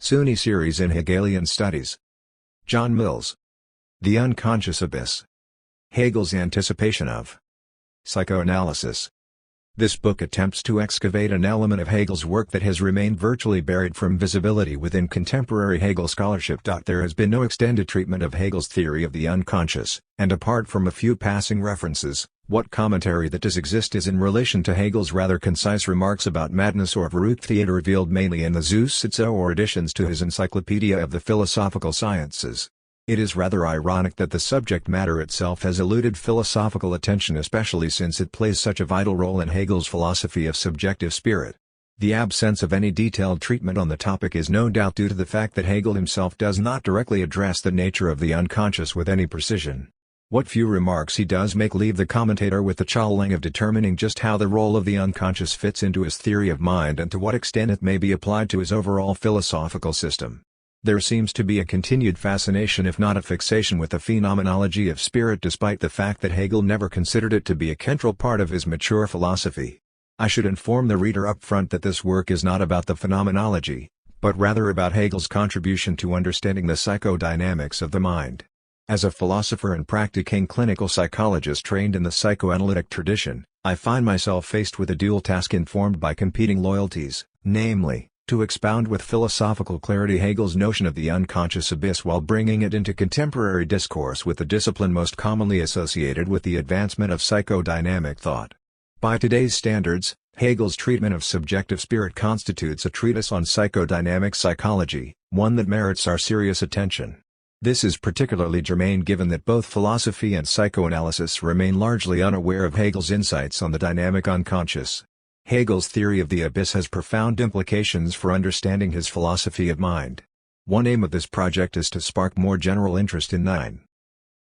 SUNY series in Hegelian Studies. John Mills. The Unconscious Abyss. Hegel's Anticipation of Psychoanalysis. This book attempts to excavate an element of Hegel's work that has remained virtually buried from visibility within contemporary Hegel scholarship. There has been no extended treatment of Hegel's theory of the unconscious, and apart from a few passing references, what commentary that does exist is in relation to Hegel's rather concise remarks about madness or Verrücktheit revealed mainly in the Zusitzer or additions to his Encyclopedia of the Philosophical Sciences. It is rather ironic that the subject matter itself has eluded philosophical attention, especially since it plays such a vital role in Hegel's philosophy of subjective spirit. The absence of any detailed treatment on the topic is no doubt due to the fact that Hegel himself does not directly address the nature of the unconscious with any precision. What few remarks he does make leave the commentator with the challenge of determining just how the role of the unconscious fits into his theory of mind and to what extent it may be applied to his overall philosophical system. There seems to be a continued fascination if not a fixation with the phenomenology of spirit despite the fact that Hegel never considered it to be a central part of his mature philosophy. I should inform the reader up front that this work is not about the phenomenology, but rather about Hegel's contribution to understanding the psychodynamics of the mind. As a philosopher and practicing clinical psychologist trained in the psychoanalytic tradition, I find myself faced with a dual task informed by competing loyalties, namely, to expound with philosophical clarity Hegel's notion of the unconscious abyss while bringing it into contemporary discourse with the discipline most commonly associated with the advancement of psychodynamic thought. By today's standards, Hegel's treatment of subjective spirit constitutes a treatise on psychodynamic psychology, one that merits our serious attention. This is particularly germane given that both philosophy and psychoanalysis remain largely unaware of Hegel's insights on the dynamic unconscious. Hegel's theory of the abyss has profound implications for understanding his philosophy of mind. One aim of this project is to spark more general interest in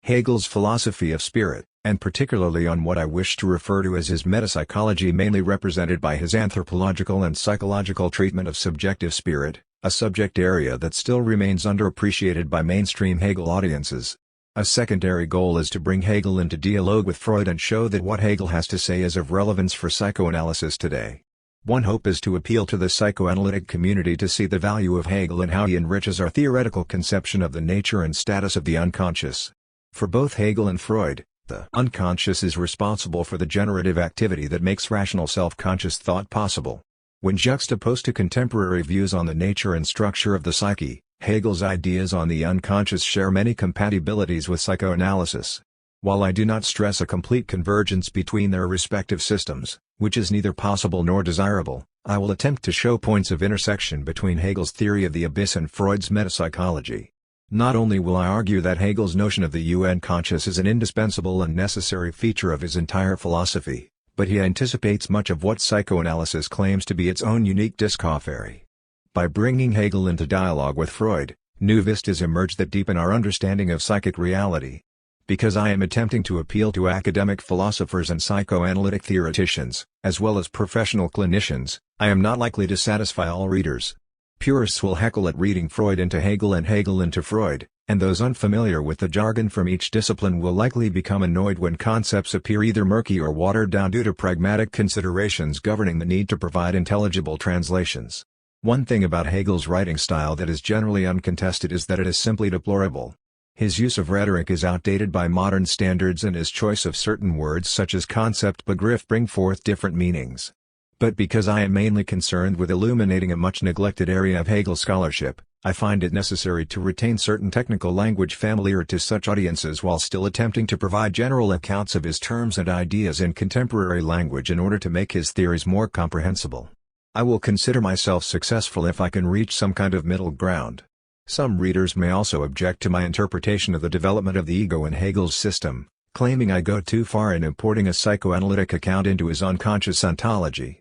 Hegel's philosophy of spirit, and particularly on what I wish to refer to as his metapsychology, mainly represented by his anthropological and psychological treatment of subjective spirit, a subject area that still remains underappreciated by mainstream Hegel audiences. A secondary goal is to bring Hegel into dialogue with Freud and show that what Hegel has to say is of relevance for psychoanalysis today. One hope is to appeal to the psychoanalytic community to see the value of Hegel and how he enriches our theoretical conception of the nature and status of the unconscious. For both Hegel and Freud, the unconscious is responsible for the generative activity that makes rational self-conscious thought possible. When juxtaposed to contemporary views on the nature and structure of the psyche, Hegel's ideas on the unconscious share many compatibilities with psychoanalysis. While I do not stress a complete convergence between their respective systems, which is neither possible nor desirable, I will attempt to show points of intersection between Hegel's theory of the abyss and Freud's metapsychology. Not only will I argue that Hegel's notion of the unconscious is an indispensable and necessary feature of his entire philosophy, but he anticipates much of what psychoanalysis claims to be its own unique discovery. By bringing Hegel into dialogue with Freud, new vistas emerge that deepen our understanding of psychic reality. Because I am attempting to appeal to academic philosophers and psychoanalytic theoreticians, as well as professional clinicians, I am not likely to satisfy all readers. Purists will heckle at reading Freud into Hegel and Hegel into Freud, and those unfamiliar with the jargon from each discipline will likely become annoyed when concepts appear either murky or watered down due to pragmatic considerations governing the need to provide intelligible translations. One thing about Hegel's writing style that is generally uncontested is that it is simply deplorable. His use of rhetoric is outdated by modern standards and his choice of certain words such as concept begriff bring forth different meanings. But because I am mainly concerned with illuminating a much neglected area of Hegel scholarship, I find it necessary to retain certain technical language familiar to such audiences while still attempting to provide general accounts of his terms and ideas in contemporary language in order to make his theories more comprehensible. I will consider myself successful if I can reach some kind of middle ground. Some readers may also object to my interpretation of the development of the ego in Hegel's system, claiming I go too far in importing a psychoanalytic account into his unconscious ontology.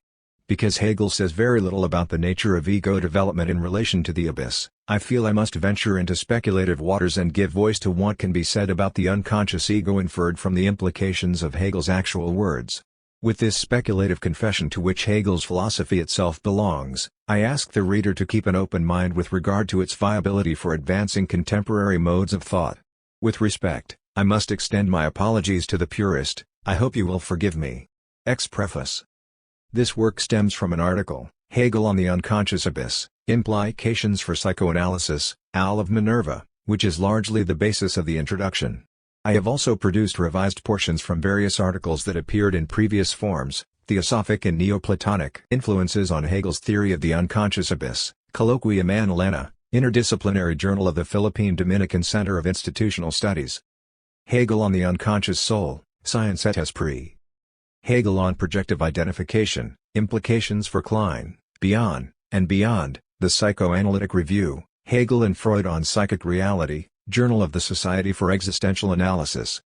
Because Hegel says very little about the nature of ego development in relation to the abyss, I feel I must venture into speculative waters and give voice to what can be said about the unconscious ego inferred from the implications of Hegel's actual words. With this speculative confession to which Hegel's philosophy itself belongs, I ask the reader to keep an open mind with regard to its viability for advancing contemporary modes of thought. With respect, I must extend my apologies to the purist. I hope you will forgive me. Preface. This work stems from an article, Hegel on the Unconscious Abyss, Implications for Psychoanalysis, Owl of Minerva, which is largely the basis of the introduction. I have also produced revised portions from various articles that appeared in previous forms, Theosophic and Neoplatonic Influences on Hegel's Theory of the Unconscious Abyss, Colloquia Manolana, Interdisciplinary Journal of the Philippine Dominican Center of Institutional Studies. Hegel on the Unconscious Soul, Science et Esprit. Hegel on Projective Identification, Implications for Klein, Beyond, and Beyond, the Psychoanalytic Review, Hegel and Freud on Psychic Reality, Journal of the Society for Existential Analysis.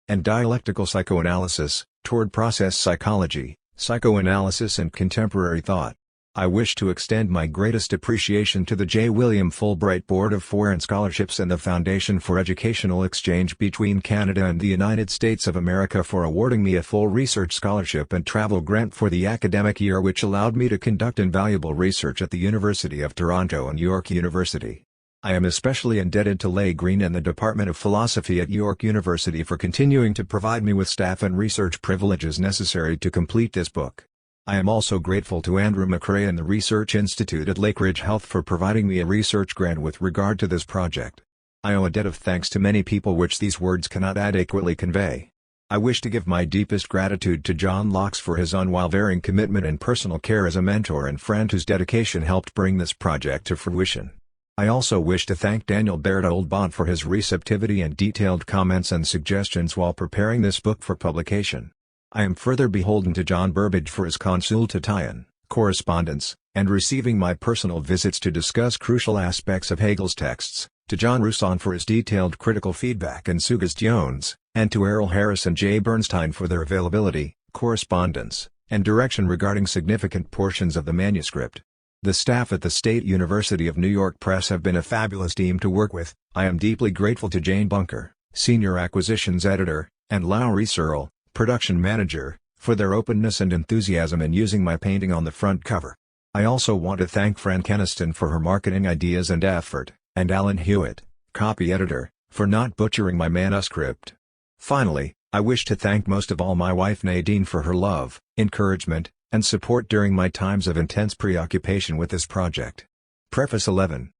And Dialectical Psychoanalysis, Toward Process Psychology, Psychoanalysis and Contemporary Thought. I wish to extend my greatest appreciation to the J. William Fulbright Board of Foreign Scholarships and the Foundation for Educational Exchange between Canada and the United States of America for awarding me a full research scholarship and travel grant for the academic year, which allowed me to conduct invaluable research at the University of Toronto and York University. I am especially indebted to Leigh Green and the Department of Philosophy at York University for continuing to provide me with staff and research privileges necessary to complete this book. I am also grateful to Andrew McRae and the Research Institute at Lakeridge Health for providing me a research grant with regard to this project. I owe a debt of thanks to many people which these words cannot adequately convey. I wish to give my deepest gratitude to John Locke for his unwavering commitment and personal care as a mentor and friend whose dedication helped bring this project to fruition. I also wish to thank Daniel Baird-Oldbont for his receptivity and detailed comments and suggestions while preparing this book for publication. I am further beholden to John Burbage for his consultation, correspondence, and receiving my personal visits to discuss crucial aspects of Hegel's texts, to John Rousson for his detailed critical feedback and suggestions, and to Errol Harris and Jay Bernstein for their availability, correspondence, and direction regarding significant portions of the manuscript. The staff at the State University of New York Press have been a fabulous team to work with. I am deeply grateful to Jane Bunker, Senior Acquisitions Editor, and Lowry Searle, Production Manager, for their openness and enthusiasm in using my painting on the front cover. I also want to thank Fran Keniston for her marketing ideas and effort, and Alan Hewitt, Copy Editor, for not butchering my manuscript. Finally, I wish to thank most of all my wife Nadine for her love, encouragement, and support during my times of intense preoccupation with this project. Preface 11.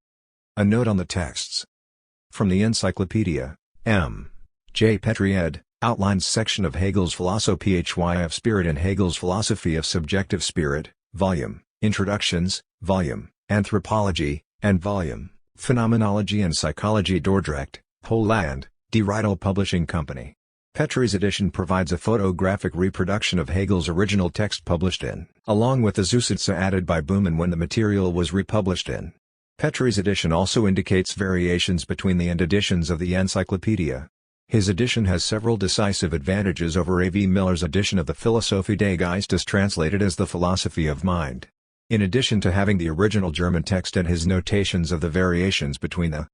A note on the texts. From the Encyclopedia, M. J. Petrie ed. Outlines section of Hegel's Philosophy of Spirit and Hegel's Philosophy of Subjective Spirit, Volume, Introductions, Volume, Anthropology, and Volume, Phenomenology and Psychology Dordrecht, Holland, De Rydel Publishing Company. Petrie's edition provides a photographic reproduction of Hegel's original text published in, along with the Zusitsa added by Bauman when the material was republished in. Petrie's edition also indicates variations between the end editions of the Encyclopedia. His edition has several decisive advantages over A. V. Miller's edition of the Philosophie des Geistes translated as the Philosophy of Mind. In addition to having the original German text and his notations of the variations between the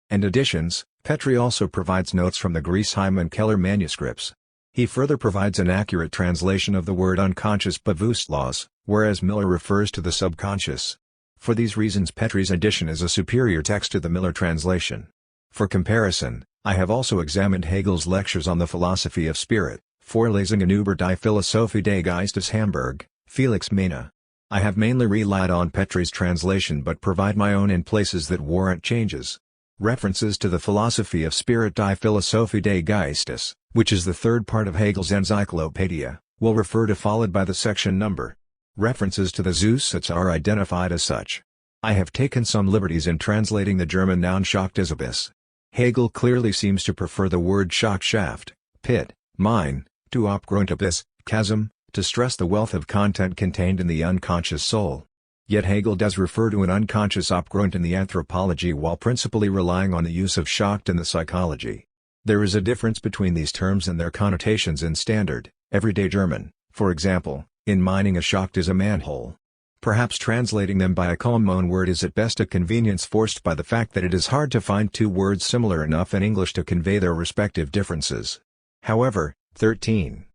end editions, Petrie also provides notes from the Griesheim and Keller manuscripts. He further provides an accurate translation of the word unconscious Bewusstlos, whereas Miller refers to the subconscious. For these reasons Petrie's edition is a superior text to the Miller translation. For comparison, I have also examined Hegel's lectures on the philosophy of spirit, Vorlesungen über die Philosophie des Geistes Hamburg, Felix Mena. I have mainly relied on Petrie's translation but provide my own in places that warrant changes. References to the Philosophy of Spirit Die Philosophie des Geistes, which is the third part of Hegel's Encyclopedia, will refer to followed by the section number. References to the Zusatz are identified as such. I have taken some liberties in translating the German noun Schacht as abyss. Hegel clearly seems to prefer the word Schacht, pit, mine, to Abgrundabyss, chasm, to stress the wealth of content contained in the unconscious soul. Yet Hegel does refer to an unconscious Abgrund in the Anthropology while principally relying on the use of Schacht in the Psychology. There is a difference between these terms and their connotations in standard, everyday German. For example, in mining a Schacht is a manhole. Perhaps translating them by a common word is at best a convenience forced by the fact that it is hard to find two words similar enough in English to convey their respective differences. However, 13.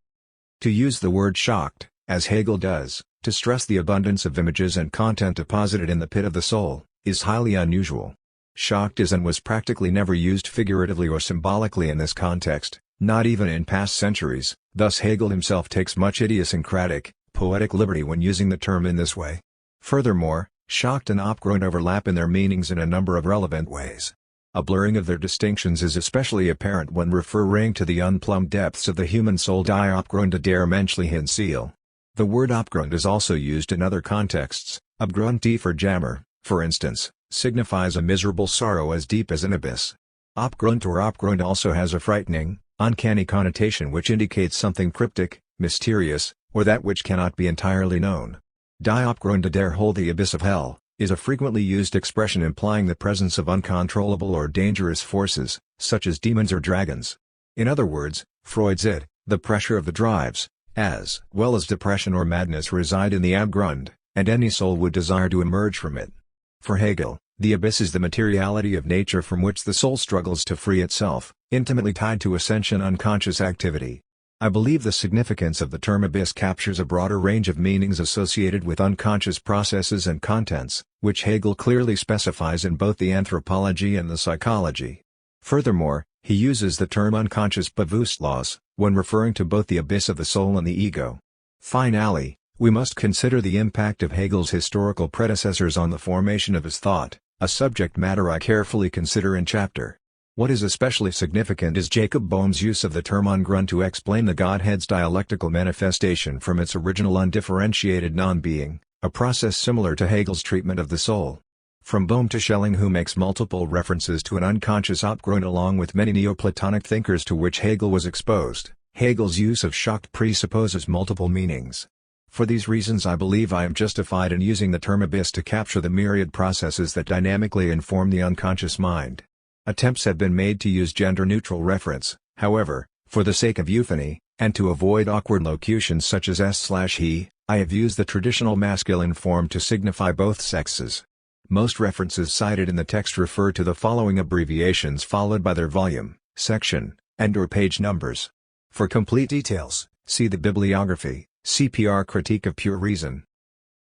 To use the word Schacht, as Hegel does, to stress the abundance of images and content deposited in the pit of the soul, is highly unusual. Schacht is and was practically never used figuratively or symbolically in this context, not even in past centuries, thus Hegel himself takes much idiosyncratic, poetic liberty when using the term in this way. Furthermore, Schacht and Opgrund overlap in their meanings in a number of relevant ways. A blurring of their distinctions is especially apparent when referring to the unplumbed depths of the human soul, die Abgründe der menschlichen Seele. The word Abgrund is also used in other contexts. Abgrund tiefer Jammer, for instance, signifies a miserable sorrow as deep as an abyss. Abgrund or Abgrund also has a frightening, uncanny connotation which indicates something cryptic, mysterious, or that which cannot be entirely known. Die Abgründe der Hölle, the abyss of hell, is a frequently used expression implying the presence of uncontrollable or dangerous forces, such as demons or dragons. In other words, Freud's id, the pressure of the drives, as well as depression or madness reside in the Abgrund, and any soul would desire to emerge from it. For Hegel, the abyss is the materiality of nature from which the soul struggles to free itself, intimately tied to ascension unconscious activity. I believe the significance of the term abyss captures a broader range of meanings associated with unconscious processes and contents, which Hegel clearly specifies in both the anthropology and the psychology. Furthermore, he uses the term unconscious Bewusstlos, when referring to both the abyss of the soul and the ego. Finally, we must consider the impact of Hegel's historical predecessors on the formation of his thought, a subject matter I carefully consider in chapter. What is especially significant is Jacob Boehm's use of the term Ungrund to explain the Godhead's dialectical manifestation from its original undifferentiated non-being, a process similar to Hegel's treatment of the soul. From Boehm to Schelling, who makes multiple references to an unconscious Abgrund along with many Neoplatonic thinkers to which Hegel was exposed, Hegel's use of Schacht presupposes multiple meanings. For these reasons I believe I am justified in using the term abyss to capture the myriad processes that dynamically inform the unconscious mind. Attempts have been made to use gender-neutral reference, however, for the sake of euphony, and to avoid awkward locutions such as s/he, I have used the traditional masculine form to signify both sexes. Most references cited in the text refer to the following abbreviations followed by their volume, section, and/or page numbers. For complete details, see the bibliography, CPR Critique of Pure Reason.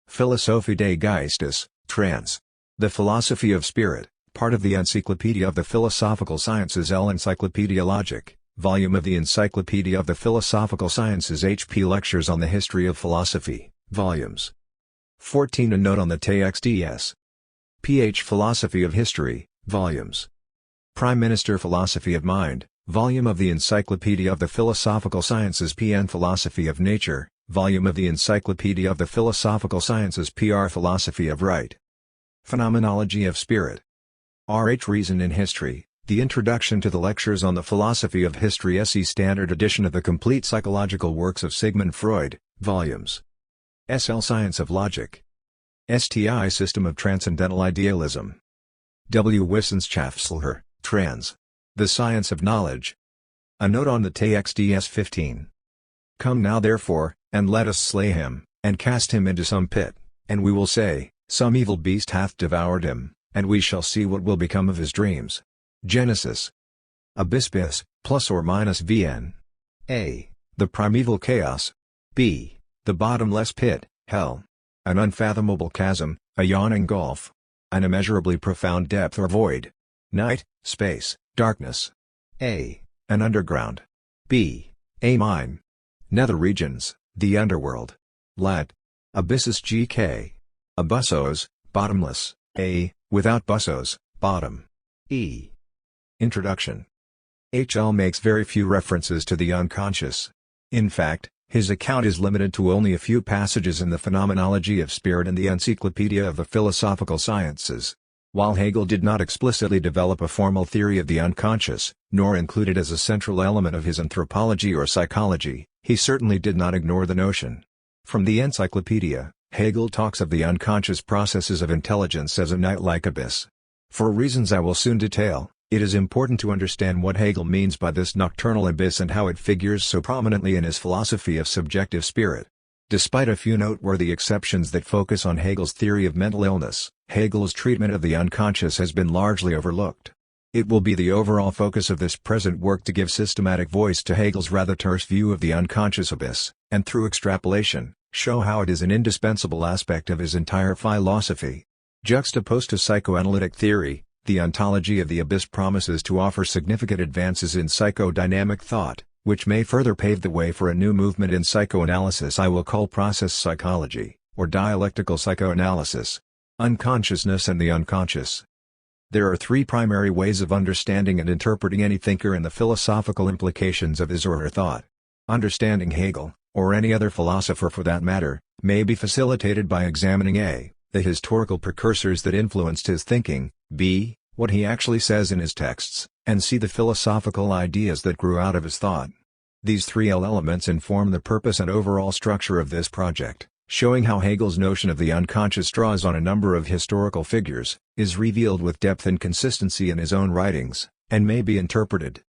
Philosophie des Geistes, trans. The Philosophy of Spirit, part of the Encyclopedia of the Philosophical Sciences Encyclopedia Logic, volume of the Encyclopedia of the Philosophical Sciences HP Lectures on the History of Philosophy, volumes 14. A note on the THDS. PH Philosophy of History, volumes. Prime Minister Philosophy of Mind, volume of the Encyclopedia of the Philosophical Sciences PN Philosophy of Nature, volume of the Encyclopedia of the Philosophical Sciences PR Philosophy of Right. Phenomenology of Spirit. R.H. Reason in History, the Introduction to the Lectures on the Philosophy of History SE Standard Edition of the Complete Psychological Works of Sigmund Freud, volumes. SL Science of Logic. STI System of Transcendental Idealism. W. Wissenschaftslehre, trans. The Science of Knowledge. A note on the TXDS 15. Come now therefore, and let us slay him, and cast him into some pit, and we will say, some evil beast hath devoured him, and we shall see what will become of his dreams. Genesis. Abyss bis, plus or minus Vn. A. The primeval chaos. B. The bottomless pit, hell. An unfathomable chasm, a yawning gulf. An immeasurably profound depth or void. Night, space, darkness. A. An underground. B. A mine. Nether regions, the underworld. Lat. Abyssus gk. Abussos, bottomless. A. Without bussos, bottom. E. Introduction. H.L. makes very few references to the unconscious. In fact, his account is limited to only a few passages in the Phenomenology of Spirit and the Encyclopedia of the Philosophical Sciences. While Hegel did not explicitly develop a formal theory of the unconscious, nor include it as a central element of his anthropology or psychology, he certainly did not ignore the notion. From the Encyclopedia, Hegel talks of the unconscious processes of intelligence as a night-like abyss. For reasons I will soon detail, it is important to understand what Hegel means by this nocturnal abyss and how it figures so prominently in his philosophy of subjective spirit. Despite a few noteworthy exceptions that focus on Hegel's theory of mental illness, Hegel's treatment of the unconscious has been largely overlooked. It will be the overall focus of this present work to give systematic voice to Hegel's rather terse view of the unconscious abyss, and through extrapolation, show how it is an indispensable aspect of his entire philosophy. Juxtaposed to psychoanalytic theory, the ontology of the abyss promises to offer significant advances in psychodynamic thought, which may further pave the way for a new movement in psychoanalysis I will call process psychology. or dialectical psychoanalysis. Unconsciousness and the unconscious. There are three primary ways of understanding and interpreting any thinker and the philosophical implications of his or her thought. Understanding Hegel, or any other philosopher for that matter, may be facilitated by examining a. the historical precursors that influenced his thinking, b. what he actually says in his texts, and c. the philosophical ideas that grew out of his thought. These three elements inform the purpose and overall structure of this project, showing how Hegel's notion of the unconscious draws on a number of historical figures, is revealed with depth and consistency in his own writings, and may be interpreted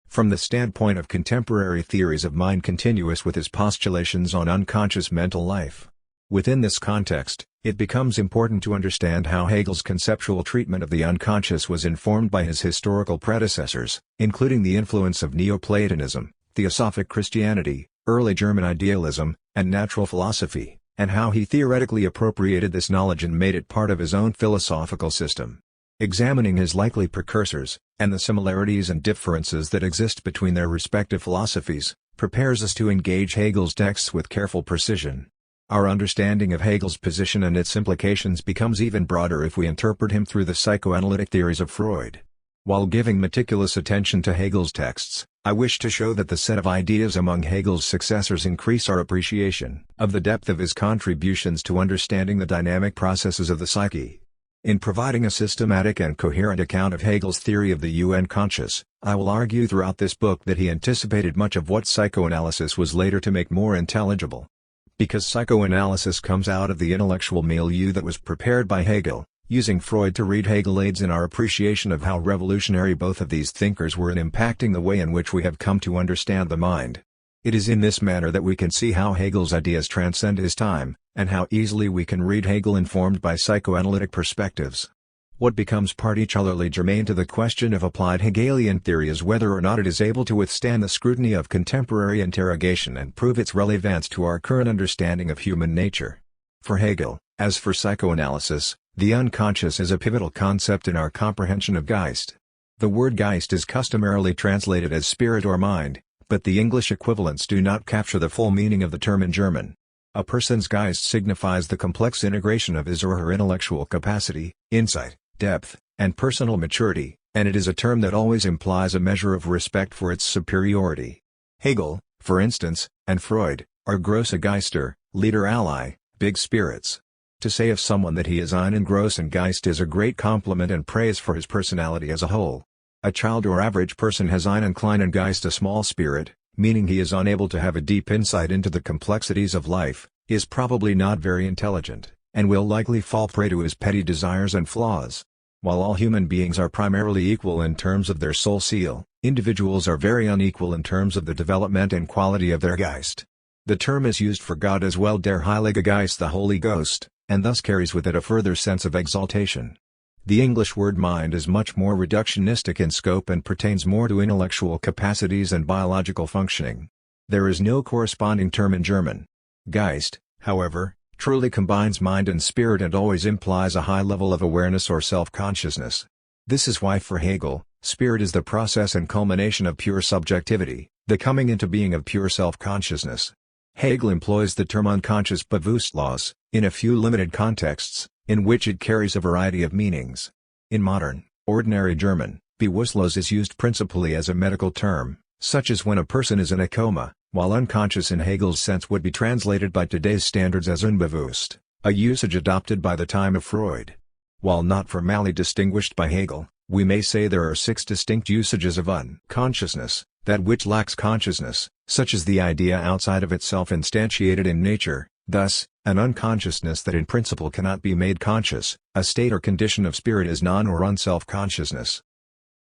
from the standpoint of contemporary theories of mind continuous with his postulations on unconscious mental life. Within this context, it becomes important to understand how Hegel's conceptual treatment of the unconscious was informed by his historical predecessors, including the influence of Neoplatonism, Theosophic Christianity, early German idealism, and natural philosophy, and how he theoretically appropriated this knowledge and made it part of his own philosophical system. Examining his likely precursors, and the similarities and differences that exist between their respective philosophies, prepares us to engage Hegel's texts with careful precision. Our understanding of Hegel's position and its implications becomes even broader if we interpret him through the psychoanalytic theories of Freud. While giving meticulous attention to Hegel's texts, I wish to show that the set of ideas among Hegel's successors increase our appreciation of the depth of his contributions to understanding the dynamic processes of the psyche. In providing a systematic and coherent account of Hegel's theory of the unconscious, I will argue throughout this book that he anticipated much of what psychoanalysis was later to make more intelligible. Because psychoanalysis comes out of the intellectual milieu that was prepared by Hegel, using Freud to read Hegel aids in our appreciation of how revolutionary both of these thinkers were in impacting the way in which we have come to understand the mind. It is in this manner that we can see how Hegel's ideas transcend his time, and how easily we can read Hegel informed by psychoanalytic perspectives. What becomes particularly germane to the question of applied Hegelian theory is whether or not it is able to withstand the scrutiny of contemporary interrogation and prove its relevance to our current understanding of human nature. For Hegel, as for psychoanalysis, the unconscious is a pivotal concept in our comprehension of Geist. The word Geist is customarily translated as spirit or mind, but the English equivalents do not capture the full meaning of the term in German. A person's Geist signifies the complex integration of his or her intellectual capacity, insight, depth, and personal maturity, and it is a term that always implies a measure of respect for its superiority. Hegel, for instance, and Freud, are grosse Geister, leader ally, big spirits. To say of someone that he is einen großen Geist is a great compliment and praise for his personality as a whole. A child or average person has einen kleinen Geist, a small spirit, meaning he is unable to have a deep insight into the complexities of life, is probably not very intelligent, and will likely fall prey to his petty desires and flaws. While all human beings are primarily equal in terms of their soul seal, individuals are very unequal in terms of the development and quality of their Geist. The term is used for God as well, der Heilige Geist, the Holy Ghost, and thus carries with it a further sense of exaltation. The English word mind is much more reductionistic in scope and pertains more to intellectual capacities and biological functioning. There is no corresponding term in German. Geist, however, truly combines mind and spirit and always implies a high level of awareness or self-consciousness. This is why for Hegel, spirit is the process and culmination of pure subjectivity, the coming into being of pure self-consciousness. Hegel employs the term unconscious Bewusstlos, in a few limited contexts, in which it carries a variety of meanings. In modern, ordinary German, Bewusstlos is used principally as a medical term, such as when a person is in a coma, while unconscious in Hegel's sense would be translated by today's standards as unbewusst, a usage adopted by the time of Freud. While not formally distinguished by Hegel, we may say there are 6 distinct usages of unconsciousness: that which lacks consciousness, such as the idea outside of itself instantiated in nature, thus, an unconsciousness that in principle cannot be made conscious; a state or condition of spirit is non or unself-consciousness.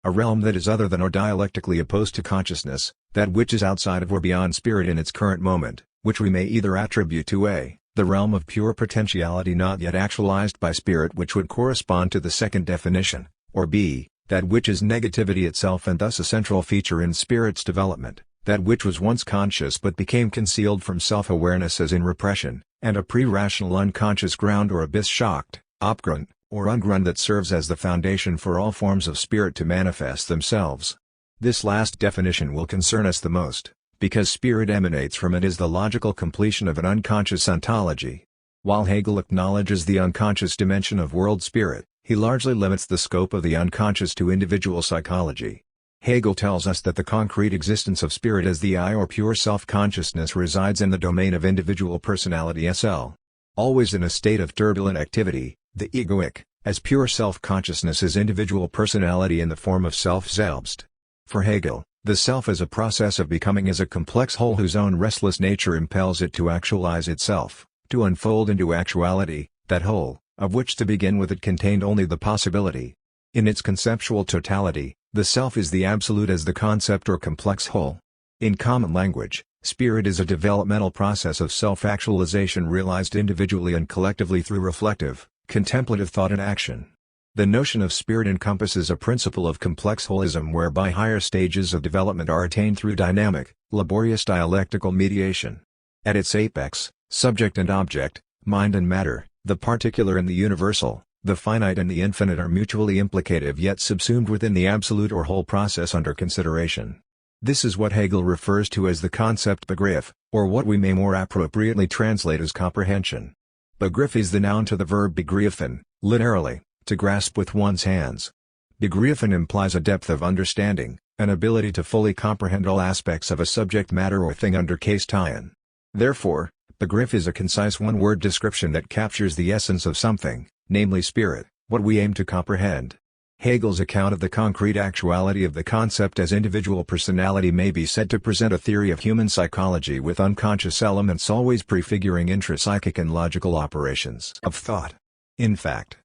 A realm that is other than or dialectically opposed to consciousness, that which is outside of or beyond spirit in its current moment, which we may either attribute to a. the realm of pure potentiality not yet actualized by spirit, which would correspond to the second definition, or b. that which is negativity itself and thus a central feature in spirit's development, that which was once conscious but became concealed from self-awareness as in repression, and a pre-rational unconscious ground or abyss shocked, Abgrund, or Ungrund that serves as the foundation for all forms of spirit to manifest themselves. This last definition will concern us the most, because spirit emanates from it is the logical completion of an unconscious ontology. While Hegel acknowledges the unconscious dimension of world spirit, he largely limits the scope of the unconscious to individual psychology. Hegel tells us that the concrete existence of spirit as the I or pure self-consciousness resides in the domain of individual personality SL. Always in a state of turbulent activity, the egoic, as pure self-consciousness is individual personality in the form of self-selbst. For Hegel, the self is a process of becoming as a complex whole whose own restless nature impels it to actualize itself, to unfold into actuality, that whole, of which to begin with it contained only the possibility. In its conceptual totality, the self is the absolute as the concept or complex whole. In common language, spirit is a developmental process of self-actualization realized individually and collectively through reflective, contemplative thought and action. The notion of spirit encompasses a principle of complex holism whereby higher stages of development are attained through dynamic, laborious dialectical mediation. At its apex, subject and object, mind and matter, the particular and the universal, the finite and the infinite are mutually implicative yet subsumed within the absolute or whole process under consideration. This is what Hegel refers to as the concept Begriff, or what we may more appropriately translate as comprehension. Begriff is the noun to the verb begreifen, literally, to grasp with one's hands. Begreifen implies a depth of understanding, an ability to fully comprehend all aspects of a subject matter or thing under case tien. Therefore, Begriff is a concise one-word description that captures the essence of something, namely spirit, what we aim to comprehend. Hegel's account of the concrete actuality of the concept as individual personality may be said to present a theory of human psychology with unconscious elements always prefiguring intrapsychic and logical operations of thought. In fact,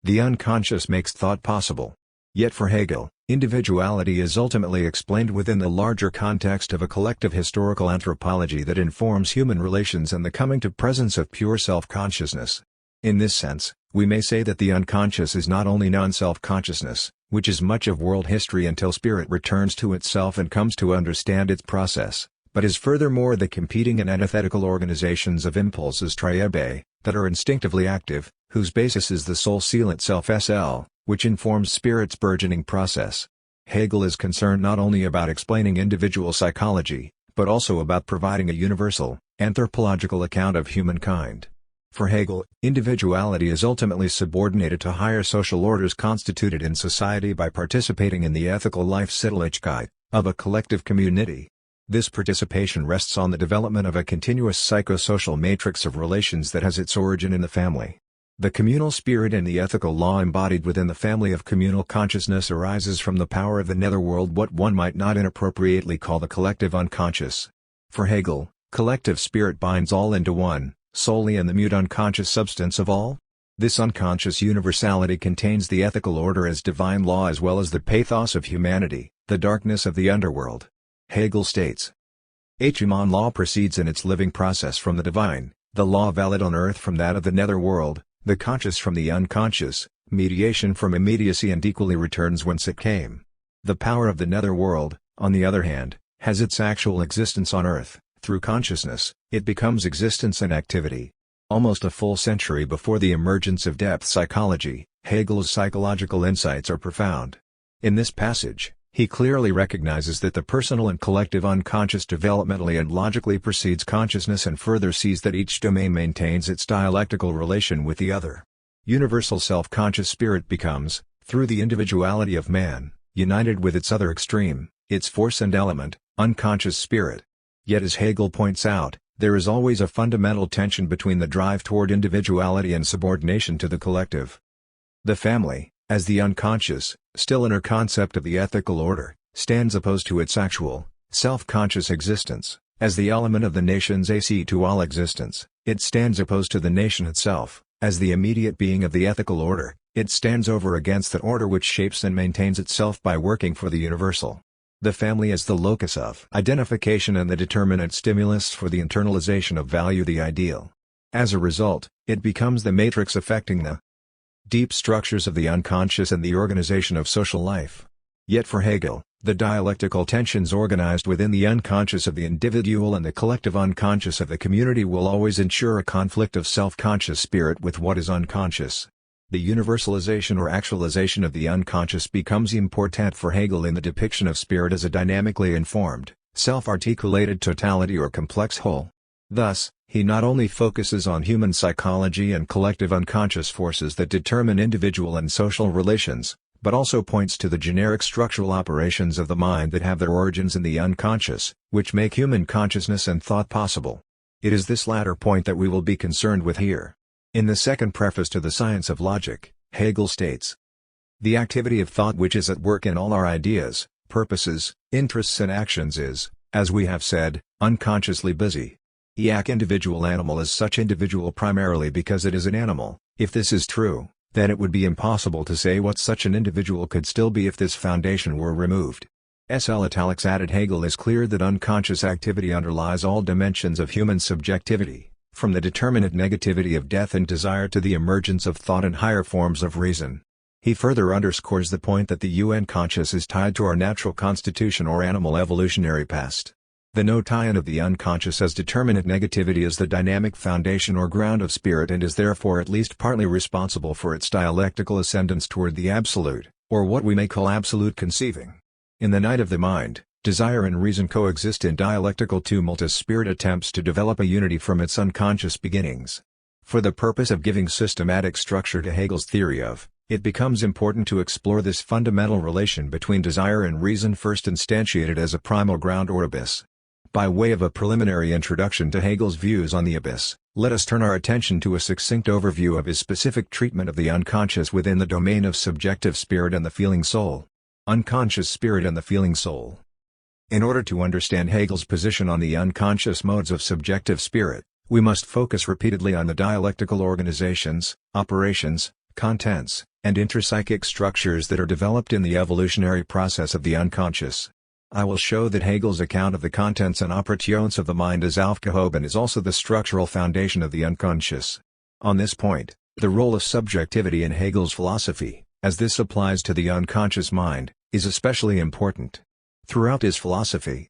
the unconscious makes thought possible. Yet for Hegel, individuality is ultimately explained within the larger context of a collective historical anthropology that informs human relations and the coming to presence of pure self-consciousness. In this sense, we may say that the unconscious is not only non-self-consciousness, which is much of world history until spirit returns to itself and comes to understand its process, but is furthermore the competing and antithetical organizations of impulses triebe, that are instinctively active, whose basis is the soul sealant self SL, which informs spirit's burgeoning process. Hegel is concerned not only about explaining individual psychology, but also about providing a universal, anthropological account of humankind. For Hegel, individuality is ultimately subordinated to higher social orders constituted in society by participating in the ethical Leifsittlichkeit of a collective community. This participation rests on the development of a continuous psychosocial matrix of relations that has its origin in the family. The communal spirit and the ethical law embodied within the family of communal consciousness arises from the power of the netherworld, what one might not inappropriately call the collective unconscious. For Hegel, collective spirit binds all into one, solely in the mute unconscious substance of all. This unconscious universality contains the ethical order as divine law as well as the pathos of humanity, the darkness of the underworld. Hegel states, human law proceeds in its living process from the divine, the law valid on earth from that of the netherworld, the conscious from the unconscious, mediation from immediacy and equally returns whence it came. The power of the netherworld, on the other hand, has its actual existence on earth. Through consciousness, it becomes existence and activity. Almost a full century before the emergence of depth psychology, Hegel's psychological insights are profound. In this passage, he clearly recognizes that the personal and collective unconscious developmentally and logically precedes consciousness and further sees that each domain maintains its dialectical relation with the other. Universal self-conscious spirit becomes, through the individuality of man, united with its other extreme, its force and element, unconscious spirit. Yet as Hegel points out, there is always a fundamental tension between the drive toward individuality and subordination to the collective. The family, as the unconscious, still inner concept of the ethical order, stands opposed to its actual, self-conscious existence. As the element of the nation's AC to all existence, it stands opposed to the nation itself. As the immediate being of the ethical order, it stands over against that order which shapes and maintains itself by working for the universal. The family as the locus of identification and the determinate stimulus for the internalization of value, the ideal. As a result, it becomes the matrix affecting the deep structures of the unconscious and the organization of social life. Yet for Hegel, the dialectical tensions organized within the unconscious of the individual and the collective unconscious of the community will always ensure a conflict of self-conscious spirit with what is unconscious. The universalization or actualization of the unconscious becomes important for Hegel in the depiction of spirit as a dynamically informed, self-articulated totality or complex whole. Thus, he not only focuses on human psychology and collective unconscious forces that determine individual and social relations, but also points to the generic structural operations of the mind that have their origins in the unconscious, which make human consciousness and thought possible. It is this latter point that we will be concerned with here. In the second preface to The Science of Logic, Hegel states, "The activity of thought which is at work in all our ideas, purposes, interests and actions is, as we have said, unconsciously busy. Individual animal is such individual primarily because it is an animal. If this is true, then it would be impossible to say what such an individual could still be if this foundation were removed." Added Hegel is clear that unconscious activity underlies all dimensions of human subjectivity, from the determinate negativity of death and desire to the emergence of thought and higher forms of reason. He further underscores the point that the unconscious is tied to our natural constitution or animal evolutionary past. The no tie-in of the unconscious as determinate negativity is the dynamic foundation or ground of spirit and is therefore at least partly responsible for its dialectical ascendance toward the absolute, or what we may call absolute conceiving. In the night of the mind, desire and reason coexist in dialectical tumult as spirit attempts to develop a unity from its unconscious beginnings. For the purpose of giving systematic structure to Hegel's theory of, it becomes important to explore this fundamental relation between desire and reason first instantiated as a primal ground or abyss. By way of a preliminary introduction to Hegel's views on the abyss, let us turn our attention to a succinct overview of his specific treatment of the unconscious within the domain of subjective spirit and the feeling soul. Unconscious spirit and the feeling soul. In order to understand Hegel's position on the unconscious modes of subjective spirit, we must focus repeatedly on the dialectical organizations, operations, contents, and intrapsychic structures that are developed in the evolutionary process of the unconscious. I will show that Hegel's account of the contents and operations of the mind as aufgehoben is also the structural foundation of the unconscious. On this point, the role of subjectivity in Hegel's philosophy, as this applies to the unconscious mind, is especially important. Throughout his philosophy,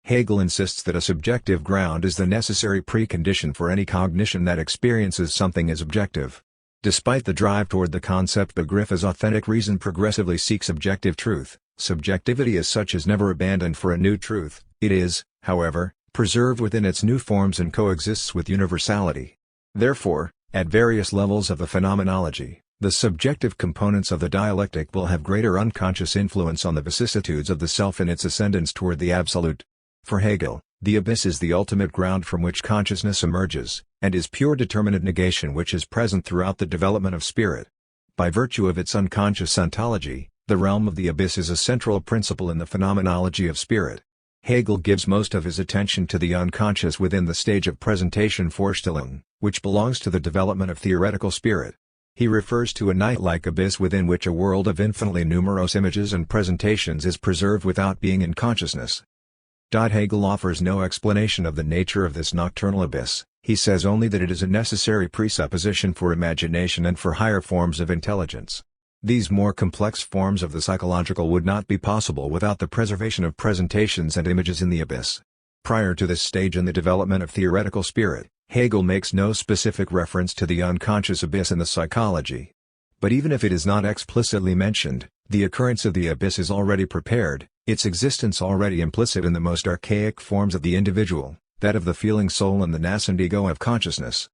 Hegel insists that a subjective ground is the necessary precondition for any cognition that experiences something as objective. Despite the drive toward the concept begriff as authentic reason progressively seeks objective truth, subjectivity as such is never abandoned for a new truth. It is, however, preserved within its new forms and coexists with universality. Therefore, at various levels of the phenomenology, the subjective components of the dialectic will have greater unconscious influence on the vicissitudes of the self in its ascendance toward the absolute. For Hegel, the abyss is the ultimate ground from which consciousness emerges, and is pure determinate negation which is present throughout the development of spirit. By virtue of its unconscious ontology, the realm of the abyss is a central principle in the phenomenology of spirit. Hegel gives most of his attention to the unconscious within the stage of presentation Vorstellung, which belongs to the development of theoretical spirit. He refers to a night-like abyss within which a world of infinitely numerous images and presentations is preserved without being in consciousness. Hegel offers no explanation of the nature of this nocturnal abyss. He says only that it is a necessary presupposition for imagination and for higher forms of intelligence. These more complex forms of the psychological would not be possible without the preservation of presentations and images in the abyss. Prior to this stage in the development of theoretical spirit, Hegel makes no specific reference to the unconscious abyss in the psychology. But even if it is not explicitly mentioned, the occurrence of the abyss is already prepared, its existence already implicit in the most archaic forms of the individual, that of the feeling soul and the nascent ego of consciousness.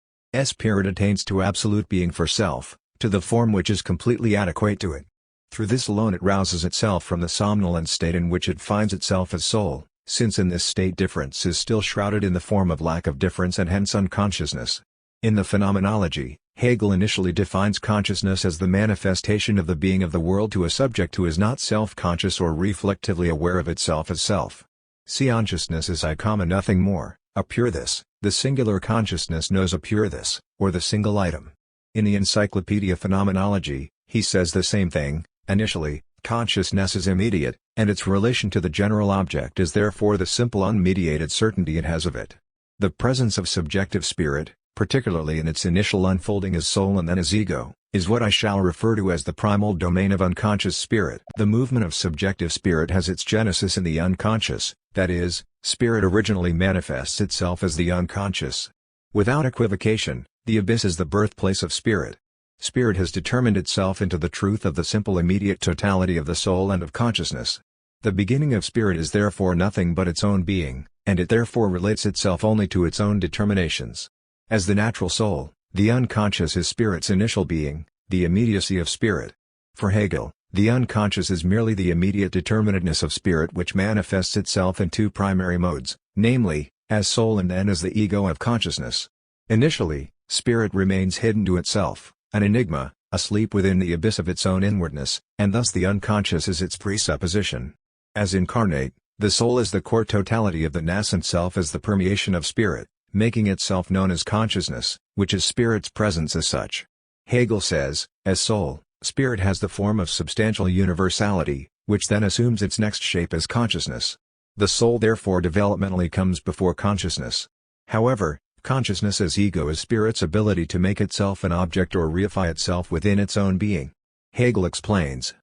Spirit attains to absolute being for self, to the form which is completely adequate to it. Through this alone it rouses itself from the somnolent state in which it finds itself as soul, since in this state difference is still shrouded in the form of lack of difference and hence unconsciousness. In the phenomenology, Hegel initially defines consciousness as the manifestation of the being of the world to a subject who is not self-conscious or reflectively aware of itself as self. Consciousness is I, nothing more, a pure this, the singular consciousness knows a pure this, or the single item. In the Encyclopedia Phenomenology, he says the same thing. Initially, consciousness is immediate, and its relation to the general object is therefore the simple unmediated certainty it has of it. The presence of subjective spirit, particularly in its initial unfolding as soul and then as ego, is what I shall refer to as the primal domain of unconscious spirit. The movement of subjective spirit has its genesis in the unconscious, that is, spirit originally manifests itself as the unconscious. Without equivocation, the abyss is the birthplace of spirit. Spirit has determined itself into the truth of the simple immediate totality of the soul and of consciousness. The beginning of spirit is therefore nothing but its own being, and it therefore relates itself only to its own determinations. As the natural soul, the unconscious is spirit's initial being, the immediacy of spirit. For Hegel, the unconscious is merely the immediate determinateness of spirit which manifests itself in two primary modes, namely, as soul and then as the ego of consciousness. Initially, spirit remains hidden to itself, an enigma, asleep within the abyss of its own inwardness, and thus the unconscious is its presupposition. As incarnate, the soul is the core totality of the nascent self as the permeation of spirit, making itself known as consciousness, which is spirit's presence as such. Hegel says, as soul, spirit has the form of substantial universality, which then assumes its next shape as consciousness. The soul therefore developmentally comes before consciousness. However, consciousness as ego is spirit's ability to make itself an object or reify itself within its own being. Hegel explains.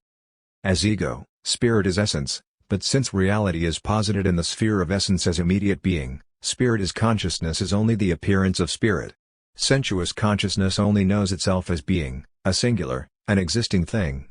As ego, spirit is essence, but since reality is posited in the sphere of essence as immediate being, spirit as consciousness is only the appearance of spirit. Sensuous consciousness only knows itself as being, a singular, an existing thing.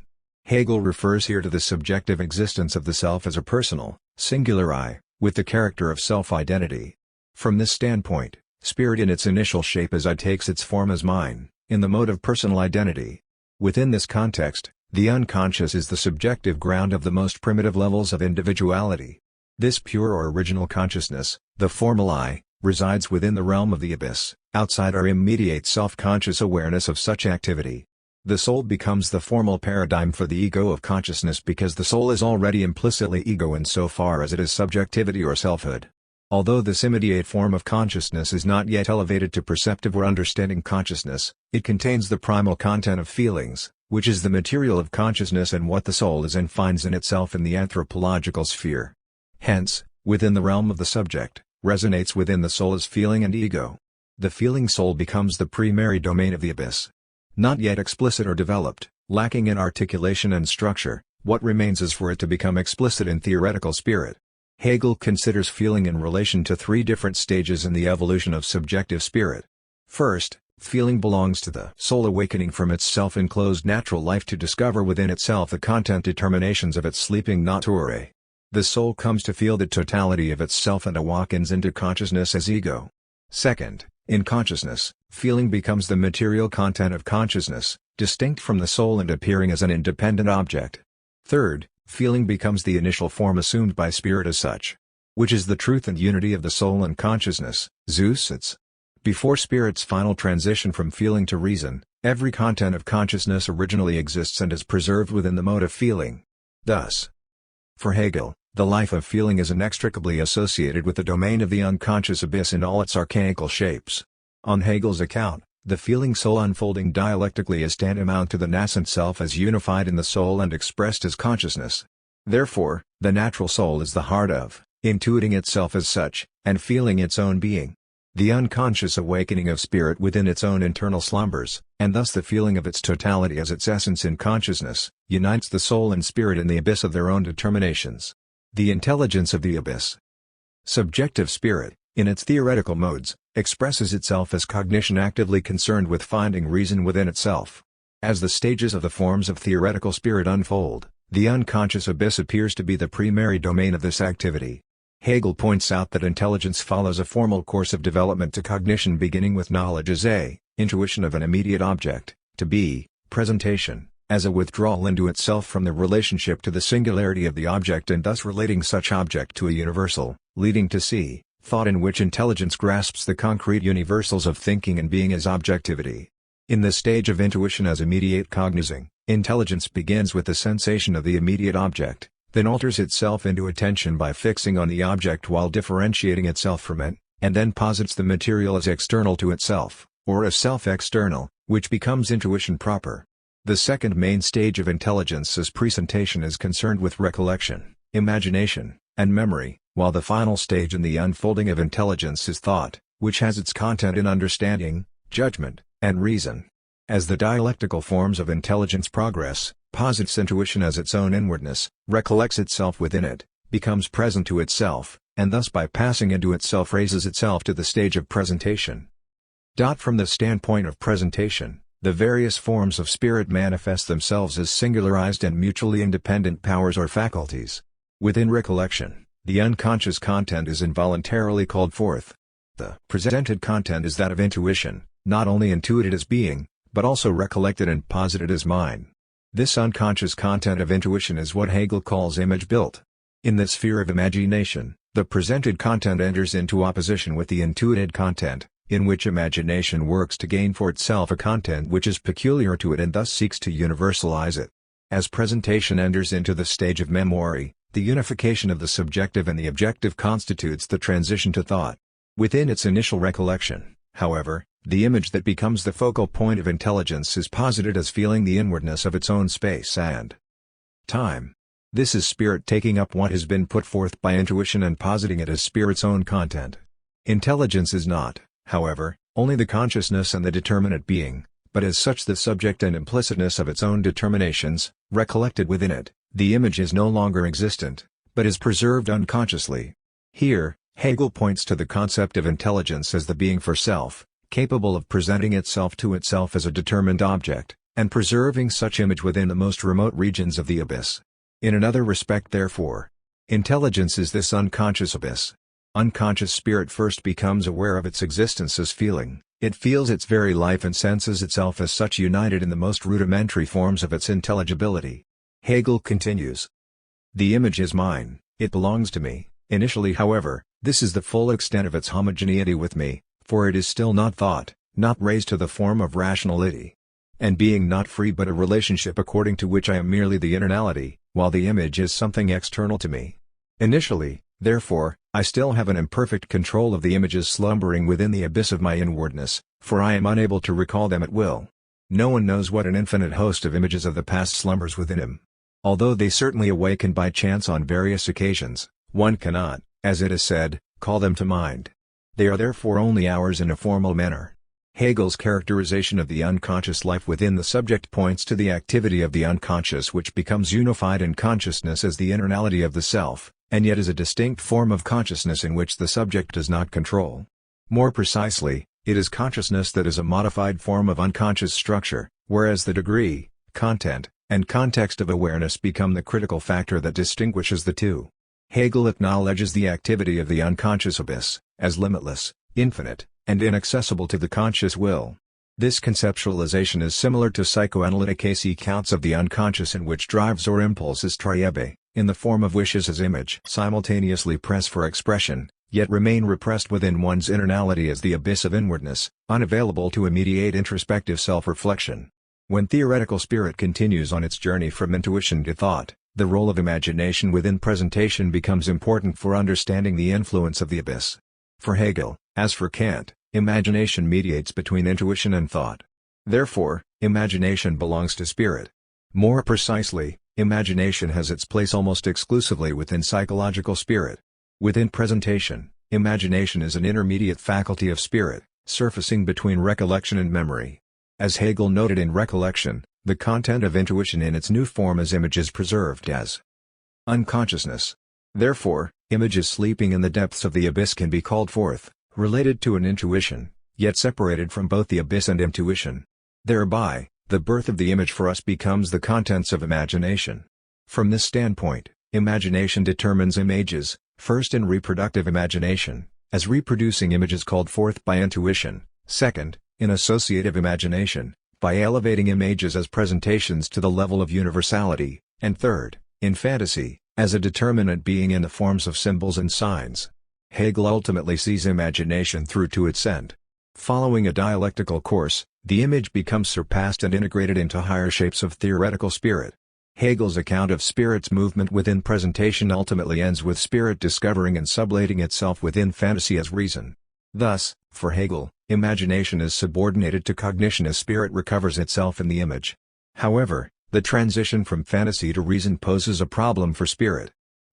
Hegel refers here to the subjective existence of the self as a personal, singular I, with the character of self-identity. From this standpoint, spirit in its initial shape as I takes its form as mine, in the mode of personal identity. Within this context, the unconscious is the subjective ground of the most primitive levels of individuality. This pure or original consciousness, the formal I, resides within the realm of the abyss, outside our immediate self-conscious awareness of such activity. The soul becomes the formal paradigm for the ego of consciousness because the soul is already implicitly ego insofar as it is subjectivity or selfhood. Although this immediate form of consciousness is not yet elevated to perceptive or understanding consciousness, it contains the primal content of feelings, which is the material of consciousness and what the soul is and finds in itself in the anthropological sphere. Hence, within the realm of the subject, resonates within the soul as feeling and ego. The feeling soul becomes the primary domain of the abyss. Not yet explicit or developed, lacking in articulation and structure, what remains is for it to become explicit in theoretical spirit. Hegel considers feeling in relation to three different stages in the evolution of subjective spirit. First, feeling belongs to the soul awakening from its self-enclosed natural life to discover within itself the content determinations of its sleeping nature. The soul comes to feel the totality of itself and awakens into consciousness as ego. Second, in consciousness, feeling becomes the material content of consciousness, distinct from the soul and appearing as an independent object. Third, feeling becomes the initial form assumed by spirit as such, which is the truth and unity of the soul and consciousness, Zusitz. Before spirit's final transition from feeling to reason, every content of consciousness originally exists and is preserved within the mode of feeling. Thus, for Hegel, the life of feeling is inextricably associated with the domain of the unconscious abyss in all its archaical shapes. On Hegel's account, the feeling soul unfolding dialectically is tantamount to the nascent self as unified in the soul and expressed as consciousness. Therefore, the natural soul is the heart of, intuiting itself as such, and feeling its own being. The unconscious awakening of spirit within its own internal slumbers, and thus the feeling of its totality as its essence in consciousness, unites the soul and spirit in the abyss of their own determinations. The intelligence of the abyss. Subjective spirit, in its theoretical modes, expresses itself as cognition actively concerned with finding reason within itself. As the stages of the forms of theoretical spirit unfold, the unconscious abyss appears to be the primary domain of this activity. Hegel points out that intelligence follows a formal course of development to cognition beginning with knowledge as a, intuition of an immediate object, to b, presentation, as a withdrawal into itself from the relationship to the singularity of the object and thus relating such object to a universal, leading to c, thought in which intelligence grasps the concrete universals of thinking and being as objectivity. In the stage of intuition as immediate cognizing, intelligence begins with the sensation of the immediate object, then alters itself into attention by fixing on the object while differentiating itself from it, and then posits the material as external to itself, or as self-external, which becomes intuition proper. The second main stage of intelligence as presentation is concerned with recollection, imagination, and memory, while the final stage in the unfolding of intelligence is thought, which has its content in understanding, judgment, and reason. As the dialectical forms of intelligence progress, posits intuition as its own inwardness, recollects itself within it, becomes present to itself, and thus by passing into itself raises itself to the stage of presentation. From the standpoint of presentation, the various forms of spirit manifest themselves as singularized and mutually independent powers or faculties. Within recollection, The unconscious content is involuntarily called forth. The presented content is that of intuition, not only intuited as being, but also recollected and posited as mine. This unconscious content of intuition is what Hegel calls image-built. In the sphere of imagination, the presented content enters into opposition with the intuited content, in which imagination works to gain for itself a content which is peculiar to it and thus seeks to universalize it. As presentation enters into the stage of memory, the unification of the subjective and the objective constitutes the transition to thought. Within its initial recollection, however, the image that becomes the focal point of intelligence is posited as feeling the inwardness of its own space and time. This is spirit taking up what has been put forth by intuition and positing it as spirit's own content. Intelligence is not, however, only the consciousness and the determinate being, but as such the subject and implicitness of its own determinations, recollected within it. The image is no longer existent, but is preserved unconsciously. Here, Hegel points to the concept of intelligence as the being for self, capable of presenting itself to itself as a determined object, and preserving such image within the most remote regions of the abyss. In another respect therefore, intelligence is this unconscious abyss. Unconscious spirit first becomes aware of its existence as feeling, it feels its very life and senses itself as such united in the most rudimentary forms of its intelligibility. Hegel continues. The image is mine, it belongs to me. Initially however, this is the full extent of its homogeneity with me, for it is still not thought, not raised to the form of rationality. And being not free but a relationship according to which I am merely the internality, while the image is something external to me. Initially, therefore, I still have an imperfect control of the images slumbering within the abyss of my inwardness, for I am unable to recall them at will. No one knows what an infinite host of images of the past slumbers within him. Although they certainly awaken by chance on various occasions, one cannot, as it is said, call them to mind. They are therefore only ours in a formal manner. Hegel's characterization of the unconscious life within the subject points to the activity of the unconscious which becomes unified in consciousness as the internality of the self, and yet is a distinct form of consciousness in which the subject does not control. More precisely, it is consciousness that is a modified form of unconscious structure, whereas the degree, content, and context of awareness become the critical factor that distinguishes the two. Hegel acknowledges the activity of the unconscious abyss, as limitless, infinite, and inaccessible to the conscious will. This conceptualization is similar to psychoanalytic accounts of the unconscious in which drives or impulses triebe, in the form of wishes as image, simultaneously press for expression, yet remain repressed within one's internality as the abyss of inwardness, unavailable to immediate introspective self-reflection. When theoretical spirit continues on its journey from intuition to thought, the role of imagination within presentation becomes important for understanding the influence of the abyss. For Hegel, as for Kant, imagination mediates between intuition and thought. Therefore, imagination belongs to spirit. More precisely, imagination has its place almost exclusively within psychological spirit. Within presentation, imagination is an intermediate faculty of spirit, surfacing between recollection and memory. As Hegel noted in Recollection, the content of intuition in its new form as image is preserved as unconsciousness. Therefore, images sleeping in the depths of the abyss can be called forth, related to an intuition, yet separated from both the abyss and intuition. Thereby, the birth of the image for us becomes the contents of imagination. From this standpoint, imagination determines images, first in reproductive imagination, as reproducing images called forth by intuition, second, in associative imagination, by elevating images as presentations to the level of universality, and third, in fantasy, as a determinate being in the forms of symbols and signs. Hegel ultimately sees imagination through to its end. Following a dialectical course, the image becomes surpassed and integrated into higher shapes of theoretical spirit. Hegel's account of spirit's movement within presentation ultimately ends with spirit discovering and sublating itself within fantasy as reason. Thus, for Hegel, imagination is subordinated to cognition as spirit recovers itself in the image. However, the transition from fantasy to reason poses a problem for spirit.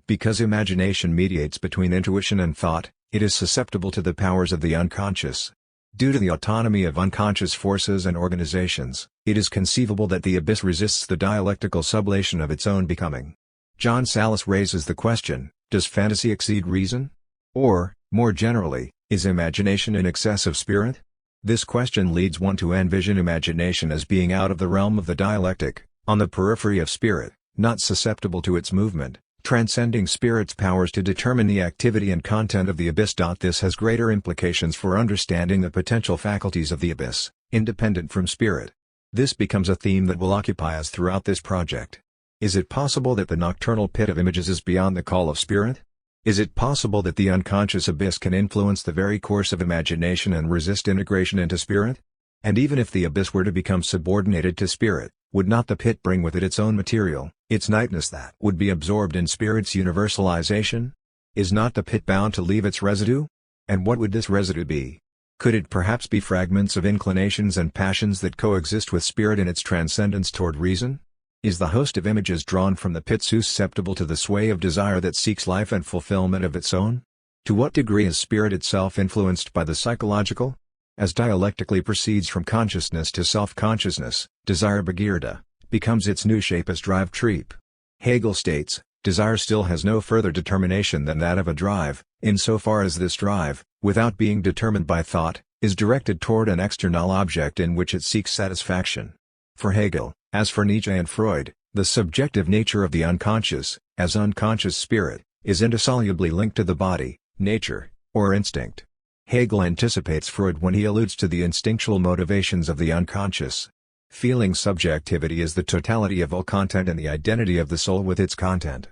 Because imagination mediates between intuition and thought, it is susceptible to the powers of the unconscious. Due to the autonomy of unconscious forces and organizations, it is conceivable that the abyss resists the dialectical sublation of its own becoming. John Sallis raises the question, does fantasy exceed reason? Or, more generally, is imagination in excess of spirit? This question leads one to envision imagination as being out of the realm of the dialectic, on the periphery of spirit, not susceptible to its movement, transcending spirit's powers to determine the activity and content of the abyss. This has greater implications for understanding the potential faculties of the abyss, independent from spirit. This becomes a theme that will occupy us throughout this project. Is it possible that the nocturnal pit of images is beyond the call of spirit? Is it possible that the unconscious abyss can influence the very course of imagination and resist integration into spirit? And even if the abyss were to become subordinated to spirit, would not the pit bring with it its own material, its nightness that would be absorbed in spirit's universalization? Is not the pit bound to leave its residue? And what would this residue be? Could it perhaps be fragments of inclinations and passions that coexist with spirit in its transcendence toward reason? Is the host of images drawn from the pit susceptible to the sway of desire that seeks life and fulfillment of its own? To what degree is spirit itself influenced by the psychological? As dialectically proceeds from consciousness to self-consciousness, desire begirda becomes its new shape as drive treep. Hegel states, desire still has no further determination than that of a drive, insofar as this drive, without being determined by thought, is directed toward an external object in which it seeks satisfaction. For Hegel, as for Nietzsche and Freud, the subjective nature of the unconscious, as unconscious spirit, is indissolubly linked to the body, nature, or instinct. Hegel anticipates Freud when he alludes to the instinctual motivations of the unconscious. Feeling subjectivity is the totality of all content and the identity of the soul with its content.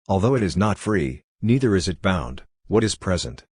Although it is not free, neither is it bound, what is present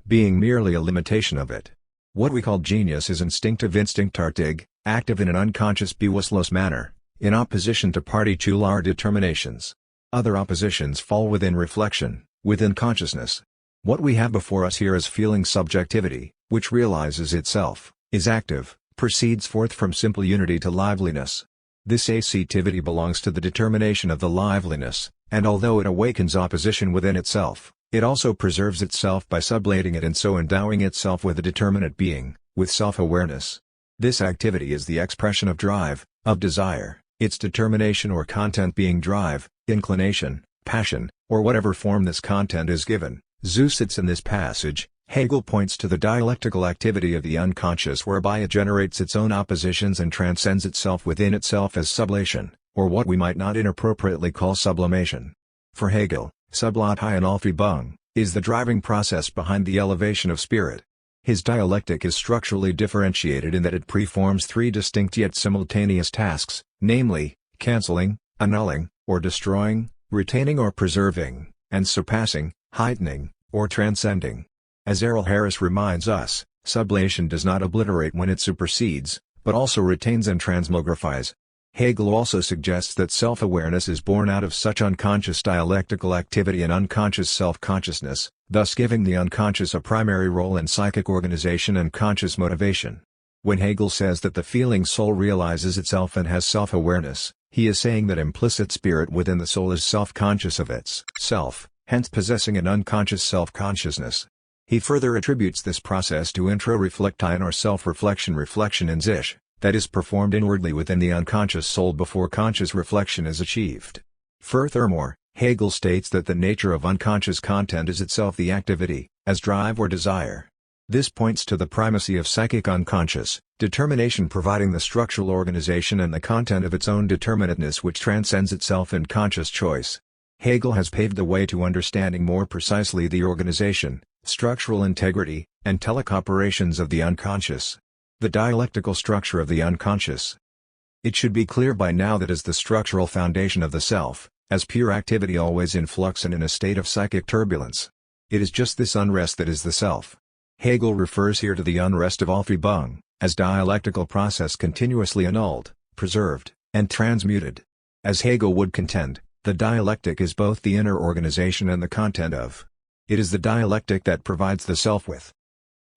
being merely a limitation of it. What we call genius is instinctive instinctartig, active in an unconscious bewusstlos manner, in opposition to particular determinations. Other oppositions fall within reflection, within consciousness. What we have before us here is feeling subjectivity, which realizes itself, is active, proceeds forth from simple unity to liveliness. This activity belongs to the determination of the liveliness, and although it awakens opposition within itself, it also preserves itself by sublating it and so endowing itself with a determinate being, with self-awareness. This activity is the expression of drive, of desire, its determination or content being drive, inclination, passion, or whatever form this content is given. Zusitz in this passage, Hegel points to the dialectical activity of the unconscious whereby it generates its own oppositions and transcends itself within itself as sublation, or what we might not inappropriately call sublimation. For Hegel, Sublatein Aufhebung is the driving process behind the elevation of spirit. His dialectic is structurally differentiated in that it performs three distinct yet simultaneous tasks, namely, cancelling, annulling, or destroying, retaining or preserving, and surpassing, heightening, or transcending. As Errol Harris reminds us, sublation does not obliterate when it supersedes, but also retains and transmogrifies. Hegel also suggests that self-awareness is born out of such unconscious dialectical activity and unconscious self-consciousness, thus giving the unconscious a primary role in psychic organization and conscious motivation. When Hegel says that the feeling soul realizes itself and has self-awareness, he is saying that implicit spirit within the soul is self-conscious of its self, hence possessing an unconscious self-consciousness. He further attributes this process to intro-reflectine or self-reflection reflection in sich, that is performed inwardly within the unconscious soul before conscious reflection is achieved. Furthermore, Hegel states that the nature of unconscious content is itself the activity, as drive or desire. This points to the primacy of psychic unconscious determination providing the structural organization and the content of its own determinateness which transcends itself in conscious choice. Hegel has paved the way to understanding more precisely the organization, structural integrity, and telic operations of the unconscious. The dialectical structure of the unconscious. It should be clear by now that as the structural foundation of the self, as pure activity always in flux and in a state of psychic turbulence. It is just this unrest that is the self. Hegel refers here to the unrest of Aufhebung, as dialectical process continuously annulled, preserved, and transmuted. As Hegel would contend, the dialectic is both the inner organization and the content of. It is the dialectic that provides the self with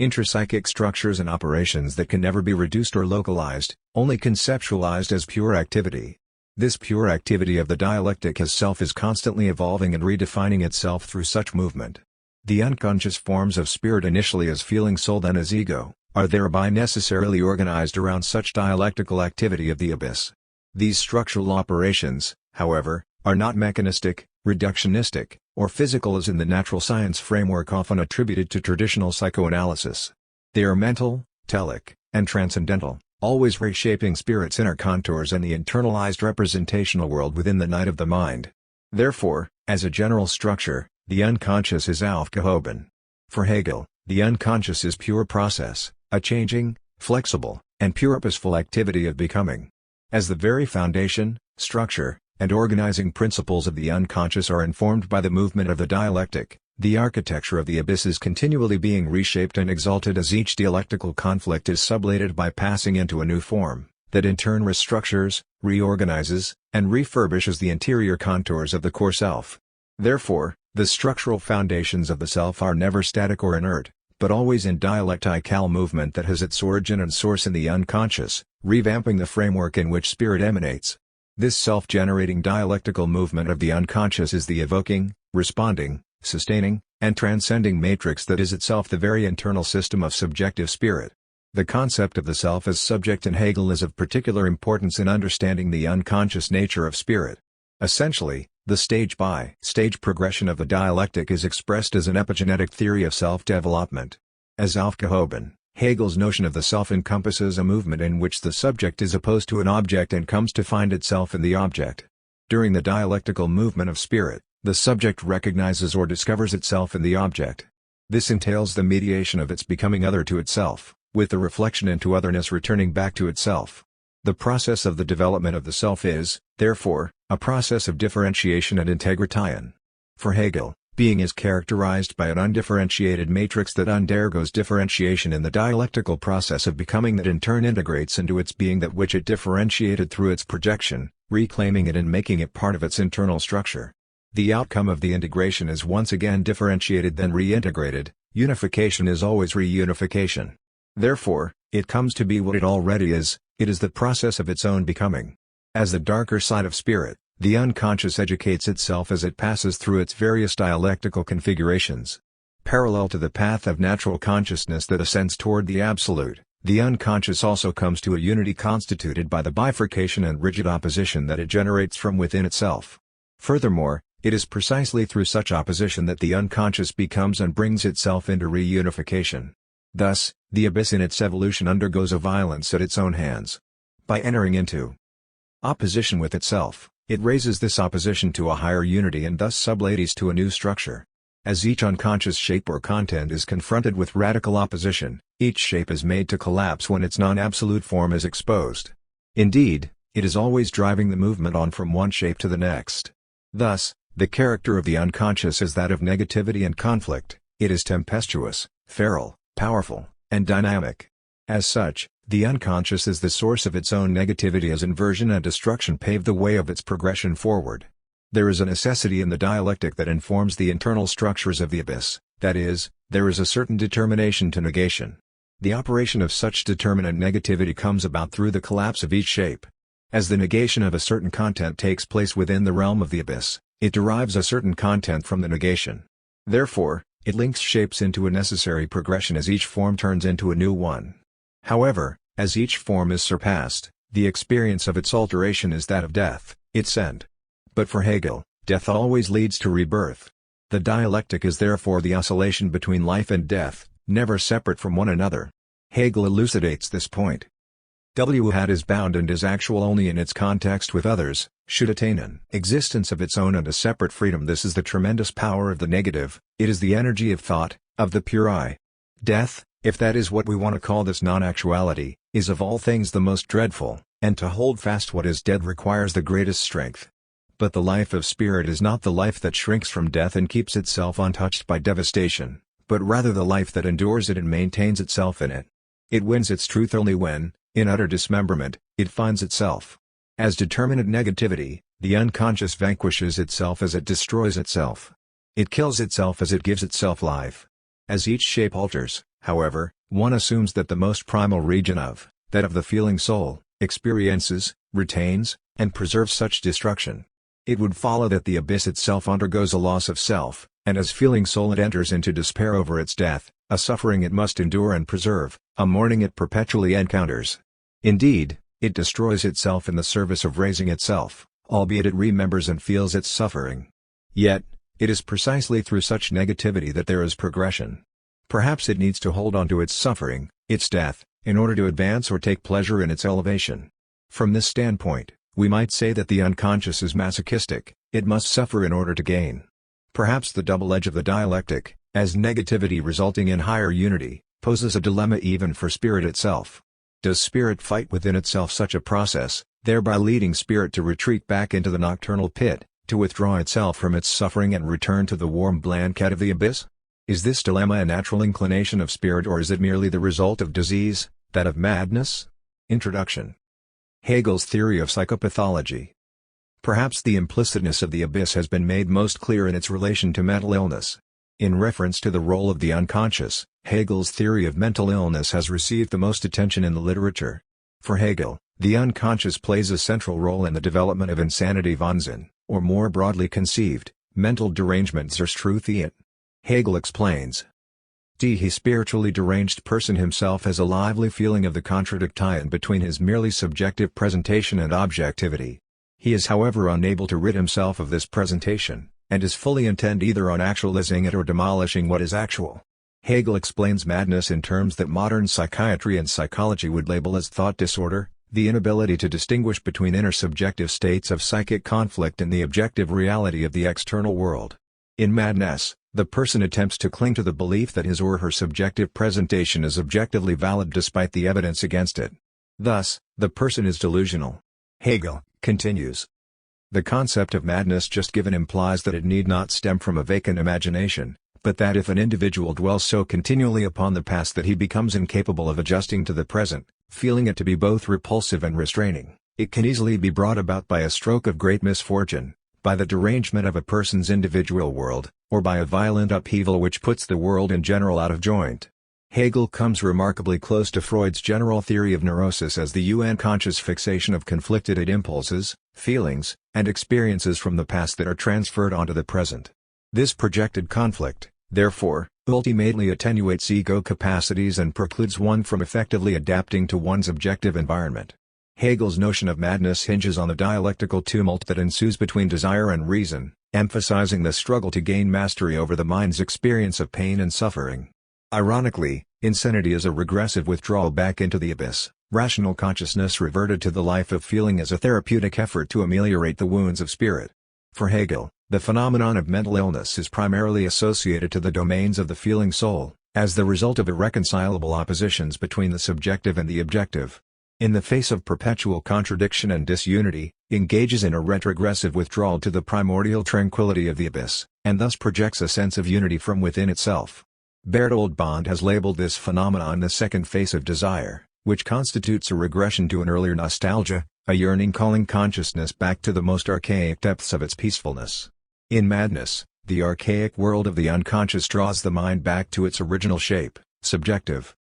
intrapsychic structures and operations that can never be reduced or localized, only conceptualized as pure activity. This pure activity of the dialectic as self is constantly evolving and redefining itself through such movement. The unconscious forms of spirit initially as feeling soul then as ego, are thereby necessarily organized around such dialectical activity of the abyss. These structural operations, however, are not mechanistic, reductionistic, or physical as in the natural science framework often attributed to traditional psychoanalysis. They are mental, telic, and transcendental, always reshaping spirit's inner contours and the internalized representational world within the night of the mind. Therefore, As a general structure, the unconscious is aufgehoben. For Hegel, the unconscious is pure process, a changing, flexible, and purposeful activity of becoming. As the very foundation, structure, and organizing principles of the unconscious are informed by the movement of the dialectic, the architecture of the abyss is continually being reshaped and exalted as each dialectical conflict is sublated by passing into a new form, that in turn restructures, reorganizes, and refurbishes the interior contours of the core self. Therefore, the structural foundations of the self are never static or inert, but always in dialectical movement that has its origin and source in the unconscious, revamping the framework in which spirit emanates. This self-generating dialectical movement of the unconscious is the evoking, responding, sustaining, and transcending matrix that is itself the very internal system of subjective spirit. The concept of the self as subject in Hegel is of particular importance in understanding the unconscious nature of spirit. Essentially, the stage-by-stage progression of the dialectic is expressed as an epigenetic theory of self-development. As aufgehoben, Hegel's notion of the self encompasses a movement in which the subject is opposed to an object and comes to find itself in the object. During the dialectical movement of spirit, the subject recognizes or discovers itself in the object. This entails the mediation of its becoming other to itself, with the reflection into otherness returning back to itself. The process of the development of the self is, therefore, a process of differentiation and integration. For Hegel, being is characterized by an undifferentiated matrix that undergoes differentiation in the dialectical process of becoming that in turn integrates into its being that which it differentiated through its projection, reclaiming it and making it part of its internal structure. The outcome of the integration is once again differentiated then reintegrated. Unification is always reunification. Therefore, it comes to be what it already is, it is the process of its own becoming. As the darker side of spirit, the unconscious educates itself as it passes through its various dialectical configurations. Parallel to the path of natural consciousness that ascends toward the absolute, the unconscious also comes to a unity constituted by the bifurcation and rigid opposition that it generates from within itself. Furthermore, it is precisely through such opposition that the unconscious becomes and brings itself into reunification. Thus, the abyss in its evolution undergoes a violence at its own hands. By entering into opposition with itself, it raises this opposition to a higher unity and thus sublades to a new structure. As each unconscious shape or content is confronted with radical opposition, each shape is made to collapse when its non-absolute form is exposed. Indeed, it is always driving the movement on from one shape to the next. Thus, the character of the unconscious is that of negativity and conflict. It is tempestuous, feral, powerful, and dynamic. As such, the unconscious is the source of its own negativity as inversion and destruction pave the way of its progression forward. There is a necessity in the dialectic that informs the internal structures of the abyss, that is, there is a certain determination to negation. The operation of such determinate negativity comes about through the collapse of each shape. As the negation of a certain content takes place within the realm of the abyss, it derives a certain content from the negation. Therefore, it links shapes into a necessary progression as each form turns into a new one. However, as each form is surpassed, the experience of its alteration is that of death, its end. But for Hegel, death always leads to rebirth. The dialectic is therefore the oscillation between life and death, never separate from one another. Hegel elucidates this point. What is bound and is actual only in its context with others, should attain an existence of its own and a separate freedom. This is the tremendous power of the negative, it is the energy of thought, of the pure I. Death, if that is what we want to call this non-actuality, is of all things the most dreadful, and to hold fast what is dead requires the greatest strength. But the life of spirit is not the life that shrinks from death and keeps itself untouched by devastation, but rather the life that endures it and maintains itself in it. It wins its truth only when, in utter dismemberment, it finds itself. As determinate negativity, the unconscious vanquishes itself as it destroys itself. It kills itself as it gives itself life. As each shape alters, however, one assumes that the most primal region of, that of the feeling soul, experiences, retains, and preserves such destruction. It would follow that the abyss itself undergoes a loss of self, and as feeling soul it enters into despair over its death, a suffering it must endure and preserve, a mourning it perpetually encounters. Indeed, it destroys itself in the service of raising itself, albeit it remembers and feels its suffering. Yet, it is precisely through such negativity that there is progression. Perhaps it needs to hold on to its suffering, its death, in order to advance or take pleasure in its elevation. From this standpoint, We might say that the unconscious is masochistic, it must suffer in order to gain. Perhaps the double edge of the dialectic, as negativity resulting in higher unity, poses a dilemma even for spirit itself. Does spirit fight within itself such a process, thereby leading spirit to retreat back into the nocturnal pit, to withdraw itself from its suffering and return to the warm blanket of the abyss? Is this dilemma a natural inclination of spirit, or is it merely the result of disease, that of madness? Introduction. Hegel's theory of psychopathology. Perhaps the implicitness of the abyss has been made most clear in its relation to mental illness. In reference to the role of the unconscious, Hegel's theory of mental illness has received the most attention in the literature. For Hegel, the unconscious plays a central role in the development of insanity Wahnsinn, or more broadly conceived, mental derangement Zerstruthiet. Hegel explains. The spiritually deranged person himself has a lively feeling of the contradiction between his merely subjective presentation and objectivity. He is however unable to rid himself of this presentation, and is fully intent either on actualizing it or demolishing what is actual. Hegel explains madness in terms that modern psychiatry and psychology would label as thought disorder, the inability to distinguish between inner subjective states of psychic conflict and the objective reality of the external world. In madness, the person attempts to cling to the belief that his or her subjective presentation is objectively valid despite the evidence against it. Thus, the person is delusional. Hegel continues. The concept of madness just given implies that it need not stem from a vacant imagination, but that if an individual dwells so continually upon the past that he becomes incapable of adjusting to the present, feeling it to be both repulsive and restraining, it can easily be brought about by a stroke of great misfortune, by the derangement of a person's individual world, or by a violent upheaval which puts the world in general out of joint. Hegel comes remarkably close to Freud's general theory of neurosis as the unconscious fixation of conflicted impulses, feelings, and experiences from the past that are transferred onto the present. This projected conflict, therefore, ultimately attenuates ego capacities and precludes one from effectively adapting to one's objective environment. Hegel's notion of madness hinges on the dialectical tumult that ensues between desire and reason, emphasizing the struggle to gain mastery over the mind's experience of pain and suffering. Ironically, insanity is a regressive withdrawal back into the abyss. Rational consciousness reverted to the life of feeling as a therapeutic effort to ameliorate the wounds of spirit. For Hegel, the phenomenon of mental illness is primarily associated to the domains of the feeling soul, as the result of irreconcilable oppositions between the subjective and the objective. In the face of perpetual contradiction and disunity, engages in a retrogressive withdrawal to the primordial tranquility of the abyss, and thus projects a sense of unity from within itself. Bertolt Bond has labeled this phenomenon the second phase of desire, which constitutes a regression to an earlier nostalgia, a yearning calling consciousness back to the most archaic depths of its peacefulness. In madness, the archaic world of the unconscious draws the mind back to its original shape, subjective.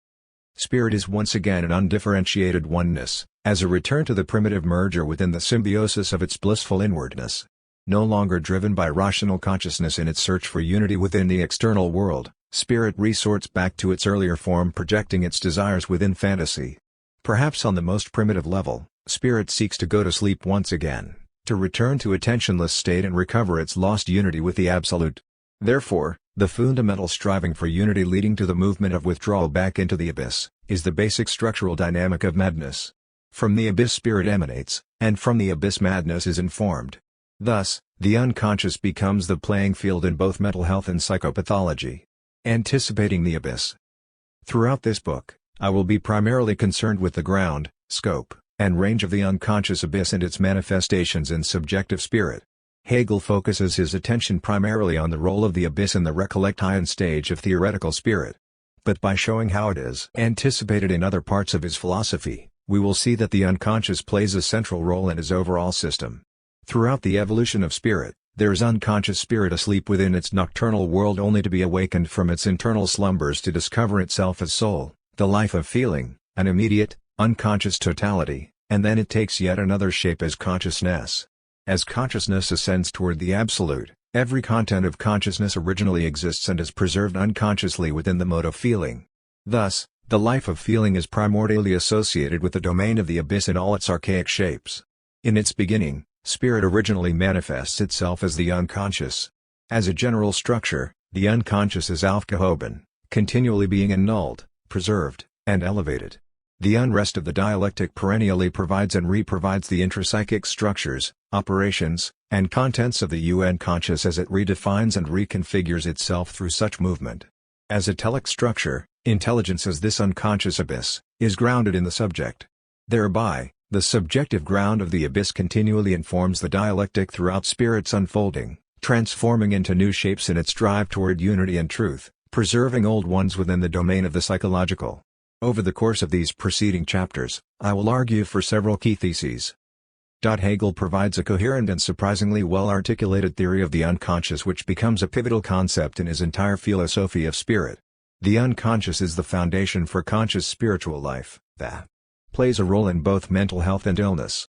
Spirit is once again an undifferentiated oneness, as a return to the primitive merger within the symbiosis of its blissful inwardness. No longer driven by rational consciousness in its search for unity within the external world, spirit resorts back to its earlier form, projecting its desires within fantasy. Perhaps on the most primitive level, spirit seeks to go to sleep once again, to return to a tensionless state and recover its lost unity with the Absolute. Therefore, the fundamental striving for unity leading to the movement of withdrawal back into the abyss, is the basic structural dynamic of madness. From the abyss spirit emanates, and from the abyss madness is informed. Thus, the unconscious becomes the playing field in both mental health and psychopathology. Anticipating the abyss. Throughout this book, I will be primarily concerned with the ground, scope, and range of the unconscious abyss and its manifestations in subjective spirit. Hegel focuses his attention primarily on the role of the abyss in the recollectine stage of theoretical spirit. But by showing how it is anticipated in other parts of his philosophy, we will see that the unconscious plays a central role in his overall system. Throughout the evolution of spirit, there is unconscious spirit asleep within its nocturnal world only to be awakened from its internal slumbers to discover itself as soul, the life of feeling, an immediate, unconscious totality, and then it takes yet another shape as consciousness. As consciousness ascends toward the Absolute, every content of consciousness originally exists and is preserved unconsciously within the mode of feeling. Thus, the life of feeling is primordially associated with the domain of the abyss in all its archaic shapes. In its beginning, spirit originally manifests itself as the unconscious. As a general structure, the unconscious is aufgehoben, continually being annulled, preserved, and elevated. The unrest of the dialectic perennially provides and re-provides the intrapsychic structures, operations, and contents of the unconscious as it redefines and reconfigures itself through such movement. As a telic structure, intelligence as this unconscious abyss, is grounded in the subject. Thereby, the subjective ground of the abyss continually informs the dialectic throughout spirit's unfolding, transforming into new shapes in its drive toward unity and truth, preserving old ones within the domain of the psychological. Over the course of these preceding chapters, I will argue for several key theses. Hegel provides a coherent and surprisingly well-articulated theory of the unconscious which becomes a pivotal concept in his entire philosophy of spirit. The unconscious is the foundation for conscious spiritual life, that plays a role in both mental health and illness.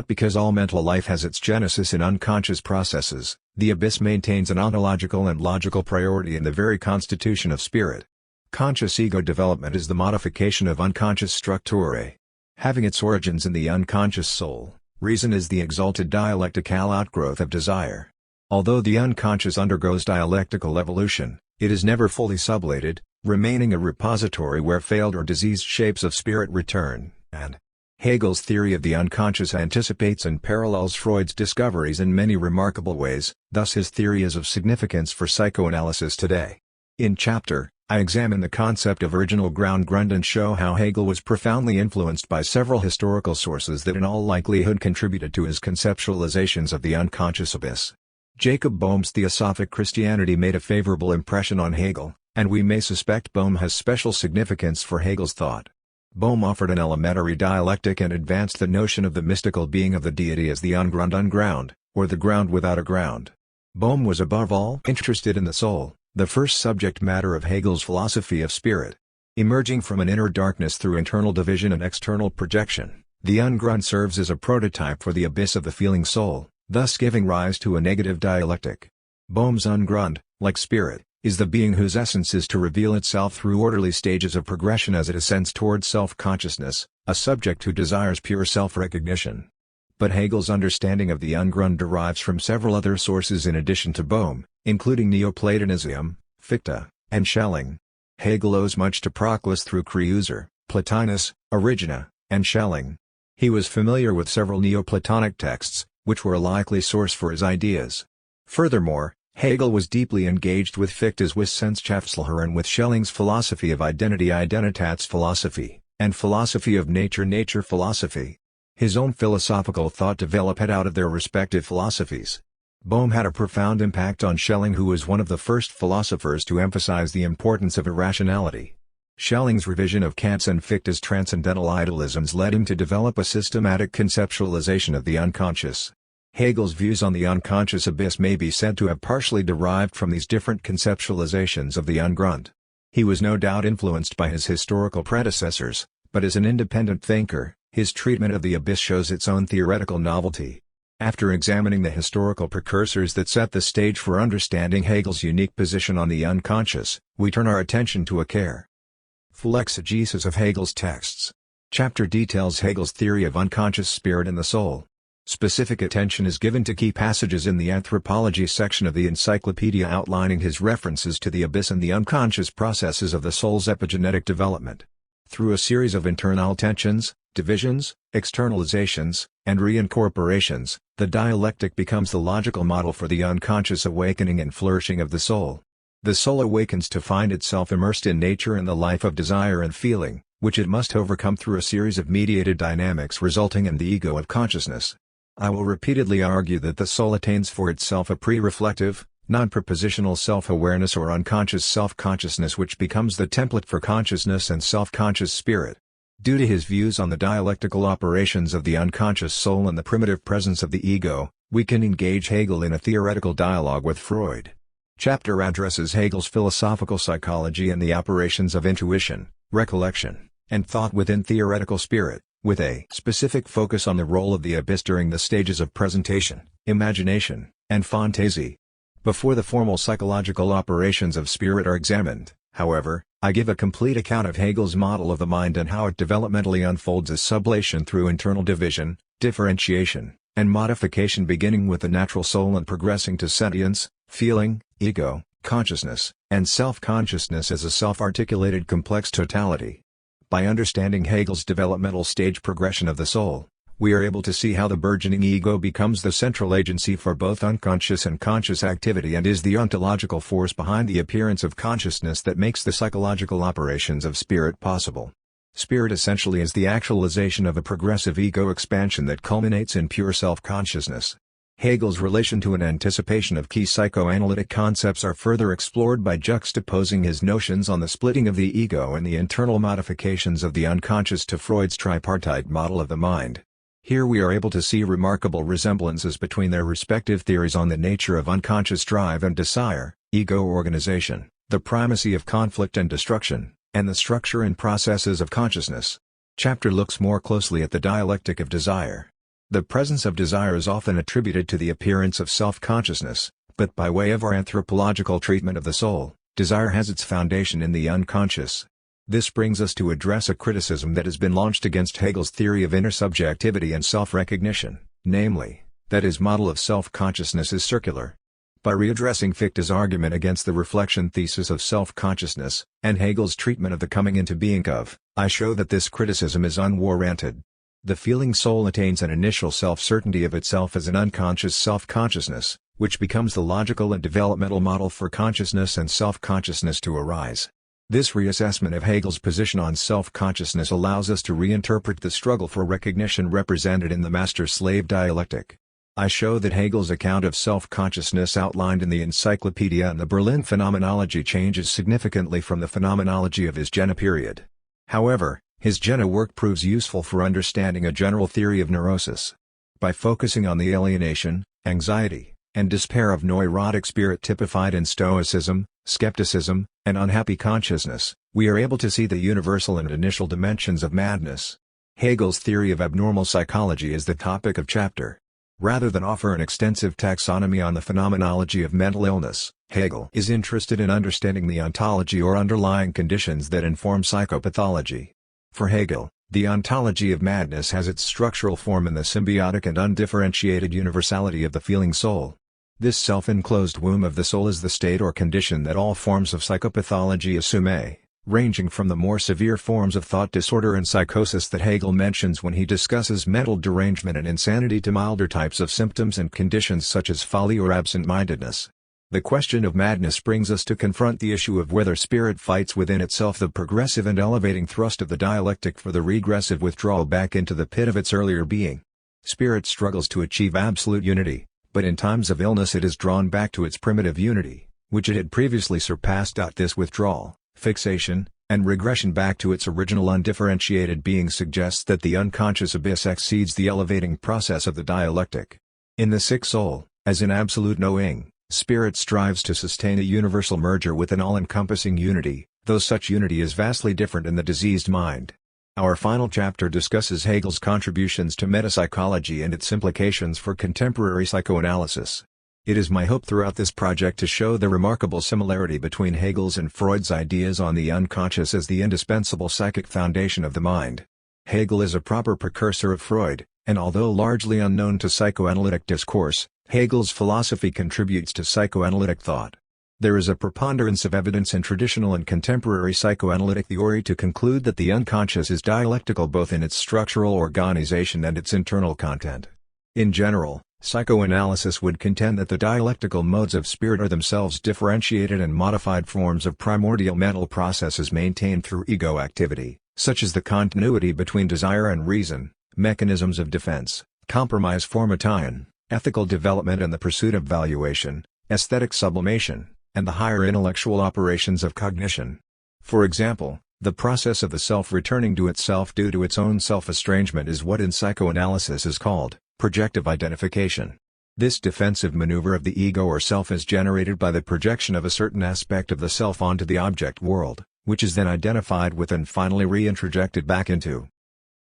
Because all mental life has its genesis in unconscious processes, the abyss maintains an ontological and logical priority in the very constitution of spirit. Conscious ego development is the modification of unconscious structurae. Having its origins in the unconscious soul, reason is the exalted dialectical outgrowth of desire. Although the unconscious undergoes dialectical evolution, it is never fully sublated, remaining a repository where failed or diseased shapes of spirit return, and Hegel's theory of the unconscious anticipates and parallels Freud's discoveries in many remarkable ways, thus his theory is of significance for psychoanalysis today. In chapter, I examine the concept of original ground and show how Hegel was profoundly influenced by several historical sources that in all likelihood contributed to his conceptualizations of the unconscious abyss. Jacob Boehm's Theosophic Christianity made a favorable impression on Hegel, and we may suspect Boehm has special significance for Hegel's thought. Boehm offered an elementary dialectic and advanced the notion of the mystical being of the deity as the unground, or the ground without a ground. Boehm was above all interested in the soul, the first subject matter of Hegel's philosophy of spirit. Emerging from an inner darkness through internal division and external projection, the unground serves as a prototype for the abyss of the feeling soul, thus giving rise to a negative dialectic. Boehm's unground, like spirit, is the being whose essence is to reveal itself through orderly stages of progression as it ascends towards self-consciousness, a subject who desires pure self-recognition. But Hegel's understanding of the unground derives from several other sources in addition to Boehm, including Neoplatonism, Fichte, and Schelling. Hegel owes much to Proclus through Kreuzer, Plotinus, Origena, and Schelling. He was familiar with several Neoplatonic texts, which were a likely source for his ideas. Furthermore, Hegel was deeply engaged with Fichte's Wissenschaftlehre and with Schelling's philosophy of identity Identitätsphilosophy, and philosophy of nature philosophy. His own philosophical thought developed out of their respective philosophies. Boehm had a profound impact on Schelling, who was one of the first philosophers to emphasize the importance of irrationality. Schelling's revision of Kant's and Fichte's transcendental idealisms led him to develop a systematic conceptualization of the unconscious. Hegel's views on the unconscious abyss may be said to have partially derived from these different conceptualizations of the unground. He was no doubt influenced by his historical predecessors, but as an independent thinker, his treatment of the abyss shows its own theoretical novelty. After examining the historical precursors that set the stage for understanding Hegel's unique position on the unconscious, we turn our attention to a careful exegesis of Hegel's texts. Chapter details Hegel's theory of unconscious spirit in the soul. Specific attention is given to key passages in the anthropology section of the encyclopedia outlining his references to the abyss and the unconscious processes of the soul's epigenetic development. Through a series of internal tensions, divisions, externalizations, and reincorporations, the dialectic becomes the logical model for the unconscious awakening and flourishing of the soul. The soul awakens to find itself immersed in nature and the life of desire and feeling, which it must overcome through a series of mediated dynamics resulting in the ego of consciousness. I will repeatedly argue that the soul attains for itself a pre-reflective, non-propositional self-awareness or unconscious self-consciousness which becomes the template for consciousness and self-conscious spirit. Due to his views on the dialectical operations of the unconscious soul and the primitive presence of the ego, we can engage Hegel in a theoretical dialogue with Freud. Chapter addresses Hegel's philosophical psychology and the operations of intuition, recollection, and thought within theoretical spirit, with a specific focus on the role of the abyss during the stages of presentation, imagination, and fantasy. Before the formal psychological operations of spirit are examined, however, I give a complete account of Hegel's model of the mind and how it developmentally unfolds as sublation through internal division, differentiation, and modification, beginning with the natural soul and progressing to sentience, feeling, ego, consciousness, and self-consciousness as a self-articulated complex totality. By understanding Hegel's developmental stage progression of the soul, we are able to see how the burgeoning ego becomes the central agency for both unconscious and conscious activity and is the ontological force behind the appearance of consciousness that makes the psychological operations of spirit possible. Spirit essentially is the actualization of a progressive ego expansion that culminates in pure self-consciousness. Hegel's relation to an anticipation of key psychoanalytic concepts are further explored by juxtaposing his notions on the splitting of the ego and the internal modifications of the unconscious to Freud's tripartite model of the mind. Here we are able to see remarkable resemblances between their respective theories on the nature of unconscious drive and desire, ego organization, the primacy of conflict and destruction, and the structure and processes of consciousness. Chapter looks more closely at the dialectic of desire. The presence of desire is often attributed to the appearance of self-consciousness, but by way of our anthropological treatment of the soul, desire has its foundation in the unconscious. This brings us to address a criticism that has been launched against Hegel's theory of intersubjectivity and self-recognition, namely, that his model of self-consciousness is circular. By readdressing Fichte's argument against the reflection thesis of self-consciousness, and Hegel's treatment of the coming into being of, I show that this criticism is unwarranted. The feeling soul attains an initial self-certainty of itself as an unconscious self-consciousness, which becomes the logical and developmental model for consciousness and self-consciousness to arise. This reassessment of Hegel's position on self-consciousness allows us to reinterpret the struggle for recognition represented in the master-slave dialectic. I show that Hegel's account of self-consciousness outlined in the Encyclopedia and the Berlin Phenomenology changes significantly from the phenomenology of his Jena period. However, his Jena work proves useful for understanding a general theory of neurosis. By focusing on the alienation, anxiety, and despair of neurotic spirit typified in Stoicism, skepticism, and unhappy consciousness, we are able to see the universal and initial dimensions of madness. Hegel's theory of abnormal psychology is the topic of chapter. Rather than offer an extensive taxonomy on the phenomenology of mental illness, Hegel is interested in understanding the ontology or underlying conditions that inform psychopathology. For Hegel, the ontology of madness has its structural form in the symbiotic and undifferentiated universality of the feeling soul. This self-enclosed womb of the soul is the state or condition that all forms of psychopathology assume, ranging from the more severe forms of thought disorder and psychosis that Hegel mentions when he discusses mental derangement and insanity to milder types of symptoms and conditions such as folly or absent-mindedness. The question of madness brings us to confront the issue of whether spirit fights within itself the progressive and elevating thrust of the dialectic for the regressive withdrawal back into the pit of its earlier being. Spirit struggles to achieve absolute unity, but in times of illness it is drawn back to its primitive unity, which it had previously surpassed. This withdrawal, fixation, and regression back to its original undifferentiated being suggests that the unconscious abyss exceeds the elevating process of the dialectic. In the sick soul, as in absolute knowing, spirit strives to sustain a universal merger with an all-encompassing unity, though such unity is vastly different in the diseased mind. Our final chapter discusses Hegel's contributions to metapsychology and its implications for contemporary psychoanalysis. It is my hope throughout this project to show the remarkable similarity between Hegel's and Freud's ideas on the unconscious as the indispensable psychic foundation of the mind. Hegel is a proper precursor of Freud, and although largely unknown to psychoanalytic discourse, Hegel's philosophy contributes to psychoanalytic thought. There is a preponderance of evidence in traditional and contemporary psychoanalytic theory to conclude that the unconscious is dialectical both in its structural organization and its internal content. In general, psychoanalysis would contend that the dialectical modes of spirit are themselves differentiated and modified forms of primordial mental processes maintained through ego activity, such as the continuity between desire and reason, mechanisms of defense, compromise formation, ethical development and the pursuit of valuation, aesthetic sublimation, and the higher intellectual operations of cognition. For example, the process of the self returning to itself due to its own self-estrangement is what in psychoanalysis is called projective identification. This defensive maneuver of the ego or self is generated by the projection of a certain aspect of the self onto the object world, which is then identified with and finally reintrojected back into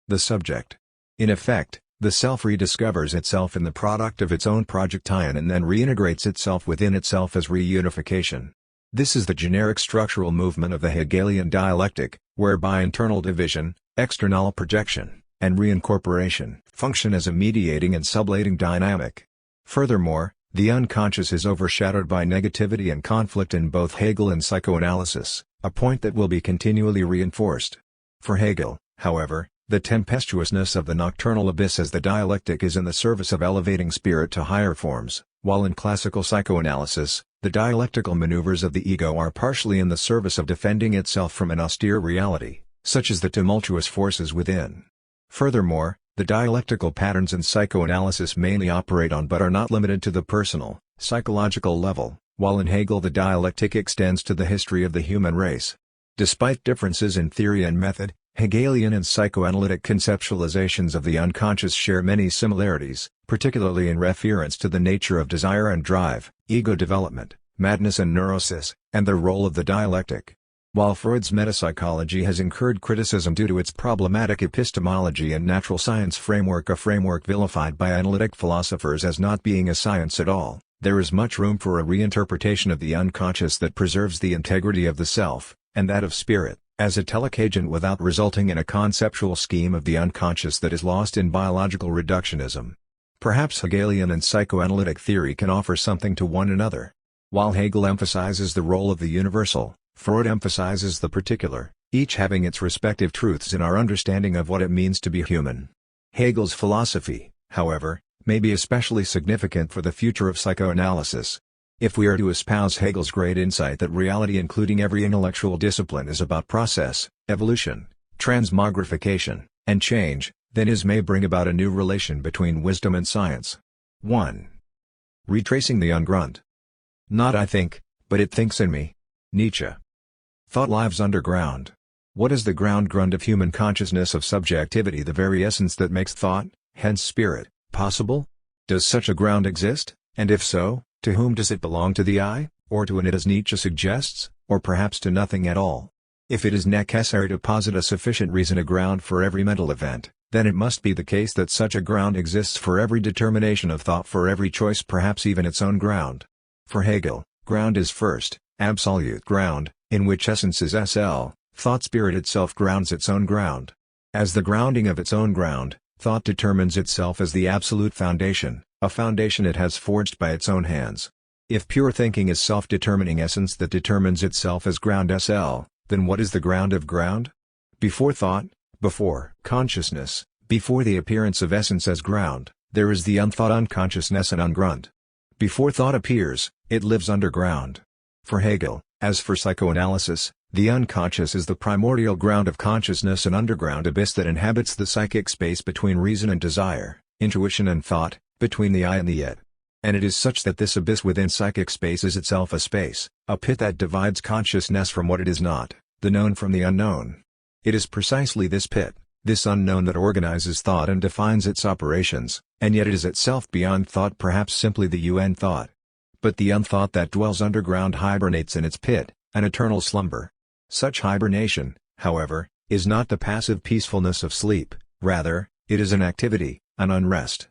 the subject. In effect, the self rediscovers itself in the product of its own projection and then reintegrates itself within itself as reunification. This is the generic structural movement of the Hegelian dialectic, whereby internal division, external projection, and reincorporation function as a mediating and sublating dynamic. Furthermore, the unconscious is overshadowed by negativity and conflict in both Hegel and psychoanalysis, a point that will be continually reinforced. For Hegel, however, the tempestuousness of the nocturnal abyss as the dialectic is in the service of elevating spirit to higher forms, while in classical psychoanalysis, the dialectical maneuvers of the ego are partially in the service of defending itself from an austere reality, such as the tumultuous forces within. Furthermore, the dialectical patterns in psychoanalysis mainly operate on but are not limited to the personal, psychological level, while in Hegel the dialectic extends to the history of the human race. Despite differences in theory and method, Hegelian and psychoanalytic conceptualizations of the unconscious share many similarities, particularly in reference to the nature of desire and drive, ego development, madness and neurosis, and the role of the dialectic. While Freud's metapsychology has incurred criticism due to its problematic epistemology and natural science framework, a framework vilified by analytic philosophers as not being a science at all, there is much room for a reinterpretation of the unconscious that preserves the integrity of the self, and that of spirit, as a telic agent without resulting in a conceptual scheme of the unconscious that is lost in biological reductionism. Perhaps Hegelian and psychoanalytic theory can offer something to one another. While Hegel emphasizes the role of the universal, Freud emphasizes the particular, each having its respective truths in our understanding of what it means to be human. Hegel's philosophy, however, may be especially significant for the future of psychoanalysis. If we are to espouse Hegel's great insight that reality, including every intellectual discipline, is about process, evolution, transmogrification, and change, then his may bring about a new relation between wisdom and science. 1. Retracing the ungrund. Not I think, but it thinks in me. Nietzsche. Thought lives underground. What is the grund of human consciousness, of subjectivity, the very essence that makes thought, hence spirit, possible? Does such a ground exist, and if so, to whom does it belong, to the I, or to an it as Nietzsche suggests, or perhaps to nothing at all? If it is necessary to posit a sufficient reason, a ground for every mental event, then it must be the case that such a ground exists for every determination of thought, for every choice, perhaps even its own ground. For Hegel, ground is first, absolute ground, in which essence is SL, thought spirit itself grounds its own ground. As the grounding of its own ground, thought determines itself as the absolute foundation, a foundation it has forged by its own hands. If pure thinking is self-determining essence that determines itself as ground SL, then what is the ground of ground? Before thought, before consciousness, before the appearance of essence as ground, there is the unthought unconsciousness and ungrund. Before thought appears, it lives underground. For Hegel, as for psychoanalysis, the unconscious is the primordial ground of consciousness, an underground abyss that inhabits the psychic space between reason and desire, intuition and thought, between the I and the it. And it is such that this abyss within psychic space is itself a space, a pit that divides consciousness from what it is not, the known from the unknown. It is precisely this pit, this unknown, that organizes thought and defines its operations, and yet it is itself beyond thought, perhaps simply the UN thought. But the unthought that dwells underground hibernates in its pit, an eternal slumber. Such hibernation, however, is not the passive peacefulness of sleep, rather, it is an activity, an unrest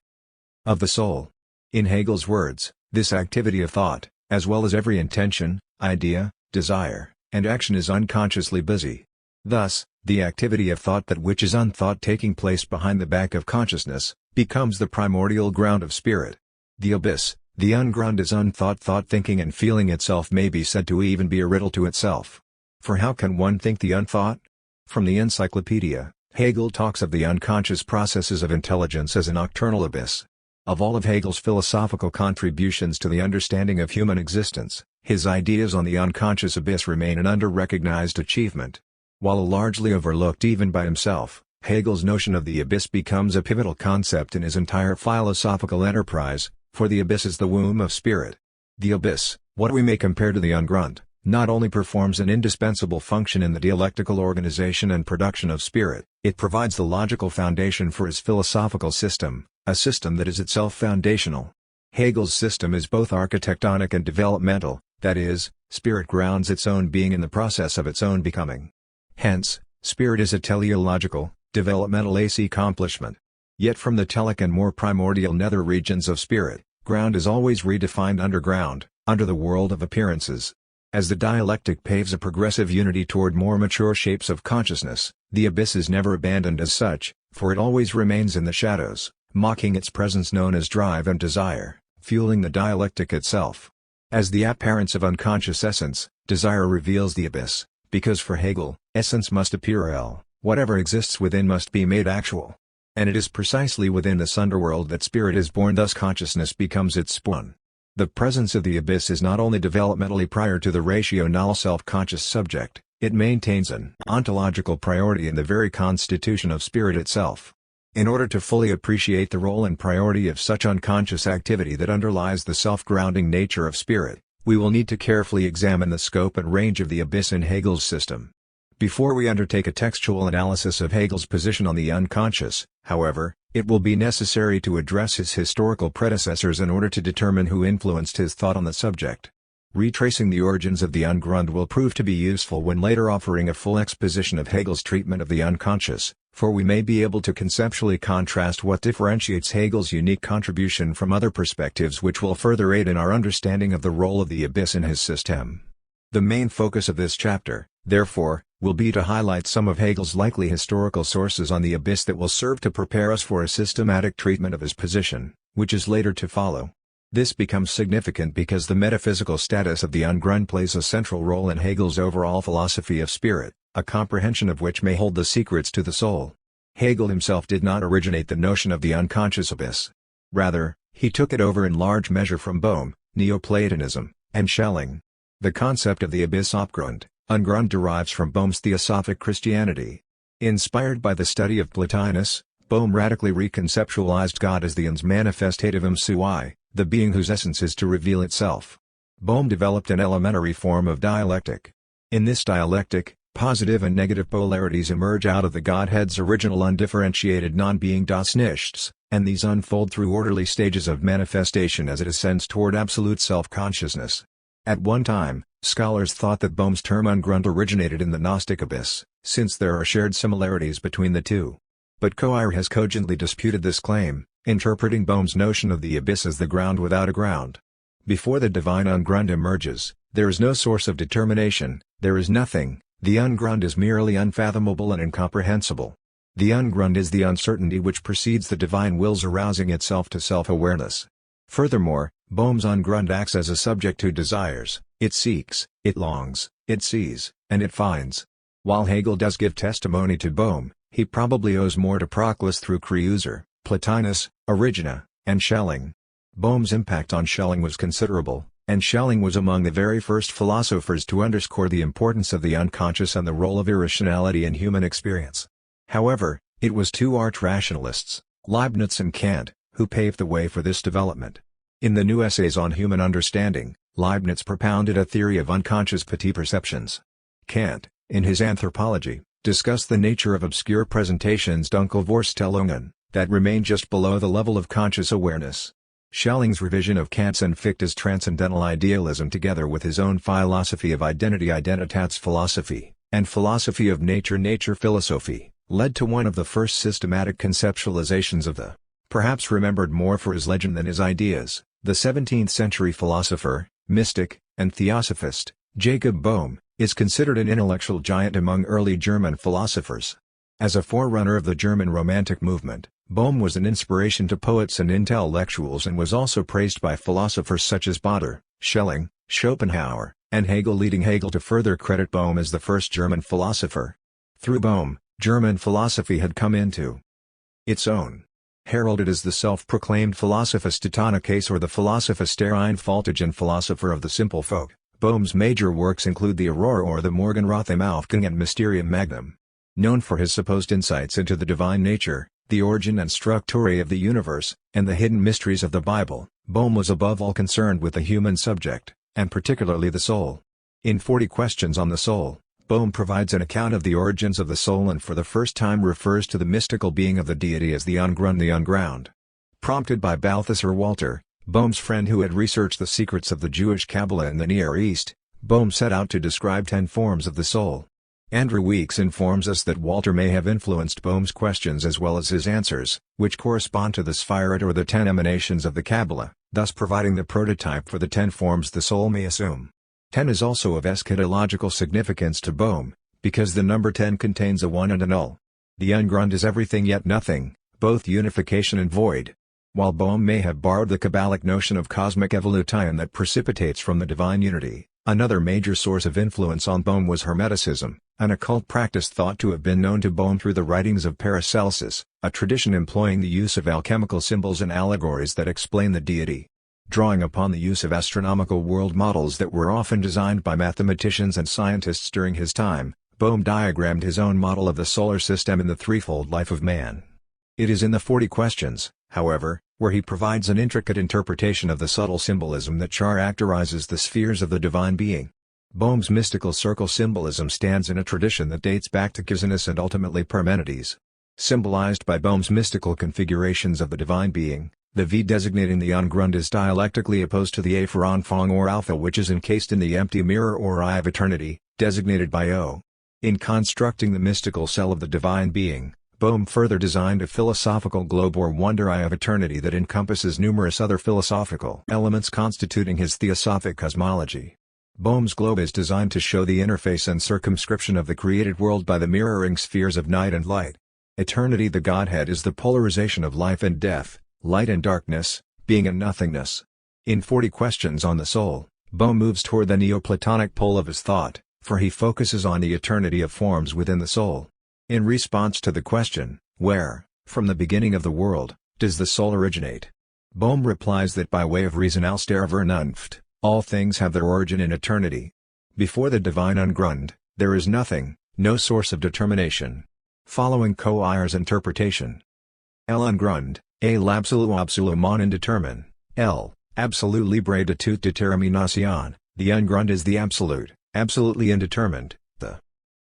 of the soul. In Hegel's words, this activity of thought, as well as every intention, idea, desire, and action, is unconsciously busy. Thus, the activity of thought, that which is unthought taking place behind the back of consciousness, becomes the primordial ground of spirit. The abyss, the unground, is unthought thought, thinking and feeling itself may be said to even be a riddle to itself. For how can one think the unthought? From the Encyclopedia, Hegel talks of the unconscious processes of intelligence as a nocturnal abyss. Of all of Hegel's philosophical contributions to the understanding of human existence, his ideas on the unconscious abyss remain an under-recognized achievement. While largely overlooked even by himself, Hegel's notion of the abyss becomes a pivotal concept in his entire philosophical enterprise, for the abyss is the womb of spirit. The abyss, what we may compare to the ungrund, not only performs an indispensable function in the dialectical organization and production of spirit, it provides the logical foundation for his philosophical system, a system that is itself foundational. Hegel's system is both architectonic and developmental, that is, spirit grounds its own being in the process of its own becoming. Hence, spirit is a teleological, developmental accomplishment. Yet from the telic and more primordial nether regions of spirit, ground is always redefined underground, under the world of appearances. As the dialectic paves a progressive unity toward more mature shapes of consciousness, the abyss is never abandoned as such, for it always remains in the shadows, mocking its presence known as drive and desire, fueling the dialectic itself. As the appearance of unconscious essence, desire reveals the abyss, because for Hegel, essence must appear L, Whatever exists within must be made actual. And it is precisely within this underworld that spirit is born, thus consciousness becomes its spawn. The presence of the abyss is not only developmentally prior to the ratio null self-conscious subject, it maintains an ontological priority in the very constitution of spirit itself. In order to fully appreciate the role and priority of such unconscious activity that underlies the self-grounding nature of spirit, we will need to carefully examine the scope and range of the abyss in Hegel's system. Before we undertake a textual analysis of Hegel's position on the unconscious, however, it will be necessary to address his historical predecessors in order to determine who influenced his thought on the subject. Retracing the origins of the Ungrund will prove to be useful when later offering a full exposition of Hegel's treatment of the unconscious, for we may be able to conceptually contrast what differentiates Hegel's unique contribution from other perspectives, which will further aid in our understanding of the role of the abyss in his system. The main focus of this chapter, therefore, will be to highlight some of Hegel's likely historical sources on the abyss that will serve to prepare us for a systematic treatment of his position, which is later to follow. This becomes significant because the metaphysical status of the Ungrund plays a central role in Hegel's overall philosophy of spirit, a comprehension of which may hold the secrets to the soul. Hegel himself did not originate the notion of the unconscious abyss. Rather, he took it over in large measure from Bohm, Neoplatonism, and Schelling. The concept of the abyss Ungrund derives from Bohm's Theosophic Christianity. Inspired by the study of Plotinus, Bohm radically reconceptualized God as the uns manifestativum sui, the being whose essence is to reveal itself. Bohm developed an elementary form of dialectic. In this dialectic, positive and negative polarities emerge out of the Godhead's original undifferentiated non-being das Nichts, and these unfold through orderly stages of manifestation as it ascends toward absolute self-consciousness. At one time, scholars thought that Bohm's term Ungrund originated in the Gnostic abyss, since there are shared similarities between the two. But Coire has cogently disputed this claim, interpreting Bohm's notion of the abyss as the ground without a ground. Before the divine Ungrund emerges, there is no source of determination, there is nothing, the Ungrund is merely unfathomable and incomprehensible. The Ungrund is the uncertainty which precedes the divine will's arousing itself to self-awareness. Furthermore, Bohm's Ungrund acts as a subject who desires, it seeks, it longs, it sees, and it finds. While Hegel does give testimony to Bohm, he probably owes more to Proclus through Kreuzer, Plotinus, Origena, and Schelling. Bohm's impact on Schelling was considerable, and Schelling was among the very first philosophers to underscore the importance of the unconscious and the role of irrationality in human experience. However, it was two arch-rationalists, Leibniz and Kant, who paved the way for this development. In the new essays on human understanding, Leibniz propounded a theory of unconscious petit perceptions. Kant, in his Anthropology, discussed the nature of obscure presentations Dunkelvorstellungen, that remain just below the level of conscious awareness. Schelling's revision of Kant's and Fichte's transcendental idealism together with his own philosophy of identity Identitätsphilosophy, and philosophy of nature Naturphilosophie, led to one of the first systematic conceptualizations of the, perhaps remembered more for his legend than his ideas, the 17th-century philosopher, mystic, and theosophist, Jacob Bohm, is considered an intellectual giant among early German philosophers. As a forerunner of the German Romantic movement, Bohm was an inspiration to poets and intellectuals and was also praised by philosophers such as Baader, Schelling, Schopenhauer, and Hegel, leading Hegel to further credit Bohm as the first German philosopher. Through Bohm, German philosophy had come into its own. Heralded as the self-proclaimed Philosophus Teutonicus or the Philosophus der Einfaltigen philosopher of the simple folk, Bohm's major works include the Aurora or the Morgenröth im Aufgang and Mysterium Magnum. Known for his supposed insights into the divine nature, the origin and structure of the universe, and the hidden mysteries of the Bible, Bohm was above all concerned with the human subject, and particularly the soul. In 40 Questions on the Soul, Bohm provides an account of the origins of the soul and for the first time refers to the mystical being of the deity as the Ungrund, the unground. Prompted by Balthasar Walter, Bohm's friend who had researched the secrets of the Jewish Kabbalah in the Near East, Bohm set out to describe 10 forms of the soul. Andrew Weeks informs us that Walter may have influenced Bohm's questions as well as his answers, which correspond to the Sphirot or the 10 emanations of the Kabbalah, thus providing the prototype for the 10 forms the soul may assume. 10 is also of eschatological significance to Bohm, because the number 10 contains a 1 and a null. The Ungrund is everything yet nothing, both unification and void. While Bohm may have borrowed the Kabbalic notion of cosmic evolution that precipitates from the divine unity, another major source of influence on Bohm was Hermeticism, an occult practice thought to have been known to Bohm through the writings of Paracelsus, a tradition employing the use of alchemical symbols and allegories that explain the deity. Drawing upon the use of astronomical world models that were often designed by mathematicians and scientists during his time, Bohm diagrammed his own model of the solar system in the threefold life of man. It is in the 40 Questions, however, where he provides an intricate interpretation of the subtle symbolism that characterizes the spheres of the divine being. Bohm's mystical circle symbolism stands in a tradition that dates back to Cusanus and ultimately Parmenides. Symbolized by Bohm's mystical configurations of the divine being, the V designating the ungrund is dialectically opposed to the A for Anfang or Alpha, which is encased in the empty mirror or eye of eternity, designated by O. In constructing the mystical cell of the divine being, Bohm further designed a philosophical globe or wonder eye of eternity that encompasses numerous other philosophical elements constituting his theosophic cosmology. Bohm's globe is designed to show the interface and circumscription of the created world by the mirroring spheres of night and light. Eternity, the Godhead, is the polarization of life and death, light and darkness, being and nothingness. In 40 Questions on the Soul, Bohm moves toward the Neoplatonic pole of his thought, for he focuses on the eternity of forms within the soul. In response to the question, where, from the beginning of the world, does the soul originate? Bohm replies that by way of reason aus der Vernunft, all things have their origin in eternity. Before the divine ungrund, there is nothing, no source of determination. Following Coir's interpretation. L ungrund, A l'absolu absolument indetermin, L, absolute libre de toute détermination, the ungrund is the absolute, absolutely indetermined, the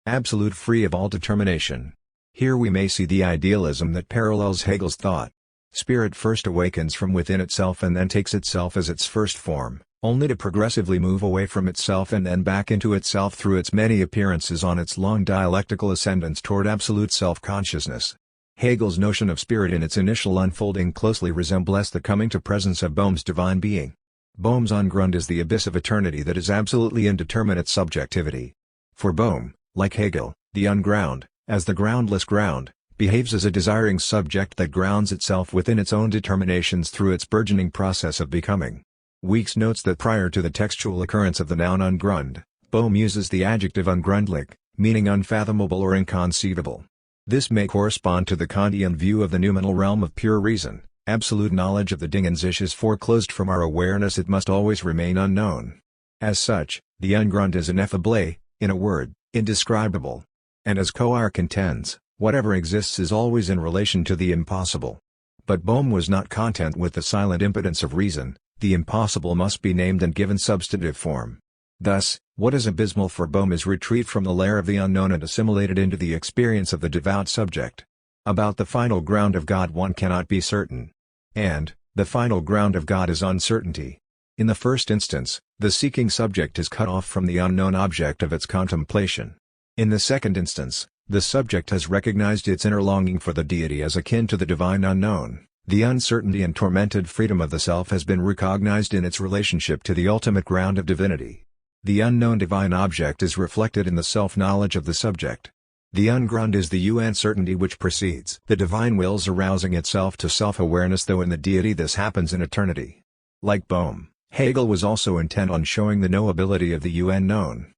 absolute free of all determination. Here we may see the idealism that parallels Hegel's thought. Spirit first awakens from within itself and then takes itself as its first form, only to progressively move away from itself and then back into itself through its many appearances on its long dialectical ascendance toward absolute self-consciousness. Hegel's notion of spirit in its initial unfolding closely resembles the coming to presence of Bohm's divine being. Bohm's ungrund is the abyss of eternity that is absolutely indeterminate subjectivity. For Bohm, like Hegel, the unground, as the groundless ground, behaves as a desiring subject that grounds itself within its own determinations through its burgeoning process of becoming. Weeks notes that prior to the textual occurrence of the noun ungrund, Bohm uses the adjective ungrundlich, meaning unfathomable or inconceivable. This may correspond to the Kantian view of the noumenal realm of pure reason. Absolute knowledge of the Ding an sich is foreclosed from our awareness, it must always remain unknown. As such, the ungrund is ineffable, in a word, indescribable. And as Coir contends, whatever exists is always in relation to the impossible. But Bohm was not content with the silent impotence of reason. The impossible must be named and given substantive form. Thus, what is abysmal for Bohm is retreat from the lair of the unknown and assimilated into the experience of the devout subject. About the final ground of God one cannot be certain. And, the final ground of God is uncertainty. In the first instance, the seeking subject is cut off from the unknown object of its contemplation. In the second instance, the subject has recognized its inner longing for the deity as akin to the divine unknown. The uncertainty and tormented freedom of the self has been recognized in its relationship to the ultimate ground of divinity. The unknown divine object is reflected in the self-knowledge of the subject. The ungrund is the uncertainty which precedes the divine will's arousing itself to self-awareness, though in the deity this happens in eternity. Like Bohm, Hegel was also intent on showing the knowability of the unknown.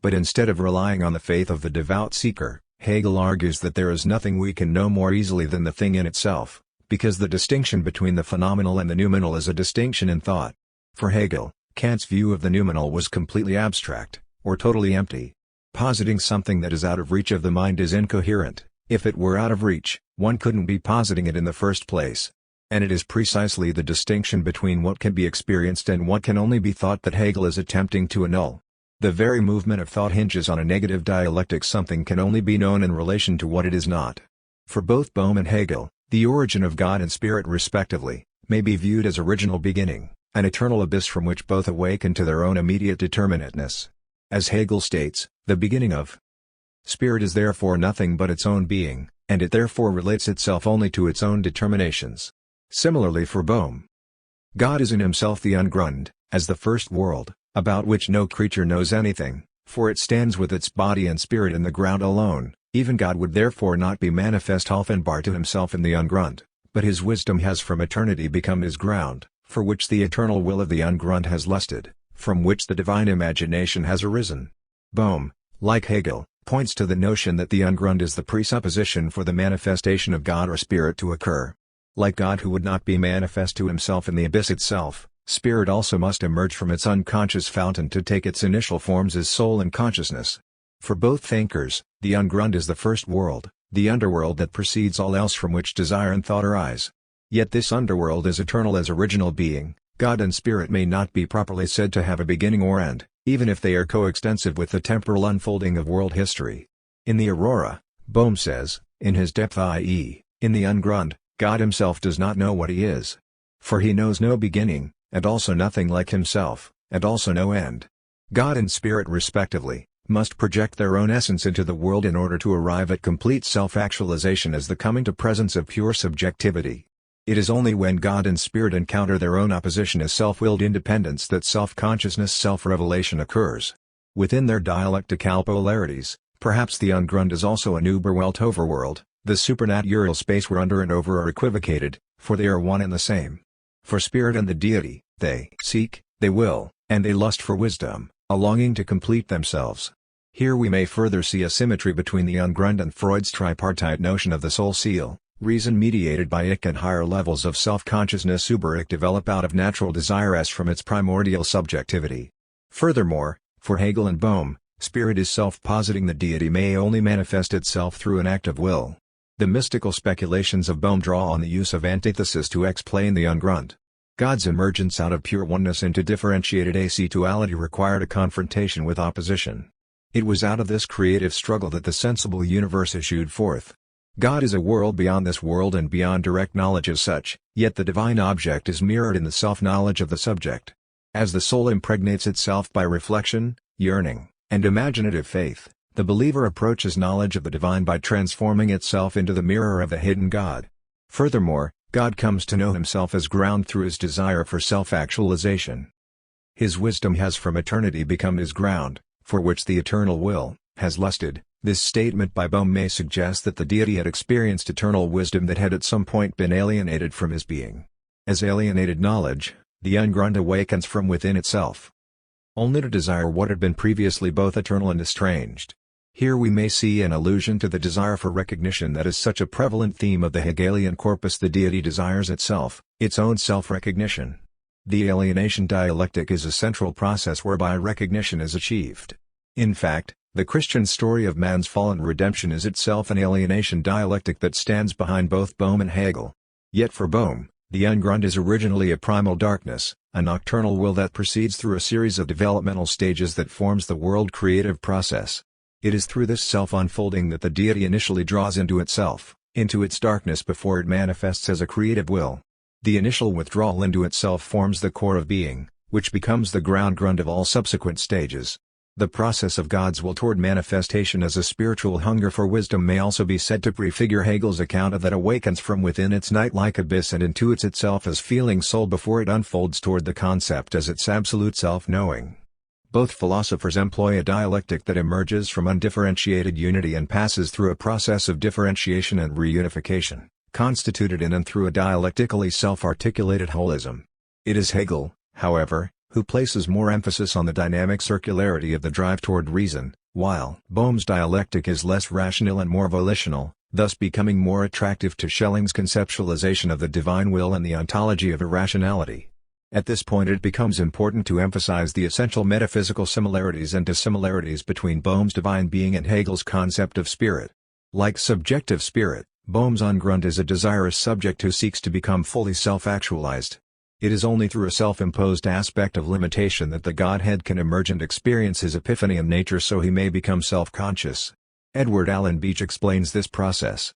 But instead of relying on the faith of the devout seeker, Hegel argues that there is nothing we can know more easily than the thing in itself, because the distinction between the phenomenal and the noumenal is a distinction in thought. For Hegel, Kant's view of the noumenal was completely abstract, or totally empty. Positing something that is out of reach of the mind is incoherent. If it were out of reach, one couldn't be positing it in the first place. And it is precisely the distinction between what can be experienced and what can only be thought that Hegel is attempting to annul. The very movement of thought hinges on a negative dialectic: something can only be known in relation to what it is not. For both Bohm and Hegel, the origin of God and spirit respectively, may be viewed as original beginning, an eternal abyss from which both awaken to their own immediate determinateness. As Hegel states, the beginning of spirit is therefore nothing but its own being, and it therefore relates itself only to its own determinations. Similarly for Bohm, God is in himself the ungrund, as the first world, about which no creature knows anything, for it stands with its body and spirit in the ground alone. Even God would therefore not be manifest offenbar to himself in the ungrund, but his wisdom has from eternity become his ground, for which the eternal will of the ungrund has lusted, from which the divine imagination has arisen. Bohm, like Hegel, points to the notion that the Ungrund is the presupposition for the manifestation of God or Spirit to occur. Like God, who would not be manifest to himself in the abyss itself, Spirit also must emerge from its unconscious fountain to take its initial forms as soul and consciousness. For both thinkers, the Ungrund is the first world, the underworld that precedes all else from which desire and thought arise. Yet this underworld is eternal as original being. God and Spirit may not be properly said to have a beginning or end, even if they are coextensive with the temporal unfolding of world history. In the Aurora, Bohm says, in his depth, i.e., in the Ungrund, God himself does not know what he is. For he knows no beginning, and also nothing like himself, and also no end. God and Spirit respectively, must project their own essence into the world in order to arrive at complete self-actualization as the coming to presence of pure subjectivity. It is only when God and Spirit encounter their own opposition as self-willed independence that self-consciousness, self-revelation occurs. Within their dialectical polarities, perhaps the Ungrund is also an Überwelt overworld, the supernatural space where under and over are equivocated, for they are one and the same. For Spirit and the deity, they seek, they will, and they lust for wisdom, a longing to complete themselves. Here we may further see a symmetry between the Ungrund and Freud's tripartite notion of the soul seal. Reason mediated by Ich and higher levels of self-consciousness über Ich develop out of natural desire as from its primordial subjectivity. Furthermore, for Hegel and Bohm, Spirit is self-positing the deity may only manifest itself through an act of will. The mystical speculations of Bohm draw on the use of antithesis to explain the Ungrund. God's emergence out of pure oneness into differentiated acituality required a confrontation with opposition. It was out of this creative struggle that the sensible universe issued forth. God is a world beyond this world and beyond direct knowledge as such, yet the divine object is mirrored in the self-knowledge of the subject. As the soul impregnates itself by reflection, yearning, and imaginative faith, the believer approaches knowledge of the divine by transforming itself into the mirror of the hidden God. Furthermore, God comes to know himself as ground through his desire for self-actualization. His wisdom has from eternity become his ground, for which the eternal will has lusted. This statement by Bohm may suggest that the deity had experienced eternal wisdom that had at some point been alienated from his being. As alienated knowledge, the Ungrund awakens from within itself, only to desire what had been previously both eternal and estranged. Here we may see an allusion to the desire for recognition that is such a prevalent theme of the Hegelian corpus. The deity desires itself, its own self-recognition. The alienation dialectic is a central process whereby recognition is achieved. In fact, the Christian story of man's fallen redemption is itself an alienation dialectic that stands behind both Bohm and Hegel. Yet for Bohm, the Ungrund is originally a primal darkness, a nocturnal will that proceeds through a series of developmental stages that forms the world creative process. It is through this self-unfolding that the deity initially draws into itself, into its darkness before it manifests as a creative will. The initial withdrawal into itself forms the core of being, which becomes the ground of all subsequent stages. The process of God's will toward manifestation as a spiritual hunger for wisdom may also be said to prefigure Hegel's account of that awakens from within its night-like abyss and intuits itself as feeling soul before it unfolds toward the concept as its absolute self-knowing. Both philosophers employ a dialectic that emerges from undifferentiated unity and passes through a process of differentiation and reunification, constituted in and through a dialectically self-articulated holism. It is Hegel, however, who places more emphasis on the dynamic circularity of the drive toward reason, while Bohm's dialectic is less rational and more volitional, thus becoming more attractive to Schelling's conceptualization of the divine will and the ontology of irrationality. At this point it becomes important to emphasize the essential metaphysical similarities and dissimilarities between Bohm's divine being and Hegel's concept of spirit. Like subjective spirit, Bohm's Ungrund is a desirous subject who seeks to become fully self-actualized. It is only through a self-imposed aspect of limitation that the Godhead can emerge and experience his epiphany in nature so he may become self-conscious. Edward Allen Beach explains this process.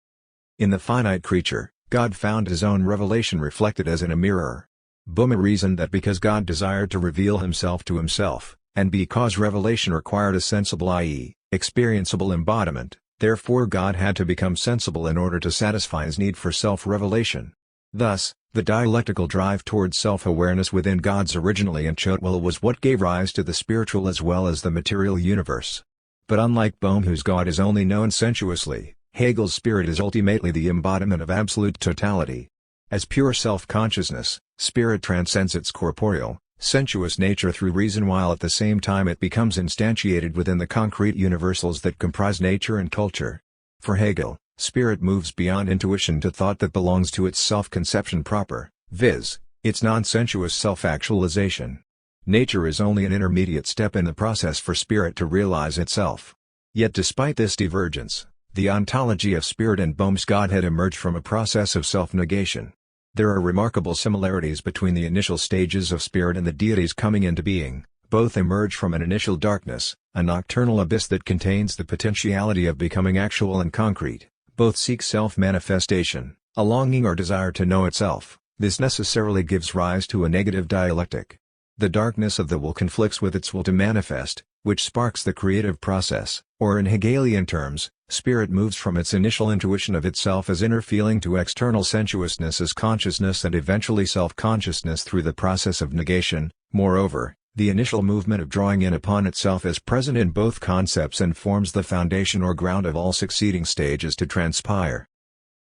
In the finite creature, God found his own revelation reflected as in a mirror. Bohm reasoned that because God desired to reveal himself to himself, and because revelation required a sensible i.e., experienceable embodiment, therefore God had to become sensible in order to satisfy his need for self-revelation. Thus, the dialectical drive towards self-awareness within God's originally inchoate will was what gave rise to the spiritual as well as the material universe. But unlike Bohm whose God is only known sensuously, Hegel's spirit is ultimately the embodiment of absolute totality. As pure self-consciousness, spirit transcends its corporeal, sensuous nature through reason, while at the same time it becomes instantiated within the concrete universals that comprise nature and culture. For Hegel, spirit moves beyond intuition to thought that belongs to its self-conception proper, viz., its non-sensuous self-actualization. Nature is only an intermediate step in the process for spirit to realize itself. Yet despite this divergence, the ontology of spirit and Bohm's Godhead emerge from a process of self-negation. There are remarkable similarities between the initial stages of spirit and the deities coming into being. Both emerge from an initial darkness, a nocturnal abyss that contains the potentiality of becoming actual and concrete. Both seek self-manifestation, a longing or desire to know itself. This necessarily gives rise to a negative dialectic. The darkness of the will conflicts with its will to manifest, which sparks the creative process, or in Hegelian terms, spirit moves from its initial intuition of itself as inner feeling to external sensuousness as consciousness and eventually self-consciousness through the process of negation. Moreover, the initial movement of drawing in upon itself is present in both concepts and forms the foundation or ground of all succeeding stages to transpire.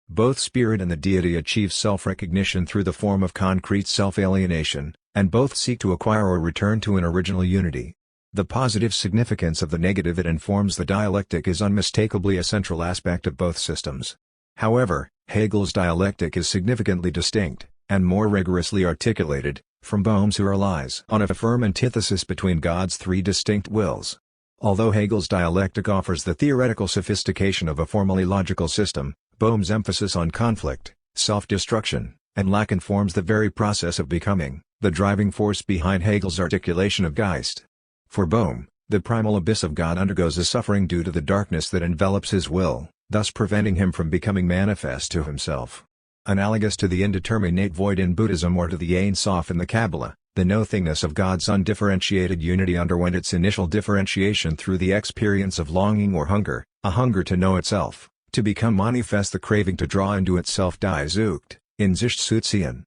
Both spirit and the deity achieve self-recognition through the form of concrete self-alienation, and both seek to acquire or return to an original unity. The positive significance of the negative that informs the dialectic is unmistakably a central aspect of both systems. However, Hegel's dialectic is significantly distinct, and more rigorously articulated, from Bohm's, who relies on a firm antithesis between God's three distinct wills. Although Hegel's dialectic offers the theoretical sophistication of a formally logical system, Bohm's emphasis on conflict, self-destruction, and lack informs the very process of becoming, the driving force behind Hegel's articulation of Geist. For Bohm, the primal abyss of God undergoes a suffering due to the darkness that envelops his will, thus preventing him from becoming manifest to himself. Analogous to the indeterminate void in Buddhism or to the Ein Sof in the Kabbalah, the nothingness of God's undifferentiated unity underwent its initial differentiation through the experience of longing or hunger, a hunger to know itself, to become manifest, the craving to draw into itself die Zucht, in Sich zu ziehen.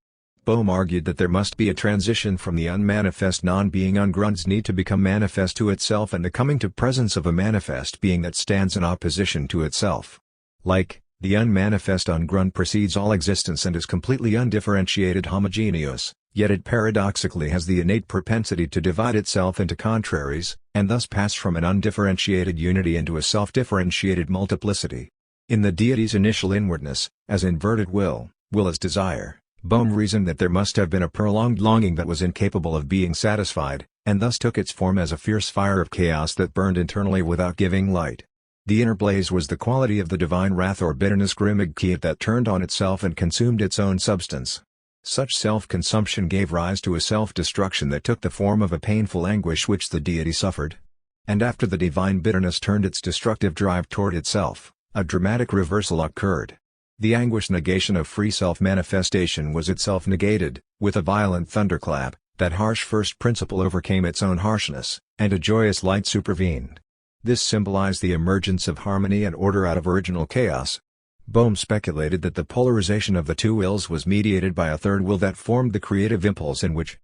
Bohm argued that there must be a transition from the unmanifest non-being Ungrund's need to become manifest to itself and the coming to presence of a manifest being that stands in opposition to itself. Like, the unmanifest Ungrund precedes all existence and is completely undifferentiated homogeneous, yet it paradoxically has the innate propensity to divide itself into contraries, and thus pass from an undifferentiated unity into a self-differentiated multiplicity. In the deity's initial inwardness, as inverted will as desire, Bohm reasoned that there must have been a prolonged longing that was incapable of being satisfied, and thus took its form as a fierce fire of chaos that burned internally without giving light. The inner blaze was the quality of the divine wrath or bitterness Grimmigkeit that turned on itself and consumed its own substance. Such self-consumption gave rise to a self-destruction that took the form of a painful anguish which the deity suffered. And after the divine bitterness turned its destructive drive toward itself, a dramatic reversal occurred. The anguish negation of free self-manifestation was itself negated. With a violent thunderclap, that harsh first principle overcame its own harshness, and a joyous light supervened. This symbolized the emergence of harmony and order out of original chaos. Bohm speculated that the polarization of the two wills was mediated by a third will that formed the creative impulse in which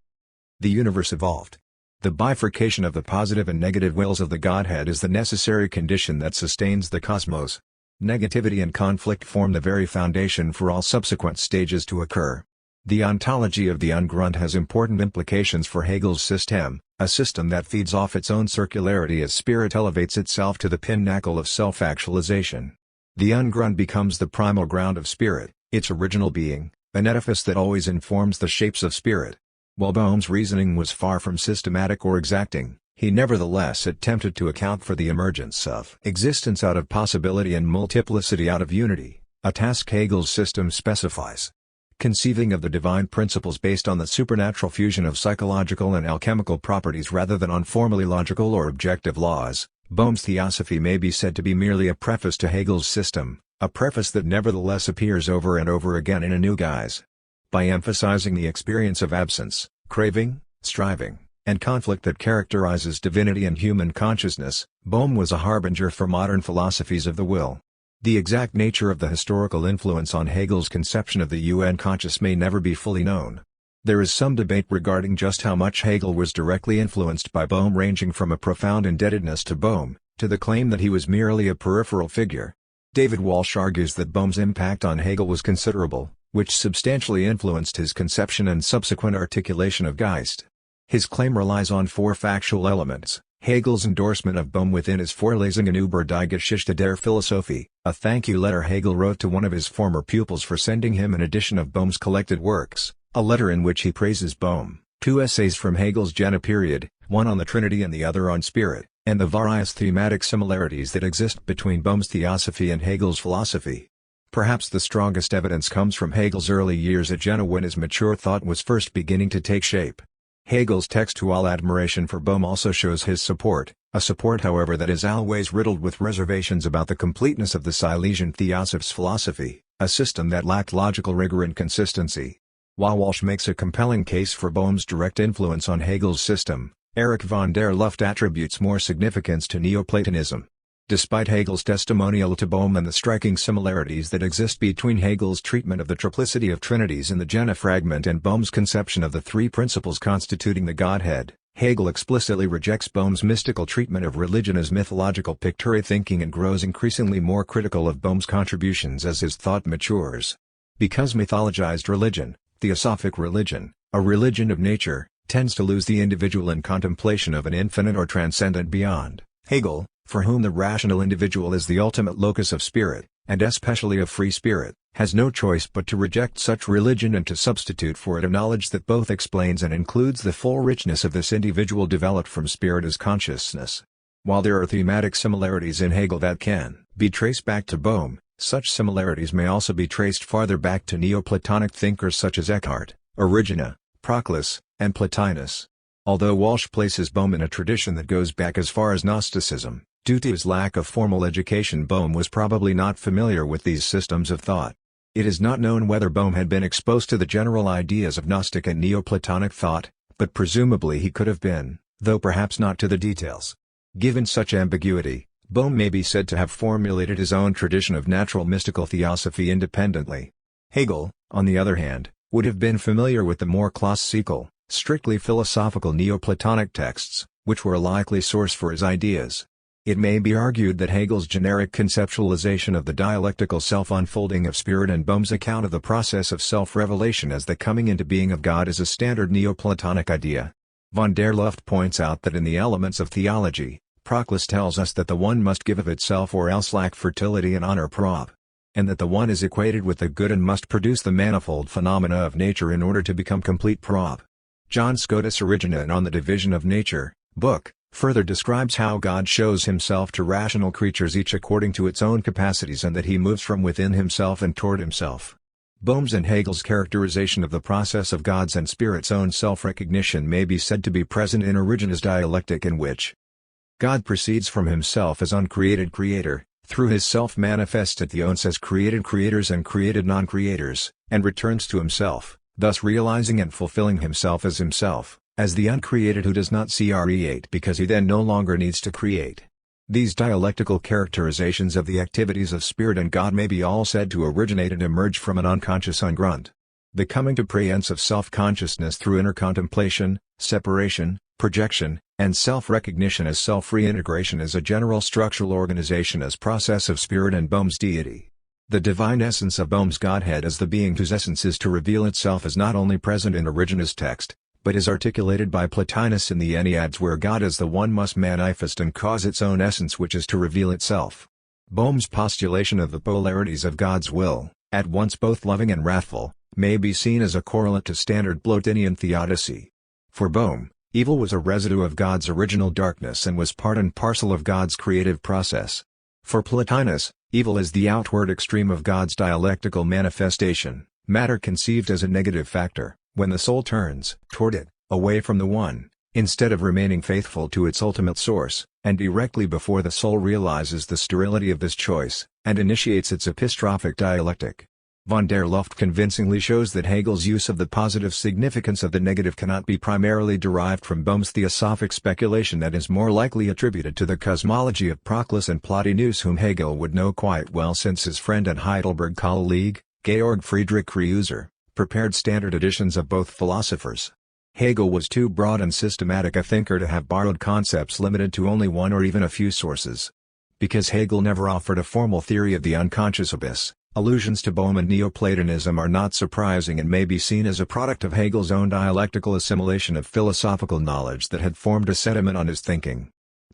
the universe evolved. The bifurcation of the positive and negative wills of the Godhead is the necessary condition that sustains the cosmos. Negativity and conflict form the very foundation for all subsequent stages to occur. The ontology of the Ungrund has important implications for Hegel's system, a system that feeds off its own circularity as spirit elevates itself to the pinnacle of self-actualization. The Ungrund becomes the primal ground of spirit, its original being, an edifice that always informs the shapes of spirit. While Bohm's reasoning was far from systematic or exacting, he nevertheless attempted to account for the emergence of existence out of possibility and multiplicity out of unity, a task Hegel's system specifies. Conceiving of the divine principles based on the supernatural fusion of psychological and alchemical properties rather than on formally logical or objective laws, Bohm's theosophy may be said to be merely a preface to Hegel's system, a preface that nevertheless appears over and over again in a new guise. By emphasizing the experience of absence, craving, striving, and conflict that characterizes divinity and human consciousness, Bohm was a harbinger for modern philosophies of the will. The exact nature of the historical influence on Hegel's conception of the unconscious may never be fully known. There is some debate regarding just how much Hegel was directly influenced by Bohm, ranging from a profound indebtedness to Bohm, to the claim that he was merely a peripheral figure. David Walsh argues that Bohm's impact on Hegel was considerable, which substantially influenced his conception and subsequent articulation of Geist. His claim relies on four factual elements: Hegel's endorsement of Bohm within his Vorlesungen über die Geschichte der Philosophie, a thank you letter Hegel wrote to one of his former pupils for sending him an edition of Bohm's collected works, a letter in which he praises Bohm, two essays from Hegel's Jena period, one on the Trinity and the other on spirit, and the various thematic similarities that exist between Bohm's theosophy and Hegel's philosophy. Perhaps the strongest evidence comes from Hegel's early years at Jena when his mature thought was first beginning to take shape. Hegel's text To All Admiration for Bohm also shows his support, a support however that is always riddled with reservations about the completeness of the Silesian Theosoph's philosophy, a system that lacked logical rigor and consistency. While Walsh makes a compelling case for Bohm's direct influence on Hegel's system, Erich von der Luft attributes more significance to Neoplatonism. Despite Hegel's testimonial to Bohm and the striking similarities that exist between Hegel's treatment of the triplicity of trinities in the Jena fragment and Bohm's conception of the three principles constituting the Godhead, Hegel explicitly rejects Bohm's mystical treatment of religion as mythological pictorial thinking and grows increasingly more critical of Bohm's contributions as his thought matures. Because mythologized religion, theosophic religion, a religion of nature, tends to lose the individual in contemplation of an infinite or transcendent beyond, Hegel, for whom the rational individual is the ultimate locus of spirit, and especially of free spirit, has no choice but to reject such religion and to substitute for it a knowledge that both explains and includes the full richness of this individual developed from spirit as consciousness. While there are thematic similarities in Hegel that can be traced back to Bohm, such similarities may also be traced farther back to Neoplatonic thinkers such as Eckhart, Origena, Proclus, and Plotinus. Although Walsh places Bohm in a tradition that goes back as far as Gnosticism, due to his lack of formal education Bohm was probably not familiar with these systems of thought. It is not known whether Bohm had been exposed to the general ideas of Gnostic and Neoplatonic thought, but presumably he could have been, though perhaps not to the details. Given such ambiguity, Bohm may be said to have formulated his own tradition of natural mystical theosophy independently. Hegel, on the other hand, would have been familiar with the more classical, strictly philosophical Neoplatonic texts, which were a likely source for his ideas. It may be argued that Hegel's generic conceptualization of the dialectical self-unfolding of spirit and Bohm's account of the process of self-revelation as the coming into being of God is a standard Neoplatonic idea. Von der Luft points out that in the Elements of Theology, Proclus tells us that the one must give of itself or else lack fertility and honor prop, and that the one is equated with the good and must produce the manifold phenomena of nature in order to become complete prop. John Scotus Origena and On the Division of Nature, book, further describes how God shows himself to rational creatures each according to its own capacities and that he moves from within himself and toward himself. Bohm's and Hegel's characterization of the process of God's and Spirit's own self-recognition may be said to be present in Origena's dialectic in which God proceeds from himself as uncreated creator, through his self-manifested theons as created creators and created non-creators, and returns to himself, thus realizing and fulfilling himself as the uncreated who does not create because he then no longer needs to create. These dialectical characterizations of the activities of spirit and God may be all said to originate and emerge from an unconscious ungrunt. The coming to preence of self-consciousness through inner contemplation, separation, projection, and self-recognition as self-reintegration is a general structural organization as process of spirit and Bohm's deity. The divine essence of Bohm's Godhead as the being whose essence is to reveal itself is not only present in Origena's text, but is articulated by Plotinus in the Enneads where God as the one must manifest and cause its own essence which is to reveal itself. Bohm's postulation of the polarities of God's will, at once both loving and wrathful, may be seen as a correlate to standard Plotinian theodicy. For Bohm, evil was a residue of God's original darkness and was part and parcel of God's creative process. For Plotinus, evil is the outward extreme of God's dialectical manifestation, matter conceived as a negative factor, when the soul turns toward it, away from the one, instead of remaining faithful to its ultimate source, and directly before the soul realizes the sterility of this choice, and initiates its epistrophic dialectic. Von der Luft convincingly shows that Hegel's use of the positive significance of the negative cannot be primarily derived from Bohm's theosophic speculation and is more likely attributed to the cosmology of Proclus and Plotinus whom Hegel would know quite well since his friend and Heidelberg colleague, Georg Friedrich Kreuzer, prepared standard editions of both philosophers. Hegel was too broad and systematic a thinker to have borrowed concepts limited to only one or even a few sources. Because Hegel never offered a formal theory of the unconscious abyss, Allusions to Bohm and Neoplatonism are not surprising and may be seen as a product of Hegel's own dialectical assimilation of philosophical knowledge that had formed a sediment on his thinking.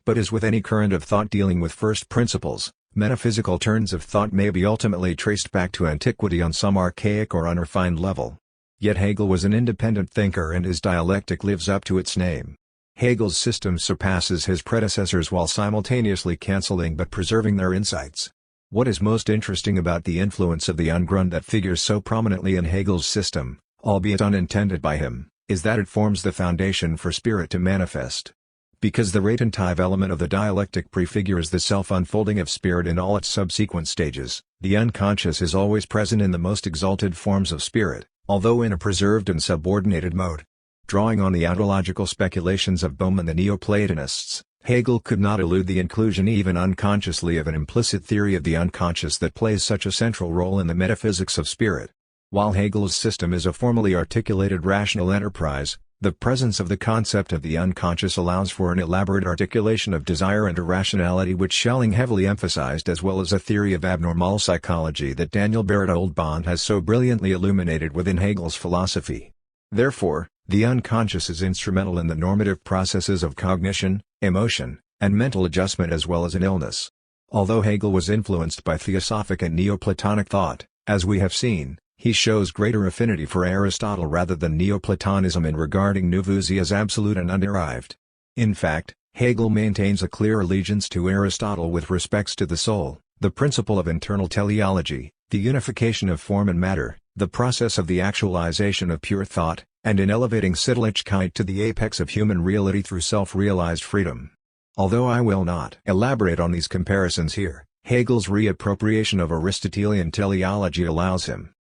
But as with any current of thought dealing with first principles, metaphysical turns of thought may be ultimately traced back to antiquity on some archaic or unrefined level. Yet Hegel was an independent thinker and his dialectic lives up to its name. Hegel's system surpasses his predecessors while simultaneously cancelling but preserving their insights. What is most interesting about the influence of the Ungrund that figures so prominently in Hegel's system, albeit unintended by him, is that it forms the foundation for spirit to manifest. Because the retentive element of the dialectic prefigures the self-unfolding of spirit in all its subsequent stages, the unconscious is always present in the most exalted forms of spirit, although in a preserved and subordinated mode. Drawing on the ontological speculations of Bohm and the Neoplatonists, Hegel could not elude the inclusion even unconsciously of an implicit theory of the unconscious that plays such a central role in the metaphysics of spirit. While Hegel's system is a formally articulated rational enterprise, the presence of the concept of the unconscious allows for an elaborate articulation of desire and irrationality which Schelling heavily emphasized, as well as a theory of abnormal psychology that Daniel Barrett-Oldbond has so brilliantly illuminated within Hegel's philosophy. Therefore, the unconscious is instrumental in the normative processes of cognition, emotion, and mental adjustment as well as in illness. Although Hegel was influenced by Theosophic and Neoplatonic thought, as we have seen, he shows greater affinity for Aristotle rather than Neoplatonism in regarding nouveauté as absolute and underived. In fact, Hegel maintains a clear allegiance to Aristotle with respects to the soul, the principle of internal teleology, the unification of form and matter, the process of the actualization of pure thought, and in elevating Sittlichkeit to the apex of human reality through self-realized freedom. Although I will not elaborate on these comparisons here, Hegel's reappropriation of Aristotelian teleology allows him,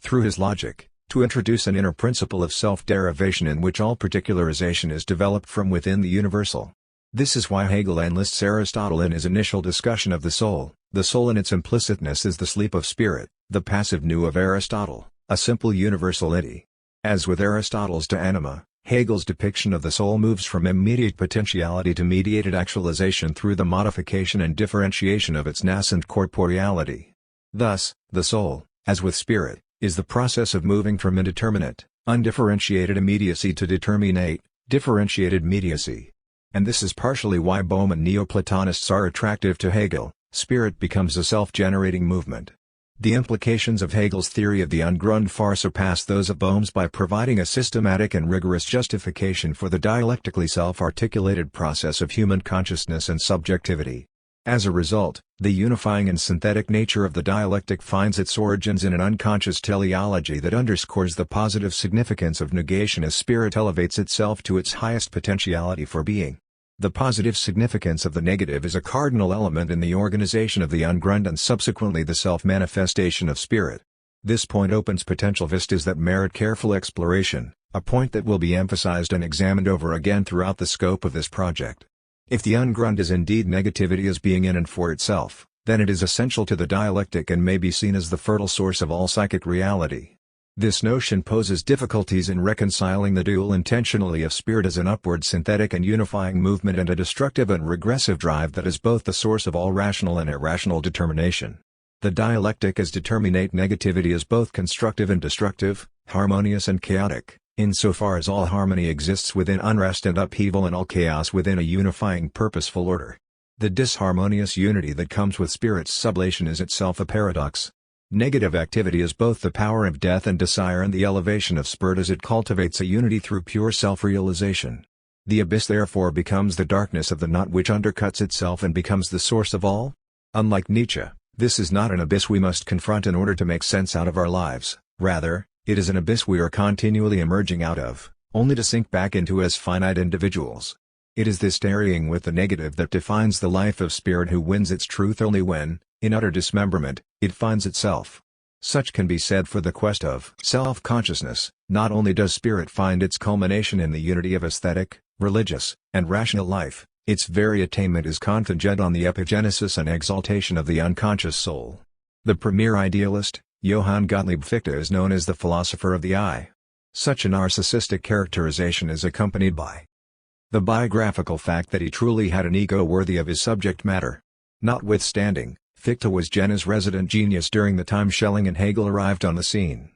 through his logic, to introduce an inner principle of self-derivation in which all particularization is developed from within the universal. This is why Hegel enlists Aristotle in his initial discussion of the soul. The soul in its implicitness is the sleep of spirit, the passive nous of Aristotle, a simple universality. As with Aristotle's De Anima, Hegel's depiction of the soul moves from immediate potentiality to mediated actualization through the modification and differentiation of its nascent corporeality. Thus, the soul, as with spirit, is the process of moving from indeterminate, undifferentiated immediacy to determinate, differentiated immediacy. And this is partially why Bohm and Neoplatonists are attractive to Hegel. Spirit becomes a self-generating movement. The implications of Hegel's theory of the Ungrund far surpass those of Bohm's by providing a systematic and rigorous justification for the dialectically self-articulated process of human consciousness and subjectivity. As a result, the unifying and synthetic nature of the dialectic finds its origins in an unconscious teleology that underscores the positive significance of negation as spirit elevates itself to its highest potentiality for being. The positive significance of the negative is a cardinal element in the organization of the Ungrund and subsequently the self-manifestation of spirit. This point opens potential vistas that merit careful exploration, a point that will be emphasized and examined over again throughout the scope of this project. If the Ungrund is indeed negativity as being in and for itself, then it is essential to the dialectic and may be seen as the fertile source of all psychic reality. This notion poses difficulties in reconciling the dual intentionality of spirit as an upward synthetic and unifying movement and a destructive and regressive drive that is both the source of all rational and irrational determination. The dialectic as determinate negativity is both constructive and destructive, harmonious and chaotic, insofar as all harmony exists within unrest and upheaval and all chaos within a unifying purposeful order. The disharmonious unity that comes with spirit's sublation is itself a paradox. Negative activity is both the power of death and desire and the elevation of spirit as it cultivates a unity through pure self-realization. The abyss therefore becomes the darkness of the not which undercuts itself and becomes the source of all. Unlike Nietzsche, this is not an abyss we must confront in order to make sense out of our lives, rather, it is an abyss we are continually emerging out of, only to sink back into as finite individuals. It is this tarrying with the negative that defines the life of spirit who wins its truth only when, in utter dismemberment, it finds itself. Such can be said for the quest of self-consciousness. Not only does spirit find its culmination in the unity of aesthetic, religious, and rational life, its very attainment is contingent on the epigenesis and exaltation of the unconscious soul. The premier idealist, Johann Gottlieb Fichte, is known as the philosopher of the I. Such a narcissistic characterization is accompanied by the biographical fact that he truly had an ego worthy of his subject matter. Notwithstanding, Fichte was Jena's resident genius during the time Schelling and Hegel arrived on the scene.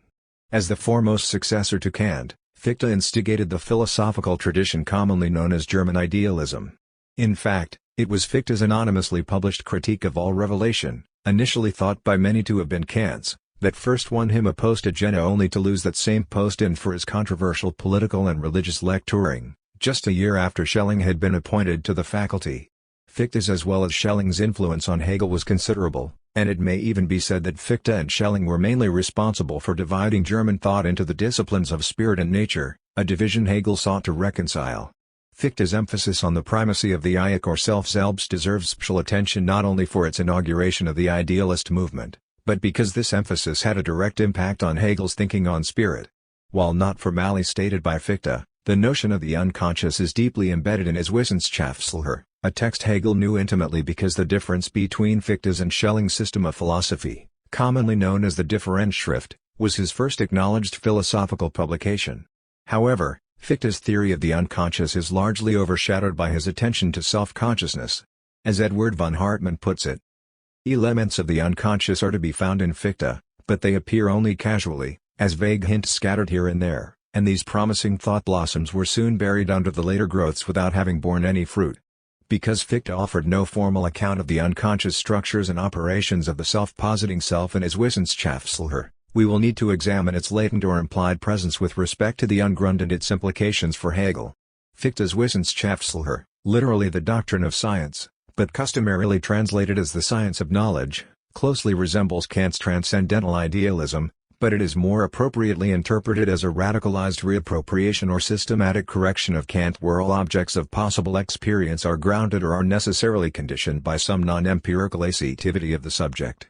As the foremost successor to Kant, Fichte instigated the philosophical tradition commonly known as German idealism. In fact, it was Fichte's anonymously published Critique of All Revelation, initially thought by many to have been Kant's, that first won him a post at Jena, only to lose that same post in for his controversial political and religious lecturing, just a year after Schelling had been appointed to the faculty. Fichte's as well as Schelling's influence on Hegel was considerable, and it may even be said that Fichte and Schelling were mainly responsible for dividing German thought into the disciplines of spirit and nature, a division Hegel sought to reconcile. Fichte's emphasis on the primacy of the Ich or self-selbst deserves special attention not only for its inauguration of the idealist movement, but because this emphasis had a direct impact on Hegel's thinking on spirit. While not formally stated by Fichte, the notion of the unconscious is deeply embedded in his Wissenschaftslehre, a text Hegel knew intimately because the difference between Fichte's and Schelling's system of philosophy, commonly known as the Differenzschrift, was his first acknowledged philosophical publication. However, Fichte's theory of the unconscious is largely overshadowed by his attention to self-consciousness. As Edward von Hartmann puts it, elements of the unconscious are to be found in Fichte, but they appear only casually, as vague hints scattered here and there, and these promising thought blossoms were soon buried under the later growths without having borne any fruit. Because Fichte offered no formal account of the unconscious structures and operations of the self-positing self in his Wissenschaftslehre, we will need to examine its latent or implied presence with respect to the Ungrund and its implications for Hegel. Fichte's Wissenschaftslehre, literally the doctrine of science, but customarily translated as the science of knowledge, closely resembles Kant's transcendental idealism, but it is more appropriately interpreted as a radicalized reappropriation or systematic correction of Kant, where all objects of possible experience are grounded or are necessarily conditioned by some non-empirical activity of the subject.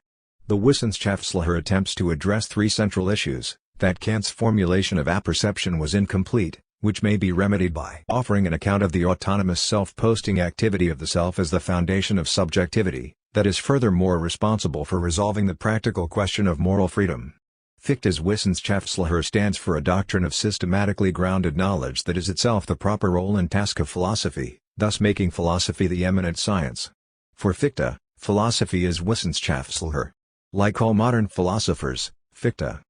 The Wissenschaftslehre attempts to address three central issues: that Kant's formulation of apperception was incomplete, which may be remedied by offering an account of the autonomous self-posting activity of the self as the foundation of subjectivity, that is furthermore responsible for resolving the practical question of moral freedom. Fichte's Wissenschaftslehre stands for a doctrine of systematically grounded knowledge that is itself the proper role and task of philosophy, thus making philosophy the eminent science. For Fichte, philosophy is Wissenschaftslehre. Like all modern philosophers, Fichte,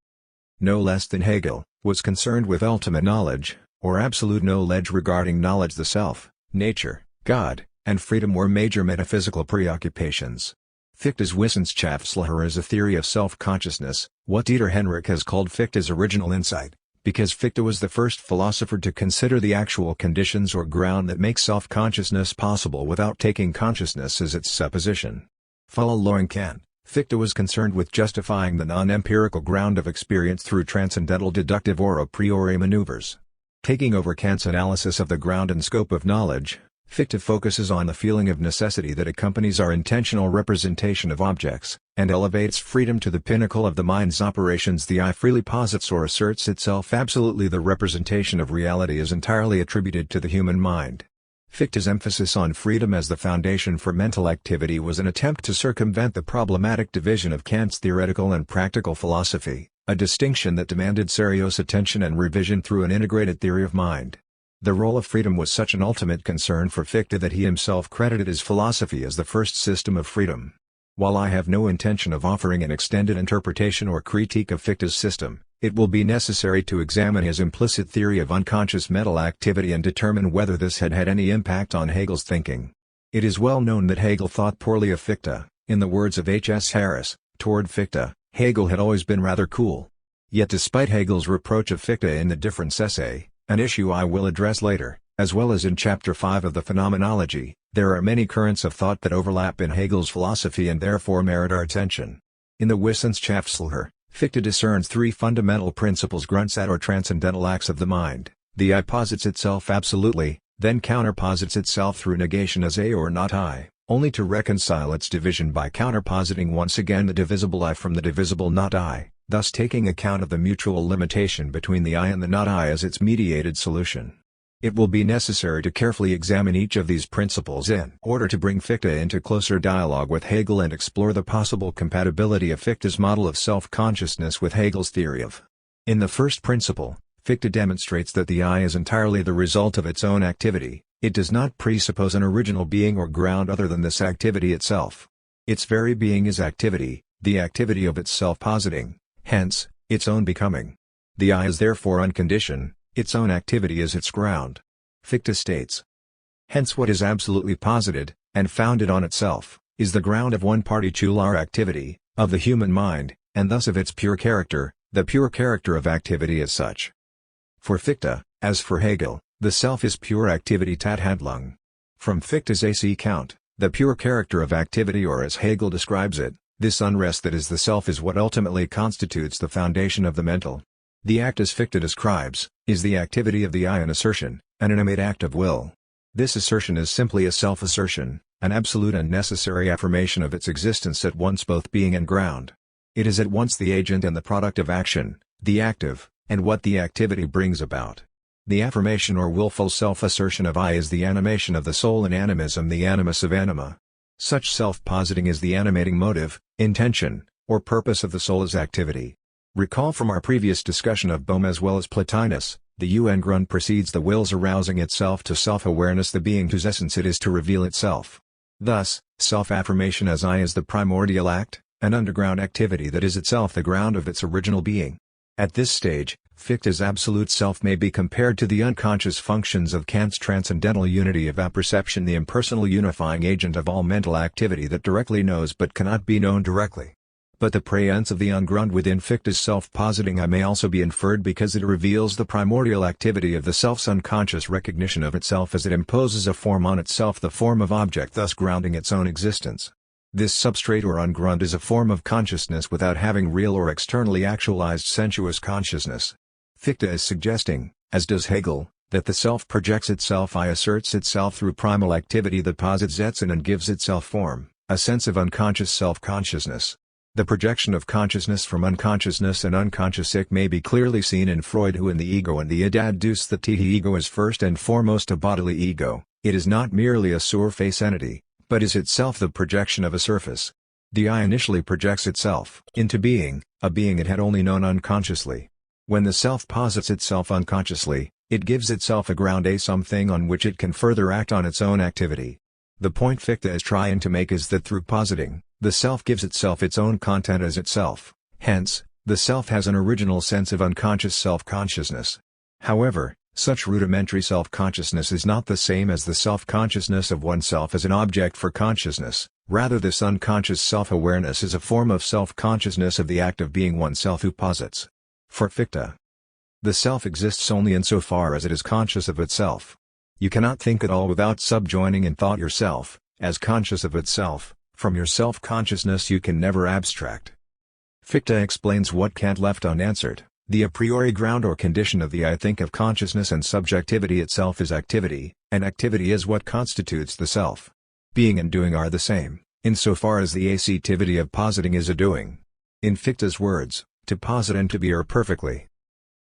no less than Hegel, was concerned with ultimate knowledge, or absolute knowledge regarding knowledge. The self, nature, God, and freedom were major metaphysical preoccupations. Fichte's Wissenschaftslehre is a theory of self-consciousness, what Dieter Henrich has called Fichte's original insight, because Fichte was the first philosopher to consider the actual conditions or ground that make self-consciousness possible without taking consciousness as its supposition. Following Kant, Fichte was concerned with justifying the non-empirical ground of experience through transcendental deductive or a priori maneuvers. Taking over Kant's analysis of the ground and scope of knowledge, Fichte focuses on the feeling of necessity that accompanies our intentional representation of objects, and elevates freedom to the pinnacle of the mind's operations. The I freely posits or asserts itself absolutely. The representation of reality is entirely attributed to the human mind. Fichte's emphasis on freedom as the foundation for mental activity was an attempt to circumvent the problematic division of Kant's theoretical and practical philosophy, a distinction that demanded serious attention and revision through an integrated theory of mind. The role of freedom was such an ultimate concern for Fichte that he himself credited his philosophy as the first system of freedom. While I have no intention of offering an extended interpretation or critique of Fichte's system, it will be necessary to examine his implicit theory of unconscious mental activity and determine whether this had had any impact on Hegel's thinking. It is well known that Hegel thought poorly of Fichte. In the words of H. S. Harris, toward Fichte, Hegel had always been rather cool. Yet despite Hegel's reproach of Fichte in the Difference essay, an issue I will address later, as well as in Chapter 5 of the Phenomenology, there are many currents of thought that overlap in Hegel's philosophy and therefore merit our attention. In the Wissenschaftslehre, Fichte discerns three fundamental principles: Grundsatz or transcendental acts of the mind. The I posits itself absolutely, then counterposits itself through negation as a or not I, only to reconcile its division by counterpositing once again the divisible I from the divisible not I, thus taking account of the mutual limitation between the I and the not I as its mediated solution. It will be necessary to carefully examine each of these principles in order to bring Fichte into closer dialogue with Hegel and explore the possible compatibility of Fichte's model of self-consciousness with Hegel's theory of. In the first principle, Fichte demonstrates that the I is entirely the result of its own activity. It does not presuppose an original being or ground other than this activity itself. Its very being is activity, the activity of its self-positing, hence, its own becoming. The I is therefore unconditioned, its own activity is its ground. Fichte states. Hence what is absolutely posited, and founded on itself, is the ground of one particular activity, of the human mind, and thus of its pure character, the pure character of activity as such. For Fichte, as for Hegel, the self is pure activity tat Handlung. From Fichte's AC count, the pure character of activity, or as Hegel describes it, this unrest that is the self, is what ultimately constitutes the foundation of the mental. The act, as Fichte describes, is the activity of the I, an assertion, an innate act of will. This assertion is simply a self-assertion, an absolute and necessary affirmation of its existence at once both being and ground. It is at once the agent and the product of action, the active, and what the activity brings about. The affirmation or willful self-assertion of I is the animation of the soul, and animism the animus of anima. Such self-positing is the animating motive, intention, or purpose of the soul as activity. Recall from our previous discussion of Bohm as well as Plotinus, the Grund precedes the will's arousing itself to self-awareness, the being whose essence it is to reveal itself. Thus, self-affirmation as I is the primordial act, an underground activity that is itself the ground of its original being. At this stage, Fichte's absolute self may be compared to the unconscious functions of Kant's transcendental unity of apperception, the impersonal unifying agent of all mental activity that directly knows but cannot be known directly. But the presence of the Grund within Fichte's self-positing I may also be inferred because it reveals the primordial activity of the self's unconscious recognition of itself as it imposes a form on itself, the form of object, thus grounding its own existence. This substrate or Grund is a form of consciousness without having real or externally actualized sensuous consciousness. Fichte is suggesting, as does Hegel, that the self projects itself, I asserts itself through primal activity that posits its in and gives itself form, a sense of unconscious self-consciousness. The projection of consciousness from unconsciousness and unconscious ich may be clearly seen in Freud, who in the ego and the id adduce that the ego is first and foremost a bodily ego. It is not merely a surface entity, but is itself the projection of a surface. The I initially projects itself into being, a being it had only known unconsciously. When the self posits itself unconsciously, it gives itself a ground, a something on which it can further act on its own activity. The point Fichte is trying to make is that through positing, the self gives itself its own content as itself, hence, the self has an original sense of unconscious self-consciousness. However, such rudimentary self-consciousness is not the same as the self-consciousness of oneself as an object for consciousness. Rather, this unconscious self-awareness is a form of self-consciousness of the act of being oneself who posits. For Fichte, the self exists only insofar as it is conscious of itself. You cannot think at all without subjoining in thought yourself, as conscious of itself. From your self-consciousness you can never abstract. Fichte explains what Kant left unanswered. The a priori ground or condition of the I think of consciousness and subjectivity itself is activity, and activity is what constitutes the self. Being and doing are the same, insofar as the activity of positing is a doing. In Fichte's words, to posit and to be are perfectly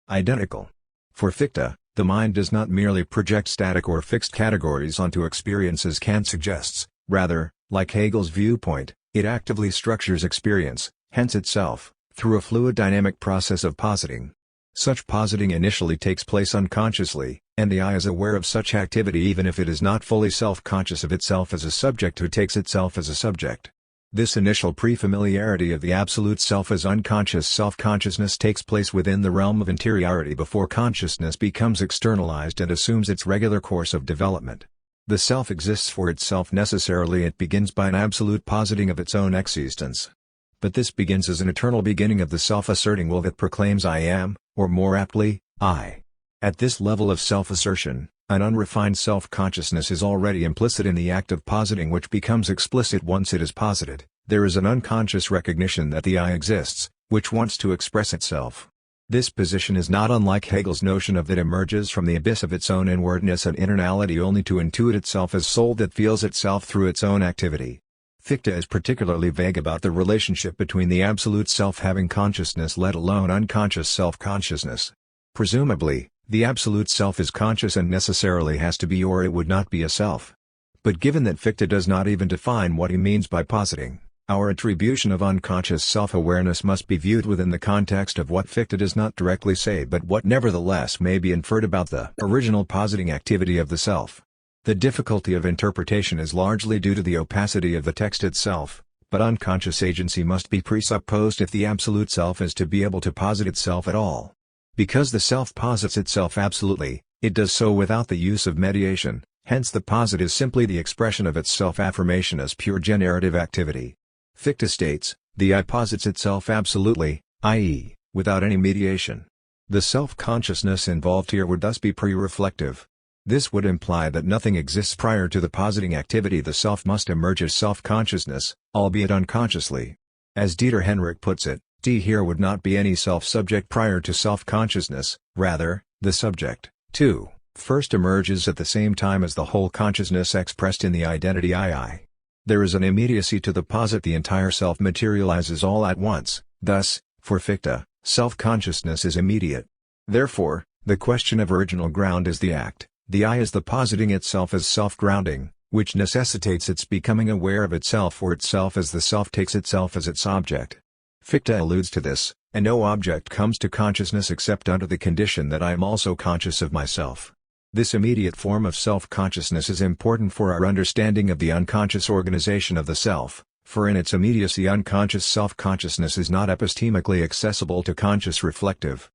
identical. For Fichte, the mind does not merely project static or fixed categories onto experience as Kant suggests, rather, like Hegel's viewpoint, it actively structures experience, hence itself, through a fluid dynamic process of positing. Such positing initially takes place unconsciously, and the I is aware of such activity even if it is not fully self-conscious of itself as a subject who takes itself as a subject. This initial pre-familiarity of the absolute self as unconscious self-consciousness takes place within the realm of interiority before consciousness becomes externalized and assumes its regular course of development. The self exists for itself necessarily. It begins by an absolute positing of its own existence. But this begins as an eternal beginning of the self-asserting will that proclaims I am, or more aptly, I. At this level of self-assertion, an unrefined self-consciousness is already implicit in the act of positing, which becomes explicit once it is posited. There is an unconscious recognition that the I exists, which wants to express itself. This position is not unlike Hegel's notion of that emerges from the abyss of its own inwardness and internality only to intuit itself as soul that feels itself through its own activity. Fichte is particularly vague about the relationship between the absolute self having consciousness, let alone unconscious self-consciousness. Presumably, the absolute self is conscious and necessarily has to be, or it would not be a self. But given that Fichte does not even define what he means by positing, our attribution of unconscious self-awareness must be viewed within the context of what Fichte does not directly say but what nevertheless may be inferred about the original positing activity of the self. The difficulty of interpretation is largely due to the opacity of the text itself, but unconscious agency must be presupposed if the absolute self is to be able to posit itself at all. Because the self posits itself absolutely, it does so without the use of mediation, hence the posit is simply the expression of its self-affirmation as pure generative activity. Fichte states, the I posits itself absolutely, i.e., without any mediation. The self-consciousness involved here would thus be pre-reflective. This would imply that nothing exists prior to the positing activity. The self must emerge as self-consciousness, albeit unconsciously. As Dieter Henrich puts it, D here would not be any self-subject prior to self-consciousness, rather, the subject, too, first emerges at the same time as the whole consciousness expressed in the identity I. There is an immediacy to the posit. The entire self materializes all at once, thus, for Fichte, self-consciousness is immediate. Therefore, the question of original ground is the act. The I is the positing itself as self-grounding, which necessitates its becoming aware of itself or itself as the self takes itself as its object. Fichte alludes to this, and no object comes to consciousness except under the condition that I am also conscious of myself. This immediate form of self-consciousness is important for our understanding of the unconscious organization of the self, for in its immediacy unconscious self-consciousness is not epistemically accessible to conscious reflective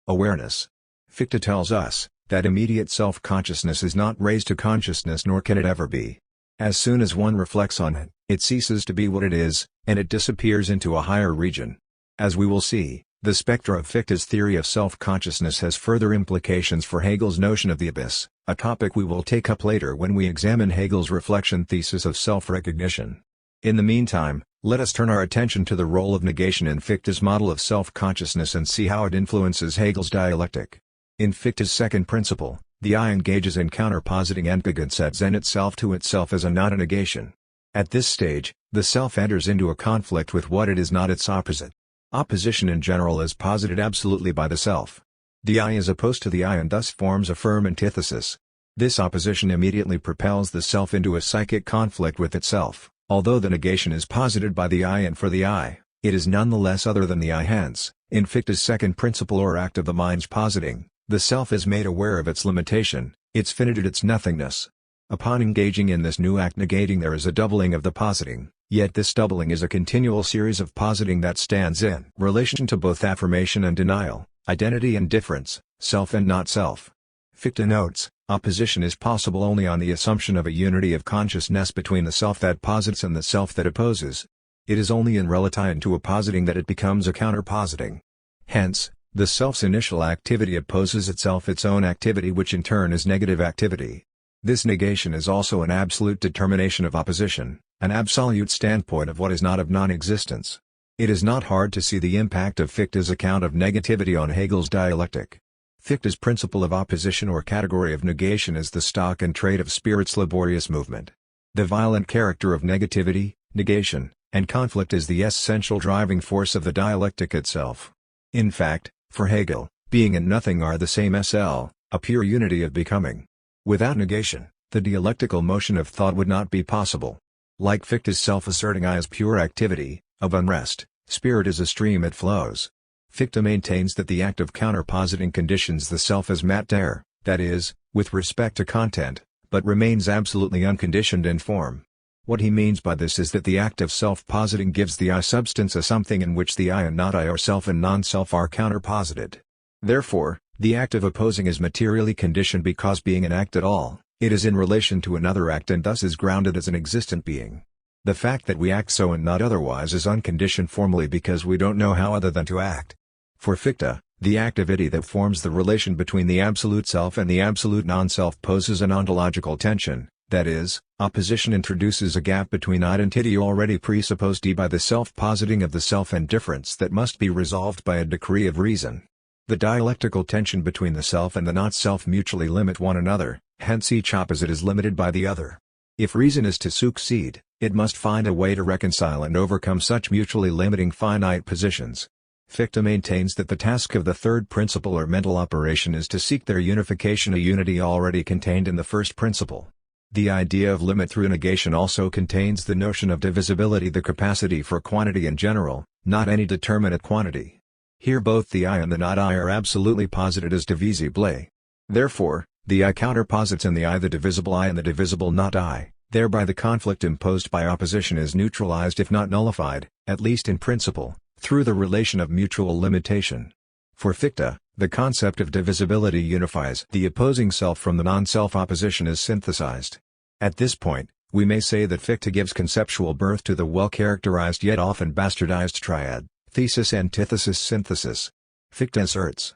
awareness. Fichte tells us that immediate self-consciousness is not raised to consciousness, nor can it ever be. As soon as one reflects on it, it ceases to be what it is, and it disappears into a higher region. As we will see, the spectra of Fichte's theory of self-consciousness has further implications for Hegel's notion of the abyss, a topic we will take up later when we examine Hegel's reflection thesis of self-recognition. In the meantime, let us turn our attention to the role of negation in Fichte's model of self-consciousness and see how it influences Hegel's dialectic. In Fichte's second principle, the I engages in counterpositing Entgegensetzung and itself to itself as a not a negation. At this stage, the self enters into a conflict with what it is not its opposite. Opposition in general is posited absolutely by the self. The I is opposed to the I and thus forms a firm antithesis. This opposition immediately propels the self into a psychic conflict with itself. Although the negation is posited by the I and for the I, it is nonetheless other than the I. Hence, in Fichte's second principle or act of the mind's positing, the self is made aware of its limitation, its finitude, its nothingness. Upon engaging in this new act negating, there is a doubling of the positing, yet this doubling is a continual series of positing that stands in relation to both affirmation and denial, identity and difference, self and not self. Fichte notes, opposition is possible only on the assumption of a unity of consciousness between the self that posits and the self that opposes. It is only in relation to a positing that it becomes a counterpositing. Hence, the self's initial activity opposes itself its own activity, which in turn is negative activity. This negation is also an absolute determination of opposition, an absolute standpoint of what is not, of non-existence. It is not hard to see the impact of Fichte's account of negativity on Hegel's dialectic. Fichte's principle of opposition or category of negation is the stock and trade of spirit's laborious movement. The violent character of negativity, negation, and conflict is the essential driving force of the dialectic itself. In fact, for Hegel, being and nothing are the same SL, a pure unity of becoming. Without negation, the dialectical motion of thought would not be possible. Like Fichte's self-asserting I as pure activity, of unrest, spirit is a stream it flows. Fichte maintains that the act of counterpositing conditions the self as matter, that is, with respect to content, but remains absolutely unconditioned in form. What he means by this is that the act of self-positing gives the I substance a something in which the I and not I or self and non-self are counterposited. Therefore, the act of opposing is materially conditioned because being an act at all, it is in relation to another act and thus is grounded as an existent being. The fact that we act so and not otherwise is unconditioned formally because we don't know how other than to act. For Fichte, the activity that forms the relation between the absolute self and the absolute non-self poses an ontological tension, that is, opposition introduces a gap between identity already presupposed by the self-positing of the self and difference that must be resolved by a decree of reason. The dialectical tension between the self and the not-self mutually limit one another, hence each opposite is limited by the other. If reason is to succeed, it must find a way to reconcile and overcome such mutually limiting finite positions. Fichte maintains that the task of the third principle or mental operation is to seek their unification, a unity already contained in the first principle. The idea of limit through negation also contains the notion of divisibility, the capacity for quantity in general, not any determinate quantity. Here both the I and the not I are absolutely posited as divisible. Therefore, the I counterposits in the I the divisible I and the divisible not I, Thereby the conflict imposed by opposition is neutralized if not nullified, at least in principle, through the relation of mutual limitation. For Fichte, the concept of divisibility unifies the opposing self from the non-self. Opposition is synthesized. At this point, we may say that Fichte gives conceptual birth to the well-characterized yet often bastardized triad, thesis, antithesis, synthesis. Fichte asserts,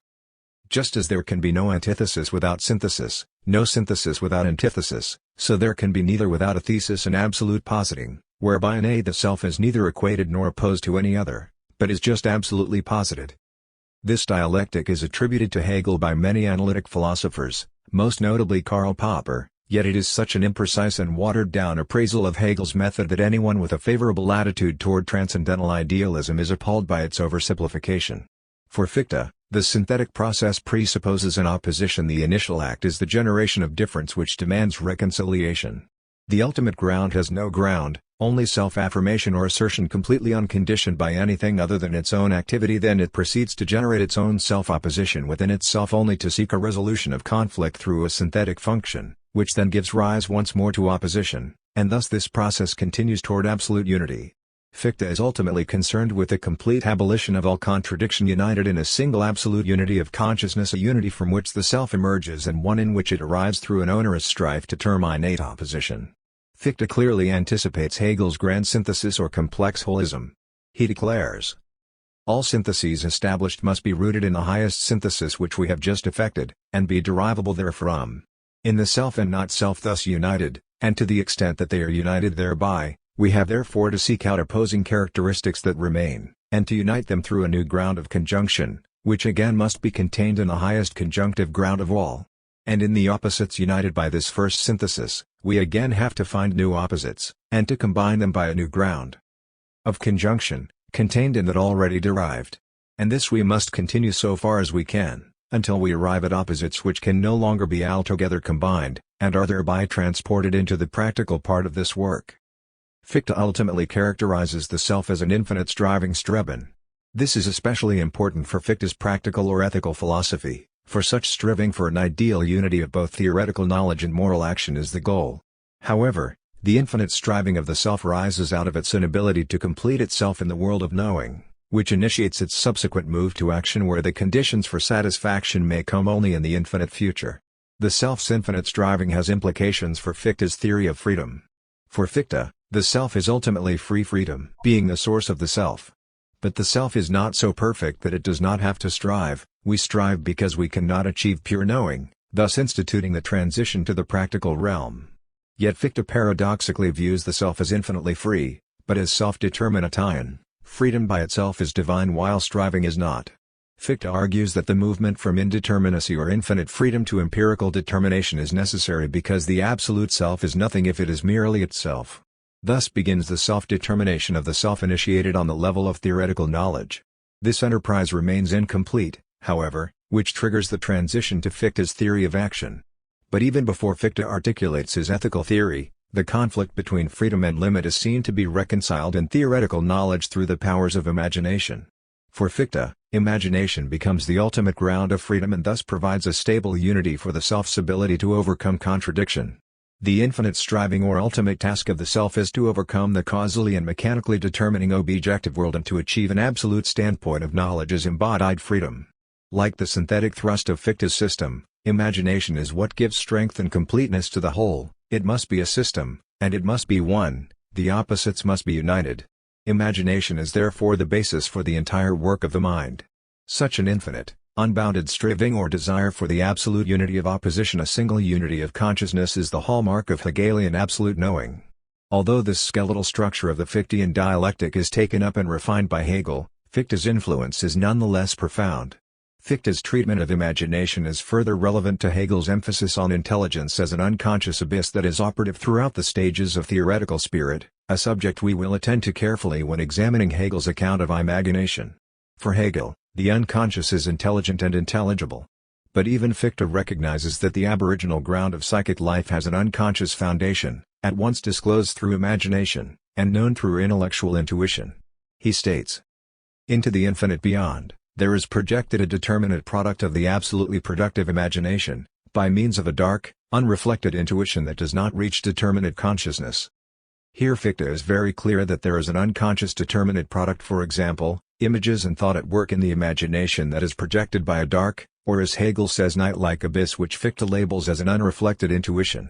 just as there can be no antithesis without synthesis, no synthesis without antithesis, so there can be neither without a thesis an absolute positing, whereby an A the self is neither equated nor opposed to any other, but is just absolutely posited. This dialectic is attributed to Hegel by many analytic philosophers, most notably Karl Popper, yet it is such an imprecise and watered-down appraisal of Hegel's method that anyone with a favorable attitude toward transcendental idealism is appalled by its oversimplification. For Fichte, the synthetic process presupposes an opposition. The initial act is the generation of difference which demands reconciliation. The ultimate ground has no ground, only self-affirmation or assertion completely unconditioned by anything other than its own activity. Then it proceeds to generate its own self-opposition within itself, only to seek a resolution of conflict through a synthetic function, which then gives rise once more to opposition, and thus this process continues toward absolute unity. Fichte is ultimately concerned with the complete abolition of all contradiction, united in a single absolute unity of consciousness, a unity from which the self emerges and one in which it arrives through an onerous strife to terminate opposition. Fichte clearly anticipates Hegel's grand synthesis or complex holism. He declares, all syntheses established must be rooted in the highest synthesis which we have just effected, and be derivable therefrom. In the self and not self thus united, and to the extent that they are united thereby, we have therefore to seek out opposing characteristics that remain, and to unite them through a new ground of conjunction, which again must be contained in the highest conjunctive ground of all. And in the opposites united by this first synthesis, we again have to find new opposites, and to combine them by a new ground of conjunction, contained in that already derived. And this we must continue so far as we can, until we arrive at opposites which can no longer be altogether combined, and are thereby transported into the practical part of this work. Fichte ultimately characterizes the self as an infinite striving Streben. This is especially important for Fichte's practical or ethical philosophy, for such striving for an ideal unity of both theoretical knowledge and moral action is the goal. However, the infinite striving of the self rises out of its inability to complete itself in the world of knowing, which initiates its subsequent move to action where the conditions for satisfaction may come only in the infinite future. The self's infinite striving has implications for Fichte's theory of freedom. For Fichte, the self is ultimately free freedom, being the source of the self. But the self is not so perfect that it does not have to strive. We strive because we cannot achieve pure knowing, thus instituting the transition to the practical realm. Yet Fichte paradoxically views the self as infinitely free, but as self-determinatine. Freedom by itself is divine while striving is not. Fichte argues that the movement from indeterminacy or infinite freedom to empirical determination is necessary because the absolute self is nothing if it is merely itself. Thus begins the self-determination of the self initiated on the level of theoretical knowledge. This enterprise remains incomplete, however, which triggers the transition to Fichte's theory of action. But even before Fichte articulates his ethical theory, the conflict between freedom and limit is seen to be reconciled in theoretical knowledge through the powers of imagination. For Fichte, imagination becomes the ultimate ground of freedom and thus provides a stable unity for the self's ability to overcome contradiction. The infinite striving or ultimate task of the self is to overcome the causally and mechanically determining objective world and to achieve an absolute standpoint of knowledge as embodied freedom. Like the synthetic thrust of Fichte's system, imagination is what gives strength and completeness to the whole. It must be a system, and it must be one, the opposites must be united. Imagination is therefore the basis for the entire work of the mind. Such an infinite, unbounded striving or desire for the absolute unity of opposition, a single unity of consciousness, is the hallmark of Hegelian absolute knowing. Although this skeletal structure of the Fichtean dialectic is taken up and refined by Hegel, Fichte's influence is nonetheless profound. Fichte's treatment of imagination is further relevant to Hegel's emphasis on intelligence as an unconscious abyss that is operative throughout the stages of theoretical spirit, a subject we will attend to carefully when examining Hegel's account of imagination. For Hegel, the unconscious is intelligent and intelligible. But even Fichte recognizes that the aboriginal ground of psychic life has an unconscious foundation, at once disclosed through imagination, and known through intellectual intuition. He states, "Into the infinite beyond, there is projected a determinate product of the absolutely productive imagination, by means of a dark, unreflected intuition that does not reach determinate consciousness. Here Fichte is very clear that there is an unconscious determinate product, for example, images and thought at work in the imagination that is projected by a dark, or as Hegel says, night-like abyss, which Fichte labels as an unreflected intuition.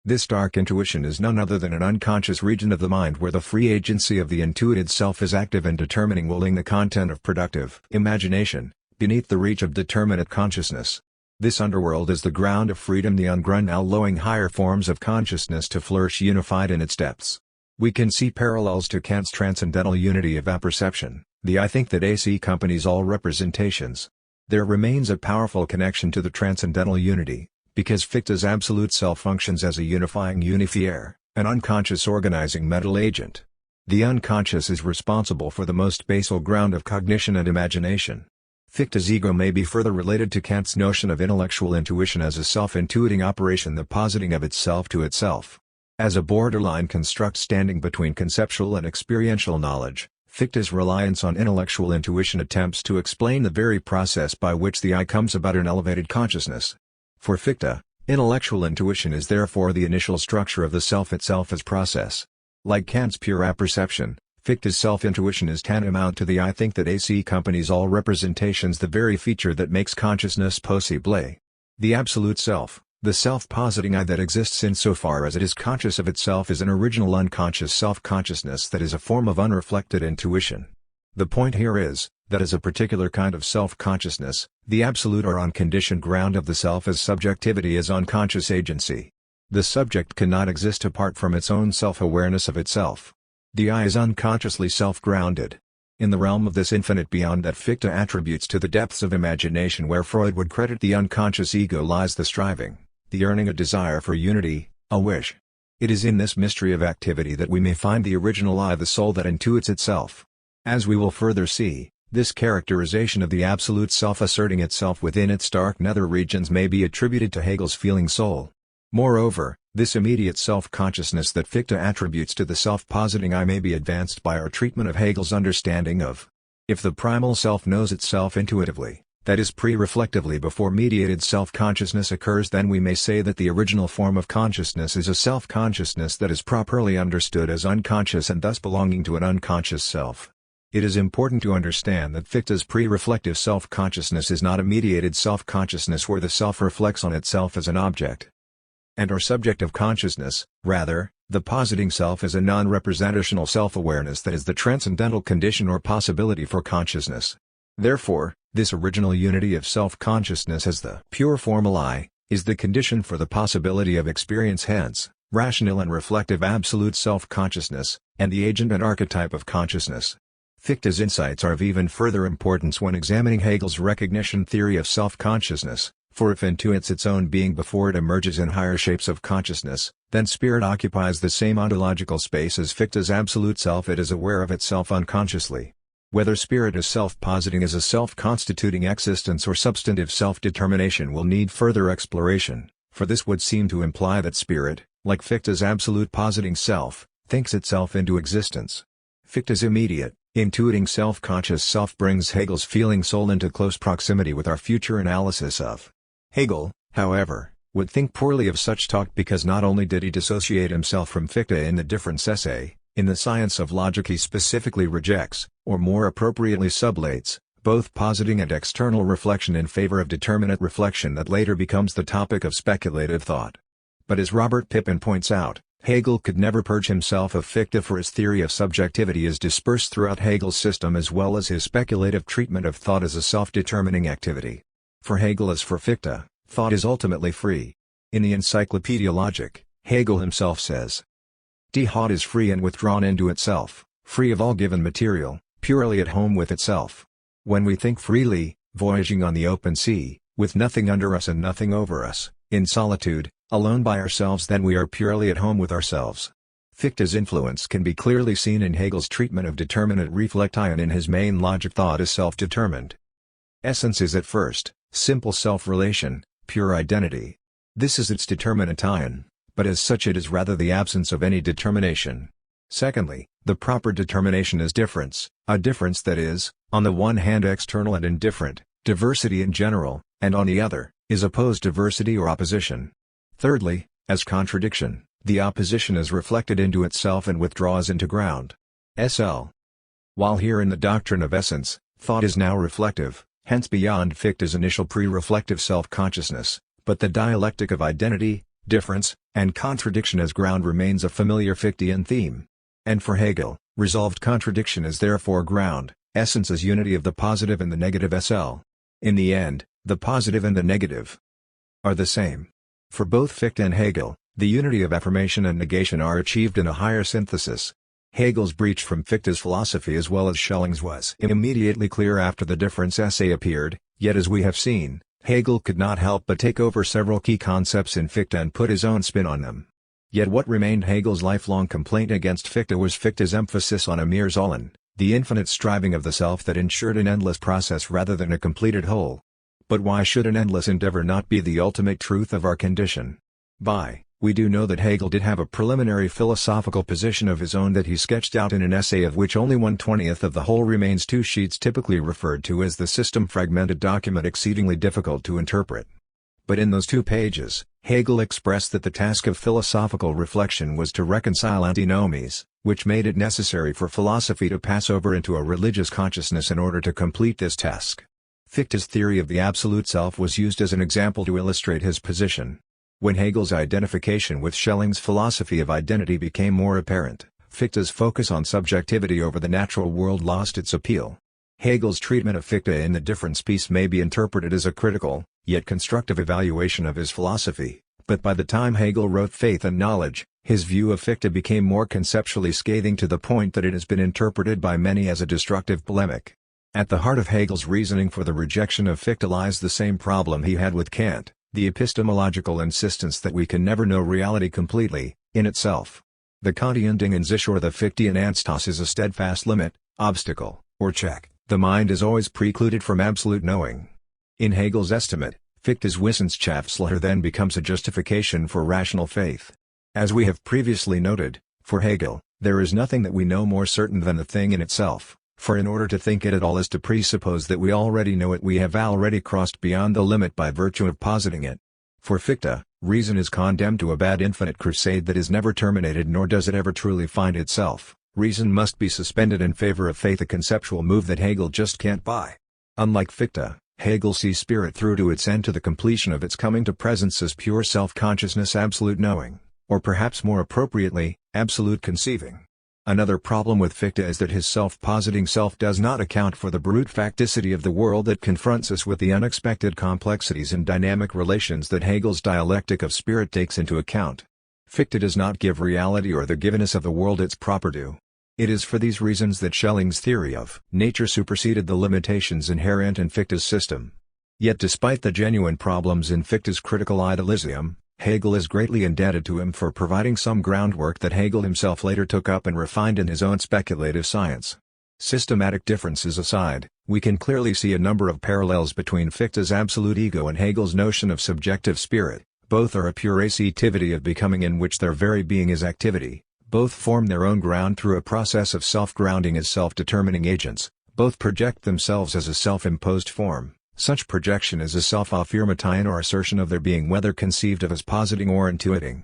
This dark intuition is none other than an unconscious region of the mind where the free agency of the intuited self is active in determining the content of productive imagination, beneath the reach of determinate consciousness. This underworld is the ground of freedom, the unground allowing higher forms of consciousness to flourish unified in its depths. We can see parallels to Kant's transcendental unity of apperception, the I think that AC accompanies all representations. There remains a powerful connection to the transcendental unity, because Fichte's absolute self functions as a unifying unifier, an unconscious organizing mental agent. The unconscious is responsible for the most basal ground of cognition and imagination. Fichte's ego may be further related to Kant's notion of intellectual intuition as a self-intuiting operation, the positing of itself to itself. As a borderline construct standing between conceptual and experiential knowledge, Fichte's reliance on intellectual intuition attempts to explain the very process by which the I comes about in elevated consciousness. For Fichte, intellectual intuition is therefore the initial structure of the self itself as process. Like Kant's pure apperception, Fichte's self-intuition is tantamount to the I think that AC accompanies all representations, the very feature that makes consciousness possible. The absolute self, the self-positing I that exists insofar as it is conscious of itself, is an original unconscious self-consciousness that is a form of unreflected intuition. The point here is, that as a particular kind of self-consciousness, the absolute or unconditioned ground of the self as subjectivity is unconscious agency. The subject cannot exist apart from its own self-awareness of itself. The I is unconsciously self-grounded. In the realm of this infinite beyond that Fichte attributes to the depths of imagination where Freud would credit the unconscious ego lies the striving, the yearning, a desire for unity, a wish. It is in this mystery of activity that we may find the original I, the soul that intuits itself. As we will further see, this characterization of the absolute self asserting itself within its dark nether regions may be attributed to Hegel's feeling soul. Moreover, this immediate self-consciousness that Fichte attributes to the self-positing I may be advanced by our treatment of Hegel's understanding of. If the primal self knows itself intuitively, that is pre-reflectively before mediated self-consciousness occurs, then we may say that the original form of consciousness is a self-consciousness that is properly understood as unconscious and thus belonging to an unconscious self. It is important to understand that Fichte's pre-reflective self-consciousness is not a mediated self-consciousness where the self reflects on itself as an object and or subject of consciousness. Rather, the positing self is a non-representational self-awareness that is the transcendental condition or possibility for consciousness. Therefore, this original unity of self-consciousness as the pure formal I, is the condition for the possibility of experience, hence, rational and reflective absolute self-consciousness, and the agent and archetype of consciousness. Fichte's insights are of even further importance when examining Hegel's recognition theory of self-consciousness, for if intuits its own being before it emerges in higher shapes of consciousness, then spirit occupies the same ontological space as Fichte's absolute self. It is aware of itself unconsciously. Whether spirit is self-positing as a self-constituting existence or substantive self-determination will need further exploration, for this would seem to imply that spirit, like Fichte's absolute positing self, thinks itself into existence. Fichte's immediate, intuiting self-conscious self brings Hegel's feeling soul into close proximity with our future analysis of. Hegel, however, would think poorly of such talk because not only did he dissociate himself from Fichte in the difference essay, in the science of logic he specifically rejects, or more appropriately sublates, both positing and external reflection in favor of determinate reflection that later becomes the topic of speculative thought. But as Robert Pippin points out, Hegel could never purge himself of Fichte, for his theory of subjectivity is dispersed throughout Hegel's system as well as his speculative treatment of thought as a self-determining activity. For Hegel as for Fichte, thought is ultimately free. In the Encyclopedia Logic, Hegel himself says, Die Thought is free and withdrawn into itself, free of all given material, purely at home with itself. When we think freely, voyaging on the open sea, with nothing under us and nothing over us, in solitude, alone by ourselves, then we are purely at home with ourselves. Fichte's influence can be clearly seen in Hegel's treatment of determinate reflection in his main logic. Thought is self-determined. Essence is at first, simple self-relation, pure identity. This is its determination, but as such it is rather the absence of any determination. Secondly, the proper determination is difference, a difference that is, on the one hand external and indifferent, diversity in general, and on the other, is opposed to diversity or opposition. Thirdly, as contradiction, the opposition is reflected into itself and withdraws into ground. SL. While here in the doctrine of essence, thought is now reflective, hence beyond Fichte's initial pre-reflective self-consciousness, but the dialectic of identity, difference, and contradiction as ground remains a familiar Fichtean theme. And for Hegel, resolved contradiction is therefore ground, essence is unity of the positive and the negative SL. In the end, the positive and the negative are the same. For both Fichte and Hegel, the unity of affirmation and negation are achieved in a higher synthesis. Hegel's breach from Fichte's philosophy as well as Schelling's was immediately clear after the difference essay appeared, yet as we have seen, Hegel could not help but take over several key concepts in Fichte and put his own spin on them. Yet what remained Hegel's lifelong complaint against Fichte was Fichte's emphasis on a mir Sollen, the infinite striving of the self that ensured an endless process rather than a completed whole. But why should an endless endeavor not be the ultimate truth of our condition? We do know that Hegel did have a preliminary philosophical position of his own that he sketched out in an essay of which only 1/20th of the whole remains, 2 sheets typically referred to as the system, fragmented document exceedingly difficult to interpret. But in those 2 pages, Hegel expressed that the task of philosophical reflection was to reconcile antinomies, which made it necessary for philosophy to pass over into a religious consciousness in order to complete this task. Fichte's theory of the absolute self was used as an example to illustrate his position. When Hegel's identification with Schelling's philosophy of identity became more apparent, Fichte's focus on subjectivity over the natural world lost its appeal. Hegel's treatment of Fichte in the difference piece may be interpreted as a critical, yet constructive evaluation of his philosophy, but by the time Hegel wrote Faith and Knowledge, his view of Fichte became more conceptually scathing to the point that it has been interpreted by many as a destructive polemic. At the heart of Hegel's reasoning for the rejection of Fichte lies the same problem he had with Kant, the epistemological insistence that we can never know reality completely, in itself. The Kantian Ding and Sich or the Fichtean Anstos is a steadfast limit, obstacle, or check. The mind is always precluded from absolute knowing. In Hegel's estimate, Fichte's Wissenschaftslehre then becomes a justification for rational faith. As we have previously noted, for Hegel, there is nothing that we know more certain than the thing in itself, for in order to think it at all is to presuppose that we already know it, we have already crossed beyond the limit by virtue of positing it. For Fichte, reason is condemned to a bad infinite crusade that is never terminated, nor does it ever truly find itself. Reason must be suspended in favor of faith, a conceptual move that Hegel just can't buy. Unlike Fichte, Hegel sees spirit through to its end, to the completion of its coming to presence as pure self-consciousness, absolute knowing, or perhaps more appropriately, absolute conceiving. Another problem with Fichte is that his self-positing self does not account for the brute facticity of the world that confronts us with the unexpected complexities and dynamic relations that Hegel's dialectic of spirit takes into account. Fichte does not give reality or the givenness of the world its proper due. It is for these reasons that Schelling's theory of nature superseded the limitations inherent in Fichte's system. Yet despite the genuine problems in Fichte's critical idealism, Hegel is greatly indebted to him for providing some groundwork that Hegel himself later took up and refined in his own speculative science. Systematic differences aside, we can clearly see a number of parallels between Fichte's absolute ego and Hegel's notion of subjective spirit. Both are a pure activity of becoming in which their very being is activity. Both form their own ground through a process of self-grounding as self-determining agents. Both project themselves as a self-imposed form. Such projection is a self-affirmation or assertion of their being, whether conceived of as positing or intuiting.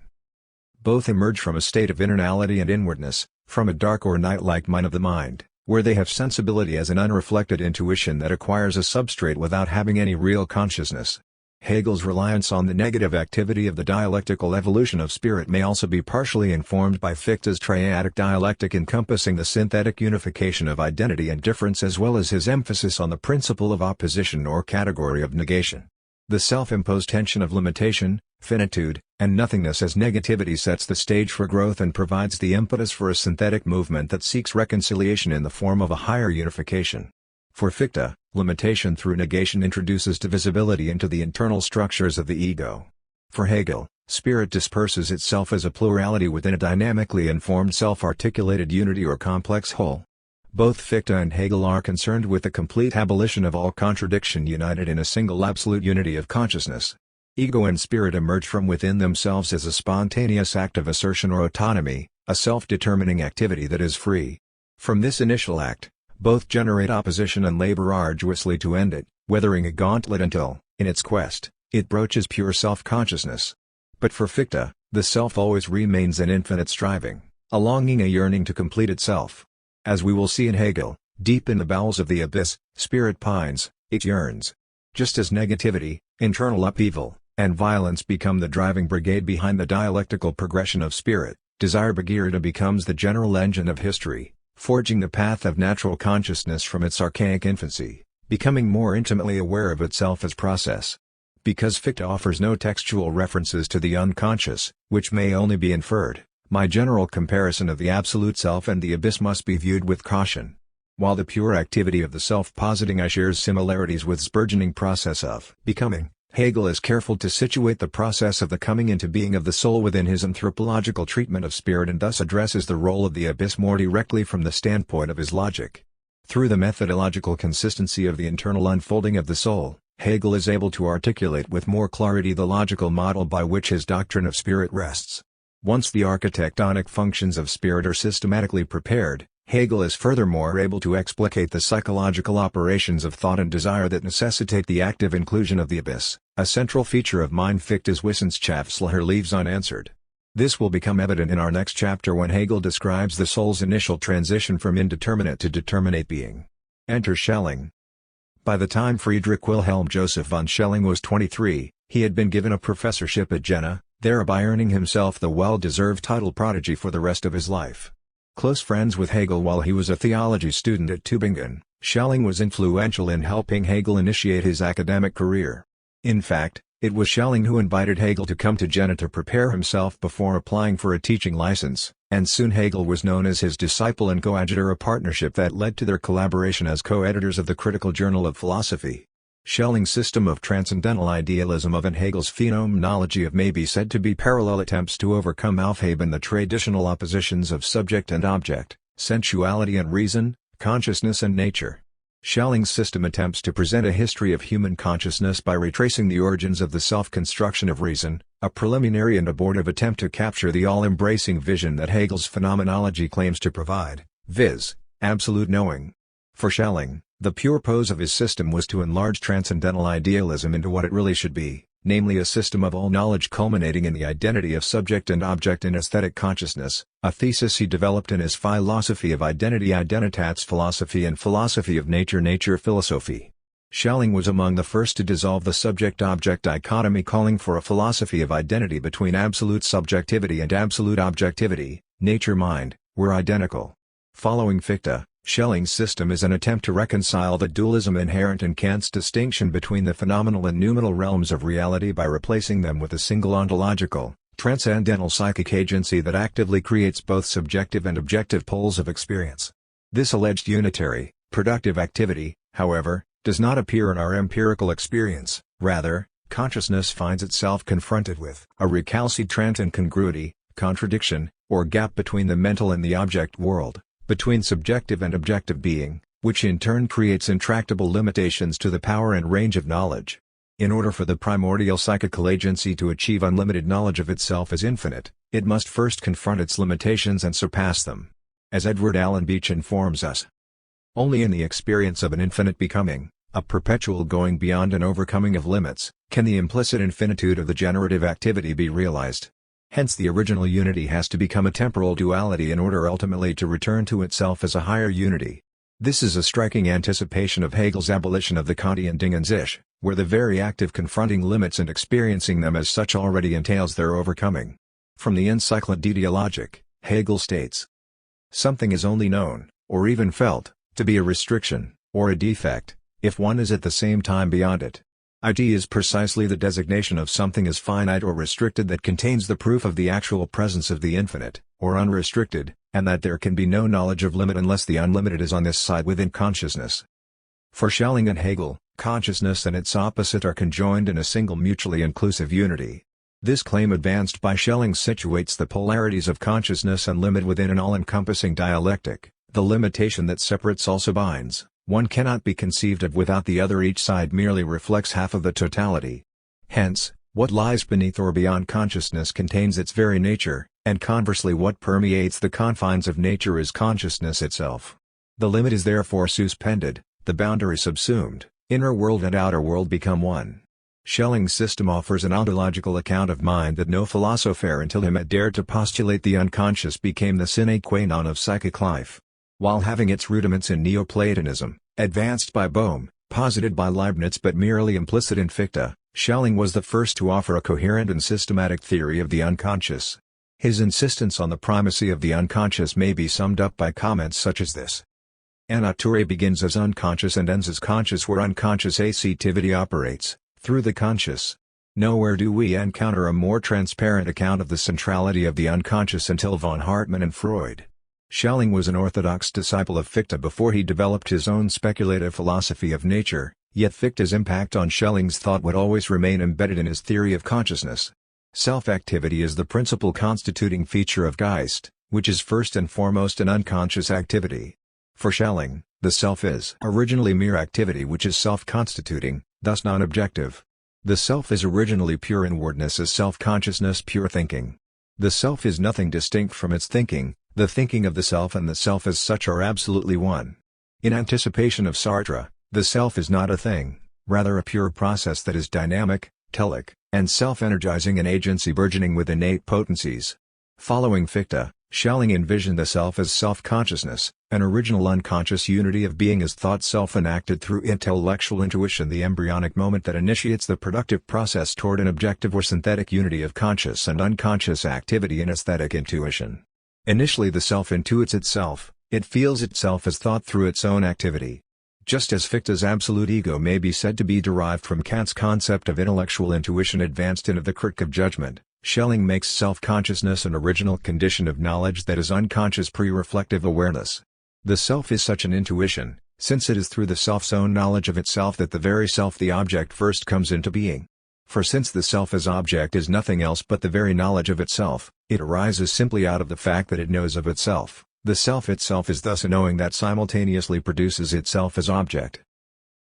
Both emerge from a state of internality and inwardness, from a dark or night-like mind of the mind, where they have sensibility as an unreflected intuition that acquires a substrate without having any real consciousness. Hegel's reliance on the negative activity of the dialectical evolution of spirit may also be partially informed by Fichte's triadic dialectic encompassing the synthetic unification of identity and difference, as well as his emphasis on the principle of opposition or category of negation. The self-imposed tension of limitation, finitude, and nothingness as negativity sets the stage for growth and provides the impetus for a synthetic movement that seeks reconciliation in the form of a higher unification. For Fichte, limitation through negation introduces divisibility into the internal structures of the ego. For Hegel, spirit disperses itself as a plurality within a dynamically informed self-articulated unity or complex whole. Both Fichte and Hegel are concerned with the complete abolition of all contradiction, united in a single absolute unity of consciousness. Ego and spirit emerge from within themselves as a spontaneous act of assertion or autonomy, a self-determining activity that is free. From this initial act, both generate opposition and labor arduously to end it, weathering a gauntlet until, in its quest, It broaches pure self-consciousness. But for Fichte, the self always remains an infinite striving, a longing, a yearning to complete itself. As we will see in Hegel, deep in the bowels of the abyss, spirit pines, it yearns. Just as negativity, internal upheaval, and violence become the driving brigade behind the dialectical progression of spirit, desire Bagirata becomes the general engine of history, forging the path of natural consciousness from its archaic infancy, becoming more intimately aware of itself as process. Because Fichte offers no textual references to the unconscious, which may only be inferred, my general comparison of the absolute self and the abyss must be viewed with caution. While the pure activity of the self-positing I shares similarities with the burgeoning process of becoming, Hegel is careful to situate the process of the coming into being of the soul within his anthropological treatment of spirit, and thus addresses the role of the abyss more directly from the standpoint of his logic. Through the methodological consistency of the internal unfolding of the soul, Hegel is able to articulate with more clarity the logical model by which his doctrine of spirit rests. Once the architectonic functions of spirit are systematically prepared, Hegel is furthermore able to explicate the psychological operations of thought and desire that necessitate the active inclusion of the abyss, a central feature of mind Fichte's Wissenschaftslehre leaves unanswered. This will become evident in our next chapter when Hegel describes the soul's initial transition from indeterminate to determinate being. Enter Schelling. By the time Friedrich Wilhelm Joseph von Schelling was 23, he had been given a professorship at Jena, thereby earning himself the well-deserved title prodigy for the rest of his life. Close friends with Hegel while he was a theology student at Tübingen, Schelling was influential in helping Hegel initiate his academic career. In fact, it was Schelling who invited Hegel to come to Jena to prepare himself before applying for a teaching license, and soon Hegel was known as his disciple and coadjutor, a partnership that led to their collaboration as co-editors of the Critical Journal of Philosophy. Schelling's system of transcendental idealism of and Hegel's phenomenology of may be said to be parallel attempts to overcome Aufheben the traditional oppositions of subject and object, sensuality and reason, consciousness and nature. Schelling's system attempts to present a history of human consciousness by retracing the origins of the self-construction of reason, a preliminary and abortive attempt to capture the all-embracing vision that Hegel's phenomenology claims to provide, viz., absolute knowing. For Schelling, the pure pose of his system was to enlarge transcendental idealism into what it really should be, namely a system of all knowledge culminating in the identity of subject and object in aesthetic consciousness, a thesis he developed in his philosophy of identity Identitas philosophy and philosophy of nature philosophy. Schelling was among the first to dissolve the subject-object dichotomy, calling for a philosophy of identity between absolute subjectivity and absolute objectivity. Nature-mind were identical. Following Fichte, Schelling's system is an attempt to reconcile the dualism inherent in Kant's distinction between the phenomenal and noumenal realms of reality by replacing them with a single ontological, transcendental psychic agency that actively creates both subjective and objective poles of experience. This alleged unitary, productive activity, however, does not appear in our empirical experience. Rather, consciousness finds itself confronted with a recalcitrant incongruity, contradiction, or gap between the mental and the object world, between subjective and objective being, which in turn creates intractable limitations to the power and range of knowledge. In order for the primordial psychical agency to achieve unlimited knowledge of itself as infinite, it must first confront its limitations and surpass them. As Edward Allen Beach informs us, only in the experience of an infinite becoming, a perpetual going beyond and overcoming of limits, can the implicit infinitude of the generative activity be realized. Hence the original unity has to become a temporal duality in order ultimately to return to itself as a higher unity. This is a striking anticipation of Hegel's abolition of the Kantian Ding und sich, where the very act of confronting limits and experiencing them as such already entails their overcoming. From the Encyclopädie Logik, Hegel states, "Something is only known, or even felt, to be a restriction, or a defect, if one is at the same time beyond it. It is precisely the designation of something as finite or restricted that contains the proof of the actual presence of the infinite, or unrestricted, and that there can be no knowledge of limit unless the unlimited is on this side within consciousness." For Schelling and Hegel, consciousness and its opposite are conjoined in a single mutually inclusive unity. This claim advanced by Schelling situates the polarities of consciousness and limit within an all-encompassing dialectic. The limitation that separates also binds. One cannot be conceived of without the other. Each side merely reflects half of the totality. Hence, what lies beneath or beyond consciousness contains its very nature, and conversely what permeates the confines of nature is consciousness itself. The limit is therefore suspended, the boundary subsumed, inner world and outer world become one. Schelling's system offers an ontological account of mind that no philosopher until him had dared to postulate. The unconscious became the sine qua non of psychic life. While having its rudiments in Neoplatonism, advanced by Bohm, posited by Leibniz but merely implicit in Fichte, Schelling was the first to offer a coherent and systematic theory of the unconscious. His insistence on the primacy of the unconscious may be summed up by comments such as this. A nature begins as unconscious and ends as conscious, where unconscious activity operates, through the conscious. Nowhere do we encounter a more transparent account of the centrality of the unconscious until von Hartmann and Freud. Schelling was an orthodox disciple of Fichte before he developed his own speculative philosophy of nature, yet Fichte's impact on Schelling's thought would always remain embedded in his theory of consciousness. Self-activity is the principal constituting feature of Geist, which is first and foremost an unconscious activity. For Schelling, the self is originally mere activity which is self-constituting, thus non-objective. The self is originally pure inwardness as self-consciousness, pure thinking. The self is nothing distinct from its thinking. The thinking of the self and the self as such are absolutely one. In anticipation of Sartre, the self is not a thing, rather a pure process that is dynamic, telic, and self-energizing, an agency burgeoning with innate potencies. Following Fichte, Schelling envisioned the self as self-consciousness, an original unconscious unity of being as thought self-enacted through intellectual intuition, the embryonic moment that initiates the productive process toward an objective or synthetic unity of conscious and unconscious activity in aesthetic intuition. Initially the self intuits itself, it feels itself as thought through its own activity. Just as Fichte's absolute ego may be said to be derived from Kant's concept of intellectual intuition advanced into the critique of judgment, Schelling makes self-consciousness an original condition of knowledge that is unconscious pre-reflective awareness. The self is such an intuition, since it is through the self's own knowledge of itself that the very self, the object, first comes into being. For since the self as object is nothing else but the very knowledge of itself, it arises simply out of the fact that it knows of itself. The self itself is thus a knowing that simultaneously produces itself as object.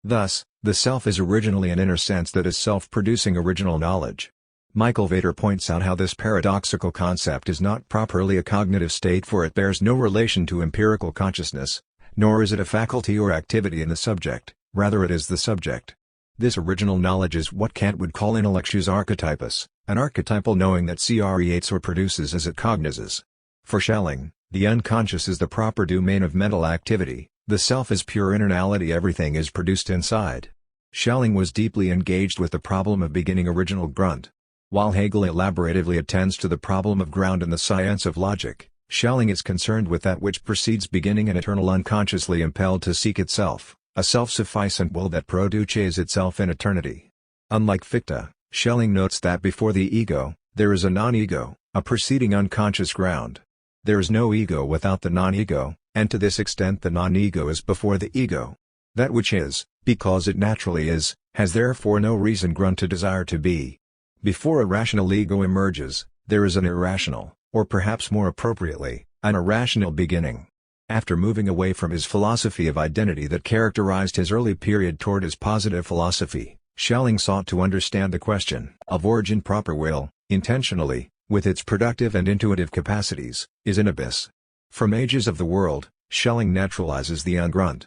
Thus, the self is originally an inner sense that is self-producing original knowledge. Michael Vader points out how this paradoxical concept is not properly a cognitive state, for it bears no relation to empirical consciousness, nor is it a faculty or activity in the subject, rather it is the subject. This original knowledge is what Kant would call intellectus archetypus, an archetypal knowing that creates or produces as it cognizes. For Schelling, the unconscious is the proper domain of mental activity, the self is pure internality, everything is produced inside. Schelling was deeply engaged with the problem of beginning, original grunt. While Hegel elaboratively attends to the problem of ground in the science of logic, Schelling is concerned with that which precedes beginning, an eternal unconsciously impelled to seek itself, a self-sufficient will that produces itself in eternity. Unlike Fichte, Schelling notes that before the ego, there is a non-ego, a preceding unconscious ground. There is no ego without the non-ego, and to this extent the non-ego is before the ego. That which is, because it naturally is, has therefore no reason grunt to desire to be. Before a rational ego emerges, there is an irrational, or perhaps more appropriately, an irrational beginning. After moving away from his philosophy of identity that characterized his early period toward his positive philosophy, Schelling sought to understand the question of origin. Proper will, intentionally, with its productive and intuitive capacities, is an abyss. From Ages of the World, Schelling naturalizes the ungrunt.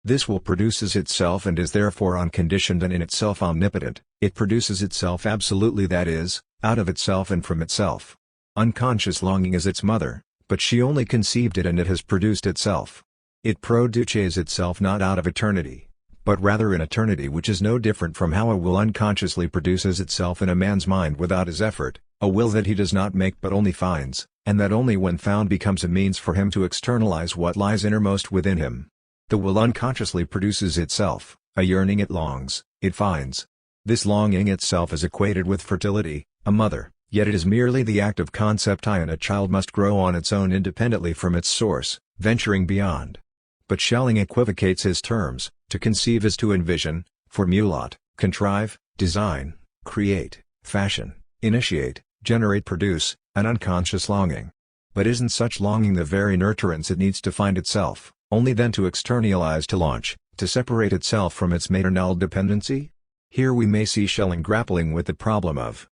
This will produces itself and is therefore unconditioned and in itself omnipotent. It produces itself absolutely, that is, out of itself and from itself. Unconscious longing is its mother, but she only conceived it and it has produced itself. It produces itself not out of eternity, but rather in eternity, which is no different from how a will unconsciously produces itself in a man's mind without his effort, a will that he does not make but only finds, and that only when found becomes a means for him to externalize what lies innermost within him. The will unconsciously produces itself, a yearning it longs, it finds. This longing itself is equated with fertility, a mother, yet it is merely the act of concept, and a child must grow on its own independently from its source, venturing beyond. But Schelling equivocates his terms. To conceive is to envision, formulate, contrive, design, create, fashion, initiate, generate, produce, an unconscious longing. But isn't such longing the very nurturance it needs to find itself, only then to externalize, to launch, to separate itself from its maternal dependency? Here we may see Schelling grappling with the problem of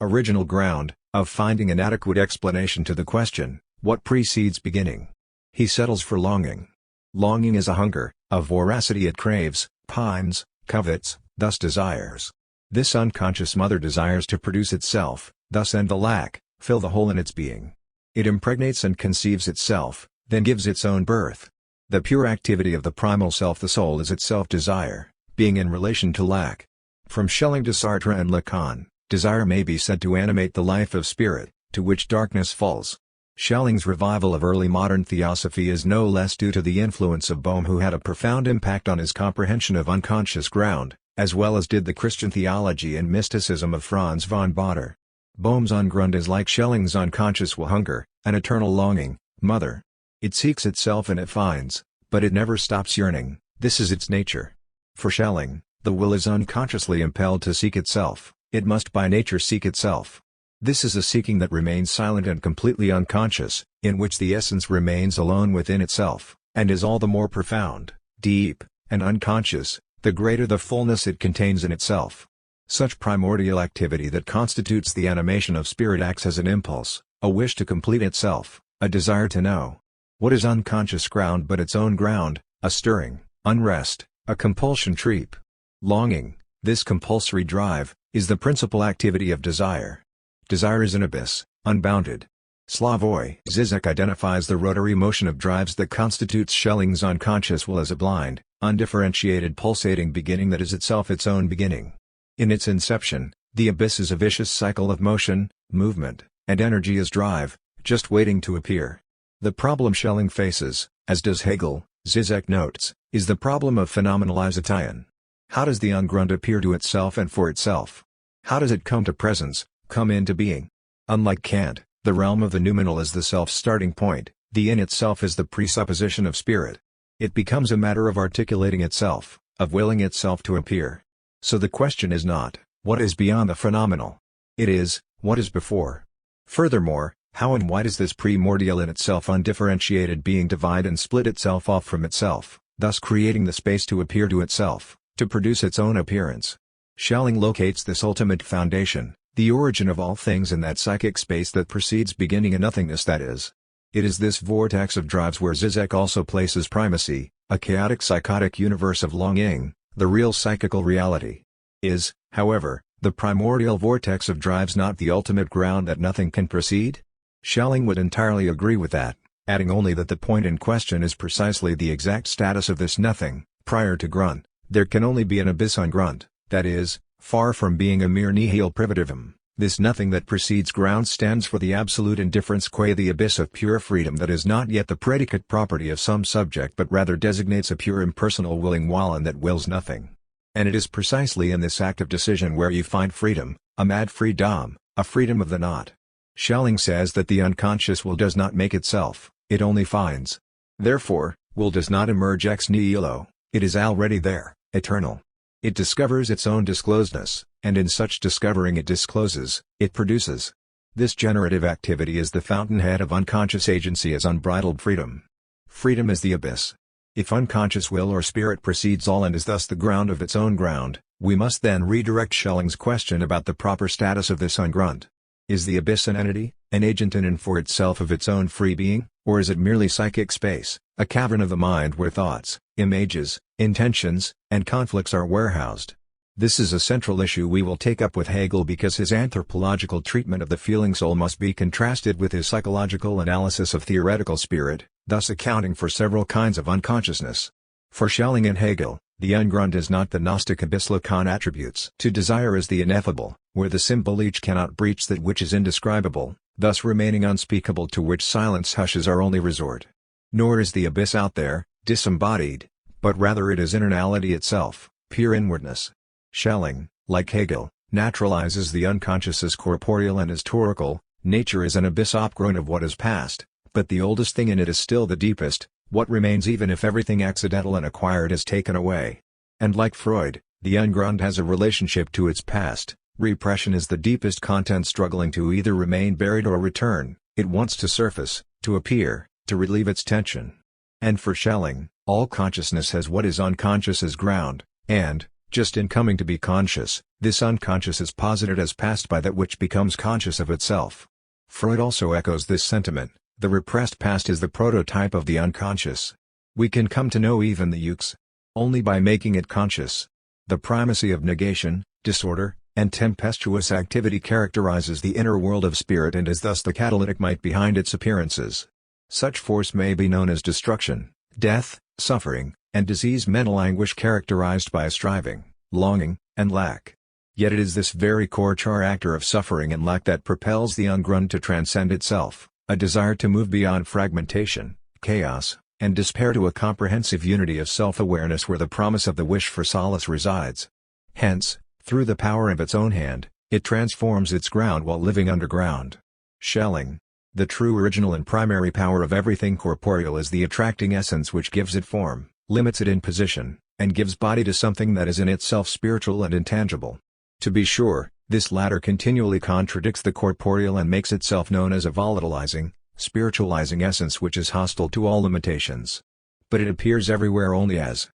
original ground, of finding an adequate explanation to the question, what precedes beginning? He settles for longing. Longing is a hunger, a voracity, it craves, pines, covets, thus desires. This unconscious mother desires to produce itself, thus end the lack, fill the hole in its being. It impregnates and conceives itself, then gives its own birth. The pure activity of the primal self, the soul, is itself desire, being in relation to lack. From Schelling to Sartre and Lacan, desire may be said to animate the life of spirit, to which darkness falls. Schelling's revival of early modern theosophy is no less due to the influence of Bohm, who had a profound impact on his comprehension of unconscious ground, as well as did the Christian theology and mysticism of Franz von Baader. Bohm's Ungrund is like Schelling's unconscious will hunger, an eternal longing, mother. It seeks itself and it finds, but it never stops yearning. This is its nature. For Schelling, the will is unconsciously impelled to seek itself, it must by nature seek itself. This is a seeking that remains silent and completely unconscious, in which the essence remains alone within itself, and is all the more profound, deep, and unconscious, the greater the fullness it contains in itself. Such primordial activity that constitutes the animation of spirit acts as an impulse, a wish to complete itself, a desire to know. What is unconscious ground but its own ground, a stirring, unrest, a compulsion treep? Longing, this compulsory drive, is the principal activity of desire. Desire is an abyss, unbounded. Slavoj Žižek identifies the rotary motion of drives that constitutes Schelling's unconscious will as a blind, undifferentiated pulsating beginning that is itself its own beginning. In its inception, the abyss is a vicious cycle of motion, movement, and energy as drive, just waiting to appear. The problem Schelling faces, as does Hegel, Žižek notes, is the problem of phenomenalization. How does the ungrund appear to itself and for itself? How does it come to presence, come into being? Unlike Kant, the realm of the noumenal is the self-starting point, the in itself is the presupposition of spirit. It becomes a matter of articulating itself, of willing itself to appear. So the question is not, what is beyond the phenomenal? It is, what is before? Furthermore, how and why does this primordial in itself undifferentiated being divide and split itself off from itself, thus creating the space to appear to itself, to produce its own appearance? Schelling locates this ultimate foundation, the origin of all things, in that psychic space that precedes beginning and nothingness, that is. It is this vortex of drives where Žižek also places primacy, a chaotic psychotic universe of longing. The real psychical reality is, however, the primordial vortex of drives not the ultimate ground that nothing can precede? Schelling would entirely agree with that, adding only that the point in question is precisely the exact status of this nothing. Prior to Grund, there can only be an abyss on Grund, that is, far from being a mere nihil privativum. This nothing that precedes ground stands for the absolute indifference, qua the abyss of pure freedom that is not yet the predicate property of some subject but rather designates a pure impersonal willing one that wills nothing. And it is precisely in this act of decision where you find freedom, a mad freedom, a freedom of the not. Schelling says that the unconscious will does not make itself, it only finds. Therefore, will does not emerge ex nihilo, it is already there, eternal. It discovers its own disclosedness, and in such discovering it discloses, it produces. This generative activity is the fountainhead of unconscious agency as unbridled freedom. Freedom is the abyss. If unconscious will or spirit precedes all and is thus the ground of its own ground, we must then redirect Schelling's question about the proper status of this ungrund. Is the abyss an entity, an agent in and for itself of its own free being, or is it merely psychic space, a cavern of the mind where thoughts, images, intentions, and conflicts are warehoused? This is a central issue we will take up with Hegel, because his anthropological treatment of the feeling soul must be contrasted with his psychological analysis of theoretical spirit, thus accounting for several kinds of unconsciousness. For Schelling and Hegel, the ungrund is not the Gnostic abyss Lacan attributes to desire as the ineffable, where the symbol each cannot breach that which is indescribable, thus remaining unspeakable, to which silence hushes our only resort. Nor is the abyss out there, disembodied, but rather it is internality itself, pure inwardness. Schelling, like Hegel, naturalizes the unconscious as corporeal and historical. Nature is an abyss outgrown of what is past, but the oldest thing in it is still the deepest, what remains even if everything accidental and acquired is taken away. And like Freud, the ungrund has a relationship to its past. Repression is the deepest content struggling to either remain buried or return. It wants to surface, to appear, to relieve its tension. And for Schelling, all consciousness has what is unconscious as ground, and, just in coming to be conscious, this unconscious is posited as past by that which becomes conscious of itself. Freud also echoes this sentiment. The repressed past is the prototype of the unconscious. We can come to know even the ukes only by making it conscious. The primacy of negation, disorder, and tempestuous activity characterizes the inner world of spirit and is thus the catalytic might behind its appearances. Such force may be known as destruction, death, suffering, and disease, mental anguish characterized by striving, longing, and lack. Yet it is this very core character of suffering and lack that propels the ungrund to transcend itself, a desire to move beyond fragmentation, chaos, and despair to a comprehensive unity of self-awareness where the promise of the wish for solace resides. Hence, through the power of its own hand, it transforms its ground while living underground. Schelling. The true original and primary power of everything corporeal is the attracting essence which gives it form, limits it in position, and gives body to something that is in itself spiritual and intangible. To be sure, this latter continually contradicts the corporeal and makes itself known as a volatilizing, spiritualizing essence which is hostile to all limitations. But it appears everywhere only as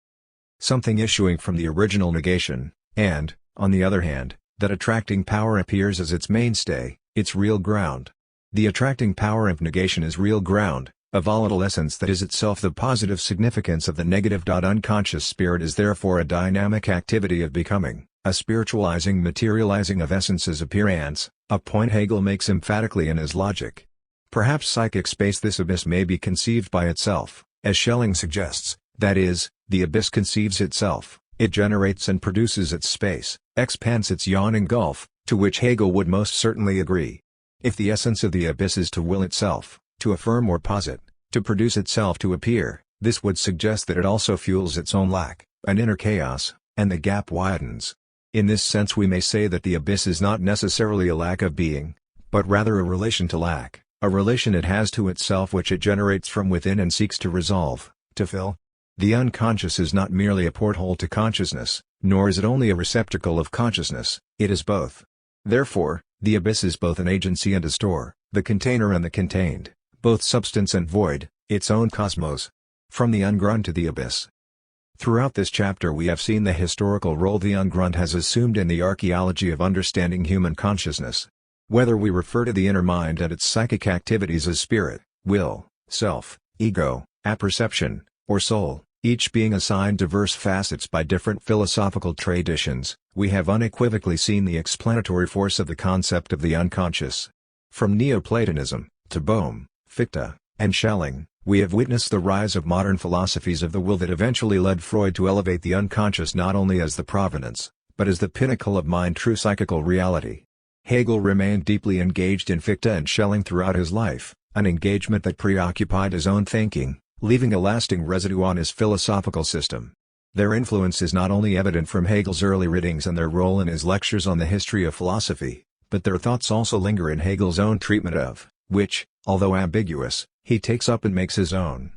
something issuing from the original negation, and, on the other hand, that attracting power appears as its mainstay, its real ground. The attracting power of negation is real ground, a volatile essence that is itself the positive significance of the negative. Unconscious spirit is therefore a dynamic activity of becoming, a spiritualizing materializing of essence's appearance, a point Hegel makes emphatically in his Logic. Perhaps psychic space, this abyss, may be conceived by itself, as Schelling suggests, that is, the abyss conceives itself, it generates and produces its space, expands its yawning gulf, to which Hegel would most certainly agree. If the essence of the abyss is to will itself, to affirm or posit, to produce itself, to appear, this would suggest that it also fuels its own lack, an inner chaos, and the gap widens. In this sense we may say that the abyss is not necessarily a lack of being, but rather a relation to lack, a relation it has to itself which it generates from within and seeks to resolve, to fill. The unconscious is not merely a porthole to consciousness, nor is it only a receptacle of consciousness, it is both. Therefore, the abyss is both an agency and a store, the container and the contained, both substance and void, its own cosmos. From the ungrund to the abyss. Throughout this chapter we have seen the historical role the ungrund has assumed in the archaeology of understanding human consciousness. Whether we refer to the inner mind and its psychic activities as spirit, will, self, ego, apperception, or soul, each being assigned diverse facets by different philosophical traditions, we have unequivocally seen the explanatory force of the concept of the unconscious. From Neoplatonism, to Bohm, Fichte, and Schelling, we have witnessed the rise of modern philosophies of the will that eventually led Freud to elevate the unconscious not only as the provenance, but as the pinnacle of mind-true psychical reality. Hegel remained deeply engaged in Fichte and Schelling throughout his life, an engagement that preoccupied his own thinking, leaving a lasting residue on his philosophical system. Their influence is not only evident from Hegel's early writings and their role in his lectures on the history of philosophy, but their thoughts also linger in Hegel's own treatment of, which, although ambiguous, he takes up and makes his own.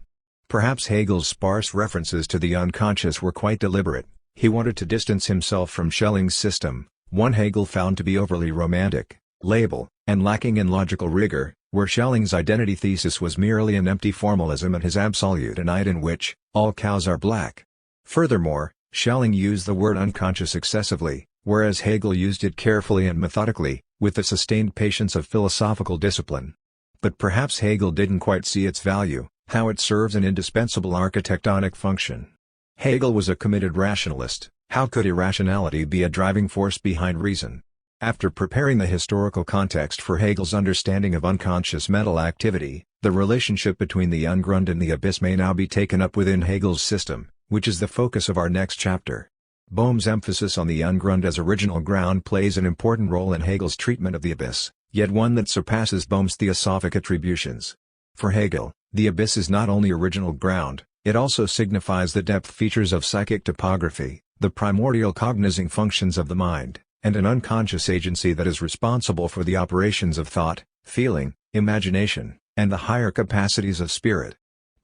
Perhaps Hegel's sparse references to the unconscious were quite deliberate. He wanted to distance himself from Schelling's system, one Hegel found to be overly romantic, labile, and lacking in logical rigor, where Schelling's identity thesis was merely an empty formalism and his absolute night in which all cows are black. Furthermore, Schelling used the word unconscious excessively, whereas Hegel used it carefully and methodically, with the sustained patience of philosophical discipline. But perhaps Hegel didn't quite see its value, how it serves an indispensable architectonic function. Hegel was a committed rationalist. How could irrationality be a driving force behind reason? After preparing the historical context for Hegel's understanding of unconscious mental activity, the relationship between the ungrund and the abyss may now be taken up within Hegel's system, which is the focus of our next chapter. Bohm's emphasis on the ungrund as original ground plays an important role in Hegel's treatment of the abyss, yet one that surpasses Bohm's theosophic attributions. For Hegel, the abyss is not only original ground, it also signifies the depth features of psychic topography, the primordial cognizing functions of the mind, and an unconscious agency that is responsible for the operations of thought, feeling, imagination, and the higher capacities of spirit.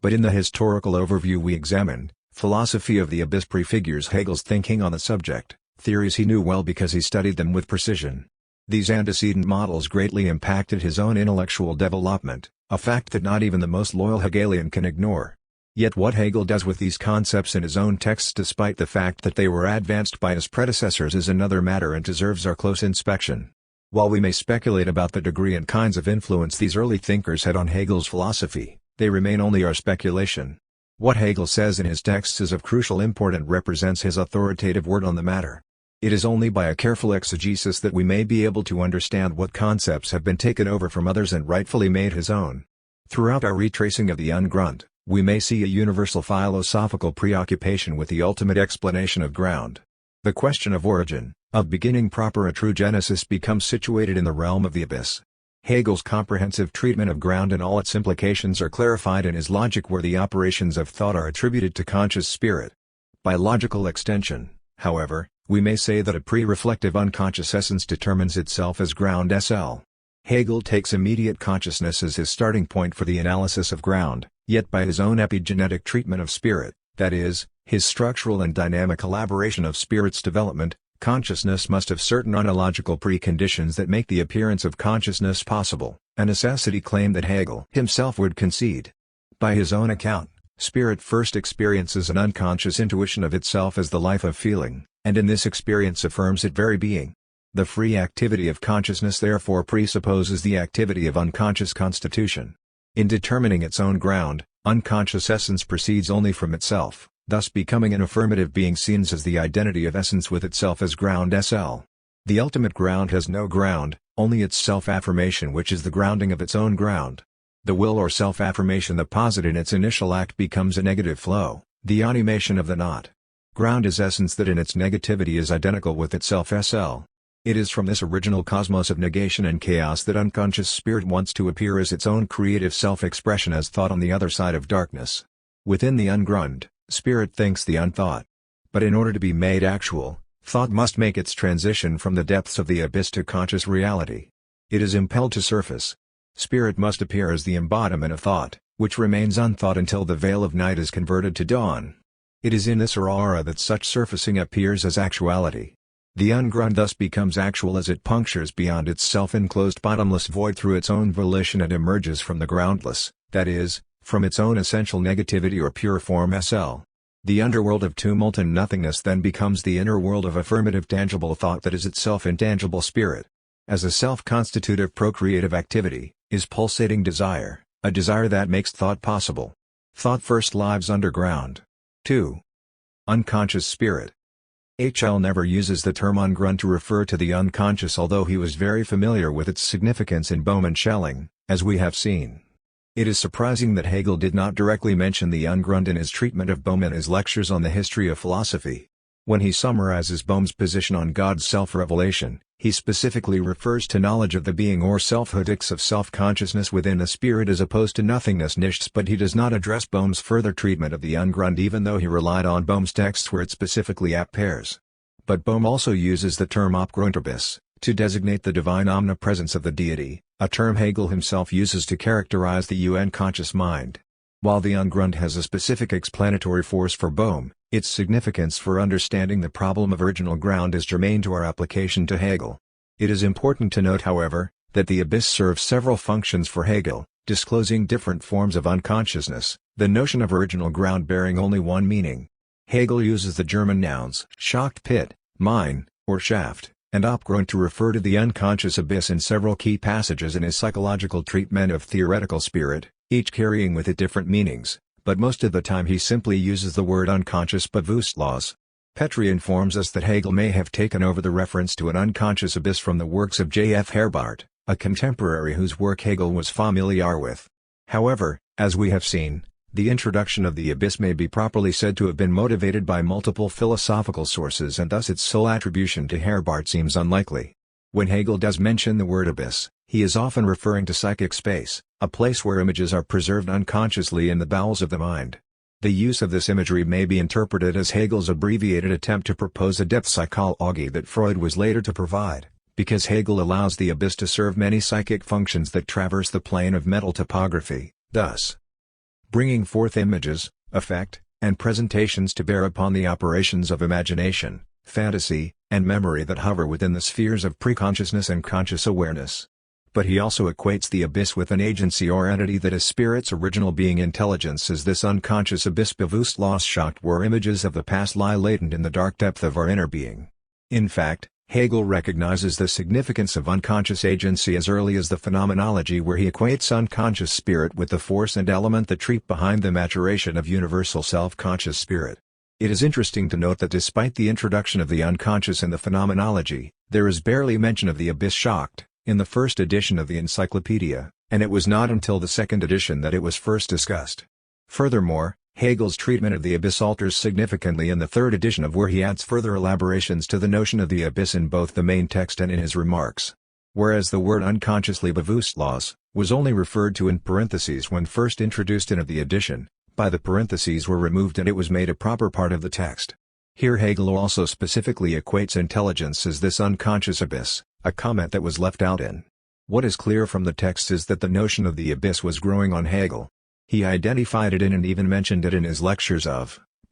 But in the historical overview we examined, philosophy of the abyss prefigures Hegel's thinking on the subject, theories he knew well because he studied them with precision. These antecedent models greatly impacted his own intellectual development, a fact that not even the most loyal Hegelian can ignore. Yet what Hegel does with these concepts in his own texts despite the fact that they were advanced by his predecessors is another matter and deserves our close inspection. While we may speculate about the degree and kinds of influence these early thinkers had on Hegel's philosophy, they remain only our speculation. What Hegel says in his texts is of crucial import and represents his authoritative word on the matter. It is only by a careful exegesis that we may be able to understand what concepts have been taken over from others and rightfully made his own. Throughout our retracing of the ungrund, we may see a universal philosophical preoccupation with the ultimate explanation of ground. The question of origin, of beginning proper, a true genesis, becomes situated in the realm of the abyss. Hegel's comprehensive treatment of ground and all its implications are clarified in his logic, where the operations of thought are attributed to conscious spirit. By logical extension, however, we may say that a pre-reflective unconscious essence determines itself as ground SL. Hegel takes immediate consciousness as his starting point for the analysis of ground, yet by his own epigenetic treatment of spirit, that is, his structural and dynamic elaboration of spirit's development, consciousness must have certain ontological preconditions that make the appearance of consciousness possible, a necessity claim that Hegel himself would concede. By his own account, spirit first experiences an unconscious intuition of itself as the life of feeling, and in this experience affirms its very being. The free activity of consciousness therefore presupposes the activity of unconscious constitution. In determining its own ground, unconscious essence proceeds only from itself, thus becoming an affirmative being seen as the identity of essence with itself as ground SL. The ultimate ground has no ground, only its self-affirmation, which is the grounding of its own ground. The will or self-affirmation that posit in its initial act becomes a negative flow, the animation of the not. Ground is essence that in its negativity is identical with itself SL. It is from this original cosmos of negation and chaos that unconscious spirit wants to appear as its own creative self-expression as thought on the other side of darkness. Within the ungrund, spirit thinks the unthought. But in order to be made actual, thought must make its transition from the depths of the abyss to conscious reality. It is impelled to surface. Spirit must appear as the embodiment of thought, which remains unthought until the veil of night is converted to dawn. It is in this aurora that such surfacing appears as actuality. The ungrund thus becomes actual as it punctures beyond its self-enclosed bottomless void through its own volition and emerges from the groundless, that is, from its own essential negativity or pure form SL. The underworld of tumult and nothingness then becomes the inner world of affirmative tangible thought that is itself intangible spirit. As a self-constitutive procreative activity, is pulsating desire, a desire that makes thought possible. Thought first lives underground. 2. Unconscious spirit. Hegel never uses the term ungrund to refer to the unconscious, although he was very familiar with its significance in Bohm and Schelling, as we have seen. It is surprising that Hegel did not directly mention the ungrund in his treatment of Bohm in his lectures on the history of philosophy. When he summarizes Bohm's position on God's self-revelation, he specifically refers to knowledge of the being or selfhoodics of self-consciousness within the spirit as opposed to nothingness nichts, but he does not address Bohm's further treatment of the ungrund, even though he relied on Bohm's texts where it specifically appears. But Bohm also uses the term Abgrundverbis, to designate the divine omnipresence of the deity, a term Hegel himself uses to characterize the unconscious mind. While the ungrund has a specific explanatory force for Bohm, its significance for understanding the problem of original ground is germane to our application to Hegel. It is important to note, however, that the abyss serves several functions for Hegel, disclosing different forms of unconsciousness, the notion of original ground bearing only one meaning. Hegel uses the German nouns Schacht pit, mine, or shaft, and Abgrund to refer to the unconscious abyss in several key passages in his psychological treatment of theoretical spirit, each carrying with it different meanings, but most of the time he simply uses the word unconscious Bewusstlos. Petri informs us that Hegel may have taken over the reference to an unconscious abyss from the works of J. F. Herbart, a contemporary whose work Hegel was familiar with. However, as we have seen, the introduction of the abyss may be properly said to have been motivated by multiple philosophical sources, and thus its sole attribution to Herbart seems unlikely. When Hegel does mention the word abyss, he is often referring to psychic space, a place where images are preserved unconsciously in the bowels of the mind. The use of this imagery may be interpreted as Hegel's abbreviated attempt to propose a depth psychology that Freud was later to provide, because Hegel allows the abyss to serve many psychic functions that traverse the plane of mental topography, thus bringing forth images, effect, and presentations to bear upon the operations of imagination, fantasy, and memory that hover within the spheres of preconsciousness and conscious awareness. But he also equates the abyss with an agency or entity that is spirit's original being intelligence, as this unconscious abyss Bewusstlosschacht, where images of the past lie latent in the dark depth of our inner being. In fact, Hegel recognizes the significance of unconscious agency as early as the Phenomenology, where he equates unconscious spirit with the force and element that treat behind the maturation of universal self-conscious spirit. It is interesting to note that despite the introduction of the unconscious in the phenomenology, there is barely mention of the abyss shocked in the first edition of the encyclopedia, and it was not until the second edition that it was first discussed. Furthermore, Hegel's treatment of the abyss alters significantly in the third edition, of where he adds further elaborations to the notion of the abyss in both the main text and in his remarks. Whereas the word unconsciously bewusstlos was only referred to in parentheses when first introduced in the edition, by the parentheses were removed and it was made a proper part of the text. Here Hegel also specifically equates intelligence as this unconscious abyss, a comment that was left out in. What is clear from the text is that the notion of the abyss was growing on Hegel. He identified it in and even mentioned it in his lectures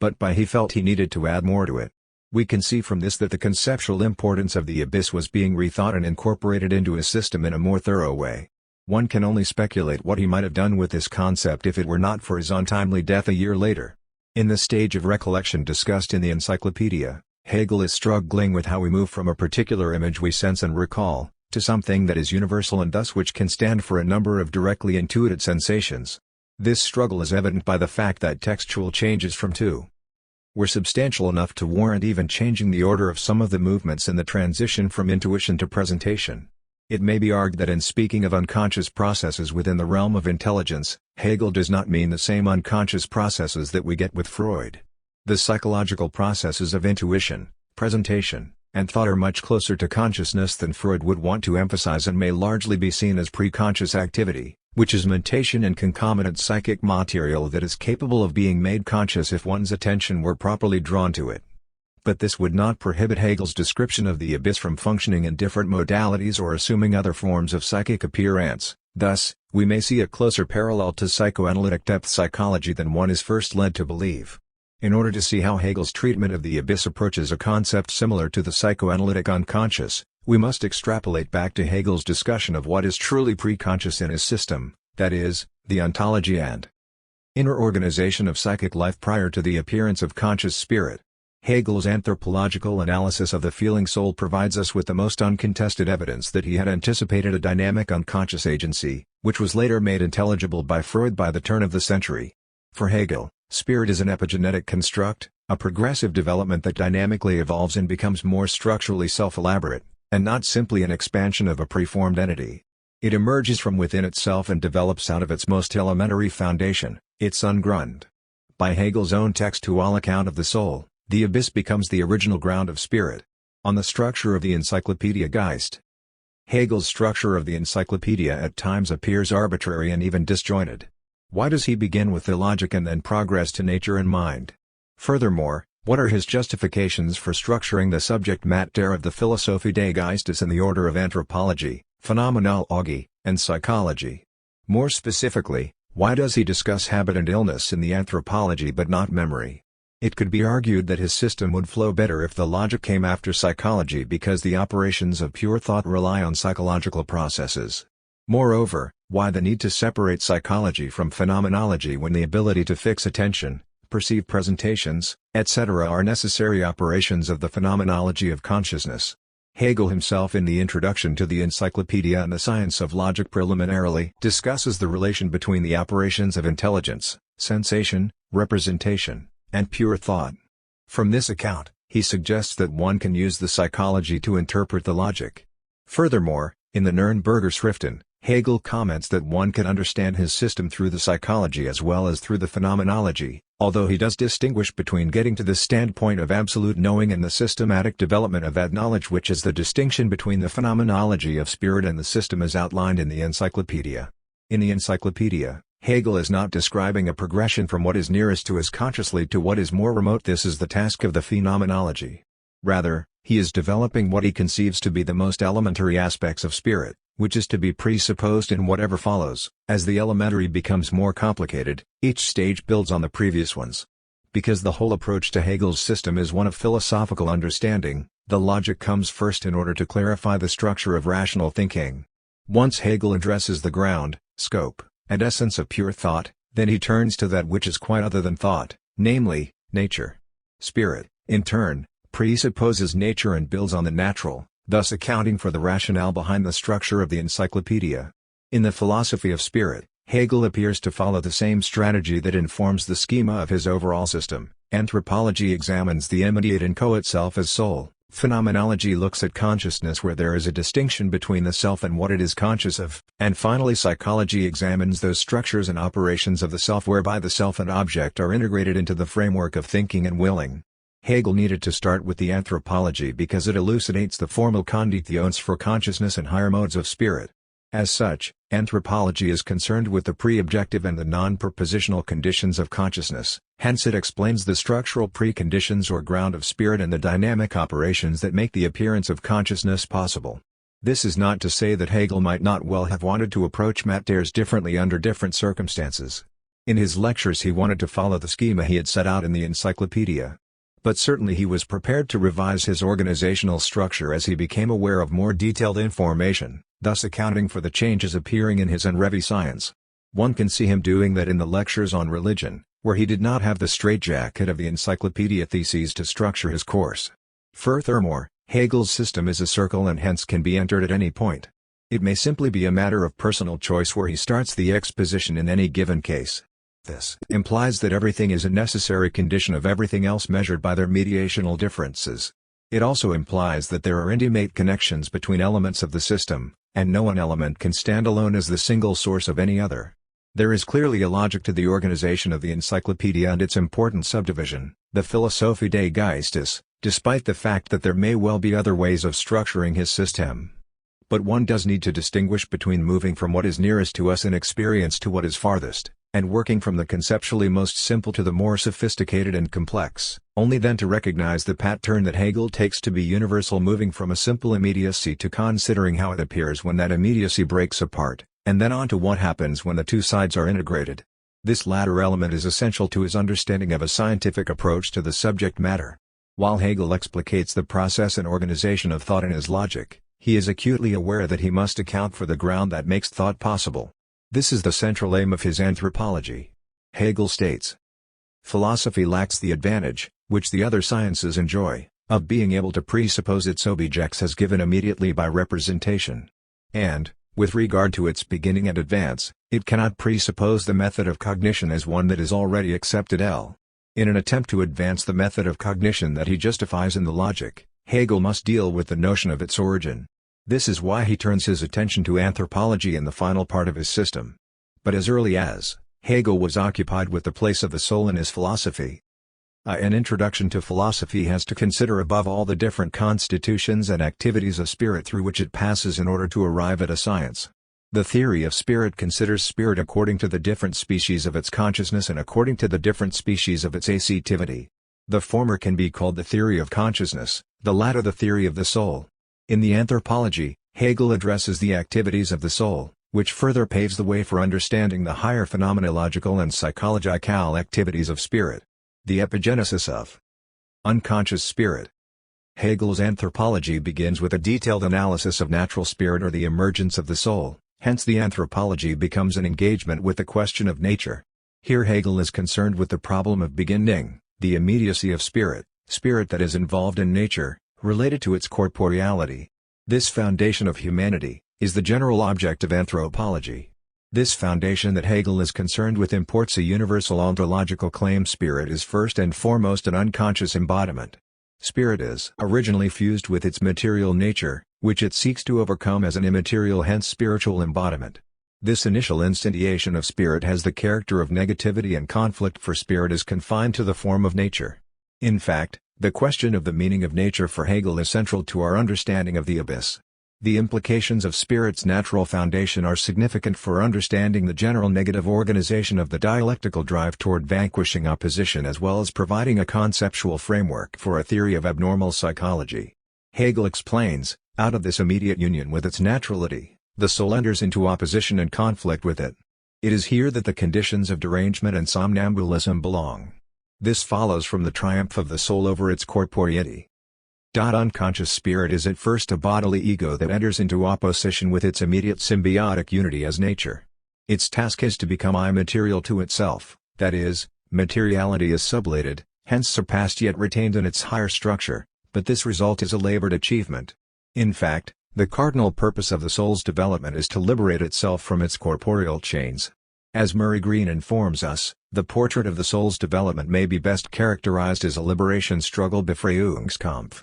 but he felt he needed to add more to it. We can see from this that the conceptual importance of the abyss was being rethought and incorporated into his system in a more thorough way. One can only speculate what he might have done with this concept if it were not for his untimely death a year later. In the stage of recollection discussed in the encyclopedia, Hegel is struggling with how we move from a particular image we sense and recall, to something that is universal and thus which can stand for a number of directly intuited sensations. This struggle is evident by the fact that textual changes from two were substantial enough to warrant even changing the order of some of the movements in the transition from intuition to presentation. It may be argued that in speaking of unconscious processes within the realm of intelligence, Hegel does not mean the same unconscious processes that we get with Freud. The psychological processes of intuition, presentation, and thought are much closer to consciousness than Freud would want to emphasize and may largely be seen as pre-conscious activity, which is mentation and concomitant psychic material that is capable of being made conscious if one's attention were properly drawn to it. But this would not prohibit Hegel's description of the abyss from functioning in different modalities or assuming other forms of psychic appearance. Thus, we may see a closer parallel to psychoanalytic depth psychology than one is first led to believe. In order to see how Hegel's treatment of the abyss approaches a concept similar to the psychoanalytic unconscious, we must extrapolate back to Hegel's discussion of what is truly preconscious in his system, that is, the ontology and inner organization of psychic life prior to the appearance of conscious spirit. Hegel's anthropological analysis of the feeling soul provides us with the most uncontested evidence that he had anticipated a dynamic unconscious agency, which was later made intelligible by Freud by the turn of the century. For Hegel, spirit is an epigenetic construct, a progressive development that dynamically evolves and becomes more structurally self-elaborate, and not simply an expansion of a preformed entity. It emerges from within itself and develops out of its most elementary foundation, its ungrund. By Hegel's own text to all account of the soul, the abyss becomes the original ground of spirit. On the structure of the Encyclopedia Geist. Hegel's structure of the encyclopedia at times appears arbitrary and even disjointed. Why does he begin with the logic and then progress to nature and mind? Furthermore, what are his justifications for structuring the subject matter of the Philosophie des Geistes in the order of anthropology, phenomenology, and psychology? More specifically, why does he discuss habit and illness in the anthropology but not memory? It could be argued that his system would flow better if the logic came after psychology because the operations of pure thought rely on psychological processes. Moreover, why the need to separate psychology from phenomenology when the ability to fix attention, perceive presentations, etc. are necessary operations of the phenomenology of consciousness? Hegel himself in the introduction to the Encyclopedia and the Science of Logic preliminarily discusses the relation between the operations of intelligence, sensation, representation, and pure thought. From this account, he suggests that one can use the psychology to interpret the logic. Furthermore, in the Nürnberger Schriften, Hegel comments that one can understand his system through the psychology as well as through the phenomenology, although he does distinguish between getting to the standpoint of absolute knowing and the systematic development of that knowledge, which is the distinction between the phenomenology of spirit and the system as outlined in the Encyclopedia. In the Encyclopedia, Hegel is not describing a progression from what is nearest to us consciously to what is more remote. This is the task of the phenomenology. Rather, he is developing what he conceives to be the most elementary aspects of spirit, which is to be presupposed in whatever follows. As the elementary becomes more complicated, each stage builds on the previous ones. Because the whole approach to Hegel's system is one of philosophical understanding, the logic comes first in order to clarify the structure of rational thinking. Once Hegel addresses the ground, scope, and essence of pure thought, then he turns to that which is quite other than thought, namely, nature. Spirit, in turn, presupposes nature and builds on the natural, thus accounting for the rationale behind the structure of the encyclopedia. In the philosophy of spirit, Hegel appears to follow the same strategy that informs the schema of his overall system, Anthropology examines the immediate inchoate self as soul. Phenomenology looks at consciousness where there is a distinction between the self and what it is conscious of, and finally psychology examines those structures and operations of the self whereby the self and object are integrated into the framework of thinking and willing. Hegel needed to start with the anthropology because it elucidates the formal conditions for consciousness and higher modes of spirit. As such, anthropology is concerned with the pre-objective and the non-propositional conditions of consciousness, hence it explains the structural preconditions or ground of spirit and the dynamic operations that make the appearance of consciousness possible. This is not to say that Hegel might not well have wanted to approach matters differently under different circumstances. In his lectures he wanted to follow the schema he had set out in the encyclopedia. But certainly he was prepared to revise his organizational structure as he became aware of more detailed information, thus accounting for the changes appearing in his En Revue Science. One can see him doing that in the lectures on religion, where he did not have the straitjacket of the encyclopedia theses to structure his course. Furthermore, Hegel's system is a circle and hence can be entered at any point. It may simply be a matter of personal choice where he starts the exposition in any given case. This implies that everything is a necessary condition of everything else measured by their mediational differences. It also implies that there are intimate connections between elements of the system, and no one element can stand alone as the single source of any other. There is clearly a logic to the organization of the encyclopedia and its important subdivision, the Philosophie des Geistes, despite the fact that there may well be other ways of structuring his system. But one does need to distinguish between moving from what is nearest to us in experience to what is farthest, and working from the conceptually most simple to the more sophisticated and complex, only then to recognize the pattern that Hegel takes to be universal, moving from a simple immediacy to considering how it appears when that immediacy breaks apart, and then on to what happens when the two sides are integrated. This latter element is essential to his understanding of a scientific approach to the subject matter. While Hegel explicates the process and organization of thought in his logic, he is acutely aware that he must account for the ground that makes thought possible. This is the central aim of his anthropology. Hegel states, "Philosophy lacks the advantage, which the other sciences enjoy, of being able to presuppose its objects as given immediately by representation. And, with regard to its beginning and advance, it cannot presuppose the method of cognition as one that is already accepted. In an attempt to advance the method of cognition that he justifies in the logic, Hegel must deal with the notion of its origin. This is why he turns his attention to anthropology in the final part of his system. But as early as, Hegel was occupied with the place of the soul in his philosophy. An introduction to philosophy has to consider above all the different constitutions and activities of spirit through which it passes in order to arrive at a science. The theory of spirit considers spirit according to the different species of its consciousness and according to the different species of its ascitivity. The former can be called the theory of consciousness, the latter the theory of the soul. In the anthropology, Hegel addresses the activities of the soul, which further paves the way for understanding the higher phenomenological and psychological activities of spirit. The epigenesis of unconscious spirit. Hegel's anthropology begins with a detailed analysis of natural spirit or the emergence of the soul, hence the anthropology becomes an engagement with the question of nature. Here Hegel is concerned with the problem of beginning, the immediacy of spirit, spirit that is involved in nature, related to its corporeality. This foundation of humanity is the general object of anthropology. This foundation that Hegel is concerned with imports a universal ontological claim. Spirit is first and foremost an unconscious embodiment. Spirit is originally fused with its material nature, which it seeks to overcome as an immaterial, hence spiritual embodiment. This initial instantiation of spirit has the character of negativity and conflict, for spirit is confined to the form of nature. In fact, the question of the meaning of nature for Hegel is central to our understanding of the abyss. The implications of spirit's natural foundation are significant for understanding the general negative organization of the dialectical drive toward vanquishing opposition, as well as providing a conceptual framework for a theory of abnormal psychology. Hegel explains, out of this immediate union with its naturality, the soul enters into opposition and conflict with it. It is here that the conditions of derangement and somnambulism belong. This follows from the triumph of the soul over its corporeity. Unconscious spirit is at first a bodily ego that enters into opposition with its immediate symbiotic unity as nature. Its task is to become immaterial to itself, that is, materiality is sublated, hence surpassed yet retained in its higher structure, but this result is a labored achievement. In fact, the cardinal purpose of the soul's development is to liberate itself from its corporeal chains. As Murray Green informs us, the portrait of the soul's development may be best characterized as a liberation struggle Befreiungskampf.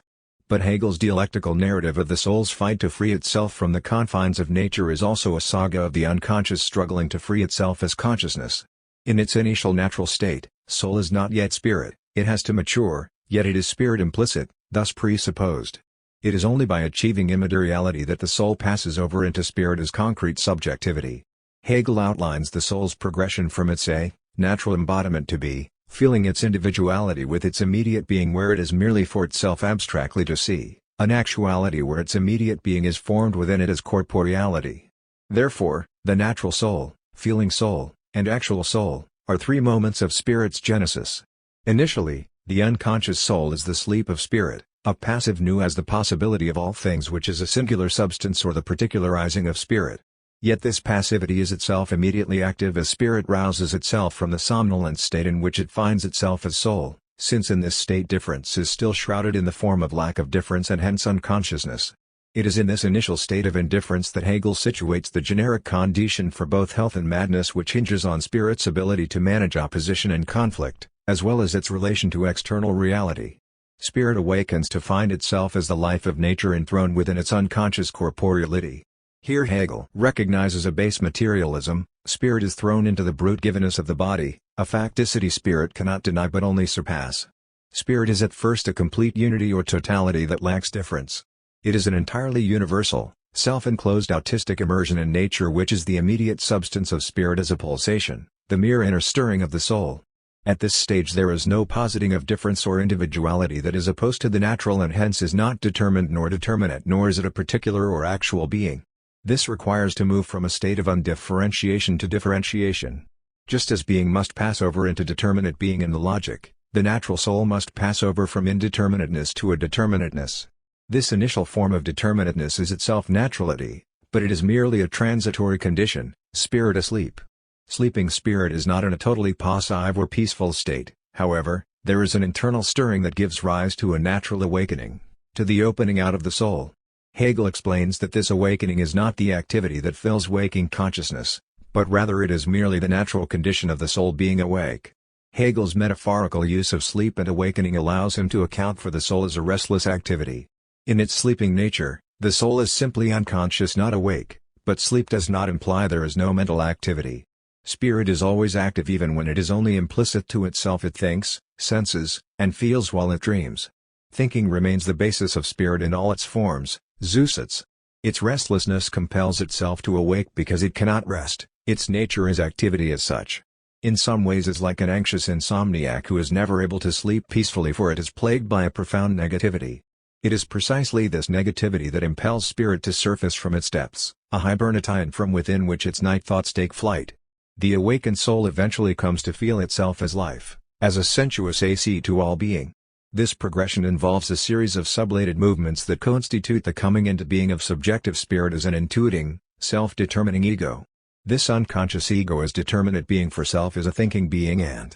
But Hegel's dialectical narrative of the soul's fight to free itself from the confines of nature is also a saga of the unconscious struggling to free itself as consciousness. In its initial natural state, soul is not yet spirit, it has to mature, yet it is spirit implicit, thus presupposed. It is only by achieving immateriality that the soul passes over into spirit as concrete subjectivity. Hegel outlines the soul's progression from its natural embodiment to b, feeling its individuality with its immediate being where it is merely for itself abstractly to see, an actuality where its immediate being is formed within it as corporeality. Therefore, the natural soul, feeling soul, and actual soul, are three moments of spirit's genesis. Initially, the unconscious soul is the sleep of spirit, a passive nu as the possibility of all things which is a singular substance or the particularizing of spirit. Yet this passivity is itself immediately active as spirit rouses itself from the somnolent state in which it finds itself as soul, since in this state difference is still shrouded in the form of lack of difference and hence unconsciousness. It is in this initial state of indifference that Hegel situates the generic condition for both health and madness which hinges on spirit's ability to manage opposition and conflict, as well as its relation to external reality. Spirit awakens to find itself as the life of nature enthroned within its unconscious corporeality. Here Hegel recognizes a base materialism. Spirit is thrown into the brute givenness of the body, a facticity spirit cannot deny but only surpass. Spirit is at first a complete unity or totality that lacks difference. It is an entirely universal, self-enclosed autistic immersion in nature which is the immediate substance of spirit as a pulsation, the mere inner stirring of the soul. At this stage there is no positing of difference or individuality that is opposed to the natural and hence is not determined nor determinate nor is it a particular or actual being. This requires to move from a state of undifferentiation to differentiation. Just as being must pass over into determinate being in the logic, the natural soul must pass over from indeterminateness to a determinateness. This initial form of determinateness is itself naturality, but it is merely a transitory condition, spirit asleep. Sleeping spirit is not in a totally passive or peaceful state, however, there is an internal stirring that gives rise to a natural awakening, to the opening out of the soul. Hegel explains that this awakening is not the activity that fills waking consciousness, but rather it is merely the natural condition of the soul being awake. Hegel's metaphorical use of sleep and awakening allows him to account for the soul as a restless activity. In its sleeping nature, the soul is simply unconscious not awake, but sleep does not imply there is no mental activity. Spirit is always active even when it is only implicit to itself it thinks, senses, and feels while it dreams. Thinking remains the basis of spirit in all its forms. Zusatz. Its restlessness compels itself to awake because it cannot rest, its nature is activity as such. In some ways is like an anxious insomniac who is never able to sleep peacefully for it is plagued by a profound negativity. It is precisely this negativity that impels spirit to surface from its depths, a hibernation from within which its night thoughts take flight. The awakened soul eventually comes to feel itself as life, as a sensuous AC to all being. This progression involves a series of sublated movements that constitute the coming into being of subjective spirit as an intuiting, self-determining ego. This unconscious ego as determinate being for self is a thinking being and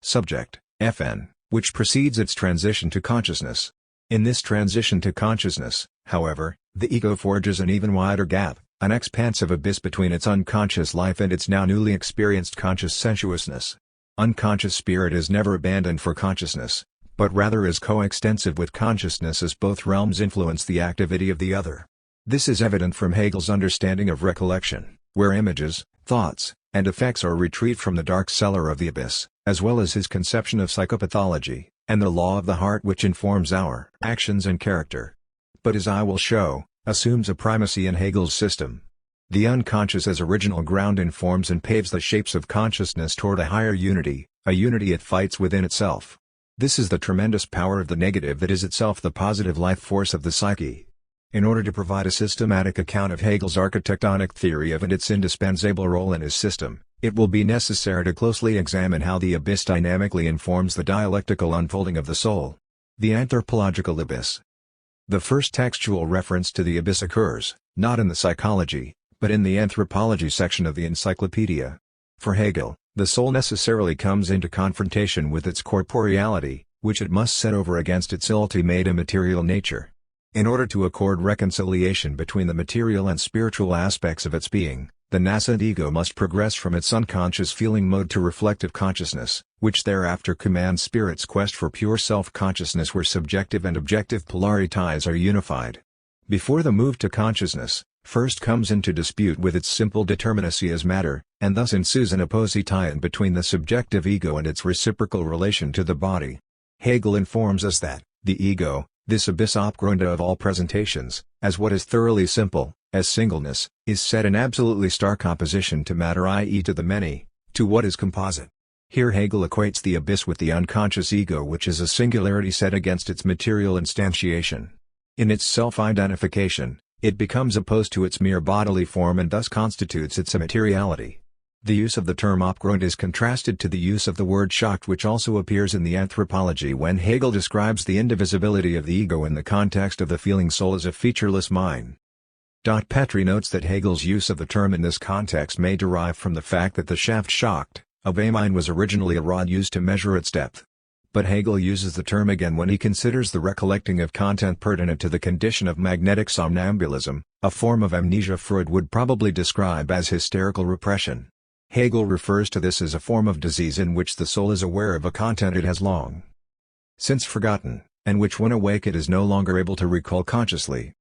subject, FN, which precedes its transition to consciousness. In this transition to consciousness, however, the ego forges an even wider gap, an expansive abyss between its unconscious life and its now newly experienced conscious sensuousness. Unconscious spirit is never abandoned for consciousness, but rather is coextensive with consciousness as both realms influence the activity of the other. This is evident from Hegel's understanding of recollection, where images, thoughts, and effects are retrieved from the dark cellar of the abyss, as well as his conception of psychopathology, and the law of the heart which informs our actions and character. But as I will show, assumes a primacy in Hegel's system. The unconscious as original ground informs and paves the shapes of consciousness toward a higher unity, a unity it fights within itself. This is the tremendous power of the negative that is itself the positive life force of the psyche. In order to provide a systematic account of Hegel's architectonic theory of and its indispensable role in his system, it will be necessary to closely examine how the abyss dynamically informs the dialectical unfolding of the soul. The anthropological abyss. The first textual reference to the abyss occurs, not in the psychology, but in the anthropology section of the encyclopedia. For Hegel, the soul necessarily comes into confrontation with its corporeality, which it must set over against its ultimate immaterial nature. In order to accord reconciliation between the material and spiritual aspects of its being, the nascent ego must progress from its unconscious feeling mode to reflective consciousness, which thereafter commands spirit's quest for pure self-consciousness where subjective and objective polarities are unified. Before the move to consciousness, first comes into dispute with its simple determinacy as matter, and thus ensues an opposition between the subjective ego and its reciprocal relation to the body. Hegel informs us that, the ego, this abyss abgründe of all presentations, as what is thoroughly simple, as singleness, is set in absolutely stark opposition to matter, i.e. to the many, to what is composite. Here Hegel equates the abyss with the unconscious ego, which is a singularity set against its material instantiation. In its self-identification, it becomes opposed to its mere bodily form and thus constitutes its immateriality. The use of the term Abgrund is contrasted to the use of the word Schacht, which also appears in the Anthropology when Hegel describes the indivisibility of the ego in the context of the feeling soul as a featureless mind. Petri notes that Hegel's use of the term in this context may derive from the fact that the shaft Schacht of a mind was originally a rod used to measure its depth. But Hegel uses the term again when he considers the recollecting of content pertinent to the condition of magnetic somnambulism, a form of amnesia Freud would probably describe as hysterical repression. Hegel refers to this as a form of disease in which the soul is aware of a content it has long since forgotten, and which when awake it is no longer able to recall consciously.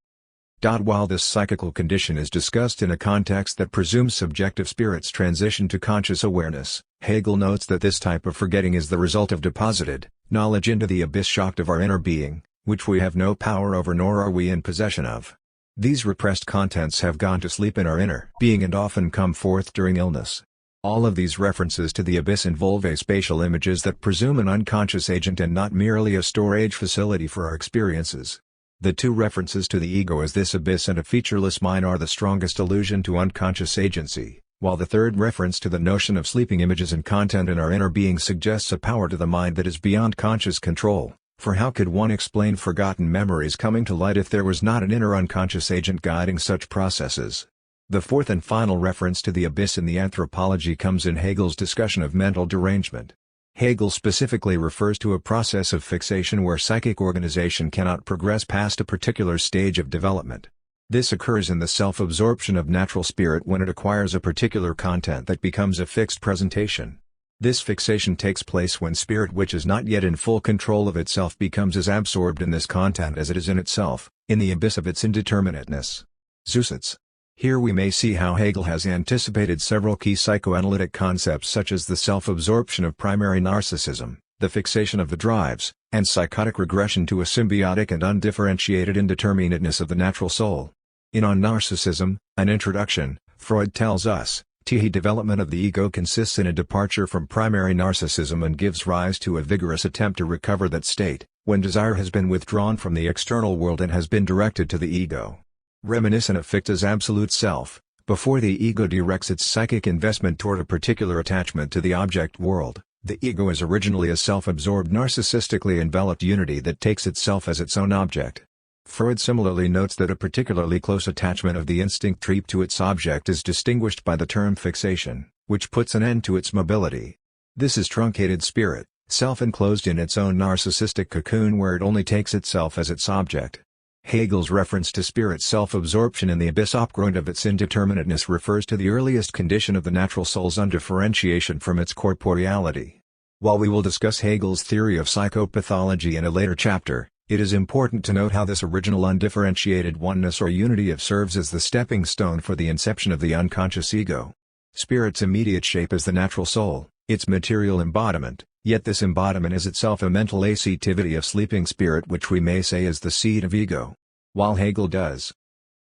While this psychical condition is discussed in a context that presumes subjective spirit's transition to conscious awareness, Hegel notes that this type of forgetting is the result of deposited knowledge into the abyss Schacht of our inner being, which we have no power over nor are we in possession of. These repressed contents have gone to sleep in our inner being and often come forth during illness. All of these references to the abyss involve spatial images that presume an unconscious agent and not merely a storage facility for our experiences. The two references to the ego as this abyss and a featureless mind are the strongest allusion to unconscious agency, while the third reference to the notion of sleeping images and content in our inner being suggests a power to the mind that is beyond conscious control, for how could one explain forgotten memories coming to light if there was not an inner unconscious agent guiding such processes? The fourth and final reference to the abyss in the Anthropology comes in Hegel's discussion of mental derangement. Hegel specifically refers to a process of fixation where psychic organization cannot progress past a particular stage of development. This occurs in the self-absorption of natural spirit when it acquires a particular content that becomes a fixed presentation. This fixation takes place when spirit, which is not yet in full control of itself, becomes as absorbed in this content as it is in itself, in the abyss of its indeterminateness. Zusatz. Here we may see how Hegel has anticipated several key psychoanalytic concepts such as the self-absorption of primary narcissism, the fixation of the drives, and psychotic regression to a symbiotic and undifferentiated indeterminateness of the natural soul. In On Narcissism, an introduction, Freud tells us, the development of the ego consists in a departure from primary narcissism and gives rise to a vigorous attempt to recover that state, when desire has been withdrawn from the external world and has been directed to the ego. Reminiscent of Fichte's absolute self, before the ego directs its psychic investment toward a particular attachment to the object world, the ego is originally a self-absorbed narcissistically enveloped unity that takes itself as its own object. Freud similarly notes that a particularly close attachment of the instinct trieb to its object is distinguished by the term fixation, which puts an end to its mobility. This is truncated spirit, self-enclosed in its own narcissistic cocoon where it only takes itself as its object. Hegel's reference to spirit's self-absorption in the abyss Abgrund of its indeterminateness refers to the earliest condition of the natural soul's undifferentiation from its corporeality. While we will discuss Hegel's theory of psychopathology in a later chapter, it is important to note how this original undifferentiated oneness or unity serves as the stepping stone for the inception of the unconscious ego. Spirit's immediate shape is the natural soul, its material embodiment, yet this embodiment is itself a mental ascetivity of sleeping spirit, which we may say is the seed of ego. While Hegel does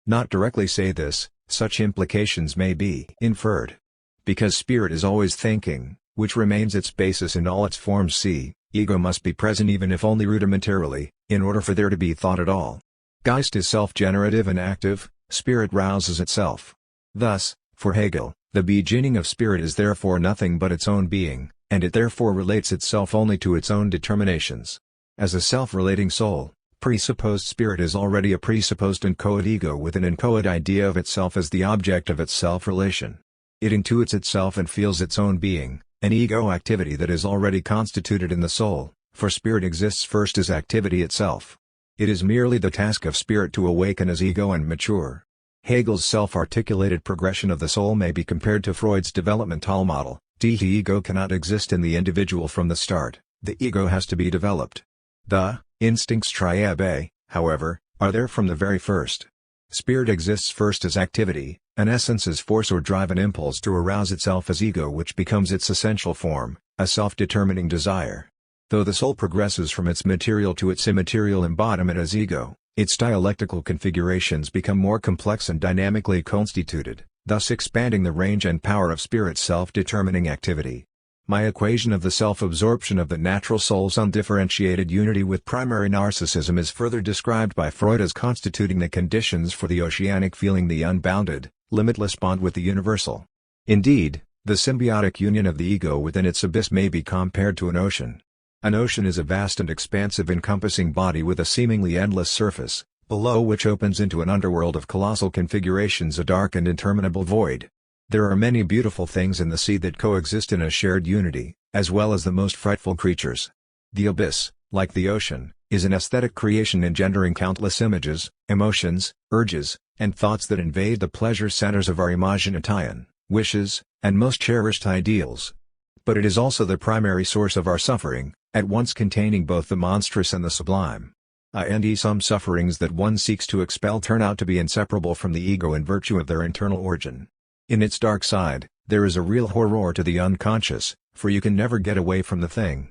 not directly say this, such implications may be inferred. Because spirit is always thinking, which remains its basis in all its forms, ego must be present even if only rudimentarily, in order for there to be thought at all. Geist is self-generative and active, spirit rouses itself. Thus, for Hegel, the beginning of spirit is therefore nothing but its own being, and it therefore relates itself only to its own determinations. As a self-relating soul, presupposed spirit is already a presupposed inchoate ego with an inchoate idea of itself as the object of its self-relation. It intuits itself and feels its own being, an ego activity that is already constituted in the soul, for spirit exists first as activity itself. It is merely the task of spirit to awaken as ego and mature. Hegel's self-articulated progression of the soul may be compared to Freud's developmental model. The ego cannot exist in the individual from the start, the ego has to be developed. The instincts triabe, however, are there from the very first. Spirit exists first as activity, an essence as force or drive, an impulse to arouse itself as ego, which becomes its essential form, a self-determining desire. Though the soul progresses from its material to its immaterial embodiment as ego, its dialectical configurations become more complex and dynamically constituted, thus expanding the range and power of spirit's self-determining activity. My equation of the self-absorption of the natural soul's undifferentiated unity with primary narcissism is further described by Freud as constituting the conditions for the oceanic feeling, the unbounded, limitless bond with the universal. Indeed, the symbiotic union of the ego within its abyss may be compared to an ocean. An ocean is a vast and expansive encompassing body with a seemingly endless surface, below which opens into an underworld of colossal configurations, a dark and interminable void. There are many beautiful things in the sea that coexist in a shared unity, as well as the most frightful creatures. The abyss, like the ocean, is an aesthetic creation engendering countless images, emotions, urges, and thoughts that invade the pleasure centers of our imagination, wishes, and most cherished ideals. But it is also the primary source of our suffering, at once containing both the monstrous and the sublime. Some sufferings that one seeks to expel turn out to be inseparable from the ego in virtue of their internal origin. In its dark side, there is a real horror to the unconscious, for you can never get away from the thing.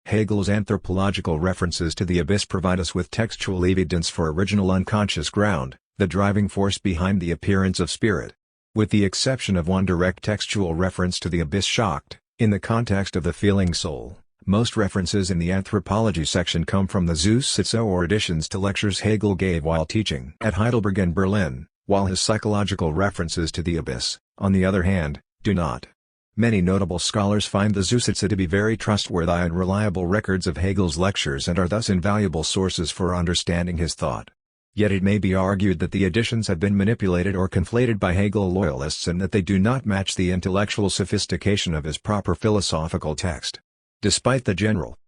Hegel's anthropological references to the abyss provide us with textual evidence for original unconscious ground, the driving force behind the appearance of spirit. With the exception of one direct textual reference to the abyss shocked, in the context of the feeling soul, most references in the anthropology section come from the Zusitze or additions to lectures Hegel gave while teaching at Heidelberg and Berlin, while his psychological references to the abyss, on the other hand, do not. Many notable scholars find the Zusitze to be very trustworthy and reliable records of Hegel's lectures and are thus invaluable sources for understanding his thought. Yet it may be argued that the editions have been manipulated or conflated by Hegel loyalists and that they do not match the intellectual sophistication of his proper philosophical text. Despite the general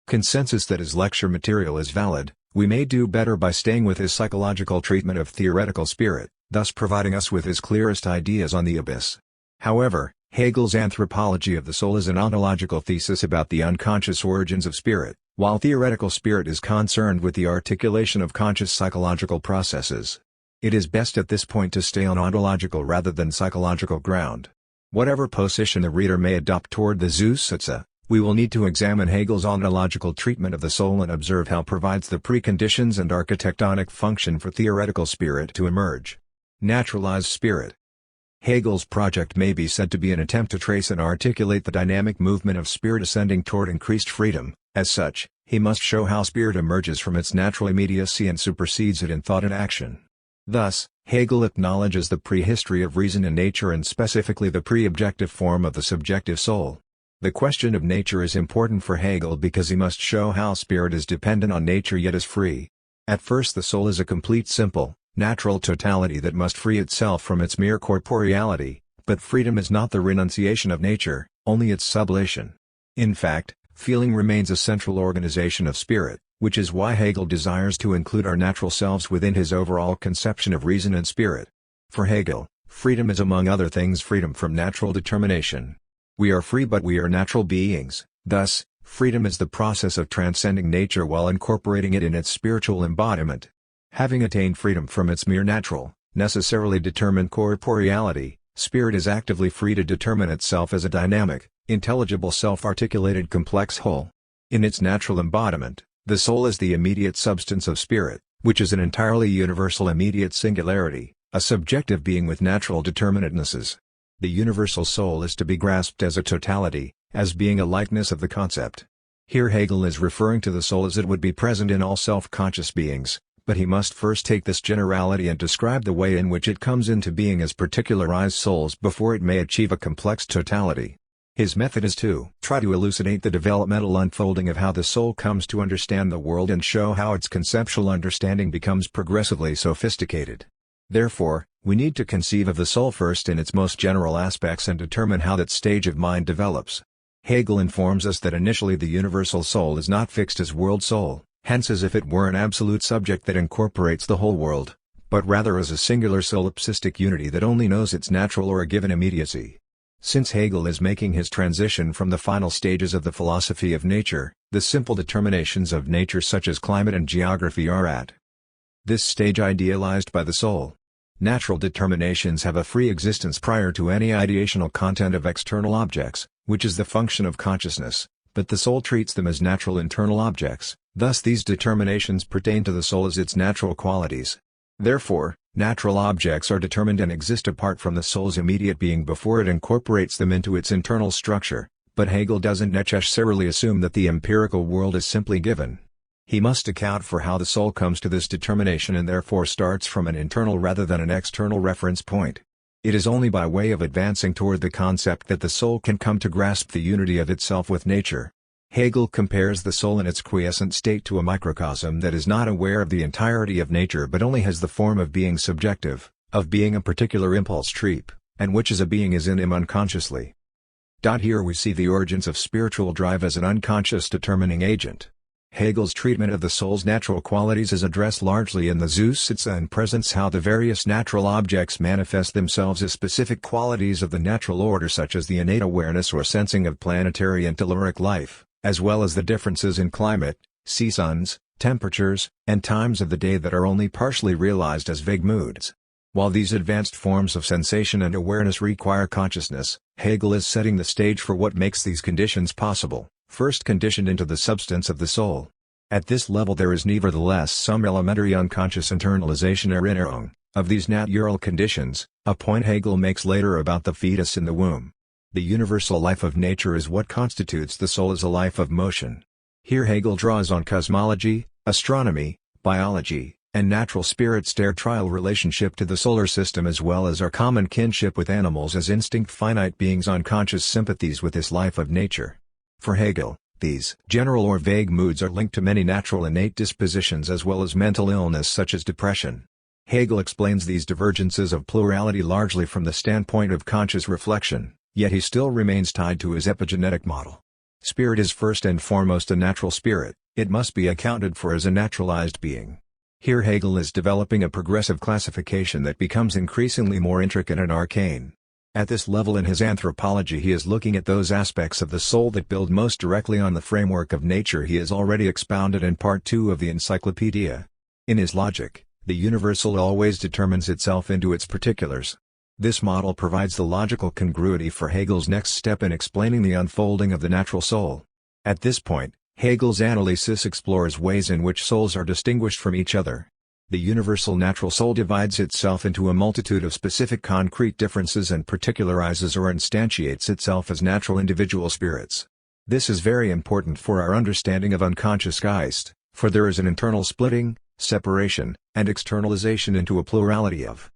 consensus that his lecture material is valid, we may do better by staying with his psychological treatment of theoretical spirit, thus providing us with his clearest ideas on the abyss. However, Hegel's anthropology of the soul is an ontological thesis about the unconscious origins of spirit, while theoretical spirit is concerned with the articulation of conscious psychological processes. It is best at this point to stay on ontological rather than psychological ground. Whatever position the reader may adopt toward the Zusitze, we will need to examine Hegel's ontological treatment of the soul and observe how it provides the preconditions and architectonic function for theoretical spirit to emerge. Naturalized spirit. Hegel's project may be said to be an attempt to trace and articulate the dynamic movement of spirit ascending toward increased freedom. As such, he must show how spirit emerges from its natural immediacy and supersedes it in thought and action. Thus, Hegel acknowledges the prehistory of reason and nature and specifically the pre-objective form of the subjective soul. The question of nature is important for Hegel because he must show how spirit is dependent on nature yet is free. At first the soul is a complete simple, natural totality that must free itself from its mere corporeality, but freedom is not the renunciation of nature, only its sublation. In fact, feeling remains a central organization of spirit, which is why Hegel desires to include our natural selves within his overall conception of reason and spirit. For Hegel, freedom is among other things freedom from natural determination. We are free but we are natural beings, thus, freedom is the process of transcending nature while incorporating it in its spiritual embodiment. Having attained freedom from its mere natural, necessarily determined corporeality, spirit is actively free to determine itself as a dynamic, intelligible self-articulated complex whole. In its natural embodiment, the soul is the immediate substance of spirit, which is an entirely universal immediate singularity, a subjective being with natural determinatenesses. The universal soul is to be grasped as a totality, as being a likeness of the concept. Here Hegel is referring to the soul as it would be present in all self-conscious beings, but he must first take this generality and describe the way in which it comes into being as particularized souls before it may achieve a complex totality. His method is to try to elucidate the developmental unfolding of how the soul comes to understand the world and show how its conceptual understanding becomes progressively sophisticated. Therefore, we need to conceive of the soul first in its most general aspects and determine how that stage of mind develops. Hegel informs us that initially the universal soul is not fixed as world soul, hence as if it were an absolute subject that incorporates the whole world, but rather as a singular solipsistic unity that only knows its natural or a given immediacy. Since Hegel is making his transition from the final stages of the philosophy of nature, the simple determinations of nature such as climate and geography are at this stage idealized by the soul. Natural determinations have a free existence prior to any ideational content of external objects, which is the function of consciousness, but the soul treats them as natural internal objects, thus these determinations pertain to the soul as its natural qualities. Therefore, natural objects are determined and exist apart from the soul's immediate being before it incorporates them into its internal structure, but Hegel doesn't necessarily assume that the empirical world is simply given. He must account for how the soul comes to this determination and therefore starts from an internal rather than an external reference point. It is only by way of advancing toward the concept that the soul can come to grasp the unity of itself with nature. Hegel compares the soul in its quiescent state to a microcosm that is not aware of the entirety of nature but only has the form of being subjective, of being a particular impulse trip, and which as a being is in him unconsciously. Here we see the origins of spiritual drive as an unconscious determining agent. Hegel's treatment of the soul's natural qualities is addressed largely in the Zusitze and presents how the various natural objects manifest themselves as specific qualities of the natural order such as the innate awareness or sensing of planetary and telluric life, as well as the differences in climate, seasons, temperatures, and times of the day that are only partially realized as vague moods. While these advanced forms of sensation and awareness require consciousness, Hegel is setting the stage for what makes these conditions possible, first conditioned into the substance of the soul. At this level there is nevertheless some elementary unconscious internalization Erinnerung, of these natural conditions, a point Hegel makes later about the fetus in the womb. The universal life of nature is what constitutes the soul as a life of motion. Here Hegel draws on cosmology, astronomy, biology, and natural spirit's trial relationship to the solar system as well as our common kinship with animals as instinct finite beings' unconscious sympathies with this life of nature. For Hegel, these general or vague moods are linked to many natural innate dispositions as well as mental illness such as depression. Hegel explains these divergences of plurality largely from the standpoint of conscious reflection, yet he still remains tied to his epigenetic model. Spirit is first and foremost a natural spirit, it must be accounted for as a naturalized being. Here Hegel is developing a progressive classification that becomes increasingly more intricate and arcane. At this level in his anthropology he is looking at those aspects of the soul that build most directly on the framework of nature he has already expounded in Part 2 of the Encyclopedia. In his logic, the universal always determines itself into its particulars. This model provides the logical congruity for Hegel's next step in explaining the unfolding of the natural soul. At this point, Hegel's analysis explores ways in which souls are distinguished from each other. The universal natural soul divides itself into a multitude of specific concrete differences and particularizes or instantiates itself as natural individual spirits. This is very important for our understanding of unconscious Geist, for there is an internal splitting, separation, and externalization into a plurality of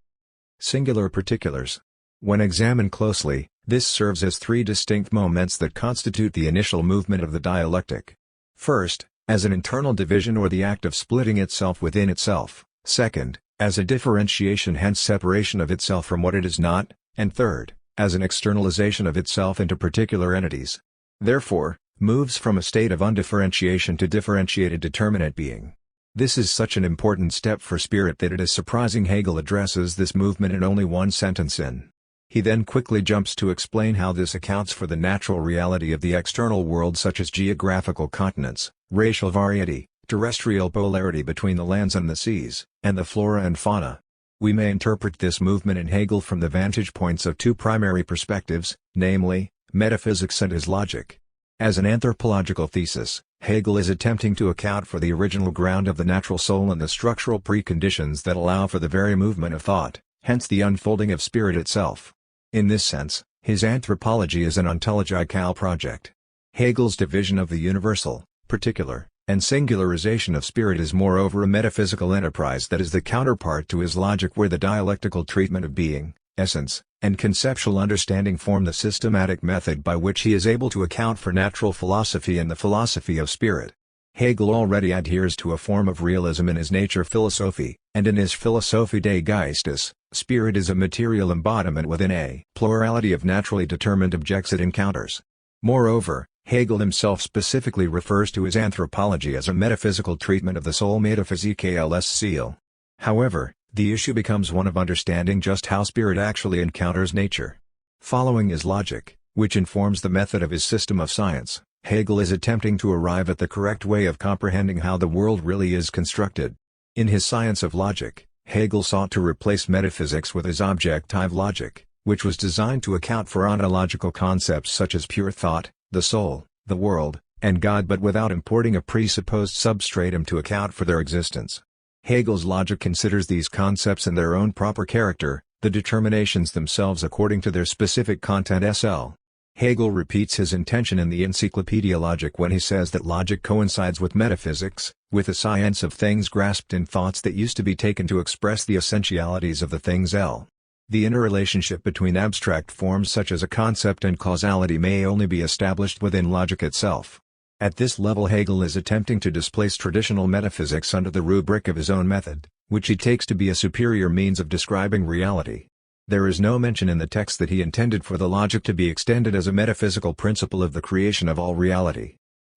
singular particulars. When examined closely, this serves as three distinct moments that constitute the initial movement of the dialectic. First, as an internal division or the act of splitting itself within itself, second, as a differentiation hence separation of itself from what it is not, and third, as an externalization of itself into particular entities. Therefore, moves from a state of undifferentiation to differentiated determinate being. This is such an important step for spirit that it is surprising Hegel addresses this movement in only one sentence in. He then quickly jumps to explain how this accounts for the natural reality of the external world such as geographical continents, racial variety, terrestrial polarity between the lands and the seas, and the flora and fauna. We may interpret this movement in Hegel from the vantage points of two primary perspectives, namely, metaphysics and his logic. As an anthropological thesis, Hegel is attempting to account for the original ground of the natural soul and the structural preconditions that allow for the very movement of thought, hence the unfolding of spirit itself. In this sense, his anthropology is an ontological project. Hegel's division of the universal, particular, and singularization of spirit is moreover a metaphysical enterprise that is the counterpart to his logic where the dialectical treatment of being, essence, and conceptual understanding form the systematic method by which he is able to account for natural philosophy and the philosophy of spirit. Hegel already adheres to a form of realism in his Nature Philosophie, and in his Philosophie des Geistes, spirit is a material embodiment within a plurality of naturally determined objects it encounters. Moreover, Hegel himself specifically refers to his anthropology as a metaphysical treatment of the soul Metaphysik als Ziel. However, The issue becomes one of understanding just how spirit actually encounters nature. Following his logic, which informs the method of his system of science, Hegel is attempting to arrive at the correct way of comprehending how the world really is constructed. In his Science of Logic, Hegel sought to replace metaphysics with his objective logic, which was designed to account for ontological concepts such as pure thought, the soul, the world, and God, but without importing a presupposed substratum to account for their existence. Hegel's logic considers these concepts in their own proper character, the determinations themselves according to their specific content sl. Hegel repeats his intention in the Encyclopedia Logic when he says that logic coincides with metaphysics, with the science of things grasped in thoughts that used to be taken to express the essentialities of the things l. The interrelationship between abstract forms such as a concept and causality may only be established within logic itself. At this level, Hegel is attempting to displace traditional metaphysics under the rubric of his own method, which he takes to be a superior means of describing reality. There is no mention in the text that he intended for the logic to be extended as a metaphysical principle of the creation of all reality.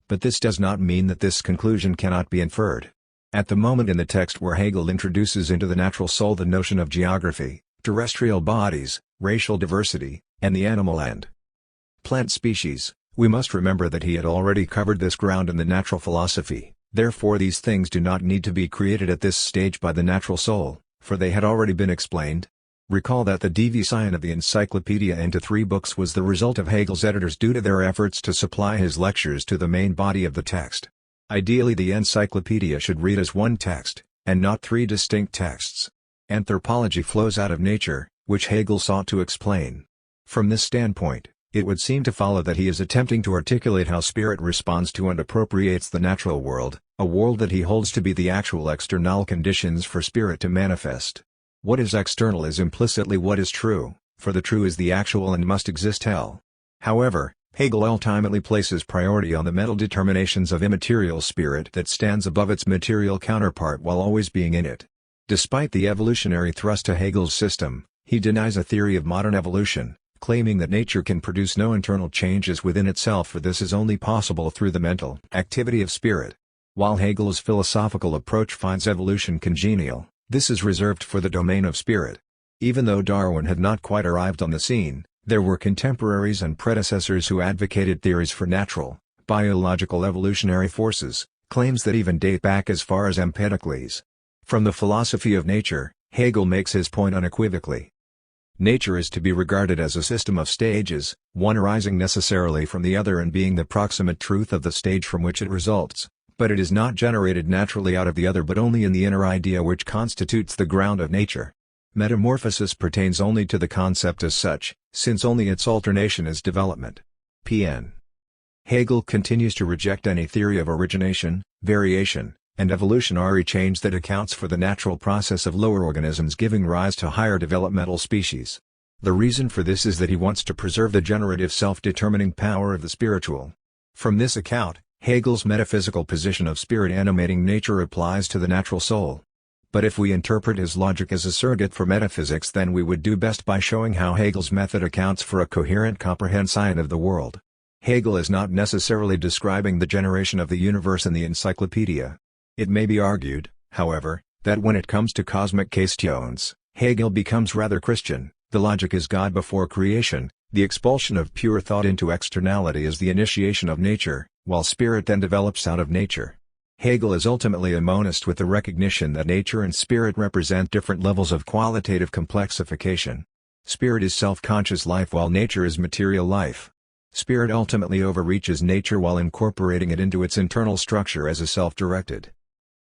But this does not mean that this conclusion cannot be inferred. At the moment in the text where Hegel introduces into the natural soul the notion of geography, terrestrial bodies, racial diversity, and the animal and plant species, we must remember that he had already covered this ground in the natural philosophy. Therefore these things do not need to be created at this stage by the natural soul, for they had already been explained. Recall that the design of the encyclopedia into 3 books was the result of Hegel's editors due to their efforts to supply his lectures to the main body of the text. Ideally, the encyclopedia should read as one text, and not 3 distinct texts. Anthropology flows out of nature, which Hegel sought to explain. From this standpoint, it would seem to follow that he is attempting to articulate how spirit responds to and appropriates the natural world, a world that he holds to be the actual external conditions for spirit to manifest. What is external is implicitly what is true, for the true is the actual and must exist hell. However, Hegel ultimately places priority on the mental determinations of immaterial spirit that stands above its material counterpart while always being in it. Despite the evolutionary thrust to Hegel's system, he denies a theory of modern evolution, claiming that nature can produce no internal changes within itself, for this is only possible through the mental activity of spirit. While Hegel's philosophical approach finds evolution congenial, this is reserved for the domain of spirit. Even though Darwin had not quite arrived on the scene, there were contemporaries and predecessors who advocated theories for natural, biological evolutionary forces, claims that even date back as far as Empedocles. From the philosophy of nature, Hegel makes his point unequivocally. Nature is to be regarded as a system of stages, one arising necessarily from the other and being the proximate truth of the stage from which it results, but it is not generated naturally out of the other but only in the inner idea which constitutes the ground of nature. Metamorphosis pertains only to the concept as such, since only its alternation is development. Pn. Hegel continues to reject any theory of origination, variation, and evolutionary change that accounts for the natural process of lower organisms giving rise to higher developmental species. The reason for this is that he wants to preserve the generative self-determining power of the spiritual. From this account, Hegel's metaphysical position of spirit animating nature applies to the natural soul. But if we interpret his logic as a surrogate for metaphysics, then we would do best by showing how Hegel's method accounts for a coherent comprehension of the world. Hegel is not necessarily describing the generation of the universe in the encyclopedia. It may be argued, however, that when it comes to cosmic questions, Hegel becomes rather Christian. The logic is God before creation, the expulsion of pure thought into externality is the initiation of nature, while spirit then develops out of nature. Hegel is ultimately a monist with the recognition that nature and spirit represent different levels of qualitative complexification. Spirit is self-conscious life while nature is material life. Spirit ultimately overreaches nature while incorporating it into its internal structure as a self-directed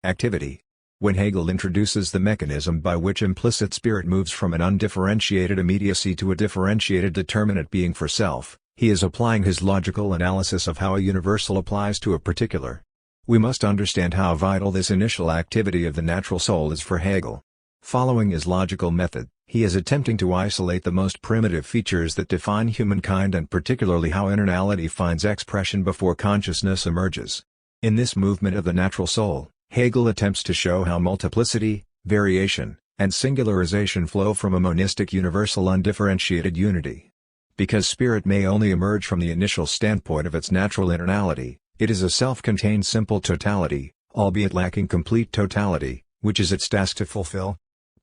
activity. When Hegel introduces the mechanism by which implicit spirit moves from an undifferentiated immediacy to a differentiated determinate being for self, he is applying his logical analysis of how a universal applies to a particular. We must understand how vital this initial activity of the natural soul is for Hegel. Following his logical method, he is attempting to isolate the most primitive features that define humankind and particularly how internality finds expression before consciousness emerges. In this movement of the natural soul, Hegel attempts to show how multiplicity, variation, and singularization flow from a monistic universal undifferentiated unity. Because spirit may only emerge from the initial standpoint of its natural internality, it is a self-contained simple totality, albeit lacking complete totality, which is its task to fulfill.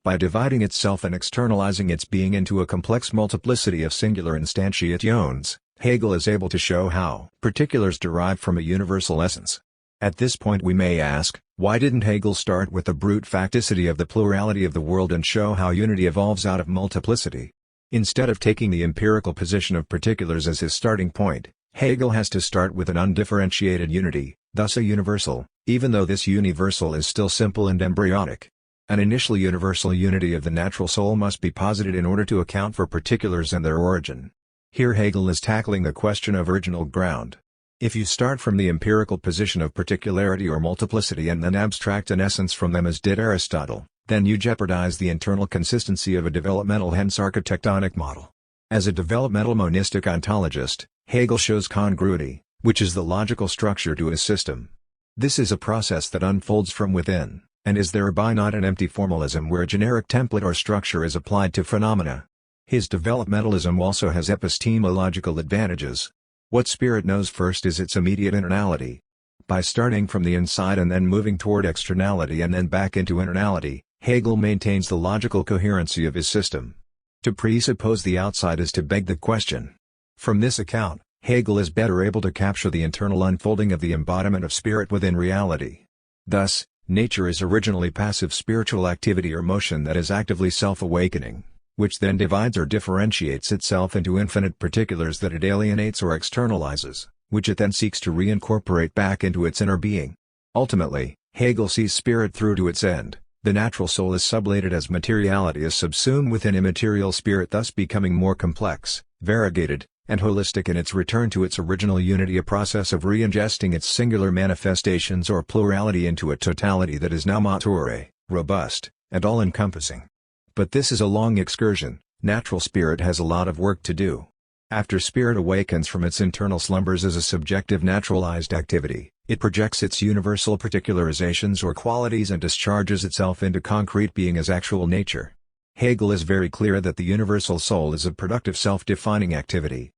By dividing itself and externalizing its being into a complex multiplicity of singular instantiations, Hegel is able to show how particulars derive from a universal essence. At this point we may ask, why didn't Hegel start with the brute facticity of the plurality of the world and show how unity evolves out of multiplicity? Instead of taking the empirical position of particulars as his starting point, Hegel has to start with an undifferentiated unity, thus a universal, even though this universal is still simple and embryonic. An initial universal unity of the natural soul must be posited in order to account for particulars and their origin. Here Hegel is tackling the question of original ground. If you start from the empirical position of particularity or multiplicity and then abstract an essence from them as did Aristotle, then you jeopardize the internal consistency of a developmental hence architectonic model. As a developmental monistic ontologist, Hegel shows congruity, which is the logical structure to his system. This is a process that unfolds from within, and is thereby not an empty formalism where a generic template or structure is applied to phenomena. His developmentalism also has epistemological advantages. What spirit knows first is its immediate internality. By starting from the inside and then moving toward externality and then back into internality, Hegel maintains the logical coherency of his system. To presuppose the outside is to beg the question. From this account, Hegel is better able to capture the internal unfolding of the embodiment of spirit within reality. Thus, nature is originally passive spiritual activity or motion that is actively self-awakening, which then divides or differentiates itself into infinite particulars that it alienates or externalizes, which it then seeks to reincorporate back into its inner being. Ultimately, Hegel sees spirit through to its end. The natural soul is sublated as materiality is subsumed within immaterial spirit, thus becoming more complex, variegated, and holistic in its return to its original unity, a process of re-ingesting its singular manifestations or plurality into a totality that is now mature, robust, and all-encompassing. But this is a long excursion. Natural spirit has a lot of work to do. After spirit awakens from its internal slumbers as a subjective naturalized activity, it projects its universal particularizations or qualities and discharges itself into concrete being as actual nature. Hegel is very clear that the universal soul is a productive self-defining activity.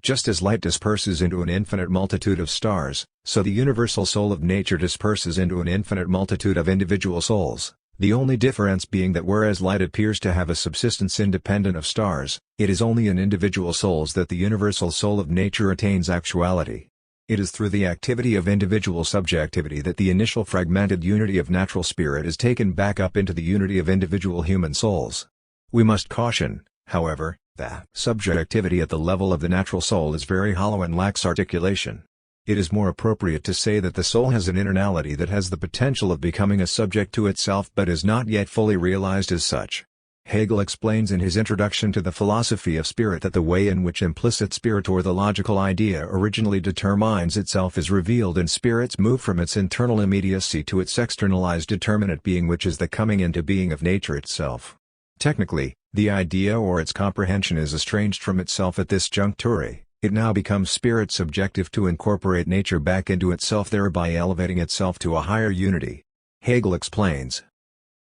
Just as light disperses into an infinite multitude of stars, so the universal soul of nature disperses into an infinite multitude of individual souls, the only difference being that whereas light appears to have a subsistence independent of stars, it is only in individual souls that the universal soul of nature attains actuality. It is through the activity of individual subjectivity that the initial fragmented unity of natural spirit is taken back up into the unity of individual human souls. We must caution, however, that subjectivity at the level of the natural soul is very hollow and lacks articulation. It is more appropriate to say that the soul has an internality that has the potential of becoming a subject to itself but is not yet fully realized as such. Hegel explains in his introduction to the philosophy of spirit that the way in which implicit spirit or the logical idea originally determines itself is revealed in spirit's move from its internal immediacy to its externalized determinate being, which is the coming into being of nature itself. Technically, the idea or its comprehension is estranged from itself at this juncture. It now becomes spirit subjective to incorporate nature back into itself, thereby elevating itself to a higher unity. Hegel explains.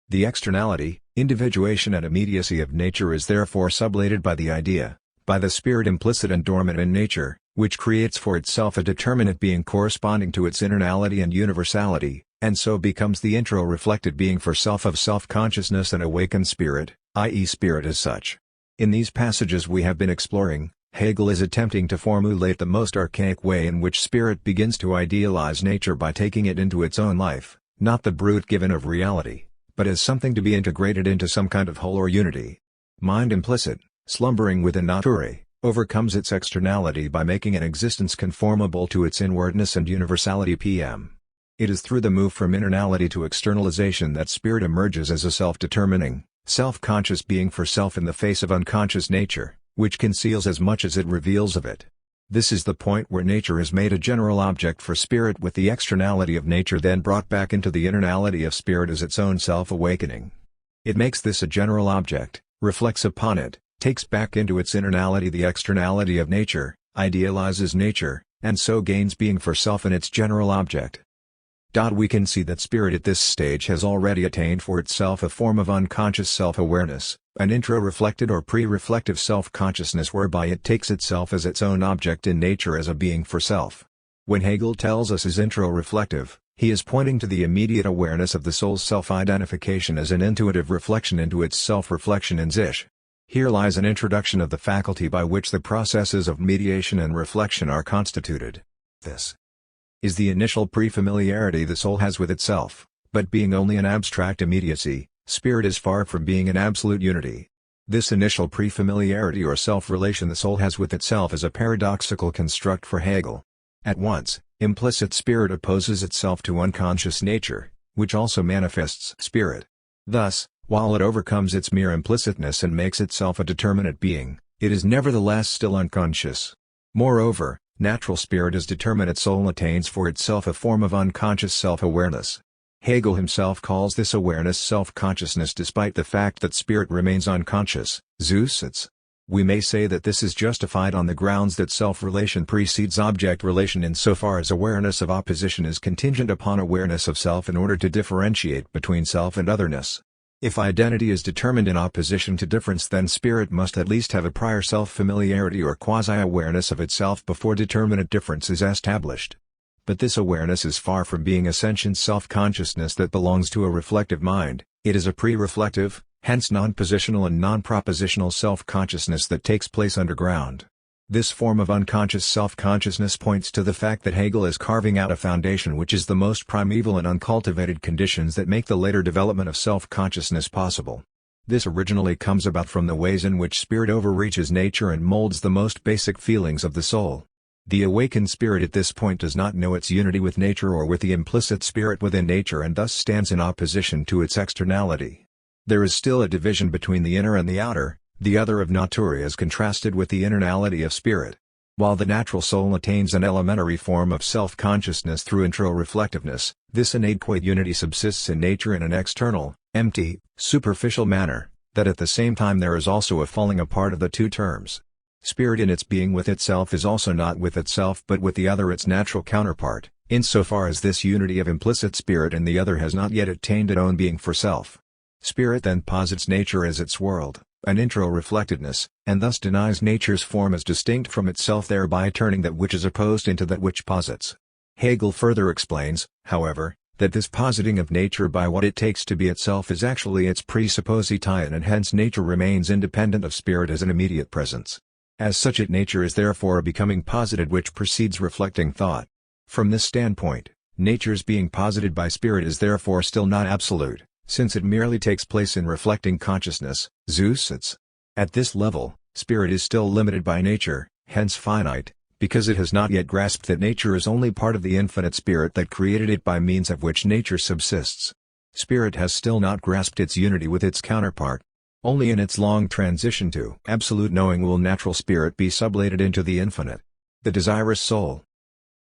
The externality, individuation and immediacy of nature is therefore sublated by the idea, by the spirit implicit and dormant in nature, which creates for itself a determinate being corresponding to its internality and universality, and so becomes the intro-reflected being for self of self-consciousness and awakened spirit, i.e. spirit as such. In these passages we have been exploring, Hegel is attempting to formulate the most archaic way in which spirit begins to idealize nature by taking it into its own life, not the brute given of reality, but as something to be integrated into some kind of whole or unity. Mind implicit, slumbering within nature, overcomes its externality by making an existence conformable to its inwardness and universality p.m. It is through the move from internality to externalization that spirit emerges as a self-determining, self-conscious being for self in the face of unconscious nature, which conceals as much as it reveals of it. This is the point where nature is made a general object for spirit, with the externality of nature then brought back into the internality of spirit as its own self-awakening. It makes this a general object, reflects upon it, takes back into its internality the externality of nature, idealizes nature, and so gains being for self in its general object. We can see that spirit at this stage has already attained for itself a form of unconscious self-awareness, an intro-reflected or pre-reflective self-consciousness whereby it takes itself as its own object in nature as a being for self. When Hegel tells us is intro-reflective, He is pointing to the immediate awareness of the soul's self-identification as an intuitive reflection into its self-reflection in sich. Here lies an introduction of the faculty by which the processes of mediation and reflection are constituted. This is the initial pre-familiarity the soul has with itself, but being only an abstract immediacy, spirit is far from being an absolute unity. This initial pre-familiarity or self-relation the soul has with itself is a paradoxical construct for Hegel. At once, implicit spirit opposes itself to unconscious nature, which also manifests spirit. Thus, while it overcomes its mere implicitness and makes itself a determinate being, it is nevertheless still unconscious. Moreover, natural spirit as determinate soul attains for itself a form of unconscious self-awareness. Hegel himself calls this awareness self-consciousness despite the fact that spirit remains unconscious, Zusitz. We may say that this is justified on the grounds that self-relation precedes object relation insofar as awareness of opposition is contingent upon awareness of self in order to differentiate between self and otherness. If identity is determined in opposition to difference, then spirit must at least have a prior self-familiarity or quasi-awareness of itself before determinate difference is established. But this awareness is far from being a sentient self-consciousness that belongs to a reflective mind. It is a pre-reflective, hence non-positional and non-propositional self-consciousness that takes place underground. This form of unconscious self-consciousness points to the fact that Hegel is carving out a foundation which is the most primeval and uncultivated conditions that make the later development of self-consciousness possible. This originally comes about from the ways in which spirit overreaches nature and molds the most basic feelings of the soul. The awakened spirit at this point does not know its unity with nature or with the implicit spirit within nature and thus stands in opposition to its externality. There is still a division between the inner and the outer, the other of nature as contrasted with the internality of spirit. While the natural soul attains an elementary form of self-consciousness through intro-reflectiveness, this innate unity subsists in nature in an external, empty, superficial manner, that at the same time there is also a falling apart of the two terms. Spirit in its being with itself is also not with itself but with the other its natural counterpart, insofar as this unity of implicit spirit and the other has not yet attained its own being for self. Spirit then posits nature as its world, an intro-reflectedness, and thus denies nature's form as distinct from itself, thereby turning that which is opposed into that which posits. Hegel further explains, however, that this positing of nature by what it takes to be itself is actually its presupposition, and hence nature remains independent of spirit as an immediate presence. As such, nature is therefore a becoming posited which precedes reflecting thought. From this standpoint, nature's being posited by spirit is therefore still not absolute, since it merely takes place in reflecting consciousness, Zusitz. At this level, spirit is still limited by nature, hence finite, because it has not yet grasped that nature is only part of the infinite spirit that created it by means of which nature subsists. Spirit has still not grasped its unity with its counterpart. Only in its long transition to absolute knowing will natural spirit be sublated into the infinite. The desirous soul.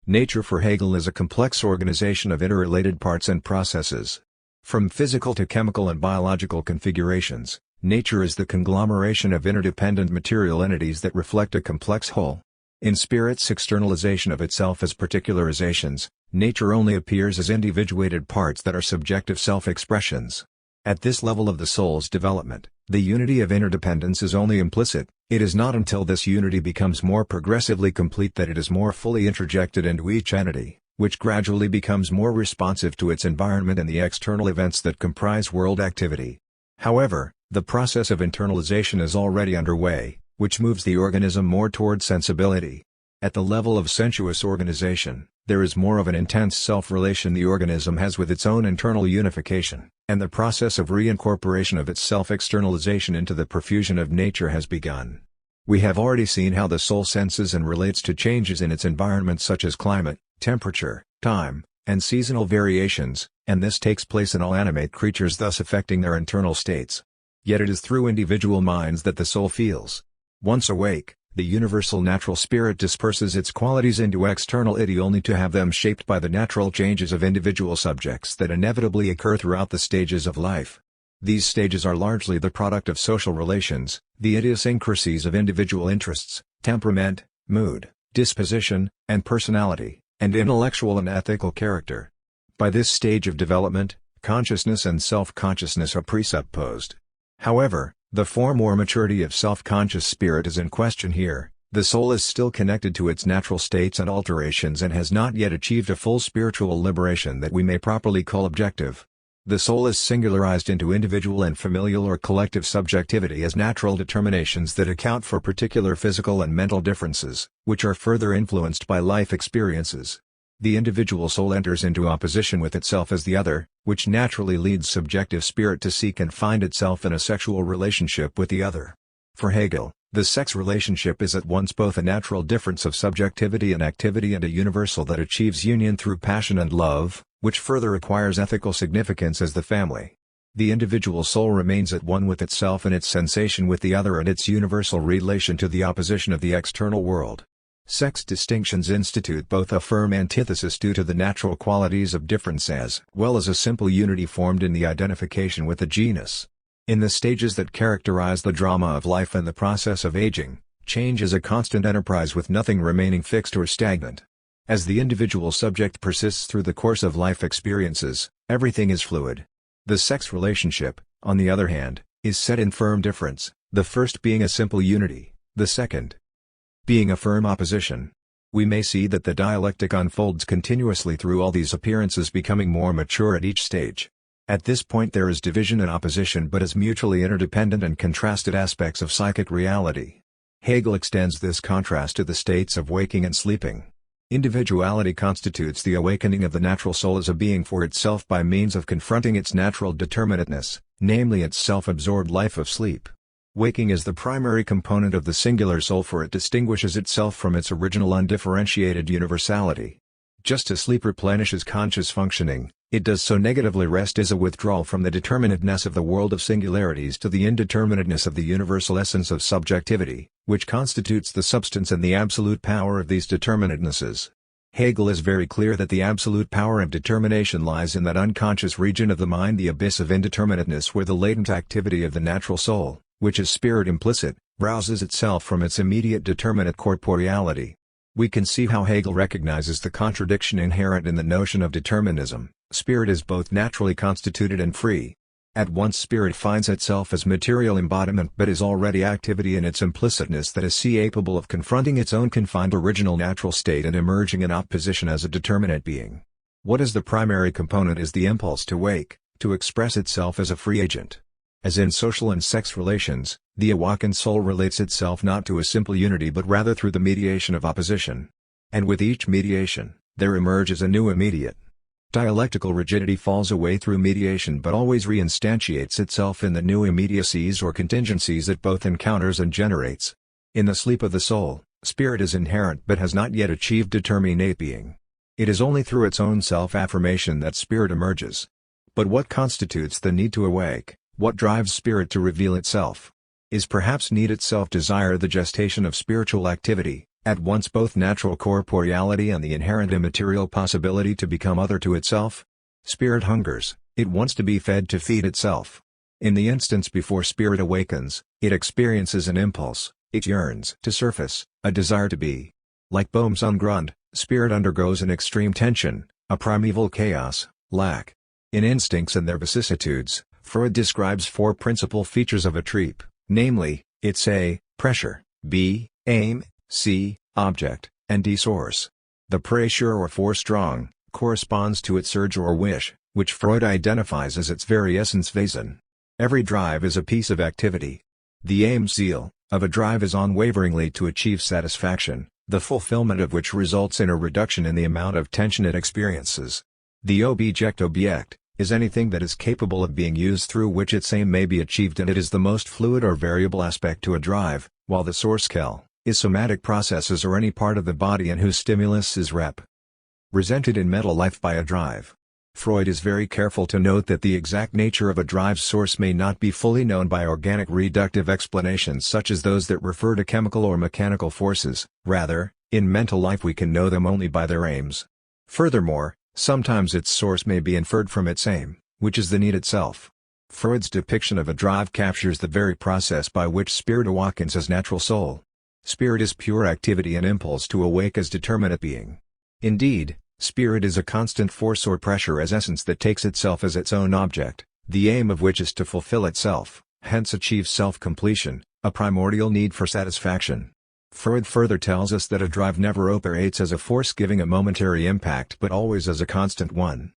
Nature for Hegel is a complex organization of interrelated parts and processes. From physical to chemical and biological configurations, nature is the conglomeration of interdependent material entities that reflect a complex whole. In spirit's externalization of itself as particularizations, nature only appears as individuated parts that are subjective self-expressions. At this level of the soul's development, the unity of interdependence is only implicit. It is not until this unity becomes more progressively complete that it is more fully introjected into each entity, which gradually becomes more responsive to its environment and the external events that comprise world activity. However, the process of internalization is already underway, which moves the organism more toward sensibility. At the level of sensuous organization, there is more of an intense self-relation the organism has with its own internal unification, and the process of reincorporation of its self-externalization into the profusion of nature has begun. We have already seen how the soul senses and relates to changes in its environment such as climate, temperature, time, and seasonal variations, and this takes place in all animate creatures, thus affecting their internal states. Yet it is through individual minds that the soul feels. Once awake, the universal natural spirit disperses its qualities into external id only to have them shaped by the natural changes of individual subjects that inevitably occur throughout the stages of life. These stages are largely the product of social relations, the idiosyncrasies of individual interests, temperament, mood, disposition, and personality, and intellectual and ethical character. By this stage of development, consciousness and self-consciousness are presupposed. However, the form or maturity of self-conscious spirit is in question here. The soul is still connected to its natural states and alterations and has not yet achieved a full spiritual liberation that we may properly call objective. The soul is singularized into individual and familial or collective subjectivity as natural determinations that account for particular physical and mental differences, which are further influenced by life experiences. The individual soul enters into opposition with itself as the other, which naturally leads subjective spirit to seek and find itself in a sexual relationship with the other. For Hegel, the sex relationship is at once both a natural difference of subjectivity and activity and a universal that achieves union through passion and love, which further acquires ethical significance as the family. The individual soul remains at one with itself and its sensation with the other and its universal relation to the opposition of the external world. Sex distinctions institute both a firm antithesis due to the natural qualities of difference as well as a simple unity formed in the identification with the genus. In the stages that characterize the drama of life and the process of aging, change is a constant enterprise with nothing remaining fixed or stagnant. As the individual subject persists through the course of life experiences, everything is fluid. The sex relationship, on the other hand, is set in firm difference, the first being a simple unity, the second being a firm opposition. We may see that the dialectic unfolds continuously through all these appearances, becoming more mature at each stage. At this point there is division and opposition but as mutually interdependent and contrasted aspects of psychic reality. Hegel extends this contrast to the states of waking and sleeping. Individuality constitutes the awakening of the natural soul as a being for itself by means of confronting its natural determinateness, namely its self-absorbed life of sleep. Waking is the primary component of the singular soul, for it distinguishes itself from its original undifferentiated universality. Just as sleep replenishes conscious functioning, it does so negatively. Rest is a withdrawal from the determinateness of the world of singularities to the indeterminateness of the universal essence of subjectivity, which constitutes the substance and the absolute power of these determinatenesses. Hegel is very clear that the absolute power of determination lies in that unconscious region of the mind, the abyss of indeterminateness, where the latent activity of the natural soul, which is spirit implicit, rouses itself from its immediate determinate corporeality. We can see how Hegel recognizes the contradiction inherent in the notion of determinism. Spirit is both naturally constituted and free. At once spirit finds itself as material embodiment but is already activity in its implicitness that is capable of confronting its own confined original natural state and emerging in opposition as a determinate being. What is the primary component is the impulse to wake, to express itself as a free agent. As in social and sex relations, the awakened soul relates itself not to a simple unity but rather through the mediation of opposition. And with each mediation, there emerges a new immediate. Dialectical rigidity falls away through mediation but always reinstantiates itself in the new immediacies or contingencies it both encounters and generates. In the sleep of the soul, spirit is inherent but has not yet achieved determinate being. It is only through its own self-affirmation that spirit emerges. But what constitutes the need to awake, what drives spirit to reveal itself? Is perhaps need itself desire, the gestation of spiritual activity, at once both natural corporeality and the inherent immaterial possibility to become other to itself? Spirit hungers, it wants to be fed to feed itself. In the instance before spirit awakens, it experiences an impulse, it yearns to surface, a desire to be. Like Bohm's Ungrund, spirit undergoes an extreme tension, a primeval chaos, lack. In Instincts and Their Vicissitudes, Freud describes four principal features of a trip, namely, its A, pressure, B, aim, C, object, and D, source. The pressure or force strong, corresponds to its urge or wish, which Freud identifies as its very essence Wesen. Every drive is a piece of activity. The aim zeal, of a drive is unwaveringly to achieve satisfaction, the fulfillment of which results in a reduction in the amount of tension it experiences. The object is anything that is capable of being used through which its aim may be achieved, and it is the most fluid or variable aspect to a drive, while the source is somatic processes or any part of the body and whose stimulus is represented in mental life by a drive. Freud is very careful to note that the exact nature of a drive's source may not be fully known by organic reductive explanations such as those that refer to chemical or mechanical forces. Rather, in mental life we can know them only by their aims. Furthermore, sometimes its source may be inferred from its aim, which is the need itself. Freud's depiction of a drive captures the very process by which spirit awakens as natural soul. Spirit is pure activity and impulse to awake as determinate being. Indeed, spirit is a constant force or pressure as essence that takes itself as its own object, the aim of which is to fulfill itself, hence achieve self-completion, a primordial need for satisfaction. Freud further tells us that a drive never operates as a force giving a momentary impact but always as a constant one.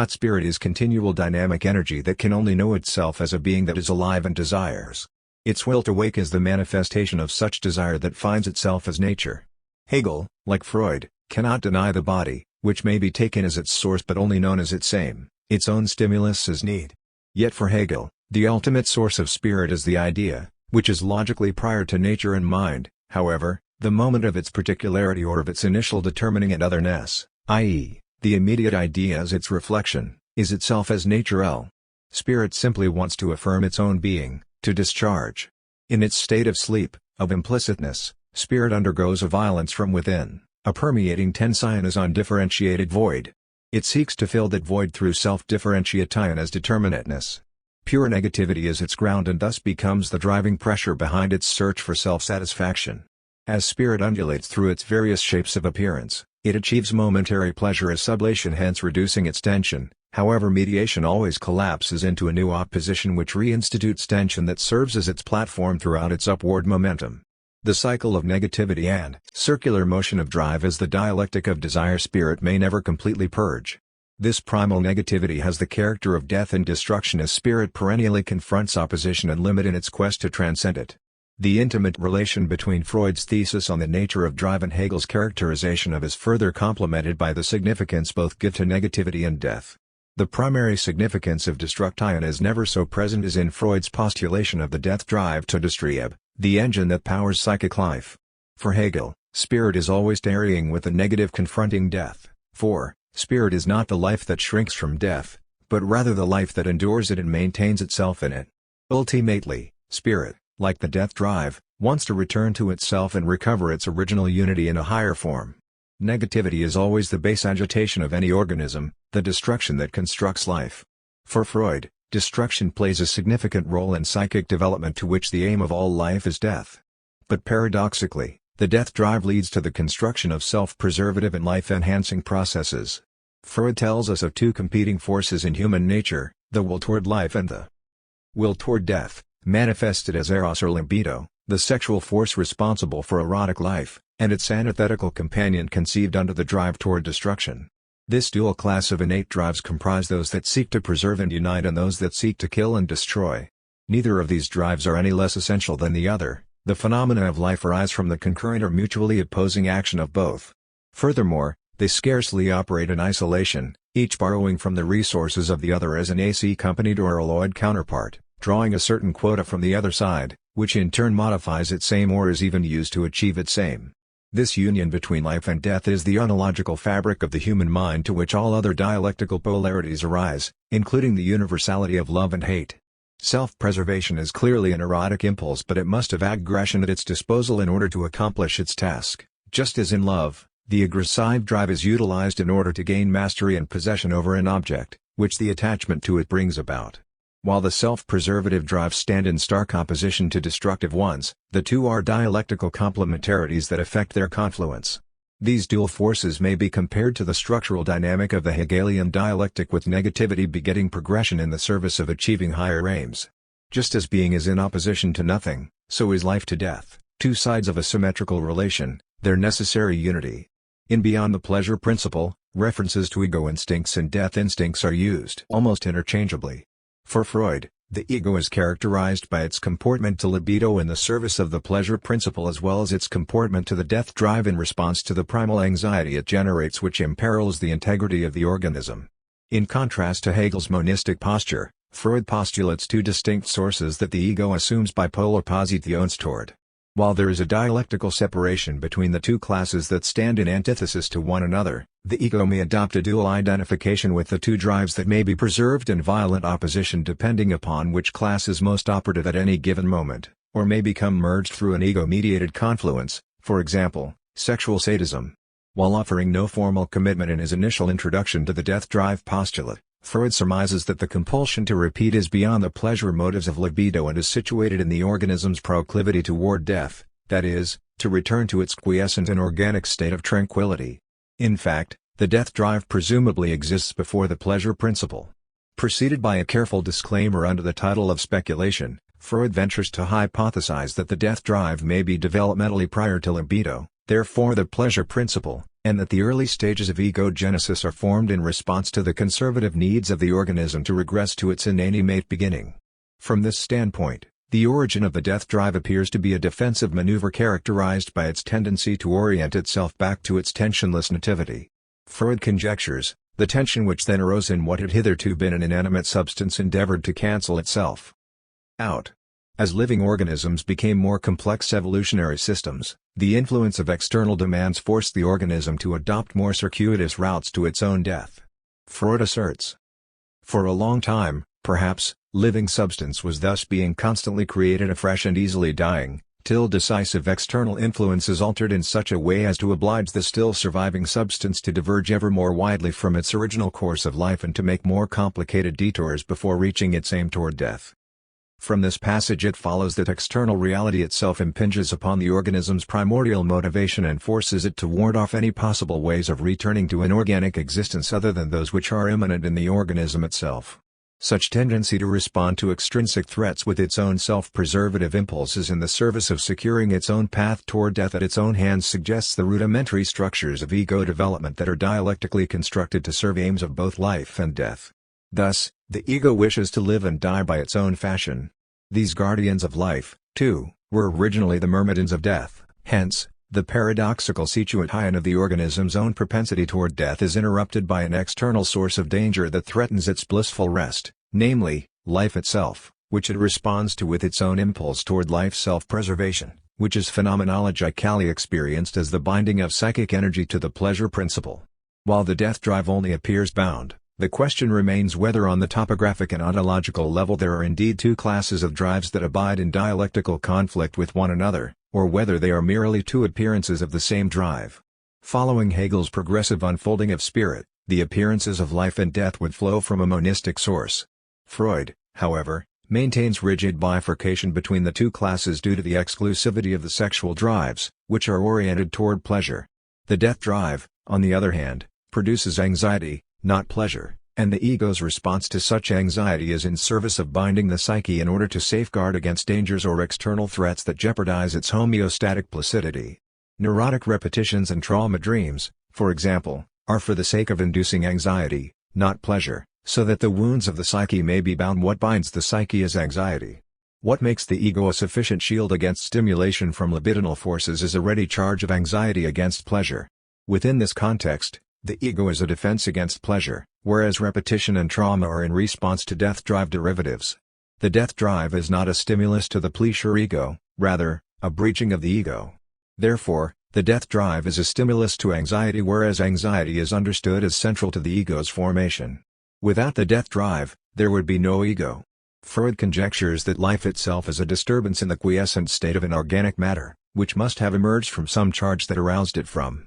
Spirit is continual dynamic energy that can only know itself as a being that is alive and desires. Its will to wake is the manifestation of such desire that finds itself as nature. Hegel, like Freud, cannot deny the body, which may be taken as its source but only known as its aim, its own stimulus as need. Yet for Hegel, the ultimate source of spirit is the idea, which is logically prior to nature and mind, however, the moment of its particularity or of its initial determining and otherness, i.e., the immediate idea as its reflection, is itself as nature L. Spirit simply wants to affirm its own being, to discharge. In its state of sleep, of implicitness, spirit undergoes a violence from within, a permeating tension as undifferentiated void. It seeks to fill that void through self-differentiation as determinateness. Pure negativity is its ground and thus becomes the driving pressure behind its search for self-satisfaction. As spirit undulates through its various shapes of appearance, it achieves momentary pleasure as sublation, hence reducing its tension. However, mediation always collapses into a new opposition which reinstitutes tension that serves as its platform throughout its upward momentum. The cycle of negativity and circular motion of drive as the dialectic of desire spirit may never completely purge. This primal negativity has the character of death and destruction as spirit perennially confronts opposition and limit in its quest to transcend it. The intimate relation between Freud's thesis on the nature of drive and Hegel's characterization of is further complemented by the significance both give to negativity and death. The primary significance of destruction is never so present as in Freud's postulation of the death drive to Trieb, the engine that powers psychic life. For Hegel, spirit is always tarrying with the negative confronting death, for spirit is not the life that shrinks from death, but rather the life that endures it and maintains itself in it. Ultimately, spirit, like the death drive, wants to return to itself and recover its original unity in a higher form. Negativity is always the base agitation of any organism, the destruction that constructs life. For Freud, destruction plays a significant role in psychic development to which the aim of all life is death. But paradoxically, the death drive leads to the construction of self-preservative and life-enhancing processes. Freud tells us of two competing forces in human nature, the will toward life and the will toward death, manifested as eros or libido, the sexual force responsible for erotic life, and its antithetical companion conceived under the drive toward destruction. This dual class of innate drives comprise those that seek to preserve and unite and those that seek to kill and destroy. Neither of these drives are any less essential than the other. The phenomena of life arise from the concurrent or mutually opposing action of both. Furthermore, they scarcely operate in isolation, each borrowing from the resources of the other as an accompanied or alloyed counterpart, drawing a certain quota from the other side, which in turn modifies its aim or is even used to achieve its aim. This union between life and death is the ontological fabric of the human mind to which all other dialectical polarities arise, including the universality of love and hate. Self-preservation is clearly an erotic impulse, but it must have aggression at its disposal in order to accomplish its task. Just as in love, the aggressive drive is utilized in order to gain mastery and possession over an object, which the attachment to it brings about. While the self-preservative drives stand in stark opposition to destructive ones, the two are dialectical complementarities that affect their confluence. These dual forces may be compared to the structural dynamic of the Hegelian dialectic, with negativity begetting progression in the service of achieving higher aims. Just as being is in opposition to nothing, so is life to death, two sides of a symmetrical relation, their necessary unity. In Beyond the Pleasure Principle, references to ego instincts and death instincts are used almost interchangeably. For Freud, the ego is characterized by its comportment to libido in the service of the pleasure principle as well as its comportment to the death drive in response to the primal anxiety it generates, which imperils the integrity of the organism. In contrast to Hegel's monistic posture, Freud postulates two distinct sources that the ego assumes bipolar positions toward. While there is a dialectical separation between the two classes that stand in antithesis to one another, the ego may adopt a dual identification with the two drives that may be preserved in violent opposition depending upon which class is most operative at any given moment, or may become merged through an ego-mediated confluence, for example, sexual sadism. While offering no formal commitment in his initial introduction to the death drive postulate, Freud surmises that the compulsion to repeat is beyond the pleasure motives of libido and is situated in the organism's proclivity toward death, that is, to return to its quiescent and organic state of tranquility. In fact, the death drive presumably exists before the pleasure principle. Preceded by a careful disclaimer under the title of speculation, Freud ventures to hypothesize that the death drive may be developmentally prior to libido, therefore the pleasure principle, and that the early stages of egogenesis are formed in response to the conservative needs of the organism to regress to its inanimate beginning. From this standpoint, the origin of the death drive appears to be a defensive maneuver characterized by its tendency to orient itself back to its tensionless nativity. Freud conjectures, the tension which then arose in what had hitherto been an inanimate substance endeavored to cancel itself out. As living organisms became more complex evolutionary systems, the influence of external demands forced the organism to adopt more circuitous routes to its own death. Freud asserts, for a long time, perhaps, living substance was thus being constantly created afresh and easily dying, till decisive external influences altered in such a way as to oblige the still surviving substance to diverge ever more widely from its original course of life and to make more complicated detours before reaching its aim toward death. From this passage it follows that external reality itself impinges upon the organism's primordial motivation and forces it to ward off any possible ways of returning to an organic existence other than those which are immanent in the organism itself. Such tendency to respond to extrinsic threats with its own self-preservative impulses in the service of securing its own path toward death at its own hands suggests the rudimentary structures of ego development that are dialectically constructed to serve aims of both life and death. Thus, the ego wishes to live and die by its own fashion. These guardians of life, too, were originally the myrmidons of death, hence, the paradoxical situate hien of the organism's own propensity toward death is interrupted by an external source of danger that threatens its blissful rest, namely, life itself, which it responds to with its own impulse toward life's self-preservation, which is phenomenologically experienced as the binding of psychic energy to the pleasure principle. While the death drive only appears bound, the question remains whether on the topographic and ontological level there are indeed two classes of drives that abide in dialectical conflict with one another, or whether they are merely two appearances of the same drive. Following Hegel's progressive unfolding of spirit, the appearances of life and death would flow from a monistic source. Freud, however, maintains rigid bifurcation between the two classes due to the exclusivity of the sexual drives, which are oriented toward pleasure. The death drive, on the other hand, produces anxiety, not pleasure, and the ego's response to such anxiety is in service of binding the psyche in order to safeguard against dangers or external threats that jeopardize its homeostatic placidity. Neurotic repetitions and trauma dreams, for example, are for the sake of inducing anxiety, not pleasure, so that the wounds of the psyche may be bound. What binds the psyche is anxiety. What makes the ego a sufficient shield against stimulation from libidinal forces is a ready charge of anxiety against pleasure. Within this context, the ego is a defense against pleasure, whereas repetition and trauma are in response to death drive derivatives. The death drive is not a stimulus to the pleasure ego, rather, a breaching of the ego. Therefore, the death drive is a stimulus to anxiety, whereas anxiety is understood as central to the ego's formation. Without the death drive, there would be no ego. Freud conjectures that life itself is a disturbance in the quiescent state of inorganic matter, which must have emerged from some charge that aroused it from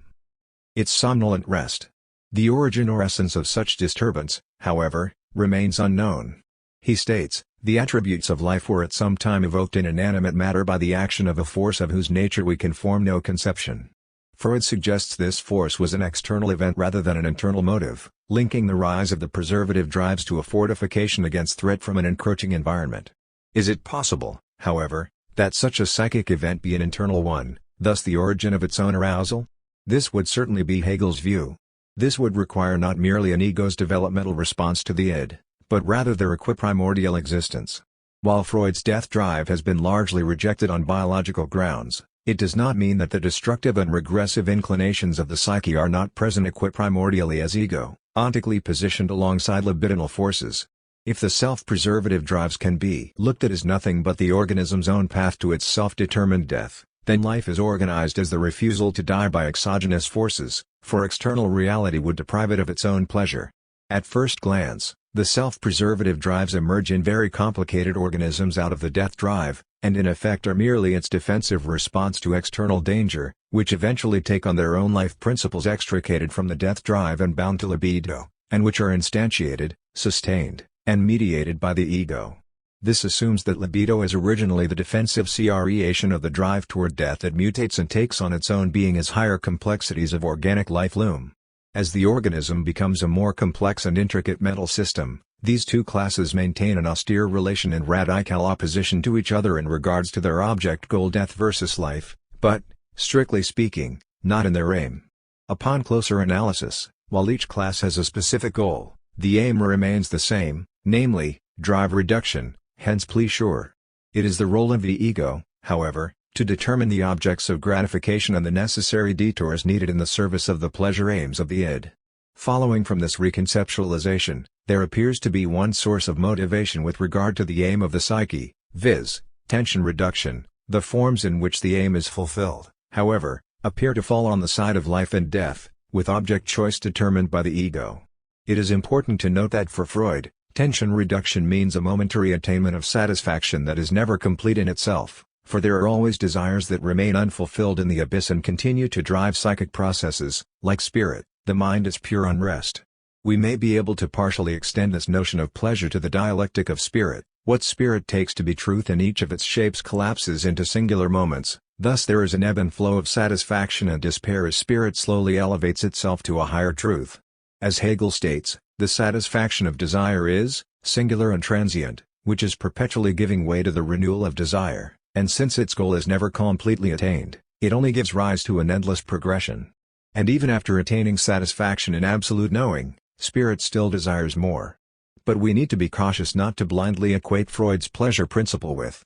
its somnolent rest. The origin or essence of such disturbance, however, remains unknown. He states, the attributes of life were at some time evoked in inanimate matter by the action of a force of whose nature we can form no conception. Freud suggests this force was an external event rather than an internal motive, linking the rise of the preservative drives to a fortification against threat from an encroaching environment. Is it possible, however, that such a psychic event be an internal one, thus the origin of its own arousal? This would certainly be Hegel's view. This would require not merely an ego's developmental response to the id, but rather their equiprimordial existence. While Freud's death drive has been largely rejected on biological grounds, it does not mean that the destructive and regressive inclinations of the psyche are not present equiprimordially as ego, ontically positioned alongside libidinal forces. If the self-preservative drives can be looked at as nothing but the organism's own path to its self-determined death, then life is organized as the refusal to die by exogenous forces, for external reality would deprive it of its own pleasure. At first glance, the self-preservative drives emerge in very complicated organisms out of the death drive, and in effect are merely its defensive response to external danger, which eventually take on their own life principles extricated from the death drive and bound to libido, and which are instantiated, sustained, and mediated by the ego. This assumes that libido is originally the defensive creation of the drive toward death that mutates and takes on its own being as higher complexities of organic life loom. As the organism becomes a more complex and intricate mental system, These two classes maintain an austere relation in radical opposition to each other in regards to their object goal, death versus life, but, strictly speaking, not in their aim. Upon closer analysis, while each class has a specific goal, the aim remains the same, namely, drive reduction, hence pleasure. It is the role of the ego, however, to determine the objects of gratification and the necessary detours needed in the service of the pleasure aims of the id. Following from this reconceptualization, there appears to be one source of motivation with regard to the aim of the psyche, viz., tension reduction. The forms in which the aim is fulfilled, however, appear to fall on the side of life and death, with object choice determined by the ego. It is important to note that for Freud, tension reduction means a momentary attainment of satisfaction that is never complete in itself, for there are always desires that remain unfulfilled in the abyss and continue to drive psychic processes. Like spirit, the mind is pure unrest. We may be able to partially extend this notion of pleasure to the dialectic of spirit. What spirit takes to be truth in each of its shapes collapses into singular moments, thus there is an ebb and flow of satisfaction and despair as spirit slowly elevates itself to a higher truth. As Hegel states, the satisfaction of desire is singular and transient, which is perpetually giving way to the renewal of desire, and since its goal is never completely attained, it only gives rise to an endless progression. And even after attaining satisfaction in absolute knowing, spirit still desires more. But we need to be cautious not to blindly equate Freud's pleasure principle with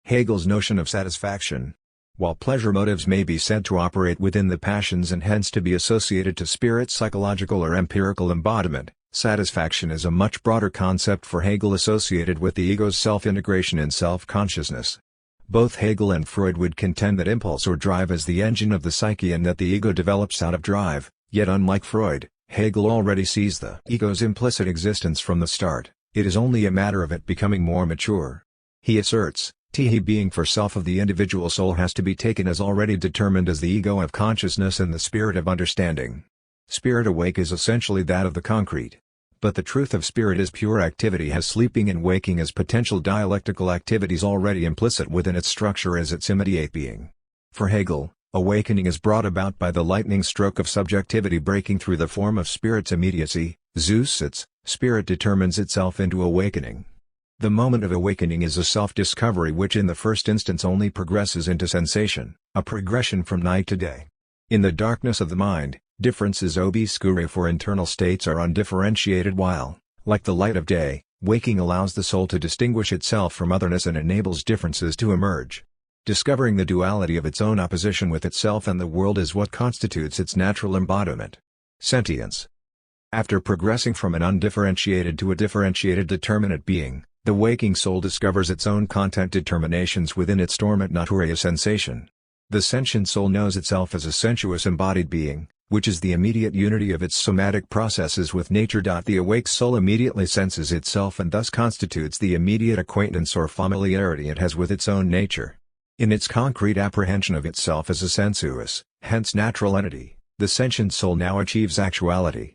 Hegel's notion of satisfaction. While pleasure motives may be said to operate within the passions and hence to be associated to spirit's psychological or empirical embodiment, satisfaction is a much broader concept for Hegel associated with the ego's self-integration and self-consciousness. Both Hegel and Freud would contend that impulse or drive is the engine of the psyche and that the ego develops out of drive, yet unlike Freud, Hegel already sees the ego's implicit existence from the start. It is only a matter of it becoming more mature. He asserts, the being for self of the individual soul has to be taken as already determined as the ego of consciousness and the spirit of understanding. Spirit awake is essentially that of the concrete. But the truth of spirit is pure activity has sleeping and waking as potential dialectical activities already implicit within its structure as its immediate being. For Hegel, awakening is brought about by the lightning stroke of subjectivity breaking through the form of spirit's immediacy. Spirit determines itself into awakening. The moment of awakening is a self-discovery which in the first instance only progresses into sensation, a progression from night to day. In the darkness of the mind, differences obscure for internal states are undifferentiated while, like the light of day, waking allows the soul to distinguish itself from otherness and enables differences to emerge. Discovering the duality of its own opposition with itself and the world is what constitutes its natural embodiment. Sentience. After progressing from an undifferentiated to a differentiated determinate being, the waking soul discovers its own content determinations within its dormant natura sensation. The sentient soul knows itself as a sensuous embodied being, which is the immediate unity of its somatic processes with nature. The awake soul immediately senses itself and thus constitutes the immediate acquaintance or familiarity it has with its own nature. In its concrete apprehension of itself as a sensuous, hence natural entity, the sentient soul now achieves actuality,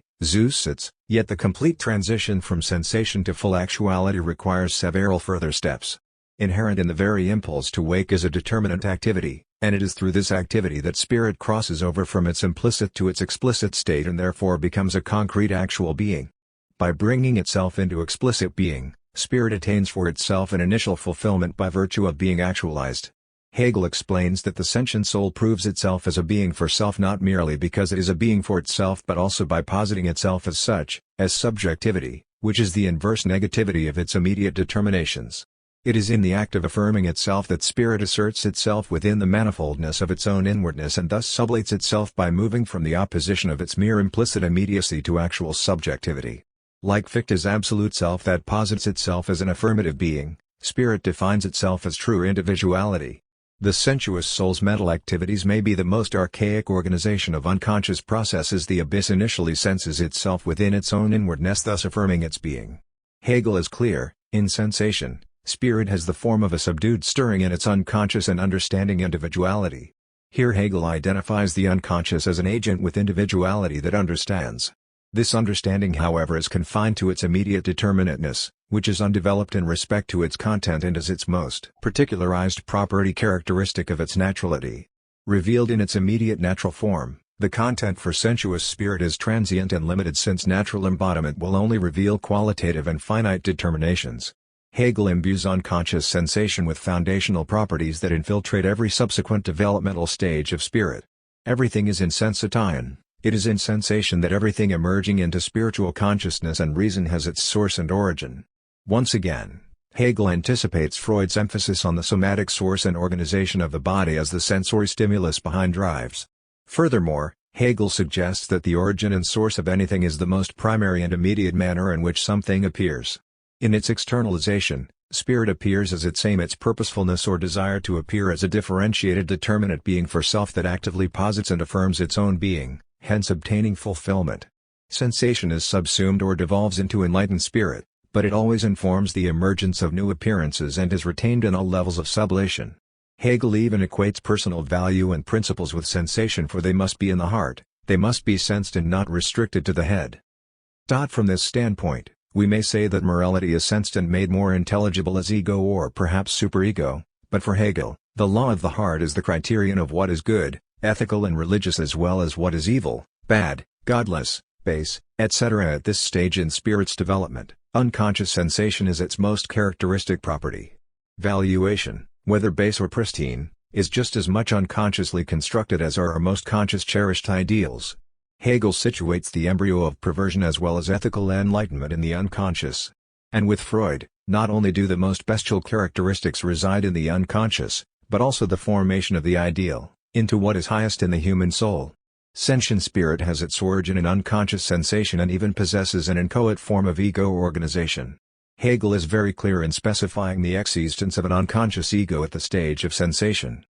yet the complete transition from sensation to full actuality requires several further steps. Inherent in the very impulse to wake is a determinate activity, and it is through this activity that spirit crosses over from its implicit to its explicit state and therefore becomes a concrete actual being. By bringing itself into explicit being, spirit attains for itself an initial fulfillment by virtue of being actualized. Hegel explains that the sentient soul proves itself as a being for self not merely because it is a being for itself but also by positing itself as such, as subjectivity, which is the inverse negativity of its immediate determinations. It is in the act of affirming itself that spirit asserts itself within the manifoldness of its own inwardness and thus sublates itself by moving from the opposition of its mere implicit immediacy to actual subjectivity. Like Fichte's absolute self that posits itself as an affirmative being, spirit defines itself as true individuality. The sensuous soul's mental activities may be the most archaic organization of unconscious processes. The abyss initially senses itself within its own inwardness, thus affirming its being. Hegel is clear, in sensation, spirit has the form of a subdued stirring in its unconscious and understanding individuality. Here Hegel identifies the unconscious as an agent with individuality that understands. This understanding however is confined to its immediate determinateness, which is undeveloped in respect to its content and is its most particularized property characteristic of its naturality. Revealed in its immediate natural form, The content for sensuous spirit is transient and limited since natural embodiment will only reveal qualitative and finite determinations. Hegel imbues unconscious sensation with foundational properties that infiltrate every subsequent developmental stage of spirit. Everything is in sensation. It is in sensation that everything emerging into spiritual consciousness and reason has its source and origin. Once again, Hegel anticipates Freud's emphasis on the somatic source and organization of the body as the sensory stimulus behind drives. Furthermore, Hegel suggests that the origin and source of anything is the most primary and immediate manner in which something appears. In its externalization, spirit appears as its aim, its purposefulness or desire to appear as a differentiated determinate being for self that actively posits and affirms its own being, hence obtaining fulfillment. Sensation is subsumed or devolves into enlightened spirit, but it always informs the emergence of new appearances and is retained in all levels of sublation. Hegel even equates personal value and principles with sensation, for they must be in the heart, they must be sensed and not restricted to the head. From this standpoint, we may say that morality is sensed and made more intelligible as ego or perhaps superego, but for Hegel, the law of the heart is the criterion of what is good, ethical and religious, as well as what is evil, bad, godless, base, etc. At this stage in spirit's development, unconscious sensation is its most characteristic property. Valuation, whether base or pristine, is just as much unconsciously constructed as are our most conscious cherished ideals. Hegel situates the embryo of perversion as well as ethical enlightenment in the unconscious. And with Freud, not only do the most bestial characteristics reside in the unconscious, but also the formation of the ideal, into what is highest in the human soul. Sentient spirit has its origin in unconscious sensation and even possesses an inchoate form of ego organization. Hegel is very clear in specifying the existence of an unconscious ego at the stage of sensation.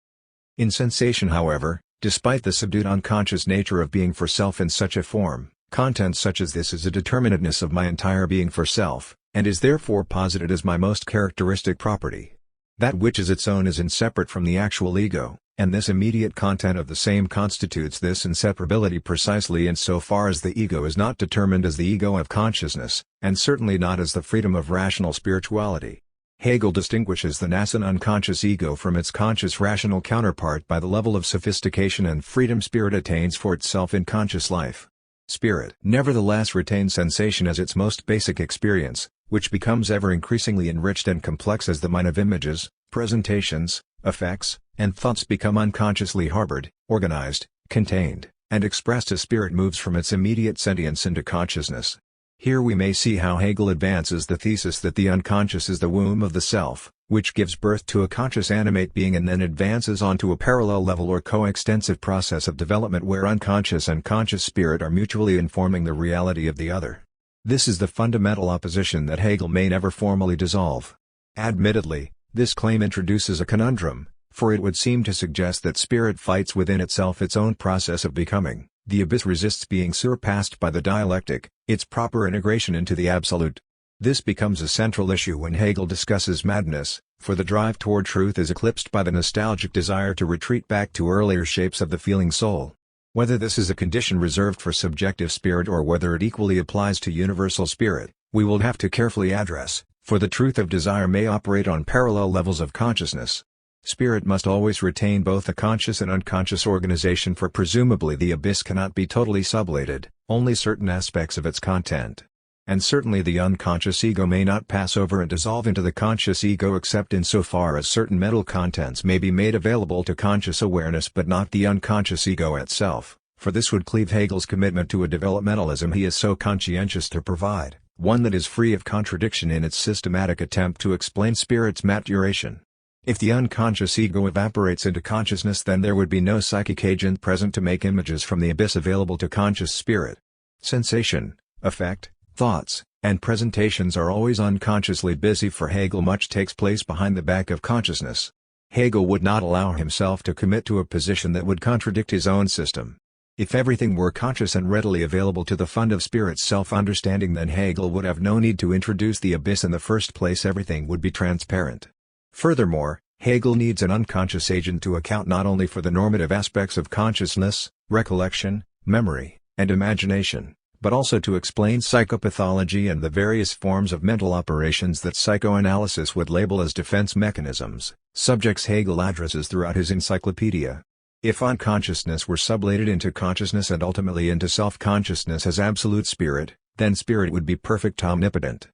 In sensation, however, despite the subdued unconscious nature of being for self in such a form, content such as this is a determinateness of my entire being for self, and is therefore posited as my most characteristic property. That which is its own is inseparate from the actual ego, and this immediate content of the same constitutes this inseparability precisely in so far as the ego is not determined as the ego of consciousness, and certainly not as the freedom of rational spirituality. Hegel distinguishes the nascent unconscious ego from its conscious rational counterpart by the level of sophistication and freedom spirit attains for itself in conscious life. Spirit nevertheless retains sensation as its most basic experience, which becomes ever increasingly enriched and complex as the mind of images, presentations, effects, and thoughts become unconsciously harbored, organized, contained, and expressed as spirit moves from its immediate sentience into consciousness. Here we may see how Hegel advances the thesis that the unconscious is the womb of the self, which gives birth to a conscious animate being and then advances onto a parallel level or coextensive process of development where unconscious and conscious spirit are mutually informing the reality of the other. This is the fundamental opposition that Hegel may never formally dissolve. Admittedly, this claim introduces a conundrum, for it would seem to suggest that spirit fights within itself its own process of becoming. The abyss resists being surpassed by the dialectic, its proper integration into the absolute. This becomes a central issue when Hegel discusses madness, for the drive toward truth is eclipsed by the nostalgic desire to retreat back to earlier shapes of the feeling soul. Whether this is a condition reserved for subjective spirit or whether it equally applies to universal spirit, we will have to carefully address, for the truth of desire may operate on parallel levels of consciousness. Spirit must always retain both a conscious and unconscious organization, for presumably the abyss cannot be totally sublated, only certain aspects of its content. And certainly the unconscious ego may not pass over and dissolve into the conscious ego except insofar as certain mental contents may be made available to conscious awareness but not the unconscious ego itself, for this would cleave Hegel's commitment to a developmentalism he is so conscientious to provide, one that is free of contradiction in its systematic attempt to explain spirit's maturation. If the unconscious ego evaporates into consciousness, then there would be no psychic agent present to make images from the abyss available to conscious spirit. Sensation, affect, thoughts, and presentations are always unconsciously busy. For Hegel, much takes place behind the back of consciousness. Hegel would not allow himself to commit to a position that would contradict his own system. If everything were conscious and readily available to the fund of spirit's self-understanding, then Hegel would have no need to introduce the abyss in the first place. Everything would be transparent. Furthermore, Hegel needs an unconscious agent to account not only for the normative aspects of consciousness, recollection, memory, and imagination, but also to explain psychopathology and the various forms of mental operations that psychoanalysis would label as defense mechanisms, subjects Hegel addresses throughout his encyclopedia. If unconsciousness were sublated into consciousness and ultimately into self-consciousness as absolute spirit, then spirit would be perfect omnipotent.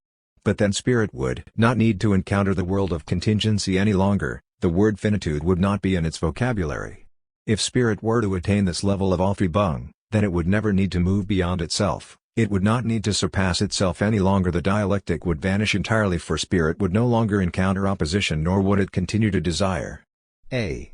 But then spirit would not need to encounter the world of contingency any longer, the word finitude would not be in its vocabulary. If spirit were to attain this level of Aufhebung, then it would never need to move beyond itself, it would not need to surpass itself any longer, the dialectic would vanish entirely, for spirit would no longer encounter opposition, nor would it continue to desire. A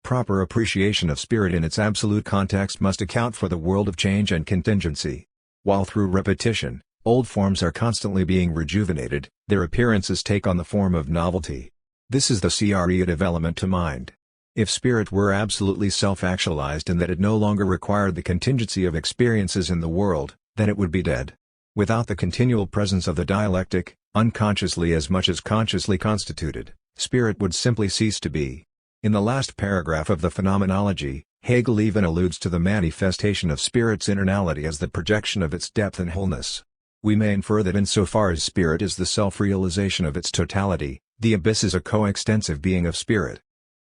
proper appreciation of spirit in its absolute context must account for the world of change and contingency. While through repetition, old forms are constantly being rejuvenated, their appearances take on the form of novelty. This is the creative element to mind. If spirit were absolutely self-actualized in that it no longer required the contingency of experiences in the world, then it would be dead. Without the continual presence of the dialectic, unconsciously as much as consciously constituted, spirit would simply cease to be. In the last paragraph of the Phenomenology, Hegel even alludes to the manifestation of spirit's internality as the projection of its depth and wholeness. We may infer that insofar as spirit is the self-realization of its totality, the abyss is a coextensive being of spirit.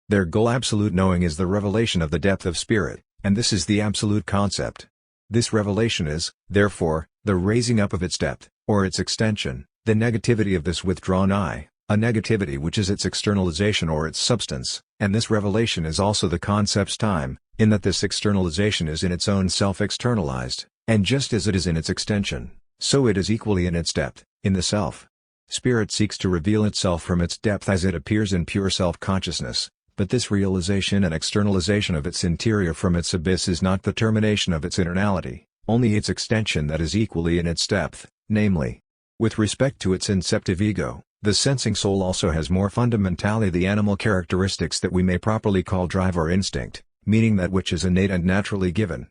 Their goal, absolute knowing, is the revelation of the depth of spirit, and this is the absolute concept. This revelation is, therefore, the raising up of its depth, or its extension, the negativity of this withdrawn I, a negativity which is its externalization or its substance, and this revelation is also the concept's time, in that this externalization is in its own self externalized, and just as it is in its extension, so it is equally in its depth, in the self. Spirit seeks to reveal itself from its depth as it appears in pure self-consciousness, but this realization and externalization of its interior from its abyss is not the termination of its internality, only its extension that is equally in its depth, namely. With respect to its inceptive ego, the sensing soul also has more fundamentally the animal characteristics that we may properly call drive or instinct, meaning that which is innate and naturally given.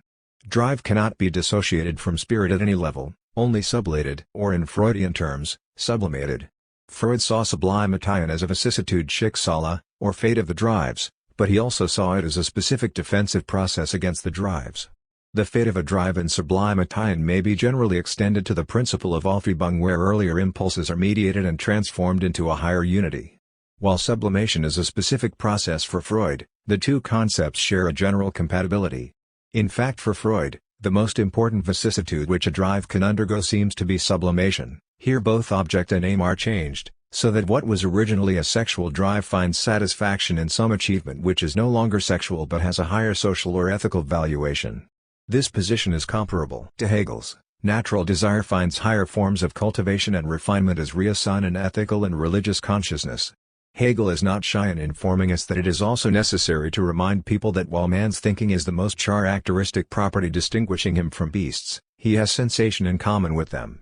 Drive cannot be dissociated from spirit at any level, only sublated, or in Freudian terms, sublimated. Freud saw Sublimationen as a vicissitude Schicksale, or fate of the drives, but he also saw it as a specific defensive process against the drives. The fate of a drive in Sublimationen may be generally extended to the principle of Aufhebung, where earlier impulses are mediated and transformed into a higher unity. While sublimation is a specific process for Freud, the two concepts share a general compatibility. In fact, for Freud, the most important vicissitude which a drive can undergo seems to be sublimation. Here both object and aim are changed, so that what was originally a sexual drive finds satisfaction in some achievement which is no longer sexual but has a higher social or ethical valuation. This position is comparable to Hegel's. Natural desire finds higher forms of cultivation and refinement as reason in ethical and religious consciousness. Hegel is not shy in informing us that it is also necessary to remind people that while man's thinking is the most characteristic property distinguishing him from beasts, he has sensation in common with them.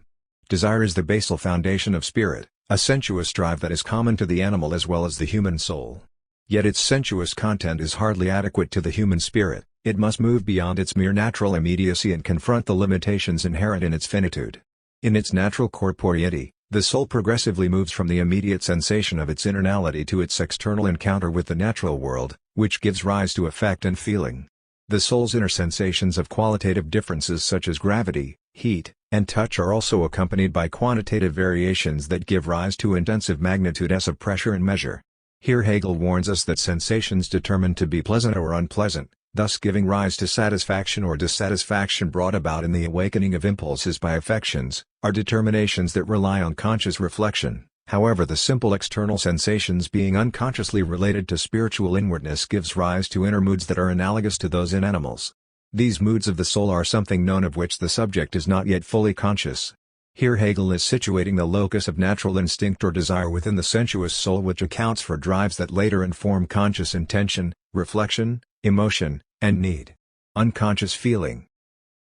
Desire is the basal foundation of spirit, a sensuous drive that is common to the animal as well as the human soul. Yet its sensuous content is hardly adequate to the human spirit, it must move beyond its mere natural immediacy and confront the limitations inherent in its finitude. In its natural corporeity, the soul progressively moves from the immediate sensation of its internality to its external encounter with the natural world, which gives rise to affect and feeling. The soul's inner sensations of qualitative differences such as gravity, heat, and touch are also accompanied by quantitative variations that give rise to intensive magnitudes of pressure and measure. Here Hegel warns us that sensations determined to be pleasant or unpleasant, thus giving rise to satisfaction or dissatisfaction brought about in the awakening of impulses by affections, are determinations that rely on conscious reflection. However, the simple external sensations being unconsciously related to spiritual inwardness gives rise to inner moods that are analogous to those in animals. These moods of the soul are something known of which the subject is not yet fully conscious. Here Hegel is situating the locus of natural instinct or desire within the sensuous soul, which accounts for drives that later inform conscious intention, reflection, emotion, and need. Unconscious feeling.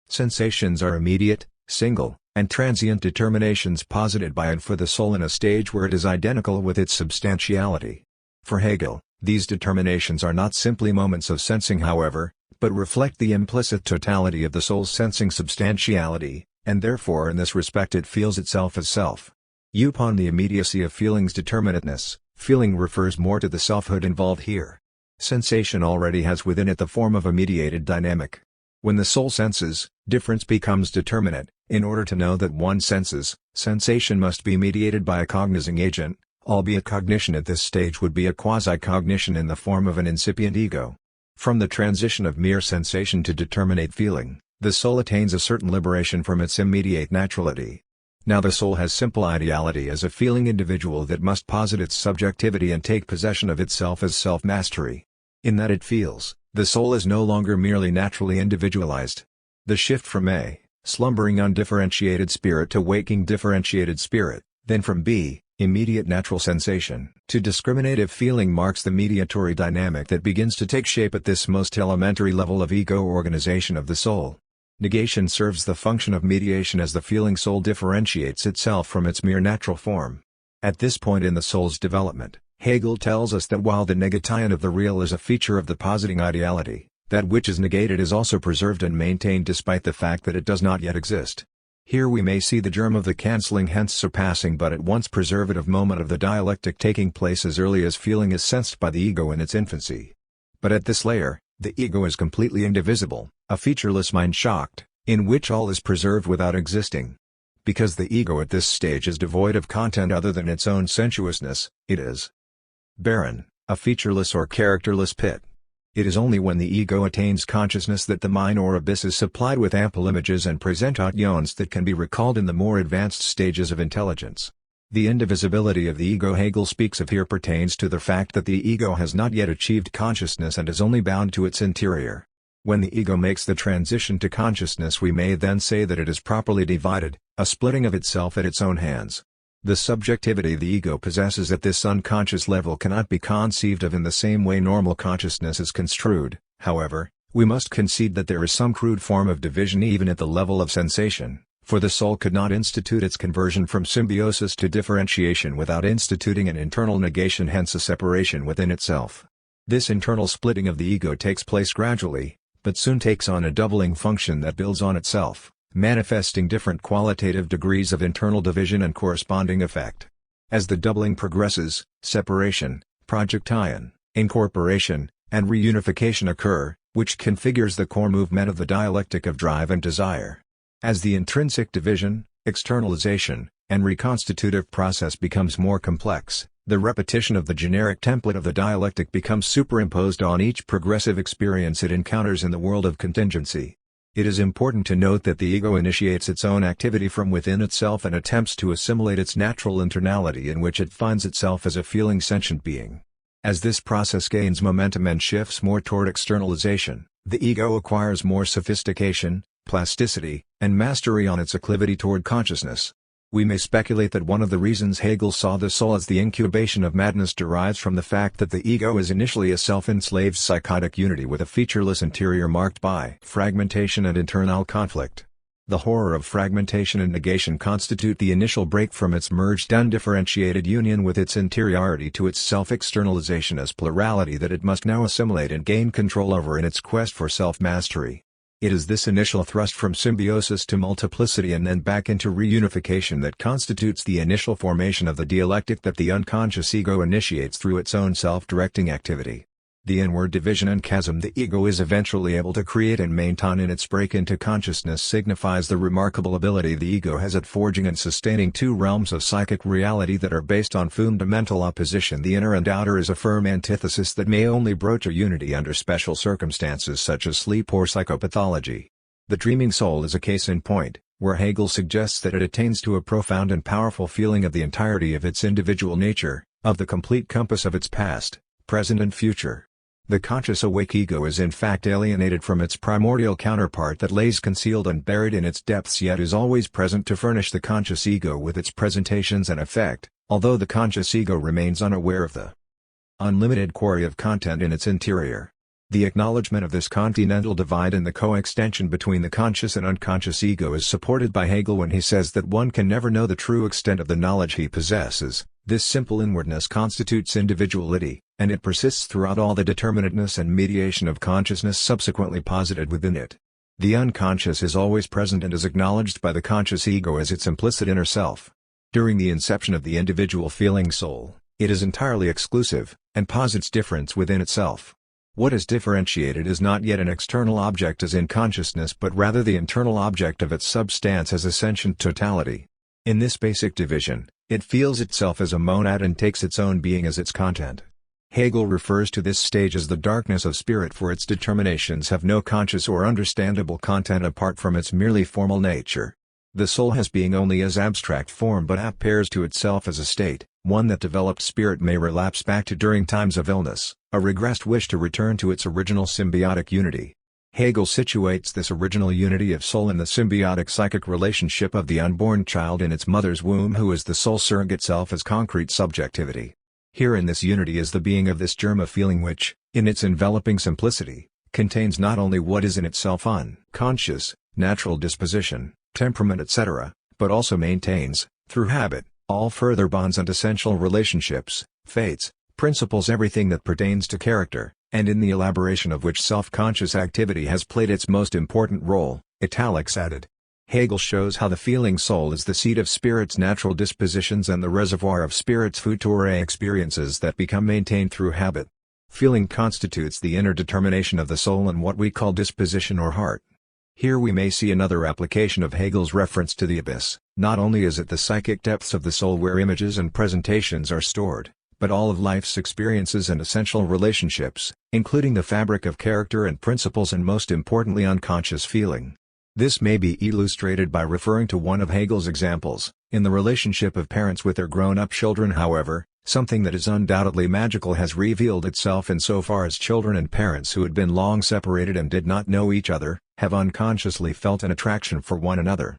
Sensations are immediate, single, and transient determinations posited by and for the soul in a stage where it is identical with its substantiality. For Hegel, these determinations are not simply moments of sensing, however, but reflect the implicit totality of the soul's sensing substantiality, and therefore in this respect it feels itself as self. Upon the immediacy of feeling's determinateness, feeling refers more to the selfhood involved here. Sensation already has within it the form of a mediated dynamic. When the soul senses, difference becomes determinate. In order to know that one senses, sensation must be mediated by a cognizing agent, albeit cognition at this stage would be a quasi-cognition in the form of an incipient ego. From the transition of mere sensation to determinate feeling, the soul attains a certain liberation from its immediate naturality. Now the soul has simple ideality as a feeling individual that must posit its subjectivity and take possession of itself as self-mastery. In that it feels, the soul is no longer merely naturally individualized. The shift from A, slumbering undifferentiated spirit to waking differentiated spirit, then from B, immediate natural sensation, to discriminative feeling marks the mediatory dynamic that begins to take shape at this most elementary level of ego organization of the soul. Negation serves the function of mediation as the feeling soul differentiates itself from its mere natural form. At this point in the soul's development, Hegel tells us that while the negation of the real is a feature of the positing ideality, that which is negated is also preserved and maintained despite the fact that it does not yet exist. Here we may see the germ of the cancelling hence surpassing but at once preservative moment of the dialectic taking place as early as feeling is sensed by the ego in its infancy. But at this layer, the ego is completely indivisible, a featureless mind shocked, in which all is preserved without existing. Because the ego at this stage is devoid of content other than its own sensuousness, it is barren, a featureless or characterless pit. It is only when the ego attains consciousness that the mind or abyss is supplied with ample images and presentations that can be recalled in the more advanced stages of intelligence. The indivisibility of the ego Hegel speaks of here pertains to the fact that the ego has not yet achieved consciousness and is only bound to its interior. When the ego makes the transition to consciousness we may then say that it is properly divided, a splitting of itself at its own hands. The subjectivity the ego possesses at this unconscious level cannot be conceived of in the same way normal consciousness is construed. However, we must concede that there is some crude form of division even at the level of sensation, for the soul could not institute its conversion from symbiosis to differentiation without instituting an internal negation, hence a separation within itself. This internal splitting of the ego takes place gradually, but soon takes on a doubling function that builds on itself, manifesting different qualitative degrees of internal division and corresponding effect. As the doubling progresses, separation, projection, incorporation, and reunification occur, which configures the core movement of the dialectic of drive and desire. As the intrinsic division, externalization, and reconstitutive process becomes more complex, the repetition of the generic template of the dialectic becomes superimposed on each progressive experience it encounters in the world of contingency. It is important to note that the ego initiates its own activity from within itself and attempts to assimilate its natural internality in which it finds itself as a feeling sentient being. As this process gains momentum and shifts more toward externalization, the ego acquires more sophistication, plasticity, and mastery on its acclivity toward consciousness. We may speculate that one of the reasons Hegel saw the soul as the incubation of madness derives from the fact that the ego is initially a self-enslaved psychotic unity with a featureless interior marked by fragmentation and internal conflict. The horror of fragmentation and negation constitute the initial break from its merged undifferentiated union with its interiority to its self-externalization as plurality that it must now assimilate and gain control over in its quest for self-mastery. It is this initial thrust from symbiosis to multiplicity and then back into reunification that constitutes the initial formation of the dialectic that the unconscious ego initiates through its own self-directing activity. The inward division and chasm the ego is eventually able to create and maintain in its break into consciousness signifies the remarkable ability the ego has at forging and sustaining two realms of psychic reality that are based on fundamental opposition. The inner and outer is a firm antithesis that may only broach a unity under special circumstances such as sleep or psychopathology. The dreaming soul is a case in point, where Hegel suggests that it attains to a profound and powerful feeling of the entirety of its individual nature, of the complete compass of its past, present and future. The conscious awake ego is in fact alienated from its primordial counterpart that lays concealed and buried in its depths yet is always present to furnish the conscious ego with its presentations and effect, although the conscious ego remains unaware of the unlimited quarry of content in its interior. The acknowledgement of this continental divide and the coextension between the conscious and unconscious ego is supported by Hegel when he says that one can never know the true extent of the knowledge he possesses. This simple inwardness constitutes individuality, and it persists throughout all the determinateness and mediation of consciousness subsequently posited within it. The unconscious is always present and is acknowledged by the conscious ego as its implicit inner self. During the inception of the individual feeling soul, it is entirely exclusive, and posits difference within itself. What is differentiated is not yet an external object as in consciousness but rather the internal object of its substance as a sentient totality. In this basic division, it feels itself as a monad and takes its own being as its content. Hegel refers to this stage as the darkness of spirit, for its determinations have no conscious or understandable content apart from its merely formal nature. The soul has being only as abstract form but appears to itself as a state, one that developed spirit may relapse back to during times of illness, a regressed wish to return to its original symbiotic unity. Hegel situates this original unity of soul in the symbiotic psychic relationship of the unborn child in its mother's womb, who is the soul surrogate self as concrete subjectivity. Here in this unity is the being of this germ of feeling which, in its enveloping simplicity, contains not only what is in itself unconscious, natural disposition, temperament etc., but also maintains, through habit, all further bonds and essential relationships, fates, principles, everything that pertains to character, and in the elaboration of which self-conscious activity has played its most important role, italics added. Hegel shows how the feeling soul is the seat of spirit's natural dispositions and the reservoir of spirit's future experiences that become maintained through habit. Feeling constitutes the inner determination of the soul and what we call disposition or heart. Here we may see another application of Hegel's reference to the abyss. Not only is it the psychic depths of the soul where images and presentations are stored, but all of life's experiences and essential relationships, including the fabric of character and principles and most importantly unconscious feeling. This may be illustrated by referring to one of Hegel's examples. In the relationship of parents with their grown-up children, however, something that is undoubtedly magical has revealed itself insofar as children and parents who had been long separated and did not know each other, have unconsciously felt an attraction for one another.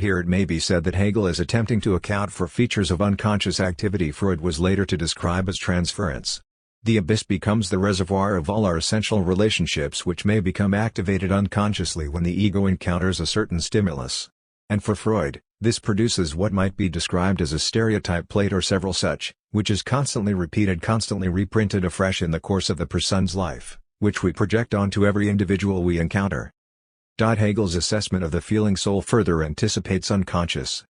Here it may be said that Hegel is attempting to account for features of unconscious activity Freud was later to describe as transference. The abyss becomes the reservoir of all our essential relationships, which may become activated unconsciously when the ego encounters a certain stimulus. And for Freud, this produces what might be described as a stereotype plate or several such, which is constantly repeated, constantly reprinted afresh in the course of the person's life, which we project onto every individual we encounter. Hegel's assessment of the feeling soul further anticipates unconscious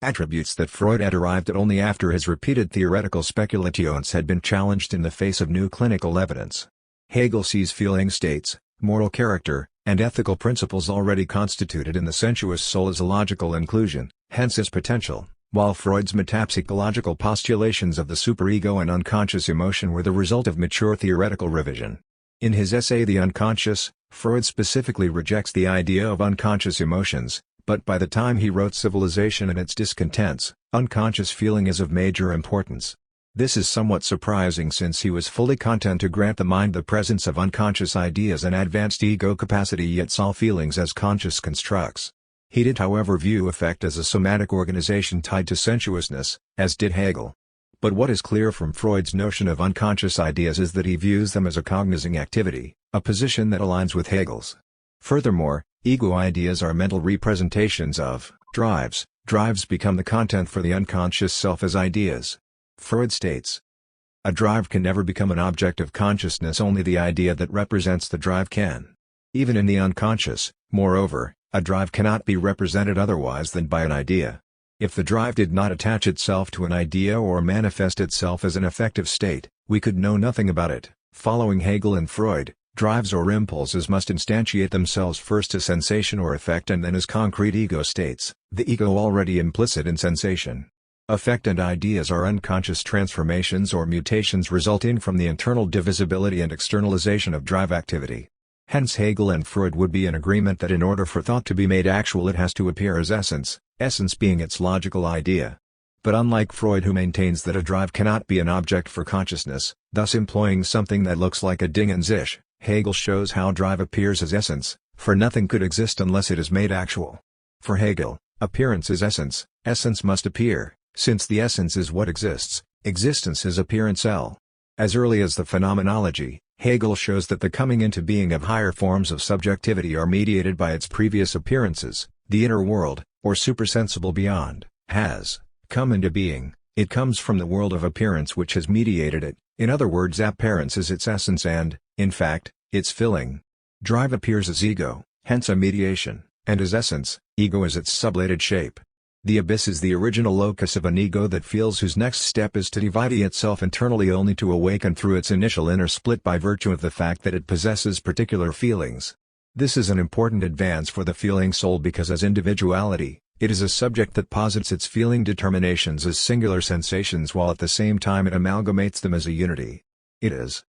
attributes that Freud had arrived at only after his repeated theoretical speculations had been challenged in the face of new clinical evidence. Hegel sees feeling states, moral character, and ethical principles already constituted in the sensuous soul as a logical inclusion, hence its potential, while Freud's metapsychological postulations of the superego and unconscious emotion were the result of mature theoretical revision. In his essay The Unconscious, Freud specifically rejects the idea of unconscious emotions, but by the time he wrote Civilization and its Discontents, unconscious feeling is of major importance. This is somewhat surprising since he was fully content to grant the mind the presence of unconscious ideas and advanced ego capacity, yet saw feelings as conscious constructs. He did however view affect as a somatic organization tied to sensuousness, as did Hegel. But what is clear from Freud's notion of unconscious ideas is that he views them as a cognizing activity, a position that aligns with Hegel's. Furthermore, ego ideas are mental representations of drives. Drives become the content for the unconscious self as ideas. Freud states, a drive can never become an object of consciousness, only the idea that represents the drive can. Even in the unconscious, moreover, a drive cannot be represented otherwise than by an idea. If the drive did not attach itself to an idea or manifest itself as an affective state, we could know nothing about it. Following Hegel and Freud, drives or impulses must instantiate themselves first as sensation or effect and then as concrete ego states, the ego already implicit in sensation. Affect and ideas are unconscious transformations or mutations resulting from the internal divisibility and externalization of drive activity. Hence Hegel and Freud would be in agreement that in order for thought to be made actual it has to appear as essence, essence being its logical idea. But unlike Freud, who maintains that a drive cannot be an object for consciousness, thus employing something that looks like a ding and zish, Hegel shows how drive appears as essence, for nothing could exist unless it is made actual. For Hegel, appearance is essence, essence must appear, since the essence is what exists, existence is appearance L. As early as the Phenomenology, Hegel shows that the coming into being of higher forms of subjectivity are mediated by its previous appearances. The inner world, or supersensible beyond, has come into being. It comes from the world of appearance which has mediated it. In other words, appearance is its essence and, in fact, its filling. Drive appears as ego, hence a mediation, and as essence, ego is its sublated shape. The abyss is the original locus of an ego that feels, whose next step is to divide itself internally only to awaken through its initial inner split by virtue of the fact that it possesses particular feelings. This is an important advance for the feeling soul because as individuality, it is a subject that posits its feeling determinations as singular sensations while at the same time it amalgamates them as a unity. It is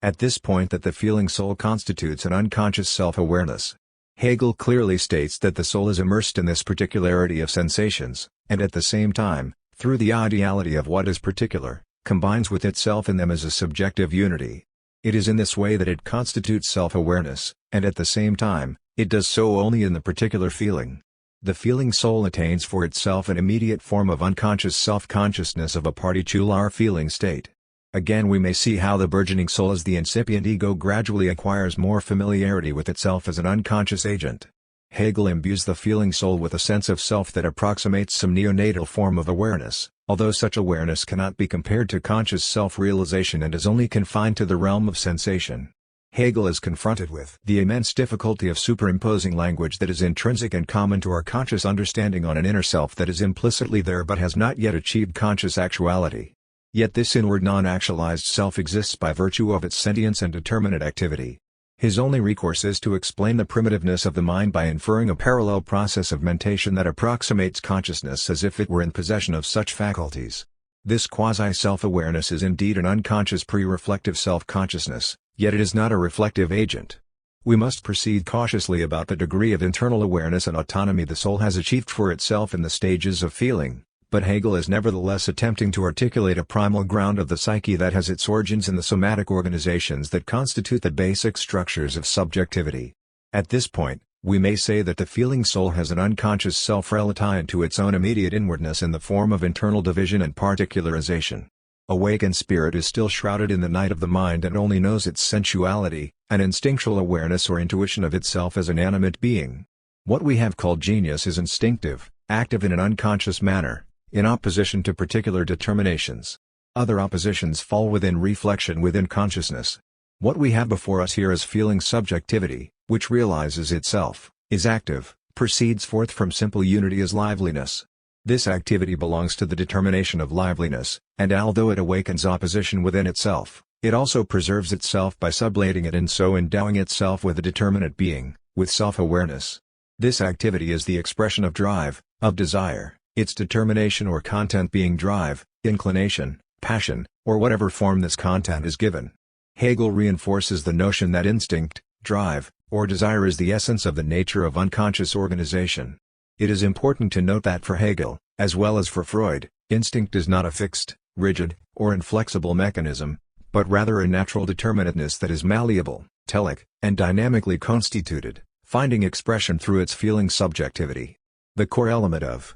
at this point that the feeling soul constitutes an unconscious self-awareness. Hegel clearly states that the soul is immersed in this particularity of sensations, and at the same time, through the ideality of what is particular, combines with itself in them as a subjective unity. It is in this way that it constitutes self-awareness, and at the same time, it does so only in the particular feeling. The feeling soul attains for itself an immediate form of unconscious self-consciousness of a particular feeling state. Again, we may see how the burgeoning soul as the incipient ego gradually acquires more familiarity with itself as an unconscious agent. Hegel imbues the feeling soul with a sense of self that approximates some neonatal form of awareness, although such awareness cannot be compared to conscious self-realization and is only confined to the realm of sensation. Hegel is confronted with the immense difficulty of superimposing language that is intrinsic and common to our conscious understanding on an inner self that is implicitly there but has not yet achieved conscious actuality. Yet this inward non-actualized self exists by virtue of its sentience and determinate activity. His only recourse is to explain the primitiveness of the mind by inferring a parallel process of mentation that approximates consciousness as if it were in possession of such faculties. This quasi-self-awareness is indeed an unconscious pre-reflective self-consciousness, yet it is not a reflective agent. We must proceed cautiously about the degree of internal awareness and autonomy the soul has achieved for itself in the stages of feeling. But Hegel is nevertheless attempting to articulate a primal ground of the psyche that has its origins in the somatic organizations that constitute the basic structures of subjectivity. At this point, we may say that the feeling soul has an unconscious self-relative to its own immediate inwardness in the form of internal division and particularization. Awakened spirit is still shrouded in the night of the mind and only knows its sensuality, an instinctual awareness or intuition of itself as an animate being. What we have called genius is instinctive, active in an unconscious manner, in opposition to particular determinations. Other oppositions fall within reflection within consciousness. What we have before us here is feeling subjectivity, which realizes itself, is active, proceeds forth from simple unity as liveliness. This activity belongs to the determination of liveliness, and although it awakens opposition within itself, it also preserves itself by sublating it and so endowing itself with a determinate being, with self-awareness. This activity is the expression of drive, of desire. Its determination or content being drive, inclination, passion, or whatever form this content is given. Hegel reinforces the notion that instinct, drive, or desire is the essence of the nature of unconscious organization. It is important to note that for Hegel, as well as for Freud, instinct is not a fixed, rigid, or inflexible mechanism, but rather a natural determinateness that is malleable, telic, and dynamically constituted, finding expression through its feeling subjectivity. The core element of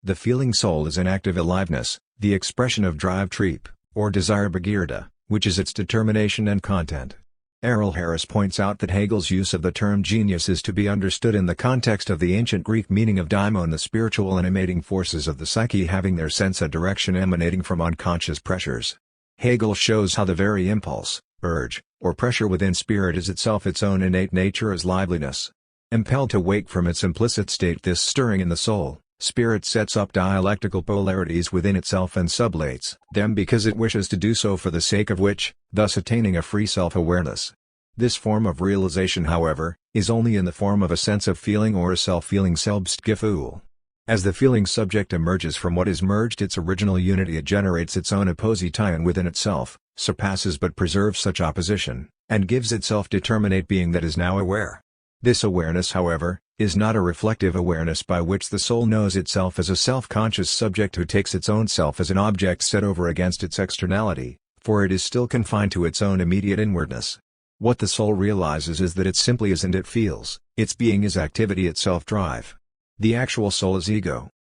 the feeling soul is an active aliveness, the expression of drive trieb, or desire begierda, which is its determination and content. Errol Harris points out that Hegel's use of the term genius is to be understood in the context of the ancient Greek meaning of daimon, the spiritual animating forces of the psyche having their sense and direction emanating from unconscious pressures. Hegel shows how the very impulse, urge, or pressure within spirit is itself its own innate nature as liveliness. Impelled to wake from its implicit state, this stirring in the soul, spirit sets up dialectical polarities within itself and sublates them because it wishes to do so for the sake of which, thus attaining a free self-awareness. This form of realization, however, is only in the form of a sense of feeling or a self-feeling Selbstgefühl. As the feeling subject emerges from what is merged its original unity, it generates its own opposition within itself, surpasses but preserves such opposition, and gives itself determinate being that is now aware. This awareness, however, is not a reflective awareness by which the soul knows itself as a self-conscious subject who takes its own self as an object set over against its externality, for it is still confined to its own immediate inwardness. What the soul realizes is that it simply is and it feels, its being is activity itself drive. The actual soul is ego.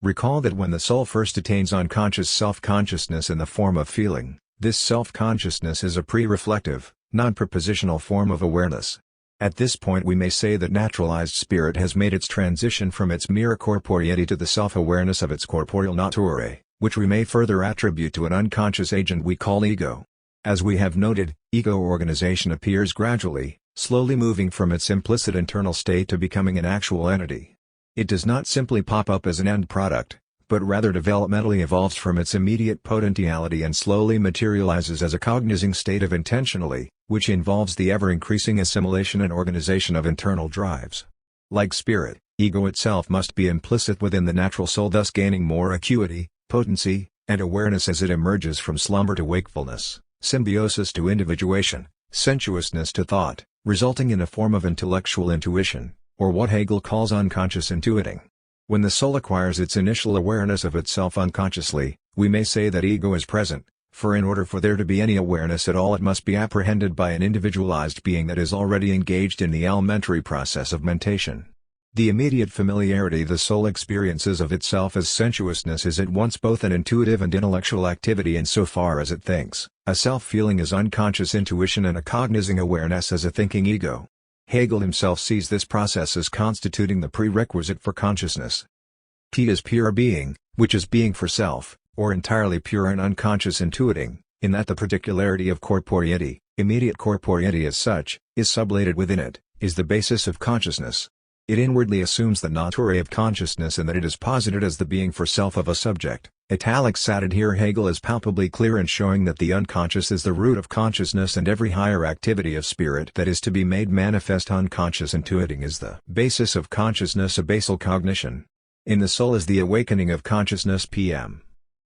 Recall that when the soul first attains unconscious self-consciousness in the form of feeling, this self-consciousness is a pre-reflective, non-propositional form of awareness. At this point we may say that naturalized spirit has made its transition from its mere corporeity to the self-awareness of its corporeal nature, which we may further attribute to an unconscious agent we call ego. As we have noted, ego organization appears gradually, slowly moving from its implicit internal state to becoming an actual entity. It does not simply pop up as an end product, but rather developmentally evolves from its immediate potentiality and slowly materializes as a cognizing state of intentionally, which involves the ever-increasing assimilation and organization of internal drives. Like spirit, ego itself must be implicit within the natural soul, thus gaining more acuity, potency, and awareness as it emerges from slumber to wakefulness, symbiosis to individuation, sensuousness to thought, resulting in a form of intellectual intuition, or what Hegel calls unconscious intuiting. When the soul acquires its initial awareness of itself unconsciously, we may say that ego is present, for in order for there to be any awareness at all it must be apprehended by an individualized being that is already engaged in the elementary process of mentation. The immediate familiarity the soul experiences of itself as sensuousness is at once both an intuitive and intellectual activity insofar as it thinks. A self-feeling is unconscious intuition and a cognizing awareness as a thinking ego. Hegel himself sees this process as constituting the prerequisite for consciousness. T is pure being, which is being for self, or entirely pure and unconscious intuiting, in that the particularity of corporeity, immediate corporeity as such, is sublated within it, is the basis of consciousness. It inwardly assumes the nature of consciousness and that it is posited as the being for self of a subject. Italics added here. Hegel is palpably clear in showing that the unconscious is the root of consciousness and every higher activity of spirit that is to be made manifest unconscious intuiting is the basis of consciousness, a basal cognition. In the soul is the awakening of consciousness p.m.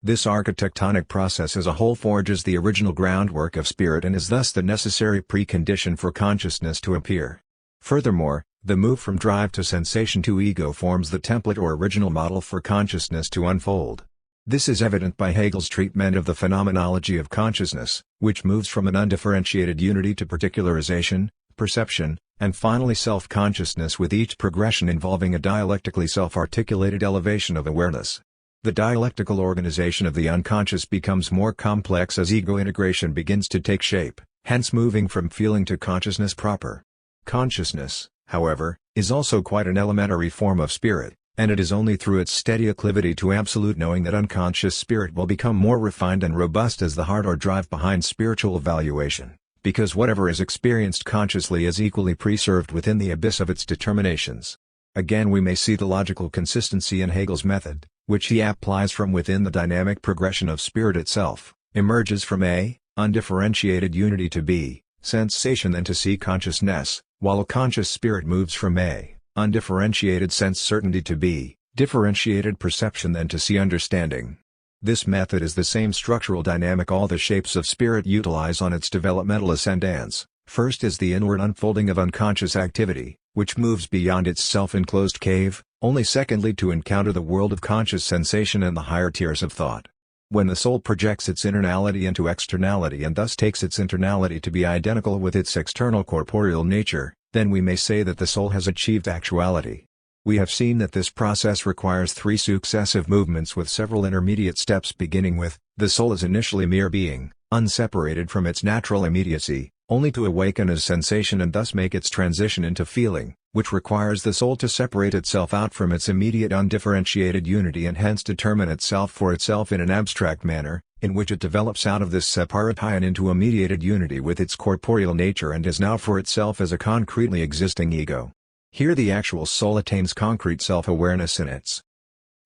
This architectonic process as a whole forges the original groundwork of spirit and is thus the necessary precondition for consciousness to appear. Furthermore, the move from drive to sensation to ego forms the template or original model for consciousness to unfold. This is evident by Hegel's treatment of the phenomenology of consciousness, which moves from an undifferentiated unity to particularization, perception, and finally self-consciousness, with each progression involving a dialectically self-articulated elevation of awareness. The dialectical organization of the unconscious becomes more complex as ego integration begins to take shape, hence moving from feeling to consciousness proper. Consciousness, however, is also quite an elementary form of spirit, and it is only through its steady acclivity to absolute knowing that unconscious spirit will become more refined and robust as the heart or drive behind spiritual evaluation, because whatever is experienced consciously is equally preserved within the abyss of its determinations. Again, we may see the logical consistency in Hegel's method, which he applies from within the dynamic progression of spirit itself, emerges from A, undifferentiated unity to B, sensation, then to C, consciousness, while a conscious spirit moves from A, undifferentiated sense certainty to B, differentiated perception, then to C, understanding. This method is the same structural dynamic all the shapes of spirit utilize on its developmental ascendance. First is the inward unfolding of unconscious activity, which moves beyond its self-enclosed cave, only secondly to encounter the world of conscious sensation and the higher tiers of thought. When the soul projects its internality into externality and thus takes its internality to be identical with its external corporeal nature, then we may say that the soul has achieved actuality. We have seen that this process requires three successive movements with several intermediate steps, beginning with, the soul is initially mere being, unseparated from its natural immediacy, only to awaken as sensation and thus make its transition into feeling, which requires the soul to separate itself out from its immediate undifferentiated unity and hence determine itself for itself in an abstract manner, in which it develops out of this separation into a mediated unity with its corporeal nature and is now for itself as a concretely existing ego. Here the actual soul attains concrete self-awareness in its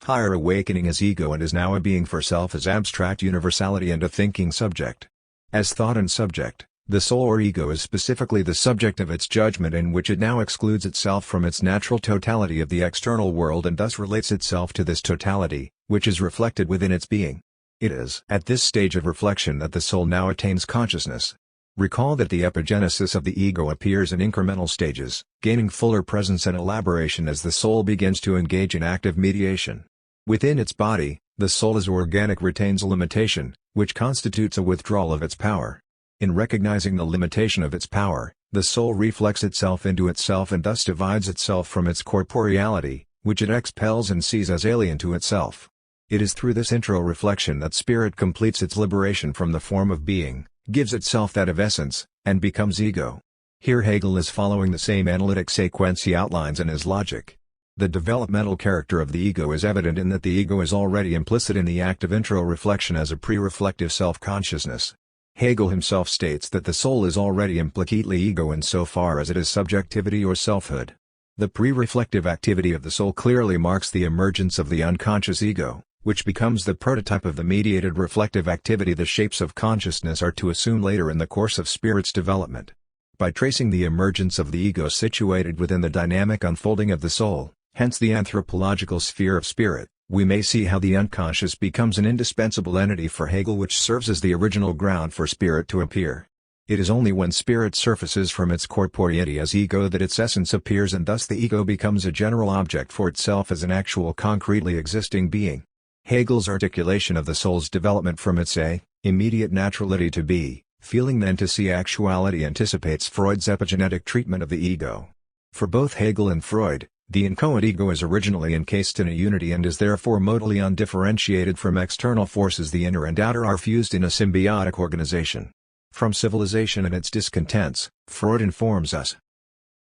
higher awakening as ego and is now a being for self as abstract universality and a thinking subject. As thought and subject, the soul or ego is specifically the subject of its judgment, in which it now excludes itself from its natural totality of the external world and thus relates itself to this totality, which is reflected within its being. It is at this stage of reflection that the soul now attains consciousness. Recall that the epigenesis of the ego appears in incremental stages, gaining fuller presence and elaboration as the soul begins to engage in active mediation. Within its body, the soul as organic retains a limitation, which constitutes a withdrawal of its power. In recognizing the limitation of its power, the soul reflects itself into itself and thus divides itself from its corporeality, which it expels and sees as alien to itself. It is through this intro-reflection that spirit completes its liberation from the form of being, gives itself that of essence, and becomes ego. Here Hegel is following the same analytic sequence he outlines in his Logic. The developmental character of the ego is evident in that the ego is already implicit in the act of intro-reflection as a pre-reflective self-consciousness. Hegel himself states that the soul is already implicitly ego insofar as it is subjectivity or selfhood. The pre-reflective activity of the soul clearly marks the emergence of the unconscious ego, which becomes the prototype of the mediated reflective activity the shapes of consciousness are to assume later in the course of spirit's development. By tracing the emergence of the ego situated within the dynamic unfolding of the soul, hence the anthropological sphere of spirit, We may see how the unconscious becomes an indispensable entity for Hegel, which serves as the original ground for spirit to appear. It is only when spirit surfaces from its corporeity as ego that its essence appears, and thus the ego becomes a general object for itself as an actual concretely existing being. Hegel's articulation of the soul's development from its immediate naturality to be, feeling then to see actuality anticipates Freud's epigenetic treatment of the ego. For both Hegel and Freud, the inchoate ego is originally encased in a unity and is therefore modally undifferentiated from external forces. The inner and outer are fused in a symbiotic organization. From civilization and its discontents, Freud informs us.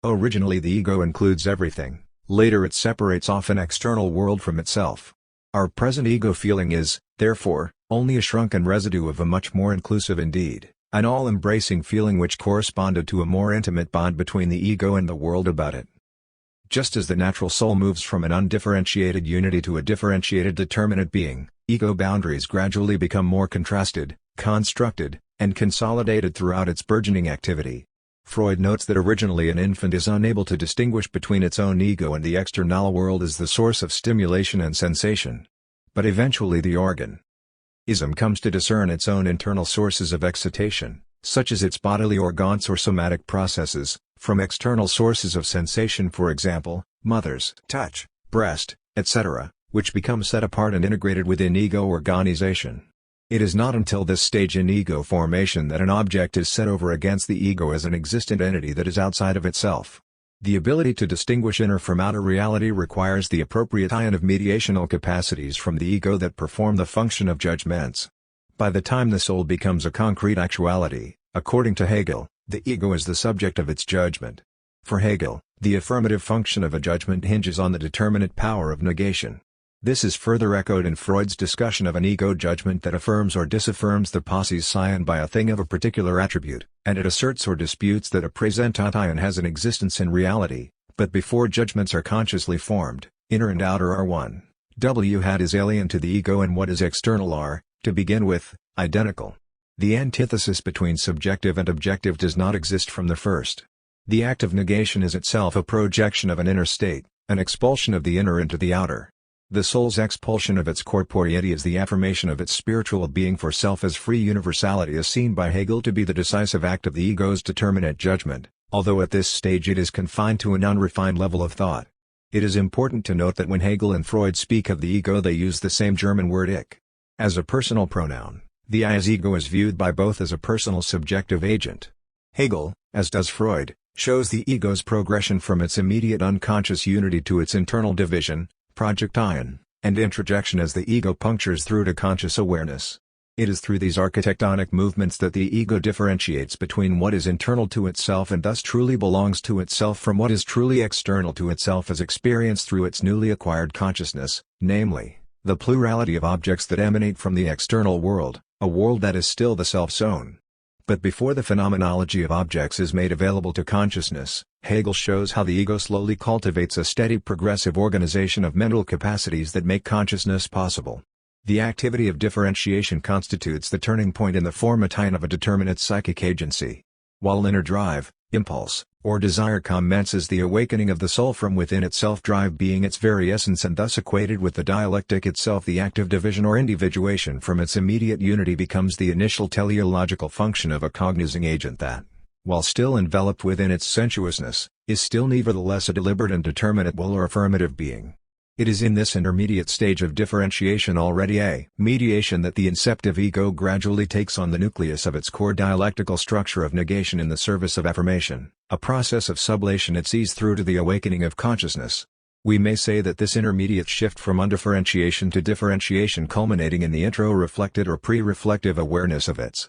Originally the ego includes everything, later it separates off an external world from itself. Our present ego feeling is, therefore, only a shrunken residue of a much more inclusive, indeed, an all-embracing feeling which corresponded to a more intimate bond between the ego and the world about it. Just as the natural soul moves from an undifferentiated unity to a differentiated determinate being, ego boundaries gradually become more contrasted, constructed, and consolidated throughout its burgeoning activity. Freud notes that originally an infant is unable to distinguish between its own ego and the external world as the source of stimulation and sensation. But eventually the organism comes to discern its own internal sources of excitation, such as its bodily organs or somatic processes, from external sources of sensation, for example, mother's touch, breast, etc., which become set apart and integrated within ego organization. It is not until this stage in ego formation that an object is set over against the ego as an existent entity that is outside of itself. The ability to distinguish inner from outer reality requires the appropriate ion of mediational capacities from the ego that perform the function of judgments. By the time the soul becomes a concrete actuality, according to Hegel, the ego is the subject of its judgment. For Hegel, the affirmative function of a judgment hinges on the determinate power of negation. This is further echoed in Freud's discussion of an ego judgment that affirms or disaffirms the posse scion by a thing of a particular attribute, and it asserts or disputes that a praesentation has an existence in reality, but before judgments are consciously formed, inner and outer are one. What is alien to the ego and what is external are, to begin with, identical. The antithesis between subjective and objective does not exist from the first. The act of negation is itself a projection of an inner state, an expulsion of the inner into the outer. The soul's expulsion of its corporeity is the affirmation of its spiritual being for self as free universality is seen by Hegel to be the decisive act of the ego's determinate judgment, although at this stage it is confined to an unrefined level of thought. It is important to note that when Hegel and Freud speak of the ego they use the same German word ich. As a personal pronoun, the I as ego is viewed by both as a personal subjective agent. Hegel, as does Freud, shows the ego's progression from its immediate unconscious unity to its internal division, projection, and introjection as the ego punctures through to conscious awareness. It is through these architectonic movements that the ego differentiates between what is internal to itself and thus truly belongs to itself from what is truly external to itself as experienced through its newly acquired consciousness, namely, the plurality of objects that emanate from the external world, a world that is still the self's own. But before the phenomenology of objects is made available to consciousness, Hegel shows how the ego slowly cultivates a steady progressive organization of mental capacities that make consciousness possible. The activity of differentiation constitutes the turning point in the formation of a determinate psychic agency. While inner drive, impulse, or desire commences the awakening of the soul from within itself, drive being its very essence and thus equated with the dialectic itself, the act of division or individuation from its immediate unity becomes the initial teleological function of a cognizing agent that, while still enveloped within its sensuousness, is still nevertheless a deliberate and determinate will or affirmative being. It is in this intermediate stage of differentiation, already a mediation, that the inceptive ego gradually takes on the nucleus of its core dialectical structure of negation in the service of affirmation, a process of sublation it sees through to the awakening of consciousness. We may say that this intermediate shift from undifferentiation to differentiation culminating in the intro-reflected or pre-reflective awareness of its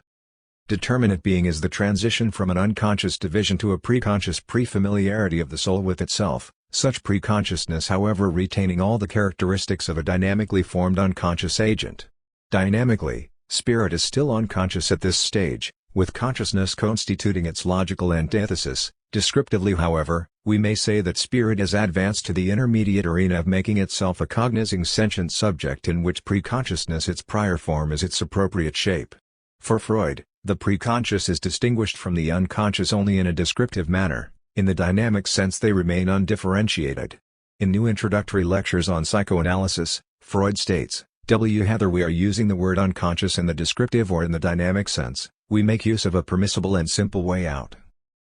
determinate being is the transition from an unconscious division to a preconscious pre-familiarity of the soul with itself. Such preconsciousness, however, retaining all the characteristics of a dynamically formed unconscious agent. Dynamically, spirit is still unconscious at this stage, with consciousness constituting its logical antithesis. Descriptively, however, we may say that spirit has advanced to the intermediate arena of making itself a cognizing sentient subject in which preconsciousness, its prior form, is its appropriate shape. For Freud, the preconscious is distinguished from the unconscious only in a descriptive manner. In the dynamic sense they remain undifferentiated. In new introductory lectures on psychoanalysis, Freud states, Whether we are using the word unconscious in the descriptive or in the dynamic sense, we make use of a permissible and simple way out.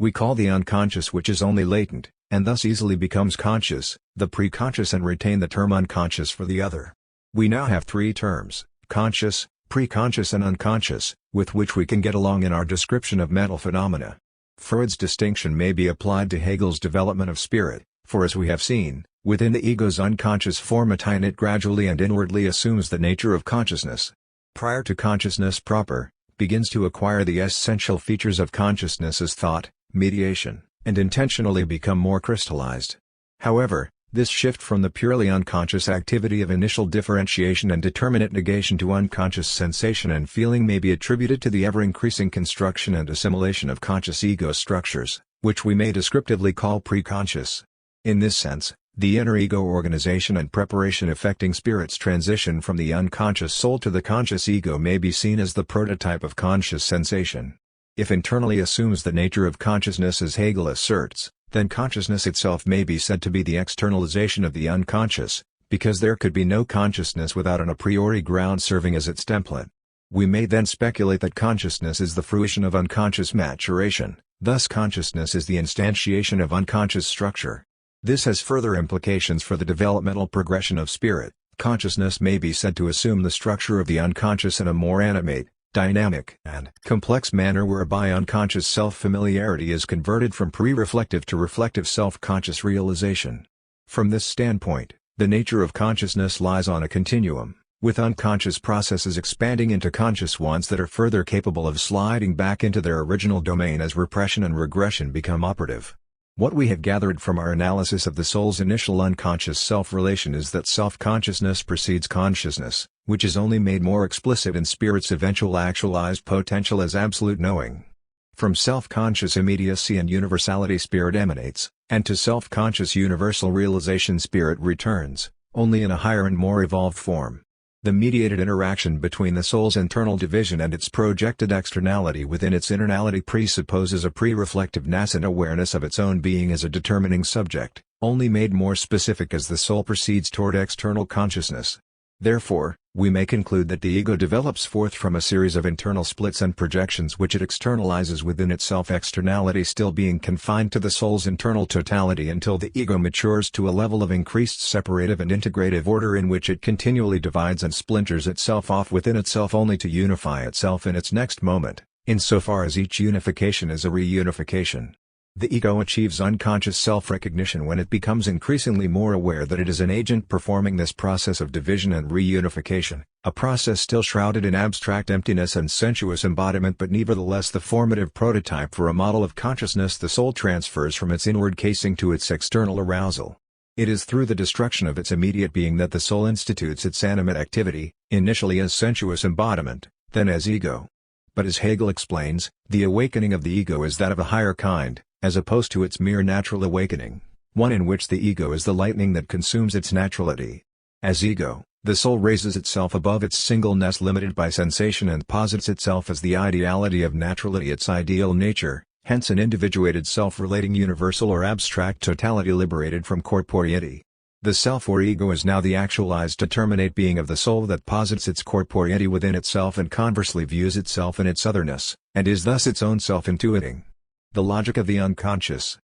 We call the unconscious which is only latent, and thus easily becomes conscious, the preconscious, and retain the term unconscious for the other. We now have three terms, conscious, preconscious and unconscious, with which we can get along in our description of mental phenomena. Freud's distinction may be applied to Hegel's development of spirit, for as we have seen, within the ego's unconscious formatain it gradually and inwardly assumes the nature of consciousness. Prior to consciousness proper, begins to acquire the essential features of consciousness as thought, mediation, and intentionally become more crystallized. However, this shift from the purely unconscious activity of initial differentiation and determinate negation to unconscious sensation and feeling may be attributed to the ever-increasing construction and assimilation of conscious ego structures, which we may descriptively call preconscious. In this sense, the inner ego organization and preparation affecting spirit's transition from the unconscious soul to the conscious ego may be seen as the prototype of conscious sensation. If internally assumes the nature of consciousness as Hegel asserts, then consciousness itself may be said to be the externalization of the unconscious, because there could be no consciousness without an a priori ground serving as its template. We may then speculate that consciousness is the fruition of unconscious maturation, thus consciousness is the instantiation of unconscious structure. This has further implications for the developmental progression of spirit. Consciousness may be said to assume the structure of the unconscious in a more animate, dynamic, and complex manner whereby unconscious self-familiarity is converted from pre-reflective to reflective self-conscious realization. From this standpoint, the nature of consciousness lies on a continuum, with unconscious processes expanding into conscious ones that are further capable of sliding back into their original domain as repression and regression become operative. What we have gathered from our analysis of the soul's initial unconscious self-relation is that self-consciousness precedes consciousness, which is only made more explicit in spirit's eventual actualized potential as absolute knowing. From self-conscious immediacy and universality spirit emanates, and to self-conscious universal realization spirit returns, only in a higher and more evolved form. The mediated interaction between the soul's internal division and its projected externality within its internality presupposes a pre-reflective nascent awareness of its own being as a determining subject, only made more specific as the soul proceeds toward external consciousness. Therefore, we may conclude that the ego develops forth from a series of internal splits and projections which it externalizes within itself, externality still being confined to the soul's internal totality until the ego matures to a level of increased separative and integrative order in which it continually divides and splinters itself off within itself only to unify itself in its next moment, insofar as each unification is a reunification. The ego achieves unconscious self-recognition when it becomes increasingly more aware that it is an agent performing this process of division and reunification, a process still shrouded in abstract emptiness and sensuous embodiment but nevertheless the formative prototype for a model of consciousness the soul transfers from its inward casing to its external arousal. It is through the destruction of its immediate being that the soul institutes its animate activity, initially as sensuous embodiment, then as ego. But as Hegel explains, the awakening of the ego is that of a higher kind, as opposed to its mere natural awakening, one in which the ego is the lightning that consumes its naturality. As ego, the soul raises itself above its singleness limited by sensation and posits itself as the ideality of naturality, its ideal nature, hence an individuated self-relating universal or abstract totality liberated from corporeity. The self or ego is now the actualized determinate being of the soul that posits its corporeity within itself and conversely views itself in its otherness, and is thus its own self-intuiting. The logic of the unconscious.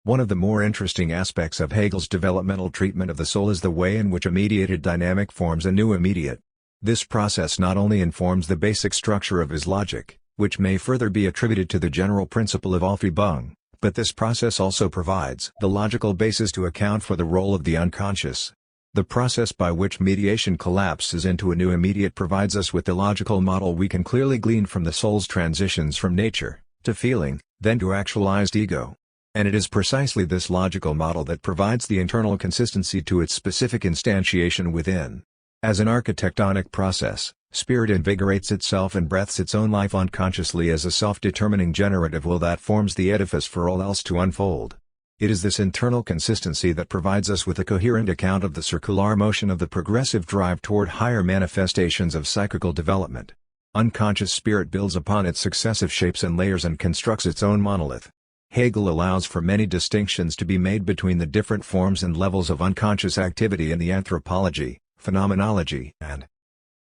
One of the more interesting aspects of Hegel's developmental treatment of the soul is the way in which a mediated dynamic forms a new immediate. This process not only informs the basic structure of his logic, which may further be attributed to the general principle of Aufhebung, but this process also provides the logical basis to account for the role of the unconscious. The process by which mediation collapses into a new immediate provides us with the logical model we can clearly glean from the soul's transitions from nature to feeling, then to actualized ego. And it is precisely this logical model that provides the internal consistency to its specific instantiation within. As an architectonic process, spirit invigorates itself and breathes its own life unconsciously as a self-determining generative will that forms the edifice for all else to unfold. It is this internal consistency that provides us with a coherent account of the circular motion of the progressive drive toward higher manifestations of psychical development. Unconscious spirit builds upon its successive shapes and layers and constructs its own monolith. Hegel allows for many distinctions to be made between the different forms and levels of unconscious activity in the anthropology, phenomenology, and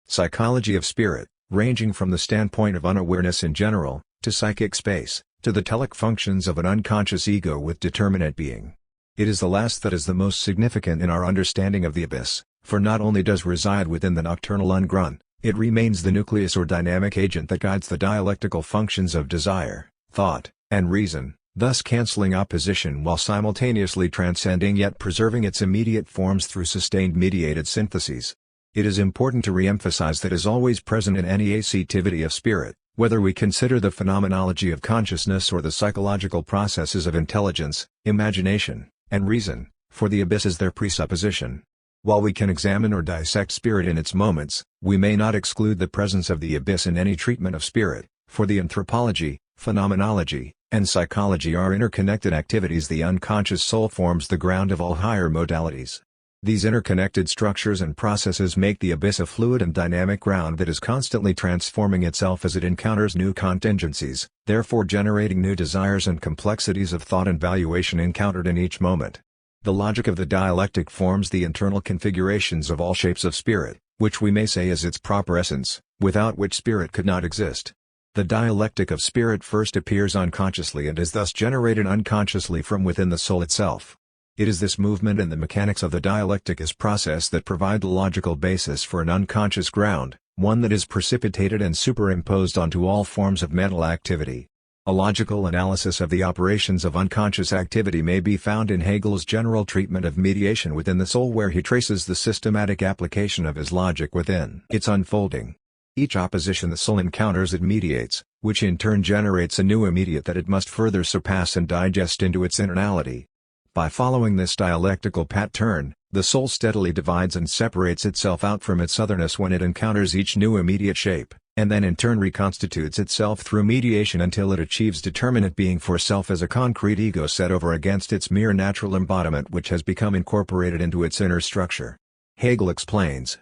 psychology of spirit, ranging from the standpoint of unawareness in general, to psychic space, to the telic functions of an unconscious ego with determinate being. It is the last that is the most significant in our understanding of the abyss, for not only does reside within the nocturnal ungrun, it remains the nucleus or dynamic agent that guides the dialectical functions of desire, thought, and reason, thus cancelling opposition while simultaneously transcending yet preserving its immediate forms through sustained mediated syntheses. It is important to re-emphasize that is always present in any activity of spirit, whether we consider the phenomenology of consciousness or the psychological processes of intelligence, imagination, and reason, for the abyss is their presupposition. While we can examine or dissect spirit in its moments, we may not exclude the presence of the abyss in any treatment of spirit, for the anthropology, phenomenology, and psychology are interconnected activities. The unconscious soul forms the ground of all higher modalities. These interconnected structures and processes make the abyss a fluid and dynamic ground that is constantly transforming itself as it encounters new contingencies, therefore generating new desires and complexities of thought and valuation encountered in each moment. The logic of the dialectic forms the internal configurations of all shapes of spirit, which we may say is its proper essence, without which spirit could not exist. The dialectic of spirit first appears unconsciously and is thus generated unconsciously from within the soul itself. It is this movement and the mechanics of the dialectic as process that provide the logical basis for an unconscious ground, one that is precipitated and superimposed onto all forms of mental activity. A logical analysis of the operations of unconscious activity may be found in Hegel's general treatment of mediation within the soul, where he traces the systematic application of his logic within its unfolding. Each opposition the soul encounters it mediates, which in turn generates a new immediate that it must further surpass and digest into its internality. By following this dialectical pattern, the soul steadily divides and separates itself out from its otherness when it encounters each new immediate shape, and then in turn reconstitutes itself through mediation until it achieves determinate being for self as a concrete ego set over against its mere natural embodiment, which has become incorporated into its inner structure. Hegel explains,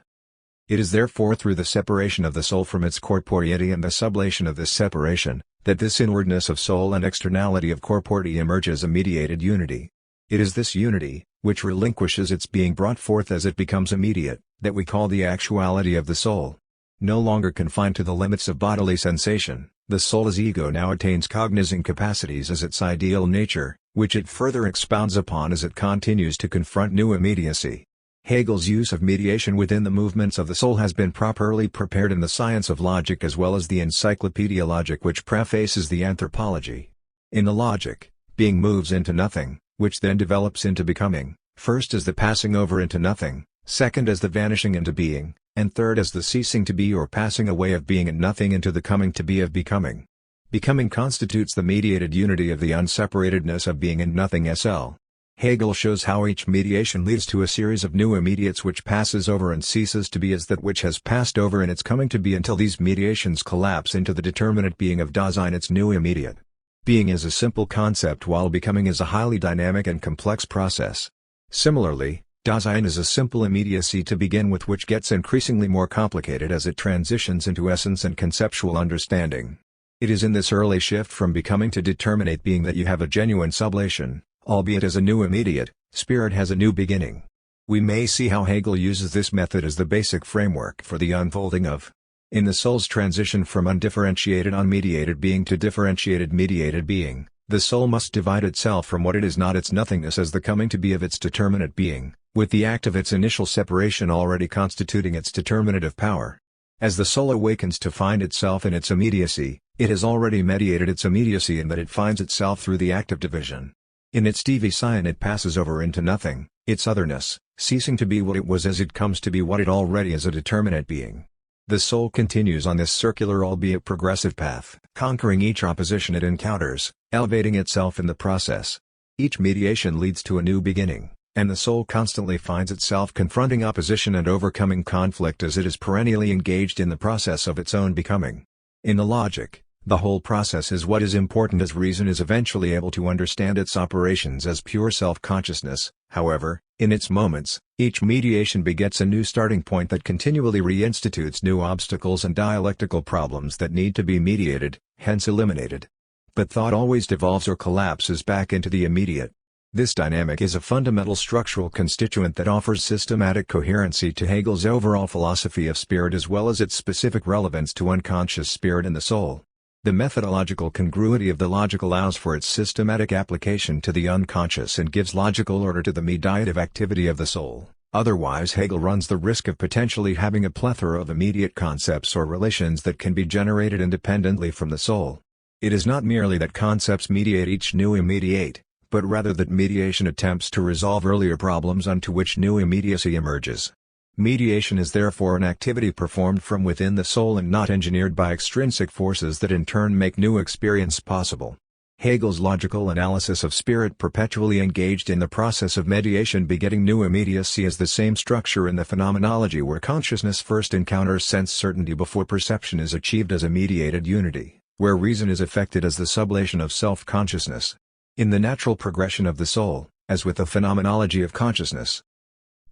"It is therefore through the separation of the soul from its corporeity and the sublation of this separation, that this inwardness of soul and externality of corporeity emerges a mediated unity. It is this unity, which relinquishes its being brought forth as it becomes immediate, that we call the actuality of the soul. No longer confined to the limits of bodily sensation, the soul as ego now attains cognizing capacities as its ideal nature, which it further expounds upon as it continues to confront new immediacy." Hegel's use of mediation within the movements of the soul has been properly prepared in the science of logic as well as the encyclopedia Logic, which prefaces the anthropology. In the logic, being moves into nothing, which then develops into becoming, first as the passing over into nothing, second as the vanishing into being, and third as the ceasing to be or passing away of being and nothing into the coming to be of becoming. Becoming constitutes the mediated unity of the unseparatedness of being and nothing sl. Hegel shows how each mediation leads to a series of new immediates which passes over and ceases to be as that which has passed over in its coming to be, until these mediations collapse into the determinate being of Dasein, its new immediate. Being is a simple concept while becoming is a highly dynamic and complex process. Similarly, Dasein is a simple immediacy to begin with, which gets increasingly more complicated as it transitions into essence and conceptual understanding. It is in this early shift from becoming to determinate being that you have a genuine sublation, albeit as a new immediate, spirit has a new beginning. We may see how Hegel uses this method as the basic framework for the unfolding of, in the soul's transition from undifferentiated unmediated being to differentiated mediated being, the soul must divide itself from what it is not, its nothingness, as the coming to be of its determinate being, with the act of its initial separation already constituting its determinative power. As the soul awakens to find itself in its immediacy, it has already mediated its immediacy in that it finds itself through the act of division. In its Dasein it passes over into nothing, its otherness, ceasing to be what it was as it comes to be what it already is, a determinate being. The soul continues on this circular albeit progressive path, conquering each opposition it encounters, elevating itself in the process. Each mediation leads to a new beginning, and the soul constantly finds itself confronting opposition and overcoming conflict as it is perennially engaged in the process of its own becoming. In the logic, the whole process is what is important, as reason is eventually able to understand its operations as pure self-consciousness. However, in its moments, each mediation begets a new starting point that continually reinstitutes new obstacles and dialectical problems that need to be mediated, hence eliminated. But thought always devolves or collapses back into the immediate. This dynamic is a fundamental structural constituent that offers systematic coherency to Hegel's overall philosophy of spirit as well as its specific relevance to unconscious spirit and the soul. The methodological congruity of the logic allows for its systematic application to the unconscious and gives logical order to the mediative activity of the soul. Otherwise, Hegel runs the risk of potentially having a plethora of immediate concepts or relations that can be generated independently from the soul. It is not merely that concepts mediate each new immediate, but rather that mediation attempts to resolve earlier problems onto which new immediacy emerges. Mediation is therefore an activity performed from within the soul and not engineered by extrinsic forces that in turn make new experience possible. Hegel's logical analysis of spirit perpetually engaged in the process of mediation begetting new immediacy as the same structure in the phenomenology where consciousness first encounters sense certainty before perception is achieved as a mediated unity, where reason is effected as the sublation of self-consciousness. In the natural progression of the soul, as with the phenomenology of consciousness,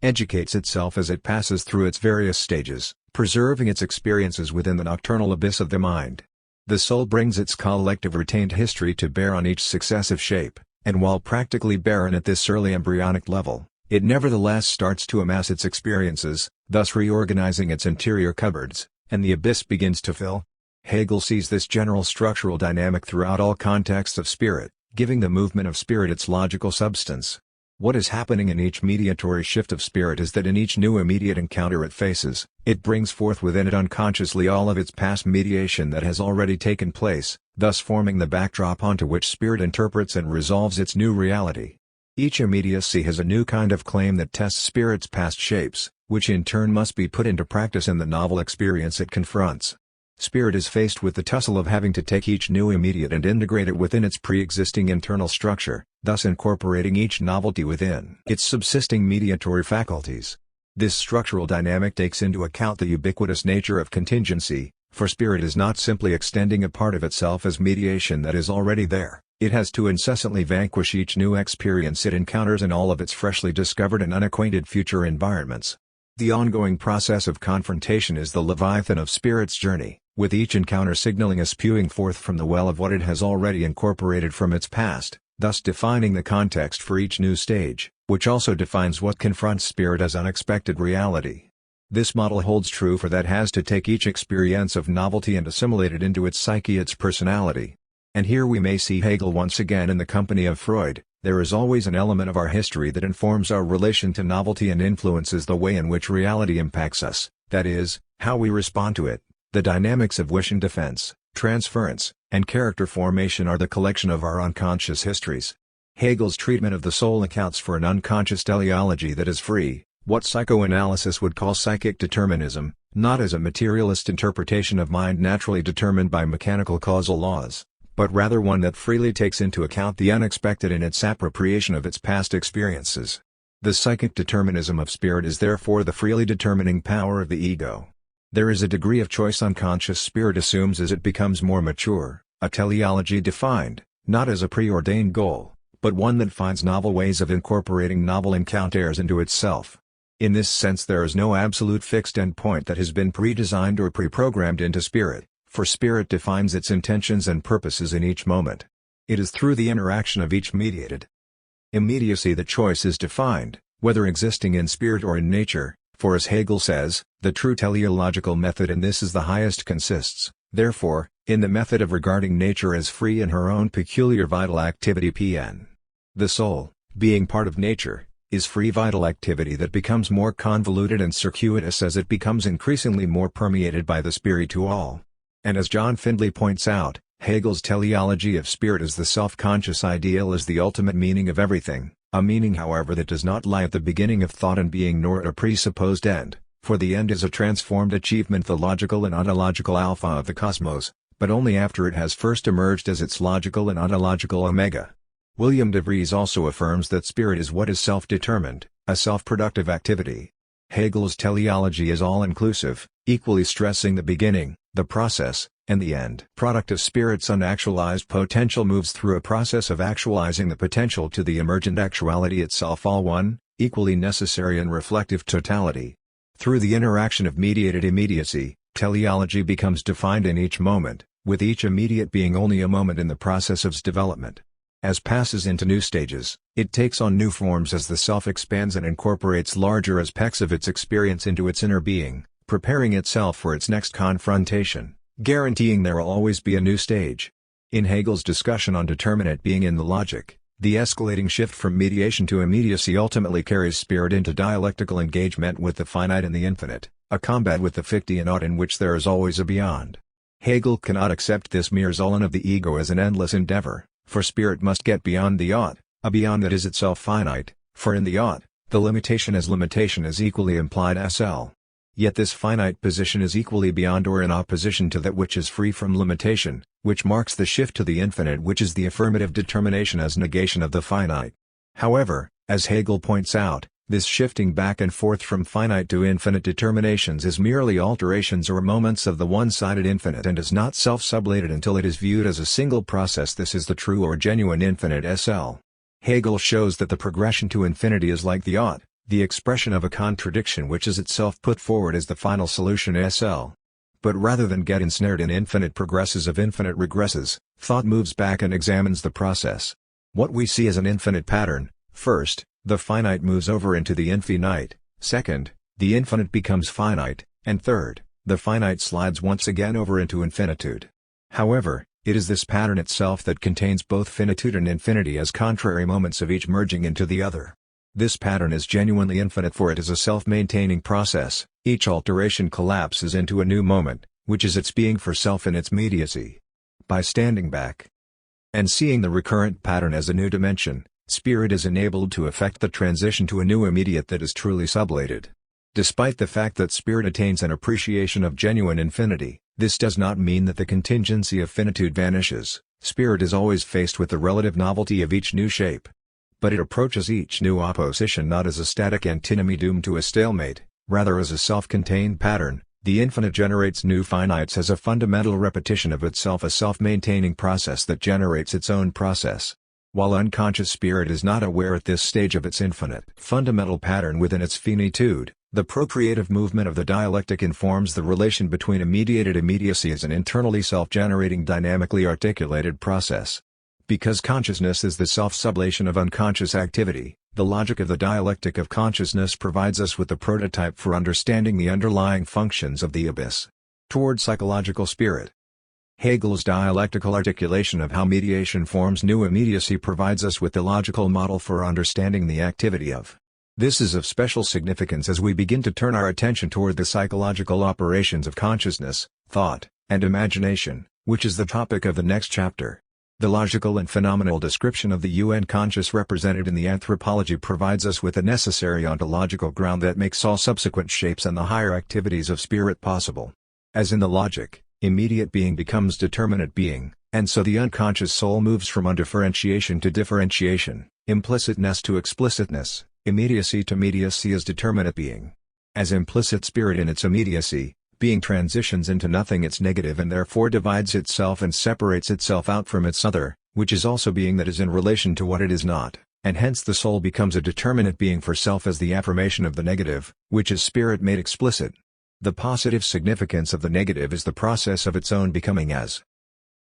educates itself as it passes through its various stages, preserving its experiences within the nocturnal abyss of the mind. The soul brings its collective retained history to bear on each successive shape, and while practically barren at this early embryonic level, it nevertheless starts to amass its experiences, thus reorganizing its interior cupboards, and the abyss begins to fill. Hegel sees this general structural dynamic throughout all contexts of spirit, giving the movement of spirit its logical substance. What is happening in each mediatory shift of spirit is that in each new immediate encounter it faces, it brings forth within it unconsciously all of its past mediation that has already taken place, thus forming the backdrop onto which spirit interprets and resolves its new reality. Each immediacy has a new kind of claim that tests spirit's past shapes, which in turn must be put into practice in the novel experience it confronts. Spirit is faced with the tussle of having to take each new immediate and integrate it within its pre-existing internal structure, thus incorporating each novelty within its subsisting mediatory faculties. This structural dynamic takes into account the ubiquitous nature of contingency, for spirit is not simply extending a part of itself as mediation that is already there, it has to incessantly vanquish each new experience it encounters in all of its freshly discovered and unacquainted future environments. The ongoing process of confrontation is the leviathan of spirit's journey, with each encounter signaling a spewing forth from the well of what it has already incorporated from its past, thus defining the context for each new stage, which also defines what confronts spirit as unexpected reality. This model holds true for that has to take each experience of novelty and assimilate it into its psyche, its personality. And here we may see Hegel once again in the company of Freud. There is always an element of our history that informs our relation to novelty and influences the way in which reality impacts us, that is, how we respond to it. The dynamics of wish and defense, transference, and character formation are the collection of our unconscious histories. Hegel's treatment of the soul accounts for an unconscious teleology that is free, what psychoanalysis would call psychic determinism, not as a materialist interpretation of mind naturally determined by mechanical causal laws, but rather one that freely takes into account the unexpected in its appropriation of its past experiences. The psychic determinism of spirit is therefore the freely determining power of the ego. There is a degree of choice unconscious spirit assumes as it becomes more mature, a teleology defined, not as a preordained goal, but one that finds novel ways of incorporating novel encounters into itself. In this sense there is no absolute fixed endpoint that has been pre-designed or pre-programmed into spirit, for spirit defines its intentions and purposes in each moment. It is through the interaction of each mediated immediacy that choice is defined, whether existing in spirit or in nature. For as Hegel says, the true teleological method in this is the highest consists, therefore, in the method of regarding nature as free in her own peculiar vital activity (PN). The soul, being part of nature, is free vital activity that becomes more convoluted and circuitous as it becomes increasingly more permeated by the spiritual. And as John Findlay points out, Hegel's teleology of spirit as the self-conscious ideal is the ultimate meaning of everything. A meaning however that does not lie at the beginning of thought and being nor at a presupposed end, for the end is a transformed achievement, the logical and ontological alpha of the cosmos, but only after it has first emerged as its logical and ontological omega. William de Vries also affirms that spirit is what is self-determined, a self-productive activity. Hegel's teleology is all-inclusive, equally stressing the beginning, the process, and the end. Product of spirit's unactualized potential moves through a process of actualizing the potential to the emergent actuality itself, all one, equally necessary and reflective totality. Through the interaction of mediated immediacy, teleology becomes defined in each moment, with each immediate being only a moment in the process of its development. As passes into new stages, it takes on new forms as the self expands and incorporates larger aspects of its experience into its inner being, preparing itself for its next confrontation, guaranteeing there will always be a new stage. In Hegel's discussion on determinate being in the logic, the escalating shift from mediation to immediacy ultimately carries spirit into dialectical engagement with the finite and the infinite, a combat with the ficti and ought in which there is always a beyond. Hegel cannot accept this mere Sollen of the ego as an endless endeavor, for spirit must get beyond the ought, a beyond that is itself finite, for in the ought, the limitation is equally implied SL. Yet this finite position is equally beyond or in opposition to that which is free from limitation, which marks the shift to the infinite, which is the affirmative determination as negation of the finite. However, as Hegel points out, this shifting back and forth from finite to infinite determinations is merely alterations or moments of the one-sided infinite and is not self-sublated until it is viewed as a single process. This is the true or genuine infinite SL. Hegel shows that the progression to infinity is like the ought, the expression of a contradiction which is itself put forward as the final solution SL. But rather than get ensnared in infinite progresses of infinite regresses, thought moves back and examines the process. What we see as an infinite pattern: first, the finite moves over into the infinite; second, the infinite becomes finite; and third, the finite slides once again over into infinitude. However, it is this pattern itself that contains both finitude and infinity as contrary moments of each merging into the other. This pattern is genuinely infinite, for it is a self-maintaining process. Each alteration collapses into a new moment, which is its being for self in its immediacy. By standing back and seeing the recurrent pattern as a new dimension, spirit is enabled to effect the transition to a new immediate that is truly sublated. Despite the fact that spirit attains an appreciation of genuine infinity, this does not mean that the contingency of finitude vanishes. Spirit is always faced with the relative novelty of each new shape. But it approaches each new opposition not as a static antinomy doomed to a stalemate, rather as a self-contained pattern. The infinite generates new finites as a fundamental repetition of itself, a self-maintaining process that generates its own process. While unconscious spirit is not aware at this stage of its infinite fundamental pattern within its finitude, the procreative movement of the dialectic informs the relation between immediated immediacy as an internally self-generating dynamically articulated process. Because consciousness is the self-sublation of unconscious activity, the logic of the dialectic of consciousness provides us with the prototype for understanding the underlying functions of the abyss. Toward psychological spirit. Hegel's dialectical articulation of how mediation forms new immediacy provides us with the logical model for understanding the activity of. This is of special significance as we begin to turn our attention toward the psychological operations of consciousness, thought, and imagination, which is the topic of the next chapter. The logical and phenomenal description of the unconscious represented in the anthropology provides us with the necessary ontological ground that makes all subsequent shapes and the higher activities of spirit possible. As in the logic, immediate being becomes determinate being, and so the unconscious soul moves from undifferentiation to differentiation, implicitness to explicitness, immediacy to mediacy as determinate being. As implicit spirit in its immediacy, being transitions into nothing its negative and therefore divides itself and separates itself out from its other, which is also being that is in relation to what it is not, and hence the soul becomes a determinate being for self as the affirmation of the negative, which is spirit made explicit. The positive significance of the negative is the process of its own becoming as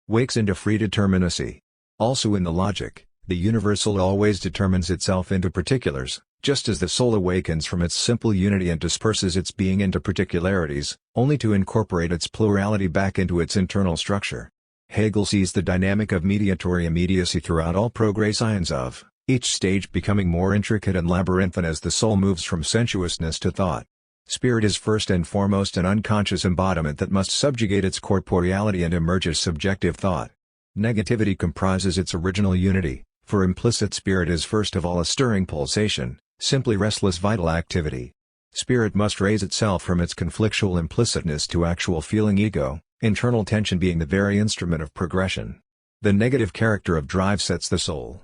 wakes into free determinacy. Also in the logic, the universal always determines itself into particulars, just as the soul awakens from its simple unity and disperses its being into particularities, only to incorporate its plurality back into its internal structure. Hegel sees the dynamic of mediatory immediacy throughout all progressions of, each stage becoming more intricate and labyrinthine as the soul moves from sensuousness to thought. Spirit is first and foremost an unconscious embodiment that must subjugate its corporeality and emerge as subjective thought. Negativity comprises its original unity, for implicit spirit is first of all a stirring pulsation, simply restless vital activity. Spirit must raise itself from its conflictual implicitness to actual feeling ego, internal tension being the very instrument of progression. The negative character of drive sets the soul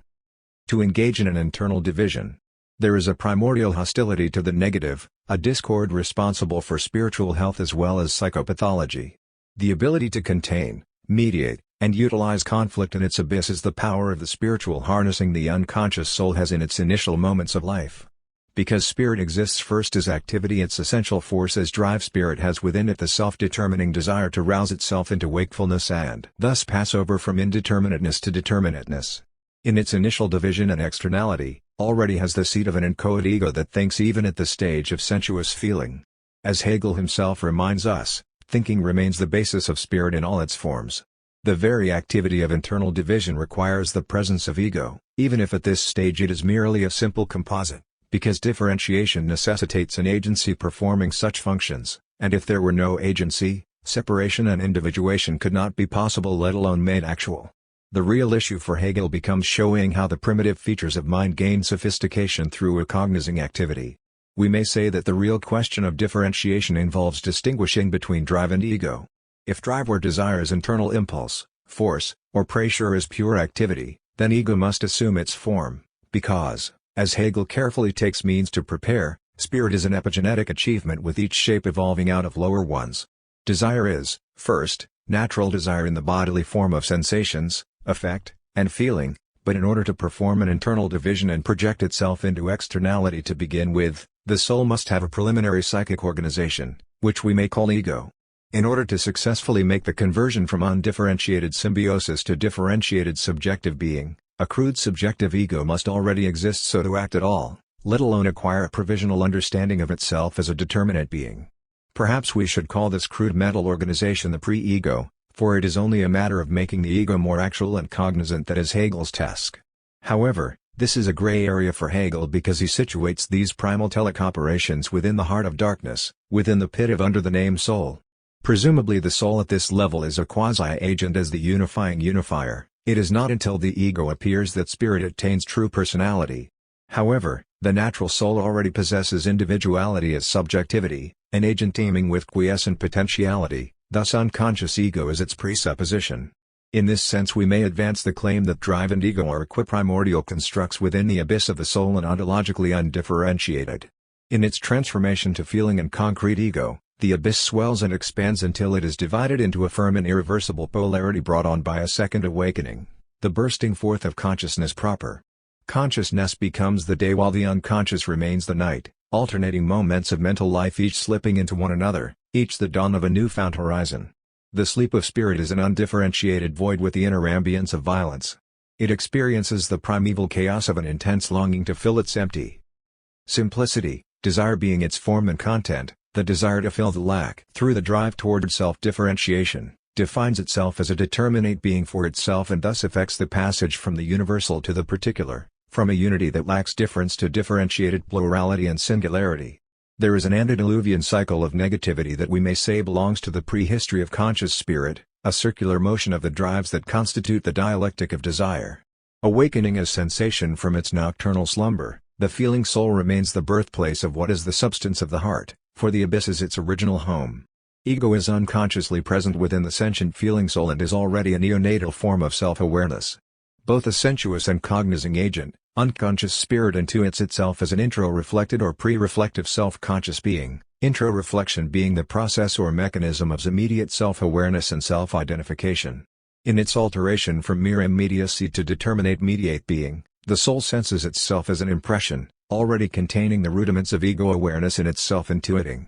to engage in an internal division. There is a primordial hostility to the negative, a discord responsible for spiritual health as well as psychopathology. The ability to contain, mediate, and utilize conflict in its abyss is the power of the spiritual harnessing the unconscious soul has in its initial moments of life. Because spirit exists first as activity, its essential force as drive, spirit has within it the self-determining desire to rouse itself into wakefulness and thus pass over from indeterminateness to determinateness. in its initial division and externality, already has the seat of an inchoate ego that thinks even at the stage of sensuous feeling. As Hegel himself reminds us, thinking remains the basis of spirit in all its forms. The very activity of internal division requires the presence of ego, even if at this stage it is merely a simple composite, because differentiation necessitates an agency performing such functions, and if there were no agency, separation and individuation could not be possible, let alone made actual. The real issue for Hegel becomes showing how the primitive features of mind gain sophistication through a cognizing activity. We may say that the real question of differentiation involves distinguishing between drive and ego. If drive or desire is internal impulse, force, or pressure is pure activity, then ego must assume its form, because, as Hegel carefully takes means to prepare, spirit is an epigenetic achievement with each shape evolving out of lower ones. Desire is, first, natural desire in the bodily form of sensations, affect, and feeling, but in order to perform an internal division and project itself into externality to begin with, the soul must have a preliminary psychic organization, which we may call ego. In order to successfully make the conversion from undifferentiated symbiosis to differentiated subjective being, a crude subjective ego must already exist so to act at all, let alone acquire a provisional understanding of itself as a determinate being. Perhaps we should call this crude mental organization the pre-ego, for it is only a matter of making the ego more actual and cognizant that is Hegel's task. However, this is a gray area for Hegel because he situates these primal telic operations within the heart of darkness, within the pit of under the name soul. Presumably the soul at this level is a quasi-agent as the unifying unifier. It is not until the ego appears that spirit attains true personality. However, the natural soul already possesses individuality as subjectivity, an agent teeming with quiescent potentiality, thus unconscious ego is its presupposition. In this sense we may advance the claim that drive and ego are equiprimordial constructs within the abyss of the soul and ontologically undifferentiated. In its transformation to feeling and concrete ego, the abyss swells and expands until it is divided into a firm and irreversible polarity brought on by a second awakening, the bursting forth of consciousness proper. Consciousness becomes the day while the unconscious remains the night, alternating moments of mental life each slipping into one another, each the dawn of a newfound horizon. The sleep of spirit is an undifferentiated void with the inner ambience of violence. It experiences the primeval chaos of an intense longing to fill its empty simplicity, desire being its form and content, the desire to fill the lack through the drive toward self-differentiation, defines itself as a determinate being for itself and thus effects the passage from the universal to the particular, from a unity that lacks difference to differentiated plurality and singularity. There is an antediluvian cycle of negativity that we may say belongs to the prehistory of conscious spirit, a circular motion of the drives that constitute the dialectic of desire. Awakening as sensation from its nocturnal slumber, the feeling soul remains the birthplace of what is the substance of the heart, for the abyss is its original home. Ego is unconsciously present within the sentient feeling soul and is already a neonatal form of self-awareness. Both a sensuous and cognizing agent, unconscious spirit intuits itself as an intro-reflected or pre-reflective self-conscious being, intro-reflection being the process or mechanism of immediate self-awareness and self-identification. In its alteration from mere immediacy to determinate mediate being, the soul senses itself as an impression, already containing the rudiments of ego awareness in its self-intuiting.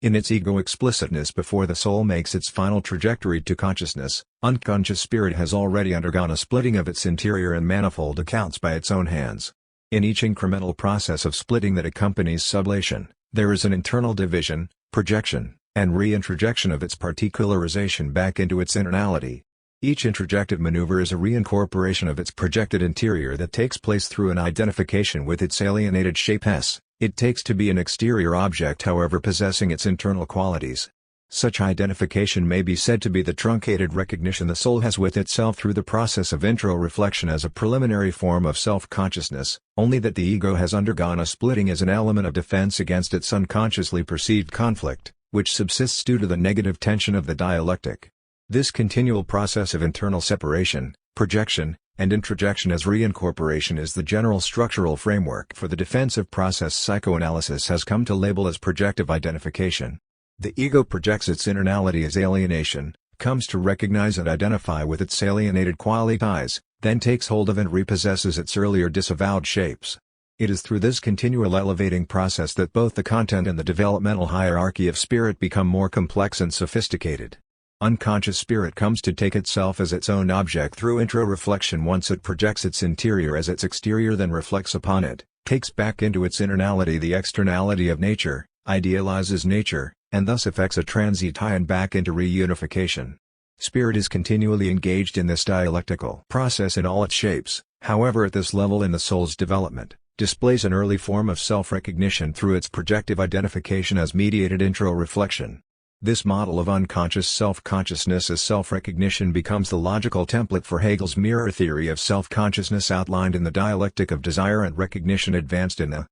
In its ego explicitness before the soul makes its final trajectory to consciousness, unconscious spirit has already undergone a splitting of its interior and manifold accounts by its own hands. In each incremental process of splitting that accompanies sublation, there is an internal division, projection, and reintrojection of its particularization back into its internality. Each introjective maneuver is a reincorporation of its projected interior that takes place through an identification with its alienated shape S. It takes to be an exterior object however possessing its internal qualities. Such identification may be said to be the truncated recognition the soul has with itself through the process of intro-reflection as a preliminary form of self-consciousness, only that the ego has undergone a splitting as an element of defense against its unconsciously perceived conflict, which subsists due to the negative tension of the dialectic. This continual process of internal separation, projection, and introjection as reincorporation is the general structural framework for the defensive process psychoanalysis has come to label as projective identification. The ego projects its internality as alienation, comes to recognize and identify with its alienated qualities, then takes hold of and repossesses its earlier disavowed shapes. It is through this continual elevating process that both the content and the developmental hierarchy of spirit become more complex and sophisticated. Unconscious spirit comes to take itself as its own object through intro-reflection. Once it projects its interior as its exterior, then reflects upon it, takes back into its internality the externality of nature, idealizes nature, and thus effects a transition back into reunification. Spirit is continually engaged in this dialectical process in all its shapes, however at this level in the soul's development, displays an early form of self-recognition through its projective identification as mediated intro-reflection. This model of unconscious self-consciousness as self-recognition becomes the logical template for Hegel's mirror theory of self-consciousness outlined in the dialectic of desire and recognition advanced in the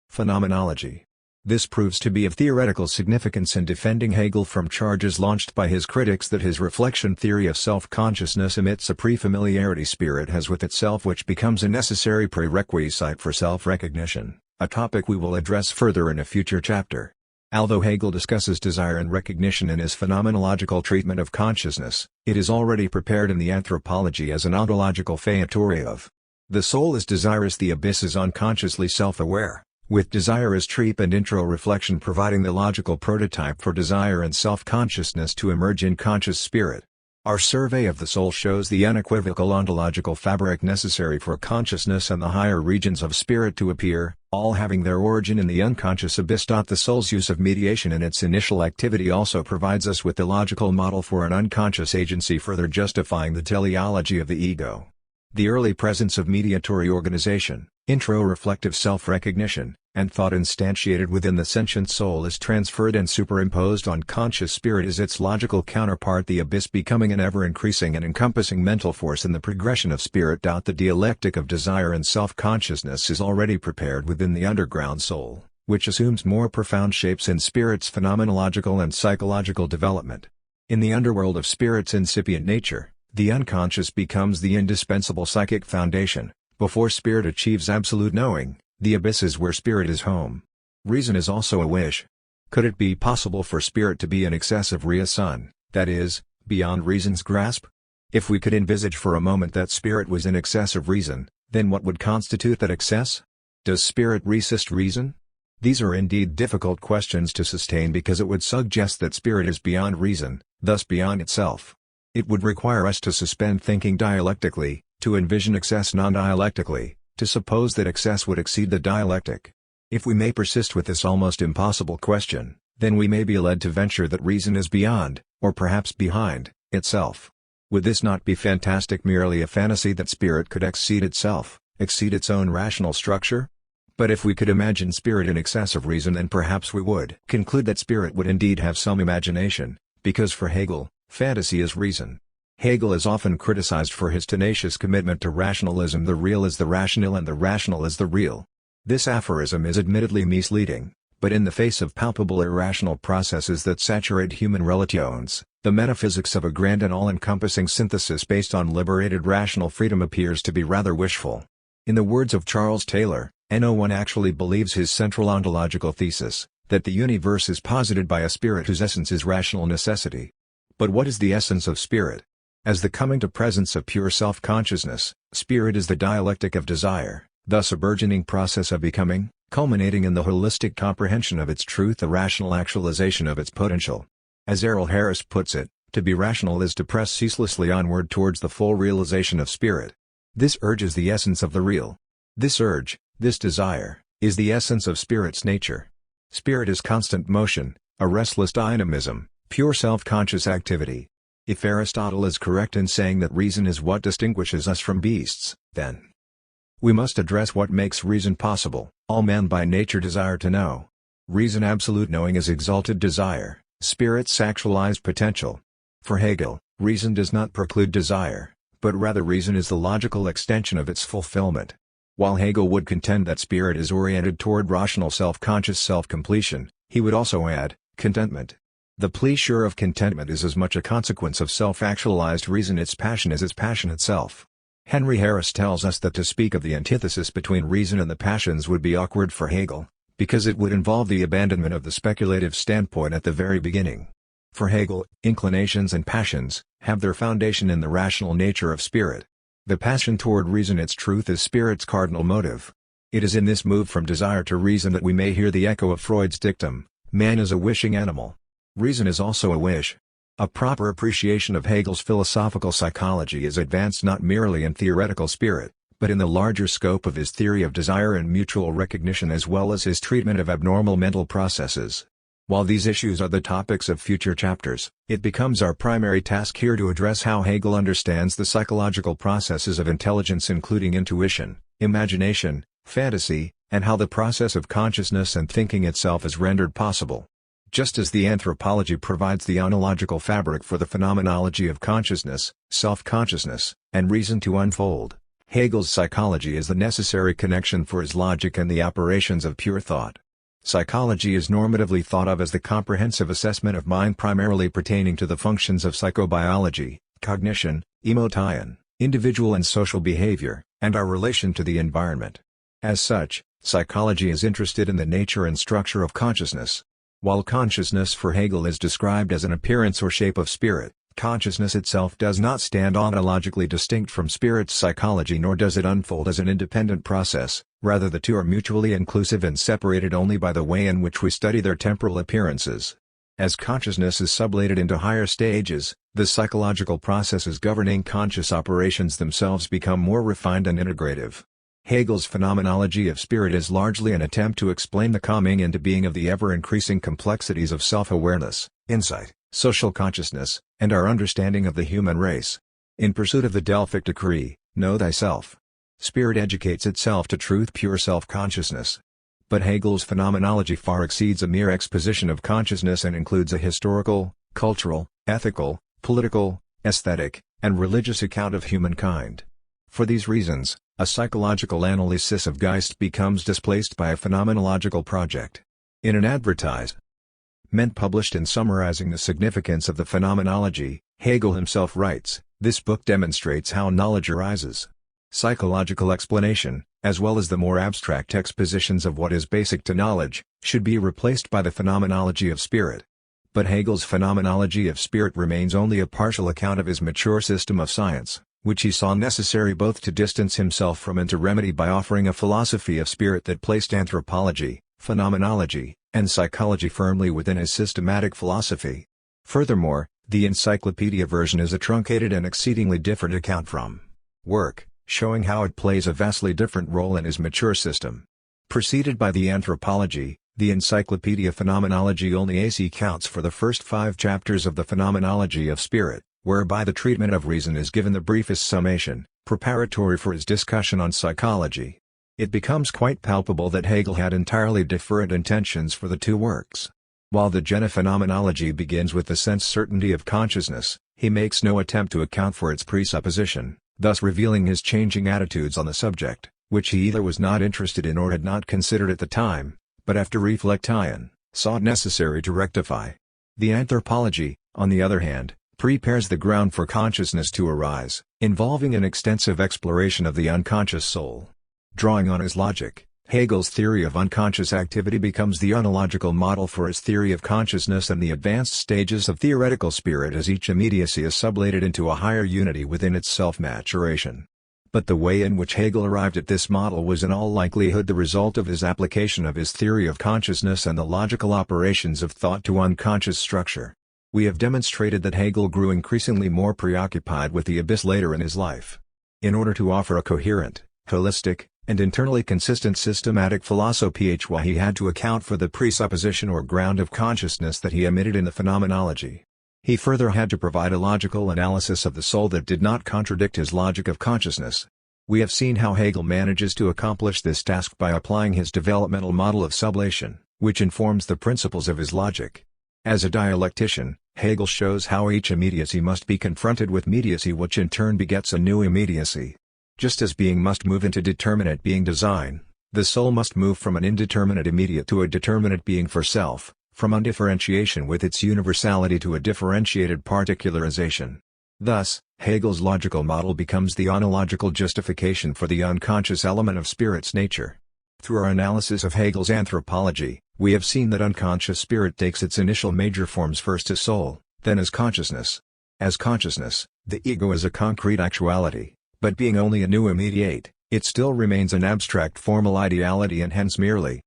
Phenomenology. This proves to be of theoretical significance in defending Hegel from charges launched by his critics that his reflection theory of self-consciousness emits a pre-familiarity spirit has with itself which becomes a necessary prerequisite for self-recognition, a topic we will address further in a future chapter. Although Hegel discusses desire and recognition in his phenomenological treatment of consciousness, it is already prepared in the Anthropology as an ontological featory of the soul as desirous. The abyss is unconsciously self-aware, with desire as trip and intro-reflection providing the logical prototype for desire and self-consciousness to emerge in conscious spirit. Our survey of the soul shows the unequivocal ontological fabric necessary for consciousness and the higher regions of spirit to appear, all having their origin in the unconscious abyss. The soul's use of mediation in its initial activity also provides us with the logical model for an unconscious agency, further justifying the teleology of the ego. The early presence of mediatory organization, intro-reflective self-recognition, and thought instantiated within the sentient soul is transferred and superimposed on conscious spirit as its logical counterpart, the abyss becoming an ever-increasing and encompassing mental force in the progression of spirit. The dialectic of desire and self-consciousness is already prepared within the underground soul, which assumes more profound shapes in spirit's phenomenological and psychological development. In the underworld of spirit's incipient nature, the unconscious becomes the indispensable psychic foundation. Before spirit achieves absolute knowing, the abyss is where spirit is home. Reason is also a wish. Could it be possible for spirit to be in excess of reason, that is, beyond reason's grasp? If we could envisage for a moment that spirit was in excess of reason, then what would constitute that excess? Does spirit resist reason? These are indeed difficult questions to sustain because it would suggest that spirit is beyond reason, thus beyond itself. It would require us to suspend thinking dialectically, to envision excess non-dialectically, to suppose that excess would exceed the dialectic. If we may persist with this almost impossible question, then we may be led to venture that reason is beyond, or perhaps behind, itself. Would this not be fantastic, merely a fantasy that spirit could exceed itself, exceed its own rational structure? But if we could imagine spirit in excess of reason, then perhaps we would conclude that spirit would indeed have some imagination, because for Hegel, fantasy is reason. Hegel is often criticized for his tenacious commitment to rationalism. The real is the rational and the rational is the real. This aphorism is admittedly misleading, but in the face of palpable irrational processes that saturate human relations, the metaphysics of a grand and all-encompassing synthesis based on liberated rational freedom appears to be rather wishful. In the words of Charles Taylor, no one actually believes his central ontological thesis, that the universe is posited by a spirit whose essence is rational necessity. But what is the essence of spirit? As the coming to presence of pure self-consciousness, spirit is the dialectic of desire, thus a burgeoning process of becoming, culminating in the holistic comprehension of its truth, the rational actualization of its potential. As Errol Harris puts it, to be rational is to press ceaselessly onward towards the full realization of spirit. This urge is the essence of the real. This urge, this desire, is the essence of spirit's nature. Spirit is constant motion, a restless dynamism, pure self-conscious activity. If Aristotle is correct in saying that reason is what distinguishes us from beasts, then we must address what makes reason possible. All men by nature desire to know. Reason, absolute knowing, is exalted desire, spirit's actualized potential. For Hegel, reason does not preclude desire, but rather reason is the logical extension of its fulfillment. While Hegel would contend that spirit is oriented toward rational self-conscious self-completion, he would also add, contentment. The pleasure of contentment is as much a consequence of self-actualized reason its passion as its passion itself. Henry Harris tells us that to speak of the antithesis between reason and the passions would be awkward for Hegel, because it would involve the abandonment of the speculative standpoint at the very beginning. For Hegel, inclinations and passions have their foundation in the rational nature of spirit. The passion toward reason, its truth, is spirit's cardinal motive. It is in this move from desire to reason that we may hear the echo of Freud's dictum, man is a wishing animal. Reason is also a wish. A proper appreciation of Hegel's philosophical psychology is advanced not merely in theoretical spirit, but in the larger scope of his theory of desire and mutual recognition as well as his treatment of abnormal mental processes. While these issues are the topics of future chapters, it becomes our primary task here to address how Hegel understands the psychological processes of intelligence including intuition, imagination, fantasy, and how the process of consciousness and thinking itself is rendered possible. Just as the anthropology provides the ontological fabric for the phenomenology of consciousness, self-consciousness, and reason to unfold, Hegel's psychology is the necessary connection for his logic and the operations of pure thought. Psychology is normatively thought of as the comprehensive assessment of mind primarily pertaining to the functions of psychobiology, cognition, emotion, individual and social behavior, and our relation to the environment. As such, psychology is interested in the nature and structure of consciousness. While consciousness for Hegel is described as an appearance or shape of spirit, consciousness itself does not stand ontologically distinct from spirit's psychology nor does it unfold as an independent process, rather the two are mutually inclusive and separated only by the way in which we study their temporal appearances. As consciousness is sublated into higher stages, the psychological processes governing conscious operations themselves become more refined and integrative. Hegel's phenomenology of spirit is largely an attempt to explain the coming into being of the ever-increasing complexities of self-awareness, insight, social consciousness, and our understanding of the human race. In pursuit of the Delphic decree, know thyself. Spirit educates itself to truth pure self-consciousness. But Hegel's phenomenology far exceeds a mere exposition of consciousness and includes a historical, cultural, ethical, political, aesthetic, and religious account of humankind. For these reasons, a psychological analysis of Geist becomes displaced by a phenomenological project. In an advertisement published in summarizing the significance of the phenomenology, Hegel himself writes, "This book demonstrates how knowledge arises. Psychological explanation, as well as the more abstract expositions of what is basic to knowledge, should be replaced by the phenomenology of spirit." But Hegel's phenomenology of spirit remains only a partial account of his mature system of science, which he saw necessary both to distance himself from and to remedy by offering a philosophy of spirit that placed anthropology, phenomenology, and psychology firmly within his systematic philosophy. Furthermore, the encyclopedia version is a truncated and exceedingly different account from work, showing how it plays a vastly different role in his mature system. Preceded by the anthropology, the encyclopedia phenomenology only accounts for the first 5 chapters of the phenomenology of spirit, whereby the treatment of reason is given the briefest summation, preparatory for his discussion on psychology. It becomes quite palpable that Hegel had entirely different intentions for the two works. While the Phenomenology begins with the sense certainty of consciousness, he makes no attempt to account for its presupposition, thus revealing his changing attitudes on the subject, which he either was not interested in or had not considered at the time, but after reflection, saw it necessary to rectify. The Anthropology, on the other hand, prepares the ground for consciousness to arise, involving an extensive exploration of the unconscious soul. Drawing on his logic, Hegel's theory of unconscious activity becomes the ontological model for his theory of consciousness and the advanced stages of theoretical spirit as each immediacy is sublated into a higher unity within its self-maturation. But the way in which Hegel arrived at this model was in all likelihood the result of his application of his theory of consciousness and the logical operations of thought to unconscious structure. We have demonstrated that Hegel grew increasingly more preoccupied with the abyss later in his life. In order to offer a coherent, holistic, and internally consistent systematic philosophy, he had to account for the presupposition or ground of consciousness that he omitted in the phenomenology. He further had to provide a logical analysis of the soul that did not contradict his logic of consciousness. We have seen how Hegel manages to accomplish this task by applying his developmental model of sublation, which informs the principles of his logic. As a dialectician, Hegel shows how each immediacy must be confronted with mediacy, which in turn begets a new immediacy. Just as being must move into determinate being design, the soul must move from an indeterminate immediate to a determinate being for self, from undifferentiation with its universality to a differentiated particularization. Thus, Hegel's logical model becomes the ontological justification for the unconscious element of spirit's nature. Through our analysis of Hegel's anthropology, we have seen that unconscious spirit takes its initial major forms first as soul, then as consciousness. As consciousness, the ego is a concrete actuality. But being only a new immediate, it still remains an abstract formal ideality and hence merely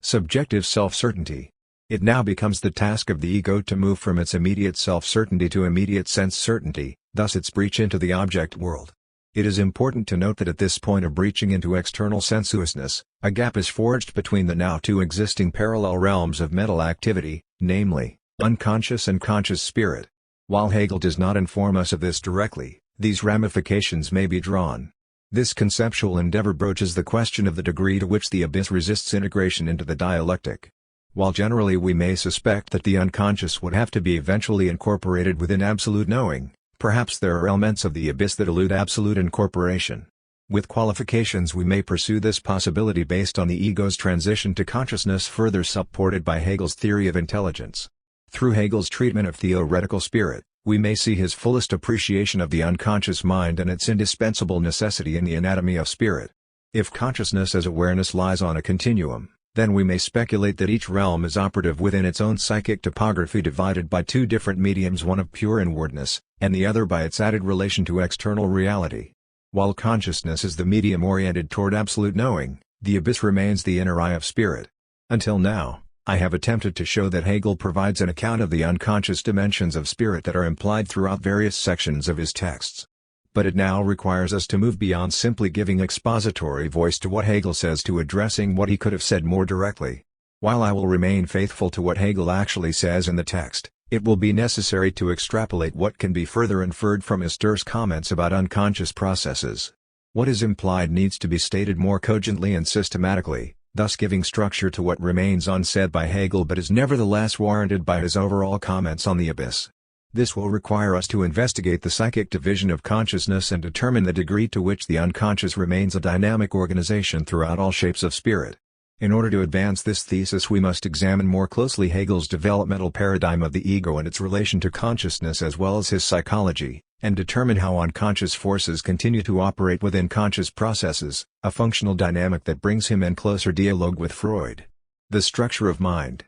subjective self-certainty. It now becomes the task of the ego to move from its immediate self-certainty to immediate sense-certainty, thus its breach into the object world. It is important to note that at this point of breaching into external sensuousness, a gap is forged between the now two existing parallel realms of mental activity, namely, unconscious and conscious spirit. While Hegel does not inform us of this directly, these ramifications may be drawn. This conceptual endeavor broaches the question of the degree to which the abyss resists integration into the dialectic. While generally we may suspect that the unconscious would have to be eventually incorporated within absolute knowing, perhaps there are elements of the abyss that elude absolute incorporation. With qualifications we may pursue this possibility based on the ego's transition to consciousness, further supported by Hegel's theory of intelligence. Through Hegel's treatment of theoretical spirit, we may see his fullest appreciation of the unconscious mind and its indispensable necessity in the anatomy of spirit. If consciousness as awareness lies on a continuum, then we may speculate that each realm is operative within its own psychic topography, divided by two different mediums, one of pure inwardness, and the other by its added relation to external reality. While consciousness is the medium oriented toward absolute knowing, the abyss remains the inner eye of spirit. Until now, I have attempted to show that Hegel provides an account of the unconscious dimensions of spirit that are implied throughout various sections of his texts. But it now requires us to move beyond simply giving expository voice to what Hegel says to addressing what he could have said more directly. While I will remain faithful to what Hegel actually says in the text, it will be necessary to extrapolate what can be further inferred from his terse comments about unconscious processes. What is implied needs to be stated more cogently and systematically, thus giving structure to what remains unsaid by Hegel but is nevertheless warranted by his overall comments on the abyss. This will require us to investigate the psychic division of consciousness and determine the degree to which the unconscious remains a dynamic organization throughout all shapes of spirit. In order to advance this thesis, we must examine more closely Hegel's developmental paradigm of the ego and its relation to consciousness, as well as his psychology, and determine how unconscious forces continue to operate within conscious processes, a functional dynamic that brings him in closer dialogue with Freud. The structure of mind.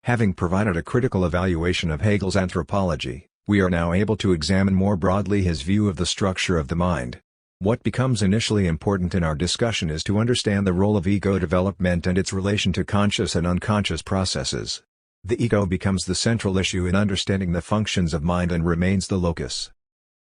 Having provided a critical evaluation of Hegel's anthropology, we are now able to examine more broadly his view of the structure of the mind. What becomes initially important in our discussion is to understand the role of ego development and its relation to conscious and unconscious processes. The ego becomes the central issue in understanding the functions of mind and remains the locus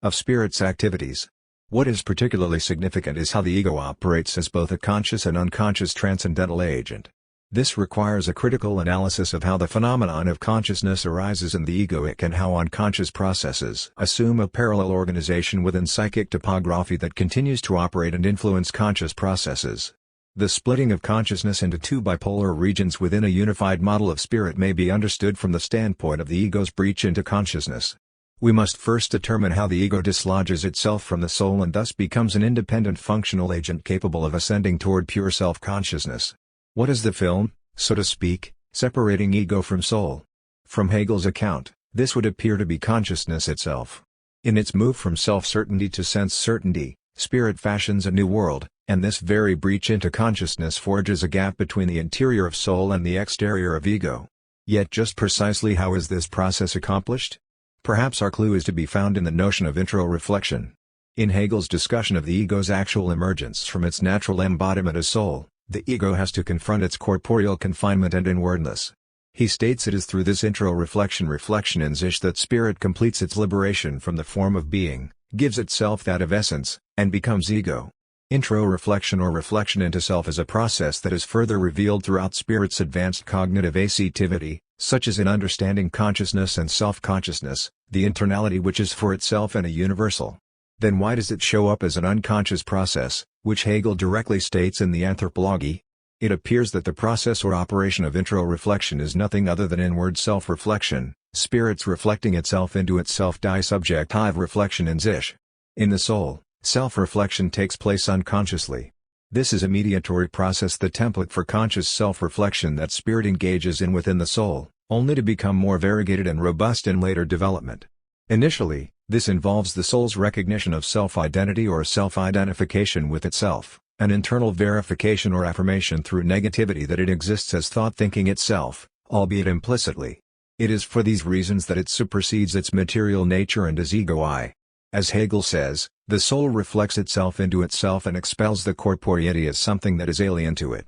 of spirit's activities. What is particularly significant is how the ego operates as both a conscious and unconscious transcendental agent. This requires a critical analysis of how the phenomenon of consciousness arises in the egoic and how unconscious processes assume a parallel organization within psychic topography that continues to operate and influence conscious processes. The splitting of consciousness into two bipolar regions within a unified model of spirit may be understood from the standpoint of the ego's breach into consciousness. We must first determine how the ego dislodges itself from the soul and thus becomes an independent functional agent capable of ascending toward pure self-consciousness. What is the film, so to speak, separating ego from soul? From Hegel's account, this would appear to be consciousness itself. In its move from self-certainty to sense-certainty, spirit fashions a new world, and this very breach into consciousness forges a gap between the interior of soul and the exterior of ego. Yet just precisely how is this process accomplished? Perhaps our clue is to be found in the notion of introreflection. In Hegel's discussion of the ego's actual emergence from its natural embodiment as soul, the ego has to confront its corporeal confinement and inwardness. He states it is through this reflection in sich that spirit completes its liberation from the form of being, gives itself that of essence, and becomes ego. Introreflection or reflection into self is a process that is further revealed throughout spirit's advanced cognitive activity, such as in understanding consciousness and self-consciousness, the internality which is for itself and a universal. Then why does it show up as an unconscious process, which Hegel directly states in the Anthropology? It appears that the process or operation of introreflection is nothing other than inward self-reflection, spirit's reflecting itself into itself, die subjective reflection in sich. In the soul, self-reflection takes place unconsciously. This is a mediatory process, the template for conscious self-reflection that spirit engages in within the soul, only to become more variegated and robust in later development. Initially, this involves the soul's recognition of self-identity or self-identification with itself, an internal verification or affirmation through negativity that it exists as thought thinking itself, albeit implicitly. It is for these reasons that it supersedes its material nature and is ego-I. As Hegel says, the soul reflects itself into itself and expels the corporeity as something that is alien to it.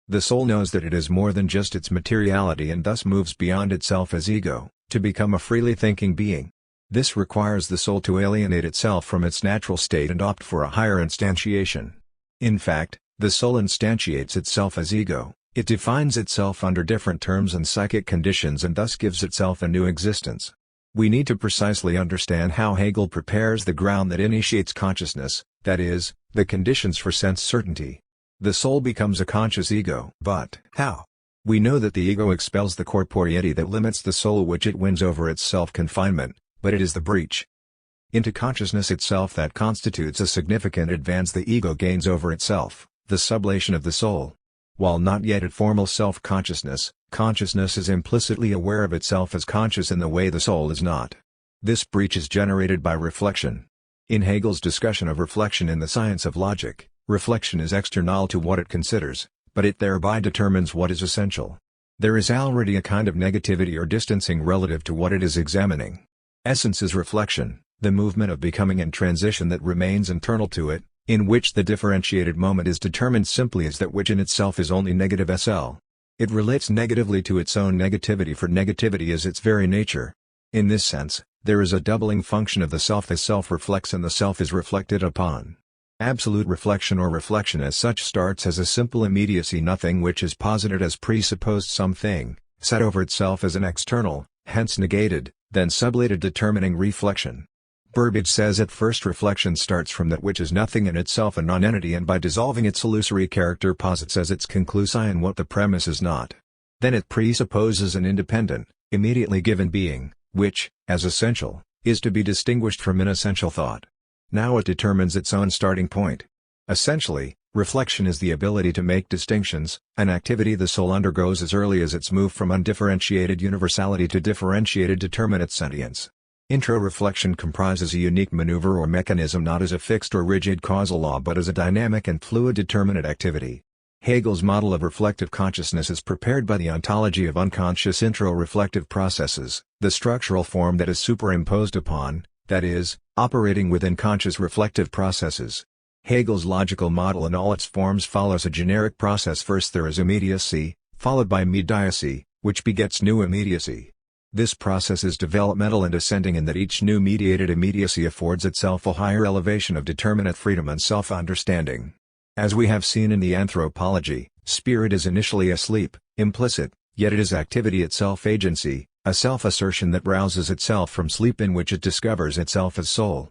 The soul knows that it is more than just its materiality and thus moves beyond itself as ego, to become a freely thinking being. This requires the soul to alienate itself from its natural state and opt for a higher instantiation. In fact, the soul instantiates itself as ego, it defines itself under different terms and psychic conditions and thus gives itself a new existence. We need to precisely understand how Hegel prepares the ground that initiates consciousness, that is, the conditions for sense certainty. The soul becomes a conscious ego. But how? We know that the ego expels the corporeity that limits the soul, which it wins over its self-confinement, but it is the breach into consciousness itself that constitutes a significant advance the ego gains over itself, the sublation of the soul. While not yet at formal self-consciousness, consciousness is implicitly aware of itself as conscious in the way the soul is not. This breach is generated by reflection. In Hegel's discussion of reflection in the science of logic, reflection is external to what it considers, but it thereby determines what is essential. There is already a kind of negativity or distancing relative to what it is examining. Essence is reflection, the movement of becoming and transition that remains internal to it, in which the differentiated moment is determined simply as that which in itself is only negative SL. It relates negatively to its own negativity, for negativity is its very nature. In this sense, there is a doubling function of the self. The self reflects and the self is reflected upon. Absolute reflection or reflection as such starts as a simple immediacy, nothing which is posited as presupposed something, set over itself as an external, hence negated, then sublated determining reflection. Burbage says at first reflection starts from that which is nothing in itself, a nonentity, and by dissolving its illusory character posits as its conclusion what the premise is not. Then it presupposes an independent, immediately given being, which, as essential, is to be distinguished from inessential thought. Now it determines its own starting point. Essentially, reflection is the ability to make distinctions, an activity the soul undergoes as early as its move from undifferentiated universality to differentiated determinate sentience. Intro-reflection comprises a unique maneuver or mechanism, not as a fixed or rigid causal law but as a dynamic and fluid determinate activity. Hegel's model of reflective consciousness is prepared by the ontology of unconscious intro-reflective processes, the structural form that is superimposed upon, that is, operating within conscious reflective processes. Hegel's logical model in all its forms follows a generic process. First there is immediacy, followed by mediacy, which begets new immediacy. This process is developmental and ascending in that each new mediated immediacy affords itself a higher elevation of determinate freedom and self-understanding. As we have seen in the anthropology, spirit is initially asleep, implicit, yet it is activity itself, agency, a self-assertion that rouses itself from sleep in which it discovers itself as soul.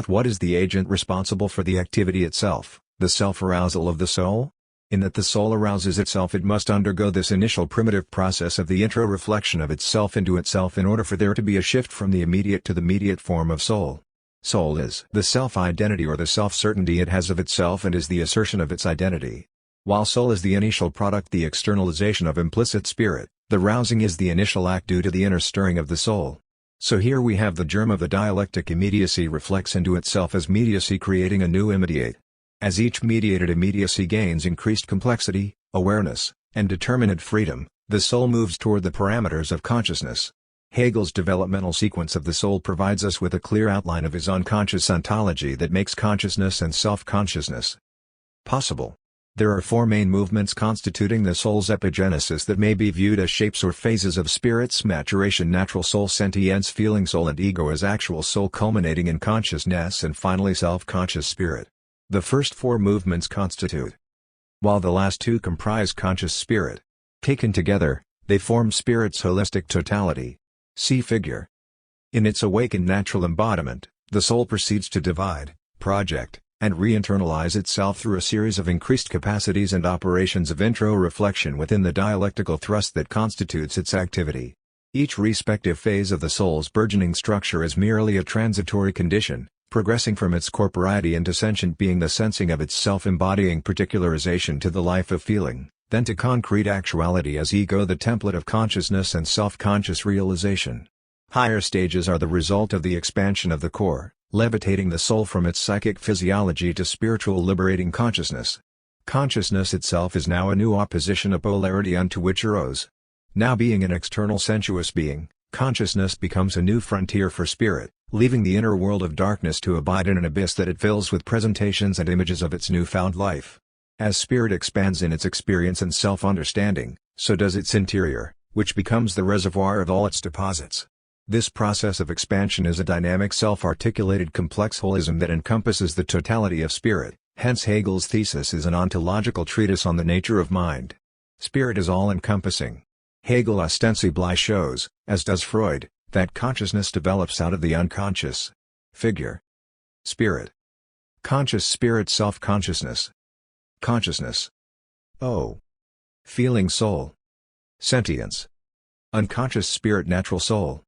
What is the agent responsible for the activity itself, the self-arousal of the soul? In that the soul arouses itself, it must undergo this initial primitive process of the intro-reflection of itself into itself in order for there to be a shift from the immediate to the mediate form of soul. Soul is the self-identity or the self-certainty it has of itself and is the assertion of its identity. While soul is the initial product, the externalization of implicit spirit, the rousing is the initial act due to the inner stirring of the soul. So here we have the germ of the dialectic. Immediacy reflects into itself as mediacy, creating a new immediate. As each mediated immediacy gains increased complexity, awareness, and determinate freedom, the soul moves toward the parameters of consciousness. Hegel's developmental sequence of the soul provides us with a clear outline of his unconscious ontology that makes consciousness and self-consciousness possible. There are four main movements constituting the soul's epigenesis that may be viewed as shapes or phases of spirit's maturation: natural soul, sentience, feeling soul, and ego as actual soul, culminating in consciousness, and finally self-conscious spirit. The first four movements constitute, while the last two comprise conscious spirit. Taken together, they form spirit's holistic totality. See figure. In its awakened natural embodiment, the soul proceeds to divide, project, and re-internalize itself through a series of increased capacities and operations of intro-reflection within the dialectical thrust that constitutes its activity. Each respective phase of the soul's burgeoning structure is merely a transitory condition, progressing from its corporeity into sentient being, the sensing of itself, embodying particularization, to the life of feeling, then to concrete actuality as ego, the template of consciousness and self-conscious realization. Higher stages are the result of the expansion of the core, levitating the soul from its psychic physiology to spiritual liberating consciousness. Consciousness itself is now a new opposition, a polarity unto which arose. Now being an external sensuous being, consciousness becomes a new frontier for spirit, leaving the inner world of darkness to abide in an abyss that it fills with presentations and images of its newfound life. As spirit expands in its experience and self-understanding, so does its interior, which becomes the reservoir of all its deposits. This process of expansion is a dynamic self-articulated complex holism that encompasses the totality of spirit, hence Hegel's thesis is an ontological treatise on the nature of mind. Spirit is all-encompassing. Hegel ostensibly shows, as does Freud, that consciousness develops out of the unconscious. Figure. Spirit. Conscious spirit self-consciousness. Consciousness. O. Feeling soul. Sentience. Unconscious spirit natural soul.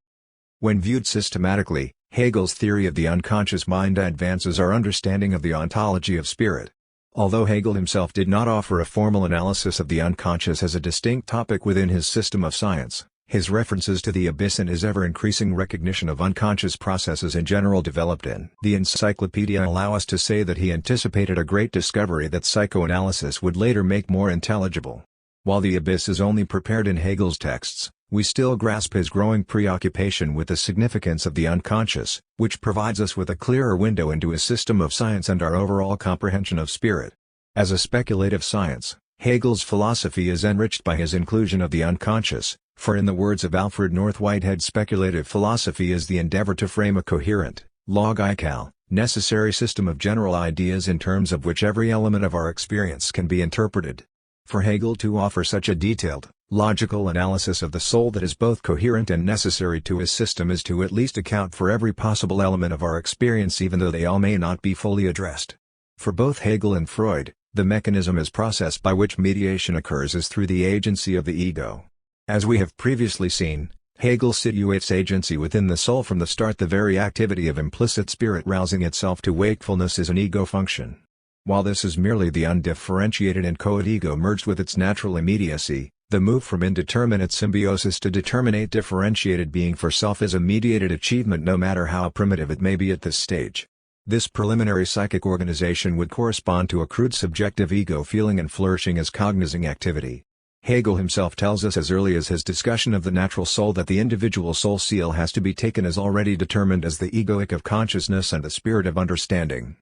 When viewed systematically, Hegel's theory of the unconscious mind advances our understanding of the ontology of spirit. Although Hegel himself did not offer a formal analysis of the unconscious as a distinct topic within his system of science, his references to the abyss and his ever-increasing recognition of unconscious processes in general developed in the Encyclopedia allow us to say that he anticipated a great discovery that psychoanalysis would later make more intelligible. While the abyss is only prepared in Hegel's texts, we still grasp his growing preoccupation with the significance of the unconscious, which provides us with a clearer window into his system of science and our overall comprehension of spirit. As a speculative science, Hegel's philosophy is enriched by his inclusion of the unconscious, for in the words of Alfred North Whitehead, speculative philosophy is the endeavor to frame a coherent, logical, necessary system of general ideas in terms of which every element of our experience can be interpreted. For Hegel to offer such a detailed, logical analysis of the soul that is both coherent and necessary to his system is to at least account for every possible element of our experience even though they all may not be fully addressed. For both Hegel and Freud, the mechanism as process by which mediation occurs is through the agency of the ego. As we have previously seen, Hegel situates agency within the soul from the start. The very activity of implicit spirit rousing itself to wakefulness is an ego function. While this is merely the undifferentiated inchoate ego merged with its natural immediacy, the move from indeterminate symbiosis to determinate differentiated being for self is a mediated achievement no matter how primitive it may be at this stage. This preliminary psychic organization would correspond to a crude subjective ego feeling and flourishing as cognizing activity. Hegel himself tells us as early as his discussion of the natural soul that the individual soul seal has to be taken as already determined as the egoic of consciousness and the spirit of understanding.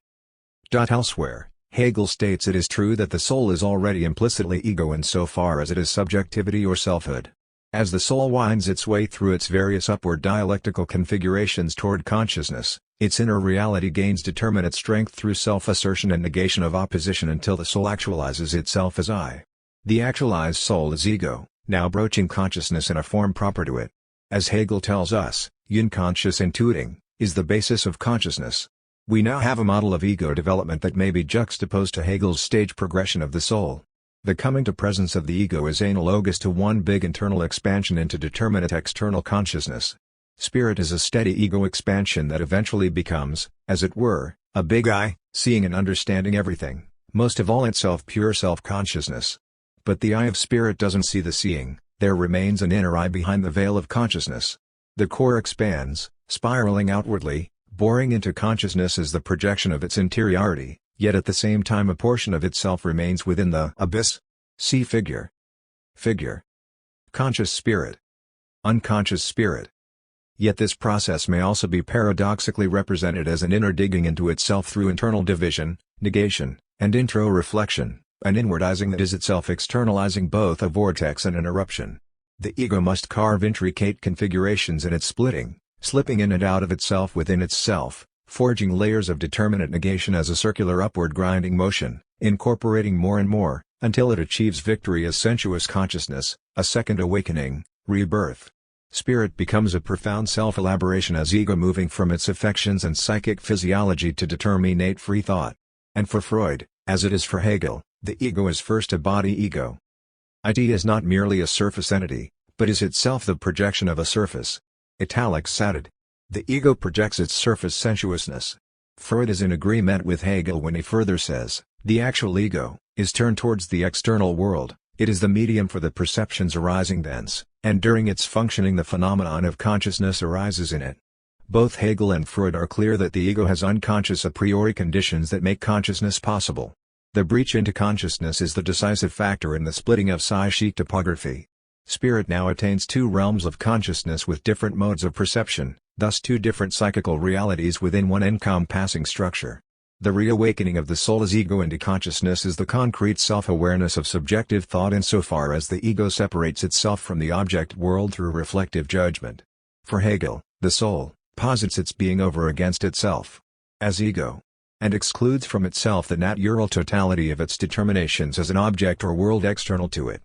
Elsewhere, Hegel states it is true that the soul is already implicitly ego insofar as it is subjectivity or selfhood. As the soul winds its way through its various upward dialectical configurations toward consciousness, its inner reality gains determinate strength through self-assertion and negation of opposition until the soul actualizes itself as I. The actualized soul is ego, now broaching consciousness in a form proper to it. As Hegel tells us, unconscious intuiting is the basis of consciousness. We now have a model of ego development that may be juxtaposed to Hegel's stage progression of the soul. The coming to presence of the ego is analogous to one big internal expansion into determinate external consciousness. Spirit is a steady ego expansion that eventually becomes, as it were, a big I, seeing and understanding everything, most of all itself pure self-consciousness. But the eye of spirit doesn't see the seeing, there remains an inner eye behind the veil of consciousness. The core expands, spiraling outwardly, boring into consciousness as the projection of its interiority, yet at the same time a portion of itself remains within the abyss. See figure. Figure. Conscious spirit. Unconscious spirit. Yet this process may also be paradoxically represented as an inner digging into itself through internal division, negation, and intro-reflection, an inwardizing that is itself externalizing both a vortex and an eruption. The ego must carve intricate configurations in its splitting, slipping in and out of itself within itself, forging layers of determinate negation as a circular upward grinding motion, incorporating more and more, until it achieves victory as sensuous consciousness, a second awakening, rebirth. Spirit becomes a profound self-elaboration as ego moving from its affections and psychic physiology to determinate free thought. And for Freud, as it is for Hegel, the ego is first a body ego. It is not merely a surface entity, but is itself the projection of a surface. Italics added. The ego projects its surface sensuousness. Freud is in agreement with Hegel when he further says, the actual ego is turned towards the external world, it is the medium for the perceptions arising thence, and during its functioning the phenomenon of consciousness arises in it. Both Hegel and Freud are clear that the ego has unconscious a priori conditions that make consciousness possible. The breach into consciousness is the decisive factor in the splitting of psychic topography. Spirit now attains two realms of consciousness with different modes of perception, thus two different psychical realities within one encompassing structure. The reawakening of the soul as ego into consciousness is the concrete self-awareness of subjective thought insofar as the ego separates itself from the object world through reflective judgment. For Hegel, the soul posits its being over against itself as ego, and excludes from itself the natural totality of its determinations as an object or world external to it.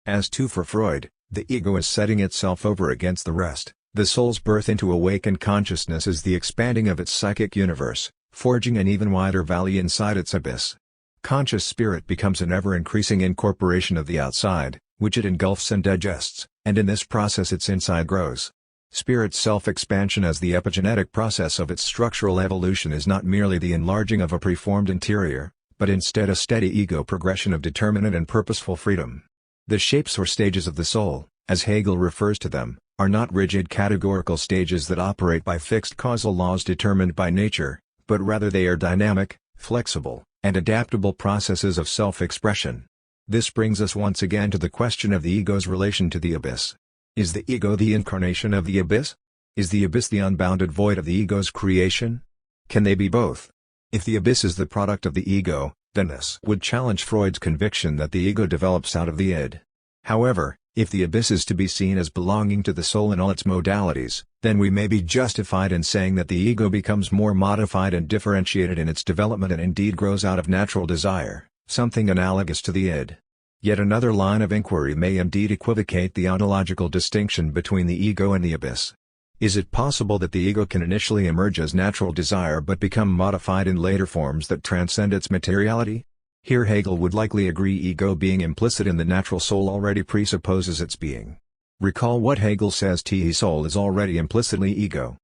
As too for Freud, the ego is setting itself over against the rest. The soul's birth into awakened consciousness is the expanding of its psychic universe, forging an even wider valley inside its abyss. Conscious spirit becomes an ever-increasing incorporation of the outside, which it engulfs and digests, and in this process its inside grows. Spirit's self-expansion as the epigenetic process of its structural evolution is not merely the enlarging of a preformed interior, but instead a steady ego progression of determinate and purposeful freedom. The shapes or stages of the soul, as Hegel refers to them, are not rigid categorical stages that operate by fixed causal laws determined by nature, but rather they are dynamic, flexible, and adaptable processes of self-expression. This brings us once again to the question of the ego's relation to the abyss. Is the ego the incarnation of the abyss? Is the abyss the unbounded void of the ego's creation? Can they be both? If the abyss is the product of the ego, then this would challenge Freud's conviction that the ego develops out of the id. However, if the abyss is to be seen as belonging to the soul in all its modalities, then we may be justified in saying that the ego becomes more modified and differentiated in its development and indeed grows out of natural desire, something analogous to the id. Yet another line of inquiry may indeed equivocate the ontological distinction between the ego and the abyss. Is it possible that the ego can initially emerge as natural desire but become modified in later forms that transcend its materiality? Here Hegel would likely agree ego being implicit in the natural soul already presupposes its being. Recall what Hegel says: the soul is already implicitly ego.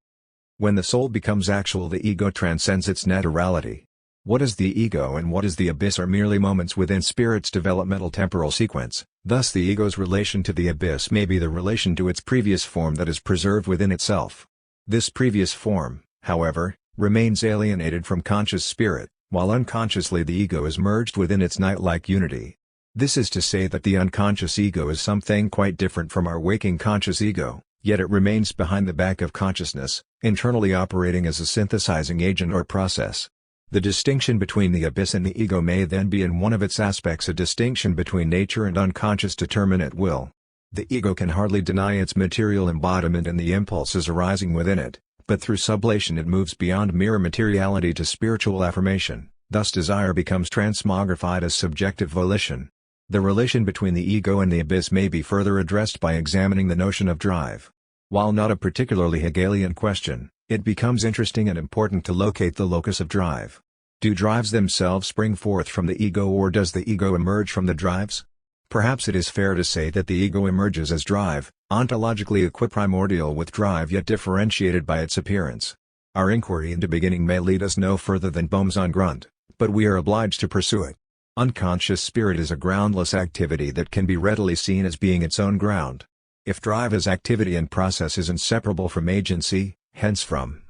When the soul becomes actual, the ego transcends its naturality. What is the ego and what is the abyss are merely moments within spirit's developmental temporal sequence, thus the ego's relation to the abyss may be the relation to its previous form that is preserved within itself. This previous form, however, remains alienated from conscious spirit, while unconsciously the ego is merged within its night-like unity. This is to say that the unconscious ego is something quite different from our waking conscious ego, yet it remains behind the back of consciousness, internally operating as a synthesizing agent or process. The distinction between the abyss and the ego may then be in one of its aspects a distinction between nature and unconscious determinate will. The ego can hardly deny its material embodiment and the impulses arising within it, but through sublation it moves beyond mere materiality to spiritual affirmation, thus desire becomes transmogrified as subjective volition. The relation between the ego and the abyss may be further addressed by examining the notion of drive. While not a particularly Hegelian question, it becomes interesting and important to locate the locus of drive. Do drives themselves spring forth from the ego, or does the ego emerge from the drives? Perhaps it is fair to say that the ego emerges as drive, ontologically equiprimordial with drive yet differentiated by its appearance. Our inquiry into beginning may lead us no further than Bohm's on Grund, but we are obliged to pursue it. Unconscious spirit is a groundless activity that can be readily seen as being its own ground. If drive as activity and process is inseparable from agency, hence from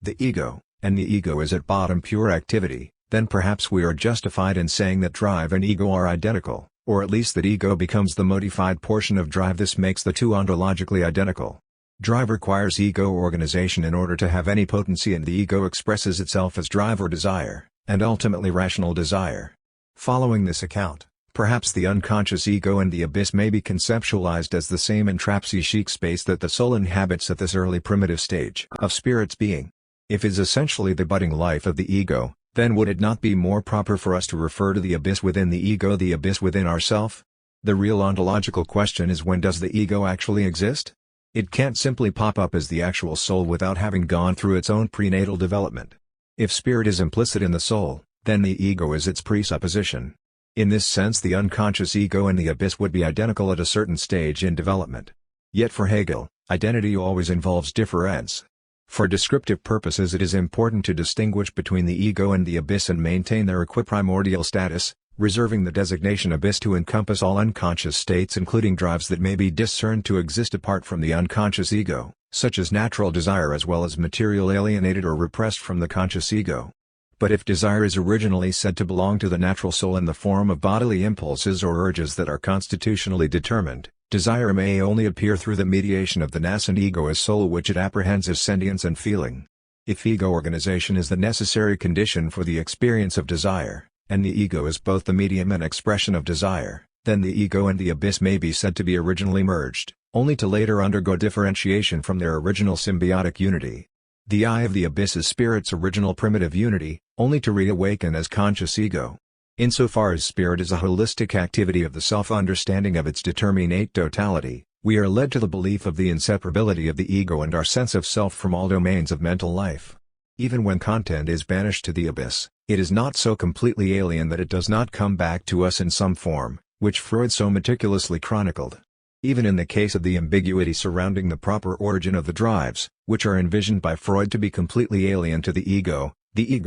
the ego, and the ego is at bottom pure activity, then perhaps we are justified in saying that drive and ego are identical, or at least that ego becomes the modified portion of drive. This makes the two ontologically identical. Drive requires ego organization in order to have any potency, and the ego expresses itself as drive or desire, and ultimately rational desire. Following this account, perhaps the unconscious ego and the abyss may be conceptualized as the same intrapsychic space that the soul inhabits at this early primitive stage of spirit's being. If it is essentially the budding life of the ego, then would it not be more proper for us to refer to the abyss within the ego, the abyss within ourself? The real ontological question is, when does the ego actually exist? It can't simply pop up as the actual soul without having gone through its own prenatal development. If spirit is implicit in the soul, then the ego is its presupposition. In this sense, the unconscious ego and the abyss would be identical at a certain stage in development. Yet for Hegel, identity always involves difference. For descriptive purposes, it is important to distinguish between the ego and the abyss and maintain their equiprimordial status, reserving the designation abyss to encompass all unconscious states, including drives that may be discerned to exist apart from the unconscious ego, such as natural desire, as well as material alienated or repressed from the conscious ego. But if desire is originally said to belong to the natural soul in the form of bodily impulses or urges that are constitutionally determined, desire may only appear through the mediation of the nascent ego as soul, which it apprehends as sentience and feeling. If ego organization is the necessary condition for the experience of desire, and the ego is both the medium and expression of desire, then the ego and the abyss may be said to be originally merged, only to later undergo differentiation from their original symbiotic unity. The eye of the abyss is spirit's original primitive unity, only to reawaken as conscious ego. Insofar as spirit is a holistic activity of the self-understanding of its determinate totality, we are led to the belief of the inseparability of the ego and our sense of self from all domains of mental life. Even when content is banished to the abyss, it is not so completely alien that it does not come back to us in some form, which Freud so meticulously chronicled. Even in the case of the ambiguity surrounding the proper origin of the drives, which are envisioned by Freud to be completely alien to the ego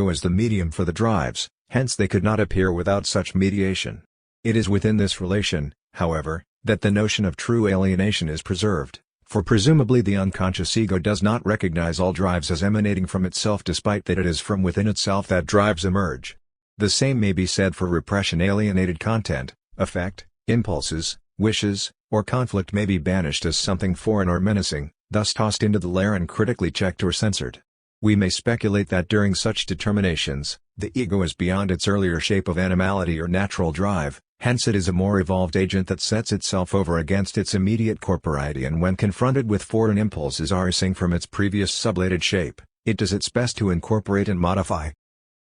is the medium for the drives, hence they could not appear without such mediation. It is within this relation, however, that the notion of true alienation is preserved, for presumably the unconscious ego does not recognize all drives as emanating from itself despite that it is from within itself that drives emerge. The same may be said for repression. Alienated content, affect, impulses, wishes, or conflict may be banished as something foreign or menacing, thus tossed into the lair and critically checked or censored. We may speculate that during such determinations, the ego is beyond its earlier shape of animality or natural drive, hence it is a more evolved agent that sets itself over against its immediate corporeity, and when confronted with foreign impulses arising from its previous sublated shape, it does its best to incorporate and modify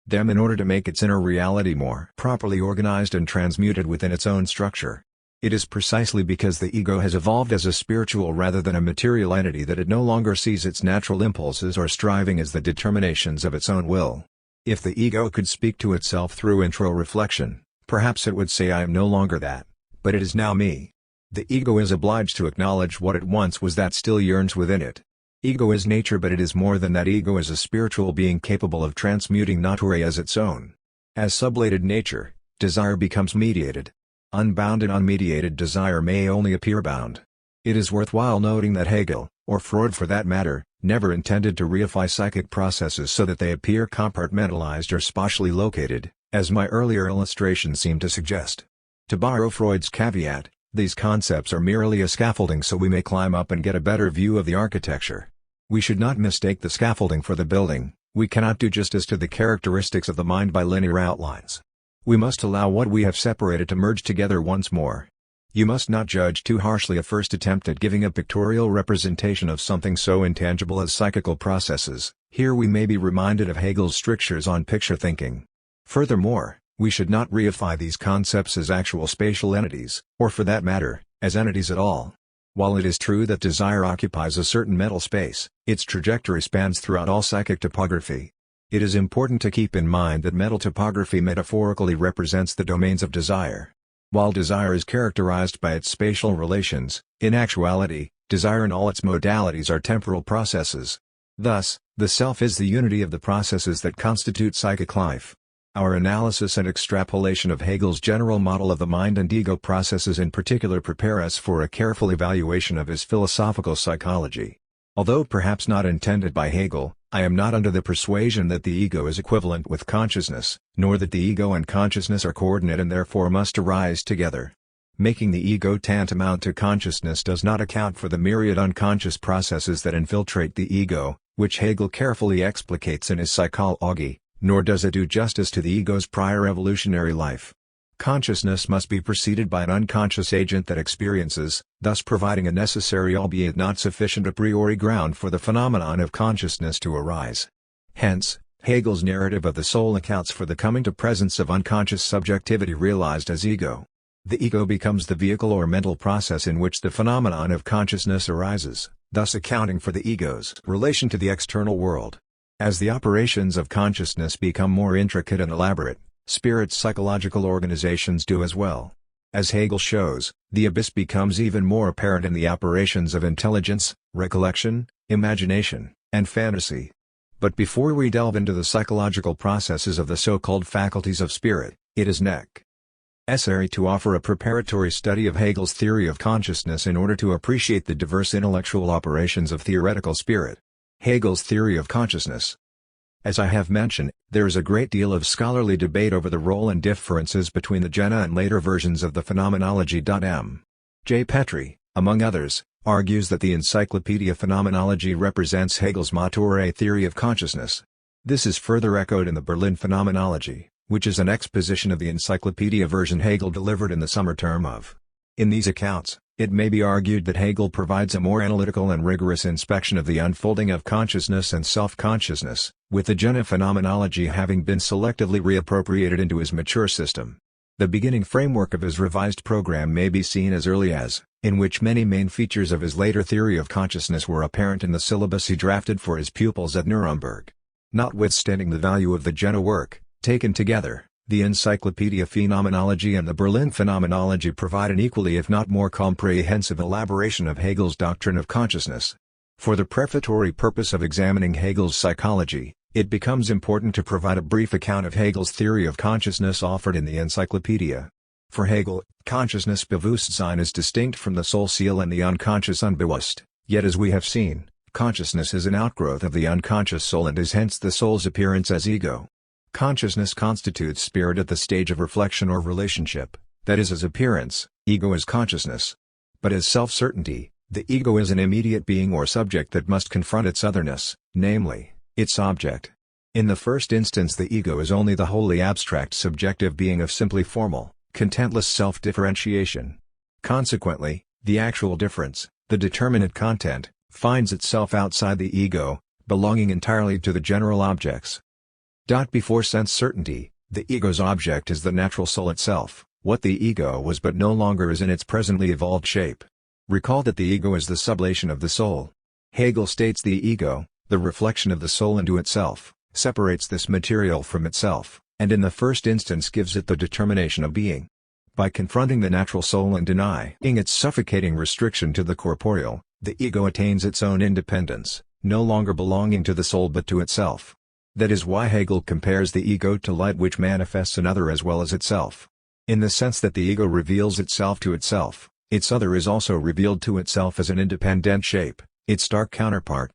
them in order to make its inner reality more properly organized and transmuted within its own structure. It is precisely because the ego has evolved as a spiritual rather than a material entity that it no longer sees its natural impulses or striving as the determinations of its own will. If the ego could speak to itself through intro-reflection, perhaps it would say, "I am no longer that, but it is now me." The ego is obliged to acknowledge what it once was that still yearns within it. Ego is nature, but it is more than that. Ego is a spiritual being capable of transmuting nature as its own. As sublated nature, desire becomes mediated. Unbound and unmediated desire may only appear bound. It is worthwhile noting that Hegel, or Freud for that matter, never intended to reify psychic processes so that they appear compartmentalized or spatially located, as my earlier illustrations seem to suggest. To borrow Freud's caveat, these concepts are merely a scaffolding so we may climb up and get a better view of the architecture. We should not mistake the scaffolding for the building. We cannot do justice to the characteristics of the mind by linear outlines. We must allow what we have separated to merge together once more. You must not judge too harshly a first attempt at giving a pictorial representation of something so intangible as psychical processes. Here we may be reminded of Hegel's strictures on picture thinking. Furthermore, we should not reify these concepts as actual spatial entities, or for that matter, as entities at all. While it is true that desire occupies a certain mental space, its trajectory spans throughout all psychic topography. It is important to keep in mind that mental topography metaphorically represents the domains of desire. While desire is characterized by its spatial relations, in actuality, desire in all its modalities are temporal processes. Thus, the self is the unity of the processes that constitute psychic life. Our analysis and extrapolation of Hegel's general model of the mind and ego processes in particular prepare us for a careful evaluation of his philosophical psychology. Although perhaps not intended by Hegel, I am not under the persuasion that the ego is equivalent with consciousness, nor that the ego and consciousness are coordinate and therefore must arise together. Making the ego tantamount to consciousness does not account for the myriad unconscious processes that infiltrate the ego, which Hegel carefully explicates in his Psychology, nor does it do justice to the ego's prior evolutionary life. Consciousness must be preceded by an unconscious agent that experiences, thus providing a necessary albeit not sufficient a priori ground for the phenomenon of consciousness to arise. Hence, Hegel's narrative of the soul accounts for the coming to presence of unconscious subjectivity realized as ego. The ego becomes the vehicle or mental process in which the phenomenon of consciousness arises, thus accounting for the ego's relation to the external world. As the operations of consciousness become more intricate and elaborate, spirit's psychological organizations do as well. As Hegel shows, the abyss becomes even more apparent in the operations of intelligence, recollection, imagination, and fantasy. But before we delve into the psychological processes of the so-called faculties of spirit, it is necessary to offer a preparatory study of Hegel's theory of consciousness in order to appreciate the diverse intellectual operations of theoretical spirit. Hegel's theory of consciousness. As I have mentioned, there is a great deal of scholarly debate over the role and differences between the Jena and later versions of the phenomenology. M. J. Petri, among others, argues that the Encyclopedia Phenomenology represents Hegel's Motore theory of consciousness. This is further echoed in the Berlin Phenomenology, which is an exposition of the encyclopedia version Hegel delivered in the summer term of. In these accounts, it may be argued that Hegel provides a more analytical and rigorous inspection of the unfolding of consciousness and self-consciousness, with the Jena phenomenology having been selectively reappropriated into his mature system. The beginning framework of his revised program may be seen as early as, in which many main features of his later theory of consciousness were apparent in the syllabus he drafted for his pupils at Nuremberg. Notwithstanding the value of the Jena work, taken together, the Encyclopedia Phenomenology and the Berlin Phenomenology provide an equally if not more comprehensive elaboration of Hegel's doctrine of consciousness. For the prefatory purpose of examining Hegel's psychology, it becomes important to provide a brief account of Hegel's theory of consciousness offered in the encyclopedia. For Hegel, consciousness Bewusstsein is distinct from the soul seal and the unconscious Unbewusst, yet as we have seen, consciousness is an outgrowth of the unconscious soul and is hence the soul's appearance as ego. Consciousness constitutes spirit at the stage of reflection or relationship, that is as appearance, ego is consciousness. But as self-certainty, the ego is an immediate being or subject that must confront its otherness, namely, its object. In the first instance the ego is only the wholly abstract subjective being of simply formal, contentless self-differentiation. Consequently, the actual difference, the determinate content, finds itself outside the ego, belonging entirely to the general objects. Before sense certainty, the ego's object is the natural soul itself, what the ego was but no longer is in its presently evolved shape. Recall that the ego is the sublation of the soul. Hegel states the ego, the reflection of the soul into itself, separates this material from itself, and in the first instance gives it the determination of being. By confronting the natural soul and denying its suffocating restriction to the corporeal, the ego attains its own independence, no longer belonging to the soul but to itself. That is why Hegel compares the ego to light which manifests another as well as itself. In the sense that the ego reveals itself to itself, its other is also revealed to itself as an independent shape, its dark counterpart.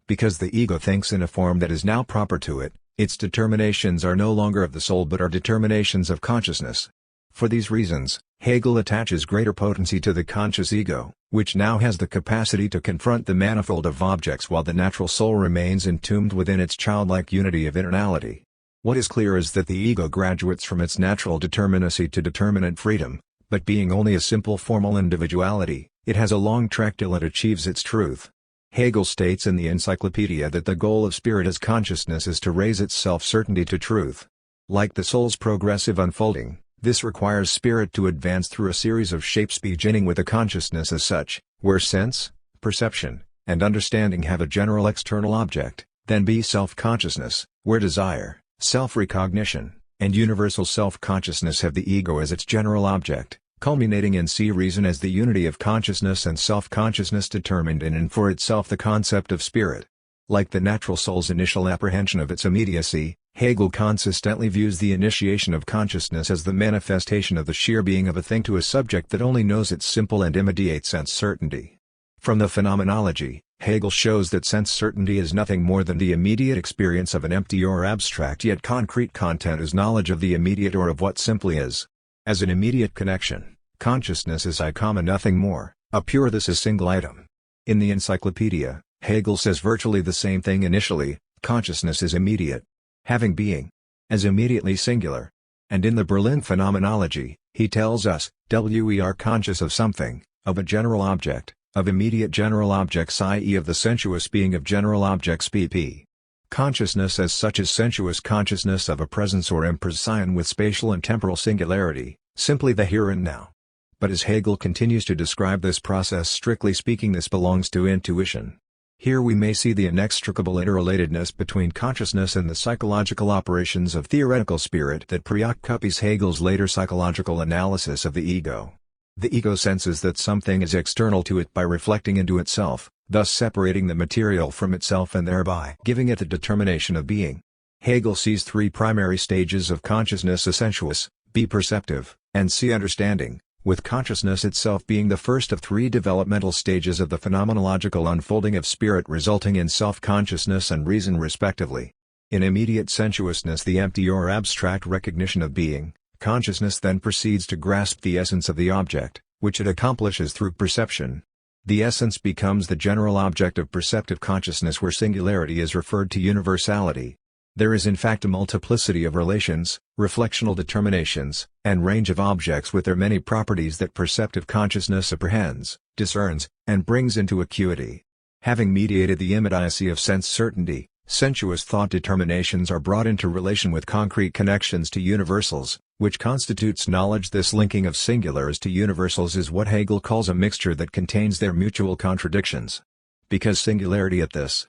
Because the ego thinks in a form that is now proper to it, its determinations are no longer of the soul but are determinations of consciousness. For these reasons, Hegel attaches greater potency to the conscious ego, which now has the capacity to confront the manifold of objects while the natural soul remains entombed within its childlike unity of internality. What is clear is that the ego graduates from its natural determinacy to determinate freedom, but being only a simple formal individuality, it has a long trek till it achieves its truth. Hegel states in the Encyclopedia that the goal of spirit as consciousness is to raise its self-certainty to truth. Like the soul's progressive unfolding, this requires spirit to advance through a series of shapes beginning with a consciousness as such, where sense, perception, and understanding have a general external object, then be self-consciousness, where desire, self-recognition, and universal self-consciousness have the ego as its general object, culminating in reason as the unity of consciousness and self-consciousness determined in and for itself the concept of spirit. Like the natural soul's initial apprehension of its immediacy, Hegel consistently views the initiation of consciousness as the manifestation of the sheer being of a thing to a subject that only knows its simple and immediate sense certainty. From the phenomenology, Hegel shows that sense certainty is nothing more than the immediate experience of an empty or abstract yet concrete content as knowledge of the immediate or of what simply is. As an immediate connection, consciousness is I, nothing more, a pure this is single item. In the encyclopedia, Hegel says virtually the same thing initially, consciousness is immediate, having being, as immediately singular. And in the Berlin Phenomenology, he tells us, we are conscious of something, of a general object, of immediate general objects i.e. of the sensuous being of general objects pp. Consciousness as such is sensuous consciousness of a presence or impression with spatial and temporal singularity, simply the here and now. But as Hegel continues to describe this process, strictly speaking this belongs to intuition. Here we may see the inextricable interrelatedness between consciousness and the psychological operations of theoretical spirit that preoccupies Hegel's later psychological analysis of the ego. The ego senses that something is external to it by reflecting into itself, thus separating the material from itself and thereby giving it the determination of being. Hegel sees three primary stages of consciousness: a sensuous, b perceptive, and c understanding, with consciousness itself being the first of three developmental stages of the phenomenological unfolding of spirit resulting in self-consciousness and reason respectively. In immediate sensuousness, the empty or abstract recognition of being, consciousness then proceeds to grasp the essence of the object, which it accomplishes through perception, The essence becomes the general object of perceptive consciousness where singularity is referred to universality. There is in fact a multiplicity of relations, reflectional determinations, and range of objects with their many properties that perceptive consciousness apprehends, discerns, and brings into acuity. Having mediated the immediacy of sense certainty, sensuous thought determinations are brought into relation with concrete connections to universals, which constitutes knowledge. This linking of singulars to universals is what Hegel calls a mixture that contains their mutual contradictions. Because singularity at this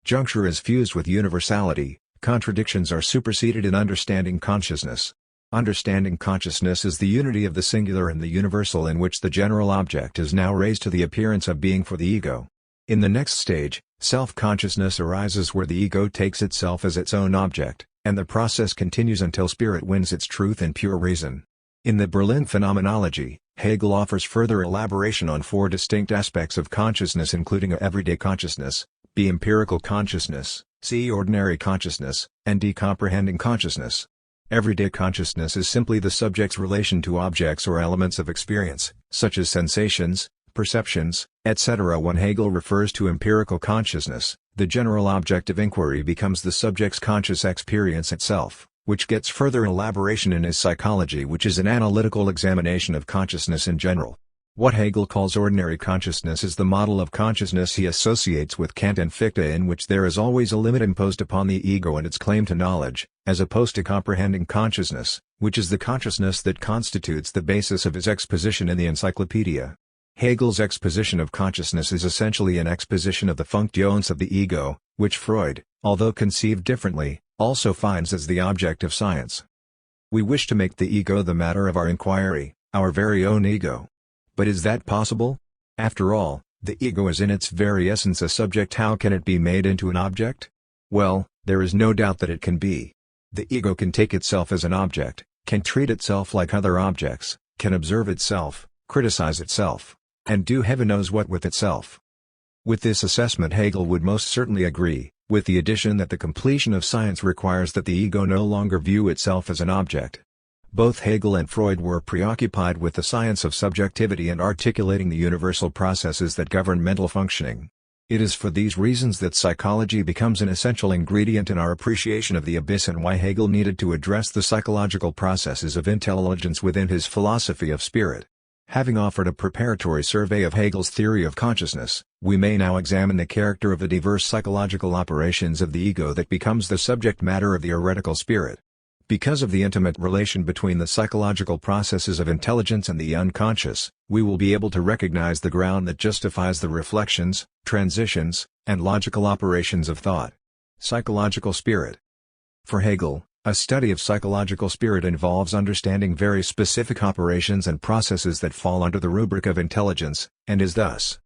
juncture is fused with universality, contradictions are superseded in understanding consciousness. Understanding consciousness is the unity of the singular and the universal in which the general object is now raised to the appearance of being for the ego. In the next stage, self-consciousness arises where the ego takes itself as its own object, and the process continues until spirit wins its truth in pure reason. In the Berlin Phenomenology, Hegel offers further elaboration on four distinct aspects of consciousness, including a everyday consciousness, B empirical consciousness, C ordinary consciousness, and D comprehending consciousness. Everyday consciousness is simply the subject's relation to objects or elements of experience, such as sensations, perceptions, etc. When Hegel refers to empirical consciousness, the general object of inquiry becomes the subject's conscious experience itself, which gets further elaboration in his psychology, which is an analytical examination of consciousness in general. What Hegel calls ordinary consciousness is the model of consciousness he associates with Kant and Fichte, in which there is always a limit imposed upon the ego and its claim to knowledge, as opposed to comprehending consciousness, which is the consciousness that constitutes the basis of his exposition in the Encyclopedia. Hegel's exposition of consciousness is essentially an exposition of the functions of the ego, which Freud, although conceived differently, also finds as the object of science. We wish to make the ego the matter of our inquiry, our very own ego. But is that possible? After all, the ego is in its very essence a subject. How can it be made into an object? Well, there is no doubt that it can be. The ego can take itself as an object, can treat itself like other objects, can observe itself, criticize itself, and do heaven knows what with itself. With this assessment Hegel would most certainly agree, with the addition that the completion of science requires that the ego no longer view itself as an object. Both Hegel and Freud were preoccupied with the science of subjectivity and articulating the universal processes that govern mental functioning. It is for these reasons that psychology becomes an essential ingredient in our appreciation of the abyss, and why Hegel needed to address the psychological processes of intelligence within his philosophy of spirit. Having offered a preparatory survey of Hegel's theory of consciousness, we may now examine the character of the diverse psychological operations of the ego that becomes the subject matter of the heretical spirit. Because of the intimate relation between the psychological processes of intelligence and the unconscious, we will be able to recognize the ground that justifies the reflections, transitions, and logical operations of thought. Psychological spirit. For Hegel, a study of psychological spirit involves understanding very specific operations and processes that fall under the rubric of intelligence, and is thus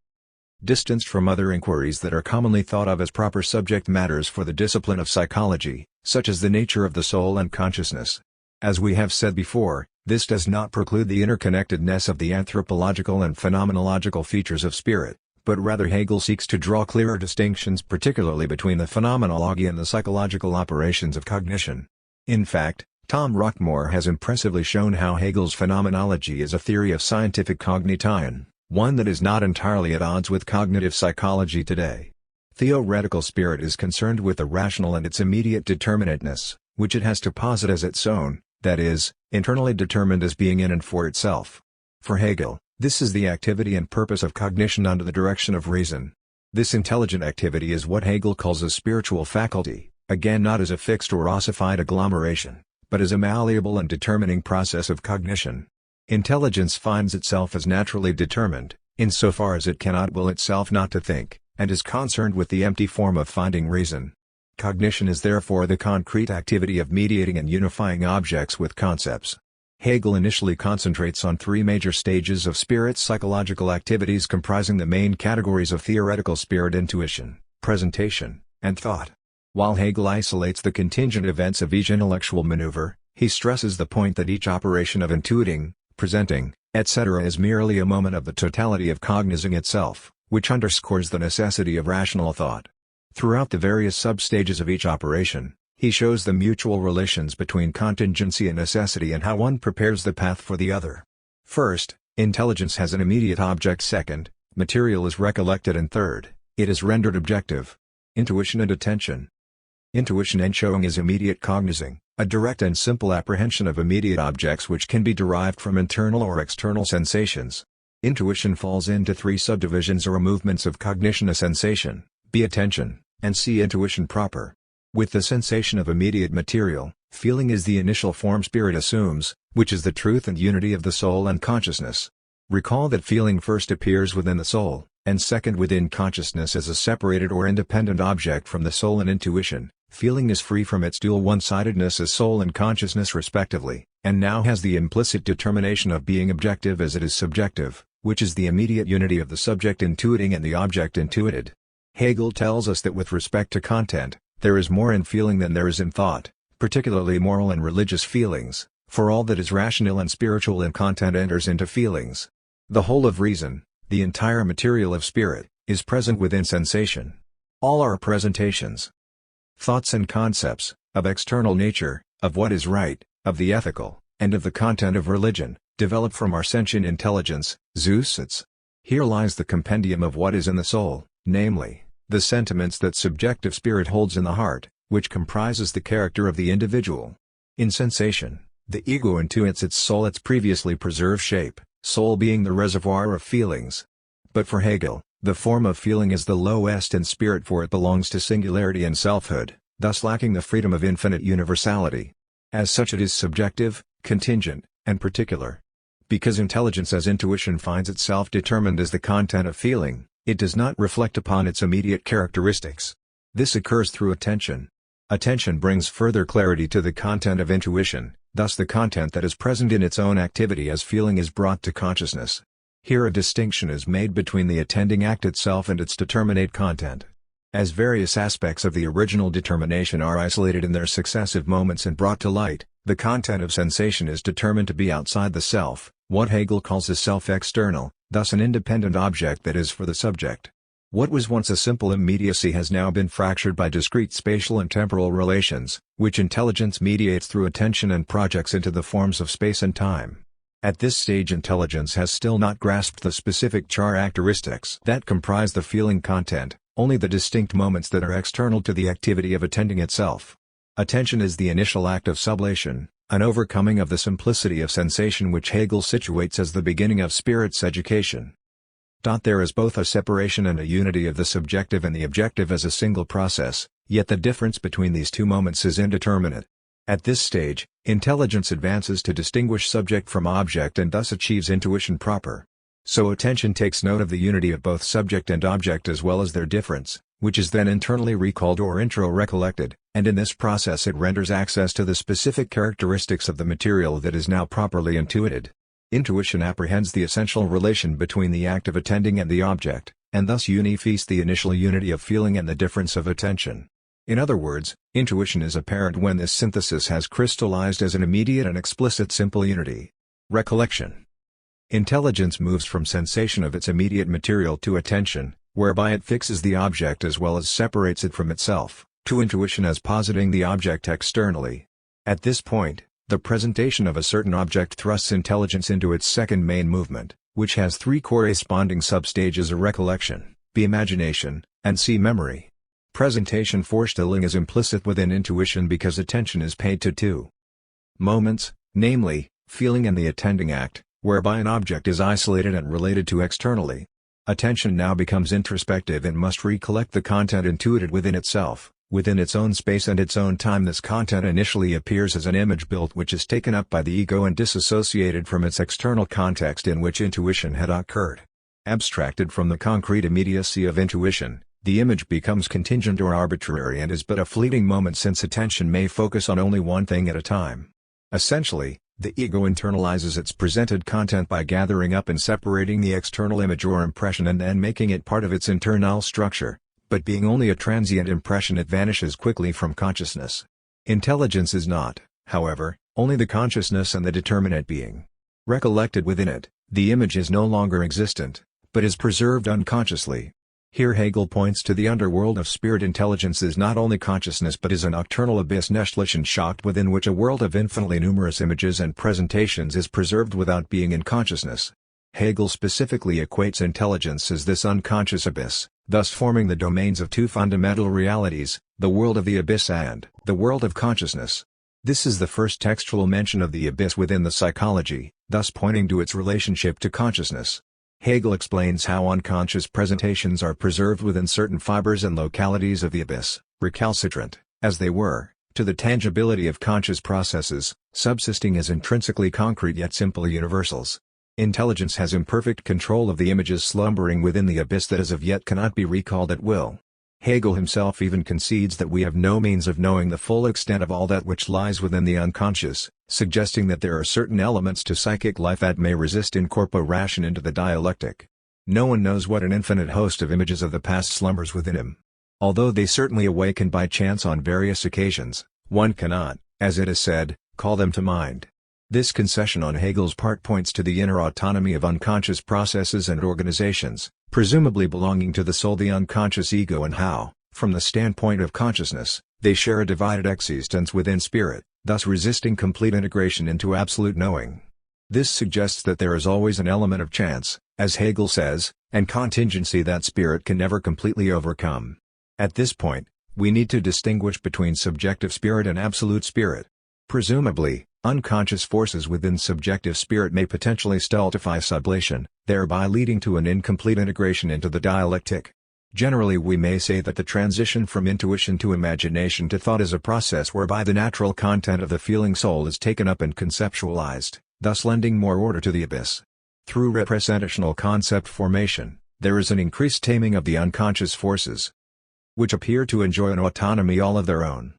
distanced from other inquiries that are commonly thought of as proper subject matters for the discipline of psychology, such as the nature of the soul and consciousness. As we have said before, this does not preclude the interconnectedness of the anthropological and phenomenological features of spirit, but rather Hegel seeks to draw clearer distinctions, particularly between the phenomenology and the psychological operations of cognition. In fact, Tom Rockmore has impressively shown how Hegel's phenomenology is a theory of scientific cognition, one that is not entirely at odds with cognitive psychology today. Theoretical spirit is concerned with the rational and its immediate determinateness, which it has to posit as its own, that is, internally determined as being in and for itself. For Hegel, this is the activity and purpose of cognition under the direction of reason. This intelligent activity is what Hegel calls a spiritual faculty, again not as a fixed or ossified agglomeration, but as a malleable and determining process of cognition. Intelligence finds itself as naturally determined, insofar as it cannot will itself not to think, and is concerned with the empty form of finding reason. Cognition is therefore the concrete activity of mediating and unifying objects with concepts. Hegel initially concentrates on three major stages of spirit's psychological activities, comprising the main categories of theoretical spirit: intuition, presentation, and thought. While Hegel isolates the contingent events of each intellectual maneuver, he stresses the point that each operation of intuiting, presenting, etc. is merely a moment of the totality of cognizing itself, which underscores the necessity of rational thought. Throughout the various sub-stages of each operation, he shows the mutual relations between contingency and necessity and how one prepares the path for the other. First, intelligence has an immediate object. Second, Material is recollected, and third, it is rendered objective. Intuition and attention. Intuition and showing is immediate cognizing, a direct and simple apprehension of immediate objects which can be derived from internal or external sensations. Intuition falls into three subdivisions or movements of cognition: a sensation, b attention, and c intuition proper. With the sensation of immediate material, feeling is the initial form spirit assumes, which is the truth and unity of the soul and consciousness. Recall that feeling first appears within the soul, and second within consciousness as a separated or independent object from the soul and intuition. Feeling is free from its dual one-sidedness as soul and consciousness respectively, and now has the implicit determination of being objective as it is subjective, which is the immediate unity of the subject intuiting and the object intuited. Hegel tells us that with respect to content, there is more in feeling than there is in thought, particularly moral and religious feelings, for all that is rational and spiritual in content enters into feelings. The whole of reason, the entire material of spirit, is present within sensation. All our presentations, thoughts and concepts, of external nature, of what is right, of the ethical, and of the content of religion, develop from our sentient intelligence, Zeus. Here lies the compendium of what is in the soul, namely, the sentiments that subjective spirit holds in the heart, which comprises the character of the individual. In sensation, the ego intuits its soul, its previously preserved shape, soul being the reservoir of feelings. But for Hegel, the form of feeling is the lowest in spirit, for it belongs to singularity and selfhood, thus lacking the freedom of infinite universality. As such it is subjective, contingent, and particular. Because intelligence as intuition finds itself determined as the content of feeling, it does not reflect upon its immediate characteristics. This occurs through attention. Attention brings further clarity to the content of intuition, thus the content that is present in its own activity as feeling is brought to consciousness. Here a distinction is made between the attending act itself and its determinate content. As various aspects of the original determination are isolated in their successive moments and brought to light, the content of sensation is determined to be outside the self, what Hegel calls a self-external, thus an independent object that is for the subject. What was once a simple immediacy has now been fractured by discrete spatial and temporal relations, which intelligence mediates through attention and projects into the forms of space and time. At this stage intelligence has still not grasped the specific characteristics that comprise the feeling content, only the distinct moments that are external to the activity of attending itself. Attention is the initial act of sublation, an overcoming of the simplicity of sensation which Hegel situates as the beginning of spirit's education. There is both a separation and a unity of the subjective and the objective as a single process, yet the difference between these two moments is indeterminate. At this stage, intelligence advances to distinguish subject from object and thus achieves intuition proper. So attention takes note of the unity of both subject and object as well as their difference, which is then internally recalled or intro-recollected, and in this process it renders access to the specific characteristics of the material that is now properly intuited. Intuition apprehends the essential relation between the act of attending and the object, and thus unifies the initial unity of feeling and the difference of attention. In other words, intuition is apparent when this synthesis has crystallized as an immediate and explicit simple unity. Recollection. Intelligence moves from sensation of its immediate material to attention, whereby it fixes the object as well as separates it from itself, to intuition as positing the object externally. At this point, the presentation of a certain object thrusts intelligence into its second main movement, which has three corresponding substages: a recollection, b imagination, and c memory. Presentation Vorstellung is implicit within intuition because attention is paid to two moments, namely, feeling and the attending act, whereby an object is isolated and related to externally. Attention now becomes introspective and must recollect the content intuited within itself, within its own space and its own time. This content initially appears as an image built which is taken up by the ego and disassociated from its external context in which intuition had occurred. Abstracted from the concrete immediacy of intuition, the image becomes contingent or arbitrary and is but a fleeting moment, since attention may focus on only one thing at a time. Essentially, the ego internalizes its presented content by gathering up and separating the external image or impression and then making it part of its internal structure, but being only a transient impression, it vanishes quickly from consciousness. Intelligence is not, however, only the consciousness and the determinate being. Recollected within it, the image is no longer existent, but is preserved unconsciously. Here Hegel points to the underworld of spirit. Intelligence is not only consciousness but is a nocturnal abyss, nächtlichen Schacht, within which a world of infinitely numerous images and presentations is preserved without being in consciousness. Hegel specifically equates intelligence as this unconscious abyss, thus forming the domains of two fundamental realities, the world of the abyss and the world of consciousness. This is the first textual mention of the abyss within the psychology, thus pointing to its relationship to consciousness. Hegel explains how unconscious presentations are preserved within certain fibers and localities of the abyss, recalcitrant, as they were, to the tangibility of conscious processes, subsisting as intrinsically concrete yet simple universals. Intelligence has imperfect control of the images slumbering within the abyss that as of yet cannot be recalled at will. Hegel himself even concedes that we have no means of knowing the full extent of all that which lies within the unconscious, suggesting that there are certain elements to psychic life that may resist incorporation into the dialectic. No one knows what an infinite host of images of the past slumbers within him. Although they certainly awaken by chance on various occasions, one cannot, as it is said, call them to mind. This concession on Hegel's part points to the inner autonomy of unconscious processes and organizations, presumably belonging to the soul, the unconscious ego, and how, from the standpoint of consciousness, they share a divided existence within spirit, thus resisting complete integration into absolute knowing. This suggests that there is always an element of chance, as Hegel says, and contingency that spirit can never completely overcome. At this point, we need to distinguish between subjective spirit and absolute spirit. Presumably, unconscious forces within subjective spirit may potentially stultify sublation, thereby leading to an incomplete integration into the dialectic. Generally, we may say that the transition from intuition to imagination to thought is a process whereby the natural content of the feeling soul is taken up and conceptualized, thus lending more order to the abyss. Through representational concept formation, there is an increased taming of the unconscious forces, which appear to enjoy an autonomy all of their own.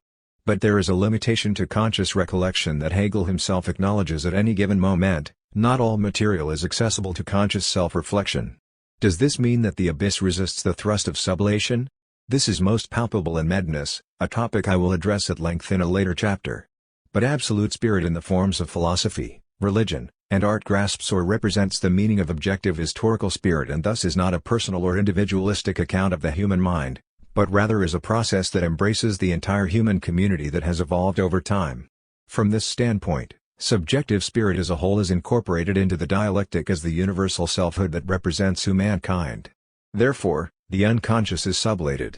But there is a limitation to conscious recollection that Hegel himself acknowledges at any given moment. Not all material is accessible to conscious self-reflection. Does this mean that the abyss resists the thrust of sublation? This is most palpable in madness, a topic I will address at length in a later chapter. But absolute spirit in the forms of philosophy, religion, and art grasps or represents the meaning of objective historical spirit, and thus is not a personal or individualistic account of the human mind, but rather is a process that embraces the entire human community that has evolved over time. From this standpoint, subjective spirit as a whole is incorporated into the dialectic as the universal selfhood that represents humankind. Therefore, the unconscious is sublated.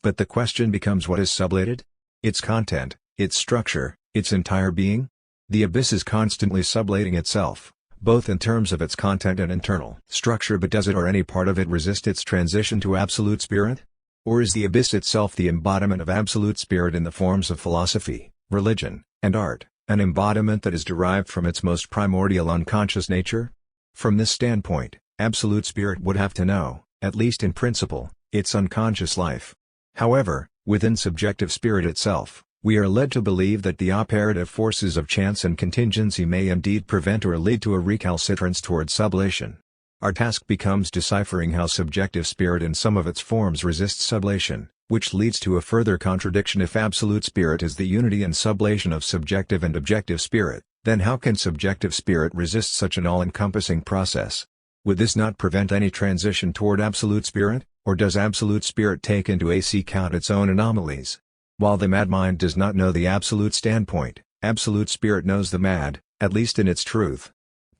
But the question becomes, what is sublated? Its content, its structure, its entire being? The abyss is constantly sublating itself, both in terms of its content and internal structure, but does it or any part of it resist its transition to absolute spirit? Or is the abyss itself the embodiment of absolute spirit in the forms of philosophy, religion, and art, an embodiment that is derived from its most primordial unconscious nature? From this standpoint, absolute spirit would have to know, at least in principle, its unconscious life. However, within subjective spirit itself, we are led to believe that the operative forces of chance and contingency may indeed prevent or lead to a recalcitrance toward sublation. Our task becomes deciphering how subjective spirit in some of its forms resists sublation, which leads to a further contradiction. If absolute spirit is the unity and sublation of subjective and objective spirit, then how can subjective spirit resist such an all-encompassing process? Would this not prevent any transition toward absolute spirit, or does absolute spirit take into account its own anomalies? While the mad mind does not know the absolute standpoint, absolute spirit knows the mad, at least in its truth.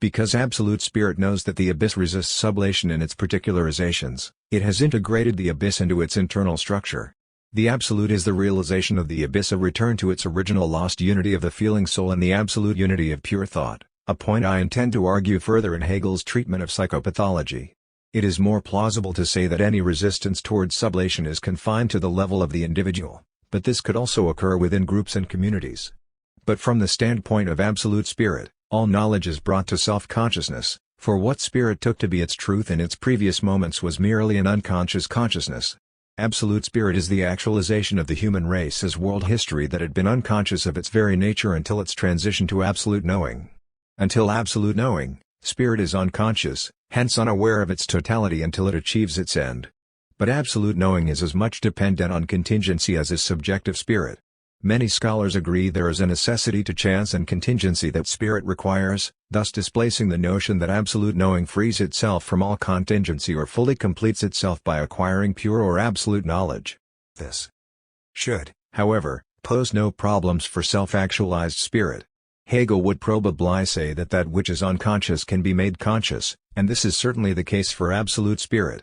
Because absolute spirit knows that the abyss resists sublation in its particularizations, it has integrated the abyss into its internal structure. The absolute is the realization of the abyss, a return to its original lost unity of the feeling soul and the absolute unity of pure thought, a point I intend to argue further in Hegel's treatment of psychopathology. It is more plausible to say that any resistance towards sublation is confined to the level of the individual, but this could also occur within groups and communities. But from the standpoint of absolute spirit, all knowledge is brought to self-consciousness, for what spirit took to be its truth in its previous moments was merely an unconscious consciousness. Absolute spirit is the actualization of the human race as world history that had been unconscious of its very nature until its transition to absolute knowing. Until absolute knowing, spirit is unconscious, hence unaware of its totality until it achieves its end. But absolute knowing is as much dependent on contingency as is subjective spirit. Many scholars agree there is a necessity to chance and contingency that spirit requires, thus displacing the notion that absolute knowing frees itself from all contingency or fully completes itself by acquiring pure or absolute knowledge. This should, however, pose no problems for self-actualized spirit. Hegel would probably say that that which is unconscious can be made conscious, and this is certainly the case for absolute spirit.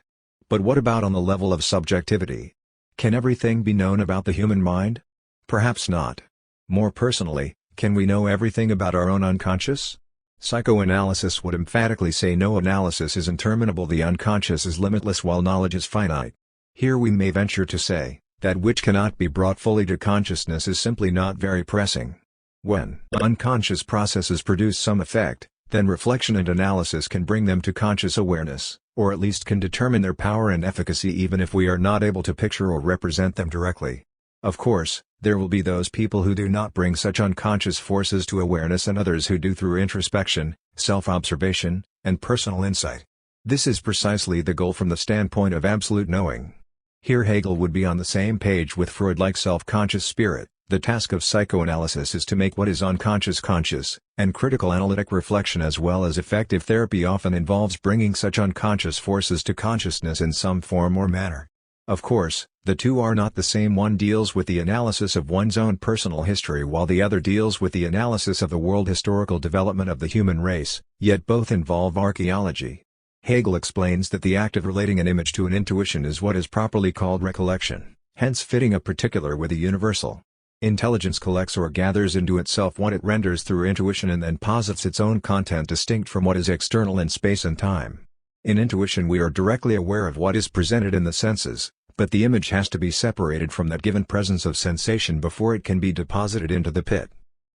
But what about on the level of subjectivity? Can everything be known about the human mind? Perhaps not. More personally, can we know everything about our own unconscious? Psychoanalysis would emphatically say no, analysis is interminable, the unconscious is limitless while knowledge is finite. Here we may venture to say, that which cannot be brought fully to consciousness is simply not very pressing. When unconscious processes produce some effect, then reflection and analysis can bring them to conscious awareness, or at least can determine their power and efficacy even if we are not able to picture or represent them directly. Of course, there will be those people who do not bring such unconscious forces to awareness and others who do through introspection, self-observation, and personal insight. This is precisely the goal from the standpoint of absolute knowing. Here Hegel would be on the same page with Freud. Like self-conscious spirit, the task of psychoanalysis is to make what is unconscious conscious, and critical analytic reflection as well as effective therapy often involves bringing such unconscious forces to consciousness in some form or manner. Of course, the two are not the same. One deals with the analysis of one's own personal history while the other deals with the analysis of the world historical development of the human race, yet both involve archaeology. Hegel explains that the act of relating an image to an intuition is what is properly called recollection, hence fitting a particular with a universal. Intelligence collects or gathers into itself what it renders through intuition and then posits its own content distinct from what is external in space and time. In intuition we are directly aware of what is presented in the senses, but the image has to be separated from that given presence of sensation before it can be deposited into the pit.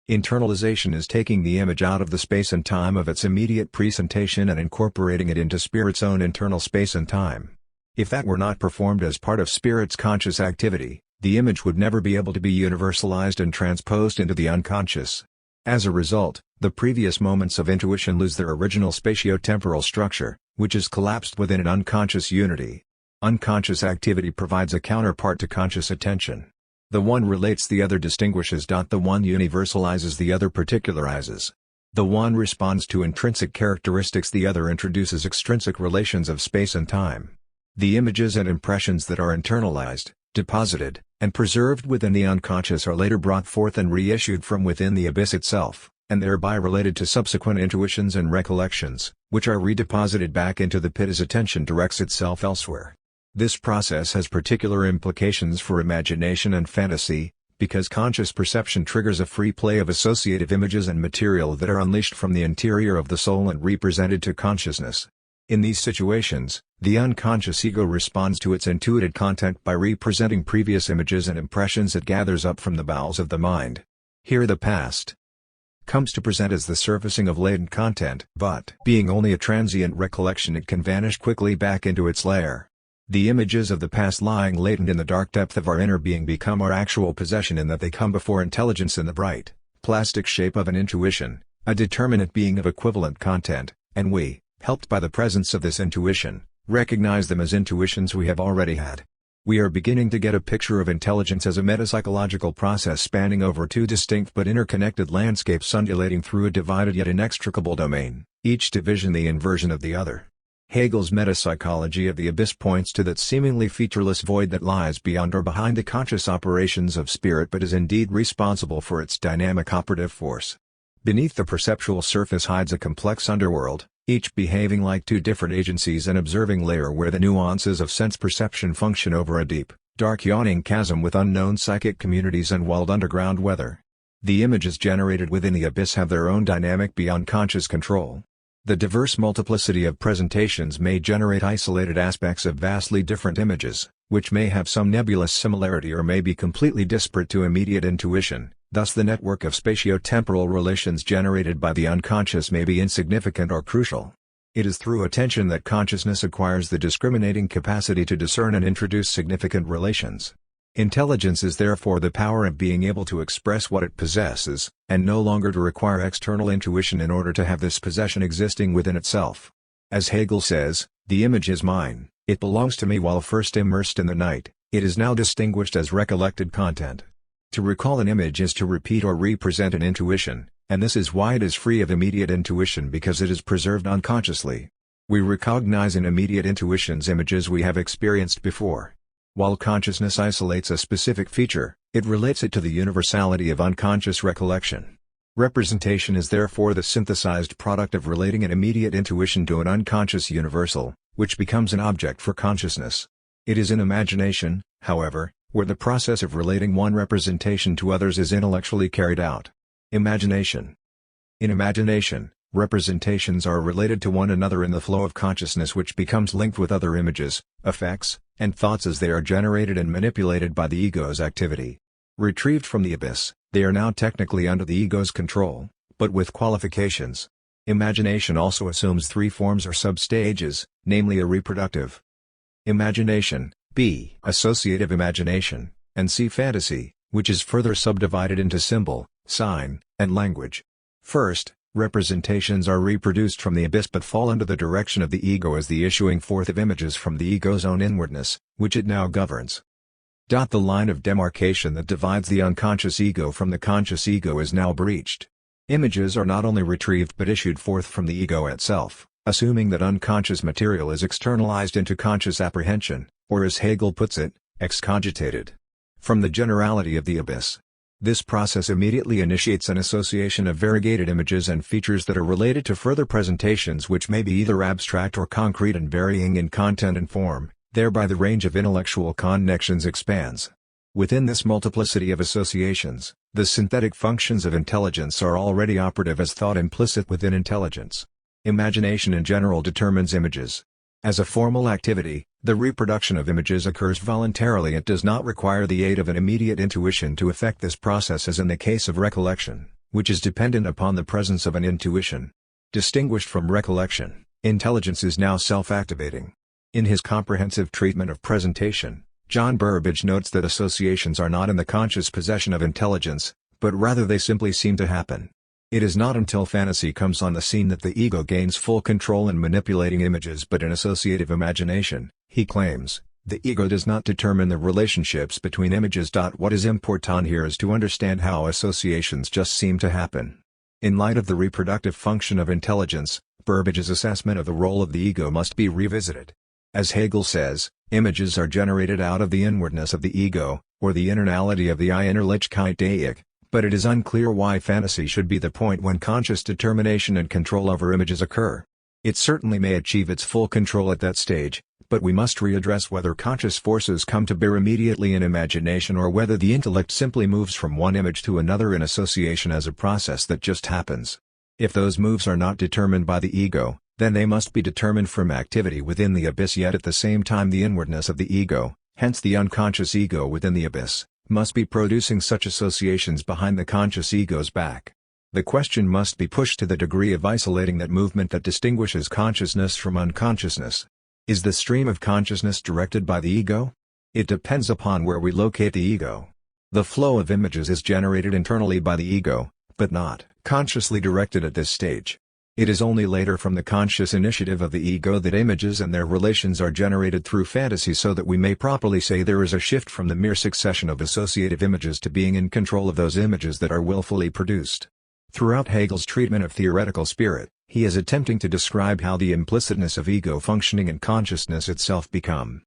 Internalization is taking the image out of the space and time of its immediate presentation and incorporating it into spirit's own internal space and time. If that were not performed as part of spirit's conscious activity, the image would never be able to be universalized and transposed into the unconscious. As a result, the previous moments of intuition lose their original spatio-temporal structure, which is collapsed within an unconscious unity. Unconscious activity provides a counterpart to conscious attention. The one relates, the other distinguishes. The one universalizes, the other particularizes. The one responds to intrinsic characteristics, the other introduces extrinsic relations of space and time. The images and impressions that are internalized, deposited, and preserved within the unconscious are later brought forth and reissued from within the abyss itself, and thereby related to subsequent intuitions and recollections, which are redeposited back into the pit as attention directs itself elsewhere. This process has particular implications for imagination and fantasy, because conscious perception triggers a free play of associative images and material that are unleashed from the interior of the soul and represented to consciousness. In these situations, the unconscious ego responds to its intuited content by representing previous images and impressions it gathers up from the bowels of the mind. Here the past comes to present as the surfacing of latent content, but being only a transient recollection, it can vanish quickly back into its lair. The images of the past lying latent in the dark depth of our inner being become our actual possession in that they come before intelligence in the bright, plastic shape of an intuition, a determinate being of equivalent content, and we, helped by the presence of this intuition, recognize them as intuitions we have already had. We are beginning to get a picture of intelligence as a metapsychological process spanning over two distinct but interconnected landscapes undulating through a divided yet inextricable domain, each division the inversion of the other. Hegel's metapsychology of the abyss points to that seemingly featureless void that lies beyond or behind the conscious operations of spirit but is indeed responsible for its dynamic operative force. Beneath the perceptual surface hides a complex underworld, each behaving like two different agencies, an observing layer where the nuances of sense perception function over a deep, dark yawning chasm with unknown psychic communities and walled underground weather. The images generated within the abyss have their own dynamic beyond conscious control. The diverse multiplicity of presentations may generate isolated aspects of vastly different images, which may have some nebulous similarity or may be completely disparate to immediate intuition. Thus the network of spatio-temporal relations generated by the unconscious may be insignificant or crucial. It is through attention that consciousness acquires the discriminating capacity to discern and introduce significant relations. Intelligence is therefore the power of being able to express what it possesses, and no longer to require external intuition in order to have this possession existing within itself. As Hegel says, the image is mine, it belongs to me while first immersed in the night, it is now distinguished as recollected content. To recall an image is to repeat or represent an intuition, and this is why it is free of immediate intuition, because it is preserved unconsciously. We recognize in immediate intuitions images we have experienced before. While consciousness isolates a specific feature, it relates it to the universality of unconscious recollection. Representation is therefore the synthesized product of relating an immediate intuition to an unconscious universal, which becomes an object for consciousness. It is in imagination, however, where the process of relating one representation to others is intellectually carried out. Imagination. In imagination, representations are related to one another in the flow of consciousness, which becomes linked with other images, effects, and thoughts as they are generated and manipulated by the ego's activity. Retrieved from the abyss, they are now technically under the ego's control, but with qualifications. Imagination also assumes three forms or substages, namely a reproductive imagination, B. associative imagination, and C. fantasy, which is further subdivided into symbol, sign, and language. First, representations are reproduced from the abyss but fall under the direction of the ego as the issuing forth of images from the ego's own inwardness, which it now governs. The line of demarcation that divides the unconscious ego from the conscious ego is now breached. Images are not only retrieved but issued forth from the ego itself, assuming that unconscious material is externalized into conscious apprehension, or as Hegel puts it, excogitated, from the generality of the abyss. This process immediately initiates an association of variegated images and features that are related to further presentations which may be either abstract or concrete and varying in content and form. Thereby the range of intellectual connections expands. Within this multiplicity of associations, the synthetic functions of intelligence are already operative as thought implicit within intelligence. Imagination in general determines images. As a formal activity, the reproduction of images occurs voluntarily and does not require the aid of an immediate intuition to effect this process, as in the case of recollection, which is dependent upon the presence of an intuition. Distinguished from recollection, intelligence is now self-activating. In his comprehensive treatment of presentation, John Burbage notes that associations are not in the conscious possession of intelligence, but rather they simply seem to happen. It is not until fantasy comes on the scene that the ego gains full control in manipulating images, but in associative imagination, he claims, the ego does not determine the relationships between images. What is important here is to understand how associations just seem to happen. In light of the reproductive function of intelligence, Burbage's assessment of the role of the ego must be revisited. As Hegel says, images are generated out of the inwardness of the ego, or the internality of the Innerlichkeit, but it is unclear why fantasy should be the point when conscious determination and control over images occur. It certainly may achieve its full control at that stage, but we must readdress whether conscious forces come to bear immediately in imagination or whether the intellect simply moves from one image to another in association as a process that just happens. If those moves are not determined by the ego, then they must be determined from activity within the abyss, yet at the same time the inwardness of the ego, hence the unconscious ego within the abyss, must be producing such associations behind the conscious ego's back. The question must be pushed to the degree of isolating that movement that distinguishes consciousness from unconsciousness. Is the stream of consciousness directed by the ego? It depends upon where we locate the ego. The flow of images is generated internally by the ego, but not consciously directed at this stage. It is only later from the conscious initiative of the ego that images and their relations are generated through fantasy, so that we may properly say there is a shift from the mere succession of associative images to being in control of those images that are willfully produced. Throughout Hegel's treatment of theoretical spirit, he is attempting to describe how the implicitness of ego functioning and consciousness itself become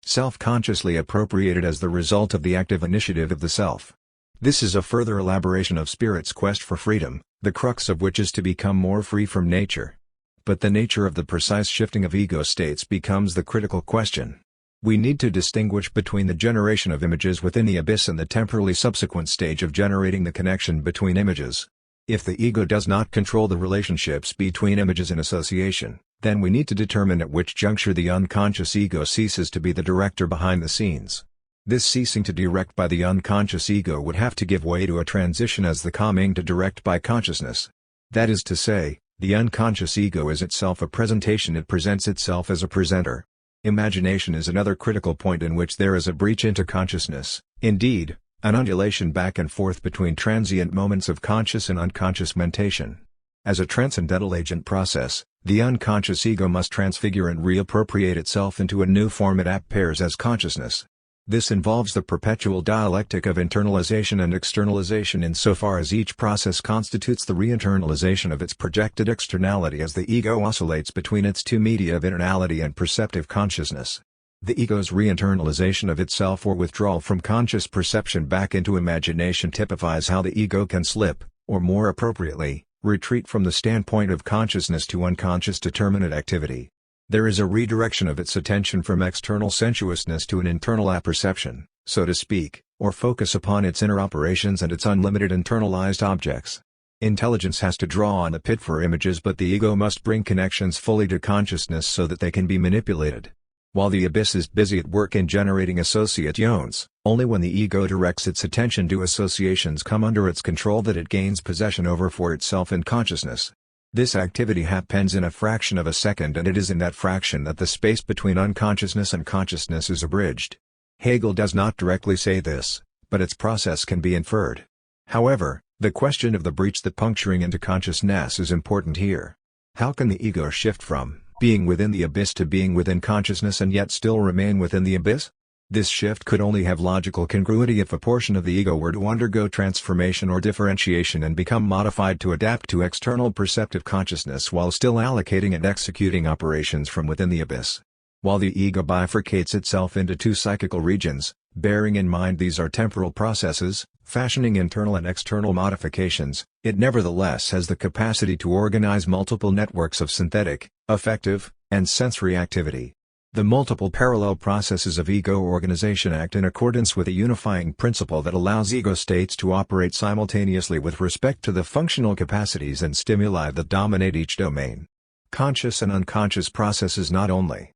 self-consciously appropriated as the result of the active initiative of the self. This is a further elaboration of spirit's quest for freedom, the crux of which is to become more free from nature. But the nature of the precise shifting of ego states becomes the critical question. We need to distinguish between the generation of images within the abyss and the temporally subsequent stage of generating the connection between images. If the ego does not control the relationships between images in association, then we need to determine at which juncture the unconscious ego ceases to be the director behind the scenes. This ceasing to direct by the unconscious ego would have to give way to a transition as the coming to direct by consciousness. That is to say, the unconscious ego is itself a presentation, it presents itself as a presenter. Imagination is another critical point in which there is a breach into consciousness, indeed, an undulation back and forth between transient moments of conscious and unconscious mentation. As a transcendental agent process, the unconscious ego must transfigure and reappropriate itself into a new form it appears as consciousness. This involves the perpetual dialectic of internalization and externalization insofar as each process constitutes the re-internalization of its projected externality as the ego oscillates between its two media of internality and perceptive consciousness. The ego's re-internalization of itself or withdrawal from conscious perception back into imagination typifies how the ego can slip, or more appropriately, retreat from the standpoint of consciousness to unconscious determinate activity. There is a redirection of its attention from external sensuousness to an internal apperception, so to speak, or focus upon its inner operations and its unlimited internalized objects. Intelligence has to draw on the pit for images, but the ego must bring connections fully to consciousness so that they can be manipulated. While the abyss is busy at work in generating associations, only when the ego directs its attention do associations come under its control that it gains possession over for itself in consciousness. This activity happens in a fraction of a second, and it is in that fraction that the space between unconsciousness and consciousness is abridged. Hegel does not directly say this, but its process can be inferred. However, the question of the breach, the puncturing into consciousness, is important here. How can the ego shift from being within the abyss to being within consciousness and yet still remain within the abyss? This shift could only have logical congruity if a portion of the ego were to undergo transformation or differentiation and become modified to adapt to external perceptive consciousness while still allocating and executing operations from within the abyss. While the ego bifurcates itself into two psychical regions, bearing in mind these are temporal processes, fashioning internal and external modifications, it nevertheless has the capacity to organize multiple networks of synthetic, affective, and sensory activity. The multiple parallel processes of ego organization act in accordance with a unifying principle that allows ego states to operate simultaneously with respect to the functional capacities and stimuli that dominate each domain. Conscious and unconscious processes not only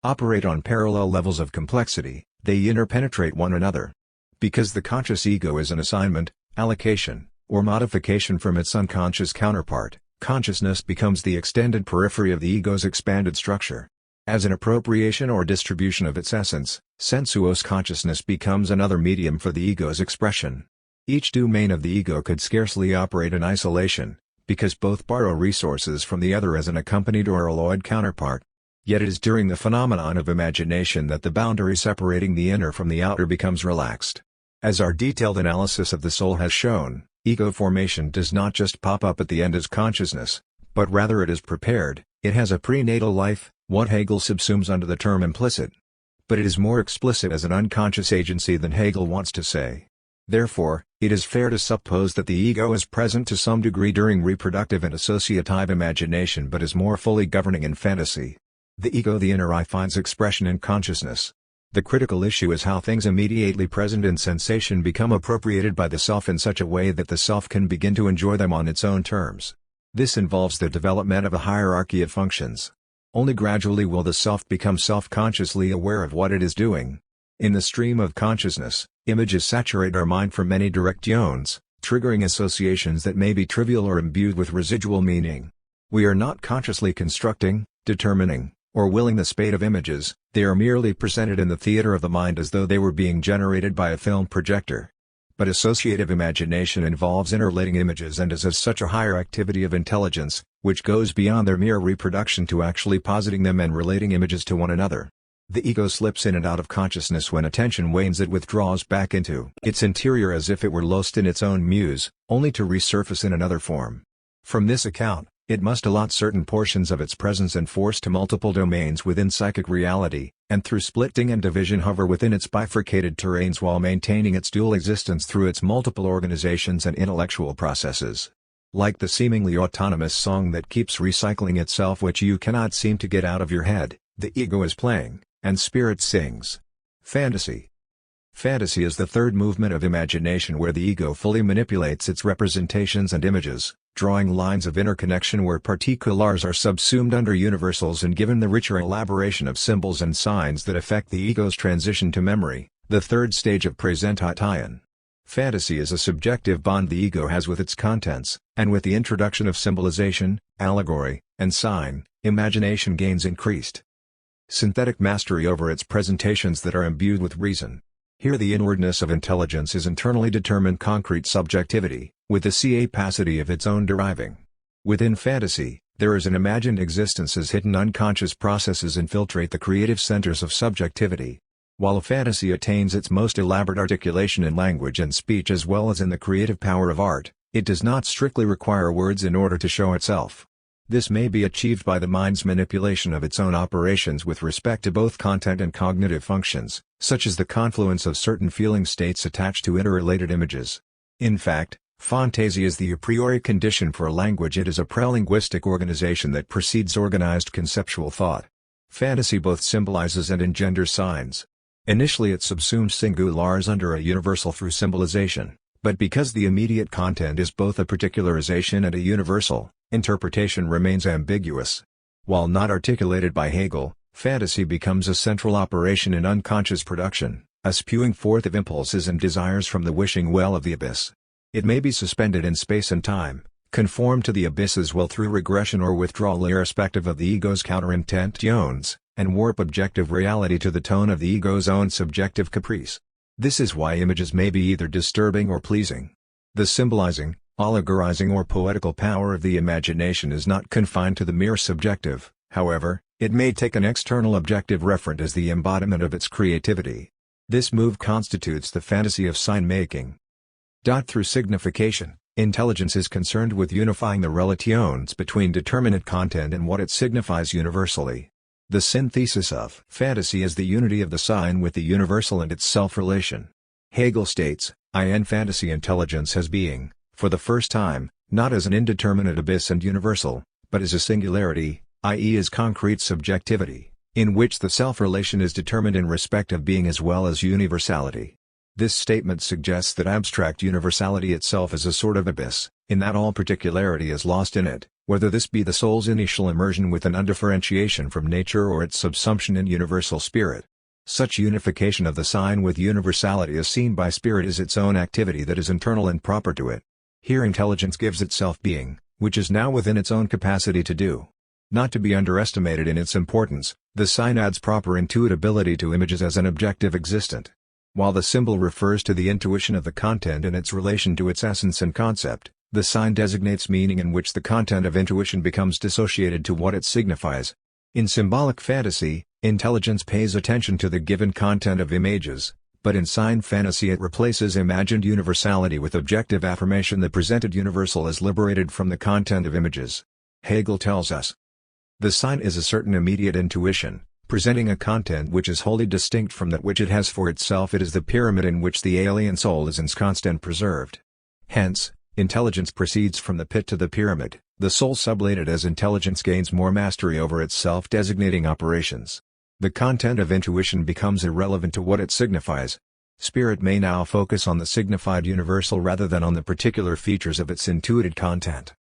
operate on parallel levels of complexity, they interpenetrate one another. Because the conscious ego is an assignment, allocation, or modification from its unconscious counterpart, consciousness becomes the extended periphery of the ego's expanded structure. As an appropriation or distribution of its essence, sensuous consciousness becomes another medium for the ego's expression. Each domain of the ego could scarcely operate in isolation, because both borrow resources from the other as an accompanied or alloyed counterpart. Yet it is during the phenomenon of imagination that the boundary separating the inner from the outer becomes relaxed. As our detailed analysis of the soul has shown, ego formation does not just pop up at the end as consciousness, but rather it is prepared, it has a prenatal life, what Hegel subsumes under the term implicit. But it is more explicit as an unconscious agency than Hegel wants to say. Therefore, it is fair to suppose that the ego is present to some degree during reproductive and associative imagination but is more fully governing in fantasy. The ego, the inner I, finds expression in consciousness. The critical issue is how things immediately present in sensation become appropriated by the self in such a way that the self can begin to enjoy them on its own terms. This involves the development of a hierarchy of functions. Only gradually will the self become self-consciously aware of what it is doing. In the stream of consciousness, images saturate our mind from many directions, triggering associations that may be trivial or imbued with residual meaning. We are not consciously constructing, determining, or willing the spate of images, they are merely presented in the theater of the mind as though they were being generated by a film projector. But associative imagination involves interrelating images and is as such a higher activity of intelligence, which goes beyond their mere reproduction to actually positing them and relating images to one another. The ego slips in and out of consciousness when attention wanes. It withdraws back into its interior as if it were lost in its own muse, only to resurface in another form. From this account, it must allot certain portions of its presence and force to multiple domains within psychic reality, and through splitting and division hover within its bifurcated terrains while maintaining its dual existence through its multiple organizations and intellectual processes. Like the seemingly autonomous song that keeps recycling itself which you cannot seem to get out of your head, the ego is playing, and spirit sings. Fantasy. Fantasy is the third movement of imagination where the ego fully manipulates its representations and images, drawing lines of interconnection where particulars are subsumed under universals and given the richer elaboration of symbols and signs that affect the ego's transition to memory, the third stage of presentation. Fantasy is a subjective bond the ego has with its contents, and with the introduction of symbolization, allegory, and sign, imagination gains increased synthetic mastery over its presentations that are imbued with reason. Here the inwardness of intelligence is internally determined concrete subjectivity, with the capacity of its own deriving. Within fantasy, there is an imagined existence as hidden unconscious processes infiltrate the creative centers of subjectivity. While a fantasy attains its most elaborate articulation in language and speech as well as in the creative power of art, it does not strictly require words in order to show itself. This may be achieved by the mind's manipulation of its own operations with respect to both content and cognitive functions, such as the confluence of certain feeling states attached to interrelated images. In fact, Fantasia is the a priori condition for a language. It is a prelinguistic organization that precedes organized conceptual thought. Fantasy both symbolizes and engenders signs. Initially it subsumes singulars under a universal through symbolization, but because the immediate content is both a particularization and a universal, interpretation remains ambiguous. While not articulated by Hegel, fantasy becomes a central operation in unconscious production, a spewing forth of impulses and desires from the wishing well of the abyss. It may be suspended in space and time, conform to the abyss as well through regression or withdrawal irrespective of the ego's counterintentions, and warp objective reality to the tone of the ego's own subjective caprice. This is why images may be either disturbing or pleasing. The symbolizing, allegorizing or poetical power of the imagination is not confined to the mere subjective, however, it may take an external objective referent as the embodiment of its creativity. This move constitutes the fantasy of sign-making. Through signification, intelligence is concerned with unifying the relations between determinate content and what it signifies universally. The synthesis of fantasy is the unity of the sign with the universal and its self-relation. Hegel states, in fantasy intelligence has being, for the first time, not as an indeterminate abyss and universal, but as a singularity, i.e. as concrete subjectivity, in which the self-relation is determined in respect of being as well as universality. This statement suggests that abstract universality itself is a sort of abyss, in that all particularity is lost in it, whether this be the soul's initial immersion with an undifferentiation from nature or its subsumption in universal spirit. Such unification of the sign with universality as seen by spirit is its own activity that is internal and proper to it. Here intelligence gives itself being, which is now within its own capacity to do. Not to be underestimated in its importance, the sign adds proper intuitability to images as an objective existent. While the symbol refers to the intuition of the content and its relation to its essence and concept, the sign designates meaning in which the content of intuition becomes dissociated to what it signifies. In symbolic fantasy, intelligence pays attention to the given content of images, but in sign fantasy it replaces imagined universality with objective affirmation. The presented universal is liberated from the content of images. Hegel tells us, the sign is a certain immediate intuition, presenting a content which is wholly distinct from that which it has for itself. It is the pyramid in which the alien soul is ensconced and preserved. Hence, intelligence proceeds from the pit to the pyramid, the soul sublated as intelligence gains more mastery over its self-designating operations. The content of intuition becomes irrelevant to what it signifies. Spirit may now focus on the signified universal rather than on the particular features of its intuited content.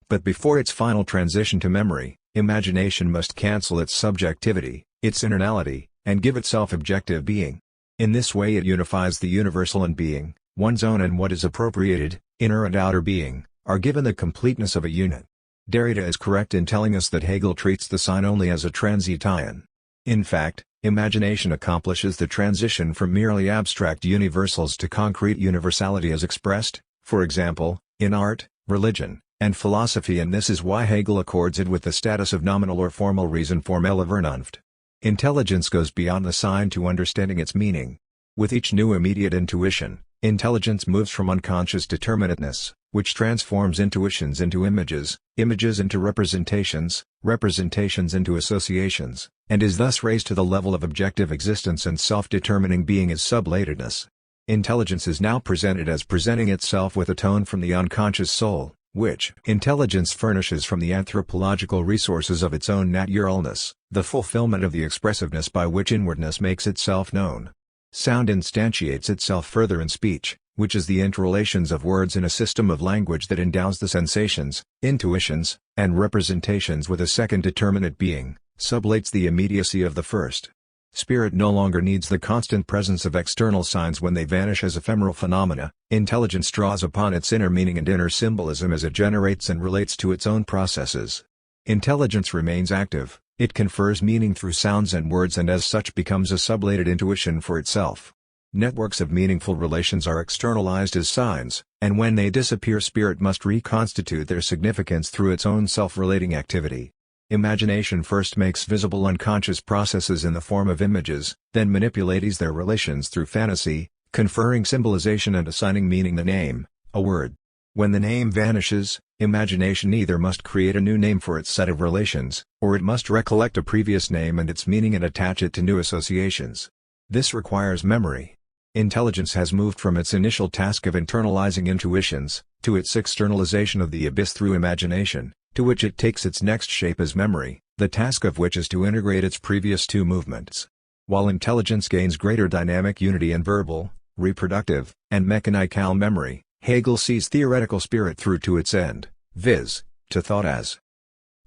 But before its final transition to memory, imagination must cancel its subjectivity, its internality, and give itself objective being. In this way it unifies the universal and being, one's own and what is appropriated, inner and outer being, are given the completeness of a unit. Derrida is correct in telling us that Hegel treats the sign only as a transition. In fact, imagination accomplishes the transition from merely abstract universals to concrete universality as expressed, for example, in art, religion, and philosophy, and this is why Hegel accords it with the status of nominal or formal reason, formelle Vernunft. Intelligence goes beyond the sign to understanding its meaning. With each new immediate intuition, intelligence moves from unconscious determinateness, which transforms intuitions into images, images into representations, representations into associations, and is thus raised to the level of objective existence and self-determining being as sublatedness. Intelligence is now presented as presenting itself with a tone from the unconscious soul, which intelligence furnishes from the anthropological resources of its own naturalness, the fulfillment of the expressiveness by which inwardness makes itself known. Sound instantiates itself further in speech, which is the interrelations of words in a system of language that endows the sensations, intuitions, and representations with a second determinate being, sublates the immediacy of the first. Spirit no longer needs the constant presence of external signs when they vanish as ephemeral phenomena. Intelligence draws upon its inner meaning and inner symbolism as it generates and relates to its own processes. Intelligence remains active, it confers meaning through sounds and words and as such becomes a sublated intuition for itself. Networks of meaningful relations are externalized as signs, and when they disappear spirit must reconstitute their significance through its own self-relating activity. Imagination first makes visible unconscious processes in the form of images, then manipulates their relations through fantasy, conferring symbolization and assigning meaning the name, a word. When the name vanishes, imagination either must create a new name for its set of relations, or it must recollect a previous name and its meaning and attach it to new associations. This requires memory. Intelligence has moved from its initial task of internalizing intuitions, to its externalization of the abyss through imagination, to which it takes its next shape as memory, the task of which is to integrate its previous two movements. While intelligence gains greater dynamic unity in verbal, reproductive, and mechanical memory, Hegel sees theoretical spirit through to its end, viz., to thought as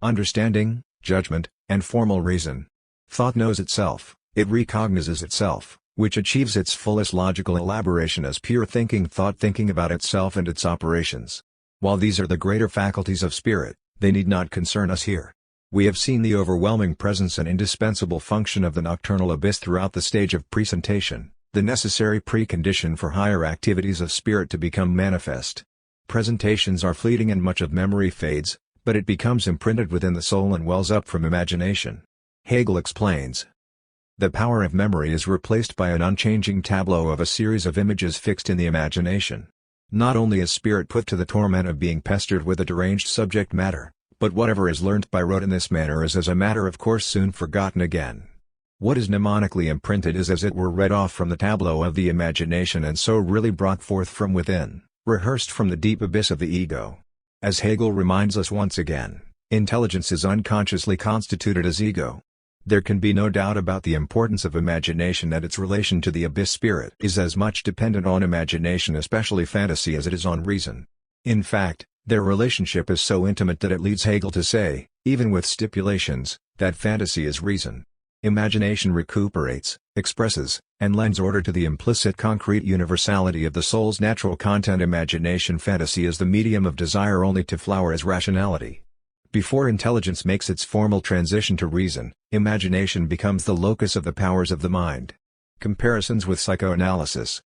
understanding, judgment, and formal reason. Thought knows itself, it recognizes itself, which achieves its fullest logical elaboration as pure thinking thought thinking about itself and its operations. While these are the greater faculties of spirit, they need not concern us here. We have seen the overwhelming presence and indispensable function of the nocturnal abyss throughout the stage of presentation, the necessary precondition for higher activities of spirit to become manifest. Presentations are fleeting and much of memory fades, but it becomes imprinted within the soul and wells up from imagination. Hegel explains. The power of memory is replaced by an unchanging tableau of a series of images fixed in the imagination. Not only is spirit put to the torment of being pestered with a deranged subject matter, but whatever is learnt by rote in this manner is as a matter of course soon forgotten again. What is mnemonically imprinted is as it were read off from the tableau of the imagination and so really brought forth from within, rehearsed from the deep abyss of the ego. As Hegel reminds us once again, intelligence is unconsciously constituted as ego. There can be no doubt about the importance of imagination, and its relation to the abyss spirit is as much dependent on imagination, especially fantasy, as it is on reason. In fact, their relationship is so intimate that it leads Hegel to say, even with stipulations, that fantasy is reason. Imagination recuperates, expresses, and lends order to the implicit concrete universality of the soul's natural content. Imagination fantasy is the medium of desire only to flower as rationality. Before intelligence makes its formal transition to reason, imagination becomes the locus of the powers of the mind. Comparisons with psychoanalysis.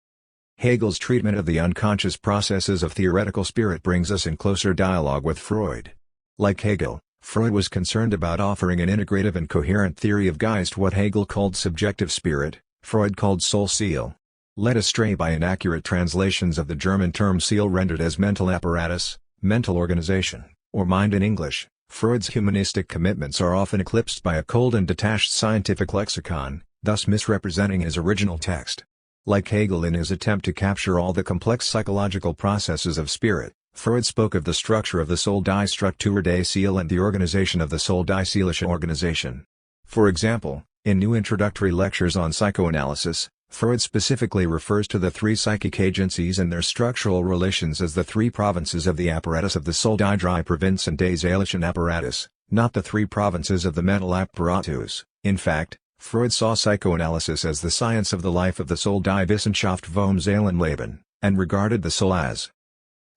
Hegel's treatment of the unconscious processes of theoretical spirit brings us in closer dialogue with Freud. Like Hegel, Freud was concerned about offering an integrative and coherent theory of Geist, what Hegel called subjective spirit, Freud called soul seal. Led astray by inaccurate translations of the German term seal rendered as mental apparatus, mental organization, or mind in English, Freud's humanistic commitments are often eclipsed by a cold and detached scientific lexicon, thus misrepresenting his original text. Like Hegel in his attempt to capture all the complex psychological processes of spirit, Freud spoke of the structure of the soul, die Struktur des Seele, and the organization of the soul, die Seelische Organisation. For example, in new introductory lectures on psychoanalysis, Freud specifically refers to the three psychic agencies and their structural relations as the three provinces of the apparatus of the soul, die Drei Provinzen des seelischen Apparatus, not the three provinces of the mental apparatus. In fact, Freud saw psychoanalysis as the science of the life of the soul, die Wissenschaft vom Seelenleben, and regarded the soul as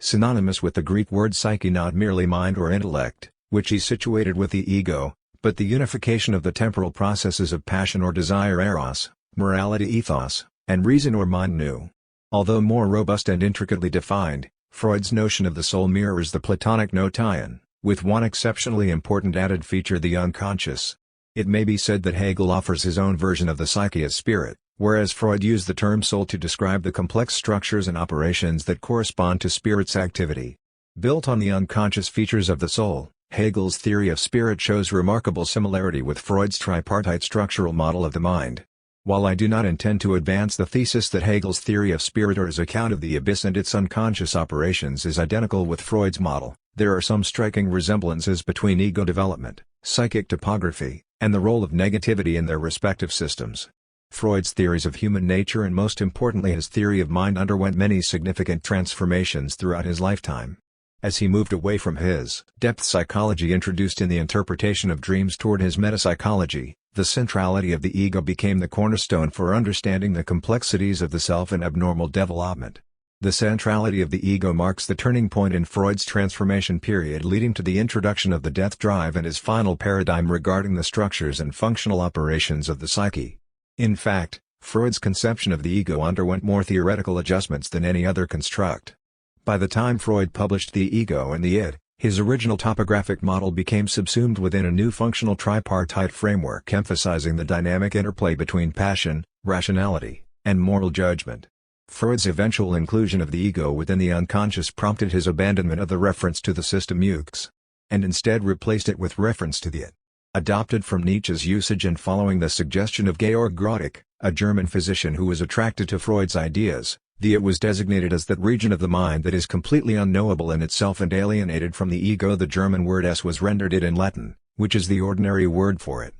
synonymous with the Greek word psyche, not merely mind or intellect, which he situated with the ego, but the unification of the temporal processes of passion or desire, eros, morality, ethos, and reason or mind, nous. Although more robust and intricately defined, Freud's notion of the soul mirrors the Platonic notion, with one exceptionally important added feature: the unconscious. It may be said that Hegel offers his own version of the psyche as spirit, whereas Freud used the term soul to describe the complex structures and operations that correspond to spirit's activity. Built on the unconscious features of the soul, Hegel's theory of spirit shows remarkable similarity with Freud's tripartite structural model of the mind. While I do not intend to advance the thesis that Hegel's theory of spirit or his account of the abyss and its unconscious operations is identical with Freud's model, there are some striking resemblances between ego development, psychic topography, and the role of negativity in their respective systems. Freud's theories of human nature, and most importantly his theory of mind, underwent many significant transformations throughout his lifetime. As he moved away from his depth psychology introduced in the interpretation of dreams toward his metapsychology, the centrality of the ego became the cornerstone for understanding the complexities of the self and abnormal development. The centrality of the ego marks the turning point in Freud's transformation period, leading to the introduction of the death drive and his final paradigm regarding the structures and functional operations of the psyche. In fact, Freud's conception of the ego underwent more theoretical adjustments than any other construct. By the time Freud published The Ego and the Id, his original topographic model became subsumed within a new functional tripartite framework emphasizing the dynamic interplay between passion, rationality, and moral judgment. Freud's eventual inclusion of the ego within the unconscious prompted his abandonment of the reference to the system UX, and instead replaced it with reference to the id. Adopted from Nietzsche's usage and following the suggestion of Georg Grodek, a German physician who was attracted to Freud's ideas. The it was designated as that region of the mind that is completely unknowable in itself and alienated from the ego. The German word es was rendered id in Latin, which is the ordinary word for it.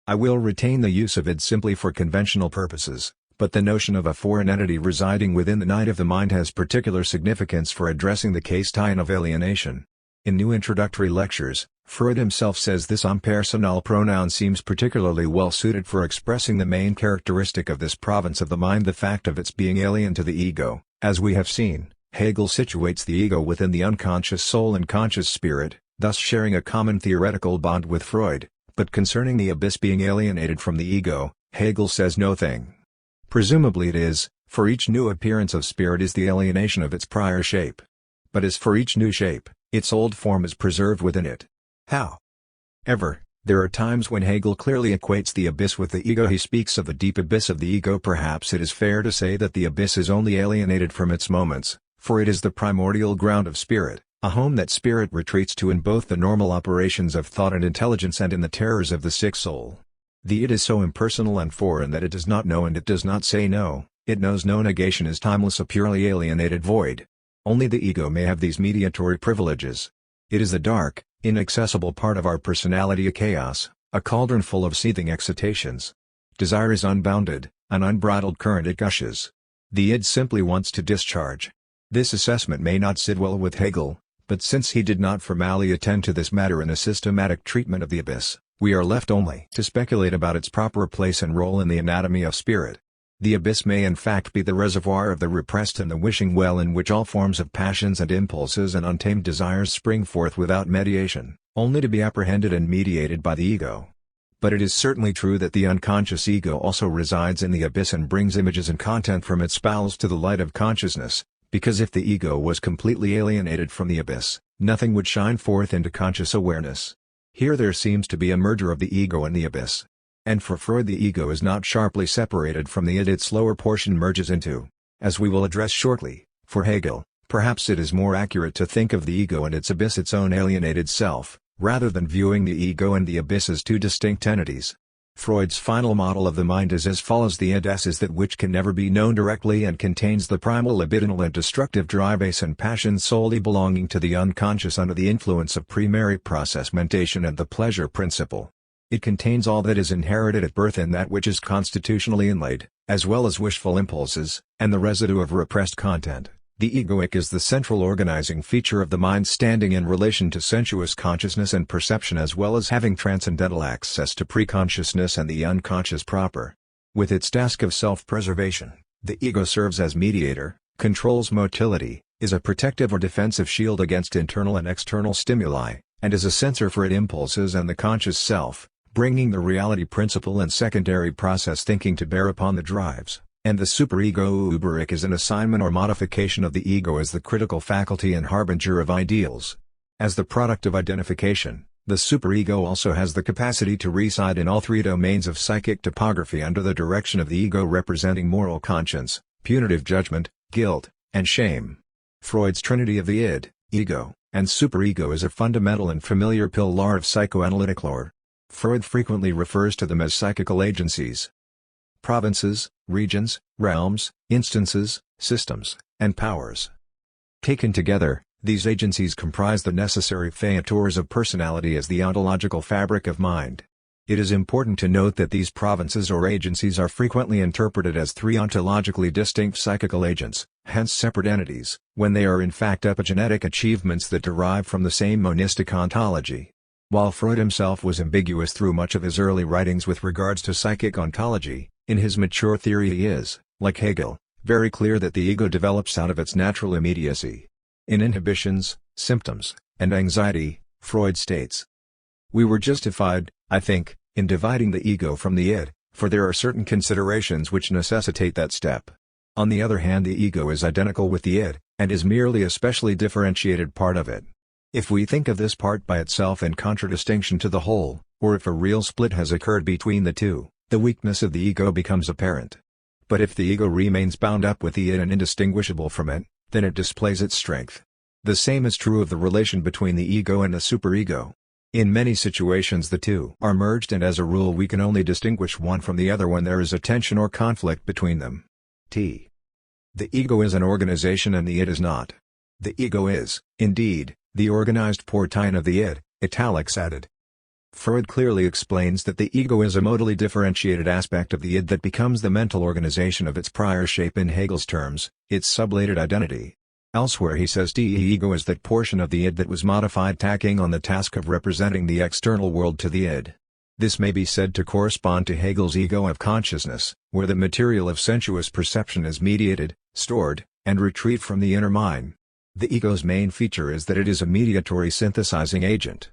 I will retain the use of id simply for conventional purposes, but the notion of a foreign entity residing within the night of the mind has particular significance for addressing the case tie-in of alienation. In new introductory lectures, Freud himself says this impersonal pronoun seems particularly well suited for expressing the main characteristic of this province of the mind, the fact of its being alien to the ego. As we have seen, Hegel situates the ego within the unconscious soul and conscious spirit, thus sharing a common theoretical bond with Freud, but concerning the abyss being alienated from the ego, Hegel says no thing. Presumably it is, for each new appearance of spirit is the alienation of its prior shape. But as for each new shape, its old form is preserved within it. However, there are times when Hegel clearly equates the abyss with the ego. He speaks of the deep abyss of the ego. Perhaps it is fair to say that the abyss is only alienated from its moments, for it is the primordial ground of spirit, a home that spirit retreats to in both the normal operations of thought and intelligence and in the terrors of the sick soul. The id is so impersonal and foreign that it does not know and it does not say no. It knows no negation, is timeless, a purely alienated void. Only the ego may have these mediatory privileges. It is the dark, inaccessible part of our personality, a chaos, a cauldron full of seething excitations. Desire is unbounded, an unbridled current, it gushes. The id simply wants to discharge. This assessment may not sit well with Hegel, but since he did not formally attend to this matter in a systematic treatment of the abyss, we are left only to speculate about its proper place and role in the anatomy of spirit. The abyss may in fact be the reservoir of the repressed and the wishing well in which all forms of passions and impulses and untamed desires spring forth without mediation, only to be apprehended and mediated by the ego. But it is certainly true that the unconscious ego also resides in the abyss and brings images and content from its bowels to the light of consciousness, because if the ego was completely alienated from the abyss, nothing would shine forth into conscious awareness. Here there seems to be a merger of the ego and the abyss. And for Freud the ego is not sharply separated from the id, its lower portion merges into, as we will address shortly. For Hegel, perhaps it is more accurate to think of the ego and its abyss its own alienated self, rather than viewing the ego and the abyss as two distinct entities. Freud's final model of the mind is as follows: the id is that which can never be known directly and contains the primal libidinal and destructive drive and passions solely belonging to the unconscious under the influence of primary process mentation and the pleasure principle. It contains all that is inherited at birth and that which is constitutionally inlaid, as well as wishful impulses, and the residue of repressed content. The egoic is the central organizing feature of the mind, standing in relation to sensuous consciousness and perception, as well as having transcendental access to preconsciousness and the unconscious proper. With its task of self-preservation, the ego serves as mediator, controls motility, is a protective or defensive shield against internal and external stimuli, and is a censor for its impulses and the conscious self, bringing the reality principle and secondary process thinking to bear upon the drives. And the superego Uberic is an assignment or modification of the ego as the critical faculty and harbinger of ideals. As the product of identification, the superego also has the capacity to reside in all three domains of psychic topography under the direction of the ego, representing moral conscience, punitive judgment, guilt, and shame. Freud's trinity of the id, ego, and superego is a fundamental and familiar pillar of psychoanalytic lore. Freud frequently refers to them as psychical agencies. Provinces, regions, realms, instances, systems, and powers. Taken together, these agencies comprise the necessary features of personality as the ontological fabric of mind. It is important to note that these provinces or agencies are frequently interpreted as three ontologically distinct psychical agents, hence separate entities, when they are in fact epigenetic achievements that derive from the same monistic ontology. While Freud himself was ambiguous through much of his early writings with regards to psychic ontology, in his mature theory he is, like Hegel, very clear that the ego develops out of its natural immediacy. In Inhibitions, Symptoms, and Anxiety, Freud states, "We were justified, I think, in dividing the ego from the id, for there are certain considerations which necessitate that step. On the other hand, the ego is identical with the id, and is merely a specially differentiated part of it. If we think of this part by itself in contradistinction to the whole, or if a real split has occurred between the two, the weakness of the ego becomes apparent. But if the ego remains bound up with the id and indistinguishable from it, then it displays its strength. The same is true of the relation between the ego and the superego. In many situations the two are merged, and as a rule we can only distinguish one from the other when there is a tension or conflict between them. The ego is an organization and the id is not. The ego is, indeed, the organized portion of the id, italics added. Freud clearly explains that the ego is a modally differentiated aspect of the id that becomes the mental organization of its prior shape in Hegel's terms, its sublated identity. Elsewhere he says the ego is that portion of the id that was modified tacking on the task of representing the external world to the id. This may be said to correspond to Hegel's ego of consciousness, where the material of sensuous perception is mediated, stored, and retrieved from the inner mind. The ego's main feature is that it is a mediatory synthesizing agent.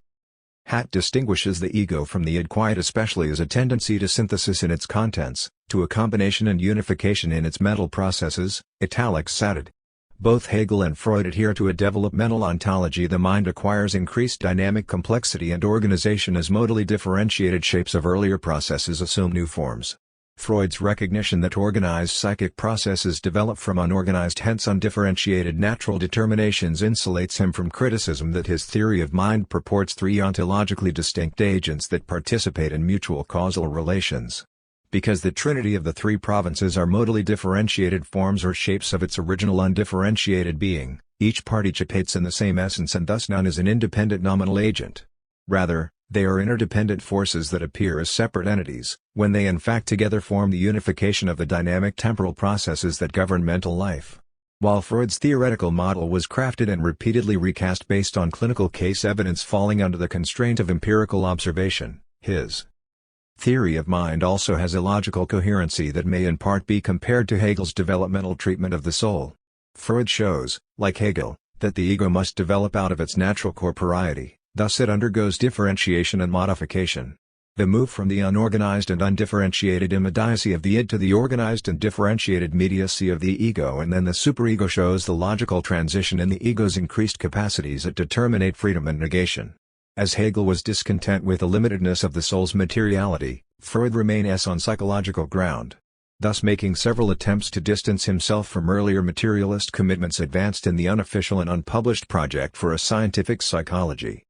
Hatt distinguishes the ego from the id quite especially as a tendency to synthesis in its contents, to a combination and unification in its mental processes, italics added. Both Hegel and Freud adhere to a developmental ontology. The mind acquires increased dynamic complexity and organization as modally differentiated shapes of earlier processes assume new forms. Freud's recognition that organized psychic processes develop from unorganized, hence undifferentiated natural determinations insulates him from criticism that his theory of mind purports three ontologically distinct agents that participate in mutual causal relations. Because the trinity of the three provinces are modally differentiated forms or shapes of its original undifferentiated being, each participates in the same essence and thus none is an independent nominal agent. Rather, they are interdependent forces that appear as separate entities, when they in fact together form the unification of the dynamic temporal processes that govern mental life. While Freud's theoretical model was crafted and repeatedly recast based on clinical case evidence falling under the constraint of empirical observation, his theory of mind also has a logical coherency that may in part be compared to Hegel's developmental treatment of the soul. Freud shows, like Hegel, that the ego must develop out of its natural corporeity, thus it undergoes differentiation and modification. The move from the unorganized and undifferentiated immediacy of the id to the organized and differentiated mediacy of the ego and then the superego shows the logical transition in the ego's increased capacities that determinate freedom and negation. As Hegel was discontent with the limitedness of the soul's materiality, Freud remains on psychological ground. Thus making several attempts to distance himself from earlier materialist commitments advanced in the unofficial and unpublished project for a scientific psychology.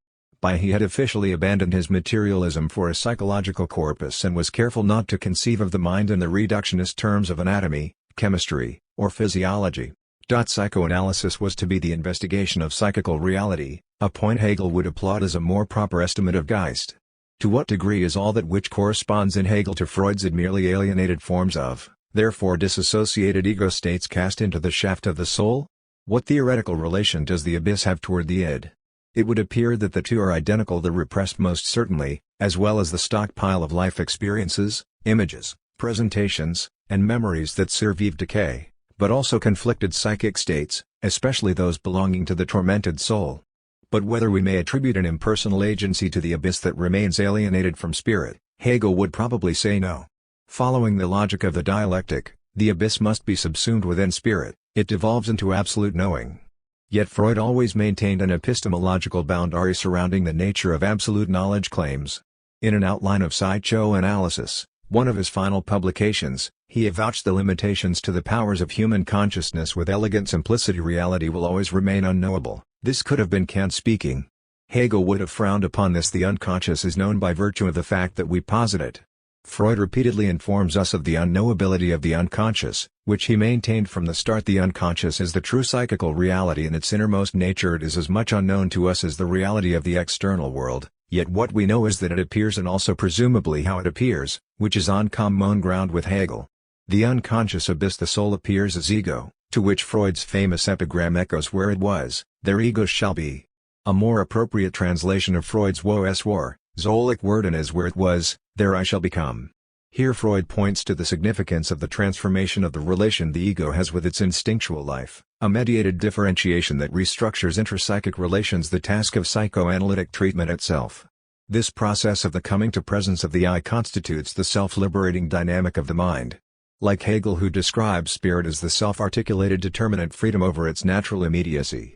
He had officially abandoned his materialism for a psychological corpus and was careful not to conceive of the mind in the reductionist terms of anatomy, chemistry, or physiology. Psychoanalysis was to be the investigation of psychical reality, a point Hegel would applaud as a more proper estimate of Geist. To what degree is all that which corresponds in Hegel to Freud's merely alienated forms of, therefore disassociated ego states cast into the shaft of the soul? What theoretical relation does the abyss have toward the id? It would appear that the two are identical: the repressed most certainly, as well as the stockpile of life experiences, images, presentations, and memories that survive decay, but also conflicted psychic states, especially those belonging to the tormented soul. But whether we may attribute an impersonal agency to the abyss that remains alienated from spirit, Hegel would probably say no. Following the logic of the dialectic, the abyss must be subsumed within spirit, it devolves into absolute knowing. Yet Freud always maintained an epistemological boundary surrounding the nature of absolute knowledge claims. In an outline of Psychoanalysis, one of his final publications, he avouched the limitations to the powers of human consciousness with elegant simplicity: reality will always remain unknowable. This could have been Kant speaking. Hegel would have frowned upon this. The unconscious is known by virtue of the fact that we posit it. Freud repeatedly informs us of the unknowability of the unconscious, which he maintained from the start. The unconscious is the true psychical reality in its innermost nature. It is as much unknown to us as the reality of the external world, yet what we know is that it appears and also presumably how it appears, which is on common ground with Hegel. The unconscious abyss, the soul, appears as ego, to which Freud's famous epigram echoes: where it was, there ego shall be. A more appropriate translation of Freud's wo es war, Zolic word and is where it was, there I shall become. Here Freud points to the significance of the transformation of the relation the ego has with its instinctual life, a mediated differentiation that restructures intrapsychic relations, the task of psychoanalytic treatment itself. This process of the coming to presence of the I constitutes the self-liberating dynamic of the mind. Like Hegel, who describes spirit as the self-articulated determinate freedom over its natural immediacy.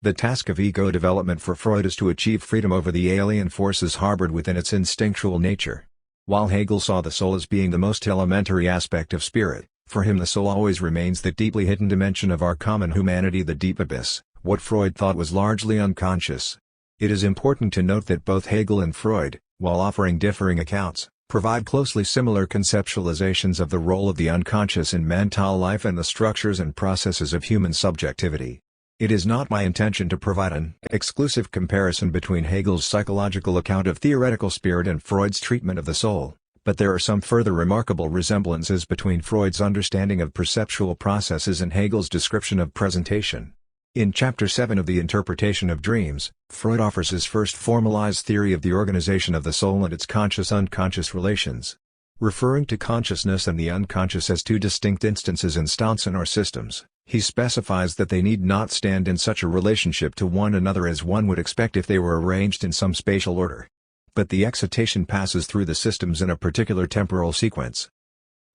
The task of ego development for Freud is to achieve freedom over the alien forces harbored within its instinctual nature. While Hegel saw the soul as being the most elementary aspect of spirit, for him the soul always remains the deeply hidden dimension of our common humanity, the deep abyss, what Freud thought was largely unconscious. It is important to note that both Hegel and Freud, while offering differing accounts, provide closely similar conceptualizations of the role of the unconscious in mental life and the structures and processes of human subjectivity. It is not my intention to provide an exclusive comparison between Hegel's psychological account of theoretical spirit and Freud's treatment of the soul, but there are some further remarkable resemblances between Freud's understanding of perceptual processes and Hegel's description of presentation. In Chapter 7 of The Interpretation of Dreams, Freud offers his first formalized theory of the organization of the soul and its conscious-unconscious relations. Referring to consciousness and the unconscious as two distinct instances in stanzen or systems, he specifies that they need not stand in such a relationship to one another as one would expect if they were arranged in some spatial order. But the excitation passes through the systems in a particular temporal sequence.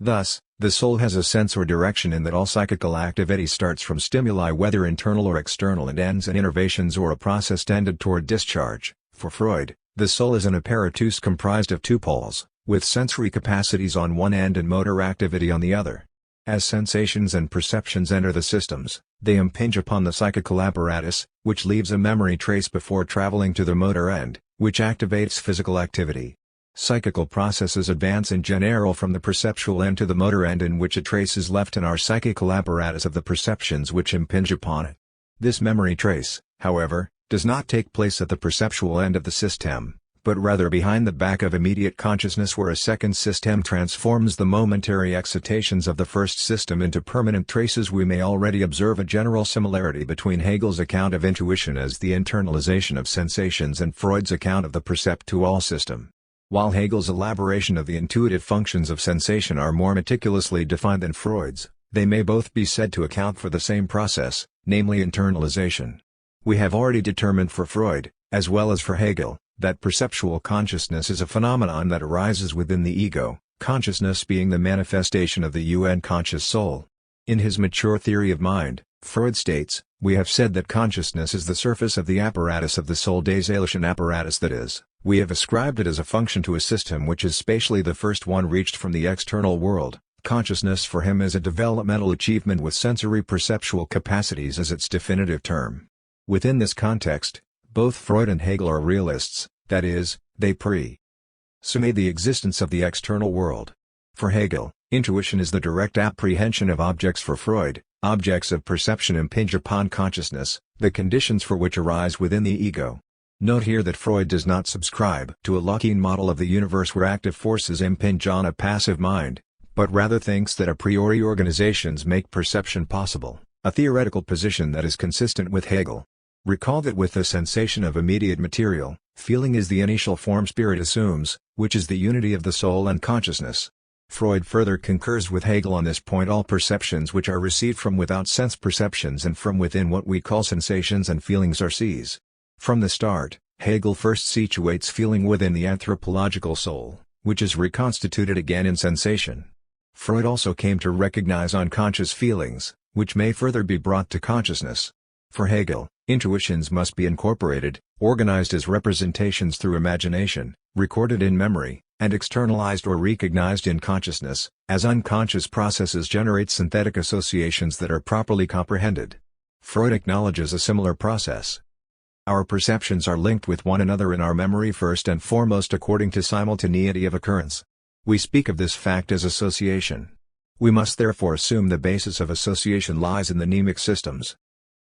Thus, the soul has a sense or direction in that all psychical activity starts from stimuli whether internal or external and ends in innervations or a process tended toward discharge. For Freud, the soul is an apparatus comprised of two poles, with sensory capacities on one end and motor activity on the other. As sensations and perceptions enter the systems, they impinge upon the psychical apparatus, which leaves a memory trace before traveling to the motor end, which activates physical activity. Psychical processes advance in general from the perceptual end to the motor end in which a trace is left in our psychical apparatus of the perceptions which impinge upon it. This memory trace, however, does not take place at the perceptual end of the system, but rather behind the back of immediate consciousness where a second system transforms the momentary excitations of the first system into permanent traces. We may already observe a general similarity between Hegel's account of intuition as the internalization of sensations and Freud's account of the perceptual system. While Hegel's elaboration of the intuitive functions of sensation are more meticulously defined than Freud's, they may both be said to account for the same process, namely internalization. We have already determined for Freud, as well as for Hegel, that perceptual consciousness is a phenomenon that arises within the ego, consciousness being the manifestation of the unconscious soul. In his mature theory of mind, Freud states, "We have said that consciousness is the surface of the apparatus of the soul, des Seelischen apparatus, that is, we have ascribed it as a function to a system which is spatially the first one reached from the external world. Consciousness for him is a developmental achievement with sensory perceptual capacities as its definitive term." Within this context, both Freud and Hegel are realists, that is, they presume the existence of the external world. For Hegel, intuition is the direct apprehension of objects. For Freud, objects of perception impinge upon consciousness, the conditions for which arise within the ego. Note here that Freud does not subscribe to a Lockean model of the universe where active forces impinge on a passive mind, but rather thinks that a priori organizations make perception possible, a theoretical position that is consistent with Hegel. Recall that with the sensation of immediate material, feeling is the initial form spirit assumes, which is the unity of the soul and consciousness. Freud further concurs with Hegel on this point. All perceptions which are received from without sense perceptions and from within what we call sensations and feelings are sees. From the start, Hegel first situates feeling within the anthropological soul, which is reconstituted again in sensation. Freud also came to recognize unconscious feelings, which may further be brought to consciousness. For Hegel, intuitions must be incorporated, organized as representations through imagination, recorded in memory, and externalized or recognized in consciousness, as unconscious processes generate synthetic associations that are properly comprehended. Freud acknowledges a similar process. Our perceptions are linked with one another in our memory first and foremost according to simultaneity of occurrence. We speak of this fact as association. We must therefore assume the basis of association lies in the mnemic systems.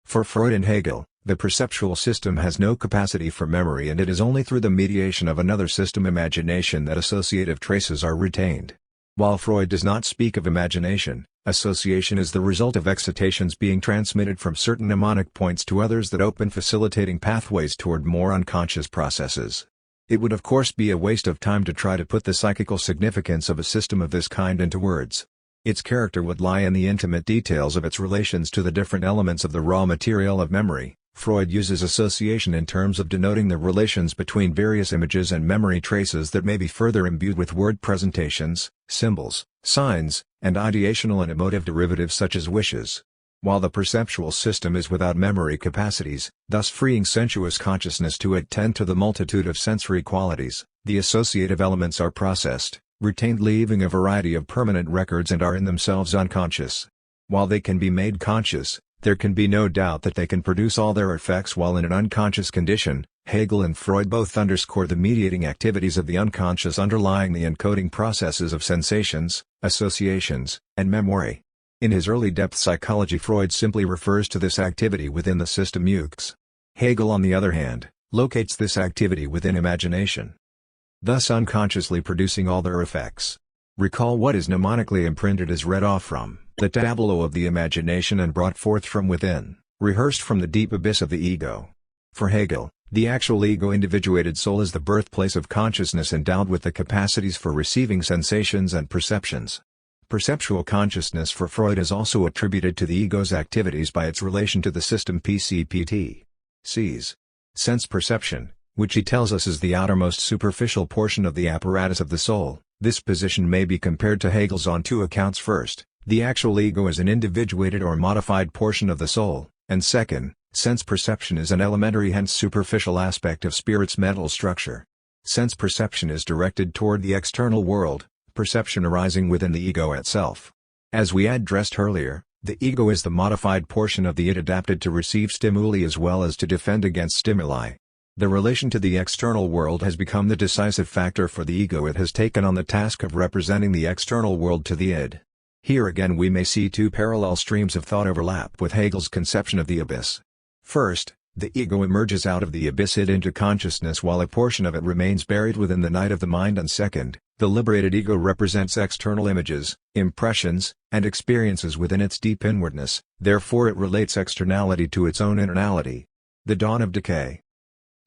For Freud and Hegel, the perceptual system has no capacity for memory, and it is only through the mediation of another system, imagination, that associative traces are retained. While Freud does not speak of imagination, association is the result of excitations being transmitted from certain mnemonic points to others that open facilitating pathways toward more unconscious processes. It would of course be a waste of time to try to put the psychical significance of a system of this kind into words. Its character would lie in the intimate details of its relations to the different elements of the raw material of memory. Freud uses association in terms of denoting the relations between various images and memory traces that may be further imbued with word presentations, symbols, signs, and ideational and emotive derivatives such as wishes. While the perceptual system is without memory capacities, thus freeing sensuous consciousness to attend to the multitude of sensory qualities, the associative elements are processed, retained, leaving a variety of permanent records, and are in themselves unconscious. While they can be made conscious, there can be no doubt that they can produce all their effects while in an unconscious condition, Hegel and Freud both underscore the mediating activities of the unconscious underlying the encoding processes of sensations, associations, and memory. In his early depth psychology, Freud simply refers to this activity within the system UX. Hegel, on the other hand, locates this activity within imagination, thus unconsciously producing all their effects. Recall what is mnemonically imprinted is read off from the tableau of the imagination and brought forth from within, rehearsed from the deep abyss of the ego. For Hegel, the actual ego-individuated soul is the birthplace of consciousness endowed with the capacities for receiving sensations and perceptions. Perceptual consciousness for Freud is also attributed to the ego's activities by its relation to the system PCPT. C's. Sense perception, which he tells us is the outermost superficial portion of the apparatus of the soul. This position may be compared to Hegel's on two accounts. First, the actual ego is an individuated or modified portion of the soul, and second, sense perception is an elementary, hence superficial aspect of spirit's mental structure. Sense perception is directed toward the external world, perception arising within the ego itself. As we addressed earlier, the ego is the modified portion of the id adapted to receive stimuli as well as to defend against stimuli. The relation to the external world has become the decisive factor for the ego. It has taken on the task of representing the external world to the id. Here again we may see two parallel streams of thought overlap with Hegel's conception of the abyss. First, the ego emerges out of the abyss id into consciousness while a portion of it remains buried within the night of the mind, and second, the liberated ego represents external images, impressions, and experiences within its deep inwardness, therefore it relates externality to its own internality. The dawn of decay.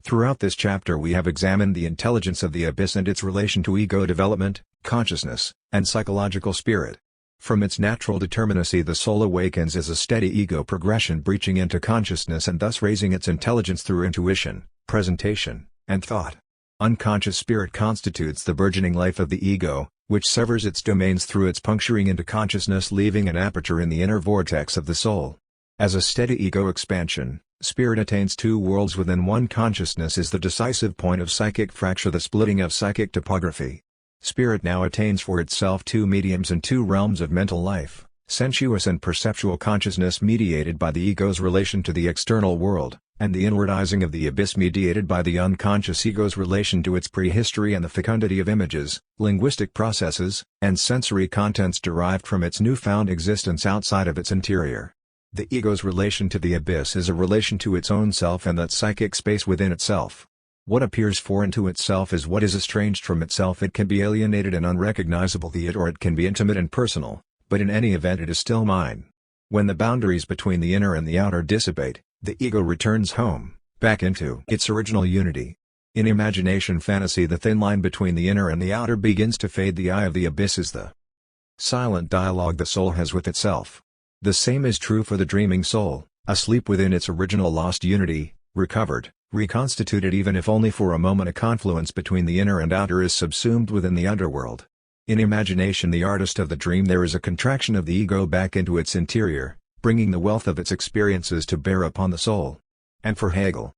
Throughout this chapter we have examined the intelligence of the abyss and its relation to ego development, consciousness, and psychological spirit. From its natural determinacy the soul awakens as a steady ego progression, breaching into consciousness and thus raising its intelligence through intuition, presentation, and thought. Unconscious spirit constitutes the burgeoning life of the ego, which severs its domains through its puncturing into consciousness, leaving an aperture in the inner vortex of the soul. As a steady ego expansion, spirit attains two worlds within one. Consciousness is the decisive point of psychic fracture, the splitting of psychic topography. Spirit now attains for itself two mediums and two realms of mental life, sensuous and perceptual consciousness mediated by the ego's relation to the external world, and the inwardizing of the abyss mediated by the unconscious ego's relation to its prehistory and the fecundity of images, linguistic processes, and sensory contents derived from its newfound existence outside of its interior. The ego's relation to the abyss is a relation to its own self and that psychic space within itself. What appears foreign to itself is what is estranged from itself. It can be alienated and unrecognizable, the id, or it can be intimate and personal, but in any event it is still mine. When the boundaries between the inner and the outer dissipate, the ego returns home, back into its original unity. In imagination fantasy the thin line between the inner and the outer begins to fade. The eye of the abyss is the silent dialogue the soul has with itself. The same is true for the dreaming soul, asleep within its original lost unity, recovered, reconstituted even if only for a moment. A confluence between the inner and outer is subsumed within the underworld. In imagination the artist of the dream there is a contraction of the ego back into its interior, bringing the wealth of its experiences to bear upon the soul. And for Hegel,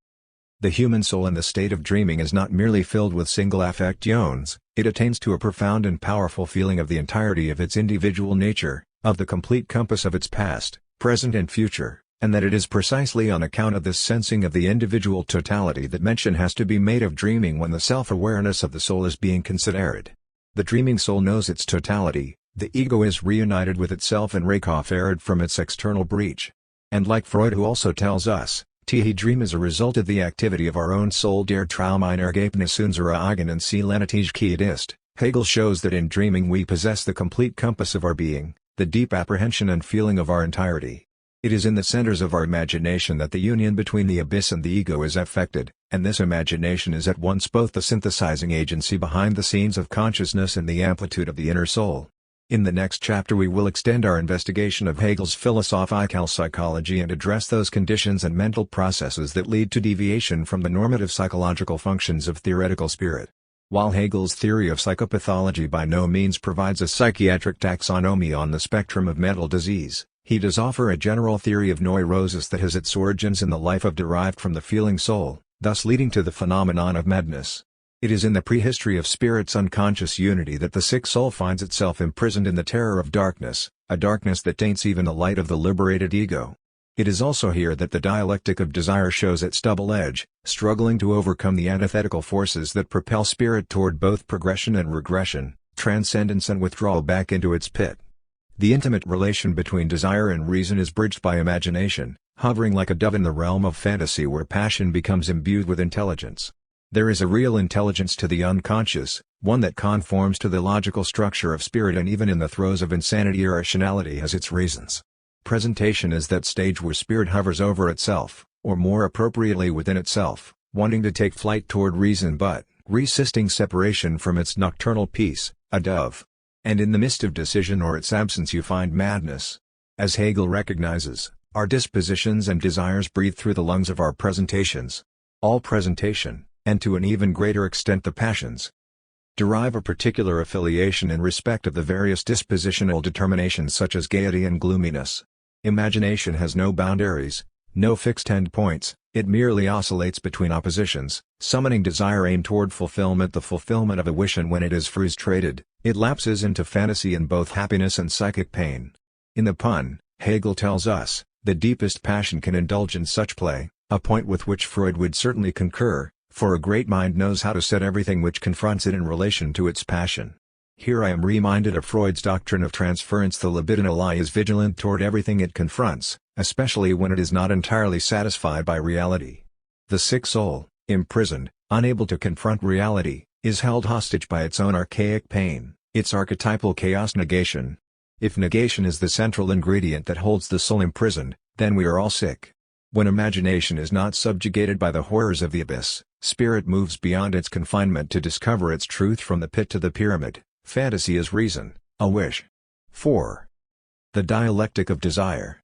the human soul in the state of dreaming is not merely filled with single affections, it attains to a profound and powerful feeling of the entirety of its individual nature, of the complete compass of its past, present and future, and that it is precisely on account of this sensing of the individual totality that mention has to be made of dreaming when the self-awareness of the soul is being considered. The dreaming soul knows its totality, the ego is reunited with itself and recovered from its external breach. And like Freud, who also tells us, the dream is a result of the activity of our own soul, der Traum einer Ergebnis unserer eigenen Seelentätigkeit ist, Hegel shows that in dreaming we possess the complete compass of our being, the deep apprehension and feeling of our entirety. It is in the centers of our imagination that the union between the abyss and the ego is effected, and this imagination is at once both the synthesizing agency behind the scenes of consciousness and the amplitude of the inner soul. In the next chapter we will extend our investigation of Hegel's philosophical psychology and address those conditions and mental processes that lead to deviation from the normative psychological functions of theoretical spirit. While Hegel's theory of psychopathology by no means provides a psychiatric taxonomy on the spectrum of mental disease, he does offer a general theory of neurosis that has its origins in the life of derived from the feeling soul, thus leading to the phenomenon of madness. It is in the prehistory of spirit's unconscious unity that the sick soul finds itself imprisoned in the terror of darkness, a darkness that taints even the light of the liberated ego. It is also here that the dialectic of desire shows its double edge, struggling to overcome the antithetical forces that propel spirit toward both progression and regression, transcendence and withdrawal back into its pit. The intimate relation between desire and reason is bridged by imagination, hovering like a dove in the realm of fantasy where passion becomes imbued with intelligence. There is a real intelligence to the unconscious, one that conforms to the logical structure of spirit and even in the throes of insanity irrationality has its reasons. Presentation is that stage where spirit hovers over itself, or more appropriately within itself, wanting to take flight toward reason but resisting separation from its nocturnal peace, a dove. And in the midst of decision or its absence you find madness. As Hegel recognizes, our dispositions and desires breathe through the lungs of our presentations. All presentation, and to an even greater extent the passions, derive a particular affiliation in respect of the various dispositional determinations such as gaiety and gloominess. Imagination has no boundaries, no fixed endpoints, it merely oscillates between oppositions, summoning desire aimed toward fulfillment, the fulfillment of a wish, and when it is frustrated, it lapses into fantasy in both happiness and psychic pain. In the pun, Hegel tells us, the deepest passion can indulge in such play, a point with which Freud would certainly concur, for a great mind knows how to set everything which confronts it in relation to its passion. Here I am reminded of Freud's doctrine of transference. The libidinal eye is vigilant toward everything it confronts, especially when it is not entirely satisfied by reality. The sick soul, imprisoned, unable to confront reality, is held hostage by its own archaic pain, its archetypal chaos negation. If negation is the central ingredient that holds the soul imprisoned, then we are all sick. When imagination is not subjugated by the horrors of the abyss, spirit moves beyond its confinement to discover its truth from the pit to the pyramid. Fantasy is reason, a wish. 4. The dialectic of desire.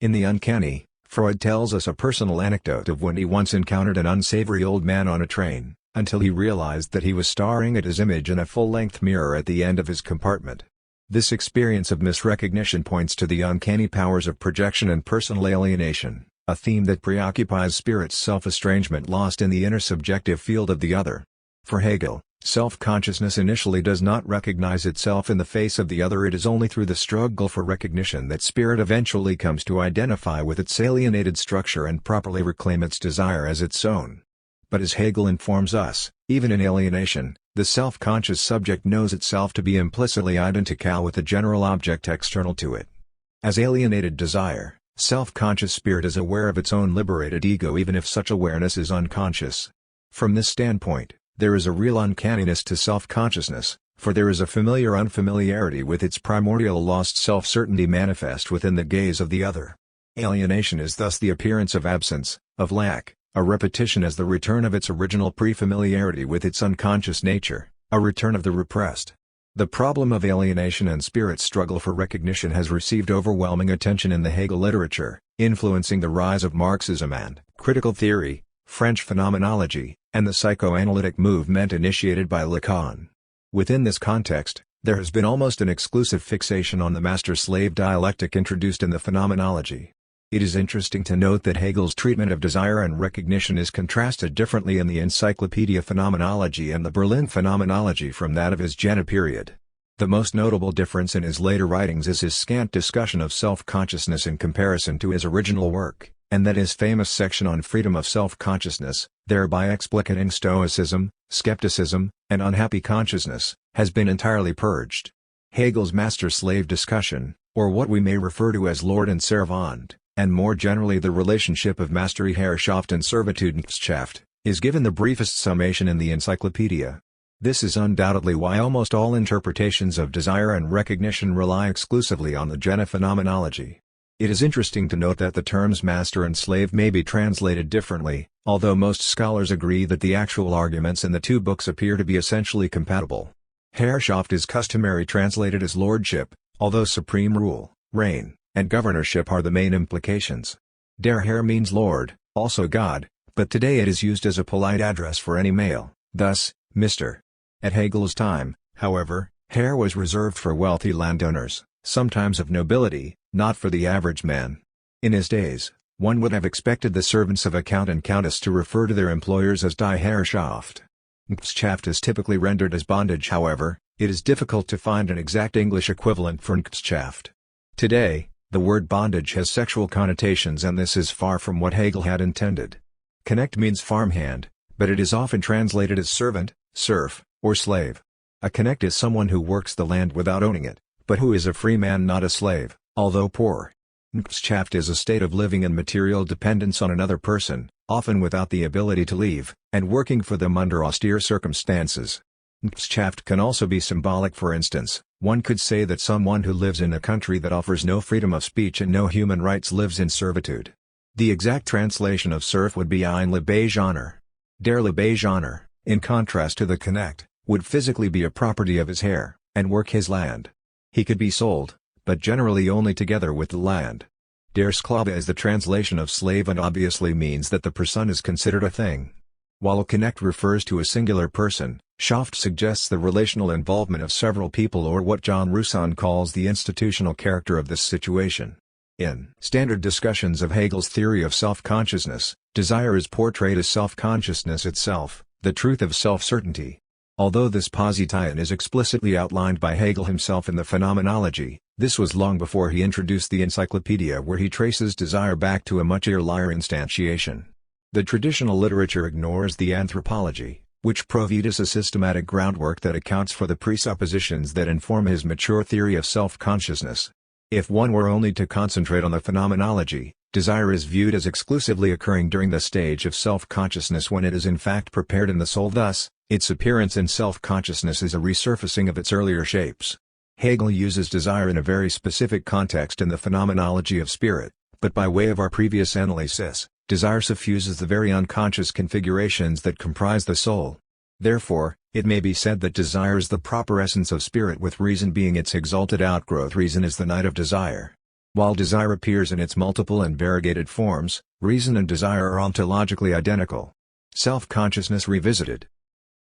In The Uncanny, Freud tells us a personal anecdote of when he once encountered an unsavory old man on a train, until he realized that he was staring at his image in a full-length mirror at the end of his compartment. This experience of misrecognition points to the uncanny powers of projection and personal alienation, a theme that preoccupies spirit's self-estrangement lost in the inner subjective field of the other. For Hegel, self-consciousness initially does not recognize itself in the face of the other. It is only through the struggle for recognition that spirit eventually comes to identify with its alienated structure and properly reclaim its desire as its own. But as Hegel informs us, even in alienation, the self-conscious subject knows itself to be implicitly identical with the general object external to it. As alienated desire, self-conscious spirit is aware of its own liberated ego even if such awareness is unconscious. From this standpoint, there is a real uncanniness to self-consciousness, for there is a familiar unfamiliarity with its primordial lost self-certainty manifest within the gaze of the other. Alienation is thus the appearance of absence, of lack, a repetition as the return of its original pre-familiarity with its unconscious nature, a return of the repressed. The problem of alienation and spirit's struggle for recognition has received overwhelming attention in the Hegel literature, influencing the rise of Marxism and critical theory, French phenomenology, and the psychoanalytic movement initiated by Lacan. Within this context, there has been almost an exclusive fixation on the master-slave dialectic introduced in the phenomenology. It is interesting to note that Hegel's treatment of desire and recognition is contrasted differently in the Encyclopedia Phenomenology and the Berlin Phenomenology from that of his Jena period. The most notable difference in his later writings is his scant discussion of self-consciousness in comparison to his original work, and that his famous section on freedom of self-consciousness, thereby explicating stoicism, skepticism, and unhappy consciousness, has been entirely purged. Hegel's master-slave discussion, or what we may refer to as Lord and Servant, and more generally the relationship of mastery Herrschaft and servitude Knechtschaft, is given the briefest summation in the encyclopedia. This is undoubtedly why almost all interpretations of desire and recognition rely exclusively on the Jena phenomenology. It is interesting to note that the terms master and slave may be translated differently, although most scholars agree that the actual arguments in the two books appear to be essentially compatible. Herrschaft is customary translated as lordship, although supreme rule, reign, and governorship are the main implications. Der Herr means lord, also God, but today it is used as a polite address for any male, thus, Mr. At Hegel's time, however, Herr was reserved for wealthy landowners, sometimes of nobility, not for the average man. In his days, one would have expected the servants of a count and countess to refer to their employers as die Herrschaft. Knechtschaft is typically rendered as bondage. However, it is difficult to find an exact English equivalent for Knechtschaft. Today, The word bondage has sexual connotations, and this is far from what Hegel had intended. Knecht means farmhand, but it is often translated as servant, serf, or slave. A knecht is someone who works the land without owning it, but who is a free man, not a slave, although poor. Knechtschaft is a state of living in material dependence on another person, often without the ability to leave, and working for them under austere circumstances. Knechtschaft can also be symbolic. For instance, one could say that someone who lives in a country that offers no freedom of speech and no human rights lives in servitude. The exact translation of serf would be ein Lebejaner. Der Lebejaner, in contrast to the knecht, would physically be a property of his hair, and work his land. He could be sold, but generally only together with the land. Der Sklave is the translation of slave and obviously means that the person is considered a thing. While a knecht refers to a singular person, Schaft suggests the relational involvement of several people, or what John Roussan calls the institutional character of this situation. In standard discussions of Hegel's theory of self-consciousness, desire is portrayed as self-consciousness itself, the truth of self-certainty. Although this position is explicitly outlined by Hegel himself in the Phenomenology, this was long before he introduced the Encyclopedia, where he traces desire back to a much earlier instantiation. The traditional literature ignores the anthropology, which provides a systematic groundwork that accounts for the presuppositions that inform his mature theory of self-consciousness. If one were only to concentrate on the Phenomenology, desire is viewed as exclusively occurring during the stage of self-consciousness when it is in fact prepared in the soul. Thus, its appearance in self-consciousness is a resurfacing of its earlier shapes. Hegel uses desire in a very specific context in the Phenomenology of Spirit, but by way of our previous analysis, desire suffuses the very unconscious configurations that comprise the soul. Therefore, it may be said that desire is the proper essence of spirit, with reason being its exalted outgrowth. Reason is the night of desire. While desire appears in its multiple and variegated forms, reason and desire are ontologically identical. Self-consciousness revisited.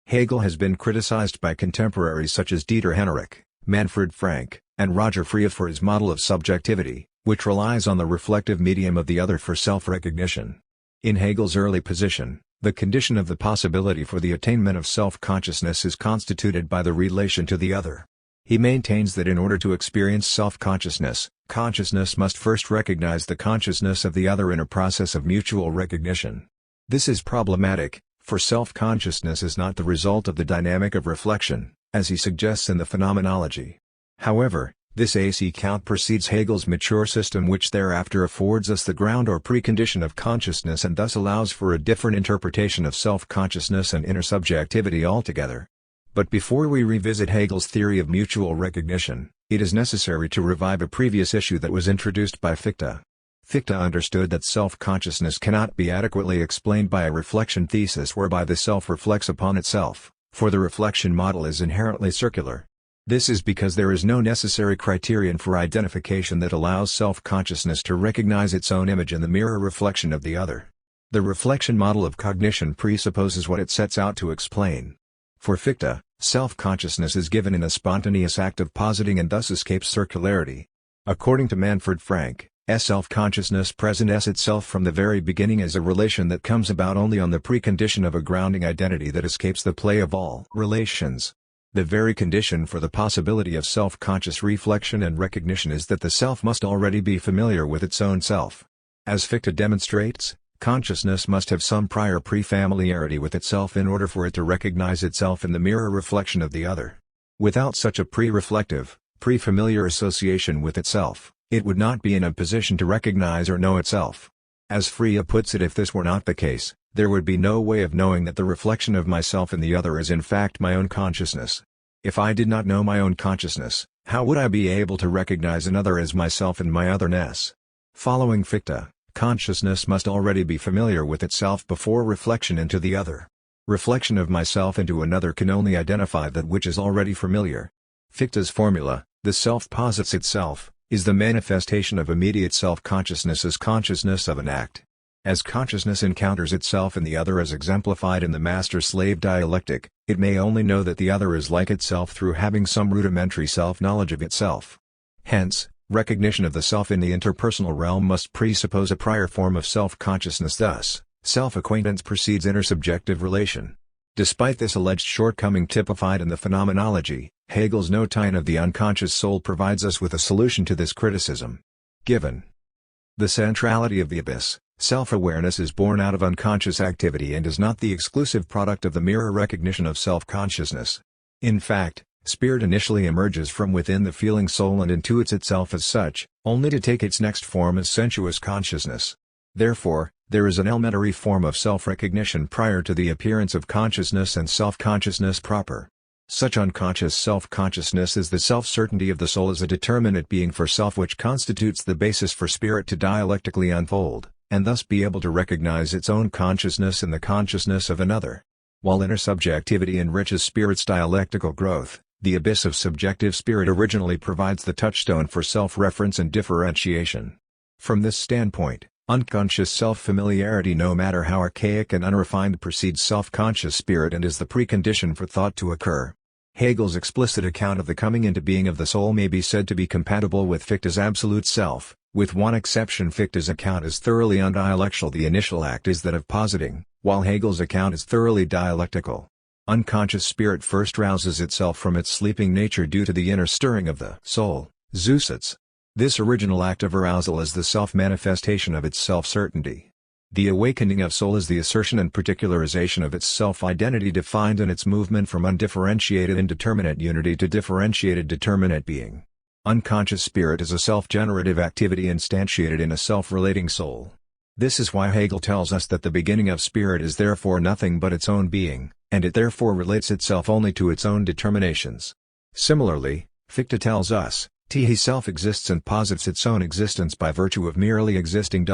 Hegel has been criticized by contemporaries such as Dieter Henrich, Manfred Frank, and Roger Freire for his model of subjectivity, which relies on the reflective medium of the other for self-recognition. In Hegel's early position, the condition of the possibility for the attainment of self-consciousness is constituted by the relation to the other. He maintains that in order to experience self-consciousness, consciousness must first recognize the consciousness of the other in a process of mutual recognition. This is problematic, for self-consciousness is not the result of the dynamic of reflection, as he suggests in the Phenomenology. However, this AC count precedes Hegel's mature system, which thereafter affords us the ground or precondition of consciousness, and thus allows for a different interpretation of self-consciousness and intersubjectivity altogether. But before we revisit Hegel's theory of mutual recognition, it is necessary to revive a previous issue that was introduced by Fichte. Fichte understood that self-consciousness cannot be adequately explained by a reflection thesis whereby the self reflects upon itself, for the reflection model is inherently circular. This is because there is no necessary criterion for identification that allows self-consciousness to recognize its own image in the mirror reflection of the other. The reflection model of cognition presupposes what it sets out to explain. For Fichte, self-consciousness is given in a spontaneous act of positing and thus escapes circularity. According to Manfred Frank, self-consciousness presents itself from the very beginning as a relation that comes about only on the precondition of a grounding identity that escapes the play of all relations. The very condition for the possibility of self-conscious reflection and recognition is that the self must already be familiar with its own self. As Fichte demonstrates, consciousness must have some prior pre-familiarity with itself in order for it to recognize itself in the mirror reflection of the other. Without such a pre-reflective, pre-familiar association with itself, it would not be in a position to recognize or know itself. As Freire puts it, if this were not the case, there would be no way of knowing that the reflection of myself in the other is in fact my own consciousness. If I did not know my own consciousness, how would I be able to recognize another as myself in my otherness? Following Fichte, consciousness must already be familiar with itself before reflection into the other. Reflection of myself into another can only identify that which is already familiar. Fichte's formula, the self posits itself, is the manifestation of immediate self-consciousness as consciousness of an act. As consciousness encounters itself in the other as exemplified in the master-slave dialectic, it may only know that the other is like itself through having some rudimentary self-knowledge of itself. Hence, recognition of the self in the interpersonal realm must presuppose a prior form of self-consciousness. Thus, self-acquaintance precedes intersubjective relation. Despite this alleged shortcoming typified in the Phenomenology, Hegel's notion of the unconscious soul provides us with a solution to this criticism. Given the centrality of the abyss, self-awareness is born out of unconscious activity and is not the exclusive product of the mirror recognition of self-consciousness. In fact, spirit initially emerges from within the feeling soul and intuits itself as such, only to take its next form as sensuous consciousness. Therefore, there is an elementary form of self-recognition prior to the appearance of consciousness and self-consciousness proper. Such unconscious self-consciousness is the self-certainty of the soul as a determinate being for self, which constitutes the basis for spirit to dialectically unfold, and thus be able to recognize its own consciousness in the consciousness of another. While intersubjectivity enriches spirit's dialectical growth, the abyss of subjective spirit originally provides the touchstone for self-reference and differentiation. From this standpoint, unconscious self-familiarity, no matter how archaic and unrefined, precedes self-conscious spirit and is the precondition for thought to occur. Hegel's explicit account of the coming into being of the soul may be said to be compatible with Fichte's absolute self, with one exception: Fichte's account is thoroughly undialectical. The initial act is that of positing, while Hegel's account is thoroughly dialectical. Unconscious spirit first rouses itself from its sleeping nature due to the inner stirring of the soul, Zusatz. This original act of arousal is the self-manifestation of its self-certainty. The awakening of soul is the assertion and particularization of its self-identity, defined in its movement from undifferentiated indeterminate unity to differentiated determinate being. Unconscious spirit is a self-generative activity instantiated in a self-relating soul. This is why Hegel tells us that the beginning of spirit is therefore nothing but its own being, and it therefore relates itself only to its own determinations. Similarly, Fichte tells us, he self exists and posits its own existence by virtue of merely existing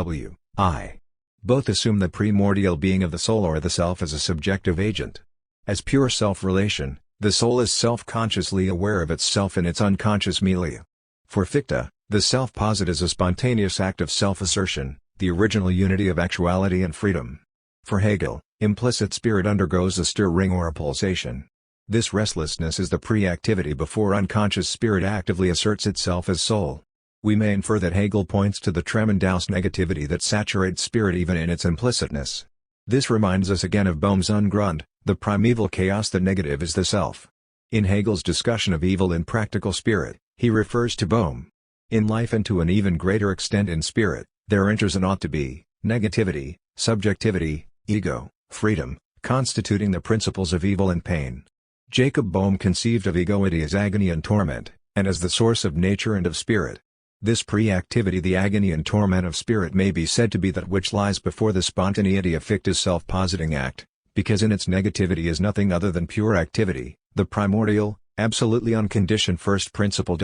I. Both assume the primordial being of the soul or the self as a subjective agent. As pure self-relation, the soul is self-consciously aware of itself in its unconscious milieu. For Fichte, the self-posit is a spontaneous act of self-assertion, the original unity of actuality and freedom. For Hegel, implicit spirit undergoes a stirring or a pulsation. This restlessness is the pre-activity before unconscious spirit actively asserts itself as soul. We may infer that Hegel points to the tremendous negativity that saturates spirit even in its implicitness. This reminds us again of Bohm's Ungrund, the primeval chaos. The negative is the self. In Hegel's discussion of evil in practical spirit, he refers to Bohm. In life, and to an even greater extent in spirit, there enters an ought to be, negativity, subjectivity, ego, freedom, constituting the principles of evil and pain. Jacob Bohm conceived of egoity as agony and torment, and as the source of nature and of spirit. This pre-activity, the agony and torment of spirit, may be said to be that which lies before the spontaneity of Fichte's self-positing act, because in its negativity is nothing other than pure activity, the primordial, absolutely unconditioned first principle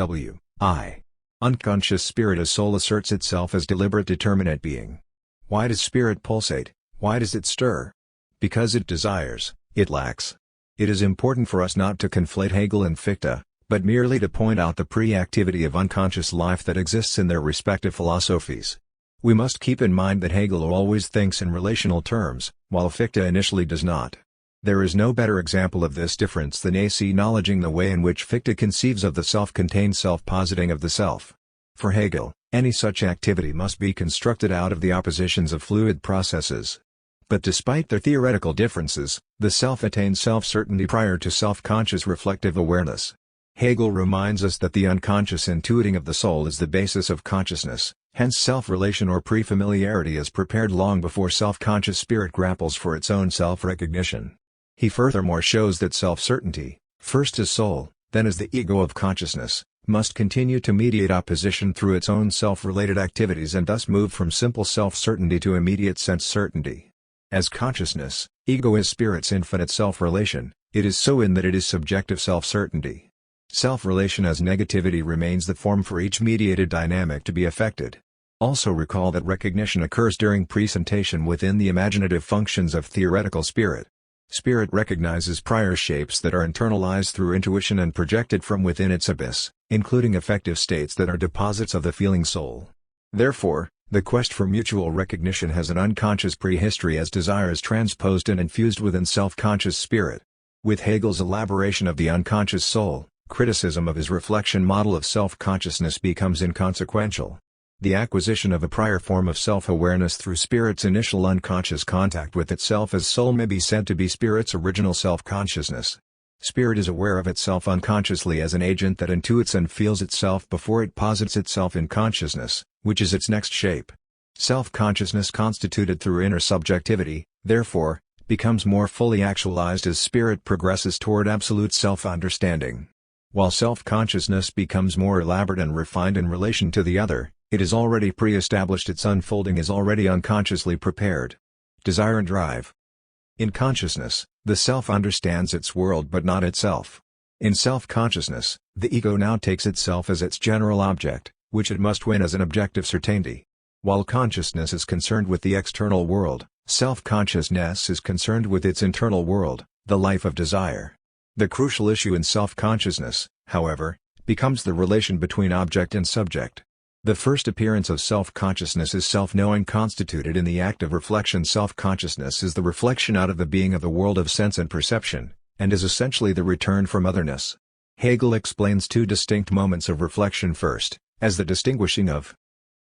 I. Unconscious spirit as soul asserts itself as deliberate determinate being. Why does spirit pulsate? Why does it stir? Because it desires, it lacks. It is important for us not to conflate Hegel and Fichte, but merely to point out the pre-activity of unconscious life that exists in their respective philosophies. We must keep in mind that Hegel always thinks in relational terms, while Fichte initially does not. There is no better example of this difference than acknowledging the way in which Fichte conceives of the self-contained self-positing of the self. For Hegel, any such activity must be constructed out of the oppositions of fluid processes. But despite their theoretical differences, the self attains self-certainty prior to self-conscious reflective awareness. Hegel reminds us that the unconscious intuiting of the soul is the basis of consciousness, hence self-relation or pre-familiarity is prepared long before self-conscious spirit grapples for its own self-recognition. He furthermore shows that self-certainty, first as soul, then as the ego of consciousness, must continue to mediate opposition through its own self-related activities and thus move from simple self-certainty to immediate sense-certainty. As consciousness, ego is spirit's infinite self-relation, it is so in that it is subjective self-certainty. Self-relation as negativity remains the form for each mediated dynamic to be affected. Also recall that recognition occurs during presentation within the imaginative functions of theoretical spirit. Spirit recognizes prior shapes that are internalized through intuition and projected from within its abyss, including affective states that are deposits of the feeling soul. Therefore, the quest for mutual recognition has an unconscious prehistory as desire is transposed and infused within self-conscious spirit. With Hegel's elaboration of the unconscious soul, criticism of his reflection model of self-consciousness becomes inconsequential. The acquisition of a prior form of self-awareness through spirit's initial unconscious contact with itself as soul may be said to be spirit's original self-consciousness. Spirit is aware of itself unconsciously as an agent that intuits and feels itself before it posits itself in consciousness, which is its next shape. Self-consciousness constituted through inner subjectivity, therefore, becomes more fully actualized as spirit progresses toward absolute self-understanding. While self-consciousness becomes more elaborate and refined in relation to the other, it is already pre-established, its unfolding is already unconsciously prepared. Desire and drive. In consciousness, the self understands its world but not itself. In self-consciousness, the ego now takes itself as its general object, which it must win as an objective certainty. While consciousness is concerned with the external world, self-consciousness is concerned with its internal world, the life of desire. The crucial issue in self-consciousness, however, becomes the relation between object and subject. The first appearance of self-consciousness is self-knowing constituted in the act of reflection. Self-consciousness is the reflection out of the being of the world of sense and perception, and is essentially the return from otherness. Hegel explains two distinct moments of reflection: first, as the distinguishing of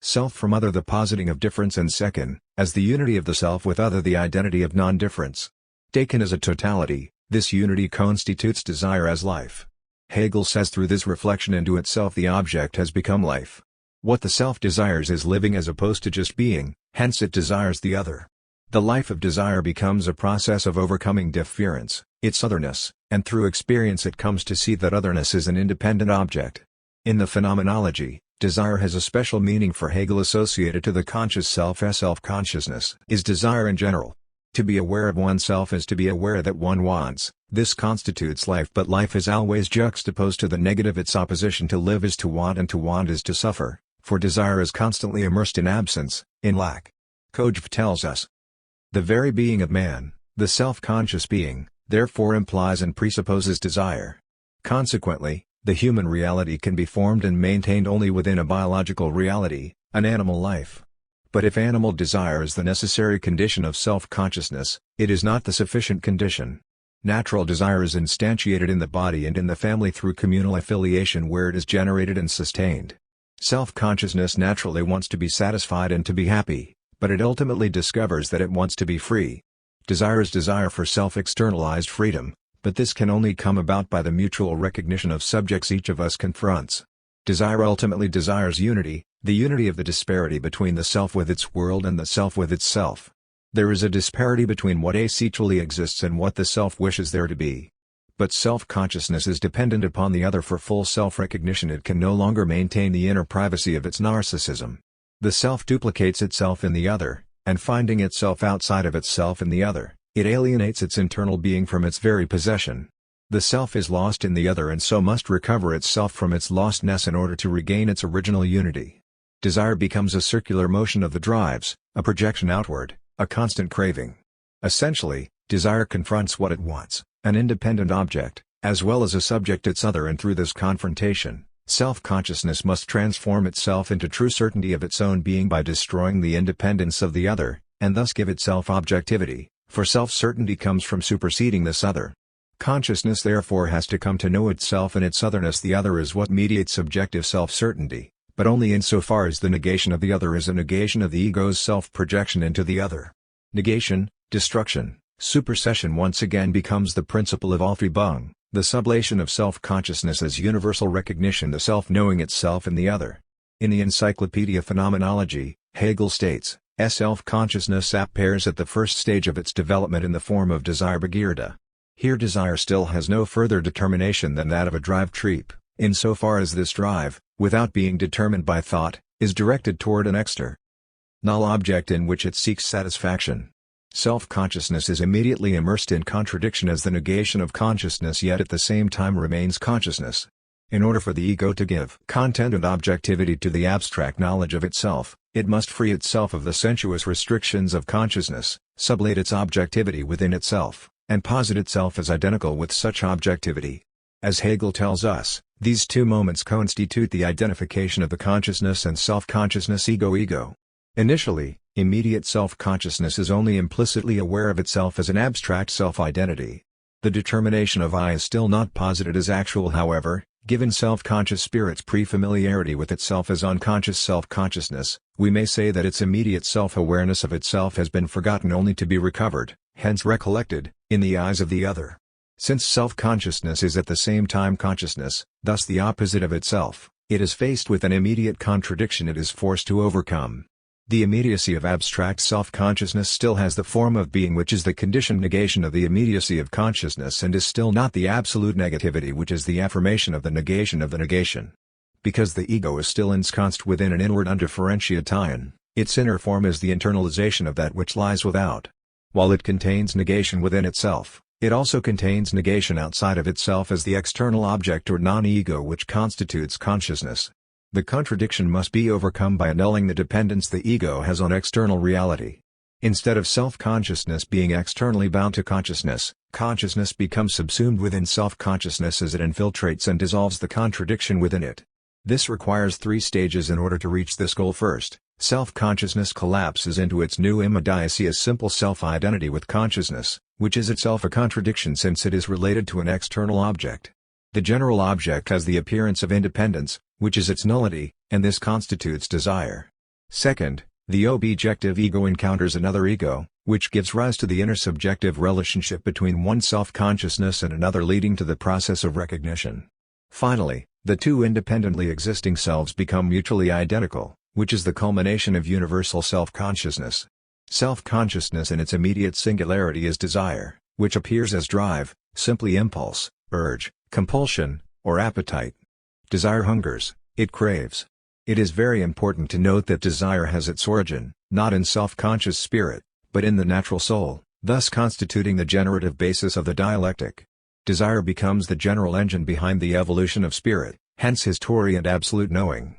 self from other, the positing of difference, and second, as the unity of the self with other, the identity of non-difference. Taken as a totality, this unity constitutes desire as life. Hegel says through this reflection into itself the object has become life. What the self desires is living as opposed to just being, hence it desires the other. The life of desire becomes a process of overcoming difference, its otherness, and through experience it comes to see that otherness is an independent object. In the phenomenology, desire has a special meaning for Hegel associated to the conscious self. Self-consciousness is desire in general. To be aware of oneself is to be aware that one wants. This constitutes life, but life is always juxtaposed to the negative. Its opposition to live is to want, and to want is to suffer, for desire is constantly immersed in absence, in lack. Kojève tells us, the very being of man, the self-conscious being, therefore implies and presupposes desire. Consequently, the human reality can be formed and maintained only within a biological reality, an animal life. But if animal desire is the necessary condition of self-consciousness, it is not the sufficient condition. Natural desire is instantiated in the body and in the family through communal affiliation, where it is generated and sustained. Self-consciousness naturally wants to be satisfied and to be happy, but it ultimately discovers that it wants to be free. Desire is desire for self-externalized freedom, but this can only come about by the mutual recognition of subjects each of us confronts. Desire ultimately desires unity, the unity of the disparity between the self with its world and the self with itself. There is a disparity between what essentially exists and what the self wishes there to be. But self-consciousness is dependent upon the other for full self-recognition. It can no longer maintain the inner privacy of its narcissism. The self duplicates itself in the other, and finding itself outside of itself in the other, it alienates its internal being from its very possession. The self is lost in the other and so must recover itself from its lostness in order to regain its original unity. Desire becomes a circular motion of the drives, a projection outward, a constant craving. Essentially, desire confronts what it wants, an independent object, as well as a subject, its other, and through this confrontation, self-consciousness must transform itself into true certainty of its own being by destroying the independence of the other, and thus give itself objectivity, for self-certainty comes from superseding this other. Consciousness therefore has to come to know itself and its otherness. The other is what mediates subjective self-certainty, but only insofar as the negation of the other is a negation of the ego's self-projection into the other. Negation, destruction, supersession once again becomes the principle of Aufhebung, the sublation of self-consciousness as universal recognition, the self knowing itself in the other. In the Encyclopedia Phenomenology, Hegel states, self-consciousness appears at the first stage of its development in the form of desire Begierde. Here desire still has no further determination than that of a drive trieb, insofar as this drive, without being determined by thought, is directed toward an external object in which it seeks satisfaction. Self-consciousness is immediately immersed in contradiction as the negation of consciousness, yet at the same time remains consciousness. In order for the ego to give content and objectivity to the abstract knowledge of itself, it must free itself of the sensuous restrictions of consciousness, sublate its objectivity within itself, and posit itself as identical with such objectivity. As Hegel tells us, these two moments constitute the identification of the consciousness and self-consciousness ego-ego. Initially, immediate self-consciousness is only implicitly aware of itself as an abstract self-identity. The determination of I is still not posited as actual, however. Given self-conscious spirit's pre-familiarity with itself as unconscious self-consciousness, we may say that its immediate self-awareness of itself has been forgotten only to be recovered, hence recollected, in the eyes of the other. Since self-consciousness is at the same time consciousness, thus the opposite of itself, it is faced with an immediate contradiction it is forced to overcome. The immediacy of abstract self-consciousness still has the form of being, which is the conditioned negation of the immediacy of consciousness, and is still not the absolute negativity, which is the affirmation of the negation of the negation. Because the ego is still ensconced within an inward undifferentiation, its inner form is the internalization of that which lies without. While it contains negation within itself, it also contains negation outside of itself as the external object or non-ego which constitutes consciousness. The contradiction must be overcome by annulling the dependence the ego has on external reality. Instead of self-consciousness being externally bound to consciousness, consciousness becomes subsumed within self-consciousness as it infiltrates and dissolves the contradiction within it. This requires 3 stages in order to reach this goal. First, self-consciousness collapses into its new immediacy as simple self-identity with consciousness, which is itself a contradiction since it is related to an external object. The general object has the appearance of independence, which is its nullity, and this constitutes desire. Second, the objective ego encounters another ego, which gives rise to the intersubjective relationship between one self-consciousness and another, leading to the process of recognition. Finally, the 2 independently existing selves become mutually identical, which is the culmination of universal self-consciousness. Self-consciousness in its immediate singularity is desire, which appears as drive, simply impulse, urge, compulsion, or appetite. Desire hungers, it craves. It is very important to note that desire has its origin, not in self-conscious spirit, but in the natural soul, thus constituting the generative basis of the dialectic. Desire becomes the general engine behind the evolution of spirit, hence history and absolute knowing.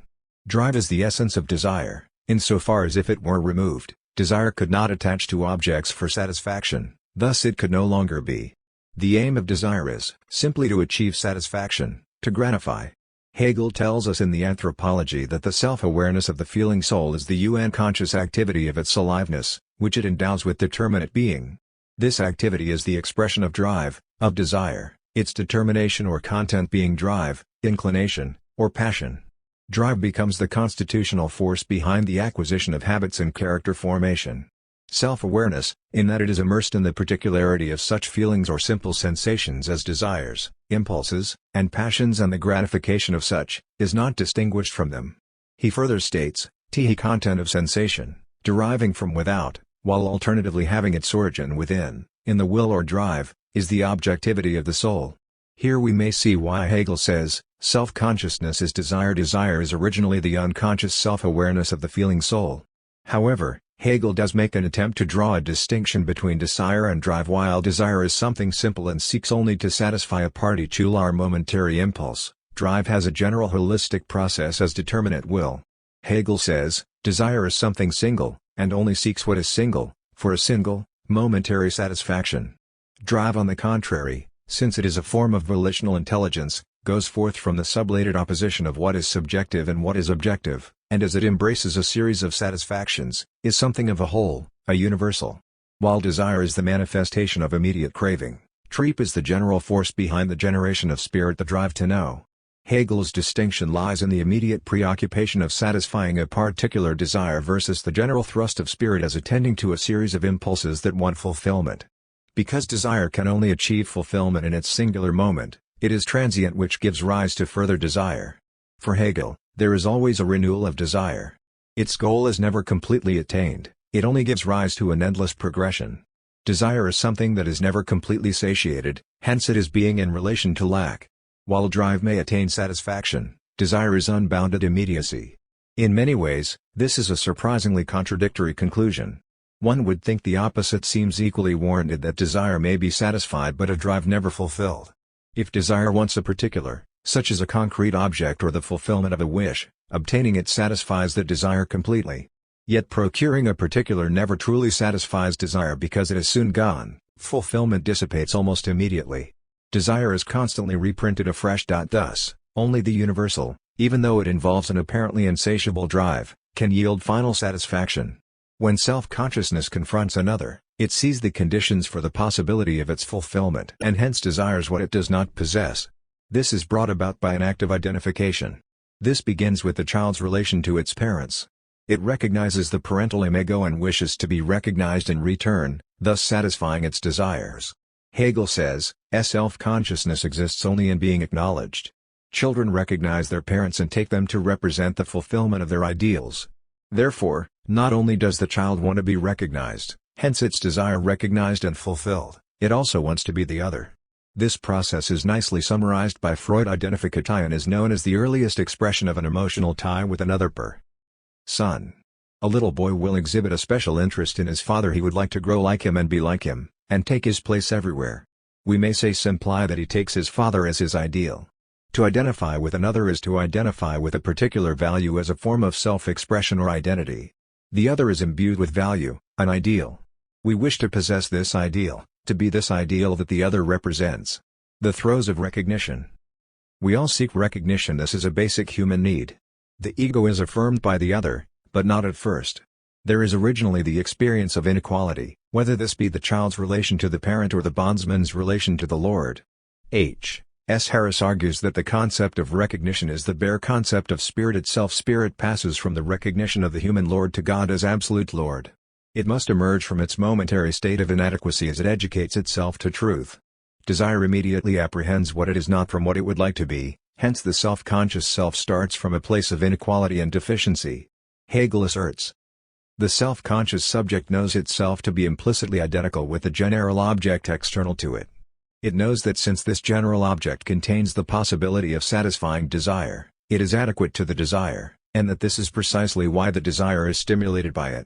Drive is the essence of desire, insofar as if it were removed, desire could not attach to objects for satisfaction, thus it could no longer be. The aim of desire is simply to achieve satisfaction, to gratify. Hegel tells us in the Anthropology that the self-awareness of the feeling soul is the unconscious activity of its aliveness, which it endows with determinate being. This activity is the expression of drive, of desire, its determination or content being drive, inclination, or passion. Drive becomes the constitutional force behind the acquisition of habits and character formation. Self-awareness, in that it is immersed in the particularity of such feelings or simple sensations as desires, impulses, and passions, and the gratification of such, is not distinguished from them. He further states, the content of sensation, deriving from without, while alternatively having its origin within, in the will or drive, is the objectivity of the soul. Here we may see why Hegel says, self-consciousness is desire. Desire is originally the unconscious self-awareness of the feeling soul. However, Hegel does make an attempt to draw a distinction between desire and drive. While desire is something simple and seeks only to satisfy a particular momentary impulse, drive has a general holistic process as determinate will. Hegel says, desire is something single, and only seeks what is single, for a single, momentary satisfaction. Drive, on the contrary, since it is a form of volitional intelligence, goes forth from the sublated opposition of what is subjective and what is objective, and as it embraces a series of satisfactions, is something of a whole, a universal. While desire is the manifestation of immediate craving, Trieb is the general force behind the generation of spirit, the drive to know. Hegel's distinction lies in the immediate preoccupation of satisfying a particular desire versus the general thrust of spirit as attending to a series of impulses that want fulfillment. Because desire can only achieve fulfillment in its singular moment, it is transient, which gives rise to further desire. For Hegel, there is always a renewal of desire. Its goal is never completely attained, it only gives rise to an endless progression. Desire is something that is never completely satiated, hence it is being in relation to lack. While drive may attain satisfaction, desire is unbounded immediacy. In many ways, this is a surprisingly contradictory conclusion. One would think the opposite seems equally warranted, that desire may be satisfied but a drive never fulfilled. If desire wants a particular, such as a concrete object or the fulfillment of a wish, obtaining it satisfies that desire completely. Yet procuring a particular never truly satisfies desire because it is soon gone, fulfillment dissipates almost immediately. Desire is constantly reprinted afresh. Thus, only the universal, even though it involves an apparently insatiable drive, can yield final satisfaction. When self-consciousness confronts another, it sees the conditions for the possibility of its fulfillment and hence desires what it does not possess. This is brought about by an act of identification. This begins with the child's relation to its parents. It recognizes the parental imago and wishes to be recognized in return, thus satisfying its desires. Hegel says, self-consciousness exists only in being acknowledged. Children recognize their parents and take them to represent the fulfillment of their ideals. Therefore, not only does the child want to be recognized, hence its desire recognized and fulfilled, it also wants to be the other. This process is nicely summarized by Freud. Identification and is known as the earliest expression of an emotional tie with another person. A little boy will exhibit a special interest in his father. He would like to grow like him and be like him, and take his place everywhere. We may imply that he takes his father as his ideal. To identify with another is to identify with a particular value as a form of self-expression or identity. The other is imbued with value, an ideal. We wish to possess this ideal, to be this ideal that the other represents. The throes of recognition. We all seek recognition. This is a basic human need. The ego is affirmed by the other, but not at first. There is originally the experience of inequality, whether this be the child's relation to the parent or the bondsman's relation to the Lord. H. S. Harris argues that the concept of recognition is the bare concept of spirit itself. Spirit passes from the recognition of the human Lord to God as absolute Lord. It must emerge from its momentary state of inadequacy as it educates itself to truth. Desire immediately apprehends what it is not from what it would like to be, hence the self-conscious self starts from a place of inequality and deficiency. Hegel asserts, the self-conscious subject knows itself to be implicitly identical with the general object external to it. It knows that since this general object contains the possibility of satisfying desire, it is adequate to the desire, and that this is precisely why the desire is stimulated by it.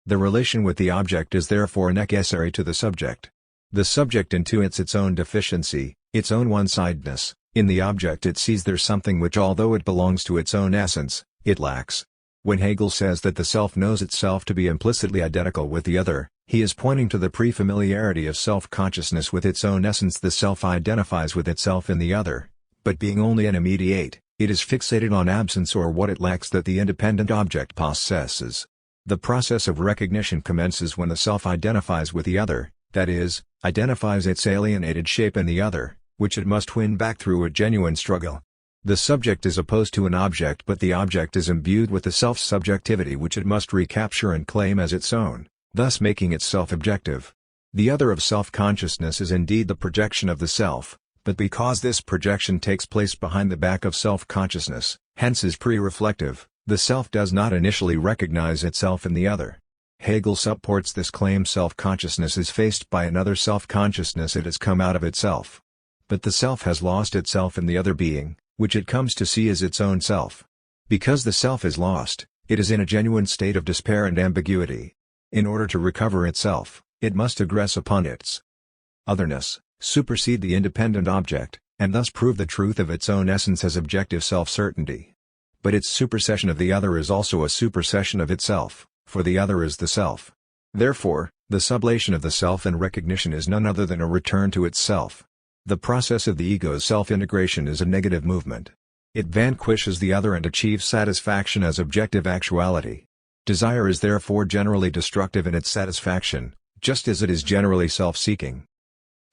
The relation with the object is therefore necessary to the subject. The subject intuits its own deficiency, its own one-sidedness. In the object it sees there something which, although it belongs to its own essence, it lacks. When Hegel says that the self knows itself to be implicitly identical with the other, he is pointing to the pre-familiarity of self-consciousness with its own essence. The self identifies with itself in the other, but being only an immediate, it is fixated on absence or what it lacks that the independent object possesses. The process of recognition commences when the self identifies with the other, that is, identifies its alienated shape in the other, which it must win back through a genuine struggle. The subject is opposed to an object, but the object is imbued with the self-subjectivity which it must recapture and claim as its own, thus making itself objective. The other of self-consciousness is indeed the projection of the self, but because this projection takes place behind the back of self-consciousness, hence is pre-reflective, the self does not initially recognize itself in the other. Hegel supports this claim. Self-consciousness is faced by another self-consciousness. It has come out of itself. But the self has lost itself in the other being, which it comes to see as its own self. Because the self is lost, it is in a genuine state of despair and ambiguity. In order to recover itself, it must aggress upon its otherness, supersede the independent object, and thus prove the truth of its own essence as objective self-certainty. But its supersession of the other is also a supersession of itself, for the other is the self. Therefore, the sublation of the self in recognition is none other than a return to itself. The process of the ego's self-integration is a negative movement. It vanquishes the other and achieves satisfaction as objective actuality. Desire is therefore generally destructive in its satisfaction, just as it is generally self-seeking.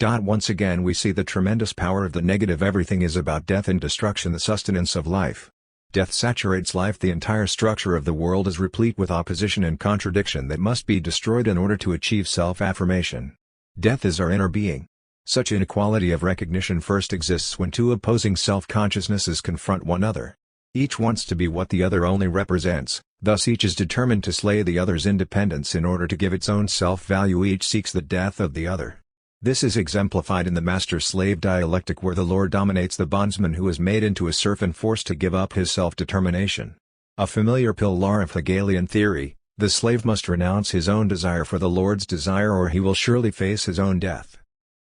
Once again we see the tremendous power of the negative. Everything is about death and destruction, the sustenance of life. Death saturates life. The entire structure of the world is replete with opposition and contradiction that must be destroyed in order to achieve self-affirmation. Death is our inner being. Such inequality of recognition first exists when two opposing self-consciousnesses confront one another. Each wants to be what the other only represents, thus each is determined to slay the other's independence in order to give its own self-value. Each seeks the death of the other. This is exemplified in the master-slave dialectic, where the Lord dominates the bondsman who is made into a serf and forced to give up his self-determination. A familiar pillar of Hegelian theory, the slave must renounce his own desire for the Lord's desire or he will surely face his own death.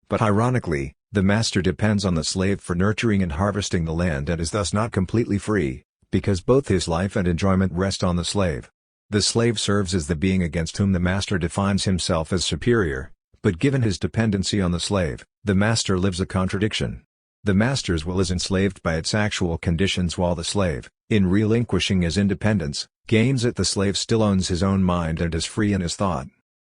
But ironically, the master depends on the slave for nurturing and harvesting the land and is thus not completely free, because both his life and enjoyment rest on the slave. The slave serves as the being against whom the master defines himself as superior, but given his dependency on the slave, the master lives a contradiction. The master's will is enslaved by its actual conditions while the slave, in relinquishing his independence, gains it. The slave still owns his own mind and is free in his thought.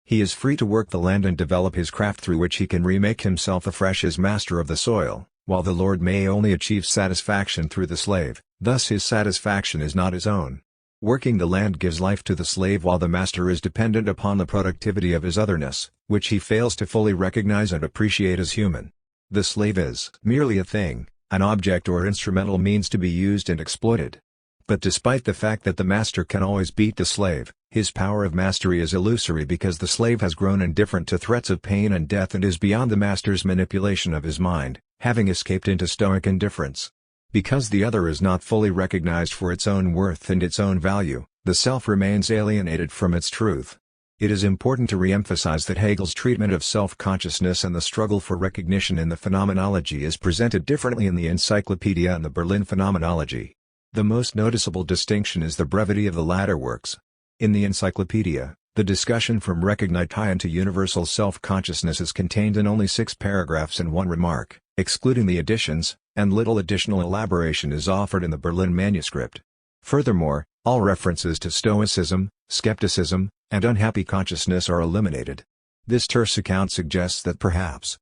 He is free to work the land and develop his craft through which he can remake himself afresh as master of the soil, while the Lord may only achieve satisfaction through the slave, thus his satisfaction is not his own. Working the land gives life to the slave while the master is dependent upon the productivity of his otherness, which he fails to fully recognize and appreciate as human. The slave is merely a thing, an object or instrumental means to be used and exploited. But despite the fact that the master can always beat the slave, his power of mastery is illusory because the slave has grown indifferent to threats of pain and death and is beyond the master's manipulation of his mind, having escaped into stoic indifference. Because the other is not fully recognized for its own worth and its own value, the self remains alienated from its truth. It is important to re-emphasize that Hegel's treatment of self-consciousness and the struggle for recognition in the Phenomenology is presented differently in the Encyclopedia and the Berlin Phenomenology. The most noticeable distinction is the brevity of the latter works. In the Encyclopedia, the discussion from Recognition to universal self-consciousness is contained in only 6 paragraphs and 1 remark, excluding the additions, and little additional elaboration is offered in the Berlin manuscript. Furthermore, all references to Stoicism, skepticism, and unhappy consciousness are eliminated. This terse account suggests that perhaps